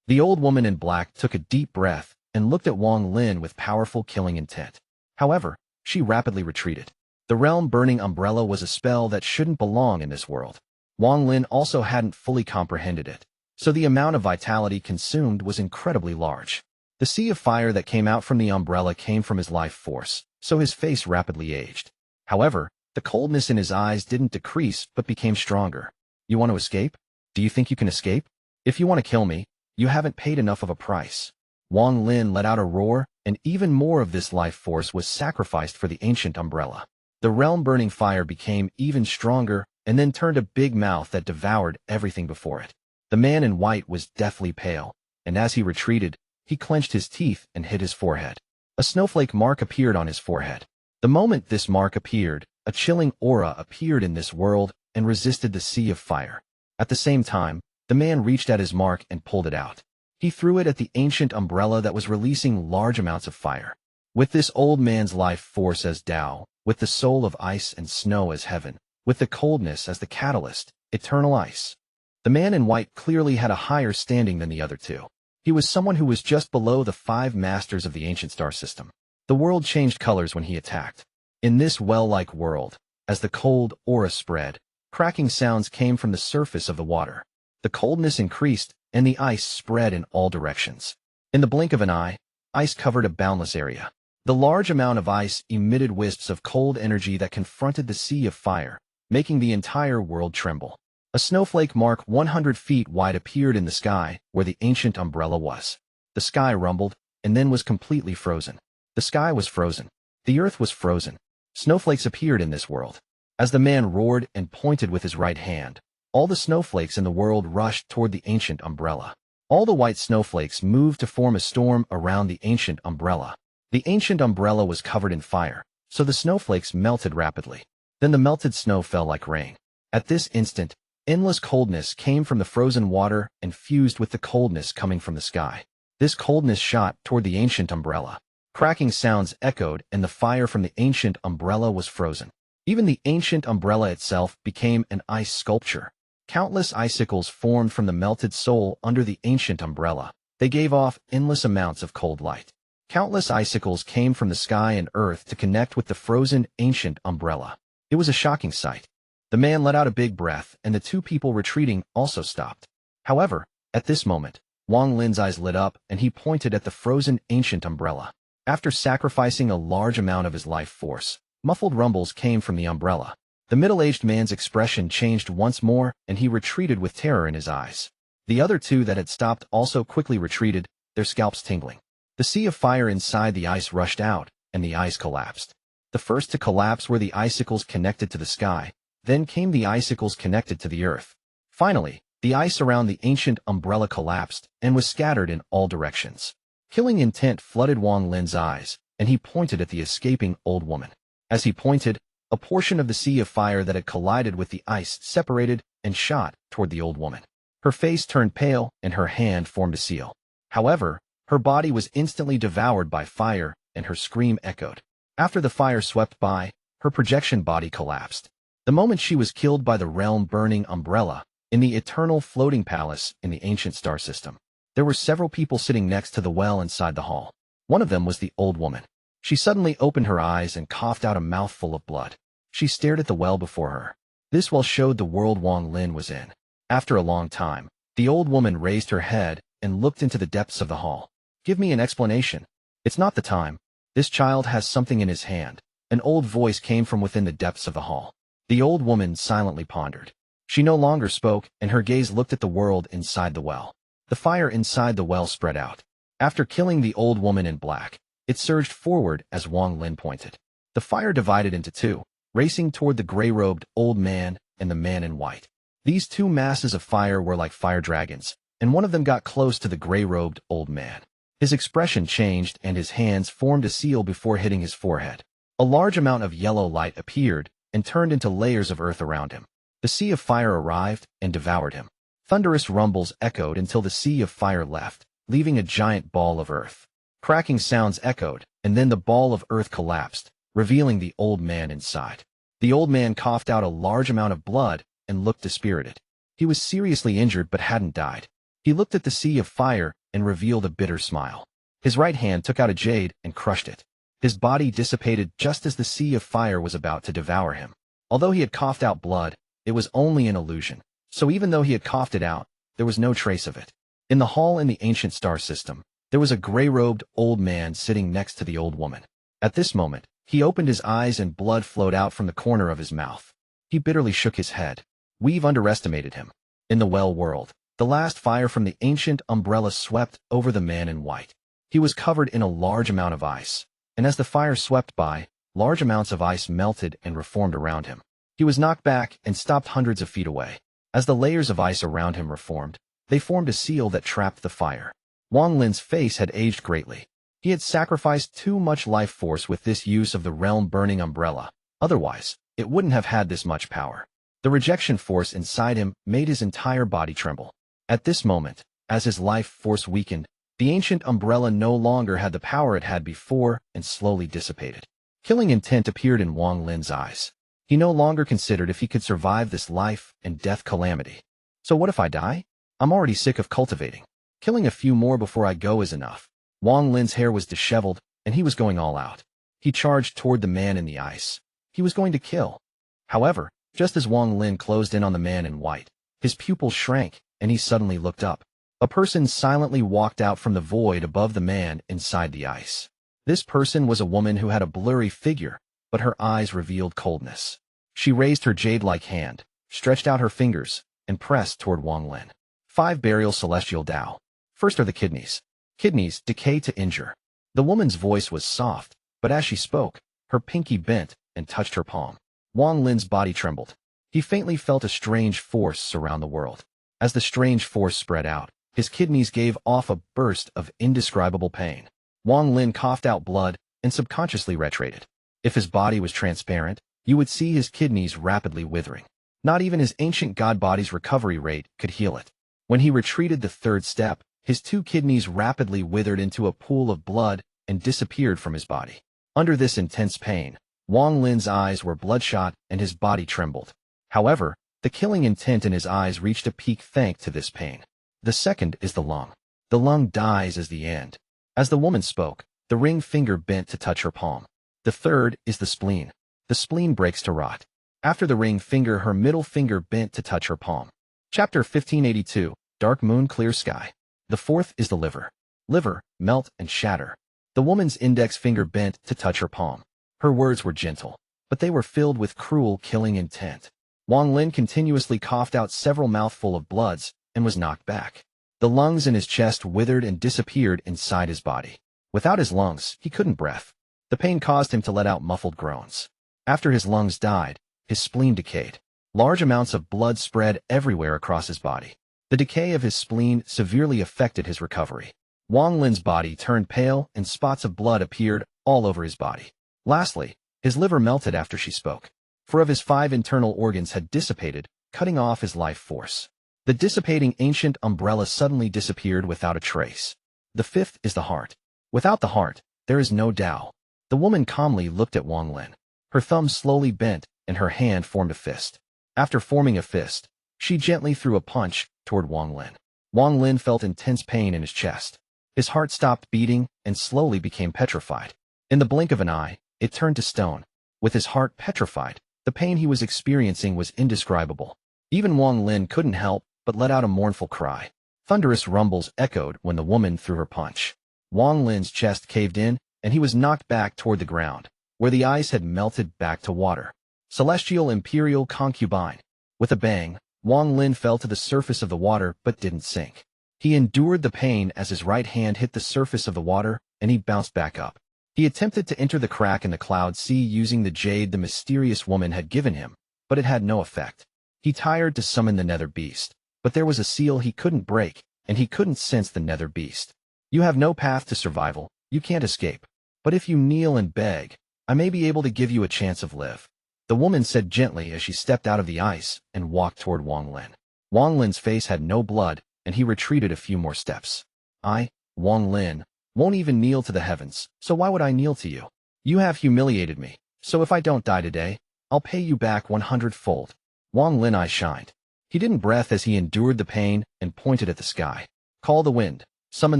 The old woman in black took a deep breath and looked at Wang Lin with powerful killing intent. However, she rapidly retreated. The realm-burning umbrella was a spell that shouldn't belong in this world. Wang Lin also hadn't fully comprehended it, so the amount of vitality consumed was incredibly large. The sea of fire that came out from the umbrella came from his life force, so his face rapidly aged. However, the coldness in his eyes didn't decrease but became stronger. You want to escape? Do you think you can escape? If you want to kill me, you haven't paid enough of a price. Wang Lin let out a roar, and even more of this life force was sacrificed for the ancient umbrella. The realm-burning fire became even stronger and then turned a big mouth that devoured everything before it. The man in white was deathly pale, and as he retreated, he clenched his teeth and hit his forehead. A snowflake mark appeared on his forehead. The moment this mark appeared, a chilling aura appeared in this world and resisted the sea of fire. At the same time, the man reached at his mark and pulled it out. He threw it at the ancient umbrella that was releasing large amounts of fire. With this old man's life force as Tao, with the soul of ice and snow as heaven, with the coldness as the catalyst, eternal ice. The man in white clearly had a higher standing than the other two. He was someone who was just below the 5 masters of the ancient star system. The world changed colors when he attacked. In this well-like world, as the cold aura spread, cracking sounds came from the surface of the water. The coldness increased, and the ice spread in all directions. In the blink of an eye, ice covered a boundless area. The large amount of ice emitted wisps of cold energy that confronted the sea of fire, making the entire world tremble. A snowflake mark 100 feet wide appeared in the sky where the ancient umbrella was. The sky rumbled, and then was completely frozen. The sky was frozen. The earth was frozen. Snowflakes appeared in this world. As the man roared and pointed with his right hand, all the snowflakes in the world rushed toward the ancient umbrella. All the white snowflakes moved to form a storm around the ancient umbrella. The ancient umbrella was covered in fire, so the snowflakes melted rapidly. Then the melted snow fell like rain. At this instant, endless coldness came from the frozen water and fused with the coldness coming from the sky. This coldness shot toward the ancient umbrella. Cracking sounds echoed, and the fire from the ancient umbrella was frozen. Even the ancient umbrella itself became an ice sculpture. Countless icicles formed from the melted soul under the ancient umbrella. They gave off endless amounts of cold light. Countless icicles came from the sky and earth to connect with the frozen ancient umbrella. It was a shocking sight. The man let out a big breath, and the two people retreating also stopped. However, at this moment, Wang Lin's eyes lit up, and he pointed at the frozen ancient umbrella. After sacrificing a large amount of his life force, muffled rumbles came from the umbrella. The middle-aged man's expression changed once more, and he retreated with terror in his eyes. The other two that had stopped also quickly retreated, their scalps tingling. The sea of fire inside the ice rushed out, and the ice collapsed. The first to collapse were the icicles connected to the sky, then came the icicles connected to the earth. Finally, the ice around the ancient umbrella collapsed and was scattered in all directions. Killing intent flooded Wang Lin's eyes, and he pointed at the escaping old woman. As he pointed, a portion of the sea of fire that had collided with the ice separated and shot toward the old woman. Her face turned pale, and her hand formed a seal. However, her body was instantly devoured by fire, and her scream echoed. After the fire swept by, her projection body collapsed. The moment she was killed by the realm-burning umbrella, in the eternal floating palace in the ancient star system, there were several people sitting next to the well inside the hall. One of them was the old woman. She suddenly opened her eyes and coughed out a mouthful of blood. She stared at the well before her. This well showed the world Wang Lin was in. After a long time, the old woman raised her head and looked into the depths of the hall. Give me an explanation. It's not the time. This child has something in his hand. An old voice came from within the depths of the hall. The old woman silently pondered. She no longer spoke, and her gaze looked at the world inside the well. The fire inside the well spread out. After killing the old woman in black, it surged forward as Wang Lin pointed. The fire divided into two. racing toward the gray-robed old man and the man in white. These two masses of fire were like fire dragons, and one of them got close to the gray-robed old man. His expression changed and his hands formed a seal before hitting his forehead. A large amount of yellow light appeared and turned into layers of earth around him. The sea of fire arrived and devoured him. Thunderous rumbles echoed until the sea of fire left, leaving a giant ball of earth. Cracking sounds echoed, and then the ball of earth collapsed, revealing the old man inside. The old man coughed out a large amount of blood and looked dispirited. He was seriously injured but hadn't died. He looked at the sea of fire and revealed a bitter smile. His right hand took out a jade and crushed it. His body dissipated just as the sea of fire was about to devour him. Although he had coughed out blood, it was only an illusion. So even though he had coughed it out, there was no trace of it. In the hall in the ancient star system, there was a gray-robed old man sitting next to the old woman. At this moment, he opened his eyes and blood flowed out from the corner of his mouth. He bitterly shook his head. We've underestimated him. In the well world, the last fire from the ancient umbrella swept over the man in white. He was covered in a large amount of ice, and as the fire swept by, large amounts of ice melted and reformed around him. He was knocked back and stopped hundreds of feet away. As the layers of ice around him reformed, they formed a seal that trapped the fire. Wang Lin's face had aged greatly. He had sacrificed too much life force with this use of the realm-burning umbrella. Otherwise, it wouldn't have had this much power. The rejection force inside him made his entire body tremble. At this moment, as his life force weakened, the ancient umbrella no longer had the power it had before and slowly dissipated. Killing intent appeared in Wang Lin's eyes. He no longer considered if he could survive this life and death calamity. So what if I die? I'm already sick of cultivating. Killing a few more before I go is enough. Wang Lin's hair was disheveled, and he was going all out. He charged toward the man in the ice. He was going to kill. However, just as Wang Lin closed in on the man in white, his pupils shrank, and he suddenly looked up. A person silently walked out from the void above the man inside the ice. This person was a woman who had a blurry figure, but her eyes revealed coldness. She raised her jade-like hand, stretched out her fingers, and pressed toward Wang Lin. 5 Burial Celestial Tao. First are the kidneys. Kidneys decay to injure. The woman's voice was soft, but as she spoke, her pinky bent and touched her palm. Wang Lin's body trembled. He faintly felt a strange force surround the world. As the strange force spread out, his kidneys gave off a burst of indescribable pain. Wang Lin coughed out blood and subconsciously retreated. If his body was transparent, you would see his kidneys rapidly withering. Not even his ancient god body's recovery rate could heal it. When he retreated the third step, his 2 kidneys rapidly withered into a pool of blood and disappeared from his body. Under this intense pain, Wang Lin's eyes were bloodshot and his body trembled. However, the killing intent in his eyes reached a peak thanks to this pain. The second is the lung. The lung dies as the end. As the woman spoke, the ring finger bent to touch her palm. The third is the spleen. The spleen breaks to rot. After the ring finger, her middle finger bent to touch her palm. Chapter 1582, Dark Moon Clear Sky. The fourth is the liver. Liver, melt and shatter. The woman's index finger bent to touch her palm. Her words were gentle, but they were filled with cruel killing intent. Wang Lin continuously coughed out several mouthfuls of bloods and was knocked back. The lungs in his chest withered and disappeared inside his body. Without his lungs, he couldn't breathe. The pain caused him to let out muffled groans. After his lungs died, his spleen decayed. Large amounts of blood spread everywhere across his body. The decay of his spleen severely affected his recovery. Wang Lin's body turned pale and spots of blood appeared all over his body. Lastly, his liver melted after she spoke. 4 of his 5 internal organs had dissipated, cutting off his life force. The dissipating ancient umbrella suddenly disappeared without a trace. The 5th is the heart. Without the heart, there is no Tao. The woman calmly looked at Wang Lin. Her thumb slowly bent, and her hand formed a fist. After forming a fist, she gently threw a punch toward Wang Lin. Wang Lin felt intense pain in his chest. His heart stopped beating and slowly became petrified. In the blink of an eye, it turned to stone. With his heart petrified, the pain he was experiencing was indescribable. Even Wang Lin couldn't help but let out a mournful cry. Thunderous rumbles echoed when the woman threw her punch. Wang Lin's chest caved in, and he was knocked back toward the ground, where the ice had melted back to water. Celestial Imperial Concubine. With a bang, Wang Lin fell to the surface of the water but didn't sink. He endured the pain as his right hand hit the surface of the water, and he bounced back up. He attempted to enter the crack in the cloud sea using the jade the mysterious woman had given him, but it had no effect. He tried to summon the Nether beast, but there was a seal he couldn't break, and he couldn't sense the Nether beast. You have no path to survival, you can't escape. But if you kneel and beg, I may be able to give you a chance of live. The woman said gently as she stepped out of the ice and walked toward Wang Lin. Wang Lin's face had no blood, and he retreated a few more steps. I, Wang Lin, won't even kneel to the heavens, so why would I kneel to you? You have humiliated me, so if I don't die today, I'll pay you back 100-fold. Wang Lin eye shined. He didn't breath as he endured the pain and pointed at the sky. Call the wind, summon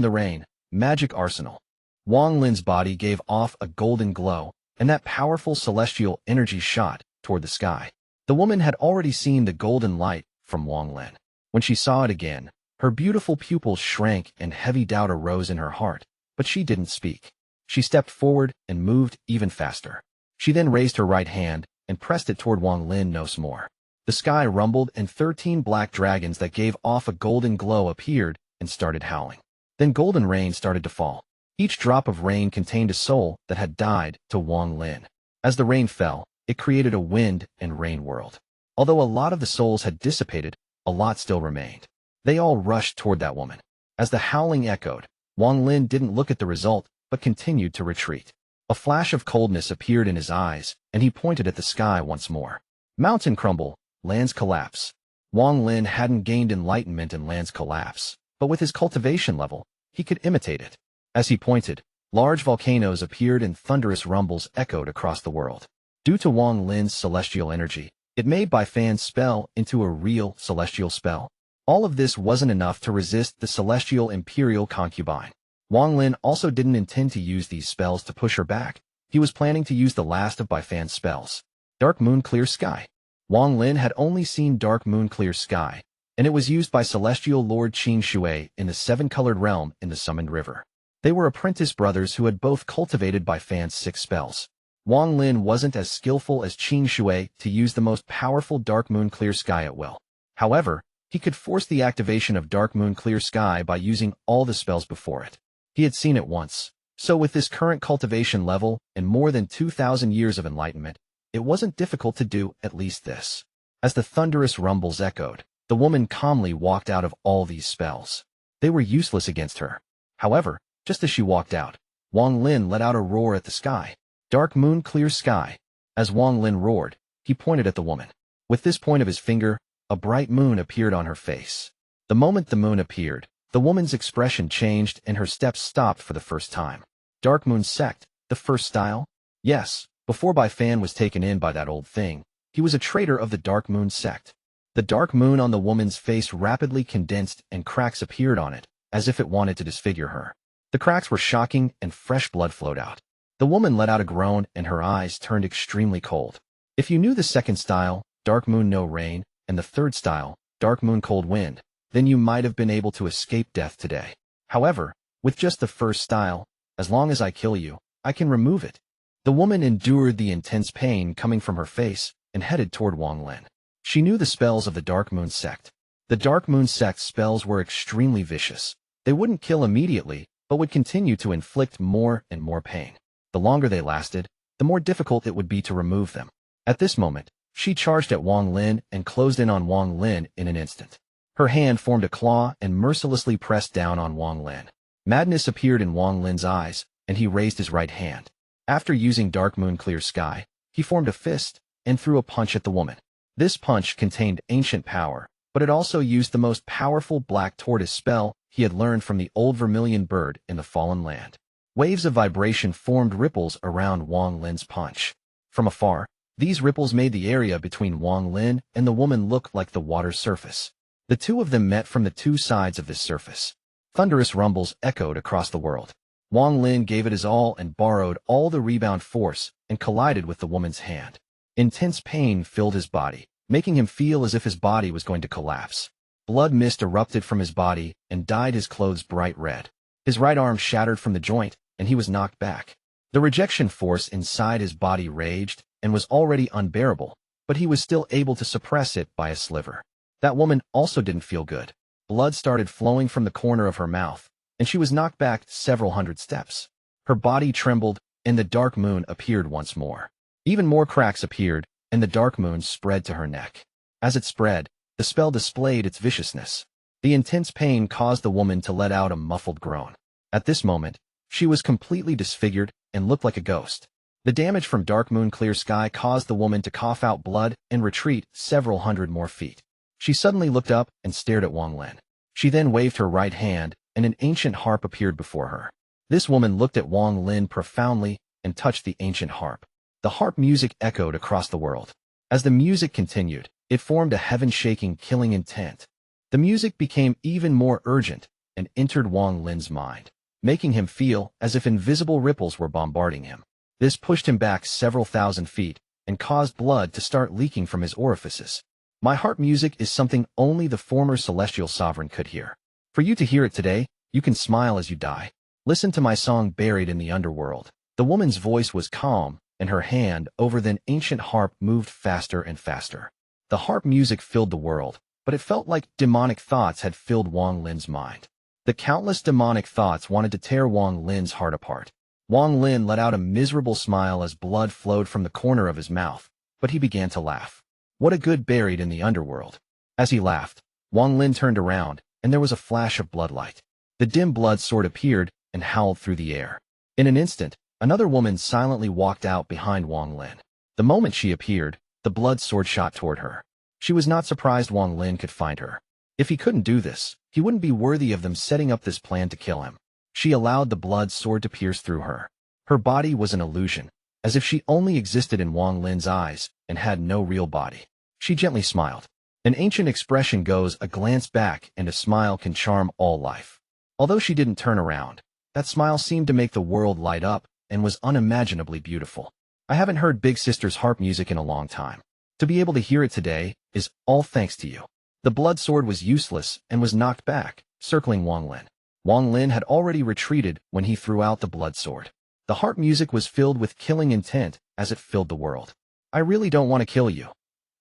the rain, magic arsenal. Wang Lin's body gave off a golden glow, and that powerful celestial energy shot toward the sky. The woman had already seen the golden light from Wang Lin. When she saw it again, her beautiful pupils shrank and heavy doubt arose in her heart, but she didn't speak. She stepped forward and moved even faster. She then raised her right hand and pressed it toward Wang Lin no more. The sky rumbled and 13 black dragons that gave off a golden glow appeared and started howling. Then golden rain started to fall. Each drop of rain contained a soul that had died to Wang Lin. As the rain fell, it created a wind and rain world. Although a lot of the souls had dissipated, a lot still remained. They all rushed toward that woman. As the howling echoed, Wang Lin didn't look at the result, but continued to retreat. A flash of coldness appeared in his eyes, and he pointed at the sky once more. Mountain crumble, lands collapse. Wang Lin hadn't gained enlightenment in lands collapse, but with his cultivation level, he could imitate it. As he pointed, large volcanoes appeared and thunderous rumbles echoed across the world. Due to Wang Lin's celestial energy, it made Baifan's spell into a real celestial spell. All of this wasn't enough to resist the celestial imperial concubine. Wang Lin also didn't intend to use these spells to push her back. He was planning to use the last of Baifan's spells. Dark Moon Clear Sky. Wang Lin had only seen Dark Moon Clear Sky, and it was used by Celestial Lord Qing Shui in the Seven-Colored Realm in the Summoned River. They were apprentice brothers who had both cultivated Baifan's 6 spells. Wang Lin wasn't as skillful as Qing Shui to use the most powerful Dark Moon Clear Sky at will. However, he could force the activation of Dark Moon Clear Sky by using all the spells before it. He had seen it once. So with this current cultivation level and more than 2,000 years of enlightenment, it wasn't difficult to do at least this. As the thunderous rumbles echoed, the woman calmly walked out of all these spells. They were useless against her. However, just as she walked out, Wang Lin let out a roar at the sky. Dark Moon Clear Sky. As Wang Lin roared, he pointed at the woman. With this point of his finger, a bright moon appeared on her face. The moment the moon appeared, the woman's expression changed and her steps stopped for the first time. Dark Moon Sect, the first style? Yes, before Baifan was taken in by that old thing, he was a traitor of the Dark Moon Sect. The dark moon on the woman's face rapidly condensed and cracks appeared on it, as if it wanted to disfigure her. The cracks were shocking and fresh blood flowed out. The woman let out a groan and her eyes turned extremely cold. If you knew the second style, Dark Moon No Rain, and the third style, Dark Moon Cold Wind, then you might have been able to escape death today. However, with just the first style, as long as I kill you, I can remove it. The woman endured the intense pain coming from her face and headed toward Wang Lin. She knew the spells of the Dark Moon Sect. The Dark Moon Sect's spells were extremely vicious. They wouldn't kill immediately, but would continue to inflict more and more pain. The longer they lasted, the more difficult it would be to remove them. At this moment, she charged at Wang Lin and closed in on Wang Lin in an instant. Her hand formed a claw and mercilessly pressed down on Wang Lin. Madness appeared in Wang Lin's eyes, and he raised his right hand. After using Dark Moon Clear Sky, he formed a fist and threw a punch at the woman. This punch contained ancient power, but it also used the most powerful Black Tortoise spell he had learned from the old vermilion bird in the Fallen Land. Waves of vibration formed ripples around Wang Lin's punch. From afar, these ripples made the area between Wang Lin and the woman look like the water's surface. The two of them met from the two sides of this surface. Thunderous rumbles echoed across the world. Wang Lin gave it his all and borrowed all the rebound force and collided with the woman's hand. Intense pain filled his body, making him feel as if his body was going to collapse. Blood mist erupted from his body and dyed his clothes bright red. His right arm shattered from the joint, and he was knocked back. The rejection force inside his body raged and was already unbearable, but he was still able to suppress it by a sliver. That woman also didn't feel good. Blood started flowing from the corner of her mouth, and she was knocked back several hundred steps. Her body trembled, and the dark moon appeared once more. Even more cracks appeared, and the dark moon spread to her neck. As it spread, the spell displayed its viciousness. The intense pain caused the woman to let out a muffled groan. At this moment, she was completely disfigured and looked like a ghost. The damage from dark moon clear sky caused the woman to cough out blood and retreat several hundred more feet. She suddenly looked up and stared at Wang Lin. She then waved her right hand, and an ancient harp appeared before her. This woman looked at Wang Lin profoundly and touched the ancient harp. The harp music echoed across the world. As the music continued, it formed a heaven-shaking, killing intent. The music became even more urgent and entered Wang Lin's mind, making him feel as if invisible ripples were bombarding him. This pushed him back several thousand feet and caused blood to start leaking from his orifices. My harp music is something only the former celestial sovereign could hear. For you to hear it today, you can smile as you die. Listen to my song buried in the underworld. The woman's voice was calm, and her hand over the ancient harp moved faster and faster. The harp music filled the world, but it felt like demonic thoughts had filled Wang Lin's mind. The countless demonic thoughts wanted to tear Wang Lin's heart apart. Wang Lin let out a miserable smile as blood flowed from the corner of his mouth, but he began to laugh. What a good buried in the underworld. As he laughed, Wang Lin turned around, and there was a flash of bloodlight. The dim blood sword appeared and howled through the air. In an instant, another woman silently walked out behind Wang Lin. The moment she appeared, the blood sword shot toward her. She was not surprised Wang Lin could find her. If he couldn't do this, he wouldn't be worthy of them setting up this plan to kill him. She allowed the blood sword to pierce through her. Her body was an illusion, as if she only existed in Wang Lin's eyes and had no real body. She gently smiled. An ancient expression goes, a glance back and a smile can charm all life. Although she didn't turn around, that smile seemed to make the world light up and was unimaginably beautiful. I haven't heard Big Sister's harp music in a long time. To be able to hear it today is all thanks to you. The blood sword was useless and was knocked back, circling Wang Lin. Wang Lin had already retreated when he threw out the blood sword. The harp music was filled with killing intent as it filled the world. I really don't want to kill you.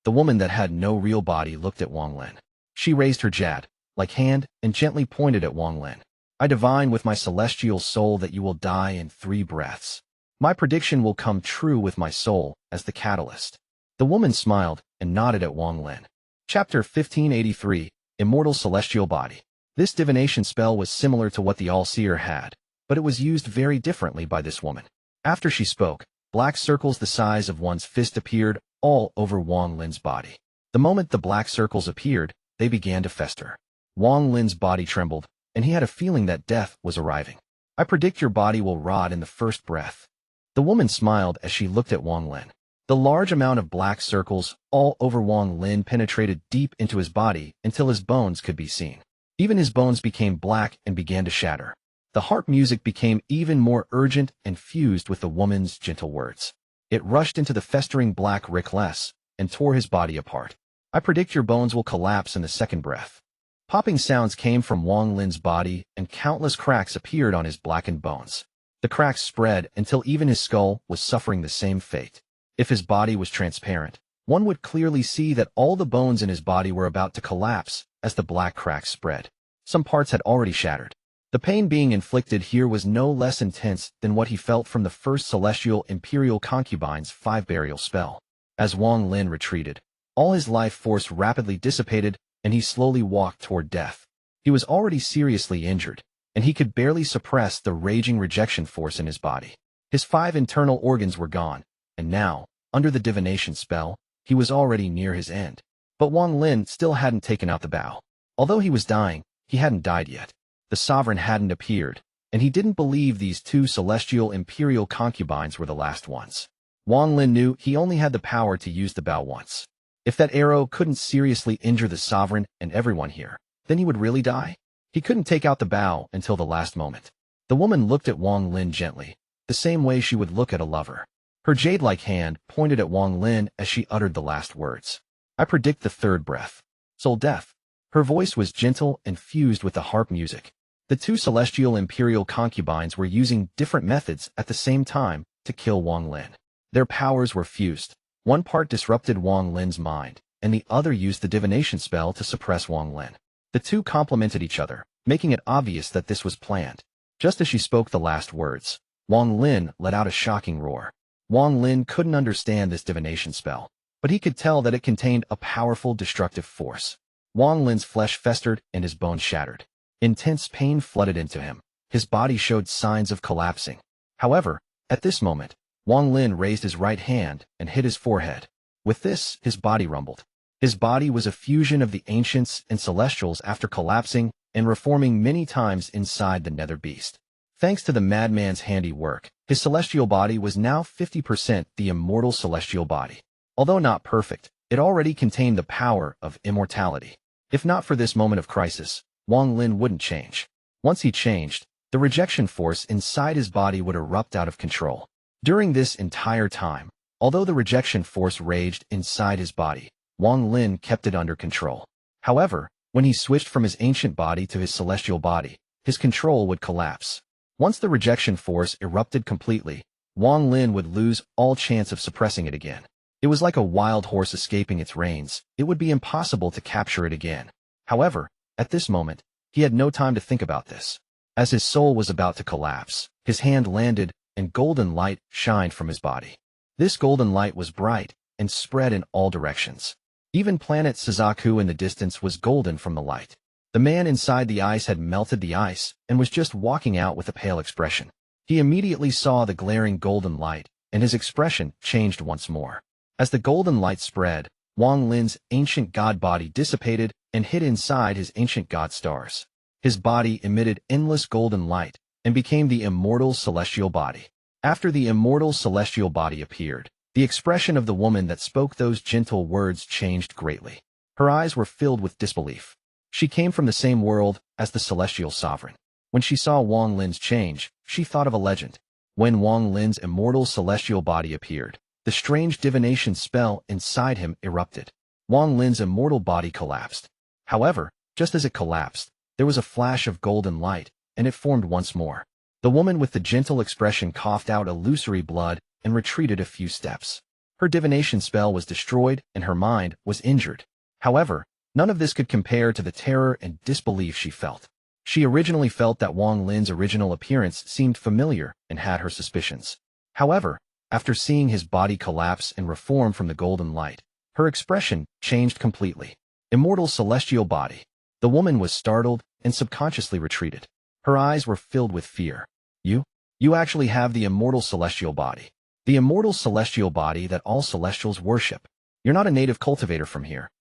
The woman that had no real body looked at Wang Lin. She raised her jade-like hand and gently pointed at Wang Lin. I divine with my celestial soul that you will die in 3 breaths. My prediction will come true with my soul as the catalyst. The woman smiled and nodded at Wang Lin. Chapter 1583, Immortal Celestial Body. This divination spell was similar to what the All-Seer had, but it was used very differently by this woman. After she spoke, black circles the size of one's fist appeared all over Wang Lin's body. The moment the black circles appeared, they began to fester. Wang Lin's body trembled, and he had a feeling that death was arriving. I predict your body will rot in the first breath. The woman smiled as she looked at Wang Lin. The large amount of black circles all over Wang Lin penetrated deep into his body until his bones could be seen. Even his bones became black and began to shatter. The harp music became even more urgent and fused with the woman's gentle words. It rushed into the festering black reckless and tore his body apart. I predict your bones will collapse in the second breath. Popping sounds came from Wang Lin's body and countless cracks appeared on his blackened bones. The cracks spread until even his skull was suffering the same fate. If his body was transparent, one would clearly see that all the bones in his body were about to collapse as the black cracks spread. Some parts had already shattered. The pain being inflicted here was no less intense than what he felt from the first Celestial Imperial Concubine's 5 burial spell. As Wang Lin retreated, all his life force rapidly dissipated and he slowly walked toward death. He was already seriously injured, and he could barely suppress the raging rejection force in his body. His 5 internal organs were gone, and now, under the divination spell, he was already near his end. But Wang Lin still hadn't taken out the bow. Although he was dying, he hadn't died yet. The sovereign hadn't appeared, and he didn't believe these 2 celestial imperial concubines were the last ones. Wang Lin knew he only had the power to use the bow once. If that arrow couldn't seriously injure the sovereign and everyone here, then he would really die. He couldn't take out the bow until the last moment. The woman looked at Wang Lin gently, the same way she would look at a lover. Her jade-like hand pointed at Wang Lin as she uttered the last words. I predict the 3rd breath. Soul death. Her voice was gentle and fused with the harp music. The 2 celestial imperial concubines were using different methods at the same time to kill Wang Lin. Their powers were fused. One part disrupted Wang Lin's mind, and the other used the divination spell to suppress Wang Lin. The 2 complemented each other, making it obvious that this was planned. Just as she spoke the last words, Wang Lin let out a shocking roar. Wang Lin couldn't understand this divination spell, but he could tell that it contained a powerful destructive force. Wang Lin's flesh festered and his bones shattered. Intense pain flooded into him. His body showed signs of collapsing. However, at this moment, Wang Lin raised his right hand and hit his forehead. With this, his body rumbled. His body was a fusion of the ancients and celestials after collapsing and reforming many times inside the Nether beast. Thanks to the Madman's handiwork, his celestial body was now 50% the immortal celestial body. Although not perfect, it already contained the power of immortality. If not for this moment of crisis, Wang Lin wouldn't change. Once he changed, the rejection force inside his body would erupt out of control. During this entire time, although the rejection force raged inside his body, Wang Lin kept it under control. However, when he switched from his ancient body to his celestial body, his control would collapse. Once the rejection force erupted completely, Wang Lin would lose all chance of suppressing it again. It was like a wild horse escaping its reins. It would be impossible to capture it again. However, at this moment, he had no time to think about this. As his soul was about to collapse, his hand landed, and golden light shined from his body. This golden light was bright and spread in all directions. Even planet Suzaku in the distance was golden from the light. The man inside the ice had melted the ice and was just walking out with a pale expression. He immediately saw the glaring golden light, and his expression changed once more. As the golden light spread, Wang Lin's ancient god body dissipated and hid inside his ancient god stars. His body emitted endless golden light and became the immortal celestial body. After the immortal celestial body appeared, the expression of the woman that spoke those gentle words changed greatly. Her eyes were filled with disbelief. She came from the same world as the celestial sovereign. When she saw Wang Lin's change, she thought of a legend. When Wang Lin's immortal celestial body appeared, the strange divination spell inside him erupted. Wang Lin's immortal body collapsed. However, just as it collapsed, there was a flash of golden light, and it formed once more. The woman with the gentle expression coughed out illusory blood and retreated a few steps. Her divination spell was destroyed and her mind was injured. However, none of this could compare to the terror and disbelief she felt. She originally felt that Wang Lin's original appearance seemed familiar and had her suspicions. However, after seeing his body collapse and reform from the golden light, her expression changed completely. Immortal celestial body. The woman was startled and subconsciously retreated. Her eyes were filled with fear. You actually have the immortal celestial body. The immortal celestial body that all celestials worship. You're not a native cultivator from here.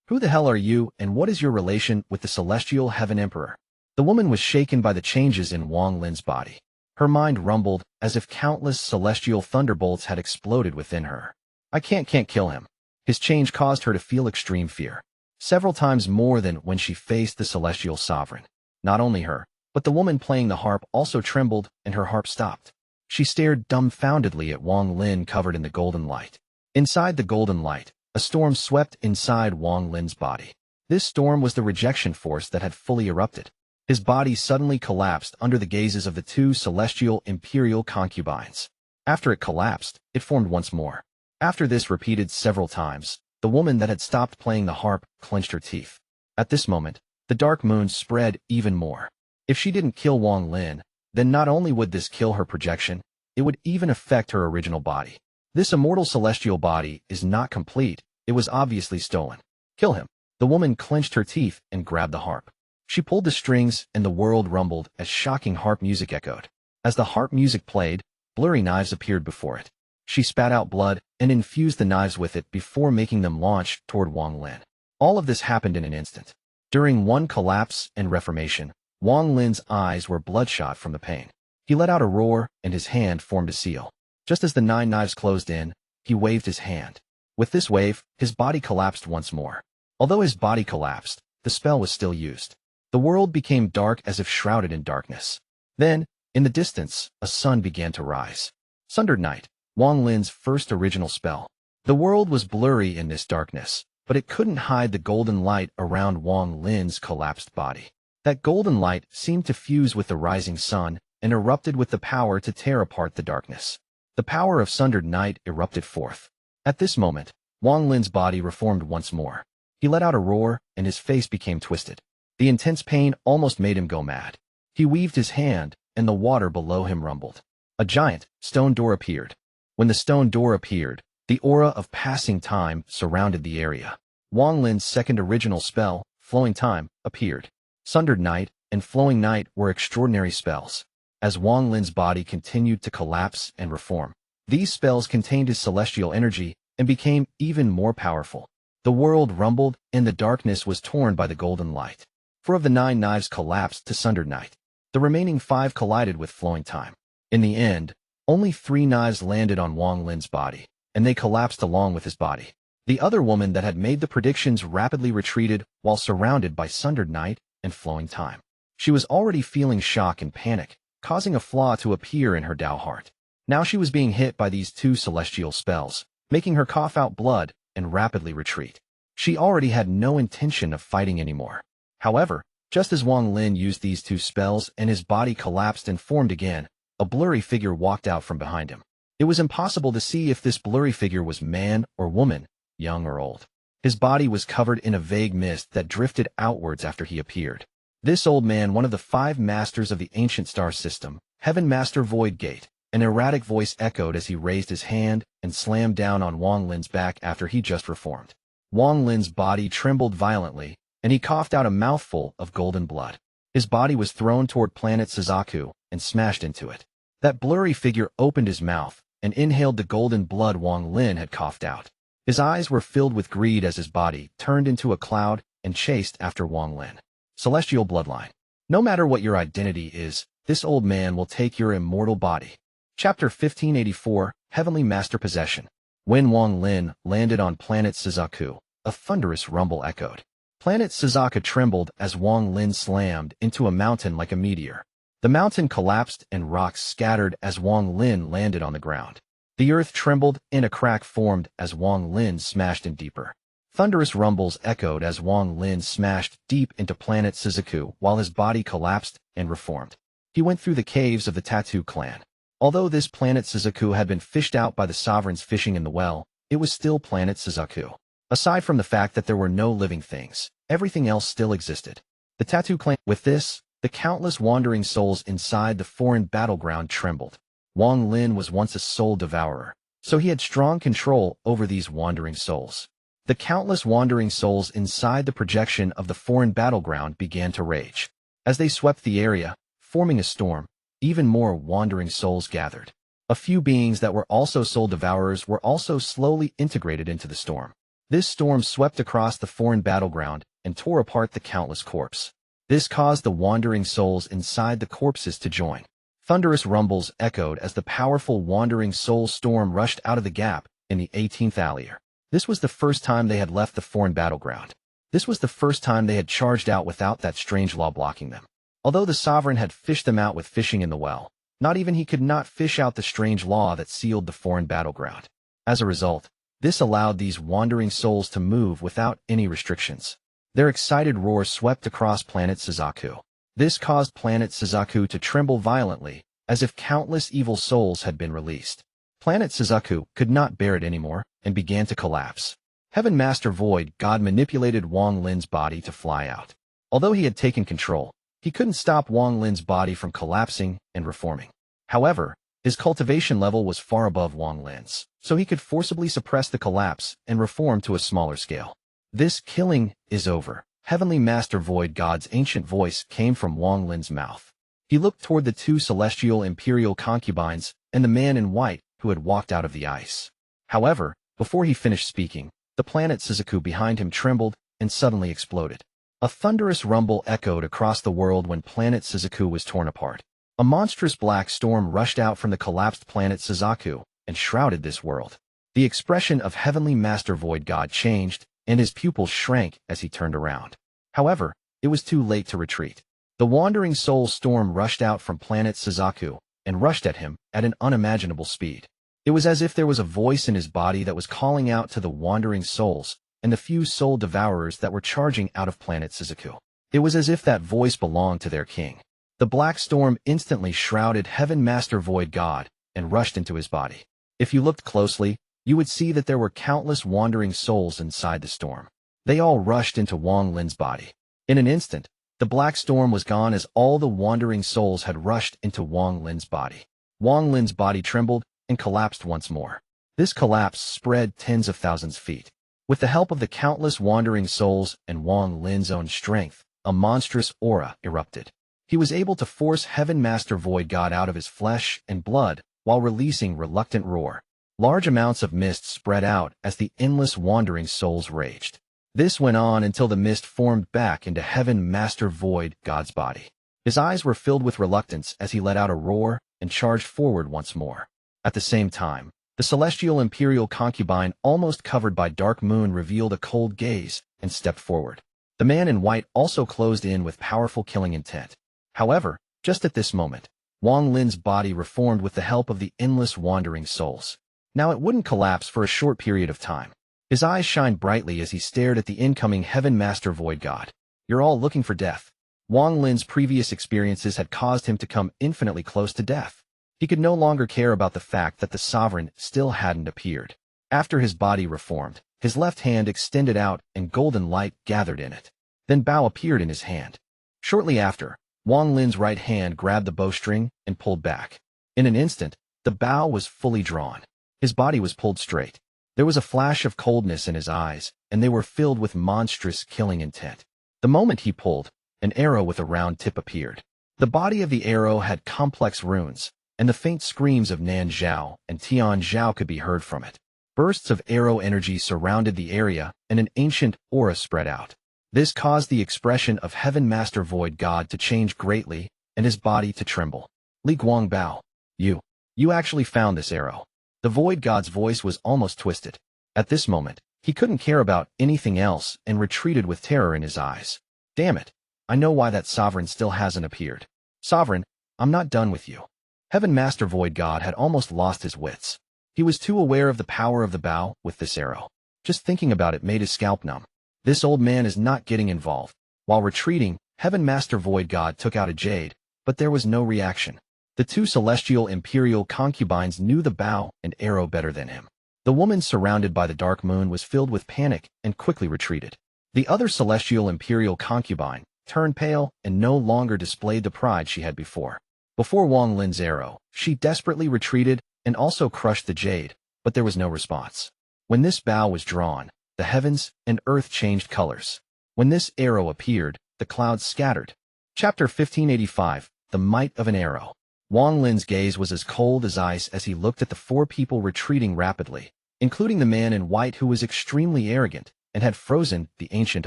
Who the hell are you, and what is your relation with the celestial heaven emperor? The woman was shaken by the changes in Wang Lin's body. Her mind rumbled as if countless celestial thunderbolts had exploded within her. I can't kill him. His change caused her to feel extreme fear. Several times more than when she faced the celestial sovereign. Not only her, but the woman playing the harp also trembled and her harp stopped. She stared dumbfoundedly at Wang Lin covered in the golden light. Inside the golden light, a storm swept inside Wang Lin's body. This storm was the rejection force that had fully erupted. His body suddenly collapsed under the gazes of the two celestial imperial concubines. After it collapsed, it formed once more. After this repeated several times, the woman that had stopped playing the harp clenched her teeth. At this moment, the dark moon spread even more. If she didn't kill Wang Lin, then not only would this kill her projection, it would even affect her original body. This immortal celestial body is not complete. It was obviously stolen. Kill him. The woman clenched her teeth and grabbed the harp. She pulled the strings and the world rumbled as shocking harp music echoed. As the harp music played, blurry knives appeared before it. She spat out blood and infused the knives with it before making them launch toward Wang Lin. All of this happened in an instant. During one collapse and reformation, Wang Lin's eyes were bloodshot from the pain. He let out a roar and his hand formed a seal. Just as the 9 knives closed in, he waved his hand. With this wave, his body collapsed once more. Although his body collapsed, the spell was still used. The world became dark as if shrouded in darkness. Then, in the distance, a sun began to rise. Sundered Night, Wang Lin's first original spell. The world was blurry in this darkness, but it couldn't hide the golden light around Wang Lin's collapsed body. That golden light seemed to fuse with the rising sun and erupted with the power to tear apart the darkness. The power of Sundered Night erupted forth. At this moment, Wang Lin's body reformed once more. He let out a roar and his face became twisted. The intense pain almost made him go mad. He weaved his hand and the water below him rumbled. A giant stone door appeared. When the stone door appeared, the aura of passing time surrounded the area. Wang Lin's second original spell, Flowing Time, appeared. Sundered Night and Flowing Night were extraordinary spells. As Wang Lin's body continued to collapse and reform, these spells contained his celestial energy and became even more powerful. The world rumbled, and the darkness was torn by the golden light. 4 of the 9 knives collapsed to Sundered Night. The remaining 5 collided with Flowing Time. In the end, only 3 knives landed on Wang Lin's body, and they collapsed along with his body. The other woman that had made the predictions rapidly retreated while surrounded by Sundered Night and Flowing Time. She was already feeling shock and panic, causing a flaw to appear in her Tao heart. Now she was being hit by these 2 celestial spells, making her cough out blood and rapidly retreat. She already had no intention of fighting anymore. However, just as Wang Lin used these 2 spells and his body collapsed and formed again, a blurry figure walked out from behind him. It was impossible to see if this blurry figure was man or woman, young or old. His body was covered in a vague mist that drifted outwards after he appeared. This old man, one of the 5 masters of the ancient star system, Heaven Master Void Gate, an erratic voice echoed as he raised his hand and slammed down on Wang Lin's back after he just reformed. Wang Lin's body trembled violently, and he coughed out a mouthful of golden blood. His body was thrown toward planet Suzaku and smashed into it. That blurry figure opened his mouth and inhaled the golden blood Wang Lin had coughed out. His eyes were filled with greed as his body turned into a cloud and chased after Wang Lin. Celestial Bloodline. No matter what your identity is, this old man will take your immortal body. Chapter 1584, Heavenly Master Possession. When Wang Lin landed on planet Suzaku, a thunderous rumble echoed. Planet Suzaku trembled as Wang Lin slammed into a mountain like a meteor. The mountain collapsed and rocks scattered as Wang Lin landed on the ground. The earth trembled and a crack formed as Wang Lin smashed in deeper. Thunderous rumbles echoed as Wang Lin smashed deep into planet Suzaku while his body collapsed and reformed. He went through the caves of the Tattoo clan. Although this planet Suzaku had been fished out by the sovereigns fishing in the well, it was still planet Suzaku. Aside from the fact that there were no living things, everything else still existed. The Tattoo clan. With this, the countless wandering souls inside the foreign battleground trembled. Wang Lin was once a soul devourer, so he had strong control over these wandering souls. The countless wandering souls inside the projection of the foreign battleground began to rage. As they swept the area, forming a storm, even more wandering souls gathered. A few beings that were also soul devourers were also slowly integrated into the storm. This storm swept across the foreign battleground and tore apart the countless corpses. This caused the wandering souls inside the corpses to join. Thunderous rumbles echoed as the powerful wandering soul storm rushed out of the gap in the 18th Allier. This was the first time they had left the foreign battleground. This was the first time they had charged out without that strange law blocking them. Although the sovereign had fished them out with fishing in the well, not even he could not fish out the strange law that sealed the foreign battleground. As a result, this allowed these wandering souls to move without any restrictions. Their excited roar swept across planet Suzaku. This caused planet Suzaku to tremble violently, as if countless evil souls had been released. Planet Suzaku could not bear it anymore and began to collapse. Heaven Master Void God manipulated Wang Lin's body to fly out. Although he had taken control, he couldn't stop Wang Lin's body from collapsing and reforming. However, his cultivation level was far above Wang Lin's, so he could forcibly suppress the collapse and reform to a smaller scale. This killing is over. Heavenly Master Void God's ancient voice came from Wang Lin's mouth. He looked toward the 2 celestial imperial concubines and the man in white who had walked out of the ice. However, before he finished speaking, the planet Suzaku behind him trembled and suddenly exploded. A thunderous rumble echoed across the world when planet Suzaku was torn apart. A monstrous black storm rushed out from the collapsed planet Suzaku and shrouded this world. The expression of Heavenly Master Void God changed, and his pupils shrank as he turned around. However, it was too late to retreat. The wandering soul storm rushed out from planet Suzaku and rushed at him at an unimaginable speed. It was as if there was a voice in his body that was calling out to the wandering souls and the few soul devourers that were charging out of planet Suzaku. It was as if that voice belonged to their king. The black storm instantly shrouded Heaven Master Void God and rushed into his body. If you looked closely, you would see that there were countless wandering souls inside the storm. They all rushed into Wang Lin's body. In an instant, the black storm was gone as all the wandering souls had rushed into Wang Lin's body. Wang Lin's body trembled and collapsed once more. This collapse spread tens of thousands of feet. With the help of the countless wandering souls and Wang Lin's own strength, a monstrous aura erupted. He was able to force Heaven Master Void God out of his flesh and blood while releasing reluctant roar. Large amounts of mist spread out as the endless wandering souls raged. This went on until the mist formed back into Heaven Master Void God's body. His eyes were filled with reluctance as he let out a roar and charged forward once more. At the same time, the celestial imperial concubine, almost covered by dark moon, revealed a cold gaze and stepped forward. The man in white also closed in with powerful killing intent. However, just at this moment, Wang Lin's body reformed with the help of the endless wandering souls. Now it wouldn't collapse for a short period of time. His eyes shined brightly as he stared at the incoming Heaven Master Void God. You're all looking for death. Wang Lin's previous experiences had caused him to come infinitely close to death. He could no longer care about the fact that the sovereign still hadn't appeared. After his body reformed, his left hand extended out and golden light gathered in it. Then Bao appeared in his hand. Shortly after, Wang Lin's right hand grabbed the bowstring and pulled back. In an instant, the bow was fully drawn. His body was pulled straight. There was a flash of coldness in his eyes, and they were filled with monstrous killing intent. The moment he pulled, an arrow with a round tip appeared. The body of the arrow had complex runes, and the faint screams of Nan Zhao and Tian Zhao could be heard from it. Bursts of arrow energy surrounded the area, and an ancient aura spread out. This caused the expression of Heaven Master Void God to change greatly, and his body to tremble. Li Guang Bao, you actually found this arrow. The Void God's voice was almost twisted. At this moment, he couldn't care about anything else and retreated with terror in his eyes. Damn it. I know why that sovereign still hasn't appeared. Sovereign, I'm not done with you. Heaven Master Void God had almost lost his wits. He was too aware of the power of the bow with this arrow. Just thinking about it made his scalp numb. This old man is not getting involved. While retreating, Heaven Master Void God took out a jade, but there was no reaction. The two celestial imperial concubines knew the bow and arrow better than him. The woman surrounded by the dark moon was filled with panic and quickly retreated. The other celestial imperial concubine turned pale and no longer displayed the pride she had before. Before Wang Lin's arrow, she desperately retreated and also crushed the jade, but there was no response. When this bow was drawn, the heavens and earth changed colors. When this arrow appeared, the clouds scattered. Chapter 1585, The Might of an Arrow. Wang Lin's gaze was as cold as ice as he looked at the four people retreating rapidly, including the man in white who was extremely arrogant and had frozen the ancient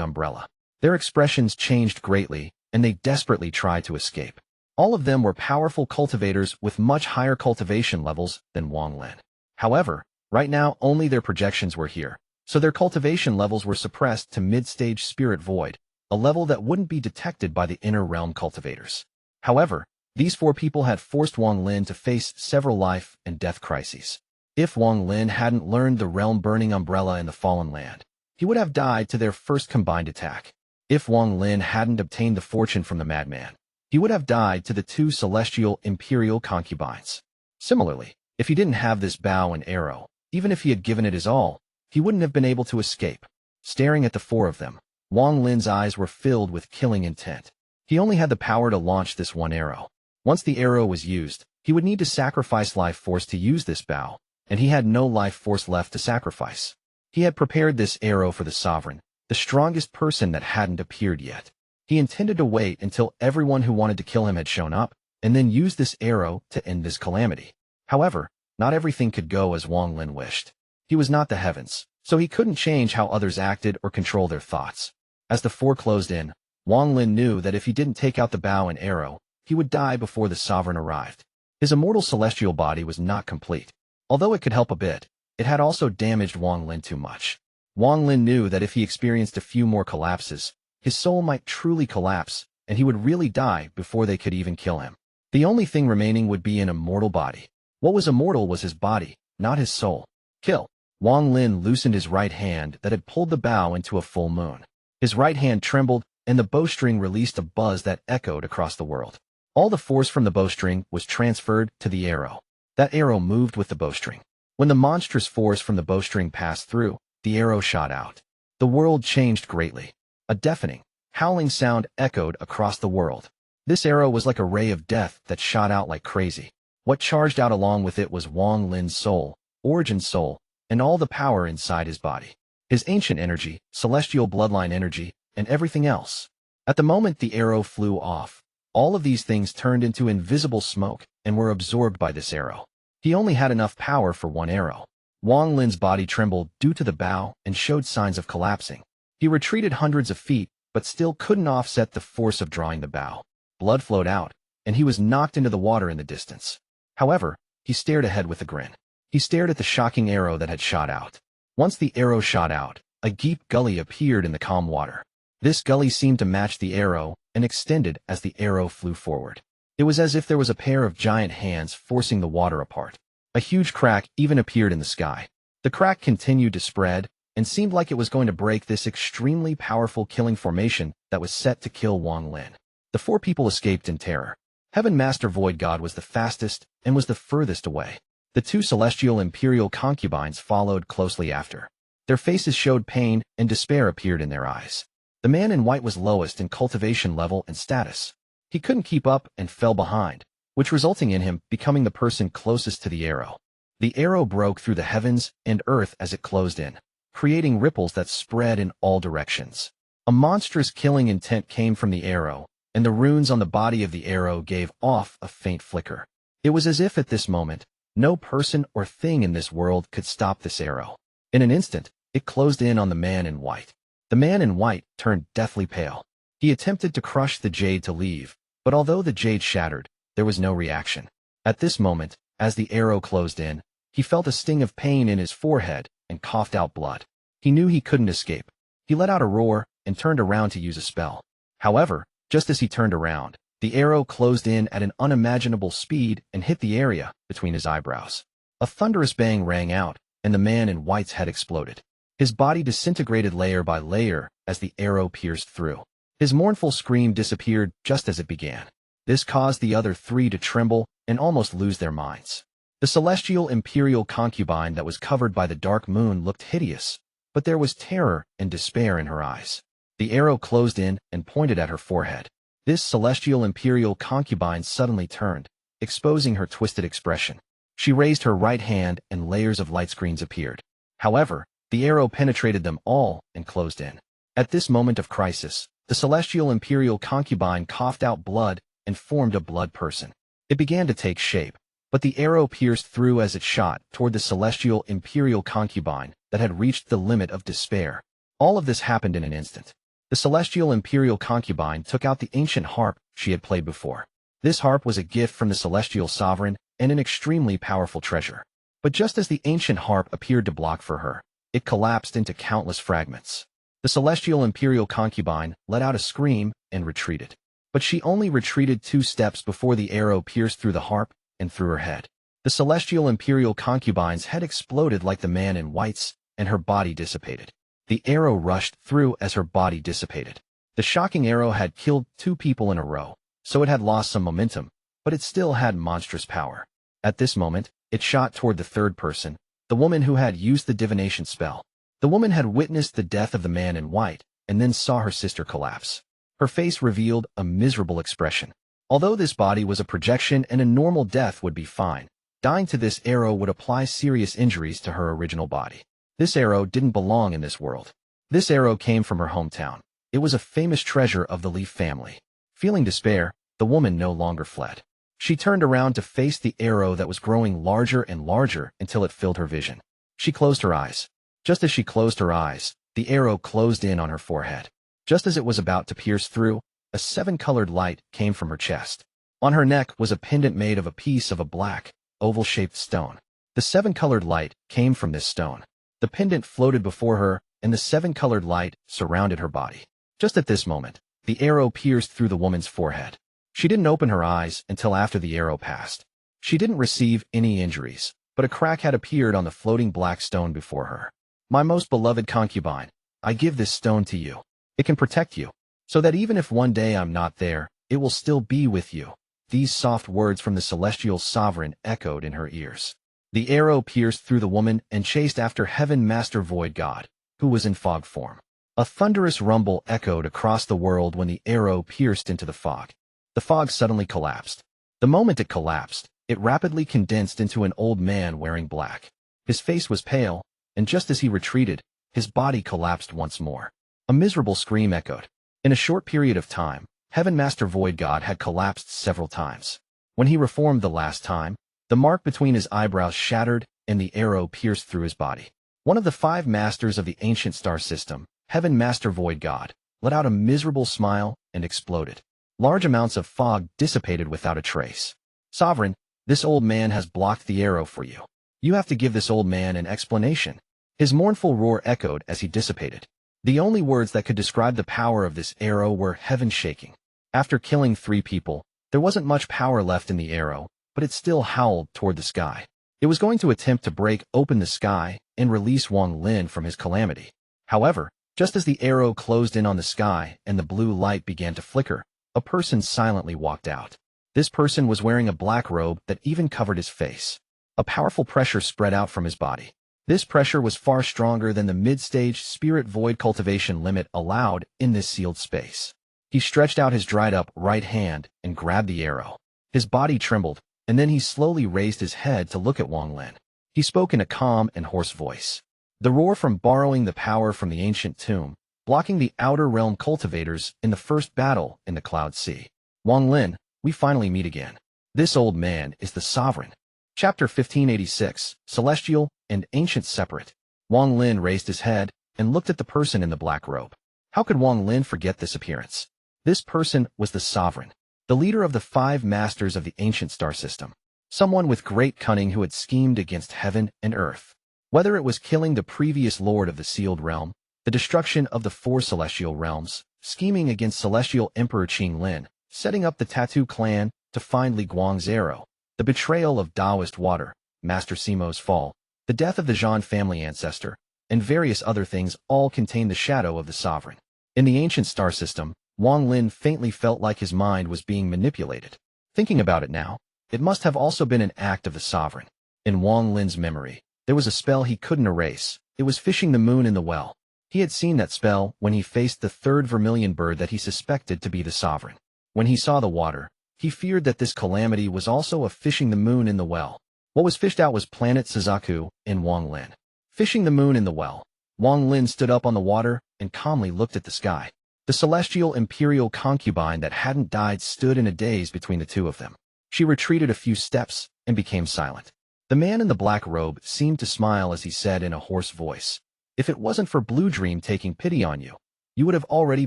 umbrella. Their expressions changed greatly, and they desperately tried to escape. All of them were powerful cultivators with much higher cultivation levels than Wang Lin. However, right now only their projections were here, so their cultivation levels were suppressed to mid-stage spirit void, a level that wouldn't be detected by the inner realm cultivators. However, these four people had forced Wang Lin to face several life and death crises. If Wang Lin hadn't learned the realm-burning umbrella in the Fallen Land, he would have died to their first combined attack. If Wang Lin hadn't obtained the fortune from the Madman, he would have died to the two celestial imperial concubines. Similarly, if he didn't have this bow and arrow, even if he had given it his all, he wouldn't have been able to escape. Staring at the four of them, Wang Lin's eyes were filled with killing intent. He only had the power to launch this one arrow. Once the arrow was used, he would need to sacrifice life force to use this bow, and he had no life force left to sacrifice. He had prepared this arrow for the sovereign, the strongest person that hadn't appeared yet. He intended to wait until everyone who wanted to kill him had shown up, and then use this arrow to end this calamity. However, not everything could go as Wang Lin wished. He was not the heavens, so he couldn't change how others acted or control their thoughts. As the four closed in, Wang Lin knew that if he didn't take out the bow and arrow, he would die before the sovereign arrived. His immortal celestial body was not complete. Although it could help a bit, it had also damaged Wang Lin too much. Wang Lin knew that if he experienced a few more collapses, his soul might truly collapse, and he would really die before they could even kill him. The only thing remaining would be an immortal body. What was immortal was his body, not his soul. Kill. Wang Lin loosened his right hand that had pulled the bow into a full moon. His right hand trembled, and the bowstring released a buzz that echoed across the world. All the force from the bowstring was transferred to the arrow. That arrow moved with the bowstring. When the monstrous force from the bowstring passed through, the arrow shot out. The world changed greatly. A deafening, howling sound echoed across the world. This arrow was like a ray of death that shot out like crazy. What charged out along with it was Wang Lin's soul, origin soul, and all the power inside his body. His ancient energy, celestial bloodline energy, and everything else. At the moment the arrow flew off, all of these things turned into invisible smoke and were absorbed by this arrow. He only had enough power for one arrow. Wang Lin's body trembled due to the bow and showed signs of collapsing. He retreated hundreds of feet, but still couldn't offset the force of drawing the bow. Blood flowed out, and he was knocked into the water in the distance. However, he stared ahead with a grin. He stared at the shocking arrow that had shot out. Once the arrow shot out, a deep gully appeared in the calm water. This gully seemed to match the arrow and extended as the arrow flew forward. It was as if there was a pair of giant hands forcing the water apart. A huge crack even appeared in the sky. The crack continued to spread and seemed like it was going to break this extremely powerful killing formation that was set to kill Wang Lin. The four people escaped in terror. Heaven Master Void God was the fastest and was the furthest away. The two celestial imperial concubines followed closely after. Their faces showed pain and despair appeared in their eyes. The man in white was lowest in cultivation level and status. He couldn't keep up and fell behind, which resulting in him becoming the person closest to the arrow. The arrow broke through the heavens and earth as it closed in, creating ripples that spread in all directions. A monstrous killing intent came from the arrow, and the runes on the body of the arrow gave off a faint flicker. It was as if at this moment, no person or thing in this world could stop this arrow. In an instant, it closed in on the man in white. The man in white turned deathly pale. He attempted to crush the jade to leave, but although the jade shattered, there was no reaction. At this moment, as the arrow closed in, he felt a sting of pain in his forehead and coughed out blood. He knew he couldn't escape. He let out a roar and turned around to use a spell. However, just as he turned around, the arrow closed in at an unimaginable speed and hit the area between his eyebrows. A thunderous bang rang out, and the man in white's head exploded. His body disintegrated layer by layer as the arrow pierced through. His mournful scream disappeared just as it began. This caused the other three to tremble and almost lose their minds. The celestial imperial concubine that was covered by the dark moon looked hideous, but there was terror and despair in her eyes. The arrow closed in and pointed at her forehead. This celestial imperial concubine suddenly turned, exposing her twisted expression. She raised her right hand and layers of light screens appeared. However, the arrow penetrated them all and closed in. At this moment of crisis, the celestial imperial concubine coughed out blood and formed a blood person. It began to take shape, but the arrow pierced through as it shot toward the celestial imperial concubine that had reached the limit of despair. All of this happened in an instant. The celestial imperial concubine took out the ancient harp she had played before. This harp was a gift from the celestial sovereign and an extremely powerful treasure. But just as the ancient harp appeared to block for her, it collapsed into countless fragments. The celestial imperial concubine let out a scream and retreated. But she only retreated 2 steps before the arrow pierced through the harp and through her head. The celestial imperial concubine's head exploded like the man in white's, and her body dissipated. The arrow rushed through as her body dissipated. The shocking arrow had killed 2 people in a row, so it had lost some momentum, but it still had monstrous power. At this moment, it shot toward the third person, the woman who had used the divination spell. The woman had witnessed the death of the man in white, and then saw her sister collapse. Her face revealed a miserable expression. Although this body was a projection and a normal death would be fine, dying to this arrow would apply serious injuries to her original body. This arrow didn't belong in this world. This arrow came from her hometown. It was a famous treasure of the Leaf family. Feeling despair, the woman no longer fled. She turned around to face the arrow that was growing larger and larger until it filled her vision. She closed her eyes. Just as she closed her eyes, the arrow closed in on her forehead. Just as it was about to pierce through, a 7-colored light came from her chest. On her neck was a pendant made of a piece of a black, oval-shaped stone. The 7-colored light came from this stone. The pendant floated before her, and the 7-colored light surrounded her body. Just at this moment, the arrow pierced through the woman's forehead. She didn't open her eyes until after the arrow passed. She didn't receive any injuries, but a crack had appeared on the floating black stone before her. My most beloved concubine, I give this stone to you. It can protect you, so that even if one day I'm not there, it will still be with you. These soft words from the celestial sovereign echoed in her ears. The arrow pierced through the woman and chased after Heaven Master Void God, who was in fog form. A thunderous rumble echoed across the world when the arrow pierced into the fog. The fog suddenly collapsed. The moment it collapsed, It rapidly condensed into an old man wearing black. His face was pale, and just as he retreated, his body collapsed once more. A miserable scream echoed. In a short period of time, Heaven Master Void God had collapsed several times. When he reformed the last time, the mark between his eyebrows shattered and the arrow pierced through his body. One of the 5 masters of the ancient star system, Heaven Master Void God, let out a miserable smile and exploded. Large amounts of fog dissipated without a trace. Sovereign, this old man has blocked the arrow for you. You have to give this old man an explanation. His mournful roar echoed as he dissipated. The only words that could describe the power of this arrow were heaven shaking. After killing 3 people, there wasn't much power left in the arrow, but it still howled toward the sky. It was going to attempt to break open the sky and release Wang Lin from his calamity. However, just as the arrow closed in on the sky and the blue light began to flicker, a person silently walked out. This person was wearing a black robe that even covered his face. A powerful pressure spread out from his body. This pressure was far stronger than the mid-stage spirit void cultivation limit allowed in this sealed space. He stretched out his dried-up right hand and grabbed the arrow. His body trembled, and then he slowly raised his head to look at Wang Lin. He spoke in a calm and hoarse voice. The roar from borrowing the power from the ancient tomb, blocking the outer realm cultivators in the first battle in the Cloud Sea. Wang Lin, we finally meet again. This old man is the sovereign. Chapter 1586, Celestial and Ancient Separate. Wang Lin raised his head and looked at the person in the black robe. How could Wang Lin forget this appearance? This person was the sovereign, the leader of the 5 masters of the ancient star system. Someone with great cunning who had schemed against heaven and earth. Whether it was killing the previous lord of the sealed realm, the destruction of the 4 celestial realms, scheming against celestial emperor Qing Lin, setting up the Tattoo clan to find Li Guang's arrow, the betrayal of Taoist water, Master Simo's fall, the death of the Zhong family ancestor, and various other things all contained the shadow of the sovereign. In the ancient star system, Wang Lin faintly felt like his mind was being manipulated. Thinking about it now, it must have also been an act of the sovereign. In Wang Lin's memory, there was a spell he couldn't erase. It was fishing the moon in the well. He had seen that spell when he faced the 3rd vermilion bird that he suspected to be the sovereign. When he saw the water, he feared that this calamity was also a fishing the moon in the well. What was fished out was planet Suzaku in Wang Lin. Fishing the moon in the well. Wang Lin stood up on the water and calmly looked at the sky. The celestial imperial concubine that hadn't died stood in a daze between the two of them. She retreated a few steps and became silent. The man in the black robe seemed to smile as he said in a hoarse voice, "If it wasn't for Blue Dream taking pity on you, you would have already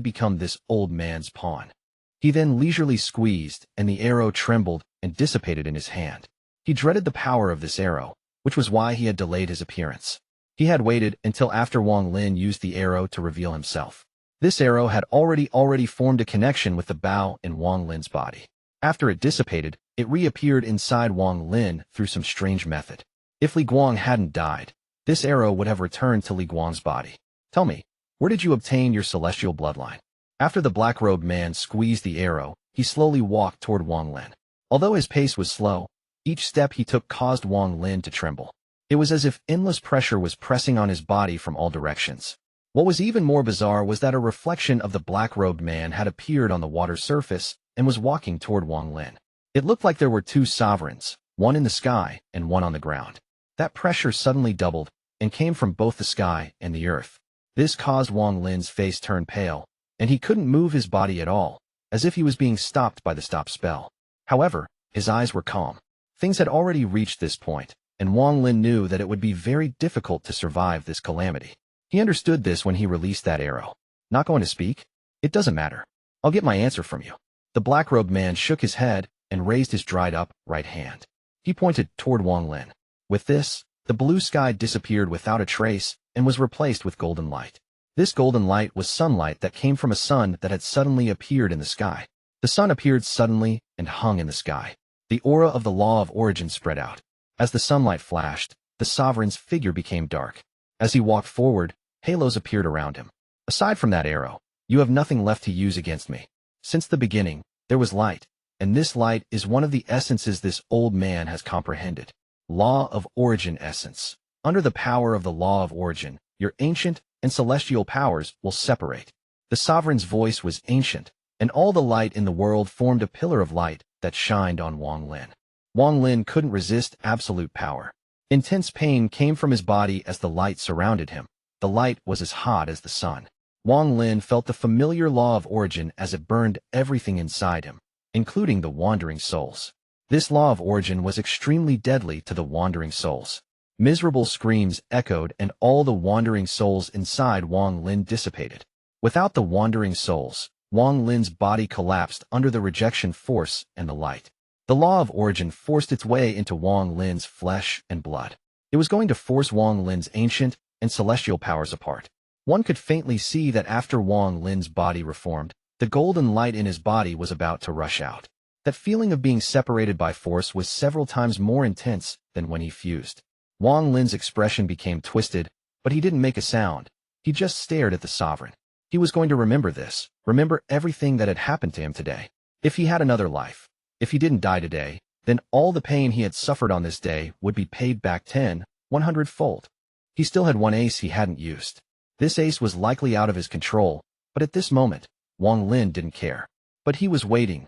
become this old man's pawn." He then leisurely squeezed, and the arrow trembled and dissipated in his hand. He dreaded the power of this arrow, which was why he had delayed his appearance. He had waited until after Wang Lin used the arrow to reveal himself. This arrow had already formed a connection with the bow in Wang Lin's body. After it dissipated, it reappeared inside Wang Lin through some strange method. If Li Guang hadn't died, this arrow would have returned to Li Guang's body. "Tell me, where did you obtain your celestial bloodline?" After the black-robed man squeezed the arrow, he slowly walked toward Wang Lin. Although his pace was slow, each step he took caused Wang Lin to tremble. It was as if endless pressure was pressing on his body from all directions. What was even more bizarre was that a reflection of the black-robed man had appeared on the water's surface and was walking toward Wang Lin. It looked like there were 2 sovereigns, one in the sky and one on the ground. That pressure suddenly doubled and came from both the sky and the earth. This caused Wang Lin's face turn pale, and he couldn't move his body at all, as if he was being stopped by the stop spell. However, his eyes were calm. Things had already reached this point, and Wang Lin knew that it would be very difficult to survive this calamity. He understood this when he released that arrow. "Not going to speak? It doesn't matter. I'll get my answer from you." The black-robed man shook his head and raised his dried-up right hand. He pointed toward Wang Lin. With this, the blue sky disappeared without a trace and was replaced with golden light. This golden light was sunlight that came from a sun that had suddenly appeared in the sky. The sun appeared suddenly and hung in the sky. The aura of the law of origin spread out. As the sunlight flashed, the sovereign's figure became dark. As he walked forward, halos appeared around him. "Aside from that arrow, you have nothing left to use against me. Since the beginning, there was light, and this light is one of the essences this old man has comprehended. Law of origin essence. Under the power of the law of origin, your ancient and celestial powers will separate." The sovereign's voice was ancient, and all the light in the world formed a pillar of light that shined on Wang Lin. Wang Lin couldn't resist absolute power. Intense pain came from his body as the light surrounded him. The light was as hot as the sun. Wang Lin felt the familiar law of origin as it burned everything inside him, including the wandering souls. This law of origin was extremely deadly to the wandering souls. Miserable screams echoed and all the wandering souls inside Wang Lin dissipated. Without the wandering souls, Wang Lin's body collapsed under the rejection force and the light. The law of origin forced its way into Wang Lin's flesh and blood. It was going to force Wang Lin's ancient and celestial powers apart. One could faintly see that after Wang Lin's body reformed, the golden light in his body was about to rush out. That feeling of being separated by force was several times more intense than when he fused. Wang Lin's expression became twisted, but he didn't make a sound. He just stared at the sovereign. He was going to remember this, remember everything that had happened to him today. If he had another life, if he didn't die today, then all the pain he had suffered on this day would be paid back 100-fold. He still had one ace he hadn't used. This ace was likely out of his control, but at this moment, Wang Lin didn't care. But he was waiting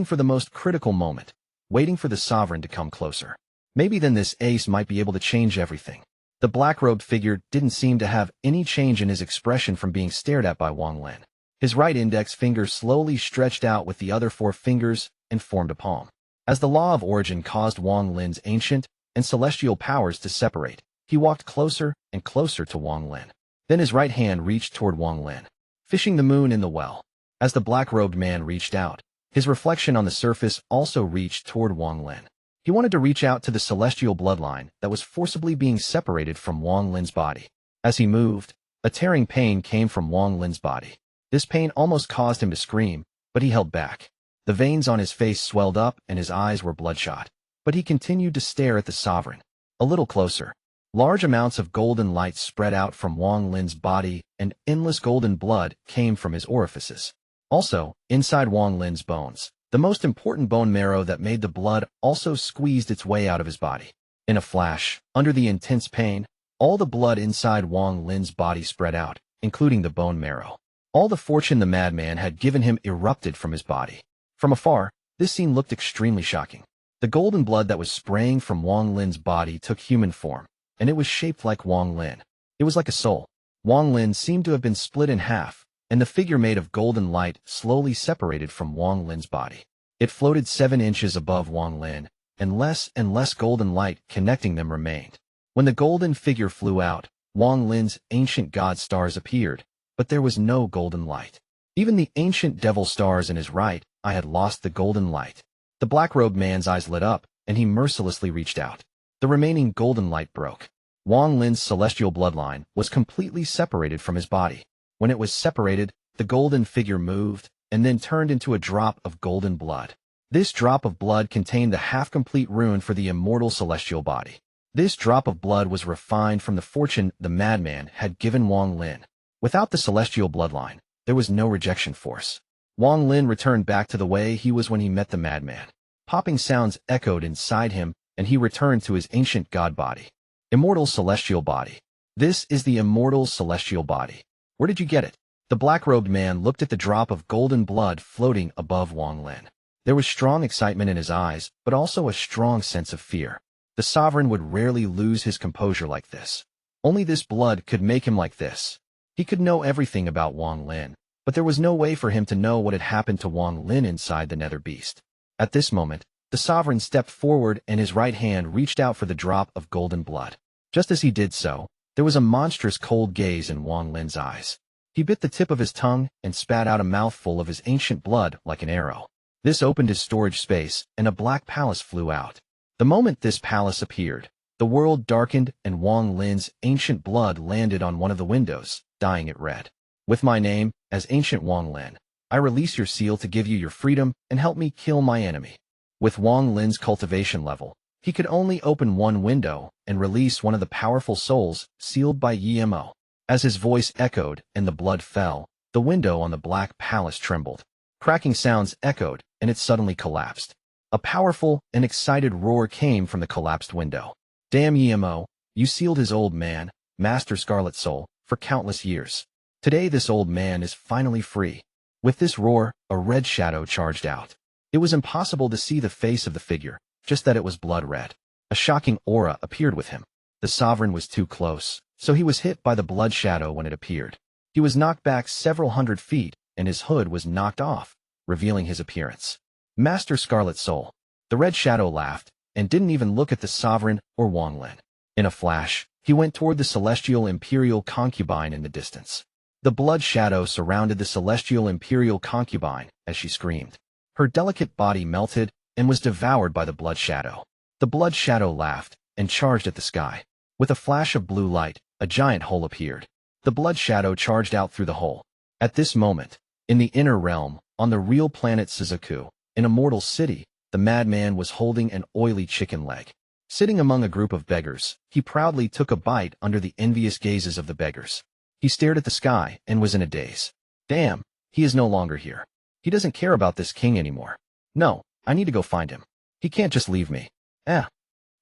for the most critical moment, waiting for the sovereign to come closer. Maybe then this ace might be able to change everything. The black-robed figure didn't seem to have any change in his expression from being stared at by Wang Lin. His right index finger slowly stretched out with the other 4 fingers and formed a palm. As the law of origin caused Wang Lin's ancient and celestial powers to separate, he walked closer and closer to Wang Lin. Then his right hand reached toward Wang Lin, fishing the moon in the well. As the black-robed man reached out, his reflection on the surface also reached toward Wang Lin. He wanted to reach out to the celestial bloodline that was forcibly being separated from Wang Lin's body. As he moved, a tearing pain came from Wang Lin's body. This pain almost caused him to scream, but he held back. The veins on his face swelled up and his eyes were bloodshot. But he continued to stare at the sovereign. A little closer. Large amounts of golden light spread out from Wang Lin's body and endless golden blood came from his orifices. Also, inside Wang Lin's bones, the most important bone marrow that made the blood also squeezed its way out of his body. In a flash, under the intense pain, all the blood inside Wang Lin's body spread out, including the bone marrow. All the fortune the madman had given him erupted from his body. From afar, this scene looked extremely shocking. The golden blood that was spraying from Wang Lin's body took human form, and it was shaped like Wang Lin. It was like a soul. Wang Lin seemed to have been split in half, and the figure made of golden light slowly separated from Wang Lin's body. It floated 7 inches above Wang Lin, and less golden light connecting them remained. When the golden figure flew out, Wang Lin's ancient god stars appeared, but there was no golden light. Even the ancient devil stars in his right eye had lost the golden light. The black-robed man's eyes lit up, and he mercilessly reached out. The remaining golden light broke. Wang Lin's celestial bloodline was completely separated from his body. When it was separated, the golden figure moved, and then turned into a drop of golden blood. This drop of blood contained the half-complete rune for the immortal celestial body. This drop of blood was refined from the fortune the madman had given Wang Lin. Without the celestial bloodline, there was no rejection force. Wang Lin returned back to the way he was when he met the madman. Popping sounds echoed inside him, and he returned to his ancient god body. Immortal celestial body. This is the immortal celestial body. Where did you get it? The black-robed man looked at the drop of golden blood floating above Wang Lin. There was strong excitement in his eyes, but also a strong sense of fear. The sovereign would rarely lose his composure like this. Only this blood could make him like this. He could know everything about Wang Lin, but there was no way for him to know what had happened to Wang Lin inside the Nether beast. At this moment, the sovereign stepped forward and his right hand reached out for the drop of golden blood. Just as he did so, there was a monstrous cold gaze in Wang Lin's eyes. He bit the tip of his tongue and spat out a mouthful of his ancient blood like an arrow. This opened his storage space, and a black palace flew out. The moment this palace appeared, the world darkened and Wang Lin's ancient blood landed on one of the windows, dyeing it red. With my name, as Ancient Wang Lin, I release your seal to give you your freedom and help me kill my enemy. With Wang Lin's cultivation level, he could only open one window and release one of the powerful souls sealed by Yimo. As his voice echoed and the blood fell, the window on the black palace trembled. Cracking sounds echoed, and it suddenly collapsed. A powerful and excited roar came from the collapsed window. Damn Yimo, you sealed his old man, Master Scarlet Soul, for countless years. Today this old man is finally free. With this roar, a red shadow charged out. It was impossible to see the face of the figure, just that it was blood red. A shocking aura appeared with him. The sovereign was too close, so he was hit by the blood shadow when it appeared. He was knocked back several hundred feet, and his hood was knocked off, revealing his appearance. Master Scarlet Soul. The red shadow laughed, and didn't even look at the sovereign or Wang Lin. In a flash, he went toward the celestial imperial concubine in the distance. The blood shadow surrounded the celestial imperial concubine as she screamed. Her delicate body melted and was devoured by the blood shadow. The blood shadow laughed and charged at the sky. With a flash of blue light, a giant hole appeared. The blood shadow charged out through the hole. At this moment, in the inner realm, on the real planet Suzaku, in a mortal city, the madman was holding an oily chicken leg. Sitting among a group of beggars, he proudly took a bite under the envious gazes of the beggars. He stared at the sky and was in a daze. Damn, he is no longer here. He doesn't care about this king anymore. No, I need to go find him. He can't just leave me.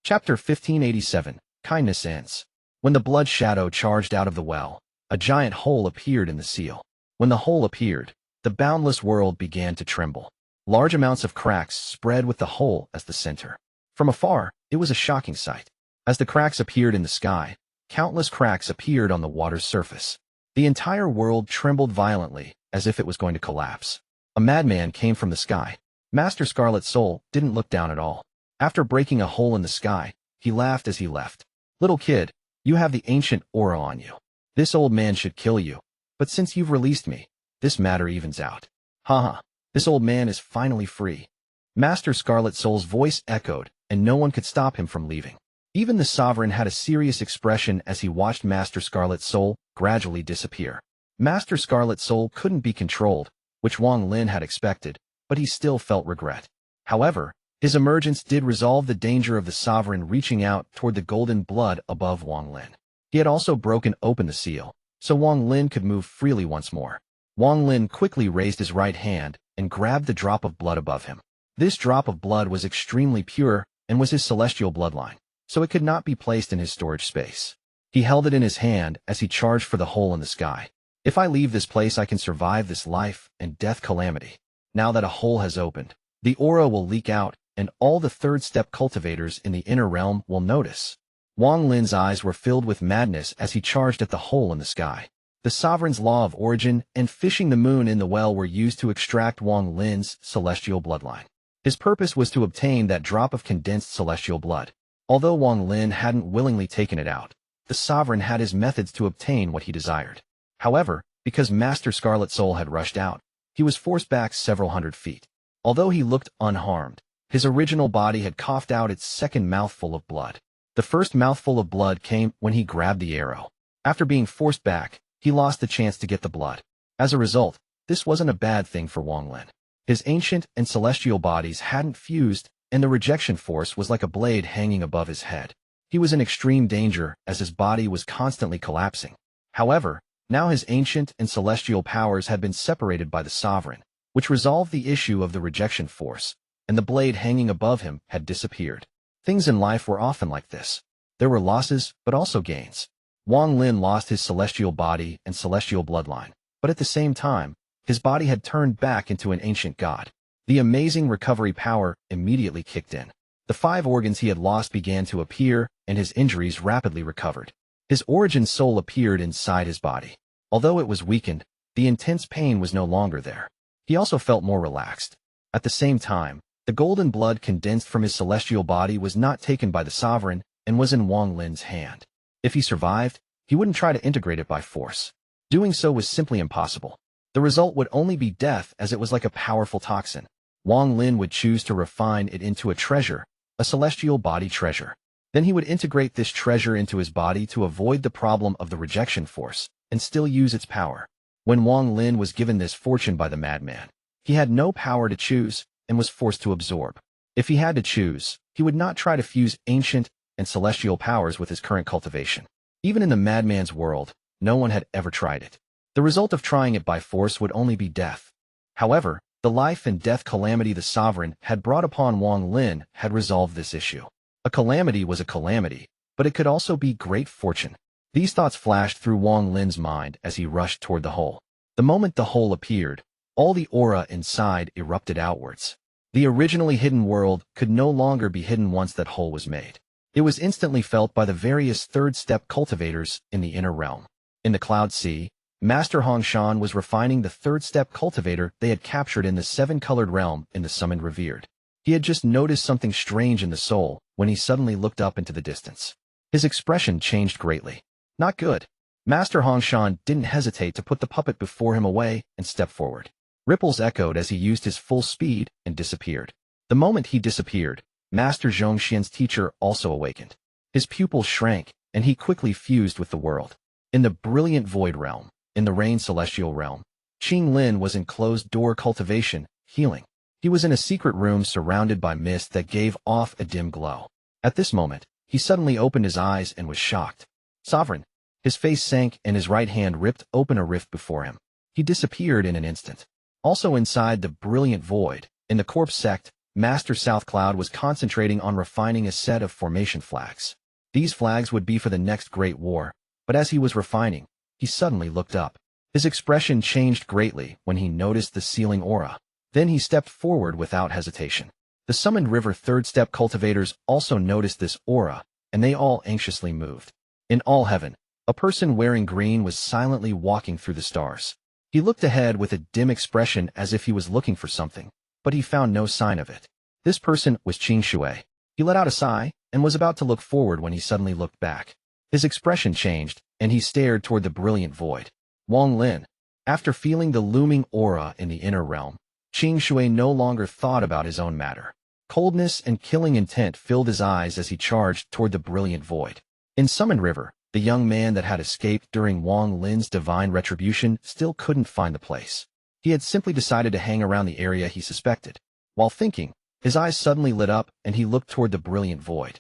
Chapter 1587, Kindness Ends. When the blood shadow charged out of the well, a giant hole appeared in the seal. When the hole appeared, the boundless world began to tremble. Large amounts of cracks spread with the hole as the center. From afar, it was a shocking sight. As the cracks appeared in the sky, countless cracks appeared on the water's surface. The entire world trembled violently, as if it was going to collapse. A madman came from the sky. Master Scarlet Soul didn't look down at all. After breaking a hole in the sky, he laughed as he left. Little kid, you have the ancient aura on you. This old man should kill you. But since you've released me, this matter evens out. Haha, this old man is finally free. Master Scarlet Soul's voice echoed, and no one could stop him from leaving. Even the sovereign had a serious expression as he watched Master Scarlet Soul gradually disappear. Master Scarlet Soul couldn't be controlled, which Wang Lin had expected, but he still felt regret. However, his emergence did resolve the danger of the sovereign reaching out toward the golden blood above Wang Lin. He had also broken open the seal, so Wang Lin could move freely once more. Wang Lin quickly raised his right hand and grabbed the drop of blood above him. This drop of blood was extremely pure and was his celestial bloodline, so it could not be placed in his storage space. He held it in his hand as he charged for the hole in the sky. If I leave this place, I can survive this life and death calamity. Now that a hole has opened, the aura will leak out, and all the third-step cultivators in the inner realm will notice. Wang Lin's eyes were filled with madness as he charged at the hole in the sky. The sovereign's law of origin and fishing the moon in the well were used to extract Wang Lin's celestial bloodline. His purpose was to obtain that drop of condensed celestial blood. Although Wang Lin hadn't willingly taken it out, the sovereign had his methods to obtain what he desired. However, because Master Scarlet Soul had rushed out, he was forced back several hundred feet. Although he looked unharmed, his original body had coughed out its second mouthful of blood. The first mouthful of blood came when he grabbed the arrow. After being forced back, he lost the chance to get the blood. As a result, this wasn't a bad thing for Wang Lin. His ancient and celestial bodies hadn't fused, and the rejection force was like a blade hanging above his head. He was in extreme danger as his body was constantly collapsing. However, now his ancient and celestial powers had been separated by the sovereign, which resolved the issue of the rejection force, and the blade hanging above him had disappeared. Things in life were often like this. There were losses, but also gains. Wang Lin lost his celestial body and celestial bloodline, but at the same time, his body had turned back into an ancient god. The amazing recovery power immediately kicked in. The 5 organs he had lost began to appear, and his injuries rapidly recovered. His origin soul appeared inside his body. Although it was weakened, the intense pain was no longer there. He also felt more relaxed. At the same time, the golden blood condensed from his celestial body was not taken by the sovereign and was in Wang Lin's hand. If he survived, he wouldn't try to integrate it by force. Doing so was simply impossible. The result would only be death, as it was like a powerful toxin. Wang Lin would choose to refine it into a treasure, a celestial body treasure. Then he would integrate this treasure into his body to avoid the problem of the rejection force and still use its power. When Wang Lin was given this fortune by the madman, he had no power to choose and was forced to absorb. If he had to choose, he would not try to fuse ancient and celestial powers with his current cultivation. Even in the madman's world, no one had ever tried it. The result of trying it by force would only be death. However, the life and death calamity the sovereign had brought upon Wang Lin had resolved this issue. A calamity was a calamity, but it could also be great fortune. These thoughts flashed through Wang Lin's mind as he rushed toward the hole. The moment the hole appeared, all the aura inside erupted outwards. The originally hidden world could no longer be hidden once that hole was made. It was instantly felt by the various third-step cultivators in the inner realm. In the Cloud Sea, Master Xuan was refining the third-step cultivator they had captured in the seven-colored realm in the Summoned Revered. He had just noticed something strange in the soul when he suddenly looked up into the distance. His expression changed greatly. Not good. Master Xuan didn't hesitate to put the puppet before him away and step forward. Ripples echoed as he used his full speed and disappeared. The moment he disappeared, Master Zhongxian's teacher also awakened. His pupils shrank, and he quickly fused with the world. In the brilliant void realm, in the rain celestial realm, Qing Lin was in closed-door cultivation, healing. He was in a secret room surrounded by mist that gave off a dim glow. At this moment, he suddenly opened his eyes and was shocked. Sovereign! His face sank and his right hand ripped open a rift before him. He disappeared in an instant. Also inside the brilliant void, in the corpse sect, Master South Cloud was concentrating on refining a set of formation flags. These flags would be for the next great war, but as he was refining, he suddenly looked up. His expression changed greatly when he noticed the sealing aura. Then he stepped forward without hesitation. The Summoned River third-step cultivators also noticed this aura, and they all anxiously moved. In all heaven, a person wearing green was silently walking through the stars. He looked ahead with a dim expression as if he was looking for something, but he found no sign of it. This person was Shui. He let out a sigh and was about to look forward when he suddenly looked back. His expression changed, and he stared toward the brilliant void. Wang Lin. After feeling the looming aura in the inner realm, Shui no longer thought about his own matter. Coldness and killing intent filled his eyes as he charged toward the brilliant void. In Summoned River, the young man that had escaped during Wang Lin's divine retribution still couldn't find the place. He had simply decided to hang around the area he suspected. While thinking, his eyes suddenly lit up and he looked toward the brilliant void.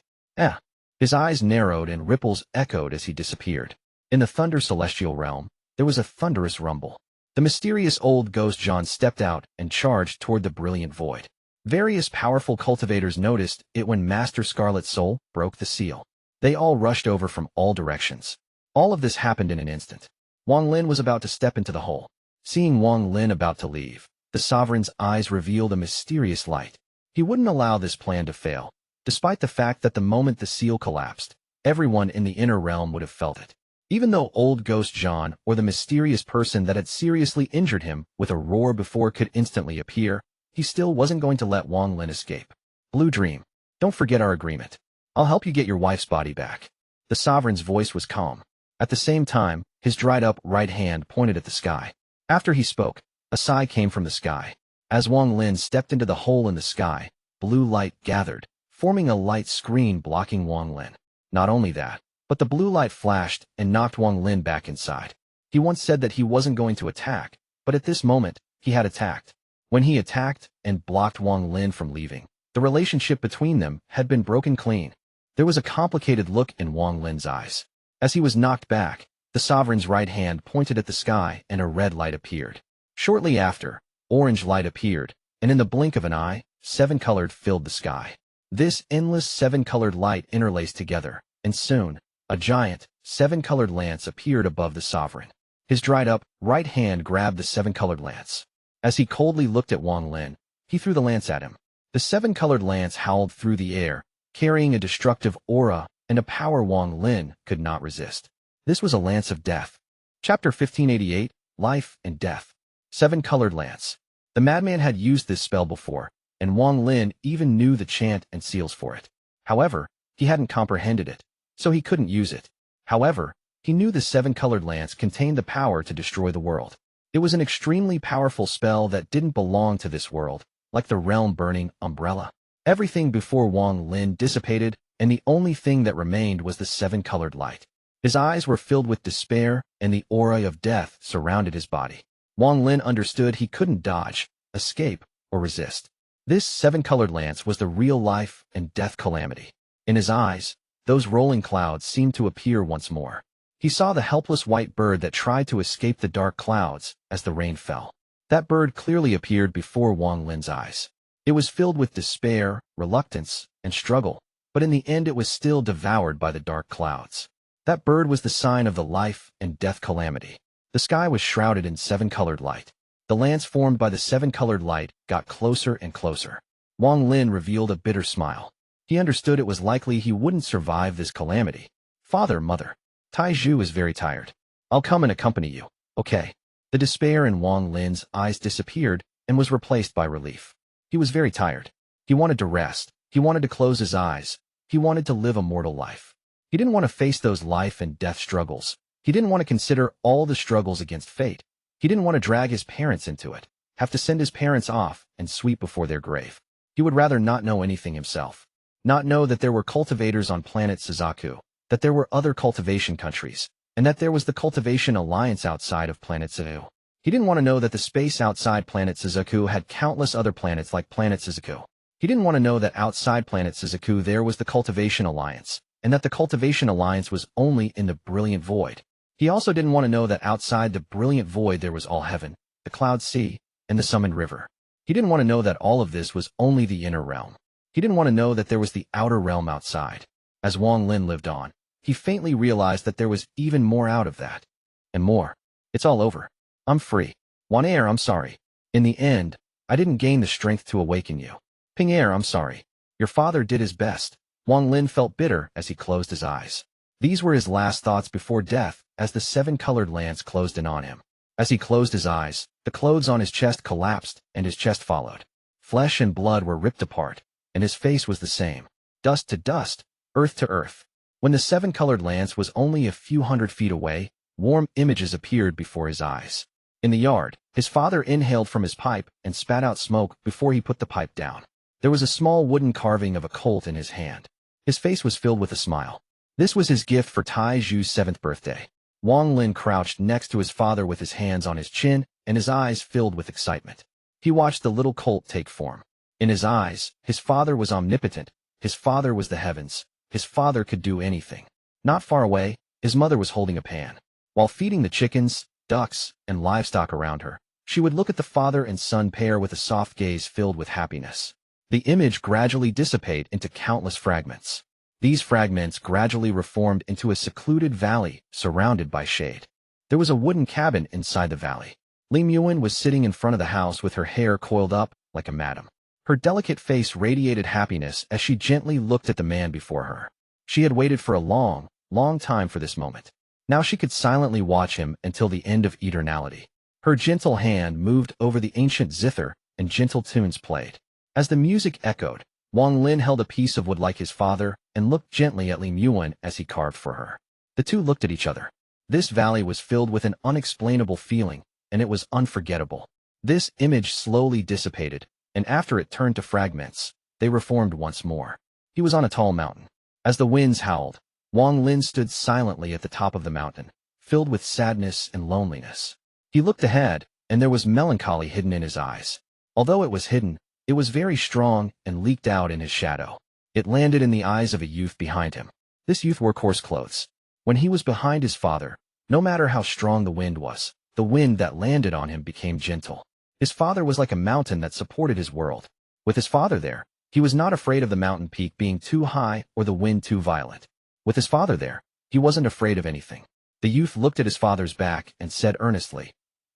His eyes narrowed and ripples echoed as he disappeared. In the Thunder Celestial Realm, there was a thunderous rumble. The mysterious old ghost Zhong stepped out and charged toward the brilliant void. Various powerful cultivators noticed it when Master Scarlet Soul broke the seal. They all rushed over from all directions. All of this happened in an instant. Wang Lin was about to step into the hole. Seeing Wang Lin about to leave, the sovereign's eyes revealed a mysterious light. He wouldn't allow this plan to fail, despite the fact that the moment the seal collapsed, everyone in the inner realm would have felt it. Even though old ghost Zhong or the mysterious person that had seriously injured him with a roar before could instantly appear, he still wasn't going to let Wang Lin escape. Blue Dream, don't forget our agreement. I'll help you get your wife's body back. The sovereign's voice was calm. At the same time, his dried-up right hand pointed at the sky. After he spoke, a sigh came from the sky. As Wang Lin stepped into the hole in the sky, blue light gathered, forming a light screen blocking Wang Lin. Not only that, but the blue light flashed and knocked Wang Lin back inside. He once said that he wasn't going to attack, but at this moment, he had attacked. When he attacked and blocked Wang Lin from leaving, the relationship between them had been broken clean. There was a complicated look in Wang Lin's eyes. As he was knocked back, the sovereign's right hand pointed at the sky and a red light appeared. Shortly after, orange light appeared, and in the blink of an eye, seven-colored filled the sky. This endless seven-colored light interlaced together, and soon, a giant, seven-colored lance appeared above the sovereign. His dried-up right hand grabbed the seven-colored lance. As he coldly looked at Wang Lin, he threw the lance at him. The seven-colored lance howled through the air, carrying a destructive aura and a power Wang Lin could not resist. This was a lance of death. Chapter 1588, Life and Death. Seven-colored lance. The Madman had used this spell before, and Wang Lin even knew the chant and seals for it. However, he hadn't comprehended it, so he couldn't use it. However, he knew the seven-colored lance contained the power to destroy the world. It was an extremely powerful spell that didn't belong to this world, like the realm-burning umbrella. Everything before Wang Lin dissipated, and the only thing that remained was the seven-colored light. His eyes were filled with despair, and the aura of death surrounded his body. Wang Lin understood he couldn't dodge, escape, or resist. This seven-colored lance was the real life and death calamity. In his eyes, those rolling clouds seemed to appear once more. He saw the helpless white bird that tried to escape the dark clouds as the rain fell. That bird clearly appeared before Wang Lin's eyes. It was filled with despair, reluctance, and struggle, but in the end it was still devoured by the dark clouds. That bird was the sign of the life and death calamity. The sky was shrouded in seven-colored light. The lance formed by the seven-colored light got closer and closer. Wang Lin revealed a bitter smile. He understood it was likely he wouldn't survive this calamity. Father, mother. Tai Zhu is very tired. I'll come and accompany you. Okay. The despair in Wang Lin's eyes disappeared and was replaced by relief. He was very tired. He wanted to rest. He wanted to close his eyes. He wanted to live a mortal life. He didn't want to face those life and death struggles. He didn't want to consider all the struggles against fate. He didn't want to drag his parents into it, have to send his parents off and sweep before their grave. He would rather not know anything himself. Not know that there were cultivators on planet Suzaku, that there were other cultivation countries, and that there was the cultivation alliance outside of planet Zhou. He didn't want to know that the space outside planet Suzaku had countless other planets like planet Suzaku. He didn't want to know that outside planet Suzaku there was the cultivation alliance, and that the cultivation alliance was only in the brilliant void. He also didn't want to know that outside the brilliant void there was all heaven, the cloud sea, and the summoned river. He didn't want to know that all of this was only the inner realm. He didn't want to know that there was the outer realm outside. As Wang Lin lived on, he faintly realized that there was even more out of that. And more. It's all over. I'm free. Wan Er, I'm sorry. In the end, I didn't gain the strength to awaken you. Ping Er, I'm sorry. Your father did his best. Wang Lin felt bitter as he closed his eyes. These were his last thoughts before death as the seven-colored lance closed in on him. As he closed his eyes, the clothes on his chest collapsed and his chest followed. Flesh and blood were ripped apart, and his face was the same. Dust to dust, earth to earth. When the seven-colored lance was only a few hundred feet away, warm images appeared before his eyes. In the yard, his father inhaled from his pipe and spat out smoke before he put the pipe down. There was a small wooden carving of a colt in his hand. His face was filled with a smile. This was his gift for Tai Zhu's 7th birthday. Wang Lin crouched next to his father with his hands on his chin and his eyes filled with excitement. He watched the little colt take form. In his eyes, his father was omnipotent. His father was the heavens. His father could do anything. Not far away, his mother was holding a pan. While feeding the chickens, ducks, and livestock around her, she would look at the father and son pair with a soft gaze filled with happiness. The image gradually dissipated into countless fragments. These fragments gradually reformed into a secluded valley surrounded by shade. There was a wooden cabin inside the valley. Li Muan was sitting in front of the house with her hair coiled up like a madam. Her delicate face radiated happiness as she gently looked at the man before her. She had waited for a long, long time for this moment. Now she could silently watch him until the end of eternality. Her gentle hand moved over the ancient zither and gentle tunes played. As the music echoed, Wang Lin held a piece of wood like his father and looked gently at Li Muan as he carved for her. The two looked at each other. This valley was filled with an unexplainable feeling, and it was unforgettable. This image slowly dissipated, and after it turned to fragments, they reformed once more. He was on a tall mountain. As the winds howled, Wang Lin stood silently at the top of the mountain, filled with sadness and loneliness. He looked ahead, and there was melancholy hidden in his eyes. Although it was hidden, it was very strong and leaked out in his shadow. It landed in the eyes of a youth behind him. This youth wore coarse clothes. When he was behind his father, no matter how strong the wind was, the wind that landed on him became gentle. His father was like a mountain that supported his world. With his father there, he was not afraid of the mountain peak being too high or the wind too violent. With his father there, he wasn't afraid of anything. The youth looked at his father's back and said earnestly,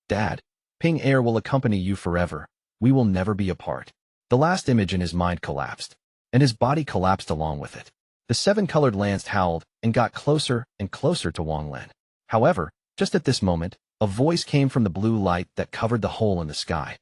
"Dad, Ping Er will accompany you forever. We will never be apart." The last image in his mind collapsed, and his body collapsed along with it. The seven-colored lance howled and got closer and closer to Wang Lin. However, just at this moment, a voice came from the blue light that covered the hole in the sky.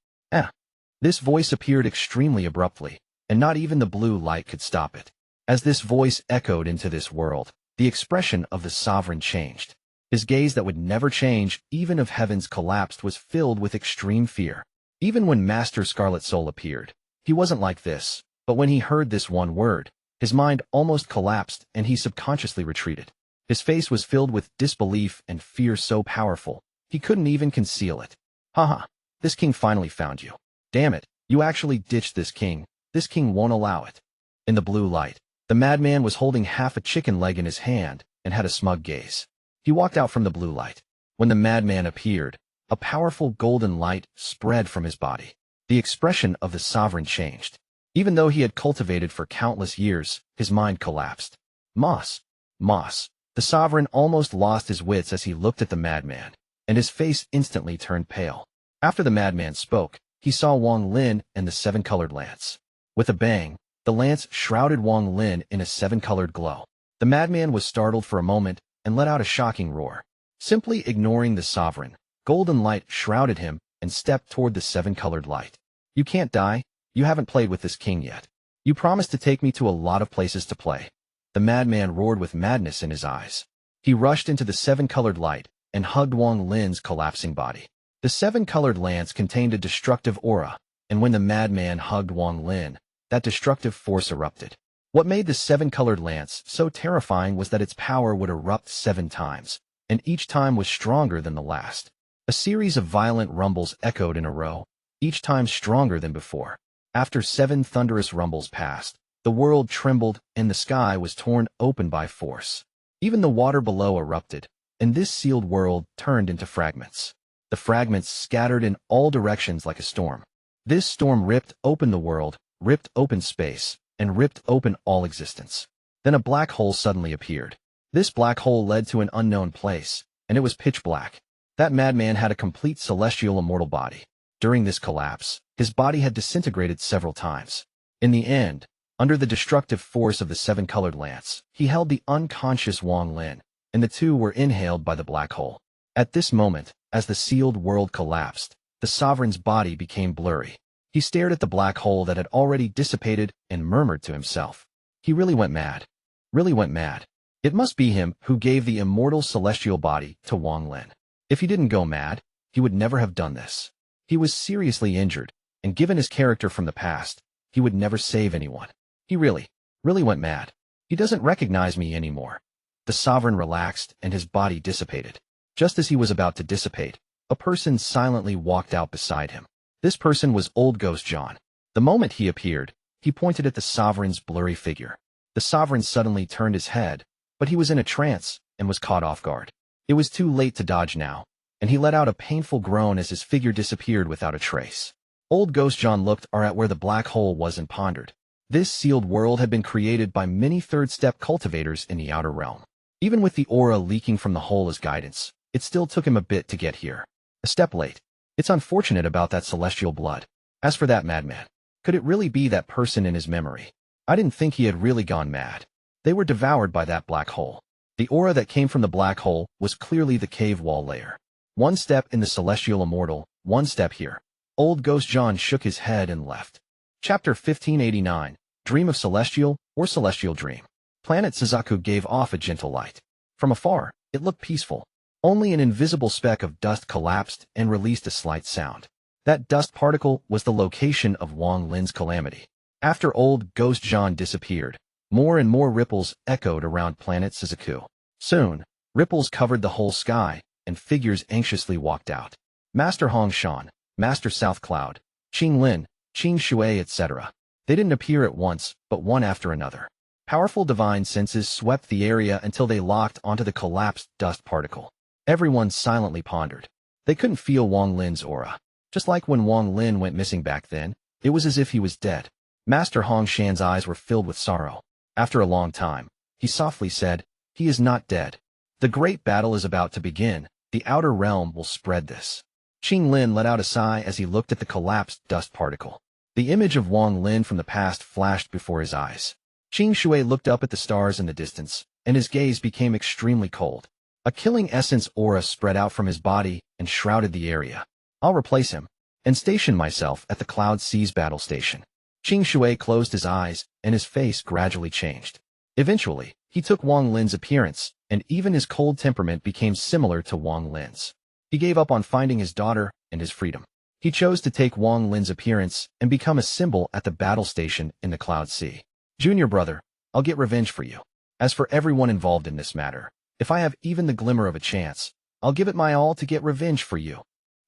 This voice appeared extremely abruptly, and not even the blue light could stop it. As this voice echoed into this world, the expression of the sovereign changed. His gaze that would never change, even if heavens collapsed, was filled with extreme fear. Even when Master Scarlet Soul appeared, he wasn't like this, but when he heard this one word, his mind almost collapsed and he subconsciously retreated. His face was filled with disbelief and fear so powerful, he couldn't even conceal it. Haha, this king finally found you. Damn it, you actually ditched this king. This king won't allow it. In the blue light, the madman was holding half a chicken leg in his hand and had a smug gaze. He walked out from the blue light. When the madman appeared, a powerful golden light spread from his body. The expression of the sovereign changed. Even though he had cultivated for countless years, his mind collapsed. Moss. The sovereign almost lost his wits as he looked at the madman, and his face instantly turned pale. After the madman spoke, he saw Wang Lin and the seven-colored lance. With a bang, the lance shrouded Wang Lin in a seven-colored glow. The madman was startled for a moment and let out a shocking roar. Simply ignoring the sovereign, golden light shrouded him and stepped toward the seven-colored light. You can't die. You haven't played with this king yet. You promised to take me to a lot of places to play. The madman roared with madness in his eyes. He rushed into the seven-colored light and hugged Wang Lin's collapsing body. The seven-colored lance contained a destructive aura, and when the madman hugged Wang Lin, that destructive force erupted. What made the seven-colored lance so terrifying was that its power would erupt 7 times, and each time was stronger than the last. A series of violent rumbles echoed in a row, each time stronger than before. After 7 thunderous rumbles passed, the world trembled and the sky was torn open by force. Even the water below erupted, and this sealed world turned into fragments. The fragments scattered in all directions like a storm. This storm ripped open the world, ripped open space, and ripped open all existence. Then a black hole suddenly appeared. This black hole led to an unknown place, and it was pitch black. That madman had a complete celestial immortal body. During this collapse, his body had disintegrated several times. In the end, under the destructive force of the seven-colored lance, he held the unconscious Wang Lin, and the two were inhaled by the black hole. At this moment, as the sealed world collapsed, the sovereign's body became blurry. He stared at the black hole that had already dissipated and murmured to himself. He really went mad. Really went mad. It must be him who gave the immortal celestial body to Wang Lin. If he didn't go mad, he would never have done this. He was seriously injured, and given his character from the past, he would never save anyone. He really went mad. He doesn't recognize me anymore. The sovereign relaxed and his body dissipated. Just as he was about to dissipate, a person silently walked out beside him. This person was old Ghost John. The moment he appeared, he pointed at the sovereign's blurry figure. The sovereign suddenly turned his head, but he was in a trance and was caught off guard. It was too late to dodge now, and he let out a painful groan as his figure disappeared without a trace. Old Ghost John looked at where the black hole was and pondered. This sealed world had been created by many third-step cultivators in the outer realm. Even with the aura leaking from the hole as guidance, it still took him a bit to get here. A step late. It's unfortunate about that celestial blood. As for that madman, could it really be that person in his memory? I didn't think he had really gone mad. They were devoured by that black hole. The aura that came from the black hole was clearly the cave wall layer. One step in the celestial immortal, one step here. Old Ghost John shook his head and left. Chapter 1589, Dream of Celestial or Celestial Dream. Planet Suzaku gave off a gentle light. From afar, it looked peaceful. Only an invisible speck of dust collapsed and released a slight sound. That dust particle was the location of Wang Lin's calamity. After old Ghost John disappeared, more and more ripples echoed around planet Suzaku. Soon, ripples covered the whole sky, and figures anxiously walked out. Master Hong Shan, Master South Cloud, Qing Lin, Qing Shui, etc. They didn't appear at once, but one after another. Powerful divine senses swept the area until they locked onto the collapsed dust particle. Everyone silently pondered. They couldn't feel Wang Lin's aura. Just like when Wang Lin went missing back then, it was as if he was dead. Master Hong Shan's eyes were filled with sorrow. After a long time, he softly said, "He is not dead. The great battle is about to begin. The outer realm will spread this." Qing Lin let out a sigh as he looked at the collapsed dust particle. The image of Wang Lin from the past flashed before his eyes. Qing Shui looked up at the stars in the distance, and his gaze became extremely cold. A killing essence aura spread out from his body and shrouded the area. "I'll replace him, and station myself at the Cloud Seas battle station." Qing Shui closed his eyes, and his face gradually changed. Eventually, he took Wang Lin's appearance, and even his cold temperament became similar to Wang Lin's. He gave up on finding his daughter and his freedom. He chose to take Wang Lin's appearance and become a symbol at the battle station in the Cloud Sea. "Junior brother, I'll get revenge for you. As for everyone involved in this matter, if I have even the glimmer of a chance, I'll give it my all to get revenge for you."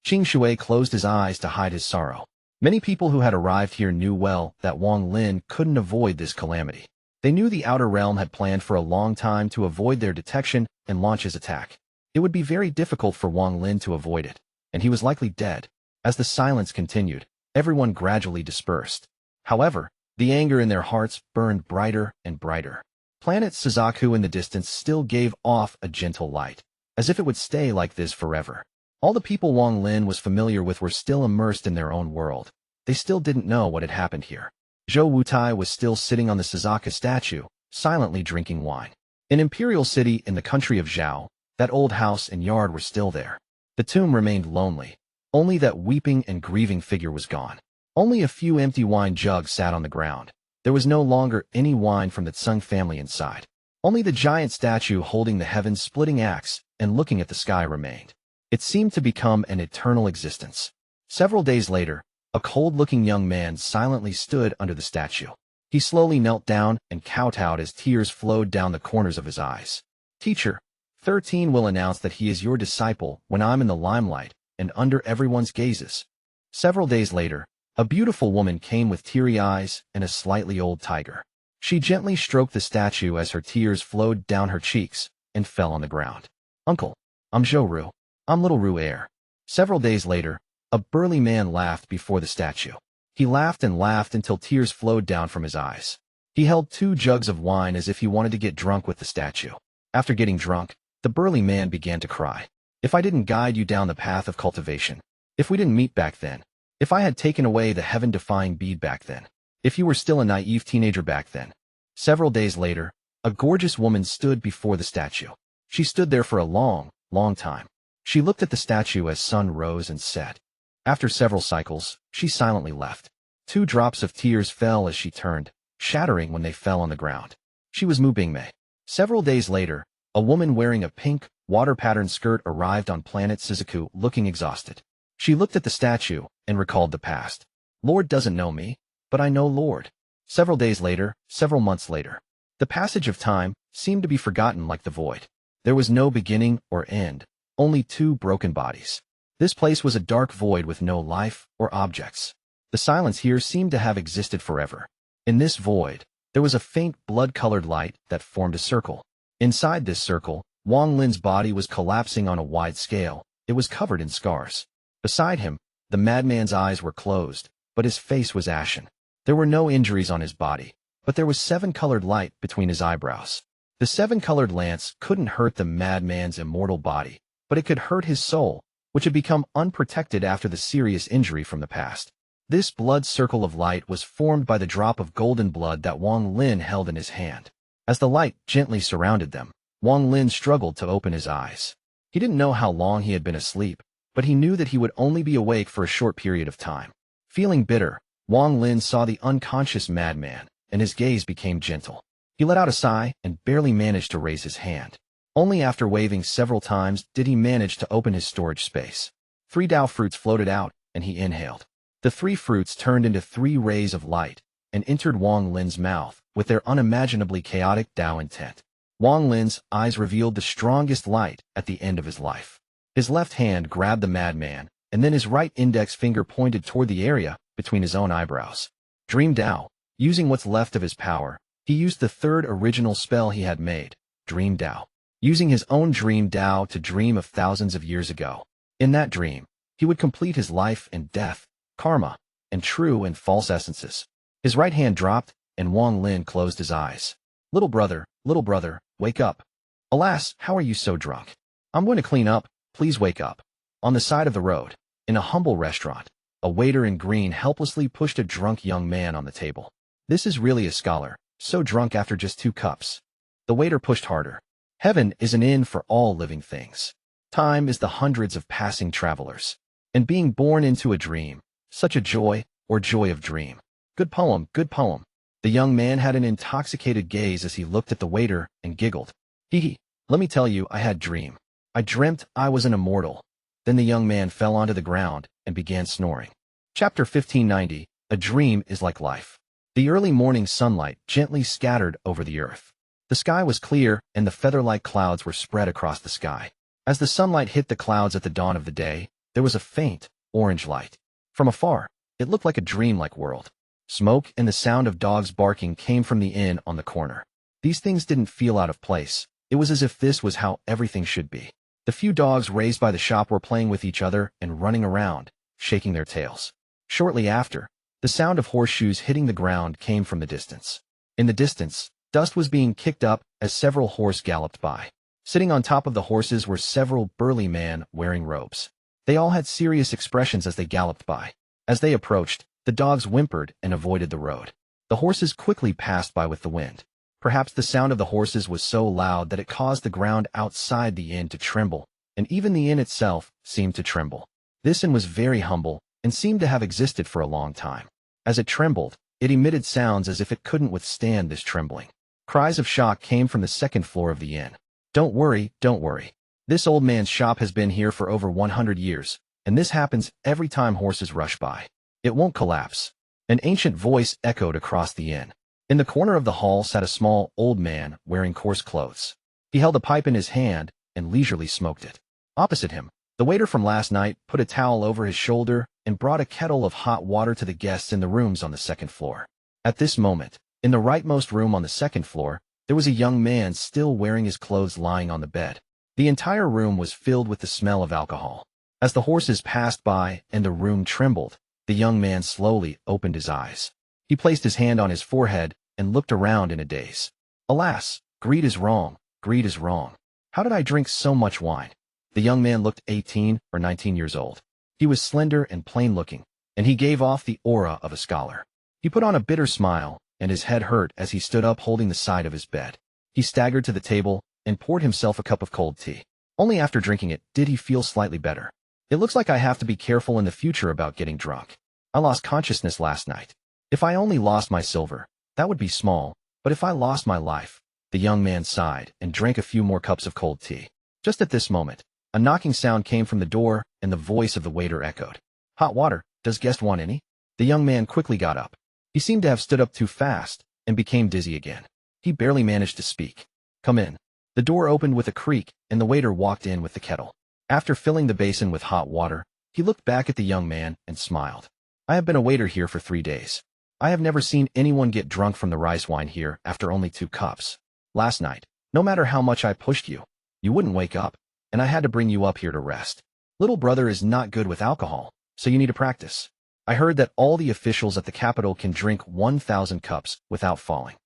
Qing Shui closed his eyes to hide his sorrow. Many people who had arrived here knew well that Wang Lin couldn't avoid this calamity. They knew the Outer Realm had planned for a long time to avoid their detection and launch his attack. It would be very difficult for Wang Lin to avoid it, and he was likely dead. As the silence continued, everyone gradually dispersed. However, the anger in their hearts burned brighter and brighter. Planet Suzaku in the distance still gave off a gentle light, as if it would stay like this forever. All the people Wang Lin was familiar with were still immersed in their own world. They still didn't know what had happened here. Zhou Wutai was still sitting on the Suzaku statue, silently drinking wine. In Imperial City in the country of Zhou, that old house and yard were still there. The tomb remained lonely. Only that weeping and grieving figure was gone. Only a few empty wine jugs sat on the ground. There was no longer any wine from the Tsung family inside. Only the giant statue holding the heaven-splitting axe and looking at the sky remained. It seemed to become an eternal existence. Several days later, a cold-looking young man silently stood under the statue. He slowly knelt down and kowtowed as tears flowed down the corners of his eyes. Teacher, 13 will announce that he is your disciple when I'm in the limelight and under everyone's gazes. Several days later, a beautiful woman came with teary eyes and a slightly old tiger. She gently stroked the statue as her tears flowed down her cheeks and fell on the ground. Uncle, I'm Zhou Ru. I'm Little Ru heir. Several days later, a burly man laughed before the statue. He laughed and laughed until tears flowed down from his eyes. He held 2 jugs of wine as if he wanted to get drunk with the statue. After getting drunk, the burly man began to cry. If I didn't guide you down the path of cultivation, if we didn't meet back then, if I had taken away the heaven-defying bead back then, if you were still a naive teenager back then. Several days later, a gorgeous woman stood before the statue. She stood there for a long, long time. She looked at the statue as sun rose and set. After several cycles, she silently left. 2 drops of tears fell as she turned, shattering when they fell on the ground. She was Mu Bingmei. Several days later, a woman wearing a pink, water-patterned skirt arrived on planet Suzaku looking exhausted. She looked at the statue and recalled the past. Lord doesn't know me, but I know Lord. Several days later, several months later. The passage of time seemed to be forgotten like the void. There was no beginning or end, only 2 broken bodies. This place was a dark void with no life or objects. The silence here seemed to have existed forever. In this void, there was a faint blood-colored light that formed a circle. Inside this circle, Wang Lin's body was collapsing on a wide scale. It was covered in scars. Beside him, the madman's eyes were closed, but his face was ashen. There were no injuries on his body, but there was 7-colored light between his eyebrows. The 7-colored lance couldn't hurt the madman's immortal body, but it could hurt his soul, which had become unprotected after the serious injury from the past. This blood circle of light was formed by the drop of golden blood that Wang Lin held in his hand. As the light gently surrounded them, Wang Lin struggled to open his eyes. He didn't know how long he had been asleep, but he knew that he would only be awake for a short period of time. Feeling bitter, Wang Lin saw the unconscious madman, and his gaze became gentle. He let out a sigh and barely managed to raise his hand. Only after waving several times did he manage to open his storage space. 3 Dao fruits floated out, and he inhaled. The 3 fruits turned into 3 rays of light and entered Wang Lin's mouth with their unimaginably chaotic Dao intent. Wang Lin's eyes revealed the strongest light at the end of his life. His left hand grabbed the madman, and then his right index finger pointed toward the area between his own eyebrows. Dream Dao. Using what's left of his power, he used the 3rd original spell he had made, Dream Dao. Using his own Dream Dao to dream of thousands of years ago. In that dream, he would complete his life and death, karma, and true and false essences. His right hand dropped, and Wang Lin closed his eyes. Little brother, wake up. Alas, how are you so drunk? I'm going to clean up, please wake up. On the side of the road, in a humble restaurant, a waiter in green helplessly pushed a drunk young man on the table. This is really a scholar, so drunk after just 2 cups. The waiter pushed harder. Heaven is an inn for all living things. Time is the hundreds of passing travelers. And being born into a dream, such a joy, or joy of dream. Good poem, good poem. The young man had an intoxicated gaze as he looked at the waiter and giggled. Hee, let me tell you, I had dream. I dreamt I was an immortal. Then the young man fell onto the ground and began snoring. Chapter 1590, A Dream is Like Life. The early morning sunlight gently scattered over the earth. The sky was clear and the feather-like clouds were spread across the sky. As the sunlight hit the clouds at the dawn of the day, there was a faint, orange light. From afar, it looked like a dreamlike world. Smoke and the sound of dogs barking came from the inn on the corner. These things didn't feel out of place. It was as if this was how everything should be. The few dogs raised by the shop were playing with each other and running around, shaking their tails. Shortly after, the sound of horseshoes hitting the ground came from the distance. In the distance, dust was being kicked up as several horses galloped by. Sitting on top of the horses were several burly men wearing robes. They all had serious expressions as they galloped by. As they approached, the dogs whimpered and avoided the road. The horses quickly passed by with the wind. Perhaps the sound of the horses was so loud that it caused the ground outside the inn to tremble, and even the inn itself seemed to tremble. This inn was very humble and seemed to have existed for a long time. As it trembled, it emitted sounds as if it couldn't withstand this trembling. Cries of shock came from the second floor of the inn. Don't worry, don't worry. This old man's shop has been here for over 100 years, and this happens every time horses rush by. It won't collapse. An ancient voice echoed across the inn. In the corner of the hall sat a small, old man wearing coarse clothes. He held a pipe in his hand and leisurely smoked it. Opposite him, the waiter from last night put a towel over his shoulder and brought a kettle of hot water to the guests in the rooms on the second floor. At this moment, in the rightmost room on the second floor, there was a young man still wearing his clothes lying on the bed. The entire room was filled with the smell of alcohol. As the horses passed by and the room trembled, the young man slowly opened his eyes. He placed his hand on his forehead and looked around in a daze. Alas, greed is wrong, greed is wrong. How did I drink so much wine? The young man looked 18 or 19 years old. He was slender and plain-looking, and he gave off the aura of a scholar. He put on a bitter smile, and his head hurt as he stood up holding the side of his bed. He staggered to the table and poured himself a cup of cold tea. Only after drinking it did he feel slightly better. It looks like I have to be careful in the future about getting drunk. I lost consciousness last night. If I only lost my silver, that would be small, but if I lost my life, the young man sighed and drank a few more cups of cold tea. Just at this moment, a knocking sound came from the door and the voice of the waiter echoed. Hot water, does guest want any? The young man quickly got up. He seemed to have stood up too fast and became dizzy again. He barely managed to speak. Come in. The door opened with a creak and the waiter walked in with the kettle. After filling the basin with hot water, he looked back at the young man and smiled. I have been a waiter here for 3 days. I have never seen anyone get drunk from the rice wine here after only 2 cups. Last night, no matter how much I pushed you, you wouldn't wake up, and I had to bring you up here to rest. Little brother is not good with alcohol, so you need to practice. I heard that all the officials at the capital can drink 1,000 cups without falling.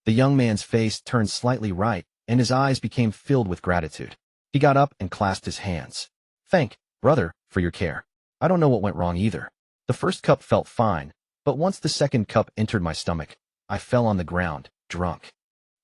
The young man's face turned slightly right, and his eyes became filled with gratitude. He got up and clasped his hands. Thank, brother, for your care. I don't know what went wrong either. The first cup felt fine, but once the second cup entered my stomach, I fell on the ground, drunk.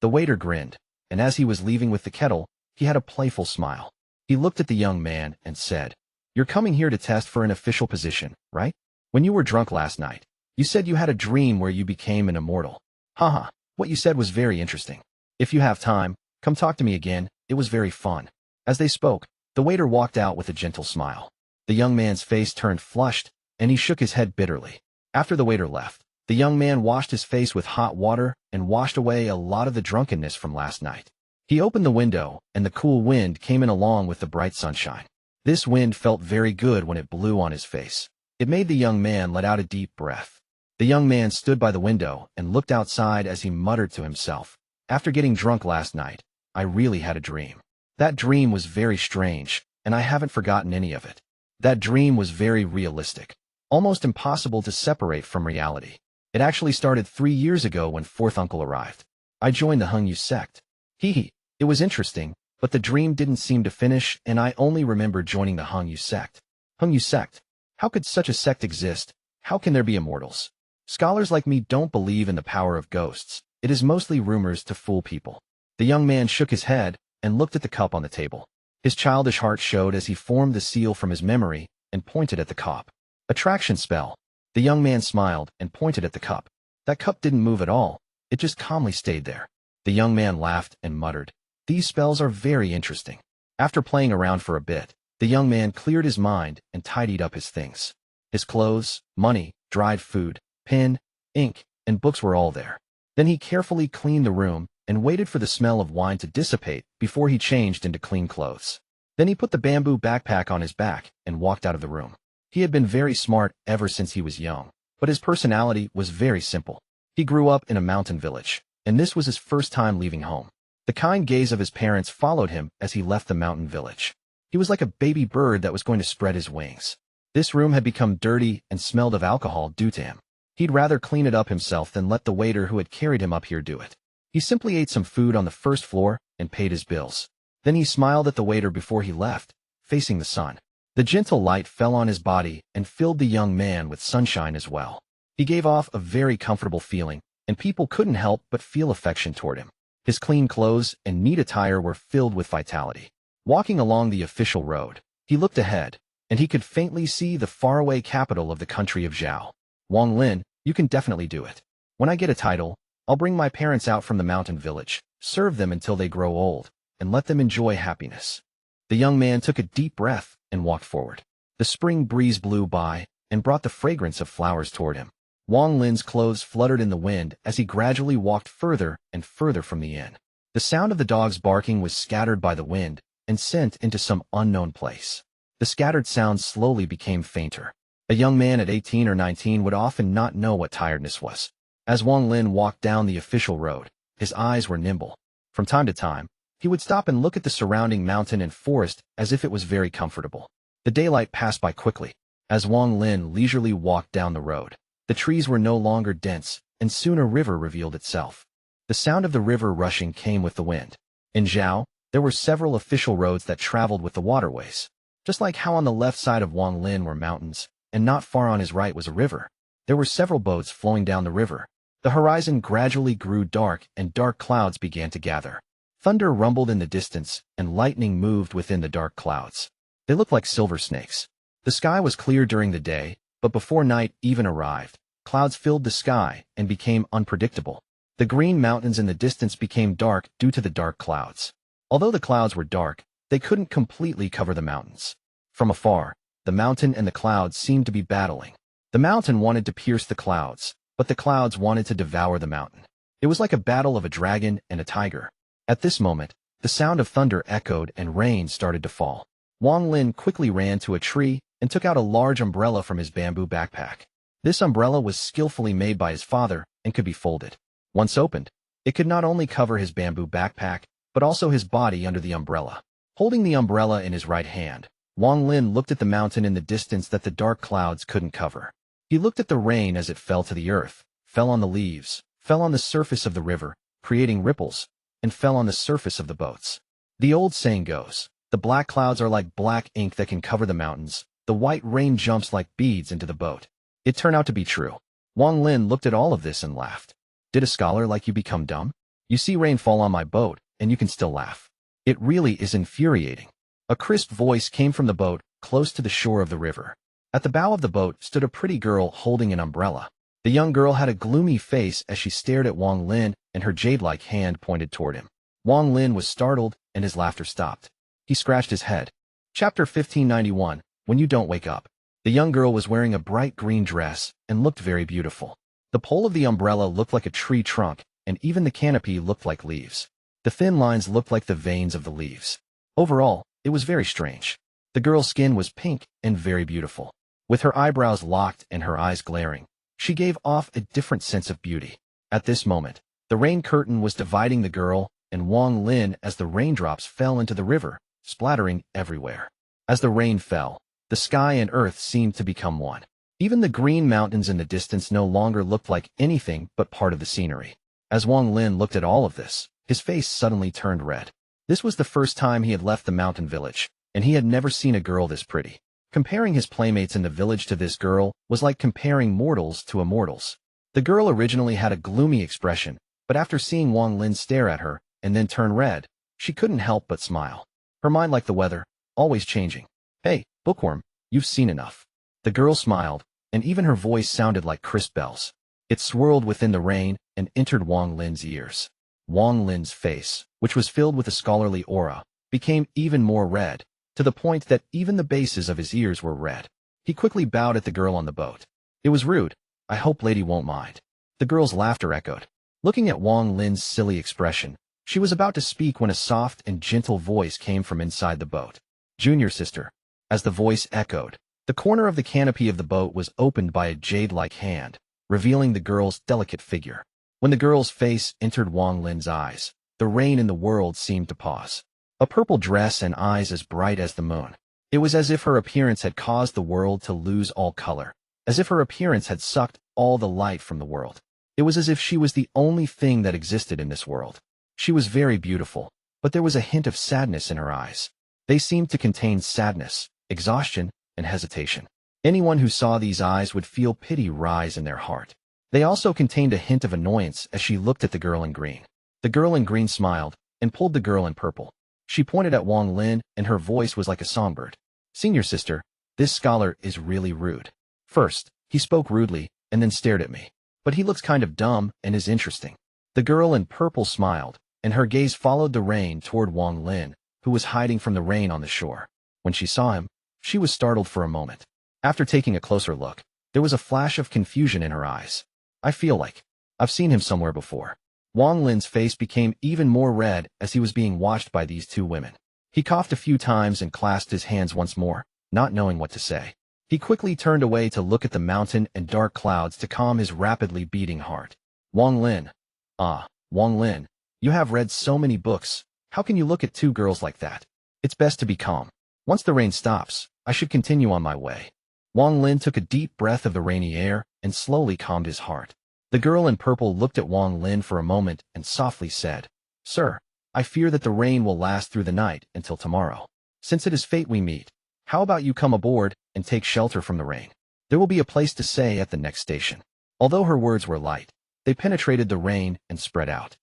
The waiter grinned, and as he was leaving with the kettle, he had a playful smile. He looked at the young man and said, You're coming here to test for an official position, right? When you were drunk last night, you said you had a dream where you became an immortal. Haha, what you said was very interesting. If you have time, come talk to me again, it was very fun. As they spoke, the waiter walked out with a gentle smile. The young man's face turned flushed, and he shook his head bitterly. After the waiter left, the young man washed his face with hot water and washed away a lot of the drunkenness from last night. He opened the window, and the cool wind came in along with the bright sunshine. This wind felt very good when it blew on his face. It made the young man let out a deep breath. The young man stood by the window and looked outside as he muttered to himself, After getting drunk last night, I really had a dream. That dream was very strange, and I haven't forgotten any of it. That dream was very realistic, almost impossible to separate from reality. It actually started 3 years ago when fourth uncle arrived. I joined the Hung Yu sect. Hee. It was interesting, but the dream didn't seem to finish, and I only remember joining the Hung Yu sect. Hung Yu sect? How could such a sect exist? How can there be immortals? Scholars like me don't believe in the power of ghosts. It is mostly rumors to fool people. The young man shook his head and looked at the cup on the table. His childish heart showed as he formed the seal from his memory and pointed at the cup. Attraction spell. The young man smiled and pointed at the cup. That cup didn't move at all. It just calmly stayed there. The young man laughed and muttered, These spells are very interesting. After playing around for a bit, the young man cleared his mind and tidied up his things. His clothes, money, dried food, pen, ink, and books were all there. Then he carefully cleaned the room and waited for the smell of wine to dissipate before he changed into clean clothes. Then he put the bamboo backpack on his back and walked out of the room. He had been very smart ever since he was young, but his personality was very simple. He grew up in a mountain village, and this was his first time leaving home. The kind gaze of his parents followed him as he left the mountain village. He was like a baby bird that was going to spread his wings. This room had become dirty and smelled of alcohol due to him. He'd rather clean it up himself than let the waiter who had carried him up here do it. He simply ate some food on the first floor and paid his bills. Then he smiled at the waiter before he left, facing the sun. The gentle light fell on his body and filled the young man with sunshine as well. He gave off a very comfortable feeling, and people couldn't help but feel affection toward him. His clean clothes and neat attire were filled with vitality. Walking along the official road, he looked ahead, and he could faintly see the faraway capital of the country of Zhou. Wang Lin, you can definitely do it. When I get a title, I'll bring my parents out from the mountain village, serve them until they grow old, and let them enjoy happiness. The young man took a deep breath and walked forward. The spring breeze blew by and brought the fragrance of flowers toward him. Wang Lin's clothes fluttered in the wind as he gradually walked further and further from the inn. The sound of the dogs barking was scattered by the wind and sent into some unknown place. The scattered sounds slowly became fainter. A young man at 18 or 19 would often not know what tiredness was. As Wang Lin walked down the official road, his eyes were nimble. From time to time, he would stop and look at the surrounding mountain and forest as if it was very comfortable. The daylight passed by quickly. As Wang Lin leisurely walked down the road, the trees were no longer dense, and soon a river revealed itself. The sound of the river rushing came with the wind. In Zhou, there were several official roads that traveled with the waterways. Just like how on the left side of Wang Lin were mountains, and not far on his right was a river, there were several boats flowing down the river. The horizon gradually grew dark, and dark clouds began to gather. Thunder rumbled in the distance, and lightning moved within the dark clouds. They looked like silver snakes. The sky was clear during the day, but before night even arrived, clouds filled the sky and became unpredictable. The green mountains in the distance became dark due to the dark clouds. Although the clouds were dark, they couldn't completely cover the mountains. From afar, the mountain and the clouds seemed to be battling. The mountain wanted to pierce the clouds, but the clouds wanted to devour the mountain. It was like a battle of a dragon and a tiger. At this moment, the sound of thunder echoed and rain started to fall. Wang Lin quickly ran to a tree and took out a large umbrella from his bamboo backpack. This umbrella was skillfully made by his father and could be folded. Once opened, it could not only cover his bamboo backpack, but also his body under the umbrella. Holding the umbrella in his right hand, Wang Lin looked at the mountain in the distance that the dark clouds couldn't cover. He looked at the rain as it fell to the earth, fell on the leaves, fell on the surface of the river, creating ripples, and fell on the surface of the boats. The old saying goes, the black clouds are like black ink that can cover the mountains. The white rain jumps like beads into the boat. It turned out to be true. Wang Lin looked at all of this and laughed. Did a scholar like you become dumb? You see rain fall on my boat, and you can still laugh. It really is infuriating. A crisp voice came from the boat, close to the shore of the river. At the bow of the boat stood a pretty girl holding an umbrella. The young girl had a gloomy face as she stared at Wang Lin, and her jade-like hand pointed toward him. Wang Lin was startled, and his laughter stopped. He scratched his head. Chapter 1591, When You Don't Wake Up. The young girl was wearing a bright green dress and looked very beautiful. The pole of the umbrella looked like a tree trunk, and even the canopy looked like leaves. The thin lines looked like the veins of the leaves. Overall, it was very strange. The girl's skin was pink and very beautiful. With her eyebrows locked and her eyes glaring, she gave off a different sense of beauty. At this moment, the rain curtain was dividing the girl and Wang Lin as the raindrops fell into the river, splattering everywhere. As the rain fell, the sky and earth seemed to become one. Even the green mountains in the distance no longer looked like anything but part of the scenery. As Wang Lin looked at all of this, his face suddenly turned red. This was the first time he had left the mountain village, and he had never seen a girl this pretty. Comparing his playmates in the village to this girl was like comparing mortals to immortals. The girl originally had a gloomy expression, but after seeing Wang Lin stare at her and then turn red, she couldn't help but smile. Her mind like the weather, always changing. Hey, bookworm, you've seen enough. The girl smiled, and even her voice sounded like crisp bells. It swirled within the rain and entered Wang Lin's ears. Wang Lin's face, which was filled with a scholarly aura, became even more red, to the point that even the bases of his ears were red. He quickly bowed at the girl on the boat. It was rude. I hope lady won't mind. The girl's laughter echoed. Looking at Wang Lin's silly expression, she was about to speak when a soft and gentle voice came from inside the boat. Junior sister. As the voice echoed, the corner of the canopy of the boat was opened by a jade-like hand, revealing the girl's delicate figure. When the girl's face entered Wang Lin's eyes, the rain in the world seemed to pause. A purple dress and eyes as bright as the moon. It was as if her appearance had caused the world to lose all color, as if her appearance had sucked all the light from the world. It was as if she was the only thing that existed in this world. She was very beautiful, but there was a hint of sadness in her eyes. They seemed to contain sadness, exhaustion, and hesitation. Anyone who saw these eyes would feel pity rise in their heart. They also contained a hint of annoyance as she looked at the girl in green. The girl in green smiled and pulled the girl in purple. She pointed at Wang Lin, and her voice was like a songbird. Senior sister, this scholar is really rude. First, he spoke rudely and then stared at me. But he looks kind of dumb and is interesting. The girl in purple smiled, and her gaze followed the rain toward Wang Lin, who was hiding from the rain on the shore. When she saw him, she was startled for a moment. After taking a closer look, there was a flash of confusion in her eyes. I feel like I've seen him somewhere before. Wang Lin's face became even more red as he was being watched by these two women. He coughed a few times and clasped his hands once more, not knowing what to say. He quickly turned away to look at the mountain and dark clouds to calm his rapidly beating heart. Wang Lin. Wang Lin, you have read so many books. How can you look at two girls like that? It's best to be calm. Once the rain stops, I should continue on my way. Wang Lin took a deep breath of the rainy air and slowly calmed his heart. The girl in purple looked at Wang Lin for a moment and softly said, Sir, I fear that the rain will last through the night until tomorrow. Since it is fate we meet, how about you come aboard and take shelter from the rain? There will be a place to stay at the next station. Although her words were light, they penetrated the rain and spread out.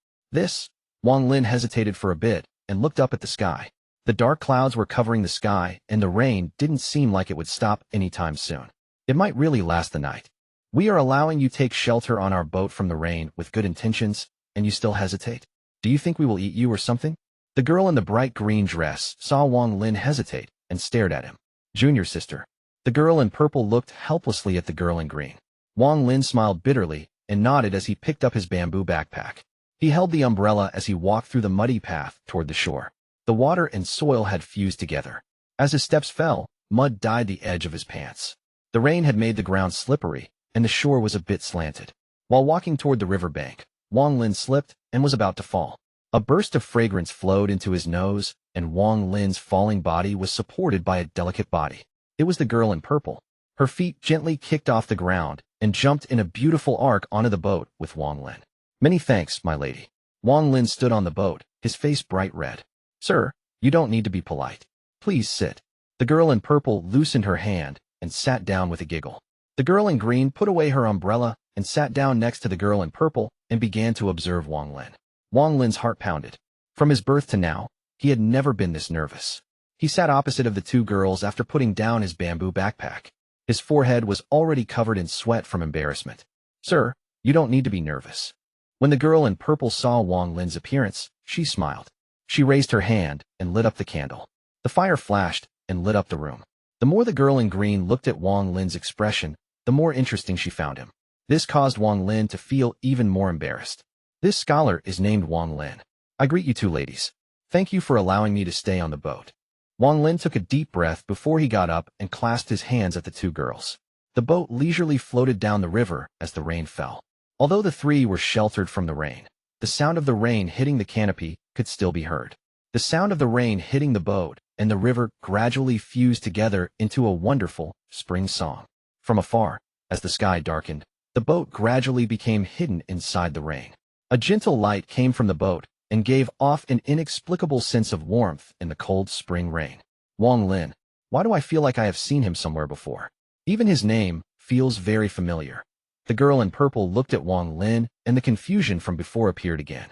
Wang Lin hesitated for a bit and looked up at the sky. The dark clouds were covering the sky, and the rain didn't seem like it would stop anytime soon. It might really last the night. We are allowing you take shelter on our boat from the rain with good intentions, and you still hesitate? Do you think we will eat you or something? The girl in the bright green dress saw Wang Lin hesitate and stared at him. Junior sister. The girl in purple looked helplessly at the girl in green. Wang Lin smiled bitterly and nodded as he picked up his bamboo backpack. He held the umbrella as he walked through the muddy path toward the shore. The water and soil had fused together. As his steps fell, mud dyed the edge of his pants. The rain had made the ground slippery, and the shore was a bit slanted. While walking toward the river bank, Wang Lin slipped and was about to fall. A burst of fragrance flowed into his nose, and Wang Lin's falling body was supported by a delicate body. It was the girl in purple. Her feet gently kicked off the ground and jumped in a beautiful arc onto the boat with Wang Lin. Many thanks, my lady. Wang Lin stood on the boat, his face bright red. Sir, you don't need to be polite. Please sit. The girl in purple loosened her hand and sat down with a giggle. The girl in green put away her umbrella and sat down next to the girl in purple and began to observe Wang Lin. Wang Lin's heart pounded. From his birth to now, he had never been this nervous. He sat opposite of the two girls after putting down his bamboo backpack. His forehead was already covered in sweat from embarrassment. Sir, you don't need to be nervous. When the girl in purple saw Wang Lin's appearance, she smiled. She raised her hand and lit up the candle. The fire flashed and lit up the room. The more the girl in green looked at Wang Lin's expression, the more interesting she found him. This caused Wang Lin to feel even more embarrassed. This scholar is named Wang Lin. I greet you two ladies. Thank you for allowing me to stay on the boat. Wang Lin took a deep breath before he got up and clasped his hands at the two girls. The boat leisurely floated down the river as the rain fell. Although the three were sheltered from the rain, the sound of the rain hitting the canopy could still be heard. The sound of the rain hitting the boat and the river gradually fused together into a wonderful spring song. From afar, as the sky darkened, the boat gradually became hidden inside the rain. A gentle light came from the boat and gave off an inexplicable sense of warmth in the cold spring rain. Wang Lin. Why do I feel like I have seen him somewhere before? Even his name feels very familiar. The girl in purple looked at Wang Lin, and the confusion from before appeared again.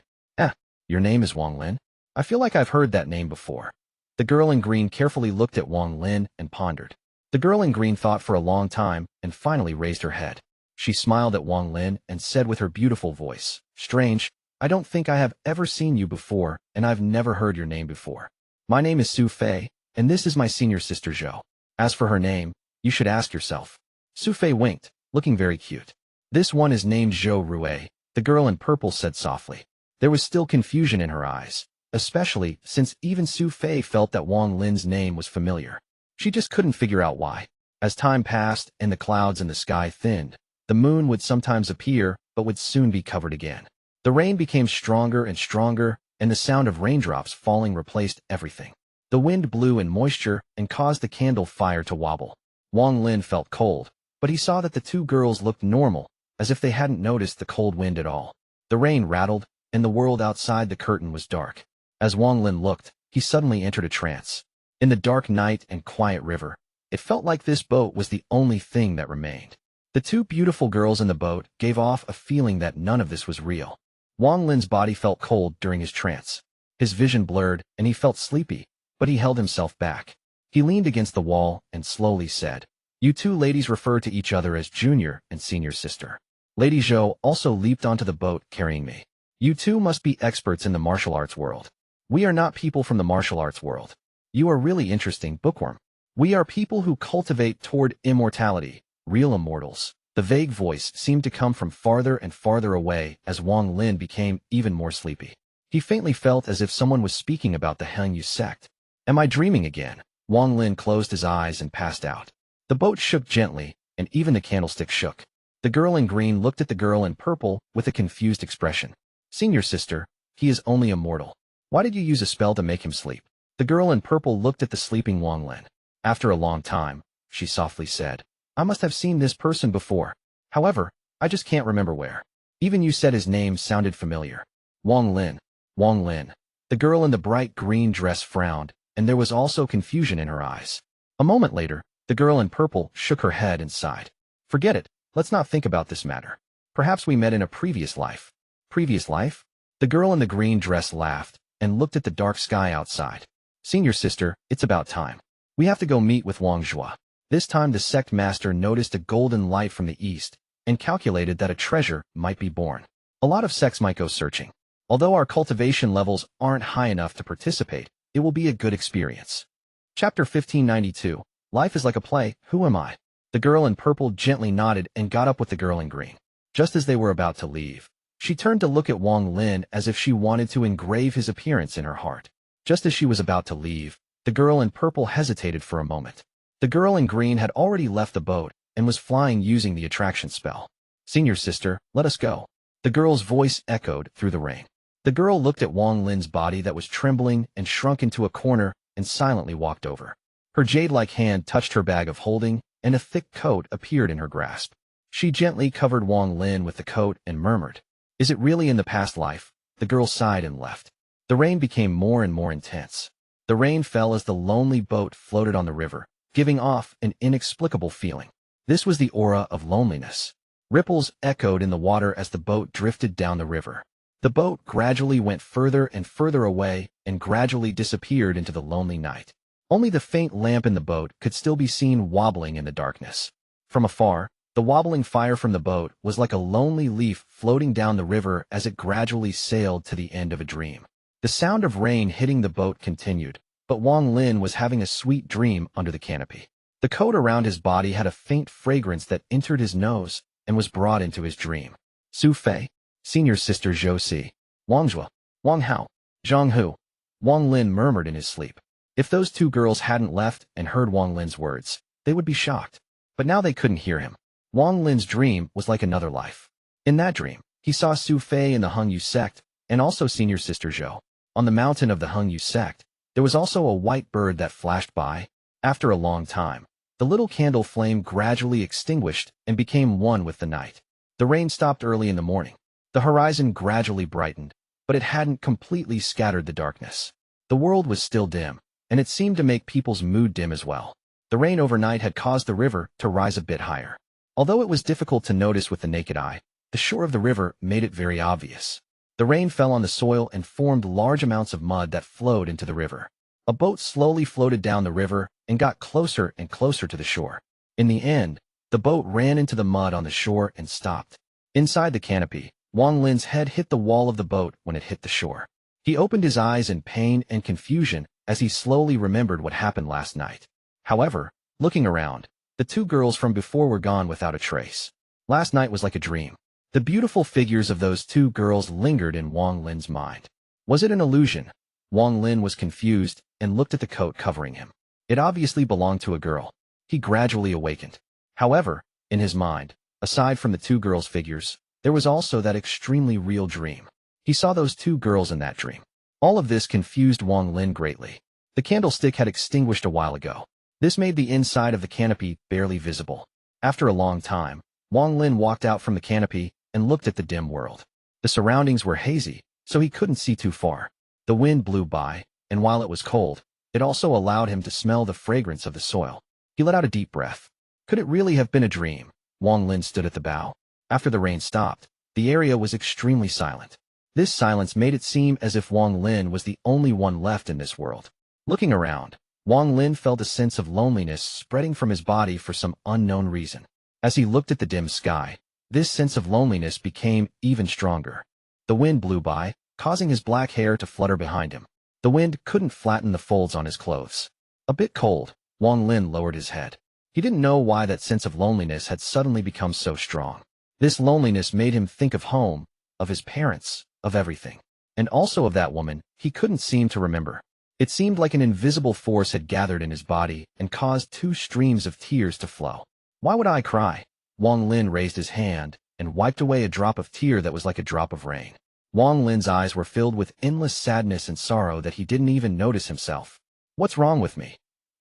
Your name is Wang Lin? I feel like I've heard that name before. The girl in green carefully looked at Wang Lin and pondered. The girl in green thought for a long time and finally raised her head. She smiled at Wang Lin and said with her beautiful voice, Strange, I don't think I have ever seen you before, and I've never heard your name before. My name is Su Fei, and this is my senior sister Zhou. As for her name, you should ask yourself. Su Fei winked, looking very cute. This one is named Zhou Rue, the girl in purple said softly. There was still confusion in her eyes, especially since even Su Fei felt that Wang Lin's name was familiar. She just couldn't figure out why. As time passed and the clouds in the sky thinned, the moon would sometimes appear but would soon be covered again. The rain became stronger and stronger, and the sound of raindrops falling replaced everything. The wind blew in moisture and caused the candle fire to wobble. Wang Lin felt cold, but he saw that the two girls looked normal, as if they hadn't noticed the cold wind at all. The rain rattled, and the world outside the curtain was dark. As Wang Lin looked, he suddenly entered a trance. In the dark night and quiet river, it felt like this boat was the only thing that remained. The two beautiful girls in the boat gave off a feeling that none of this was real. Wang Lin's body felt cold during his trance. His vision blurred, and he felt sleepy, but he held himself back. He leaned against the wall and slowly said, "You two ladies refer to each other as junior and senior sister." Lady Zhou also leaped onto the boat carrying me. "You two must be experts in the martial arts world." "We are not people from the martial arts world. You are really interesting, bookworm. We are people who cultivate toward immortality, real immortals." The vague voice seemed to come from farther and farther away as Wang Lin became even more sleepy. He faintly felt as if someone was speaking about the Hengyu sect. "Am I dreaming again?" Wang Lin closed his eyes and passed out. The boat shook gently, and even the candlestick shook. The girl in green looked at the girl in purple with a confused expression. "Senior sister, he is only a mortal. Why did you use a spell to make him sleep?" The girl in purple looked at the sleeping Wang Lin. After a long time, she softly said, "I must have seen this person before. However, I just can't remember where. Even you said his name sounded familiar." "Wang Lin. Wang Lin." The girl in the bright green dress frowned, and there was also confusion in her eyes. A moment later, the girl in purple shook her head and sighed. "Forget it. Let's not think about this matter. Perhaps we met in a previous life." "Previous life?" The girl in the green dress laughed and looked at the dark sky outside. "Senior sister, it's about time. We have to go meet with Wang Zhua." This time the sect master noticed a golden light from the east and calculated that a treasure might be born. A lot of sects might go searching. Although our cultivation levels aren't high enough to participate, it will be a good experience. Chapter 1592. Life is like a play, who am I? The girl in purple gently nodded and got up with the girl in green. Just as they were about to leave, she turned to look at Wang Lin as if she wanted to engrave his appearance in her heart. Just as she was about to leave, the girl in purple hesitated for a moment. The girl in green had already left the boat and was flying using the attraction spell. "Senior sister, let us go." The girl's voice echoed through the rain. The girl looked at Wang Lin's body that was trembling and shrunk into a corner and silently walked over. Her jade-like hand touched her bag of holding, and a thick coat appeared in her grasp. She gently covered Wang Lin with the coat and murmured, "Is it really in the past life?" The girl sighed and left. The rain became more and more intense. The rain fell as the lonely boat floated on the river, giving off an inexplicable feeling. This was the aura of loneliness. Ripples echoed in the water as the boat drifted down the river. The boat gradually went further and further away and gradually disappeared into the lonely night. Only the faint lamp in the boat could still be seen wobbling in the darkness. From afar, the wobbling fire from the boat was like a lonely leaf floating down the river as it gradually sailed to the end of a dream. The sound of rain hitting the boat continued, but Wang Lin was having a sweet dream under the canopy. The coat around his body had a faint fragrance that entered his nose and was brought into his dream. Su Fei, senior sister Zhou Si, Wang Zhua, Wang Hao, Zhong Hu. Wang Lin murmured in his sleep. If those two girls hadn't left and heard Wang Lin's words, they would be shocked. But now they couldn't hear him. Wang Lin's dream was like another life. In that dream, he saw Su Fei in the Hengyu sect and also senior sister Zhou. On the mountain of the Hengyu sect, there was also a white bird that flashed by. After a long time, the little candle flame gradually extinguished and became one with the night. The rain stopped early in the morning. The horizon gradually brightened, but it hadn't completely scattered the darkness. The world was still dim, and it seemed to make people's mood dim as well. The rain overnight had caused the river to rise a bit higher. Although it was difficult to notice with the naked eye, the shore of the river made it very obvious. The rain fell on the soil and formed large amounts of mud that flowed into the river. A boat slowly floated down the river and got closer and closer to the shore. In the end, the boat ran into the mud on the shore and stopped. Inside the canopy, Wang Lin's head hit the wall of the boat when it hit the shore. He opened his eyes in pain and confusion as he slowly remembered what happened last night. However, looking around, the two girls from before were gone without a trace. Last night was like a dream. The beautiful figures of those two girls lingered in Wang Lin's mind. Was it an illusion? Wang Lin was confused and looked at the coat covering him. It obviously belonged to a girl. He gradually awakened. However, in his mind, aside from the two girls' figures, there was also that extremely real dream. He saw those two girls in that dream. All of this confused Wang Lin greatly. The candlestick had extinguished a while ago. This made the inside of the canopy barely visible. After a long time, Wang Lin walked out from the canopy and looked at the dim world. The surroundings were hazy, so he couldn't see too far. The wind blew by, and while it was cold, it also allowed him to smell the fragrance of the soil. He let out a deep breath. Could it really have been a dream? Wang Lin stood at the bow. After the rain stopped, the area was extremely silent. This silence made it seem as if Wang Lin was the only one left in this world. Looking around, Wang Lin felt a sense of loneliness spreading from his body for some unknown reason. As he looked at the dim sky, this sense of loneliness became even stronger. The wind blew by, causing his black hair to flutter behind him. The wind couldn't flatten the folds on his clothes. A bit cold, Wang Lin lowered his head. He didn't know why that sense of loneliness had suddenly become so strong. This loneliness made him think of home, of his parents, of everything. And also of that woman he couldn't seem to remember. It seemed like an invisible force had gathered in his body and caused 2 streams of tears to flow. Why would I cry? Wang Lin raised his hand and wiped away a drop of tear that was like a drop of rain. Wang Lin's eyes were filled with endless sadness and sorrow that he didn't even notice himself. What's wrong with me?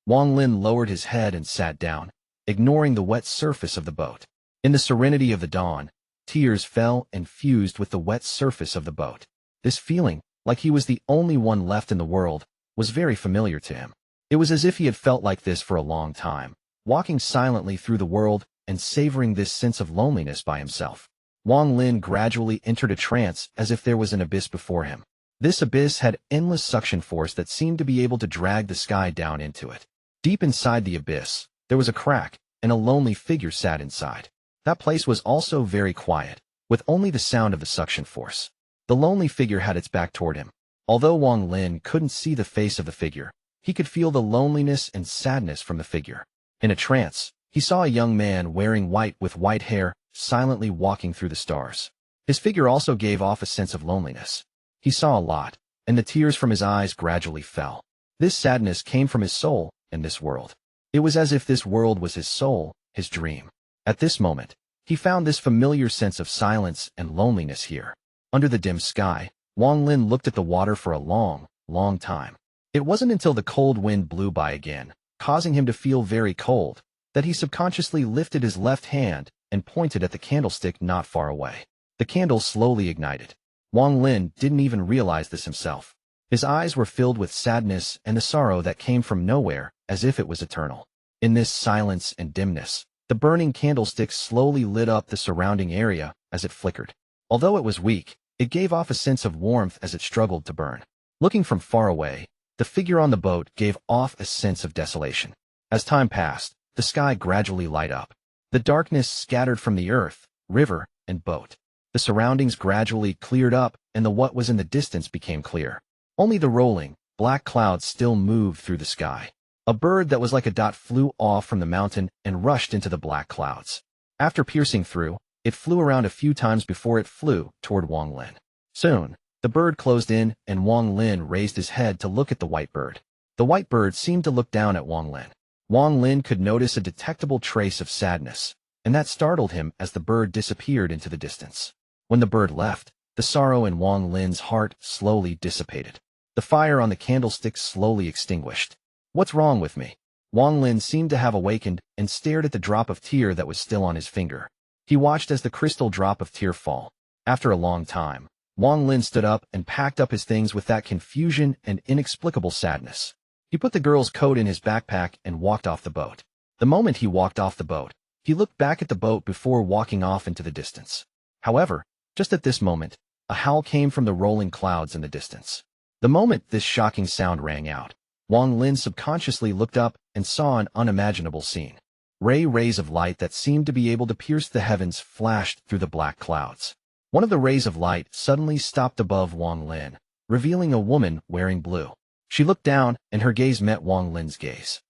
Wang Lin lowered his head and sat down, ignoring the wet surface of the boat. In the serenity of the dawn, tears fell and fused with the wet surface of the boat. This feeling, like he was the only one left in the world, was very familiar to him. It was as if he had felt like this for a long time, walking silently through the world and savoring this sense of loneliness by himself. Wang Lin gradually entered a trance as if there was an abyss before him. This abyss had endless suction force that seemed to be able to drag the sky down into it. Deep inside the abyss, there was a crack, and a lonely figure sat inside. That place was also very quiet, with only the sound of the suction force. The lonely figure had its back toward him. Although Wang Lin couldn't see the face of the figure, he could feel the loneliness and sadness from the figure. In a trance, he saw a young man wearing white with white hair, silently walking through the stars. His figure also gave off a sense of loneliness. He saw a lot, and the tears from his eyes gradually fell. This sadness came from his soul and this world. It was as if this world was his soul, his dream. At this moment, he found this familiar sense of silence and loneliness here. Under the dim sky, Wang Lin looked at the water for a long, long time. It wasn't until the cold wind blew by again, causing him to feel very cold, that he subconsciously lifted his left hand and pointed at the candlestick not far away. The candle slowly ignited. Wang Lin didn't even realize this himself. His eyes were filled with sadness and the sorrow that came from nowhere, as if it was eternal. In this silence and dimness, the burning candlestick slowly lit up the surrounding area as it flickered. Although it was weak, it gave off a sense of warmth as it struggled to burn. Looking from far away, the figure on the boat gave off a sense of desolation. As time passed, the sky gradually light up. The darkness scattered from the earth, river, and boat. The surroundings gradually cleared up, and what was in the distance became clear. Only the rolling, black clouds still moved through the sky. A bird that was like a dot flew off from the mountain and rushed into the black clouds. After piercing through, it flew around a few times before it flew toward Wang Lin. Soon, the bird closed in, and Wang Lin raised his head to look at the white bird. The white bird seemed to look down at Wang Lin. Wang Lin could notice a detectable trace of sadness, and that startled him as the bird disappeared into the distance. When the bird left, the sorrow in Wang Lin's heart slowly dissipated. The fire on the candlestick slowly extinguished. What's wrong with me? Wang Lin seemed to have awakened and stared at the drop of tear that was still on his finger. He watched as the crystal drop of tear fall. After a long time, Wang Lin stood up and packed up his things with that confusion and inexplicable sadness. He put the girl's coat in his backpack and walked off the boat. The moment he walked off the boat, he looked back at the boat before walking off into the distance. However, just at this moment, a howl came from the rolling clouds in the distance. The moment this shocking sound rang out, Wang Lin subconsciously looked up and saw an unimaginable scene. Rays of light that seemed to be able to pierce the heavens flashed through the black clouds. One of the rays of light suddenly stopped above Wang Lin, revealing a woman wearing blue. She looked down, and her gaze met Wang Lin's gaze.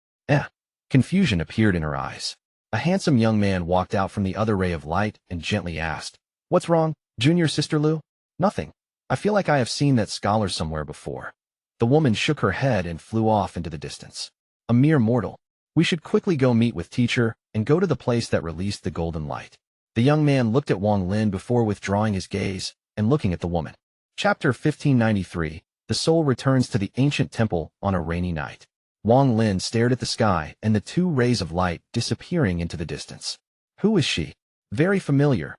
Confusion appeared in her eyes. A handsome young man walked out from the other ray of light and gently asked, "What's wrong, Junior Sister Lu?" "Nothing. I feel like I have seen that scholar somewhere before." The woman shook her head and flew off into the distance. "A mere mortal. We should quickly go meet with teacher and go to the place that released the golden light." The young man looked at Wang Lin before withdrawing his gaze and looking at the woman. Chapter 1593. The soul returns to the ancient temple on a rainy night. Wang Lin stared at the sky and the 2 rays of light disappearing into the distance. "Who is she?" Very familiar,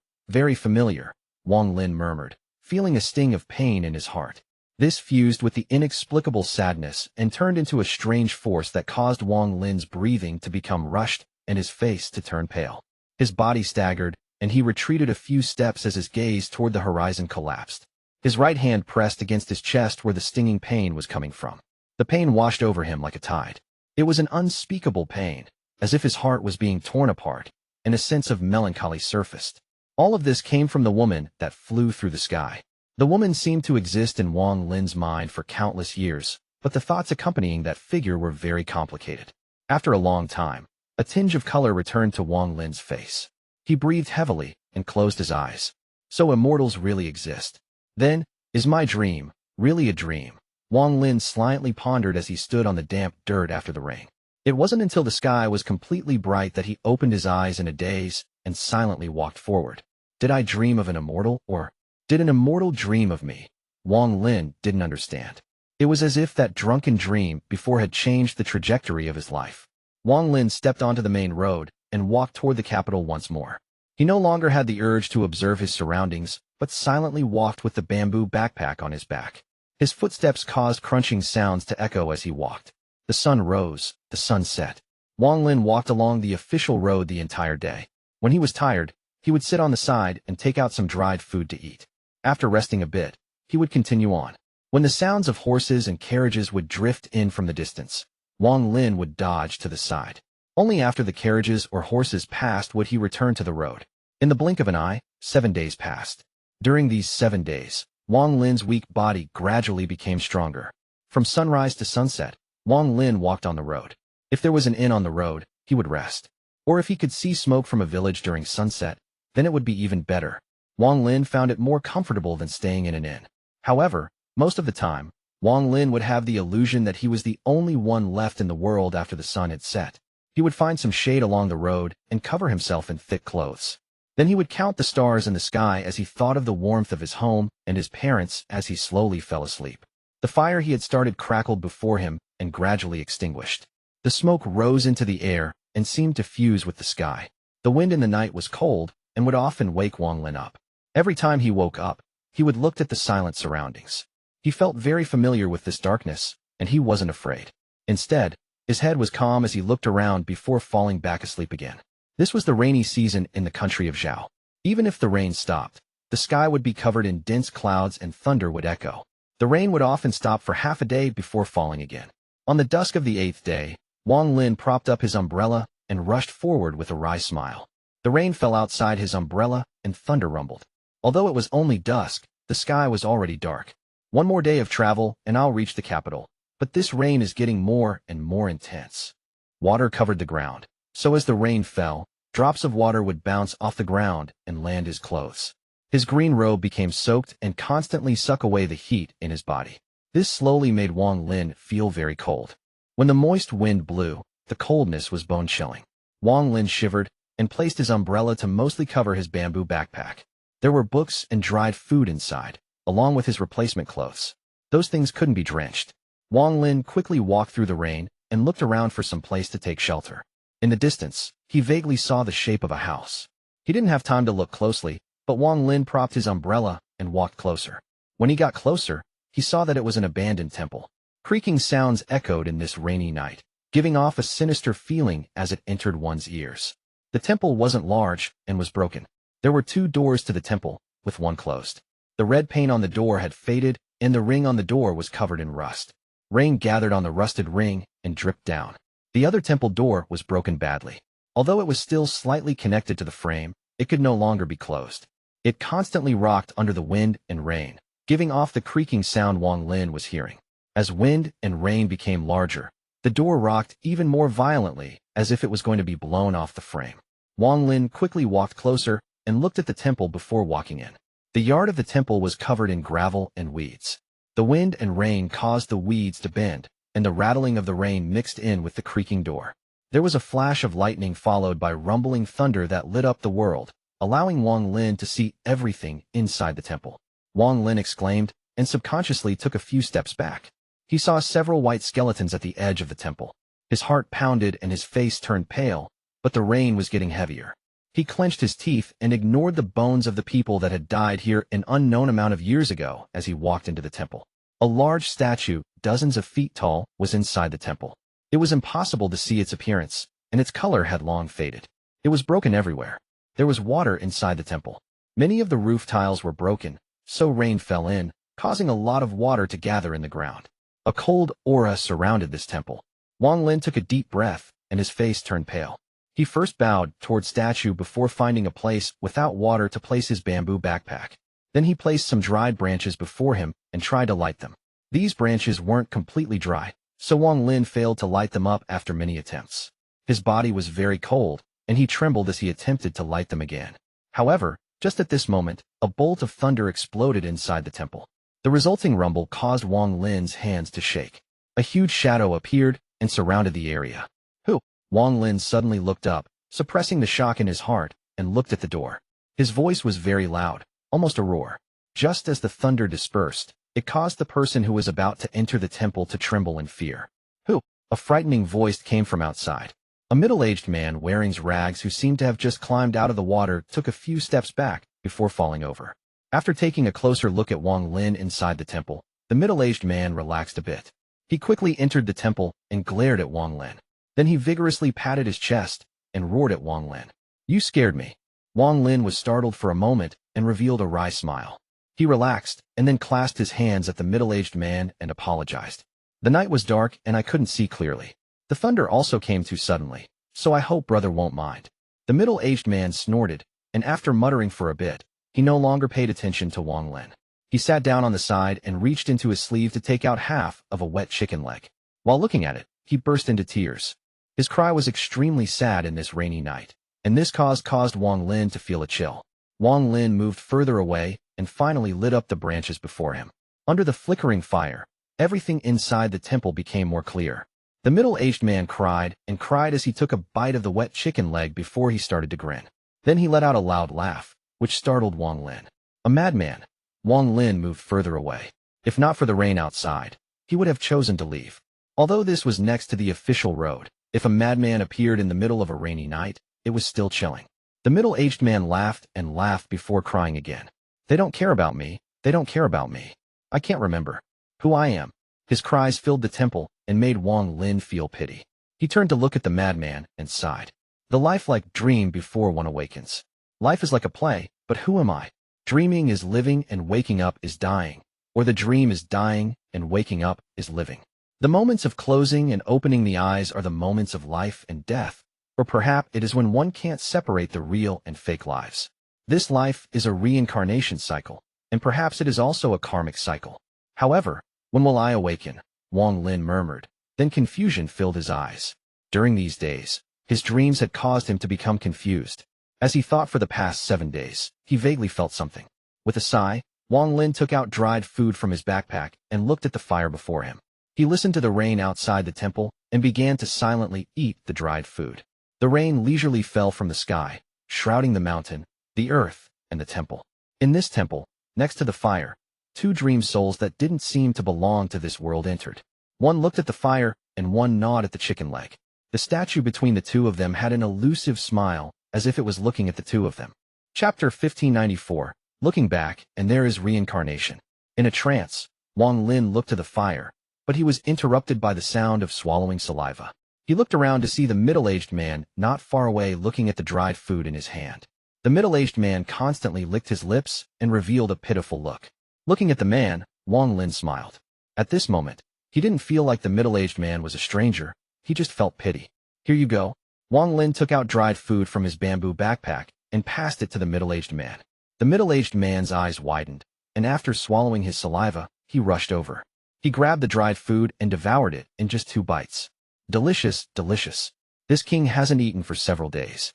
Wang Lin murmured, feeling a sting of pain in his heart. This fused with the inexplicable sadness and turned into a strange force that caused Wang Lin's breathing to become rushed and his face to turn pale. His body staggered, and he retreated a few steps as his gaze toward the horizon collapsed. His right hand pressed against his chest where the stinging pain was coming from. The pain washed over him like a tide. It was an unspeakable pain, as if his heart was being torn apart, and a sense of melancholy surfaced. All of this came from the woman that flew through the sky. The woman seemed to exist in Wang Lin's mind for countless years, but the thoughts accompanying that figure were very complicated. After a long time, a tinge of color returned to Wang Lin's face. He breathed heavily and closed his eyes. So immortals really exist. Then, is my dream really a dream? Wang Lin slightly pondered as he stood on the damp dirt after the rain. It wasn't until the sky was completely bright that he opened his eyes in a daze and silently walked forward. Did I dream of an immortal, or did an immortal dream of me? Wang Lin didn't understand. It was as if that drunken dream before had changed the trajectory of his life. Wang Lin stepped onto the main road and walked toward the capital once more. He no longer had the urge to observe his surroundings, but silently walked with the bamboo backpack on his back. His footsteps caused crunching sounds to echo as he walked. The sun rose, the sun set. Wang Lin walked along the official road the entire day. When he was tired, he would sit on the side and take out some dried food to eat. After resting a bit, he would continue on. When the sounds of horses and carriages would drift in from the distance, Wang Lin would dodge to the side. Only after the carriages or horses passed would he return to the road. In the blink of an eye, 7 days passed. During these 7 days, Wang Lin's weak body gradually became stronger. From sunrise to sunset, Wang Lin walked on the road. If there was an inn on the road, he would rest. Or if he could see smoke from a village during sunset, then it would be even better. Wang Lin found it more comfortable than staying in an inn. However, most of the time, Wang Lin would have the illusion that he was the only one left in the world after the sun had set. He would find some shade along the road and cover himself in thick clothes. Then he would count the stars in the sky as he thought of the warmth of his home and his parents as he slowly fell asleep. The fire he had started crackled before him and gradually extinguished. The smoke rose into the air and seemed to fuse with the sky. The wind in the night was cold and would often wake Wang Lin up. Every time he woke up, he would look at the silent surroundings. He felt very familiar with this darkness, and he wasn't afraid. Instead, his head was calm as he looked around before falling back asleep again. This was the rainy season in the country of Zhou. Even if the rain stopped, the sky would be covered in dense clouds and thunder would echo. The rain would often stop for half a day before falling again. On the dusk of the 8th day, Wang Lin propped up his umbrella and rushed forward with a wry smile. The rain fell outside his umbrella and thunder rumbled. Although it was only dusk, the sky was already dark. One more day of travel and I'll reach the capital, but this rain is getting more and more intense. Water covered the ground, so as the rain fell, drops of water would bounce off the ground and land his clothes. His green robe became soaked and constantly suck away the heat in his body. This slowly made Wang Lin feel very cold. When the moist wind blew, the coldness was bone-chilling. Wang Lin shivered and placed his umbrella to mostly cover his bamboo backpack. There were books and dried food inside, along with his replacement clothes. Those things couldn't be drenched. Wang Lin quickly walked through the rain and looked around for some place to take shelter. In the distance, he vaguely saw the shape of a house. He didn't have time to look closely, but Wang Lin propped his umbrella and walked closer. When he got closer, he saw that it was an abandoned temple. Creaking sounds echoed in this rainy night, giving off a sinister feeling as it entered one's ears. The temple wasn't large and was broken. There were 2 doors to the temple, with one closed. The red paint on the door had faded, and the ring on the door was covered in rust. Rain gathered on the rusted ring and dripped down. The other temple door was broken badly. Although it was still slightly connected to the frame, it could no longer be closed. It constantly rocked under the wind and rain, giving off the creaking sound Wang Lin was hearing. As wind and rain became larger, the door rocked even more violently, as if it was going to be blown off the frame. Wang Lin quickly walked closer and looked at the temple before walking in. The yard of the temple was covered in gravel and weeds. The wind and rain caused the weeds to bend, and the rattling of the rain mixed in with the creaking door. There was a flash of lightning followed by rumbling thunder that lit up the world, allowing Wang Lin to see everything inside the temple. Wang Lin exclaimed and subconsciously took a few steps back. He saw several white skeletons at the edge of the temple. His heart pounded and his face turned pale, but the rain was getting heavier. He clenched his teeth and ignored the bones of the people that had died here an unknown amount of years ago as he walked into the temple. A large statue, dozens of feet tall, was inside the temple. It was impossible to see its appearance, and its color had long faded. It was broken everywhere. There was water inside the temple. Many of the roof tiles were broken, so rain fell in, causing a lot of water to gather in the ground. A cold aura surrounded this temple. Wang Lin took a deep breath, and his face turned pale. He first bowed toward statue before finding a place without water to place his bamboo backpack. Then he placed some dried branches before him and tried to light them. These branches weren't completely dry, so Wang Lin failed to light them up after many attempts. His body was very cold, and he trembled as he attempted to light them again. However, just at this moment, a bolt of thunder exploded inside the temple. The resulting rumble caused Wang Lin's hands to shake. A huge shadow appeared and surrounded the area. Who? Wang Lin suddenly looked up, suppressing the shock in his heart, and looked at the door. His voice was very loud, almost a roar. Just as the thunder dispersed, it caused the person who was about to enter the temple to tremble in fear. Who? A frightening voice came from outside. A middle-aged man wearing rags who seemed to have just climbed out of the water took a few steps back before falling over. After taking a closer look at Wang Lin inside the temple, the middle-aged man relaxed a bit. He quickly entered the temple and glared at Wang Lin. Then he vigorously patted his chest and roared at Wang Lin. "You scared me." Wang Lin was startled for a moment and revealed a wry smile. He relaxed and then clasped his hands at the middle-aged man and apologized. "The night was dark and I couldn't see clearly. The thunder also came too suddenly, so I hope brother won't mind." The middle-aged man snorted, and after muttering for a bit, he no longer paid attention to Wang Lin. He sat down on the side and reached into his sleeve to take out half of a wet chicken leg. While looking at it, he burst into tears. His cry was extremely sad in this rainy night, and this caused Wang Lin to feel a chill. Wang Lin moved further away and finally lit up the branches before him. Under the flickering fire, everything inside the temple became more clear. The middle-aged man cried and cried as he took a bite of the wet chicken leg before he started to grin. Then he let out a loud laugh, which startled Wang Lin. A madman. Wang Lin moved further away. If not for the rain outside, he would have chosen to leave. Although this was next to the official road, if a madman appeared in the middle of a rainy night, it was still chilling. The middle-aged man laughed and laughed before crying again. "They don't care about me. They don't care about me. I can't remember who I am." His cries filled the temple and made Wang Lin feel pity. He turned to look at the madman and sighed. The lifelike dream before one awakens. Life is like a play, but who am I? Dreaming is living and waking up is dying, or the dream is dying and waking up is living. The moments of closing and opening the eyes are the moments of life and death, or perhaps it is when one can't separate the real and fake lives. This life is a reincarnation cycle, and perhaps it is also a karmic cycle. However, when will I awaken? Wang Lin murmured. Then confusion filled his eyes. During these days, his dreams had caused him to become confused. As he thought for the past 7 days, he vaguely felt something. With a sigh, Wang Lin took out dried food from his backpack and looked at the fire before him. He listened to the rain outside the temple and began to silently eat the dried food. The rain leisurely fell from the sky, shrouding the mountain, the earth, and the temple. In this temple, next to the fire, 2 dream souls that didn't seem to belong to this world entered. One looked at the fire, and one gnawed at the chicken leg. The statue between the two of them had an elusive smile, as if it was looking at the two of them. Chapter 1594, Looking Back, and There is Reincarnation. In a trance, Wang Lin looked to the fire, but he was interrupted by the sound of swallowing saliva. He looked around to see the middle-aged man not far away looking at the dried food in his hand. The middle-aged man constantly licked his lips and revealed a pitiful look. Looking at the man, Wang Lin smiled. At this moment, he didn't feel like the middle-aged man was a stranger, he just felt pity. "Here you go." Wang Lin took out dried food from his bamboo backpack and passed it to the middle-aged man. The middle-aged man's eyes widened, and after swallowing his saliva, he rushed over. He grabbed the dried food and devoured it in just 2 bites. Delicious, delicious. This king hasn't eaten for several days.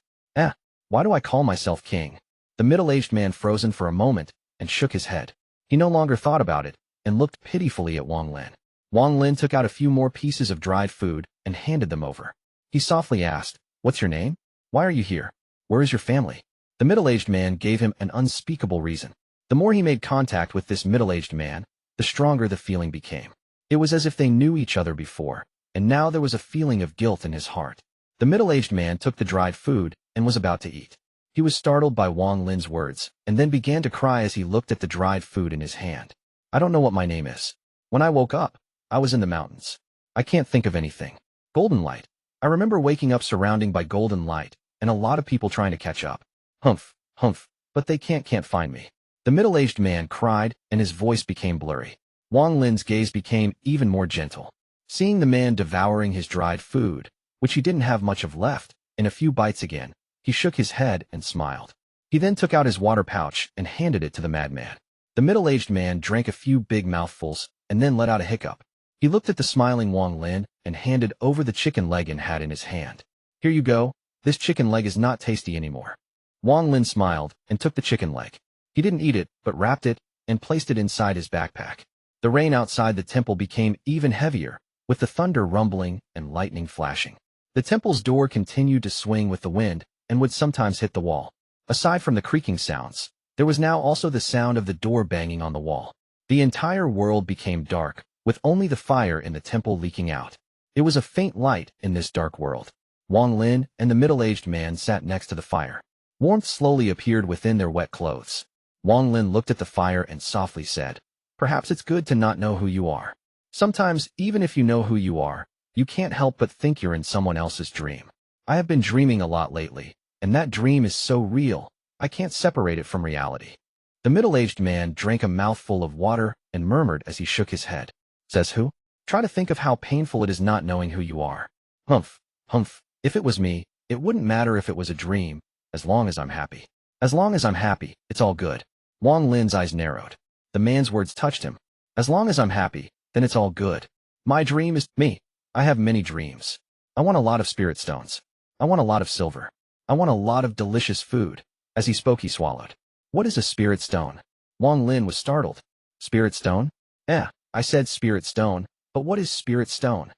Why do I call myself king? The middle-aged man frozen for a moment and shook his head. He no longer thought about it and looked pitifully at Wang Lin. Wang Lin took out a few more pieces of dried food and handed them over. He softly asked, "What's your name? Why are you here? Where is your family?" The middle-aged man gave him an unspeakable reason. The more he made contact with this middle-aged man, the stronger the feeling became. It was as if they knew each other before, and now there was a feeling of guilt in his heart. The middle-aged man took the dried food and was about to eat. He was startled by Wang Lin's words, and then began to cry as he looked at the dried food in his hand. "I don't know what my name is. When I woke up, I was in the mountains. I can't think of anything. Golden light. I remember waking up surrounded by golden light, and a lot of people trying to catch up. Humph, humph, but they can't find me. The middle-aged man cried, and his voice became blurry. Wang Lin's gaze became even more gentle. Seeing the man devouring his dried food, which he didn't have much of left, in a few bites again, he shook his head and smiled. He then took out his water pouch and handed it to the madman. The middle-aged man drank a few big mouthfuls and then let out a hiccup. He looked at the smiling Wang Lin and handed over the chicken leg and had in his hand. Here you go, this chicken leg is not tasty anymore. Wang Lin smiled and took the chicken leg. He didn't eat it, but wrapped it and placed it inside his backpack. The rain outside the temple became even heavier, with the thunder rumbling and lightning flashing. The temple's door continued to swing with the wind and would sometimes hit the wall. Aside from the creaking sounds, there was now also the sound of the door banging on the wall. The entire world became dark, with only the fire in the temple leaking out. It was a faint light in this dark world. Wang Lin and the middle-aged man sat next to the fire. Warmth slowly appeared within their wet clothes. Wang Lin looked at the fire and softly said, "Perhaps it's good to not know who you are. Sometimes, even if you know who you are, you can't help but think you're in someone else's dream. I have been dreaming a lot lately, and that dream is so real, I can't separate it from reality." The middle-aged man drank a mouthful of water and murmured as he shook his head. "Says who? Try to think of how painful it is not knowing who you are. Humph, humph, if it was me, it wouldn't matter if it was a dream, as long as I'm happy. As long as I'm happy, it's all good." Wang Lin's eyes narrowed. The man's words touched him. "As long as I'm happy, then it's all good. My dream is me. I have many dreams. I want a lot of spirit stones. I want a lot of silver. I want a lot of delicious food." As he spoke, he swallowed. "What is a spirit stone?" Wang Lin was startled. "Spirit stone? I said spirit stone, but what is spirit stone?"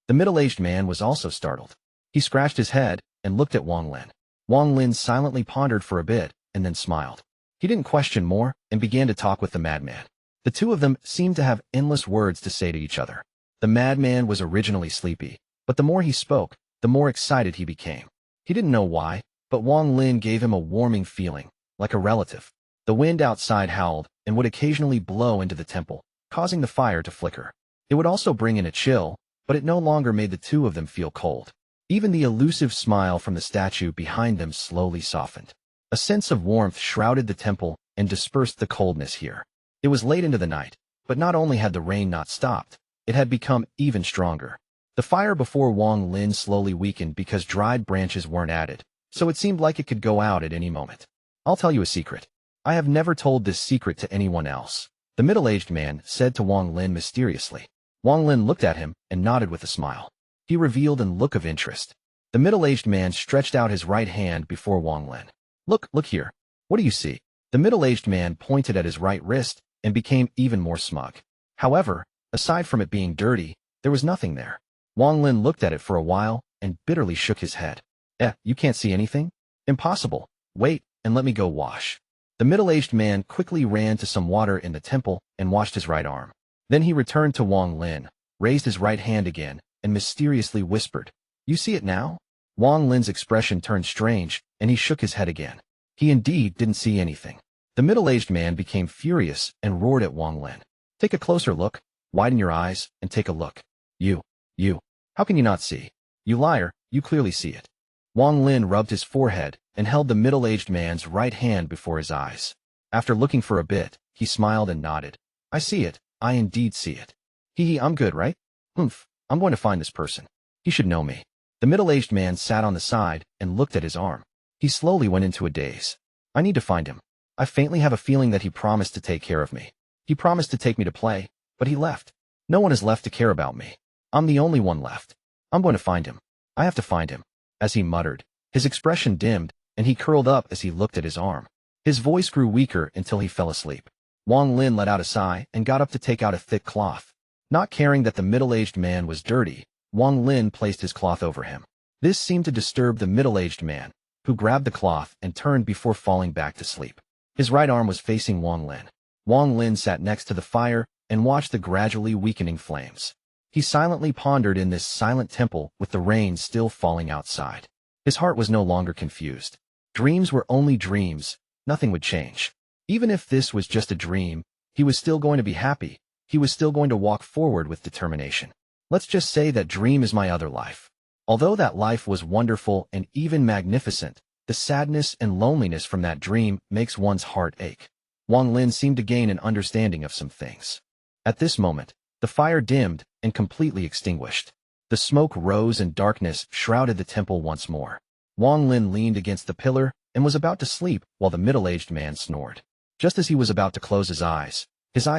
The middle-aged man was also startled. He scratched his head and looked at Wang Lin. Wang Lin silently pondered for a bit and then smiled. He didn't question more and began to talk with the madman. The two of them seemed to have endless words to say to each other. The madman was originally sleepy, but the more he spoke, the more excited he became. He didn't know why, but Wang Lin gave him a warming feeling, like a relative. The wind outside howled and would occasionally blow into the temple, causing the fire to flicker. It would also bring in a chill, but it no longer made the two of them feel cold. Even the elusive smile from the statue behind them slowly softened. A sense of warmth shrouded the temple and dispersed the coldness here. It was late into the night, but not only had the rain not stopped, it had become even stronger. The fire before Wang Lin slowly weakened because dried branches weren't added, so it seemed like it could go out at any moment. "I'll tell you a secret. I have never told this secret to anyone else," the middle-aged man said to Wang Lin mysteriously. Wang Lin looked at him and nodded with a smile. He revealed a look of interest. The middle-aged man stretched out his right hand before Wang Lin. Look here. What do you see?" The middle-aged man pointed at his right wrist and became even more smug. However, aside from it being dirty, there was nothing there. Wang Lin looked at it for a while and bitterly shook his head. You can't see anything? Impossible. Wait, and let me go wash." The middle-aged man quickly ran to some water in the temple and washed his right arm. Then he returned to Wang Lin, raised his right hand again, and mysteriously whispered, "You see it now?" Wang Lin's expression turned strange, and he shook his head again. He indeed didn't see anything. The middle-aged man became furious and roared at Wang Lin. "Take a closer look, widen your eyes, and take a look. You, how can you not see? You liar, you clearly see it." Wang Lin rubbed his forehead and held the middle-aged man's right hand before his eyes. After looking for a bit, he smiled and nodded. "I see it, I indeed see it. I'm good, right? Humph, I'm going to find this person. He should know me." The middle-aged man sat on the side and looked at his arm. He slowly went into a daze. "I need to find him. I faintly have a feeling that he promised to take care of me. He promised to take me to play, but he left. No one is left to care about me. I'm the only one left. I'm going to find him. I have to find him." As he muttered, his expression dimmed, and he curled up as he looked at his arm. His voice grew weaker until he fell asleep. Wang Lin let out a sigh and got up to take out a thick cloth. Not caring that the middle-aged man was dirty, Wang Lin placed his cloth over him. This seemed to disturb the middle-aged man, who grabbed the cloth and turned before falling back to sleep. His right arm was facing Wang Lin. Wang Lin sat next to the fire and watched the gradually weakening flames. He silently pondered in this silent temple with the rain still falling outside. His heart was no longer confused. Dreams were only dreams, nothing would change. Even if this was just a dream, he was still going to be happy. He was still going to walk forward with determination. Let's just say that dream is my other life. Although that life was wonderful and even magnificent, The sadness and loneliness from that dream makes one's heart ache. Wang Lin seemed to gain an understanding of some things. At this moment, the fire dimmed and completely extinguished. The smoke rose and darkness shrouded the temple once more. Wang Lin leaned against the pillar and was about to sleep while the middle-aged man snored. Just as he was about to close his eyes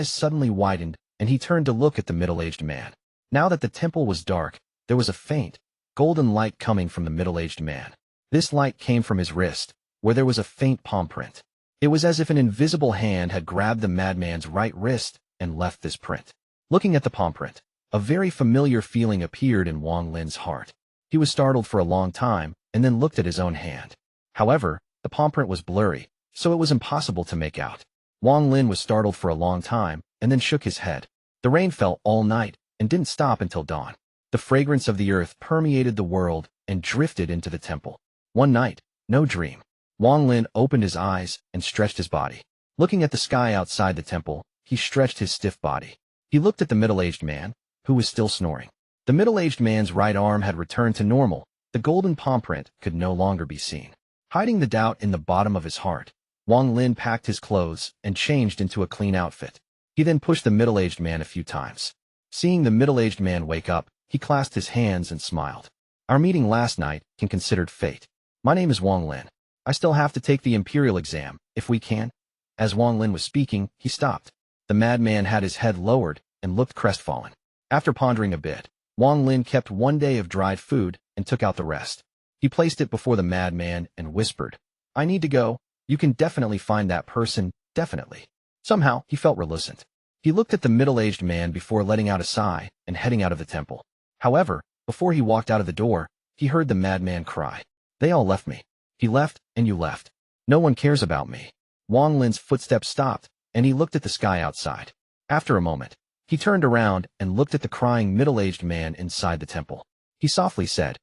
suddenly widened, and he turned to look at the middle-aged man. Now that the temple was dark, there was a faint, golden light coming from the middle-aged man. This light came from his wrist, where there was a faint palm print. It was as if an invisible hand had grabbed the madman's right wrist and left this print. Looking at the palm print, a very familiar feeling appeared in Wang Lin's heart. He was startled for a long time, and then looked at his own hand. However, the palm print was blurry, so it was impossible to make out. Wang Lin was startled for a long time, and then shook his head. The rain fell all night, and didn't stop until dawn. The fragrance of the earth permeated the world, and drifted into the temple. One night, no dream. Wang Lin opened his eyes, and stretched his body. Looking at the sky outside the temple, he stretched his stiff body. He looked at the middle-aged man, who was still snoring. The middle-aged man's right arm had returned to normal. The golden palm print could no longer be seen. Hiding the doubt in the bottom of his heart, Wang Lin packed his clothes and changed into a clean outfit. He then pushed the middle-aged man a few times. Seeing the middle-aged man wake up, he clasped his hands and smiled. Our meeting last night can considered fate. My name is Wang Lin. I still have to take the imperial exam, if we can. As Wang Lin was speaking, he stopped. The madman had his head lowered and looked crestfallen. After pondering a bit, Wang Lin kept one day of dried food and took out the rest. He placed it before the madman and whispered, I need to go. You can definitely find that person, definitely. Somehow, he felt reluctant. He looked at the middle-aged man before letting out a sigh and heading out of the temple. However, before he walked out of the door, he heard the madman cry. They all left me. He left, and you left. No one cares about me. Wang Lin's footsteps stopped, and he looked at the sky outside. After a moment, he turned around and looked at the crying middle-aged man inside the temple. He softly said,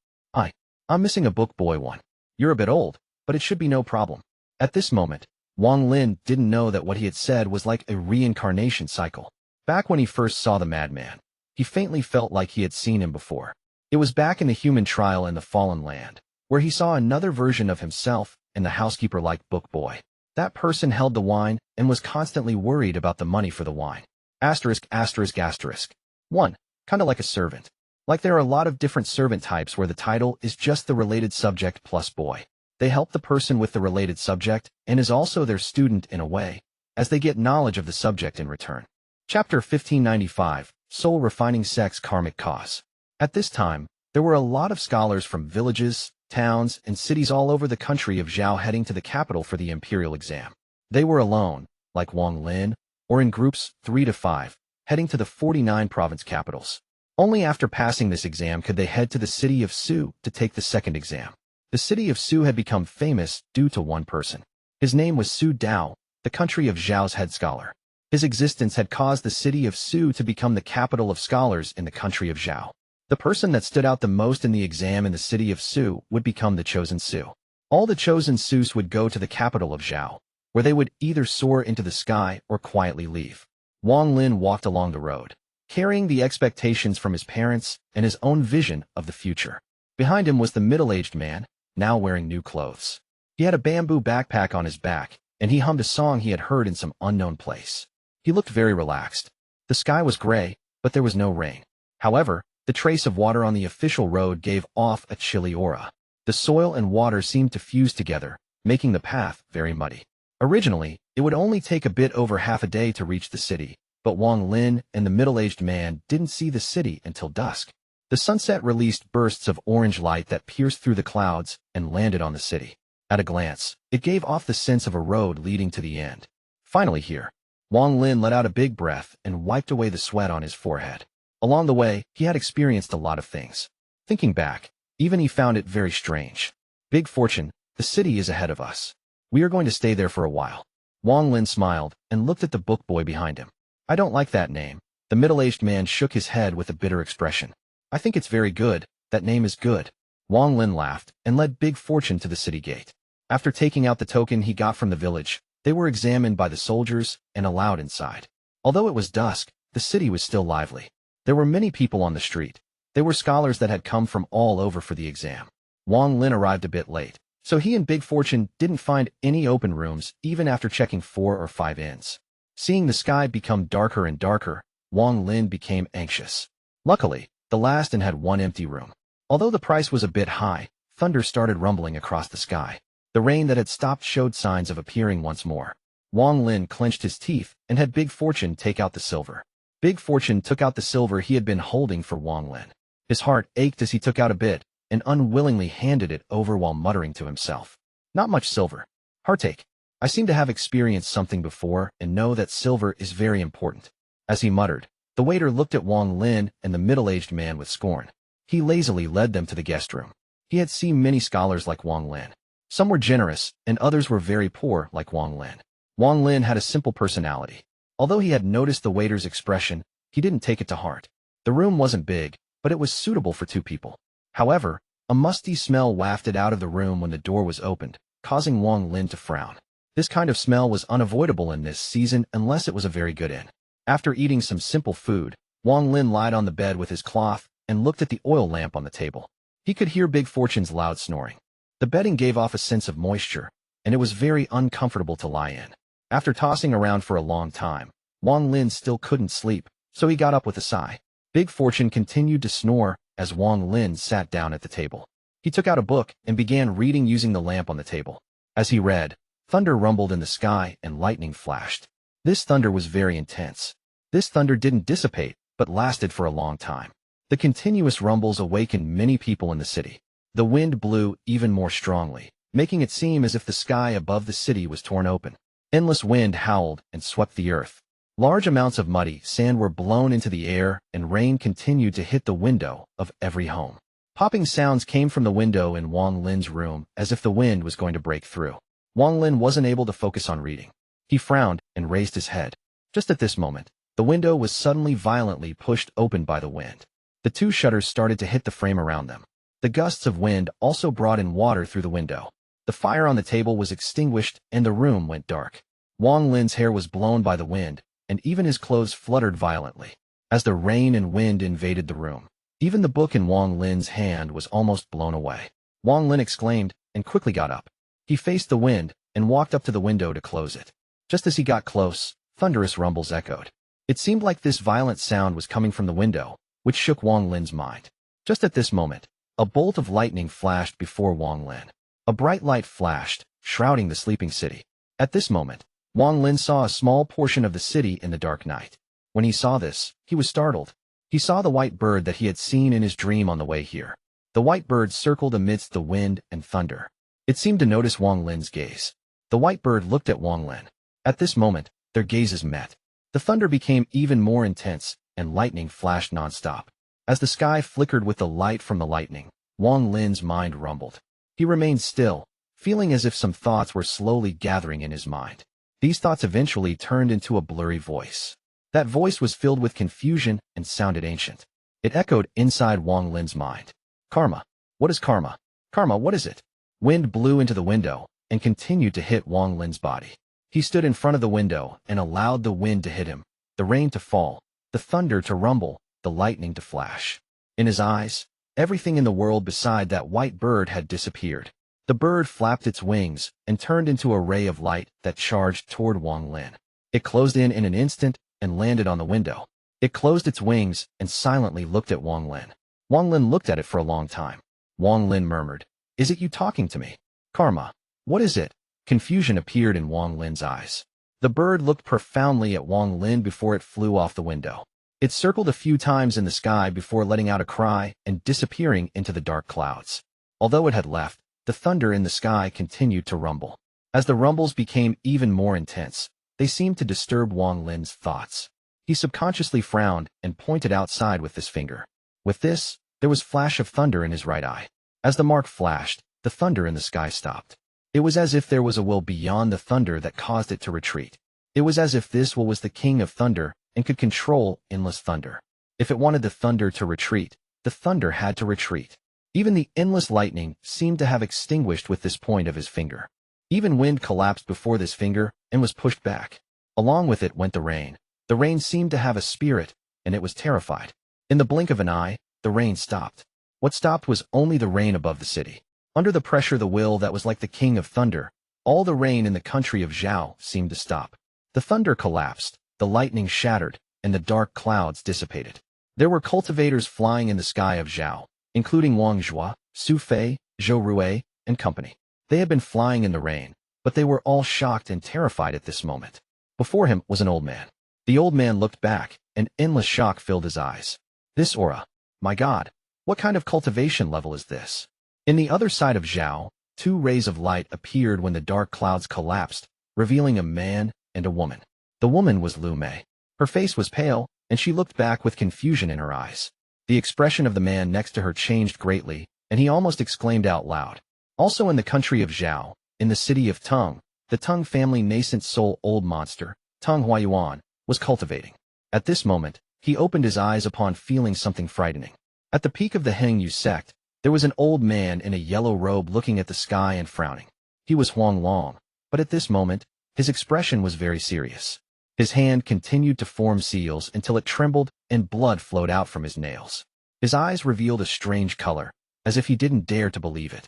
I'm missing a book, boy one. You're a bit old, but it should be no problem. At this moment, Wang Lin didn't know that what he had said was like a reincarnation cycle. Back when he first saw the madman, he faintly felt like he had seen him before. It was back in the human trial in the Fallen Land, where he saw another version of himself and the housekeeper-like book boy. That person held the wine and was constantly worried about the money for the wine. Asterisk, asterisk, asterisk. 1. Kinda like a servant. Like there are a lot of different servant types where the title is just the related subject plus boy. They help the person with the related subject and is also their student in a way, as they get knowledge of the subject in return. Chapter 1595, Soul Refining Sect's Karmic Cause. At this time, there were a lot of scholars from villages, towns, and cities all over the country of Zhou heading to the capital for the imperial exam. They were alone, like Wang Lin, or in groups 3 to 5, heading to the 49 province capitals. Only after passing this exam could they head to the city of Shu to take the second exam. The city of Shu had become famous due to one person. His name was Su Dao, the country of Zhao's head scholar. His existence had caused the city of Shu to become the capital of scholars in the country of Zhao. The person that stood out the most in the exam in the city of Shu would become the chosen Su. All the chosen Sus would go to the capital of Zhao, where they would either soar into the sky or quietly leave. Wang Lin walked along the road, carrying the expectations from his parents and his own vision of the future. Behind him was the middle-aged man, now wearing new clothes. He had a bamboo backpack on his back, and he hummed a song he had heard in some unknown place. He looked very relaxed. The sky was gray, but there was no rain. However, the trace of water on the official road gave off a chilly aura. The soil and water seemed to fuse together, making the path very muddy. Originally, it would only take a bit over half a day to reach the city, but Wang Lin and the middle-aged man didn't see the city until dusk. The sunset released bursts of orange light that pierced through the clouds and landed on the city. At a glance, it gave off the sense of a road leading to the end. Finally here, Wang Lin let out a big breath and wiped away the sweat on his forehead. Along the way, he had experienced a lot of things. Thinking back, even he found it very strange. Big fortune, the city is ahead of us. We are going to stay there for a while. Wang Lin smiled and looked at the book boy behind him. I don't like that name. The middle-aged man shook his head with a bitter expression. I think it's very good. That name is good. Wang Lin laughed and led Big Fortune to the city gate. After taking out the token he got from the village, they were examined by the soldiers and allowed inside. Although it was dusk, the city was still lively. There were many people on the street. They were scholars that had come from all over for the exam. Wang Lin arrived a bit late, So he and Big Fortune didn't find any open rooms even after checking 4 or 5 inns. Seeing the sky become darker and darker, Wang Lin became anxious. Luckily, the last inn had one empty room. Although the price was a bit high, thunder started rumbling across the sky. The rain that had stopped showed signs of appearing once more. Wang Lin clenched his teeth and had Big Fortune take out the silver. Big Fortune took out the silver he had been holding for Wang Lin. His heart ached as he took out a bit and unwillingly handed it over while muttering to himself. Not much silver. Heartache. I seem to have experienced something before and know that silver is very important. As he muttered, the waiter looked at Wang Lin and the middle-aged man with scorn. He lazily led them to the guest room. He had seen many scholars like Wang Lin. Some were generous and others were very poor like Wang Lin. Wang Lin had a simple personality. Although he had noticed the waiter's expression, he didn't take it to heart. The room wasn't big, but it was suitable for 2 people. However, a musty smell wafted out of the room when the door was opened, causing Wang Lin to frown. This kind of smell was unavoidable in this season unless it was a very good inn. After eating some simple food, Wang Lin lied on the bed with his cloth and looked at the oil lamp on the table. He could hear Big Fortune's loud snoring. The bedding gave off a sense of moisture, and it was very uncomfortable to lie in. After tossing around for a long time, Wang Lin still couldn't sleep, so he got up with a sigh. Big Fortune continued to snore as Wang Lin sat down at the table. He took out a book and began reading using the lamp on the table. As he read, thunder rumbled in the sky and lightning flashed. This thunder was very intense. This thunder didn't dissipate, but lasted for a long time. The continuous rumbles awakened many people in the city. The wind blew even more strongly, making it seem as if the sky above the city was torn open. Endless wind howled and swept the earth. Large amounts of muddy sand were blown into the air, and rain continued to hit the window of every home. Popping sounds came from the window in Wang Lin's room as if the wind was going to break through. Wang Lin wasn't able to focus on reading. He frowned and raised his head. Just at this moment, the window was suddenly violently pushed open by the wind. The 2 shutters started to hit the frame around them. The gusts of wind also brought in water through the window. The fire on the table was extinguished and the room went dark. Wang Lin's hair was blown by the wind, and even his clothes fluttered violently. As the rain and wind invaded the room, even the book in Wang Lin's hand was almost blown away. Wang Lin exclaimed and quickly got up. He faced the wind and walked up to the window to close it. Just as he got close, thunderous rumbles echoed. It seemed like this violent sound was coming from the window, which shook Wang Lin's mind. Just at this moment, a bolt of lightning flashed before Wang Lin. A bright light flashed, shrouding the sleeping city. At this moment, Wang Lin saw a small portion of the city in the dark night. When he saw this, he was startled. He saw the white bird that he had seen in his dream on the way here. The white bird circled amidst the wind and thunder. It seemed to notice Wang Lin's gaze. The white bird looked at Wang Lin. At this moment, their gazes met. The thunder became even more intense, and lightning flashed nonstop. As the sky flickered with the light from the lightning, Wang Lin's mind rumbled. He remained still, feeling as if some thoughts were slowly gathering in his mind. These thoughts eventually turned into a blurry voice. That voice was filled with confusion and sounded ancient. It echoed inside Wang Lin's mind. Karma. What is karma? Karma, what is it? Wind blew into the window and continued to hit Wang Lin's body. He stood in front of the window and allowed the wind to hit him, the rain to fall, the thunder to rumble, the lightning to flash. In his eyes, everything in the world beside that white bird had disappeared. The bird flapped its wings and turned into a ray of light that charged toward Wang Lin. It closed in an instant and landed on the window. It closed its wings and silently looked at Wang Lin. Wang Lin looked at it for a long time. Wang Lin murmured, "Is it you talking to me? Karma. What is it?" Confusion appeared in Wang Lin's eyes. The bird looked profoundly at Wang Lin before it flew off the window. It circled a few times in the sky before letting out a cry and disappearing into the dark clouds. Although it had left, the thunder in the sky continued to rumble. As the rumbles became even more intense, they seemed to disturb Wang Lin's thoughts. He subconsciously frowned and pointed outside with his finger. With this, there was a flash of thunder in his right eye. As the mark flashed, the thunder in the sky stopped. It was as if there was a will beyond the thunder that caused it to retreat. It was as if this will was the king of thunder and could control endless thunder. If it wanted the thunder to retreat, the thunder had to retreat. Even the endless lightning seemed to have extinguished with this point of his finger. Even wind collapsed before this finger and was pushed back. Along with it went the rain. The rain seemed to have a spirit, and it was terrified. In the blink of an eye, the rain stopped. What stopped was only the rain above the city. Under the pressure of the will that was like the king of thunder, all the rain in the country of Zhou seemed to stop. The thunder collapsed, the lightning shattered, and the dark clouds dissipated. There were cultivators flying in the sky of Zhou, including Wang Zhua, Su Fei, Zhou Rui, and company. They had been flying in the rain, but they were all shocked and terrified at this moment. Before him was an old man. The old man looked back, and endless shock filled his eyes. This aura. My God, what kind of cultivation level is this? In the other side of Zhou, two rays of light appeared when the dark clouds collapsed, revealing a man and a woman. The woman was Lu Mei. Her face was pale, and she looked back with confusion in her eyes. The expression of the man next to her changed greatly, and he almost exclaimed out loud. Also in the country of Zhou, in the city of Teng, the Teng family nascent soul old monster, Teng Huayuan, was cultivating. At this moment, he opened his eyes upon feeling something frightening. At the peak of the Hengyu sect, there was an old man in a yellow robe looking at the sky and frowning. He was Huang Long, but at this moment, his expression was very serious. His hand continued to form seals until it trembled and blood flowed out from his nails. His eyes revealed a strange color, as if he didn't dare to believe it.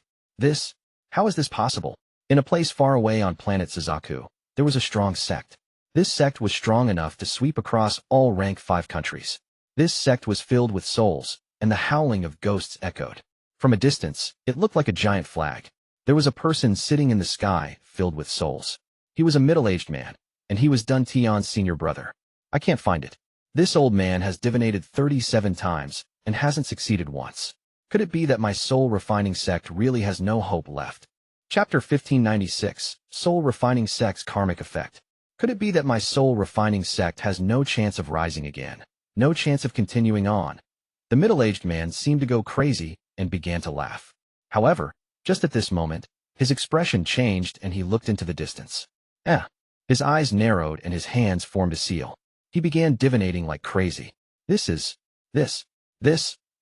How is this possible? In a place far away on planet Suzaku, there was a strong sect. This sect was strong enough to sweep across all rank 5 countries. This sect was filled with souls, and the howling of ghosts echoed. From a distance, it looked like a giant flag. There was a person sitting in the sky, filled with souls. He was a middle-aged man, and he was Dun Tian's senior brother. I can't find it. This old man has divinated 37 times, and hasn't succeeded once. Could it be that my soul-refining sect really has no hope left? Chapter 1596, Soul-Refining Sect's Karmic Effect. Could it be that my soul-refining sect has no chance of rising again? No chance of continuing on? The middle-aged man seemed to go crazy and began to laugh. However, just at this moment, his expression changed and he looked into the distance. His eyes narrowed and his hands formed a seal. He began divinating like crazy. The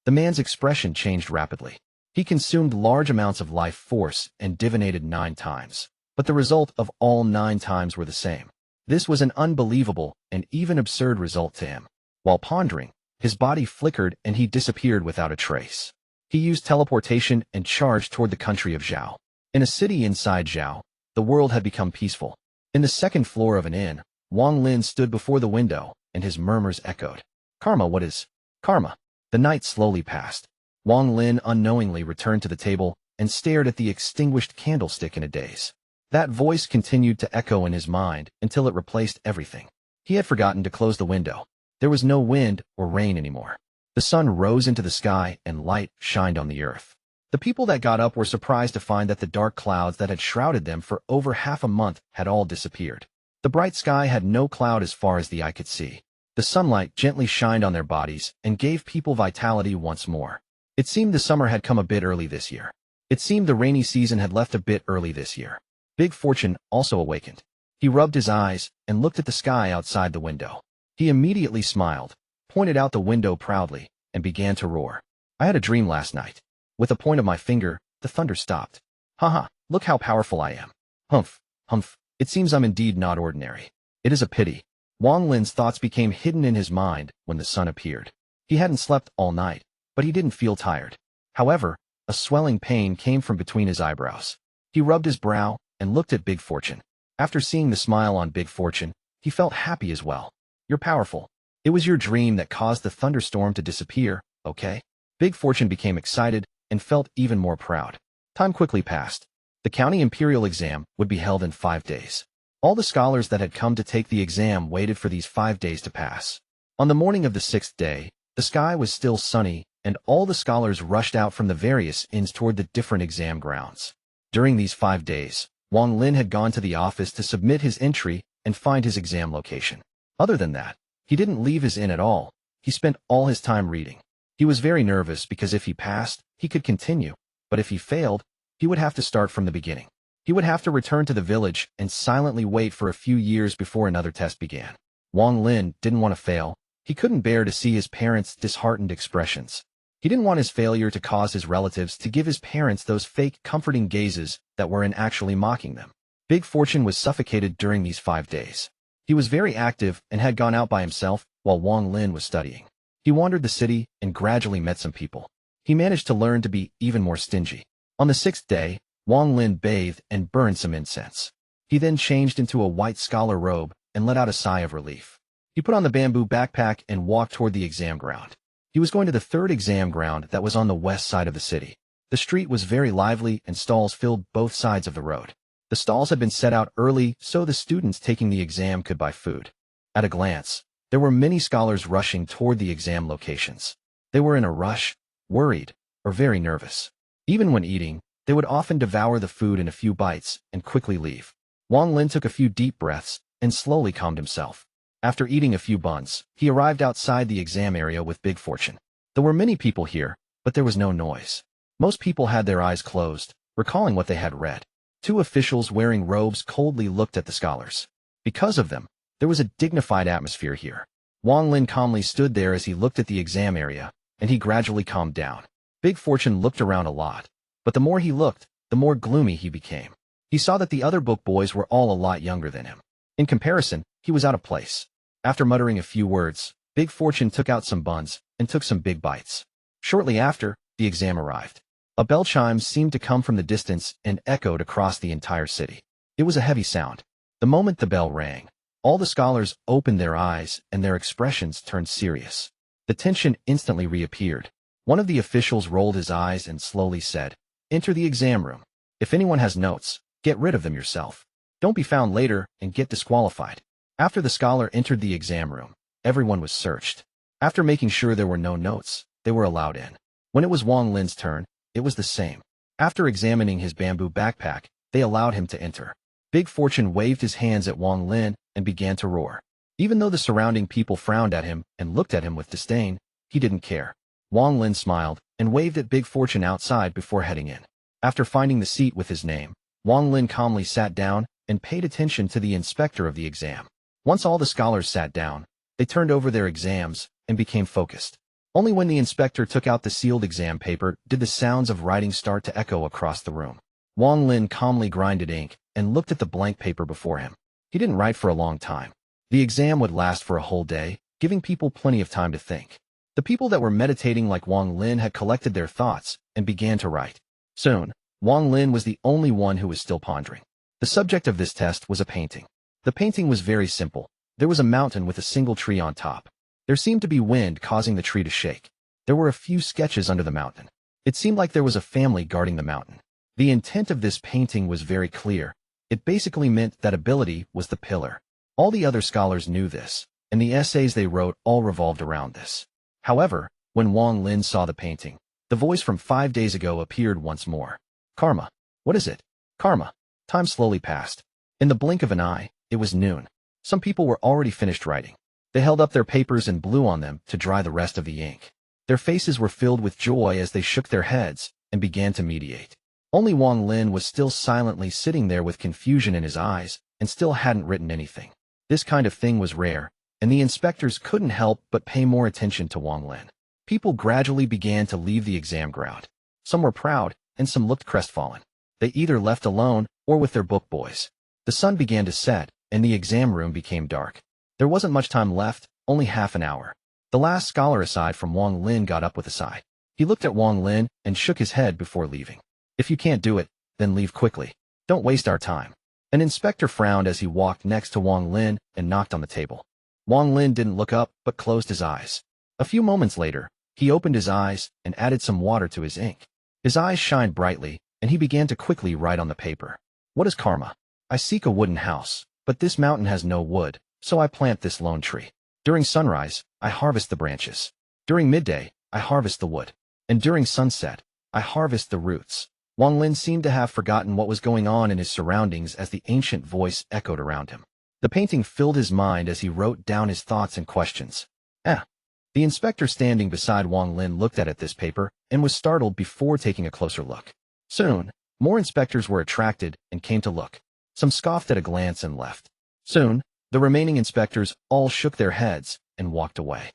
man's expression changed rapidly. He consumed large amounts of life force and divinated 9 times. But the result of all 9 times were the same. This was an unbelievable and even absurd result to him. While pondering, his body flickered and he disappeared without a trace. He used teleportation and charged toward the country of Zhou. In a city inside Zhou, the world had become peaceful. In the second floor of an inn, Wang Lin stood before the window, and his murmurs echoed. Karma, what is karma? The night slowly passed. Wang Lin unknowingly returned to the table and stared at the extinguished candlestick in a daze. That voice continued to echo in his mind until it replaced everything. He had forgotten to close the window. There was no wind or rain anymore. The sun rose into the sky and light shined on the earth. The people that got up were surprised to find that the dark clouds that had shrouded them for over half a month had all disappeared. The bright sky had no cloud as far as the eye could see. The sunlight gently shined on their bodies and gave people vitality once more. It seemed the summer had come a bit early this year. It seemed the rainy season had left a bit early this year. Big Fortune also awakened. He rubbed his eyes and looked at the sky outside the window. He immediately smiled, pointed out the window proudly, and began to roar. I had a dream last night. With a point of my finger, the thunder stopped. Haha, look how powerful I am. Humph, it seems I'm indeed not ordinary. It is a pity. Wang Lin's thoughts became hidden in his mind when the sun appeared. He hadn't slept all night, but he didn't feel tired. However, a swelling pain came from between his eyebrows. He rubbed his brow and looked at Big Fortune. After seeing the smile on Big Fortune, he felt happy as well. You're powerful. It was your dream that caused the thunderstorm to disappear, okay? Big Fortune became excited and felt even more proud. Time quickly passed. The county imperial exam would be held in 5 days. All the scholars that had come to take the exam waited for these 5 days to pass. On the morning of the 6th day, the sky was still sunny, and all the scholars rushed out from the various inns toward the different exam grounds. During these 5 days, Wang Lin had gone to the office to submit his entry and find his exam location. Other than that, he didn't leave his inn at all. He spent all his time reading. He was very nervous because if he passed, he could continue, but if he failed, he would have to start from the beginning. He would have to return to the village and silently wait for a few years before another test began. Wang Lin didn't want to fail. He couldn't bear to see his parents' disheartened expressions. He didn't want his failure to cause his relatives to give his parents those fake, comforting gazes that were in actually mocking them. Big Fortune was suffocated during these 5 days. He was very active and had gone out by himself while Wang Lin was studying. He wandered the city and gradually met some people. He managed to learn to be even more stingy. On the 6th day, Wang Lin bathed and burned some incense. He then changed into a white scholar robe and let out a sigh of relief. He put on the bamboo backpack and walked toward the exam ground. He was going to the 3rd exam ground that was on the west side of the city. The street was very lively and stalls filled both sides of the road. The stalls had been set out early so the students taking the exam could buy food. At a glance, there were many scholars rushing toward the exam locations. They were in a rush, worried, or very nervous. Even when eating, they would often devour the food in a few bites and quickly leave. Wang Lin took a few deep breaths and slowly calmed himself. After eating a few buns, he arrived outside the exam area with big fortune. There were many people here, but there was no noise. Most people had their eyes closed, recalling what they had read. 2 officials wearing robes coldly looked at the scholars. Because of them, there was a dignified atmosphere here. Wang Lin calmly stood there as he looked at the exam area, and he gradually calmed down. Big Fortune looked around a lot, but the more he looked, the more gloomy he became. He saw that the other book boys were all a lot younger than him. In comparison, he was out of place. After muttering a few words, Big Fortune took out some buns and took some big bites. Shortly after, the exam arrived. A bell chime seemed to come from the distance and echoed across the entire city. It was a heavy sound. The moment the bell rang, all the scholars opened their eyes and their expressions turned serious. The tension instantly reappeared. One of the officials rolled his eyes and slowly said, "Enter the exam room. If anyone has notes, get rid of them yourself. Don't be found later and get disqualified." After the scholar entered the exam room, everyone was searched. After making sure there were no notes, they were allowed in. When it was Wang Lin's turn, it was the same. After examining his bamboo backpack, they allowed him to enter. Big Fortune waved his hands at Wang Lin and began to roar. Even though the surrounding people frowned at him and looked at him with disdain, he didn't care. Wang Lin smiled and waved at Big Fortune outside before heading in. After finding the seat with his name, Wang Lin calmly sat down and paid attention to the inspector of the exam. Once all the scholars sat down, they turned over their exams and became focused. Only when the inspector took out the sealed exam paper did the sounds of writing start to echo across the room. Wang Lin calmly grinded ink and looked at the blank paper before him. He didn't write for a long time. The exam would last for a whole day, giving people plenty of time to think. The people that were meditating like Wang Lin had collected their thoughts and began to write. Soon, Wang Lin was the only one who was still pondering. The subject of this test was a painting. The painting was very simple. There was a mountain with a single tree on top. There seemed to be wind causing the tree to shake. There were a few sketches under the mountain. It seemed like there was a family guarding the mountain. The intent of this painting was very clear. It basically meant that ability was the pillar. All the other scholars knew this, and the essays they wrote all revolved around this. However, when Wang Lin saw the painting, the voice from 5 days ago appeared once more. Karma. What is it? Karma. Time slowly passed. In the blink of an eye, it was noon. Some people were already finished writing. They held up their papers and blew on them to dry the rest of the ink. Their faces were filled with joy as they shook their heads and began to meditate. Only Wang Lin was still silently sitting there with confusion in his eyes and still hadn't written anything. This kind of thing was rare, and the inspectors couldn't help but pay more attention to Wang Lin. People gradually began to leave the exam ground. Some were proud, and some looked crestfallen. They either left alone or with their book boys. The sun began to set, and the exam room became dark. There wasn't much time left, only half an hour. The last scholar aside from Wang Lin got up with a sigh. He looked at Wang Lin and shook his head before leaving. If you can't do it, then leave quickly. Don't waste our time. An inspector frowned as he walked next to Wang Lin and knocked on the table. Wang Lin didn't look up but closed his eyes. A few moments later, he opened his eyes and added some water to his ink. His eyes shined brightly, and he began to quickly write on the paper. What is karma? I seek a wooden house, but this mountain has no wood, so I plant this lone tree. During sunrise, I harvest the branches. During midday, I harvest the wood. And during sunset, I harvest the roots. Wang Lin seemed to have forgotten what was going on in his surroundings as the ancient voice echoed around him. The painting filled his mind as he wrote down his thoughts and questions. The inspector standing beside Wang Lin looked at this paper and was startled before taking a closer look. Soon, more inspectors were attracted and came to look. Some scoffed at a glance and left. Soon, the remaining inspectors all shook their heads and walked away.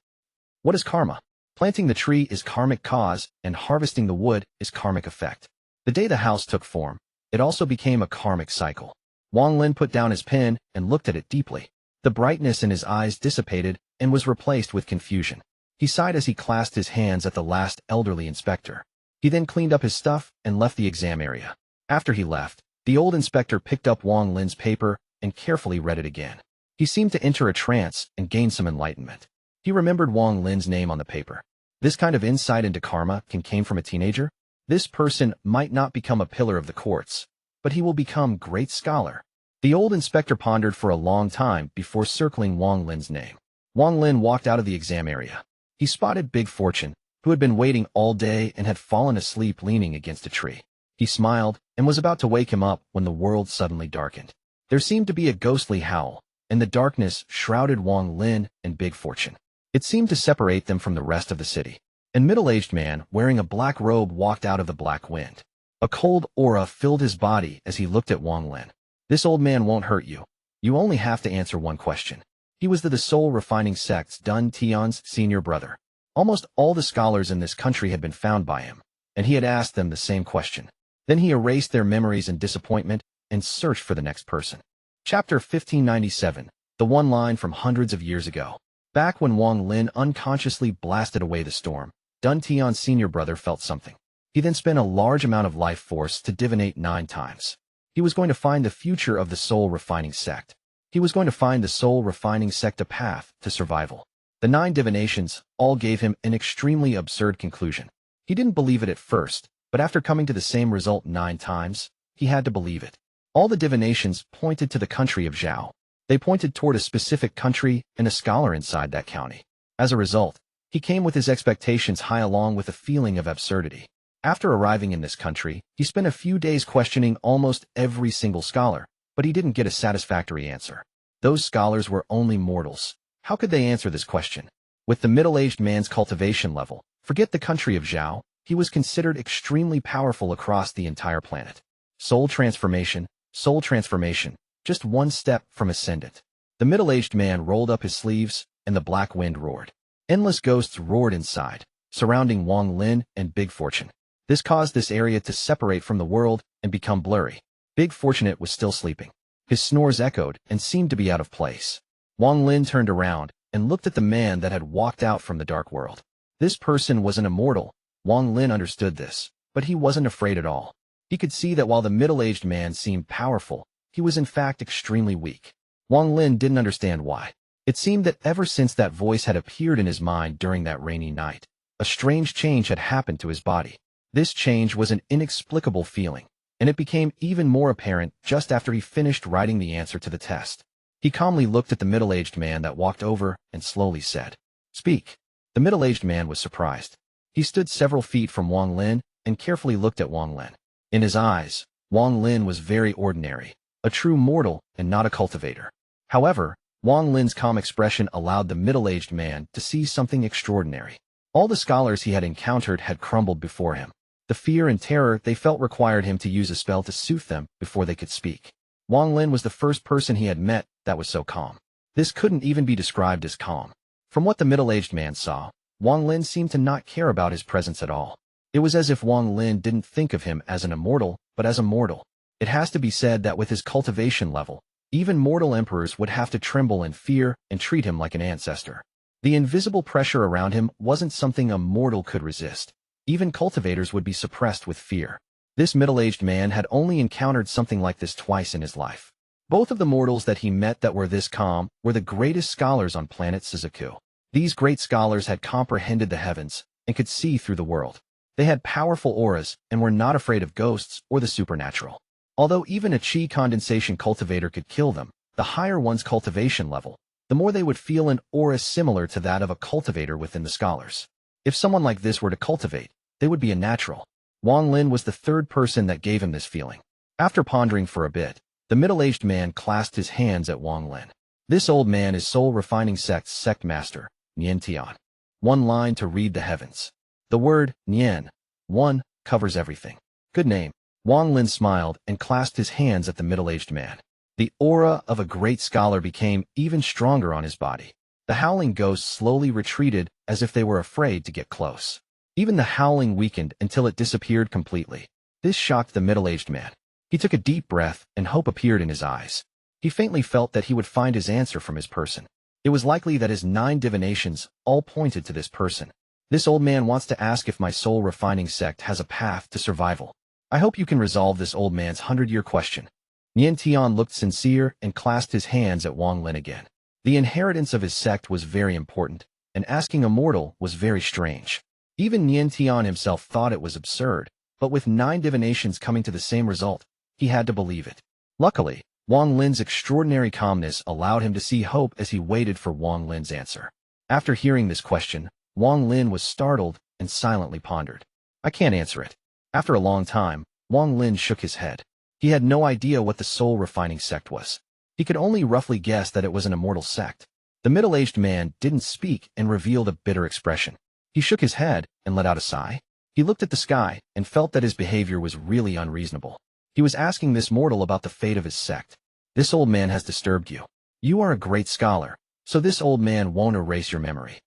What is karma? Planting the tree is karmic cause, and harvesting the wood is karmic effect. The day the house took form, it also became a karmic cycle. Wang Lin put down his pen and looked at it deeply. The brightness in his eyes dissipated and was replaced with confusion. He sighed as he clasped his hands at the last elderly inspector. He then cleaned up his stuff and left the exam area. After he left, the old inspector picked up Wang Lin's paper and carefully read it again. He seemed to enter a trance and gain some enlightenment. He remembered Wang Lin's name on the paper. This kind of insight into karma came from a teenager. This person might not become a pillar of the courts, but he will become great scholar. The old inspector pondered for a long time before circling Wang Lin's name. Wang Lin walked out of the exam area. He spotted Big Fortune, who had been waiting all day and had fallen asleep leaning against a tree. He smiled and was about to wake him up when the world suddenly darkened. There seemed to be a ghostly howl, and the darkness shrouded Wang Lin and Big Fortune. It seemed to separate them from the rest of the city. A middle-aged man wearing a black robe walked out of the black wind. A cold aura filled his body as he looked at Wang Lin. This old man won't hurt you. You only have to answer one question. He was the soul refining sect's Dun Tian's senior brother. Almost all the scholars in this country had been found by him, and he had asked them the same question. Then he erased their memories and disappointment and searched for the next person. Chapter 1597, the one line from hundreds of years ago. Back when Wang Lin unconsciously blasted away the storm, Dun Tian's senior brother felt something. He then spent a large amount of life force to divinate 9 times. He was going to find the future of the soul refining sect. He was going to find the soul refining sect a path to survival. The 9 divinations all gave him an extremely absurd conclusion. He didn't believe it at first, but after coming to the same result 9 times, he had to believe it. All the divinations pointed to the country of Zhou. They pointed toward a specific country and a scholar inside that county. As a result, he came with his expectations high along with a feeling of absurdity. After arriving in this country, he spent a few days questioning almost every single scholar, but he didn't get a satisfactory answer. Those scholars were only mortals. How could they answer this question? With the middle-aged man's cultivation level, forget the country of Zhou, he was considered extremely powerful across the entire planet. Soul transformation, just one step from ascendant. The middle-aged man rolled up his sleeves, and the black wind roared. Endless ghosts roared inside, surrounding Wang Lin and Big Fortune. This caused this area to separate from the world and become blurry. Big Fortunate was still sleeping. His snores echoed and seemed to be out of place. Wang Lin turned around and looked at the man that had walked out from the dark world. This person was an immortal. Wang Lin understood this, but he wasn't afraid at all. He could see that while the middle-aged man seemed powerful, he was in fact extremely weak. Wang Lin didn't understand why. It seemed that ever since that voice had appeared in his mind during that rainy night, a strange change had happened to his body. This change was an inexplicable feeling, and it became even more apparent just after he finished writing the answer to the test. He calmly looked at the middle-aged man that walked over and slowly said, "Speak." The middle-aged man was surprised. He stood several feet from Wang Lin and carefully looked at Wang Lin. In his eyes, Wang Lin was very ordinary, a true mortal and not a cultivator. However, Wang Lin's calm expression allowed the middle-aged man to see something extraordinary. All the scholars he had encountered had crumbled before him. The fear and terror they felt required him to use a spell to soothe them before they could speak. Wang Lin was the first person he had met that was so calm. This couldn't even be described as calm. From what the middle-aged man saw, Wang Lin seemed to not care about his presence at all. It was as if Wang Lin didn't think of him as an immortal, but as a mortal. It has to be said that with his cultivation level, even mortal emperors would have to tremble in fear and treat him like an ancestor. The invisible pressure around him wasn't something a mortal could resist. Even cultivators would be suppressed with fear. This middle-aged man had only encountered something like this twice in his life. Both of the mortals that he met that were this calm were the greatest scholars on planet Suzaku. These great scholars had comprehended the heavens and could see through the world. They had powerful auras and were not afraid of ghosts or the supernatural. Although even a Qi condensation cultivator could kill them, the higher one's cultivation level, the more they would feel an aura similar to that of a cultivator within the scholars. If someone like this were to cultivate, they would be a natural. Wang Lin was the third person that gave him this feeling. After pondering for a bit, the middle-aged man clasped his hands at Wang Lin. This old man is Soul Refining Sect's sect master, Nian Tian. One line to read the heavens. The word, Nian, one, covers everything. Good name. Wang Lin smiled and clasped his hands at the middle-aged man. The aura of a great scholar became even stronger on his body. The howling ghosts slowly retreated as if they were afraid to get close. Even the howling weakened until it disappeared completely. This shocked the middle-aged man. He took a deep breath and hope appeared in his eyes. He faintly felt that he would find his answer from his person. It was likely that his 9 divinations all pointed to this person. This old man wants to ask if my soul-refining sect has a path to survival. I hope you can resolve this old man's 100-year question. Nian Tian looked sincere and clasped his hands at Wang Lin again. The inheritance of his sect was very important, and asking a mortal was very strange. Even Nian Tian himself thought it was absurd, but with 9 divinations coming to the same result, he had to believe it. Luckily, Wang Lin's extraordinary calmness allowed him to see hope as he waited for Wang Lin's answer. After hearing this question, Wang Lin was startled and silently pondered. I can't answer it. After a long time, Wang Lin shook his head. He had no idea what the soul-refining sect was. He could only roughly guess that it was an immortal sect. The middle-aged man didn't speak and revealed a bitter expression. He shook his head and let out a sigh. He looked at the sky and felt that his behavior was really unreasonable. He was asking this mortal about the fate of his sect. This old man has disturbed you. You are a great scholar, so this old man won't erase your memory.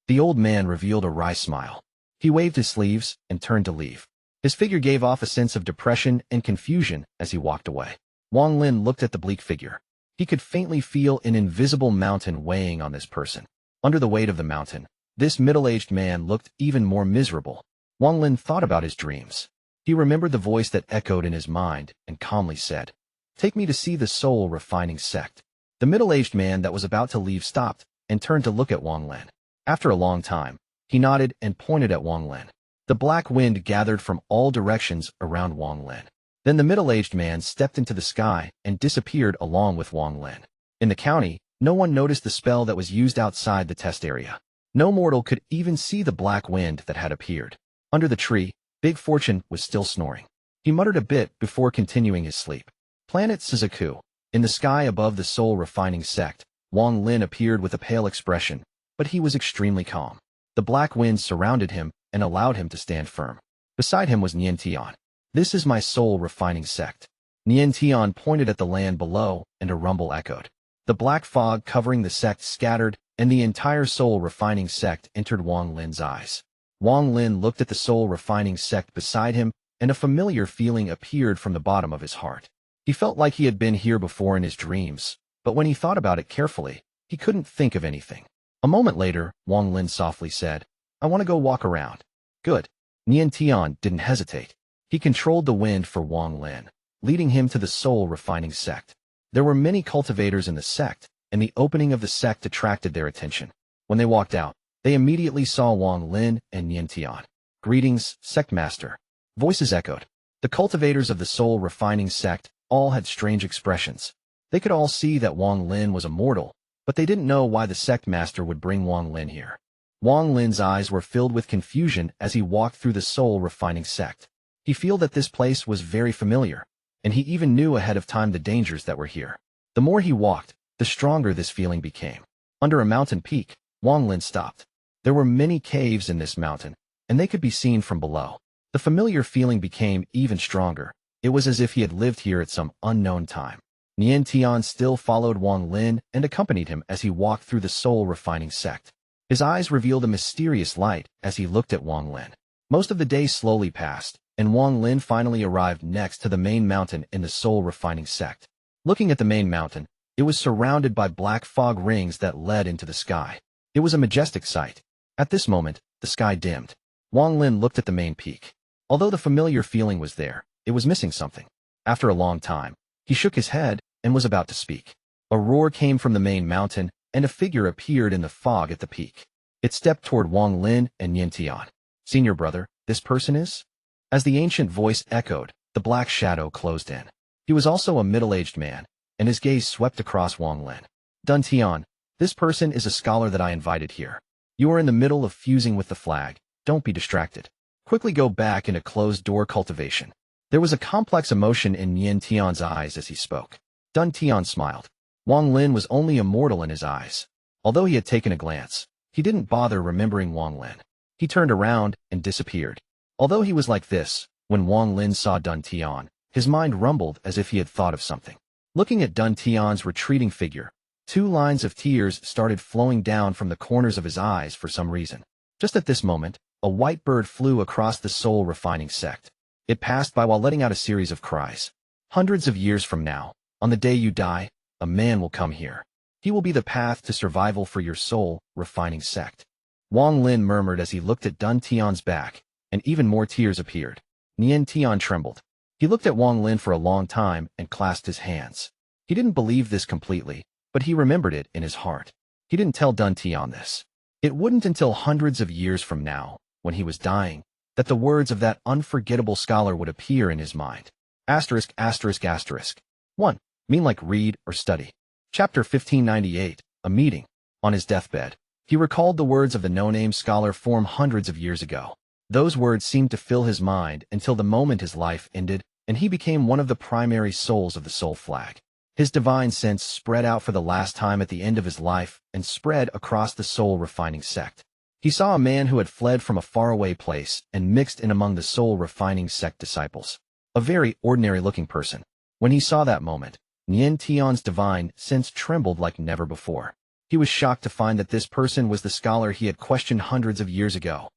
The old man revealed a wry smile. He waved his sleeves and turned to leave. His figure gave off a sense of depression and confusion as he walked away. Wang Lin looked at the bleak figure. He could faintly feel an invisible mountain weighing on this person. Under the weight of the mountain, this middle-aged man looked even more miserable. Wang Lin thought about his dreams. He remembered the voice that echoed in his mind and calmly said, "Take me to see the soul-refining sect." The middle-aged man that was about to leave stopped and turned to look at Wang Lin. After a long time, he nodded and pointed at Wang Lin. The black wind gathered from all directions around Wang Lin. Then the middle-aged man stepped into the sky and disappeared along with Wang Lin. In the county, no one noticed the spell that was used outside the test area. No mortal could even see the black wind that had appeared. Under the tree, Big Fortune was still snoring. He muttered a bit before continuing his sleep. Planet Suzaku. In the sky above the soul-refining sect, Wang Lin appeared with a pale expression, but he was extremely calm. The black wind surrounded him and allowed him to stand firm. Beside him was Nian Tian. This is my soul-refining sect. Nian Tian pointed at the land below, and a rumble echoed. The black fog covering the sect scattered, and the entire soul-refining sect entered Wang Lin's eyes. Wang Lin looked at the soul-refining sect beside him, and a familiar feeling appeared from the bottom of his heart. He felt like he had been here before in his dreams, but when he thought about it carefully, he couldn't think of anything. A moment later, Wang Lin softly said, "I want to go walk around." "Good." Nian Tian didn't hesitate. He controlled the wind for Wang Lin, leading him to the soul-refining sect. There were many cultivators in the sect, and the opening of the sect attracted their attention. When they walked out, they immediately saw Wang Lin and Nian Tian. "Greetings, Sect Master." Voices echoed. The cultivators of the soul-refining sect all had strange expressions. They could all see that Wang Lin was a mortal, but they didn't know why the sect master would bring Wang Lin here. Wang Lin's eyes were filled with confusion as he walked through the soul-refining sect. He felt that this place was very familiar, and he even knew ahead of time the dangers that were here. The more he walked, the stronger this feeling became. Under a mountain peak, Wang Lin stopped. There were many caves in this mountain, and they could be seen from below. The familiar feeling became even stronger. It was as if he had lived here at some unknown time. Nian Tian still followed Wang Lin and accompanied him as he walked through the soul-refining sect. His eyes revealed a mysterious light as he looked at Wang Lin. Most of the day slowly passed, and Wang Lin finally arrived next to the main mountain in the soul-refining sect. Looking at the main mountain, it was surrounded by black fog rings that led into the sky. It was a majestic sight. At this moment, the sky dimmed. Wang Lin looked at the main peak. Although the familiar feeling was there, it was missing something. After a long time, he shook his head and was about to speak. A roar came from the main mountain, and a figure appeared in the fog at the peak. It stepped toward Wang Lin and Nian Tian. "Senior brother, this person is?" As the ancient voice echoed, the black shadow closed in. He was also a middle-aged man, and his gaze swept across Wang Lin. "Dun Tian, this person is a scholar that I invited here. You are in the middle of fusing with the flag. Don't be distracted. Quickly go back into closed-door cultivation." There was a complex emotion in Nian Tian's eyes as he spoke. Dun Tian smiled. Wang Lin was only a mortal in his eyes. Although he had taken a glance, he didn't bother remembering Wang Lin. He turned around and disappeared. Although he was like this, when Wang Lin saw Dun Tian, his mind rumbled as if he had thought of something. Looking at Dun Tian's retreating figure, 2 lines of tears started flowing down from the corners of his eyes for some reason. Just at this moment, a white bird flew across the soul-refining sect. It passed by while letting out a series of cries. "Hundreds of years from now, on the day you die, a man will come here. He will be the path to survival for your soul-refining sect." Wang Lin murmured as he looked at Dun Tian's back, and even more tears appeared. Nian Tian trembled. He looked at Wang Lin for a long time and clasped his hands. He didn't believe this completely, but he remembered it in his heart. He didn't tell Dun Tian this. It wouldn't until hundreds of years from now, when he was dying, that the words of that unforgettable scholar would appear in his mind. Asterisk, asterisk, asterisk. 1. Mean like read or study. Chapter 1598, A Meeting. On his deathbed, he recalled the words of the no-name scholar formed hundreds of years ago. Those words seemed to fill his mind until the moment his life ended, and he became one of the primary souls of the soul flag. His divine sense spread out for the last time at the end of his life and spread across the soul-refining sect. He saw a man who had fled from a faraway place and mixed in among the soul-refining sect disciples. A very ordinary-looking person. When he saw that moment, Nian Tian's divine sense trembled like never before. He was shocked to find that this person was the scholar he had questioned hundreds of years ago.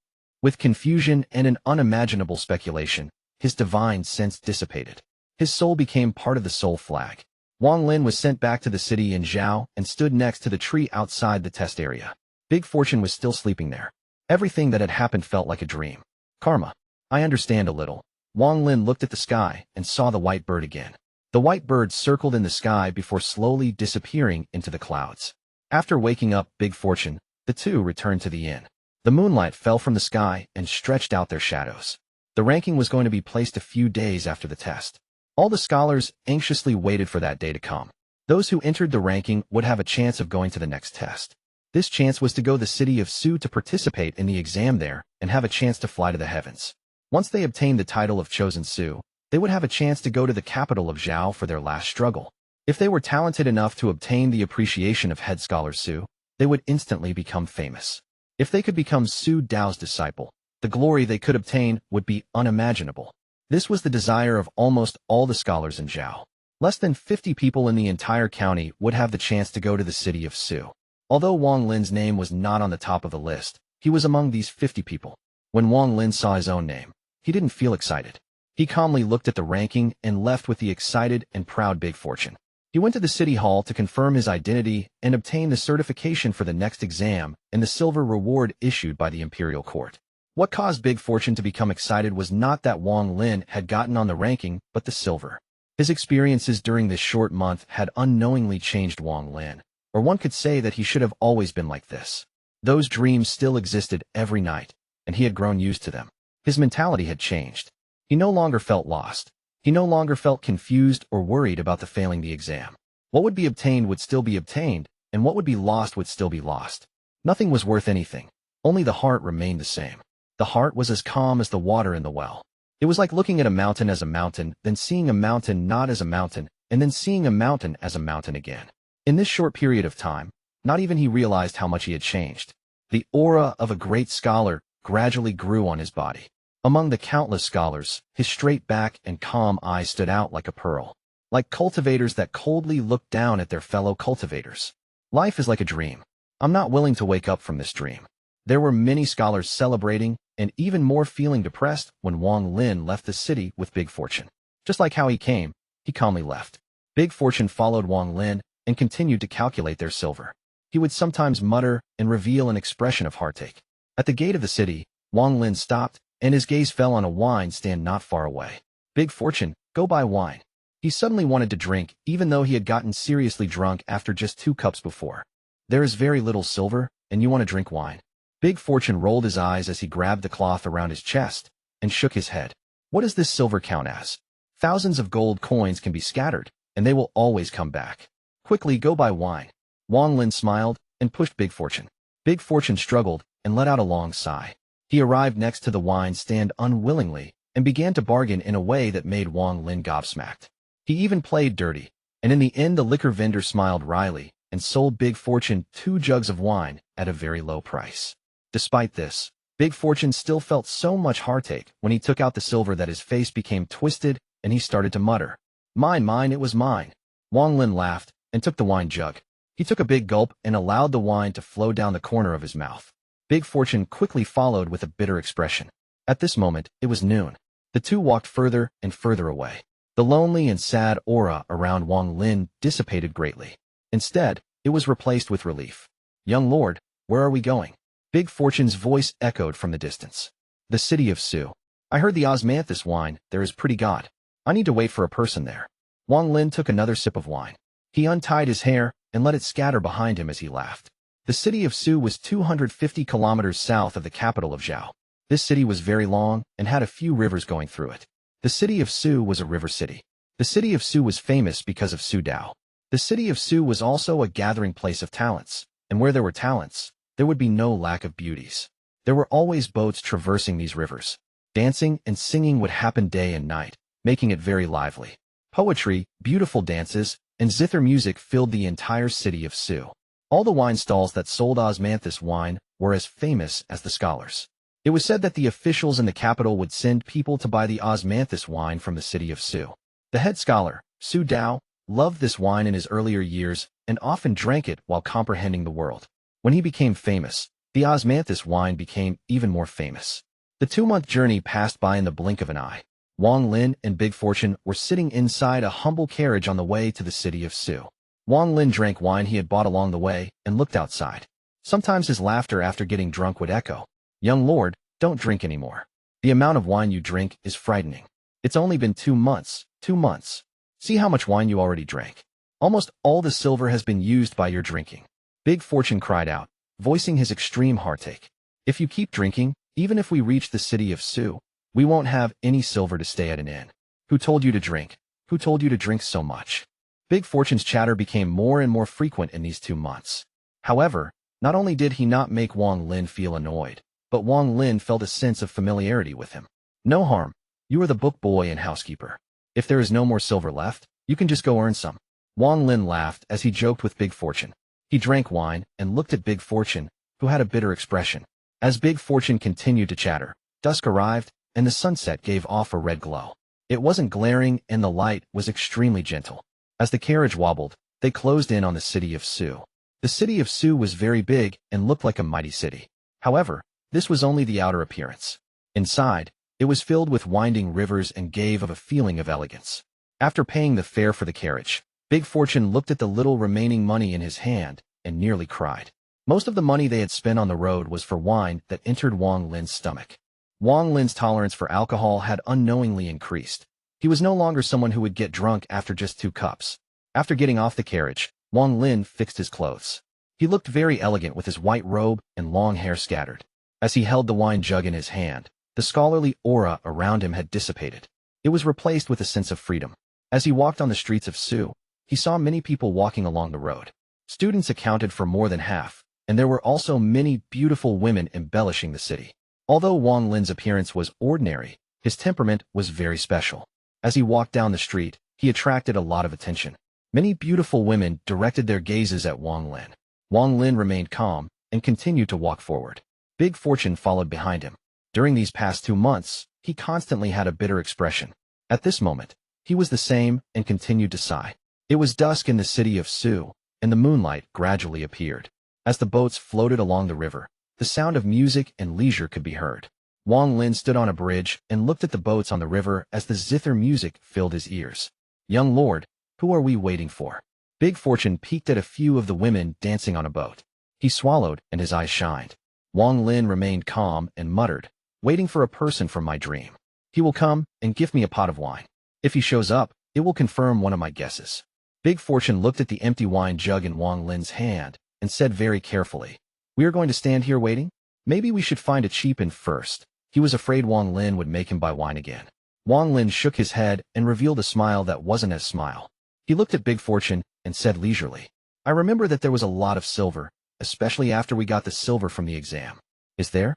With confusion and an unimaginable speculation, his divine sense dissipated. His soul became part of the soul flag. Wang Lin was sent back to the city in Zhou and stood next to the tree outside the test area. Big Fortune was still sleeping there. Everything that had happened felt like a dream. Karma. I understand a little. Wang Lin looked at the sky and saw the white bird again. The white bird circled in the sky before slowly disappearing into the clouds. After waking up Big Fortune, the two returned to the inn. The moonlight fell from the sky and stretched out their shadows. The ranking was going to be placed a few days after the test. All the scholars anxiously waited for that day to come. Those who entered the ranking would have a chance of going to the next test. This chance was to go to the city of Su to participate in the exam there and have a chance to fly to the heavens. Once they obtained the title of Chosen Su, they would have a chance to go to the capital of Zhou for their last struggle. If they were talented enough to obtain the appreciation of head scholar Su, they would instantly become famous. If they could become Su Dao's disciple, the glory they could obtain would be unimaginable. This was the desire of almost all the scholars in Zhou. Less than 50 people in the entire county would have the chance to go to the city of Su. Although Wang Lin's name was not on the top of the list, he was among these 50 people. When Wang Lin saw his own name, he didn't feel excited. He calmly looked at the ranking and left with the excited and proud Big Fortune. He went to the city hall to confirm his identity and obtain the certification for the next exam and the silver reward issued by the imperial court. What caused Big Fortune to become excited was not that Wang Lin had gotten on the ranking, but the silver. His experiences during this short month had unknowingly changed Wang Lin, or one could say that he should have always been like this. Those dreams still existed every night, and he had grown used to them. His mentality had changed. He no longer felt lost. He no longer felt confused or worried about the failing the exam. What would be obtained would still be obtained, and what would be lost would still be lost. Nothing was worth anything. Only the heart remained the same. The heart was as calm as the water in the well. It was like looking at a mountain as a mountain, then seeing a mountain not as a mountain, and then seeing a mountain as a mountain again. In this short period of time, not even he realized how much he had changed. The aura of a great scholar gradually grew on his body. Among the countless scholars, his straight back and calm eyes stood out like a pearl. Like cultivators that coldly look down at their fellow cultivators. Life is like a dream. I'm not willing to wake up from this dream. There were many scholars celebrating, and even more feeling depressed when Wang Lin left the city with Big Fortune. Just like how he came, he calmly left. Big Fortune followed Wang Lin and continued to calculate their silver. He would sometimes mutter and reveal an expression of heartache. At the gate of the city, Wang Lin stopped, and his gaze fell on a wine stand not far away. Big Fortune, go buy wine. He suddenly wanted to drink, even though he had gotten seriously drunk after just 2 cups before. There is very little silver, and you want to drink wine. Big Fortune rolled his eyes as he grabbed the cloth around his chest and shook his head. What does this silver count as? Thousands of gold coins can be scattered, and they will always come back. Quickly go buy wine. Wang Lin smiled and pushed Big Fortune. Big Fortune struggled and let out a long sigh. He arrived next to the wine stand unwillingly and began to bargain in a way that made Wang Lin gobsmacked. He even played dirty, and in the end the liquor vendor smiled wryly and sold Big Fortune 2 jugs of wine at a very low price. Despite this, Big Fortune still felt so much heartache when he took out the silver that his face became twisted and he started to mutter, "Mine, mine, it was mine." Wang Lin laughed and took the wine jug. He took a big gulp and allowed the wine to flow down the corner of his mouth. Big Fortune quickly followed with a bitter expression. At this moment, it was noon. The two walked further and further away. The lonely and sad aura around Wang Lin dissipated greatly. Instead, it was replaced with relief. "Young lord, where are we going?" Big Fortune's voice echoed from the distance. The city of Su. I heard the osmanthus wine there is pretty good. I need to wait for a person there. Wang Lin took another sip of wine. He untied his hair and let it scatter behind him as he laughed. The city of Su was 250 kilometers south of the capital of Zhou. This city was very long and had a few rivers going through it. The city of Su was a river city. The city of Su was famous because of Su Dao. The city of Su was also a gathering place of talents, and where there were talents, there would be no lack of beauties. There were always boats traversing these rivers. Dancing and singing would happen day and night, making it very lively. Poetry, beautiful dances, and zither music filled the entire city of Su. All the wine stalls that sold osmanthus wine were as famous as the scholars. It was said that the officials in the capital would send people to buy the osmanthus wine from the city of Su. The head scholar, Su Dao, loved this wine in his earlier years and often drank it while comprehending the world. When he became famous, the osmanthus wine became even more famous. The 2-month journey passed by in the blink of an eye. Wang Lin and Big Fortune were sitting inside a humble carriage on the way to the city of Su. Wang Lin drank wine he had bought along the way and looked outside. Sometimes his laughter after getting drunk would echo, "Young lord, don't drink anymore. The amount of wine you drink is frightening. It's only been 2 months, 2 months. See how much wine you already drank. Almost all the silver has been used by your drinking." Big Fortune cried out, voicing his extreme heartache. "If you keep drinking, even if we reach the city of Su, we won't have any silver to stay at an inn. Who told you to drink? Who told you to drink so much?" Big Fortune's chatter became more and more frequent in these 2 months. However, not only did he not make Wang Lin feel annoyed, but Wang Lin felt a sense of familiarity with him. "No harm. You are the book boy and housekeeper. If there is no more silver left, you can just go earn some." Wang Lin laughed as he joked with Big Fortune. He drank wine and looked at Big Fortune, who had a bitter expression. As Big Fortune continued to chatter, dusk arrived, and the sunset gave off a red glow. It wasn't glaring and the light was extremely gentle. As the carriage wobbled, they closed in on the city of Su. The city of Su was very big and looked like a mighty city. However, this was only the outer appearance. Inside, it was filled with winding rivers and gave of a feeling of elegance. After paying the fare for the carriage, Big Fortune looked at the little remaining money in his hand and nearly cried. Most of the money they had spent on the road was for wine that entered Wang Lin's stomach. Wang Lin's tolerance for alcohol had unknowingly increased. He was no longer someone who would get drunk after just 2 cups. After getting off the carriage, Wang Lin fixed his clothes. He looked very elegant with his white robe and long hair scattered. As he held the wine jug in his hand, the scholarly aura around him had dissipated. It was replaced with a sense of freedom. As he walked on the streets of Su, he saw many people walking along the road. Students accounted for more than half, and there were also many beautiful women embellishing the city. Although Wang Lin's appearance was ordinary, his temperament was very special. As he walked down the street, he attracted a lot of attention. Many beautiful women directed their gazes at Wang Lin. Wang Lin remained calm and continued to walk forward. Big Fortune followed behind him. During these past 2 months, he constantly had a bitter expression. At this moment, he was the same and continued to sigh. It was dusk in the city of Su, and the moonlight gradually appeared. As the boats floated along the river, the sound of music and leisure could be heard. Wang Lin stood on a bridge and looked at the boats on the river as the zither music filled his ears. "Young lord, who are we waiting for?" Big Fortune peeked at a few of the women dancing on a boat. He swallowed and his eyes shined. Wang Lin remained calm and muttered, "Waiting for a person from my dream. He will come and give me a pot of wine. If he shows up, it will confirm one of my guesses." Big Fortune looked at the empty wine jug in Wang Lin's hand and said very carefully, "We are going to stand here waiting? Maybe we should find a cheap inn first." He was afraid Wang Lin would make him buy wine again. Wang Lin shook his head and revealed a smile that wasn't a smile. He looked at Big Fortune and said leisurely, "I remember that there was a lot of silver, especially after we got the silver from the exam. Is there?"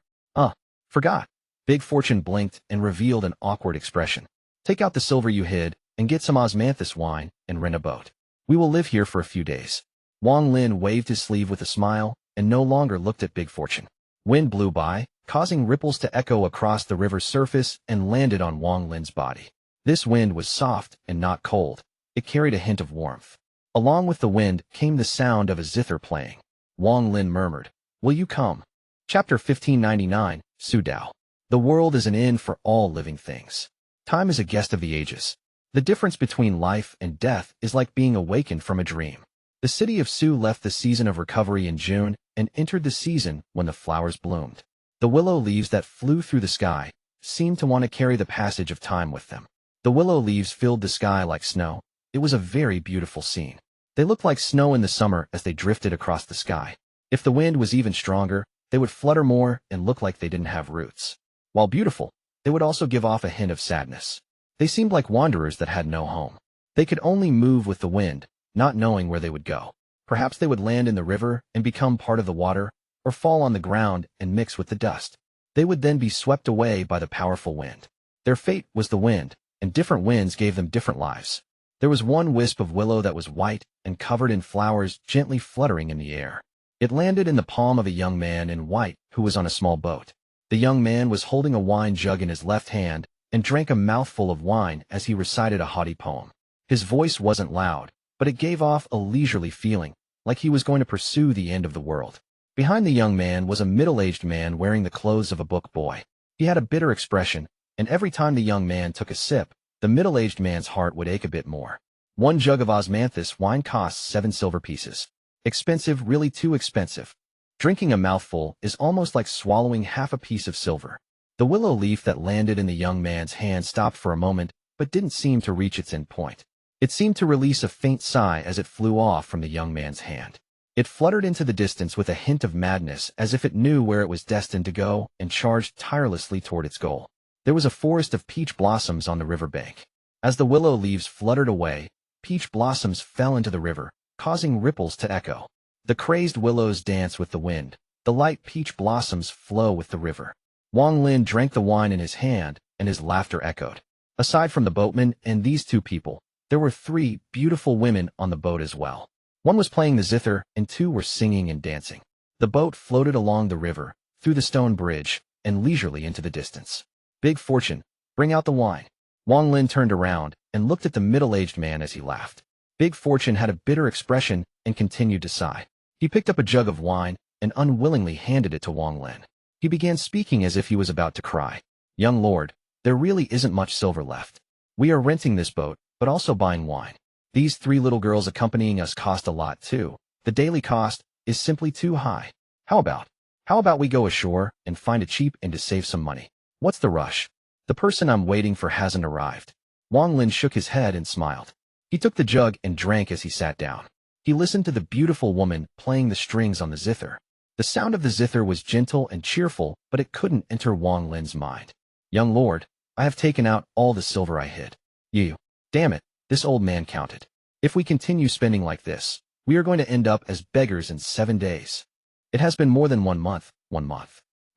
Forgot." Big Fortune blinked and revealed an awkward expression. "Take out the silver you hid and get some osmanthus wine and rent a boat. We will live here for a few days." Wang Lin waved his sleeve with a smile and no longer looked at Big Fortune. Wind blew by, causing ripples to echo across the river's surface and landed on Wang Lin's body. This wind was soft and not cold. It carried a hint of warmth. Along with the wind came the sound of a zither playing. Wang Lin murmured, "Will you come?" Chapter 1599, Su Dao. The world is an inn for all living things. Time is a guest of the ages. The difference between life and death is like being awakened from a dream. The city of Su left the season of recovery in June and entered the season when the flowers bloomed. The willow leaves that flew through the sky seemed to want to carry the passage of time with them. The willow leaves filled the sky like snow. It was a very beautiful scene. They looked like snow in the summer as they drifted across the sky. If the wind was even stronger, they would flutter more and look like they didn't have roots. While beautiful, they would also give off a hint of sadness. They seemed like wanderers that had no home. They could only move with the wind, not knowing where they would go. Perhaps they would land in the river and become part of the water, or fall on the ground and mix with the dust. They would then be swept away by the powerful wind. Their fate was the wind, and different winds gave them different lives. There was one wisp of willow that was white and covered in flowers gently fluttering in the air. It landed in the palm of a young man in white who was on a small boat. The young man was holding a wine jug in his left hand and drank a mouthful of wine as he recited a haughty poem. His voice wasn't loud, but it gave off a leisurely feeling, like he was going to pursue the end of the world. Behind the young man was a middle-aged man wearing the clothes of a book boy. He had a bitter expression, and every time the young man took a sip, the middle-aged man's heart would ache a bit more. One jug of osmanthus wine costs 7 silver pieces. Expensive, really too expensive. Drinking a mouthful is almost like swallowing half a piece of silver. The willow leaf that landed in the young man's hand stopped for a moment, but didn't seem to reach its end point. It seemed to release a faint sigh as it flew off from the young man's hand. It fluttered into the distance with a hint of madness as if it knew where it was destined to go and charged tirelessly toward its goal. There was a forest of peach blossoms on the river bank. As the willow leaves fluttered away, peach blossoms fell into the river, causing ripples to echo. The crazed willows dance with the wind. The light peach blossoms flow with the river. Wang Lin drank the wine in his hand, and his laughter echoed. Aside from the boatman and these two people, there were 3 beautiful women on the boat as well. One was playing the zither, and 2 were singing and dancing. The boat floated along the river, through the stone bridge, and leisurely into the distance. Big Fortune, bring out the wine. Wang Lin turned around and looked at the middle-aged man as he laughed. Big Fortune had a bitter expression and continued to sigh. He picked up a jug of wine and unwillingly handed it to Wang Lin. He began speaking as if he was about to cry. Young lord, there really isn't much silver left. We are renting this boat, but also buying wine. These 3 little girls accompanying us cost a lot too. The daily cost is simply too high. How about we go ashore and find a cheap inn to save some money? What's the rush? The person I'm waiting for hasn't arrived. Wang Lin shook his head and smiled. He took the jug and drank as he sat down. He listened to the beautiful woman playing the strings on the zither. The sound of the zither was gentle and cheerful, but it couldn't enter Wang Lin's mind. Young lord, I have taken out all the silver I hid. You. Damn it, this old man counted. If we continue spending like this, we are going to end up as beggars in 7 days. It has been more than 1 month.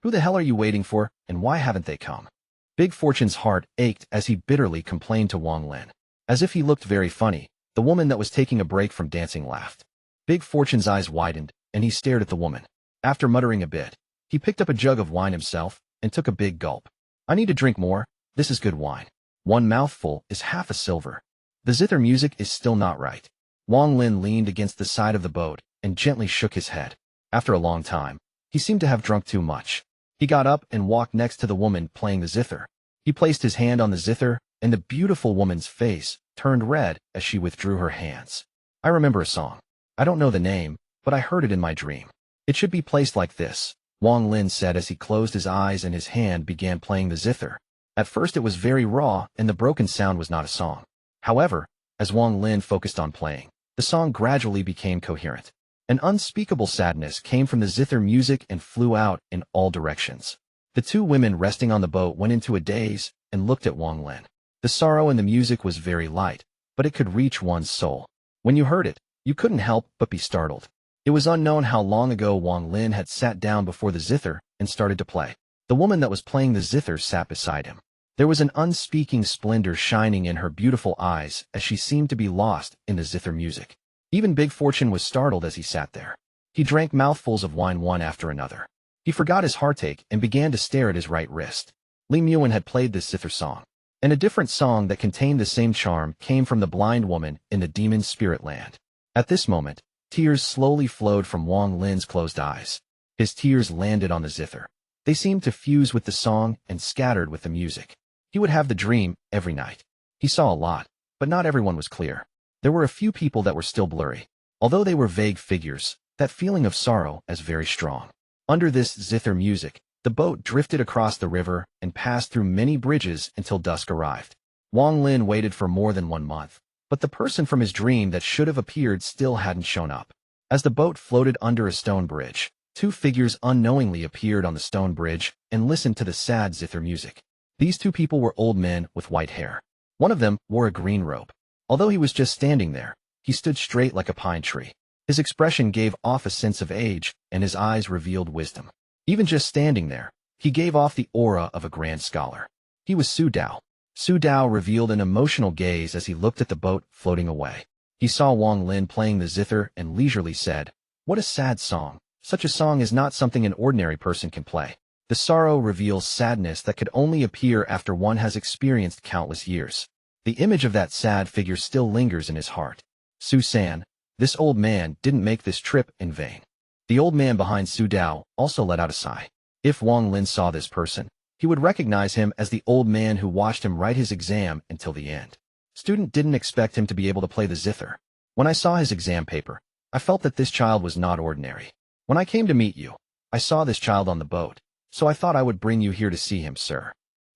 Who the hell are you waiting for, and why haven't they come? Big Fortune's heart ached as he bitterly complained to Wang Lin. As if he looked very funny, the woman that was taking a break from dancing laughed. Big Fortune's eyes widened, and he stared at the woman. After muttering a bit, he picked up a jug of wine himself and took a big gulp. I need to drink more. This is good wine. 1 mouthful is half a silver. The zither music is still not right. Wang Lin leaned against the side of the boat and gently shook his head. After a long time, he seemed to have drunk too much. He got up and walked next to the woman playing the zither. He placed his hand on the zither, and the beautiful woman's face turned red as she withdrew her hands. I remember a song. I don't know the name, but I heard it in my dream. It should be placed like this, Wang Lin said as he closed his eyes and his hand began playing the zither. At first it was very raw, and the broken sound was not a song. However, as Wang Lin focused on playing, the song gradually became coherent. An unspeakable sadness came from the zither music and flew out in all directions. The 2 women resting on the boat went into a daze and looked at Wang Lin. The sorrow in the music was very light, but it could reach one's soul. When you heard it, you couldn't help but be startled. It was unknown how long ago Wang Lin had sat down before the zither and started to play. The woman that was playing the zither sat beside him. There was an unspeaking splendor shining in her beautiful eyes as she seemed to be lost in the zither music. Even Big Fortune was startled as he sat there. He drank mouthfuls of wine one after another. He forgot his heartache and began to stare at his right wrist. Li Muan had played this zither song. And a different song that contained the same charm came from the blind woman in the demon spirit land. At this moment, tears slowly flowed from Wang Lin's closed eyes. His tears landed on the zither. They seemed to fuse with the song and scattered with the music. He would have the dream every night. He saw a lot, but not everyone was clear. There were a few people that were still blurry. Although they were vague figures, that feeling of sorrow as very strong. Under this zither music, the boat drifted across the river and passed through many bridges until dusk arrived. Wang Lin waited for more than 1 month, but the person from his dream that should have appeared still hadn't shown up. As the boat floated under a stone bridge, 2 figures unknowingly appeared on the stone bridge and listened to the sad zither music. These 2 people were old men with white hair. One of them wore a green robe. Although he was just standing there, he stood straight like a pine tree. His expression gave off a sense of age, and his eyes revealed wisdom. Even just standing there, he gave off the aura of a grand scholar. He was Su Dao. Su Dao revealed an emotional gaze as he looked at the boat floating away. He saw Wang Lin playing the zither and leisurely said, "What a sad song. Such a song is not something an ordinary person can play." The sorrow reveals sadness that could only appear after one has experienced countless years. The image of that sad figure still lingers in his heart. Su-san, this old man didn't make this trip in vain. The old man behind Su Dao also let out a sigh. If Wang Lin saw this person, he would recognize him as the old man who watched him write his exam until the end. Student didn't expect him to be able to play the zither. When I saw his exam paper, I felt that this child was not ordinary. When I came to meet you, I saw this child on the boat, so I thought I would bring you here to see him, sir.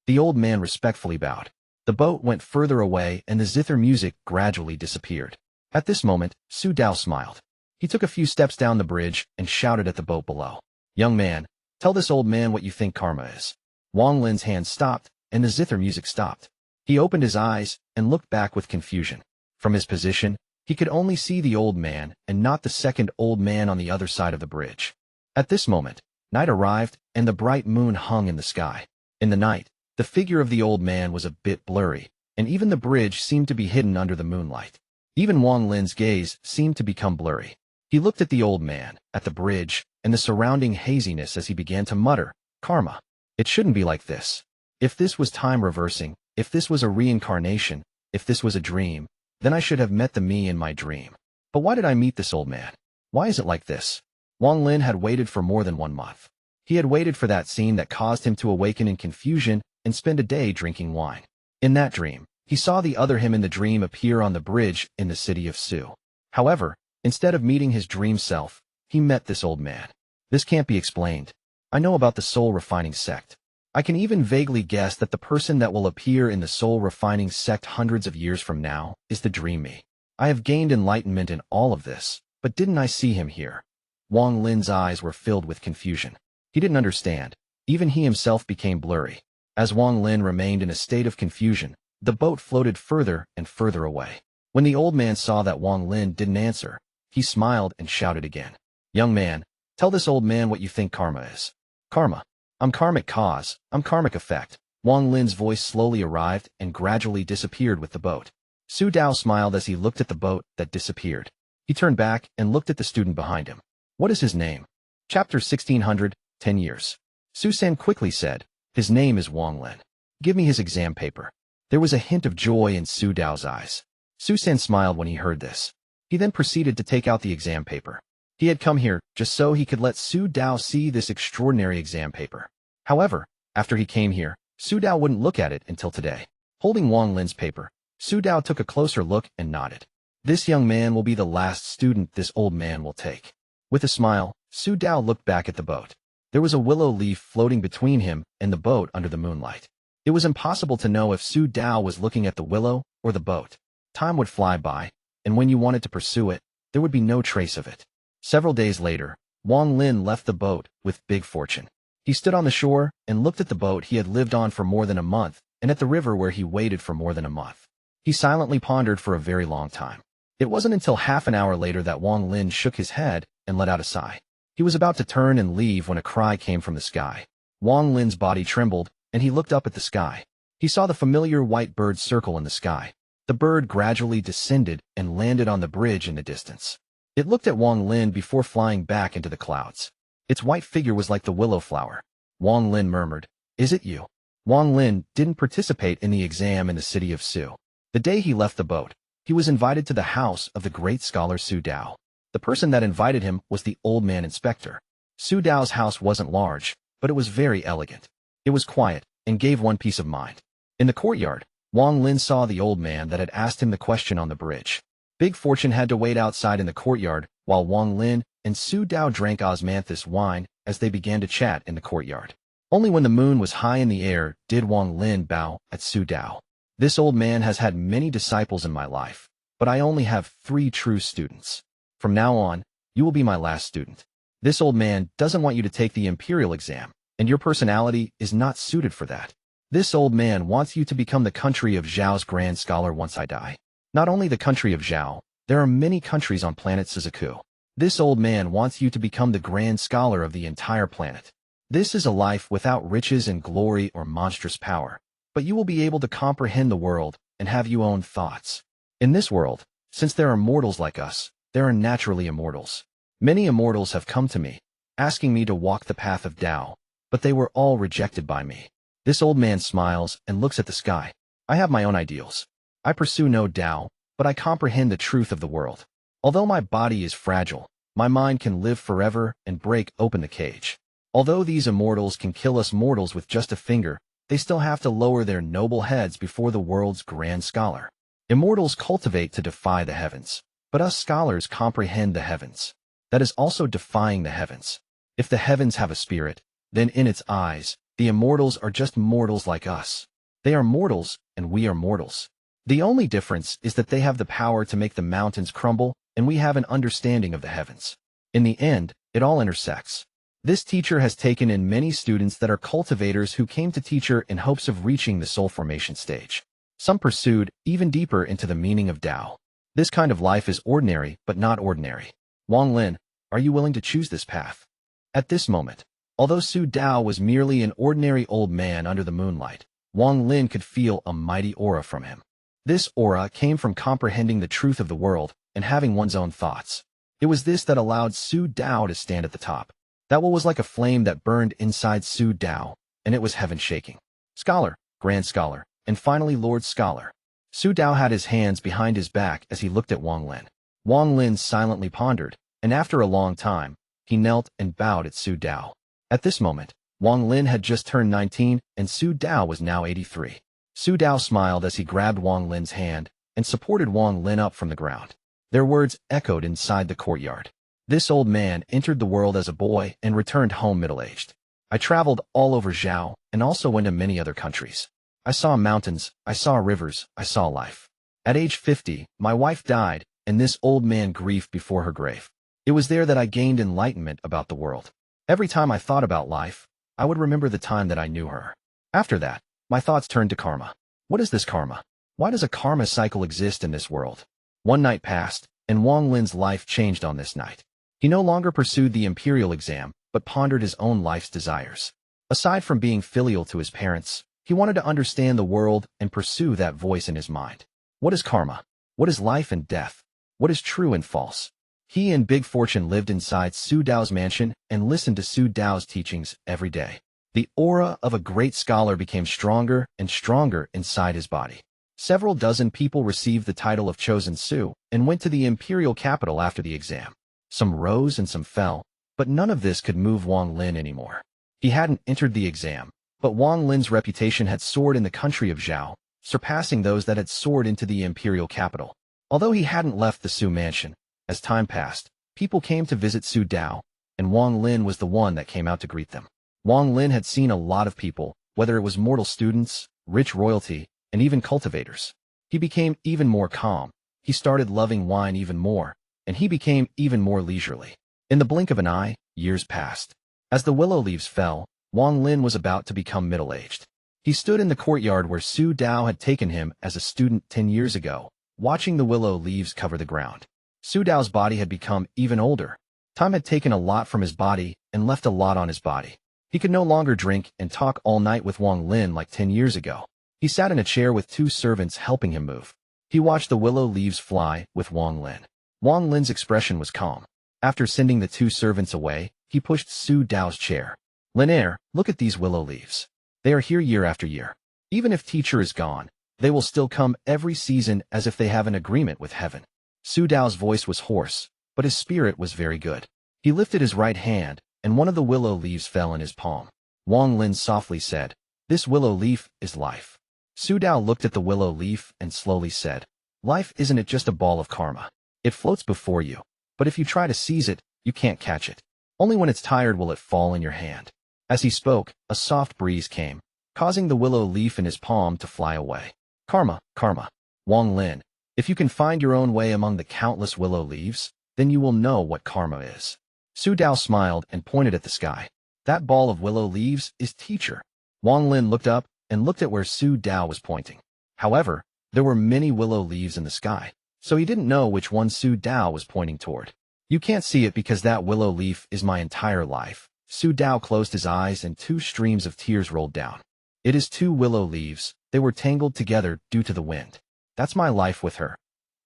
The old man respectfully bowed. The boat went further away and the zither music gradually disappeared. At this moment, Su Dao smiled. He took a few steps down the bridge and shouted at the boat below. "Young man, tell this old man what you think karma is." Wang Lin's hand stopped, and the zither music stopped. He opened his eyes and looked back with confusion. From his position, he could only see the old man and not the second old man on the other side of the bridge. At this moment, night arrived and the bright moon hung in the sky. In the night, the figure of the old man was a bit blurry, and even the bridge seemed to be hidden under the moonlight. Even Wang Lin's gaze seemed to become blurry. He looked at the old man, at the bridge, and the surrounding haziness as he began to mutter, "Karma. It shouldn't be like this. If this was time reversing, if this was a reincarnation, if this was a dream, then I should have met the me in my dream. But why did I meet this old man? Why is it like this?" Wang Lin had waited for more than 1 month. He had waited for that scene that caused him to awaken in confusion and spend a day drinking wine. In that dream, he saw the other him in the dream appear on the bridge in the city of Su. However, instead of meeting his dream self, he met this old man. This can't be explained. I know about the soul-refining sect. I can even vaguely guess that the person that will appear in the soul-refining sect hundreds of years from now is the dream me. I have gained enlightenment in all of this, but didn't I see him here? Wang Lin's eyes were filled with confusion. He didn't understand. Even he himself became blurry. As Wang Lin remained in a state of confusion, the boat floated further and further away. When the old man saw that Wang Lin didn't answer, he smiled and shouted again. "Young man, tell this old man what you think karma is." "Karma. I'm karmic cause, I'm karmic effect." Wang Lin's voice slowly arrived and gradually disappeared with the boat. Su Dao smiled as he looked at the boat that disappeared. He turned back and looked at the student behind him. "What is his name?" Chapter 1600, 10 years. Su-san quickly said, "His name is Wang Lin. Give me his exam paper." There was a hint of joy in Su Dao's eyes. Su-san smiled when he heard this. He then proceeded to take out the exam paper. He had come here just so he could let Su Dao see this extraordinary exam paper. However, after he came here, Su Dao wouldn't look at it until today. Holding Wang Lin's paper, Su Dao took a closer look and nodded. This young man will be the last student this old man will take. With a smile, Su Dao looked back at the boat. There was a willow leaf floating between him and the boat under the moonlight. It was impossible to know if Su Dao was looking at the willow or the boat. Time would fly by, and when you wanted to pursue it, there would be no trace of it. Several days later, Wang Lin left the boat with big fortune. He stood on the shore and looked at the boat he had lived on for more than a month and at the river where he waited for more than a month. He silently pondered for a very long time. It wasn't until half an hour later that Wang Lin shook his head and let out a sigh. He was about to turn and leave when a cry came from the sky. Wang Lin's body trembled, and he looked up at the sky. He saw the familiar white bird circle in the sky. The bird gradually descended and landed on the bridge in the distance. It looked at Wang Lin before flying back into the clouds. Its white figure was like the willow flower. Wang Lin murmured, "Is it you?" Wang Lin didn't participate in the exam in the city of Su. The day he left the boat, he was invited to the house of the great scholar Su Dao. The person that invited him was the old man inspector. Su Dao's house wasn't large, but it was very elegant. It was quiet and gave one peace of mind. In the courtyard, Wang Lin saw the old man that had asked him the question on the bridge. Big Fortune had to wait outside in the courtyard while Wang Lin and Su Dao drank osmanthus wine as they began to chat in the courtyard. Only when the moon was high in the air did Wang Lin bow at Su Dao. This old man has had many disciples in my life, but I only have 3 true students. From now on, you will be my last student. This old man doesn't want you to take the imperial exam, and your personality is not suited for that. This old man wants you to become the country of Zhou's grand scholar once I die. Not only the country of Zhou, there are many countries on planet Suzaku. This old man wants you to become the grand scholar of the entire planet. This is a life without riches and glory or monstrous power, but you will be able to comprehend the world and have your own thoughts. In this world, since there are mortals like us, there are naturally immortals. Many immortals have come to me, asking me to walk the path of Tao, but they were all rejected by me. This old man smiles and looks at the sky. I have my own ideals. I pursue no Tao, but I comprehend the truth of the world. Although my body is fragile, my mind can live forever and break open the cage. Although these immortals can kill us mortals with just a finger, they still have to lower their noble heads before the world's grand scholar. Immortals cultivate to defy the heavens, but us scholars comprehend the heavens. That is also defying the heavens. If the heavens have a spirit, then in its eyes, the immortals are just mortals like us. They are mortals, and we are mortals. The only difference is that they have the power to make the mountains crumble, and we have an understanding of the heavens. In the end, it all intersects. This teacher has taken in many students that are cultivators who came to teach her in hopes of reaching the soul formation stage. Some pursued even deeper into the meaning of Tao. This kind of life is ordinary, but not ordinary. Wang Lin, are you willing to choose this path? At this moment, although Su Dao was merely an ordinary old man under the moonlight, Wang Lin could feel a mighty aura from him. This aura came from comprehending the truth of the world and having one's own thoughts. It was this that allowed Su Dao to stand at the top. That was like a flame that burned inside Su Dao, and it was heaven shaking. Scholar, Grand Scholar, and finally Lord Scholar. Su Dao had his hands behind his back as he looked at Wang Lin. Wang Lin silently pondered, and after a long time, he knelt and bowed at Su Dao. At this moment, Wang Lin had just turned 19, and Su Dao was now 83. Su Dao smiled as he grabbed Wang Lin's hand and supported Wang Lin up from the ground. Their words echoed inside the courtyard. This old man entered the world as a boy and returned home middle-aged. I traveled all over Zhou and also went to many other countries. I saw mountains, I saw rivers, I saw life. At age 50, my wife died, and this old man grieved before her grave. It was there that I gained enlightenment about the world. Every time I thought about life, I would remember the time that I knew her. After that, my thoughts turned to karma. What is this karma? Why does a karma cycle exist in this world? One night passed, and Wang Lin's life changed on this night. He no longer pursued the imperial exam, but pondered his own life's desires. Aside from being filial to his parents, he wanted to understand the world and pursue that voice in his mind. What is karma? What is life and death? What is true and false? He and Big Fortune lived inside Su Dao's mansion and listened to Su Dao's teachings every day. The aura of a great scholar became stronger and stronger inside his body. Several dozen people received the title of Chosen Su and went to the imperial capital after the exam. Some rose and some fell, but none of this could move Wang Lin anymore. He hadn't entered the exam, but Wang Lin's reputation had soared in the country of Zhou, surpassing those that had soared into the imperial capital. Although he hadn't left the Su mansion, as time passed, people came to visit Su Dao, and Wang Lin was the one that came out to greet them. Wang Lin had seen a lot of people, whether it was mortal students, rich royalty, and even cultivators. He became even more calm. He started loving wine even more, and he became even more leisurely. In the blink of an eye, years passed. As the willow leaves fell, Wang Lin was about to become middle-aged. He stood in the courtyard where Su Dao had taken him as a student 10 years ago, watching the willow leaves cover the ground. Su Dao's body had become even older. Time had taken a lot from his body and left a lot on his body. He could no longer drink and talk all night with Wang Lin like 10 years ago. He sat in a chair with 2 servants helping him move. He watched the willow leaves fly with Wang Lin. Wang Lin's expression was calm. After sending the 2 servants away, he pushed Su Dao's chair. Linaire, look at these willow leaves. They are here year after year. Even if teacher is gone, they will still come every season as if they have an agreement with heaven. Su Dao's voice was hoarse, but his spirit was very good. He lifted his right hand, and one of the willow leaves fell in his palm. Wang Lin softly said, "This willow leaf is life." Su Dao looked at the willow leaf and slowly said, "Life isn't it just a ball of karma? It floats before you, but if you try to seize it, You can't catch it. Only when it's tired will it fall in your hand. As he spoke, a soft breeze came, causing the willow leaf in his palm to fly away. Karma, karma. Wang Lin, if you can find your own way among the countless willow leaves, then you will know what karma is. Su Dao smiled and pointed at the sky. That ball of willow leaves is teacher. Wang Lin looked up and looked at where Su Dao was pointing. However, there were many willow leaves in the sky, so he didn't know which one Su Dao was pointing toward. You can't see it because that willow leaf is my entire life. Su Dao closed his eyes and 2 streams of tears rolled down. It is 2 willow leaves. They were tangled together due to the wind. That's my life with her.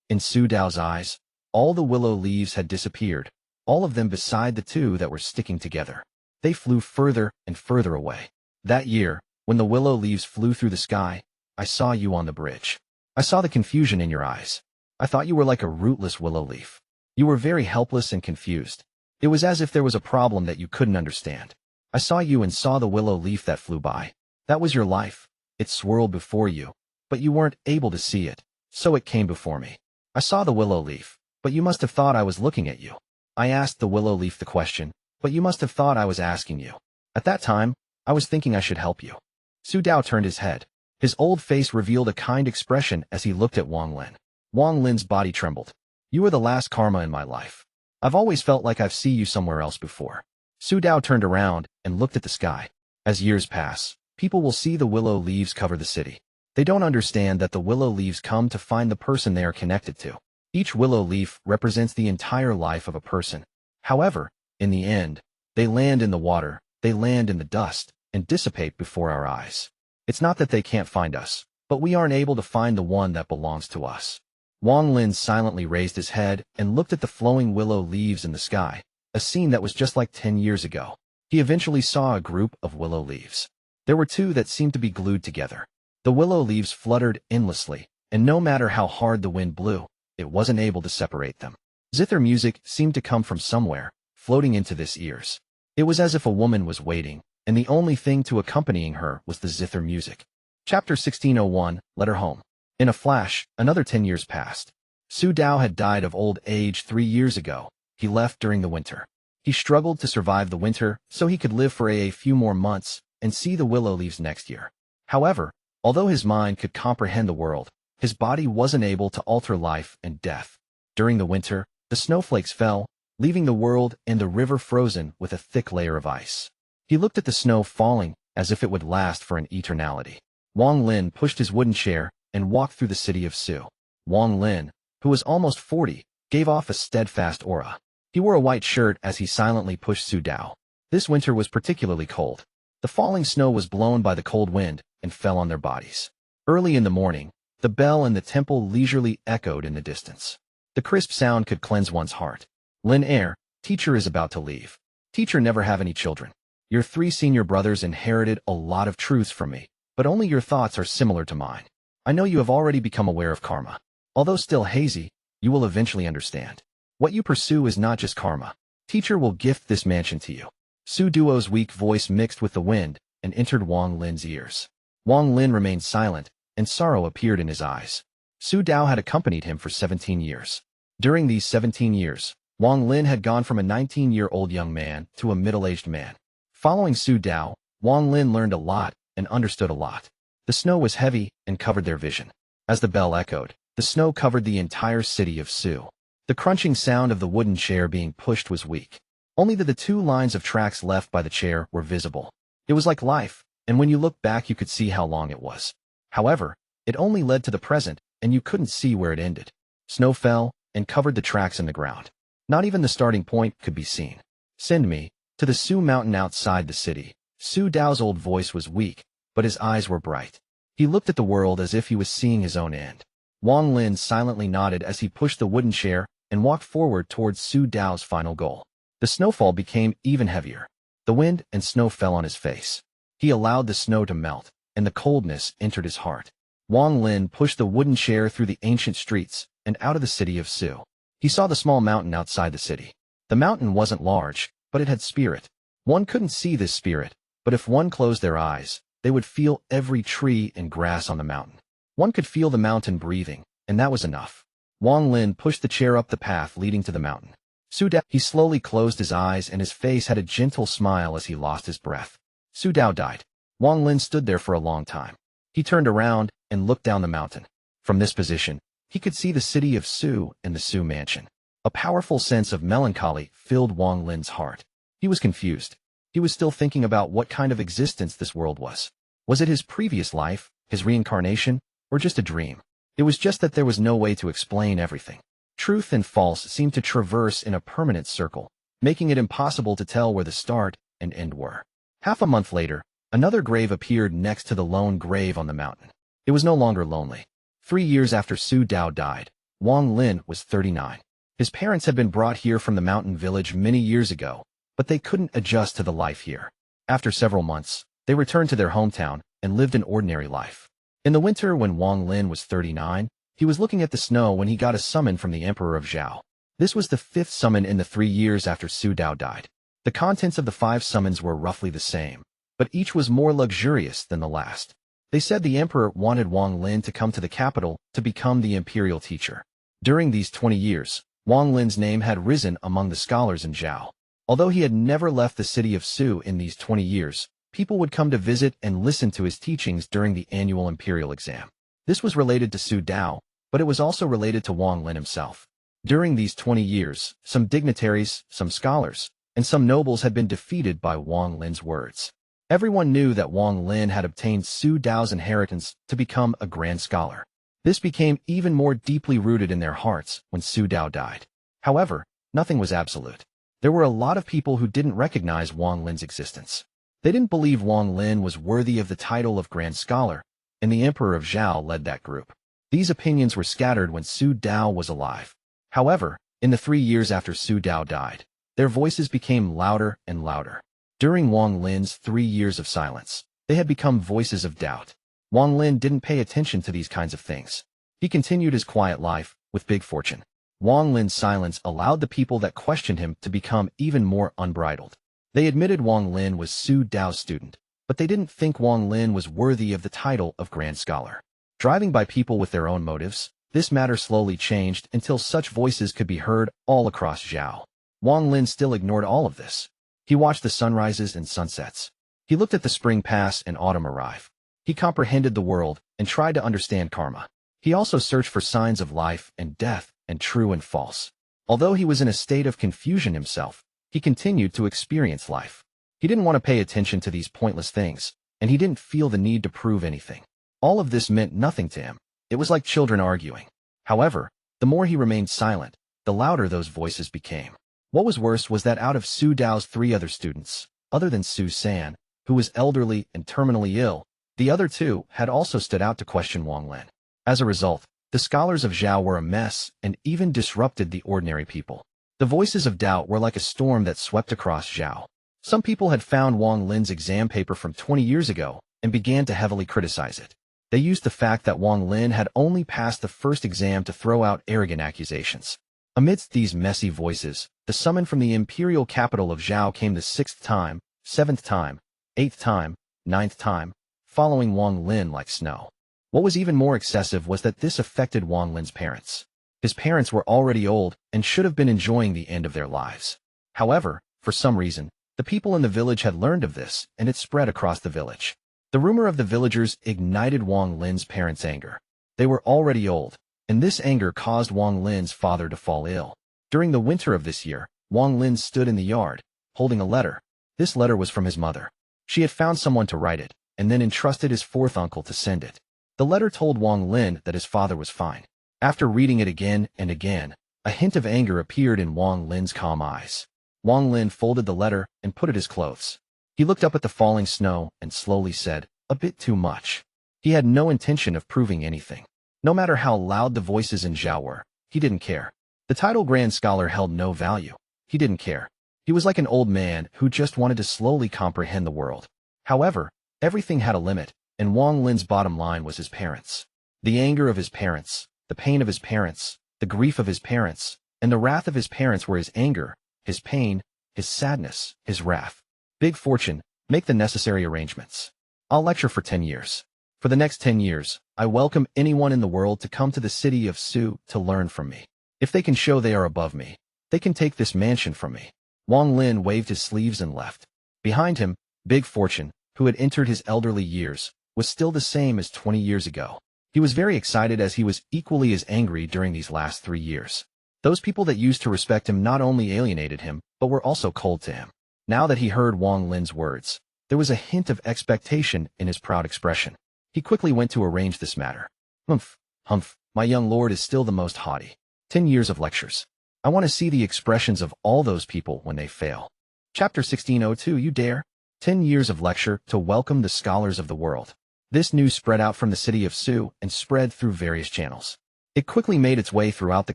In Su Dao's eyes, all the willow leaves had disappeared, all of them beside the 2 that were sticking together. They flew further and further away. That year, when the willow leaves flew through the sky, I saw you on the bridge. I saw the confusion in your eyes. I thought you were like a rootless willow leaf. You were very helpless and confused. It was as if there was a problem that you couldn't understand. I saw you and saw the willow leaf that flew by. That was your life. It swirled before you, but you weren't able to see it, so it came before me. I saw the willow leaf, but you must have thought I was looking at you. I asked the willow leaf the question, but you must have thought I was asking you. At that time, I was thinking I should help you. Su Dao turned his head. His old face revealed a kind expression as he looked at Wang Lin. Wang Lin's body trembled. You are the last karma in my life. I've always felt like I've seen you somewhere else before. Su Dao turned around and looked at the sky. As years pass, people will see the willow leaves cover the city. They don't understand that the willow leaves come to find the person they are connected to. Each willow leaf represents the entire life of a person. However, in the end, they land in the water, they land in the dust, and dissipate before our eyes. It's not that they can't find us, but we aren't able to find the one that belongs to us. Wang Lin silently raised his head and looked at the flowing willow leaves in the sky, a scene that was just like 10 years ago. He eventually saw a group of willow leaves. There were 2 that seemed to be glued together. The willow leaves fluttered endlessly, and no matter how hard the wind blew, it wasn't able to separate them. Zither music seemed to come from somewhere, floating into his ears. It was as if a woman was waiting, and the only thing to accompanying her was the zither music. Chapter 1601, Letter Home. In a flash, another 10 years passed. Su Dao had died of old age 3 years ago. He left during the winter. He struggled to survive the winter so he could live for a few more months and see the willow leaves next year. However, although his mind could comprehend the world, his body wasn't able to alter life and death. During the winter, the snowflakes fell, leaving the world and the river frozen with a thick layer of ice. He looked at the snow falling as if it would last for an eternity. Wang Lin pushed his wooden chair and walked through the city of Su. Wang Lin, who was almost 40, gave off a steadfast aura. He wore a white shirt as he silently pushed Su Dao. This winter was particularly cold. The falling snow was blown by the cold wind and fell on their bodies. Early in the morning, the bell in the temple leisurely echoed in the distance. The crisp sound could cleanse one's heart. Lin Air, teacher is about to leave. Teacher never have any children. Your 3 senior brothers inherited a lot of truths from me, but only your thoughts are similar to mine. I know you have already become aware of karma. Although still hazy, you will eventually understand. What you pursue is not just karma. Teacher will gift this mansion to you. Su Duo's weak voice mixed with the wind and entered Wang Lin's ears. Wang Lin remained silent, and sorrow appeared in his eyes. Su Dao had accompanied him for 17 years. During these 17 years, Wang Lin had gone from a 19-year-old young man to a middle-aged man. Following Su Dao, Wang Lin learned a lot and understood a lot. The snow was heavy and covered their vision. As the bell echoed, the snow covered the entire city of Su. The crunching sound of the wooden chair being pushed was weak. Only the 2 lines of tracks left by the chair were visible. It was like life, and when you looked back you could see how long it was. However, it only led to the present, and you couldn't see where it ended. Snow fell and covered the tracks in the ground. Not even the starting point could be seen. Send me to the Su mountain outside the city. Su Dao's old voice was weak, but his eyes were bright. He looked at the world as if he was seeing his own end. Wang Lin silently nodded as he pushed the wooden chair and walked forward towards Su Dao's final goal. The snowfall became even heavier. The wind and snow fell on his face. He allowed the snow to melt, and the coldness entered his heart. Wang Lin pushed the wooden chair through the ancient streets and out of the city of Su. He saw the small mountain outside the city. The mountain wasn't large, but it had spirit. One couldn't see this spirit, but if one closed their eyes, they would feel every tree and grass on the mountain. One could feel the mountain breathing, and that was enough. Wang Lin pushed the chair up the path leading to the mountain. Su Dao. He slowly closed his eyes and his face had a gentle smile as he lost his breath. Su Dao died. Wang Lin stood there for a long time. He turned around and looked down the mountain. From this position, he could see the city of Su and the Su mansion. A powerful sense of melancholy filled Wang Lin's heart. He was confused. He was still thinking about what kind of existence this world was. Was it his previous life, his reincarnation, or just a dream? It was just that there was no way to explain everything. Truth and false seemed to traverse in a permanent circle, making it impossible to tell where the start and end were. Half a month later, another grave appeared next to the lone grave on the mountain. It was no longer lonely. 3 years after Su Dao died, Wang Lin was 39. His parents had been brought here from the mountain village many years ago, but they couldn't adjust to the life here. After several months, they returned to their hometown and lived an ordinary life. In the winter when Wang Lin was 39, he was looking at the snow when he got a summon from the Emperor of Zhou. This was the 5th summon in the 3 years after Su Dao died. The contents of the 5 summons were roughly the same, but each was more luxurious than the last. They said the Emperor wanted Wang Lin to come to the capital to become the imperial teacher. During these 20 years, Wang Lin's name had risen among the scholars in Zhou. Although he had never left the city of Su in these 20 years, people would come to visit and listen to his teachings during the annual imperial exam. This was related to Su Dao, but it was also related to Wang Lin himself. During these 20 years, some dignitaries, some scholars, and some nobles had been defeated by Wang Lin's words. Everyone knew that Wang Lin had obtained Su Dao's inheritance to become a grand scholar. This became even more deeply rooted in their hearts when Su Dao died. However, nothing was absolute. There were a lot of people who didn't recognize Wang Lin's existence. They didn't believe Wang Lin was worthy of the title of grand scholar, and the Emperor of Zhou led that group. These opinions were scattered when Su Dao was alive. However, in the 3 years after Su Dao died, their voices became louder and louder. During Wang Lin's 3 years of silence, they had become voices of doubt. Wang Lin didn't pay attention to these kinds of things. He continued his quiet life, with big fortune. Wang Lin's silence allowed the people that questioned him to become even more unbridled. They admitted Wang Lin was Su Dao's student, but they didn't think Wang Lin was worthy of the title of grand scholar. Driving by people with their own motives, this matter slowly changed until such voices could be heard all across Zhou. Wang Lin still ignored all of this. He watched the sunrises and sunsets. He looked at the spring pass and autumn arrive. He comprehended the world and tried to understand karma. He also searched for signs of life and death and true and false. Although he was in a state of confusion himself, he continued to experience life. He didn't want to pay attention to these pointless things, and he didn't feel the need to prove anything. All of this meant nothing to him. It was like children arguing. However, the more he remained silent, the louder those voices became. What was worse was that out of Su Dao's 3 other students, other than Su San, who was elderly and terminally ill, the other 2 had also stood out to question Wang Lin. As a result, the scholars of Zhou were a mess and even disrupted the ordinary people. The voices of doubt were like a storm that swept across Zhou. Some people had found Wang Lin's exam paper from 20 years ago and began to heavily criticize it. They used the fact that Wang Lin had only passed the first exam to throw out arrogant accusations. Amidst these messy voices, the summon from the imperial capital of Zhou came the 6th time, 7th time, 8th time, 9th time, following Wang Lin like snow. What was even more excessive was that this affected Wang Lin's parents. His parents were already old and should have been enjoying the end of their lives. However, for some reason, the people in the village had learned of this, and it spread across the village. The rumor of the villagers ignited Wang Lin's parents' anger. They were already old, and this anger caused Wang Lin's father to fall ill. During the winter of this year, Wang Lin stood in the yard, holding a letter. This letter was from his mother. She had found someone to write it, and then entrusted his 4th uncle to send it. The letter told Wang Lin that his father was fine. After reading it again and again, a hint of anger appeared in Wang Lin's calm eyes. Wang Lin folded the letter and put it in his clothes. He looked up at the falling snow and slowly said, "A bit too much." He had no intention of proving anything. No matter how loud the voices in Zhou were, he didn't care. The title Grand Scholar held no value. He didn't care. He was like an old man who just wanted to slowly comprehend the world. However, everything had a limit, and Wang Lin's bottom line was his parents. The anger of his parents, the pain of his parents, the grief of his parents, and the wrath of his parents were his anger, his pain, his sadness, his wrath. Big fortune, make the necessary arrangements. I'll lecture for 10 years. For the next 10 years, I welcome anyone in the world to come to the city of Su to learn from me. If they can show they are above me, They can take this mansion from me. Wang Lin waved his sleeves and left. Behind him, Big Fortune, who had entered his elderly years, was still the same as 20 years ago. He was very excited as he was equally as angry during these last 3 years. Those people that used to respect him not only alienated him, but were also cold to him. Now that he heard Wang Lin's words, there was a hint of expectation in his proud expression. He quickly went to arrange this matter. Humph, humph, my young lord is still the most haughty. 10 years of lectures. I want to see the expressions of all those people when they fail. Chapter 1602. You dare? 10 years of lecture to welcome the scholars of the world. This news spread out from the city of Shu and spread through various channels. It quickly made its way throughout the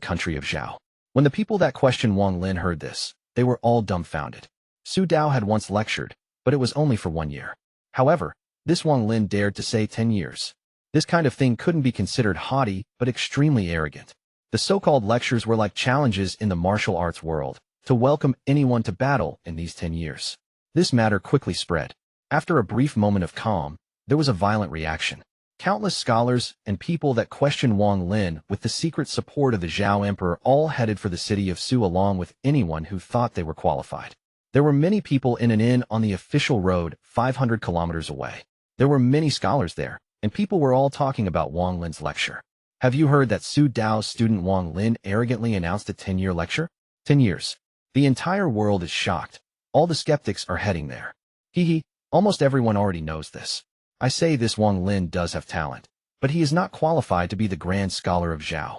country of Zhou. When the people that questioned Wang Lin heard this, they were all dumbfounded. Su Dao had once lectured, but it was only for 1 year. However, this Wang Lin dared to say 10 years. This kind of thing couldn't be considered haughty, but extremely arrogant. The so-called lectures were like challenges in the martial arts world, to welcome anyone to battle in these 10 years. This matter quickly spread. After a brief moment of calm, there was a violent reaction. Countless scholars and people that questioned Wang Lin with the secret support of the Zhou Emperor all headed for the city of Shu along with anyone who thought they were qualified. There were many people in an inn on the official road 500 kilometers away. There were many scholars there, and people were all talking about Wang Lin's lecture. Have you heard that Su Dao's student Wang Lin arrogantly announced a 10-year lecture? 10 years. The entire world is shocked. All the skeptics are heading there. Hee, almost everyone already knows this. I say this Wang Lin does have talent, but he is not qualified to be the grand scholar of Zhou.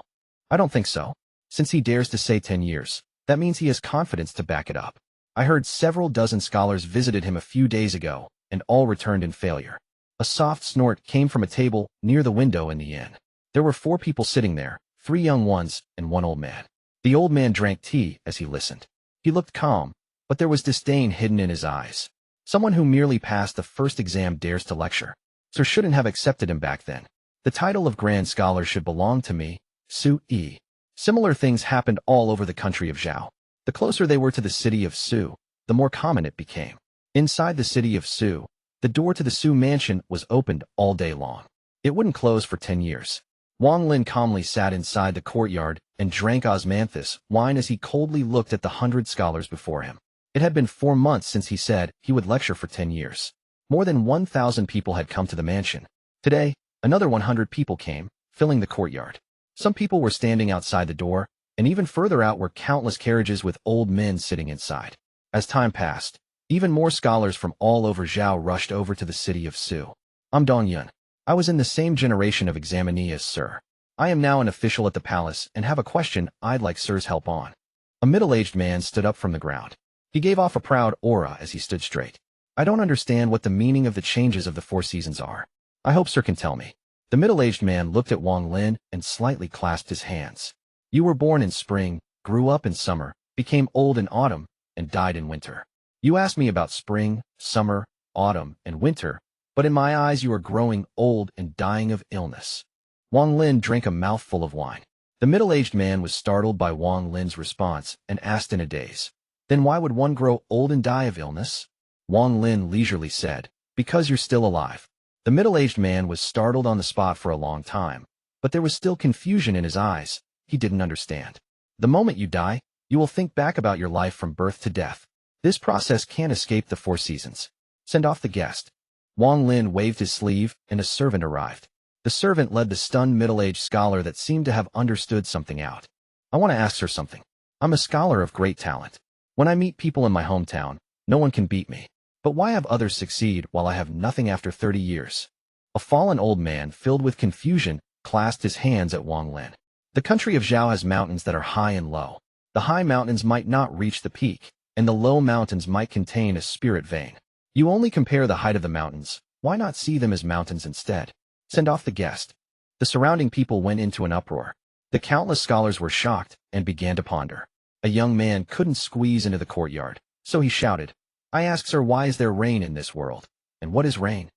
I don't think so. Since he dares to say 10 years, that means he has confidence to back it up. I heard several dozen scholars visited him a few days ago, and all returned in failure. A soft snort came from a table near the window in the inn. There were 4 people sitting there, 3 young ones and 1 old man. The old man drank tea as he listened. He looked calm, but there was disdain hidden in his eyes. Someone who merely passed the first exam dares to lecture. Sir shouldn't have accepted him back then. The title of Grand Scholar should belong to me, Su Yi. Similar things happened all over the country of Zhou. The closer they were to the city of Shu, the more common it became. Inside the city of Shu, the door to the Shu mansion was opened all day long. It wouldn't close for 10 years. Wang Lin calmly sat inside the courtyard and drank osmanthus wine as he coldly looked at the 100 scholars before him. It had been 4 months since he said he would lecture for 10 years. More than 1,000 people had come to the mansion. Today, another 100 people came, filling the courtyard. Some people were standing outside the door, and even further out were countless carriages with old men sitting inside. As time passed, even more scholars from all over Zhou rushed over to the city of Shu. I'm Dong Yun. I was in the same generation of examinee as Sir. I am now an official at the palace and have a question I'd like Sir's help on. A middle-aged man stood up from the ground. He gave off a proud aura as he stood straight. I don't understand what the meaning of the changes of the 4 seasons are. I hope Sir can tell me. The middle-aged man looked at Wang Lin and slightly clasped his hands. You were born in spring, grew up in summer, became old in autumn, and died in winter. You asked me about spring, summer, autumn, and winter, but in my eyes you are growing old and dying of illness. Wang Lin drank a mouthful of wine. The middle-aged man was startled by Wang Lin's response and asked in a daze, then why would one grow old and die of illness? Wang Lin leisurely said, because you're still alive. The middle-aged man was startled on the spot for a long time, but there was still confusion in his eyes. He didn't understand. The moment you die, you will think back about your life from birth to death. This process can't escape the 4 seasons. Send off the guest. Wang Lin waved his sleeve, and a servant arrived. The servant led the stunned middle-aged scholar that seemed to have understood something out. I want to ask her something. I'm a scholar of great talent. When I meet people in my hometown, no one can beat me. But why have others succeed while I have nothing after 30 years? A fallen old man, filled with confusion, clasped his hands at Wang Lin. The country of Zhou has mountains that are high and low. The high mountains might not reach the peak, and the low mountains might contain a spirit vein. You only compare the height of the mountains. Why not see them as mountains instead? Send off the guest. The surrounding people went into an uproar. The countless scholars were shocked and began to ponder. A young man couldn't squeeze into the courtyard, so he shouted, I ask sir, why is there rain in this world? And what is rain?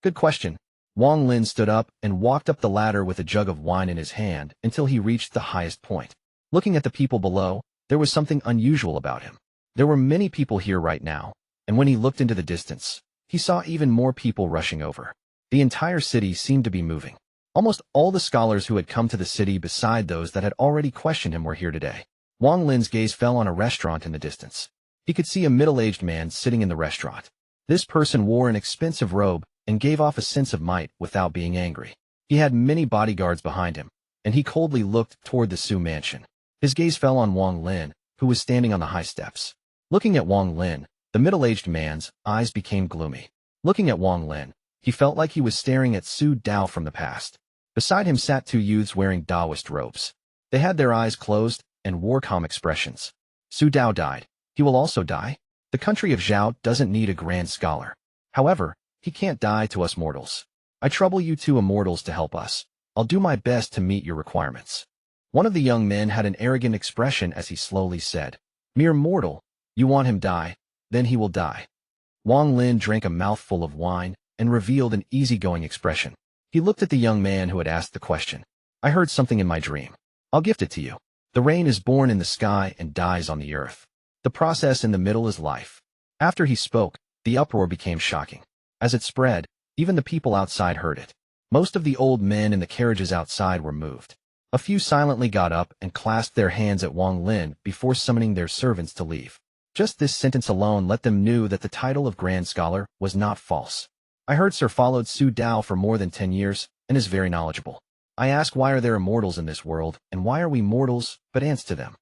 Good question. Wang Lin stood up and walked up the ladder with a jug of wine in his hand until he reached the highest point. Looking at the people below, there was something unusual about him. There were many people here right now, and when he looked into the distance, he saw even more people rushing over. The entire city seemed to be moving. Almost all the scholars who had come to the city beside those that had already questioned him were here today. Wang Lin's gaze fell on a restaurant in the distance. He could see a middle-aged man sitting in the restaurant. This person wore an expensive robe and gave off a sense of might without being angry. He had many bodyguards behind him, and he coldly looked toward the Su mansion. His gaze fell on Wang Lin, who was standing on the high steps. Looking at Wang Lin, the middle-aged man's eyes became gloomy. Looking at Wang Lin, he felt like he was staring at Su Dao from the past. Beside him sat two youths wearing Taoist robes. They had their eyes closed and wore calm expressions. Su Dao died. He will also die. The country of Zhou doesn't need a grand scholar. However, he can't die to us mortals. I trouble you two immortals to help us. I'll do my best to meet your requirements. One of the young men had an arrogant expression as he slowly said, "Mere mortal, you want him die, then he will die." Wang Lin drank a mouthful of wine and revealed an easygoing expression. He looked at the young man who had asked the question. "I heard something in my dream. I'll gift it to you. The rain is born in the sky and dies on the earth. The process in the middle is life." After he spoke, the uproar became shocking. As it spread, even the people outside heard it. Most of the old men in the carriages outside were moved. A few silently got up and clasped their hands at Wang Lin before summoning their servants to leave. Just this sentence alone let them know that the title of Grand Scholar was not false. "I heard Sir followed Su Dao for more than 10 years and is very knowledgeable. I ask, why are there immortals in this world, and why are we mortals but ants to them?"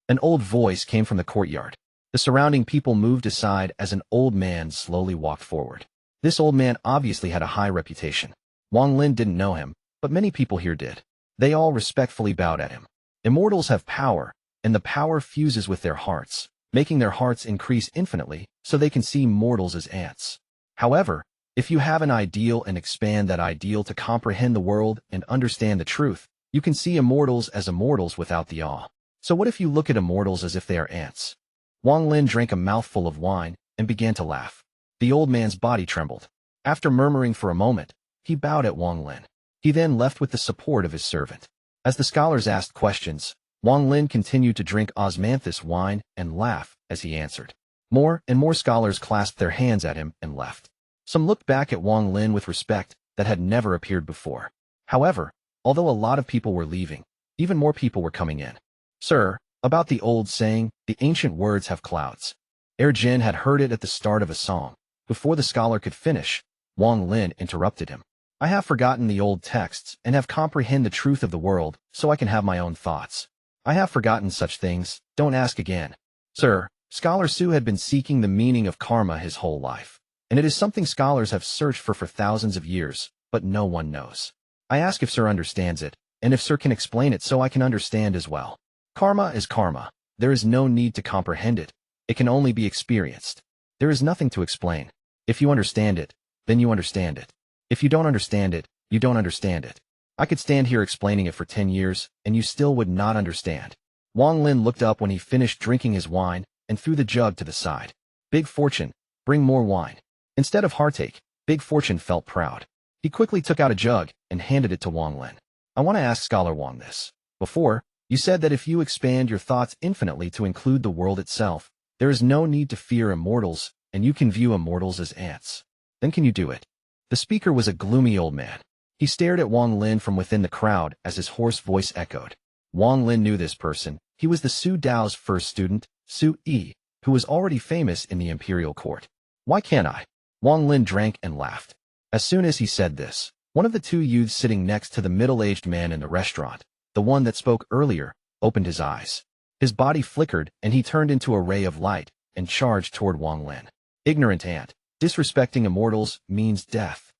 An old voice came from the courtyard. The surrounding people moved aside as an old man slowly walked forward. This old man obviously had a high reputation. Wang Lin didn't know him, but many people here did. They all respectfully bowed at him. Immortals have power, and the power fuses with their hearts, making their hearts increase infinitely so they can see mortals as ants. However, if you have an ideal and expand that ideal to comprehend the world and understand the truth, you can see immortals as immortals without the awe. So what if you look at immortals as if they are ants? Wang Lin drank a mouthful of wine and began to laugh. The old man's body trembled. After murmuring for a moment, he bowed at Wang Lin. He then left with the support of his servant. As the scholars asked questions, Wang Lin continued to drink osmanthus wine and laugh as he answered. More and more scholars clasped their hands at him and left. Some looked back at Wang Lin with respect that had never appeared before. However, although a lot of people were leaving, even more people were coming in. "Sir, about the old saying, the ancient words have clouds." Jin had heard it at the start of a song. Before the scholar could finish, Wang Lin interrupted him. "I have forgotten the old texts and have comprehend the truth of the world so I can have my own thoughts. I have forgotten such things, don't ask again." "Sir, Scholar Su had been seeking the meaning of karma his whole life, and it is something scholars have searched for thousands of years, but no one knows. I ask if Sir understands it, and if Sir can explain it so I can understand as well. Karma is karma. There is no need to comprehend it. It can only be experienced. There is nothing to explain. If you understand it, then you understand it. If you don't understand it, you don't understand it. I could stand here explaining it for 10 years, and you still would not understand." Wang Lin looked up when he finished drinking his wine and threw the jug to the side. "Big Fortune, bring more wine." Instead of heartache, Big Fortune felt proud. He quickly took out a jug and handed it to Wang Lin. "I want to ask Scholar Wang this. Before, you said that if you expand your thoughts infinitely to include the world itself, there is no need to fear immortals, and you can view immortals as ants. Then can you do it?" The speaker was a gloomy old man. He stared at Wang Lin from within the crowd as his hoarse voice echoed. Wang Lin knew this person. He was the Su Dao's first student, Su Yi, who was already famous in the imperial court. "Why can't I?" Wang Lin drank and laughed. As soon as he said this, one of the two youths sitting next to the middle-aged man in the restaurant, the one that spoke earlier, opened his eyes. His body flickered and he turned into a ray of light and charged toward Wang Lin. "Ignorant ant, disrespecting immortals means death."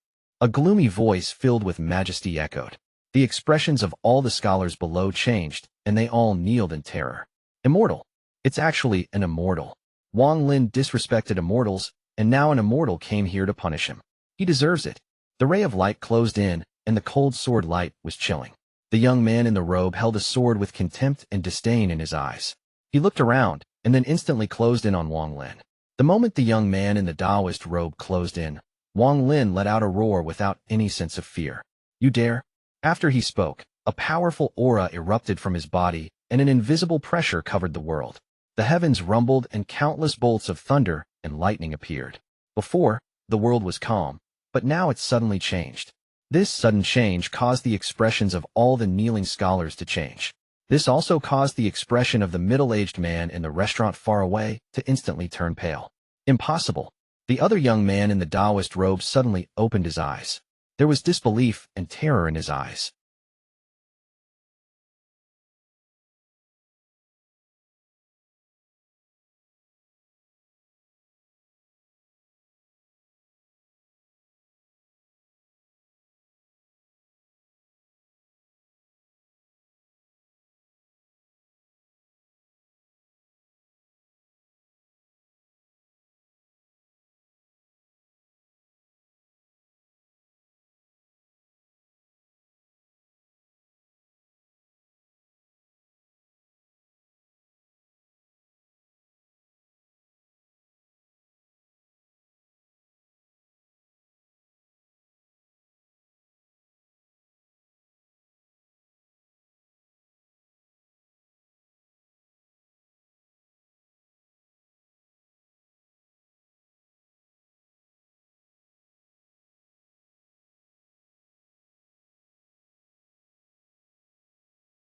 A gloomy voice filled with majesty echoed. The expressions of all the scholars below changed, and they all kneeled in terror. "Immortal? It's actually an immortal. Wang Lin disrespected immortals, and now an immortal came here to punish him. He deserves it." The ray of light closed in, and the cold sword light was chilling. The young man in the robe held a sword with contempt and disdain in his eyes. He looked around, and then instantly closed in on Wang Lin. The moment the young man in the Taoist robe closed in, Wang Lin let out a roar without any sense of fear. "You dare?" After he spoke, a powerful aura erupted from his body, and an invisible pressure covered the world. The heavens rumbled and countless bolts of thunder and lightning appeared. Before, the world was calm, but now it suddenly changed. This sudden change caused the expressions of all the kneeling scholars to change. This also caused the expression of the middle-aged man in the restaurant far away to instantly turn pale. Impossible. The other young man in the Taoist robe suddenly opened his eyes. There was disbelief and terror in his eyes.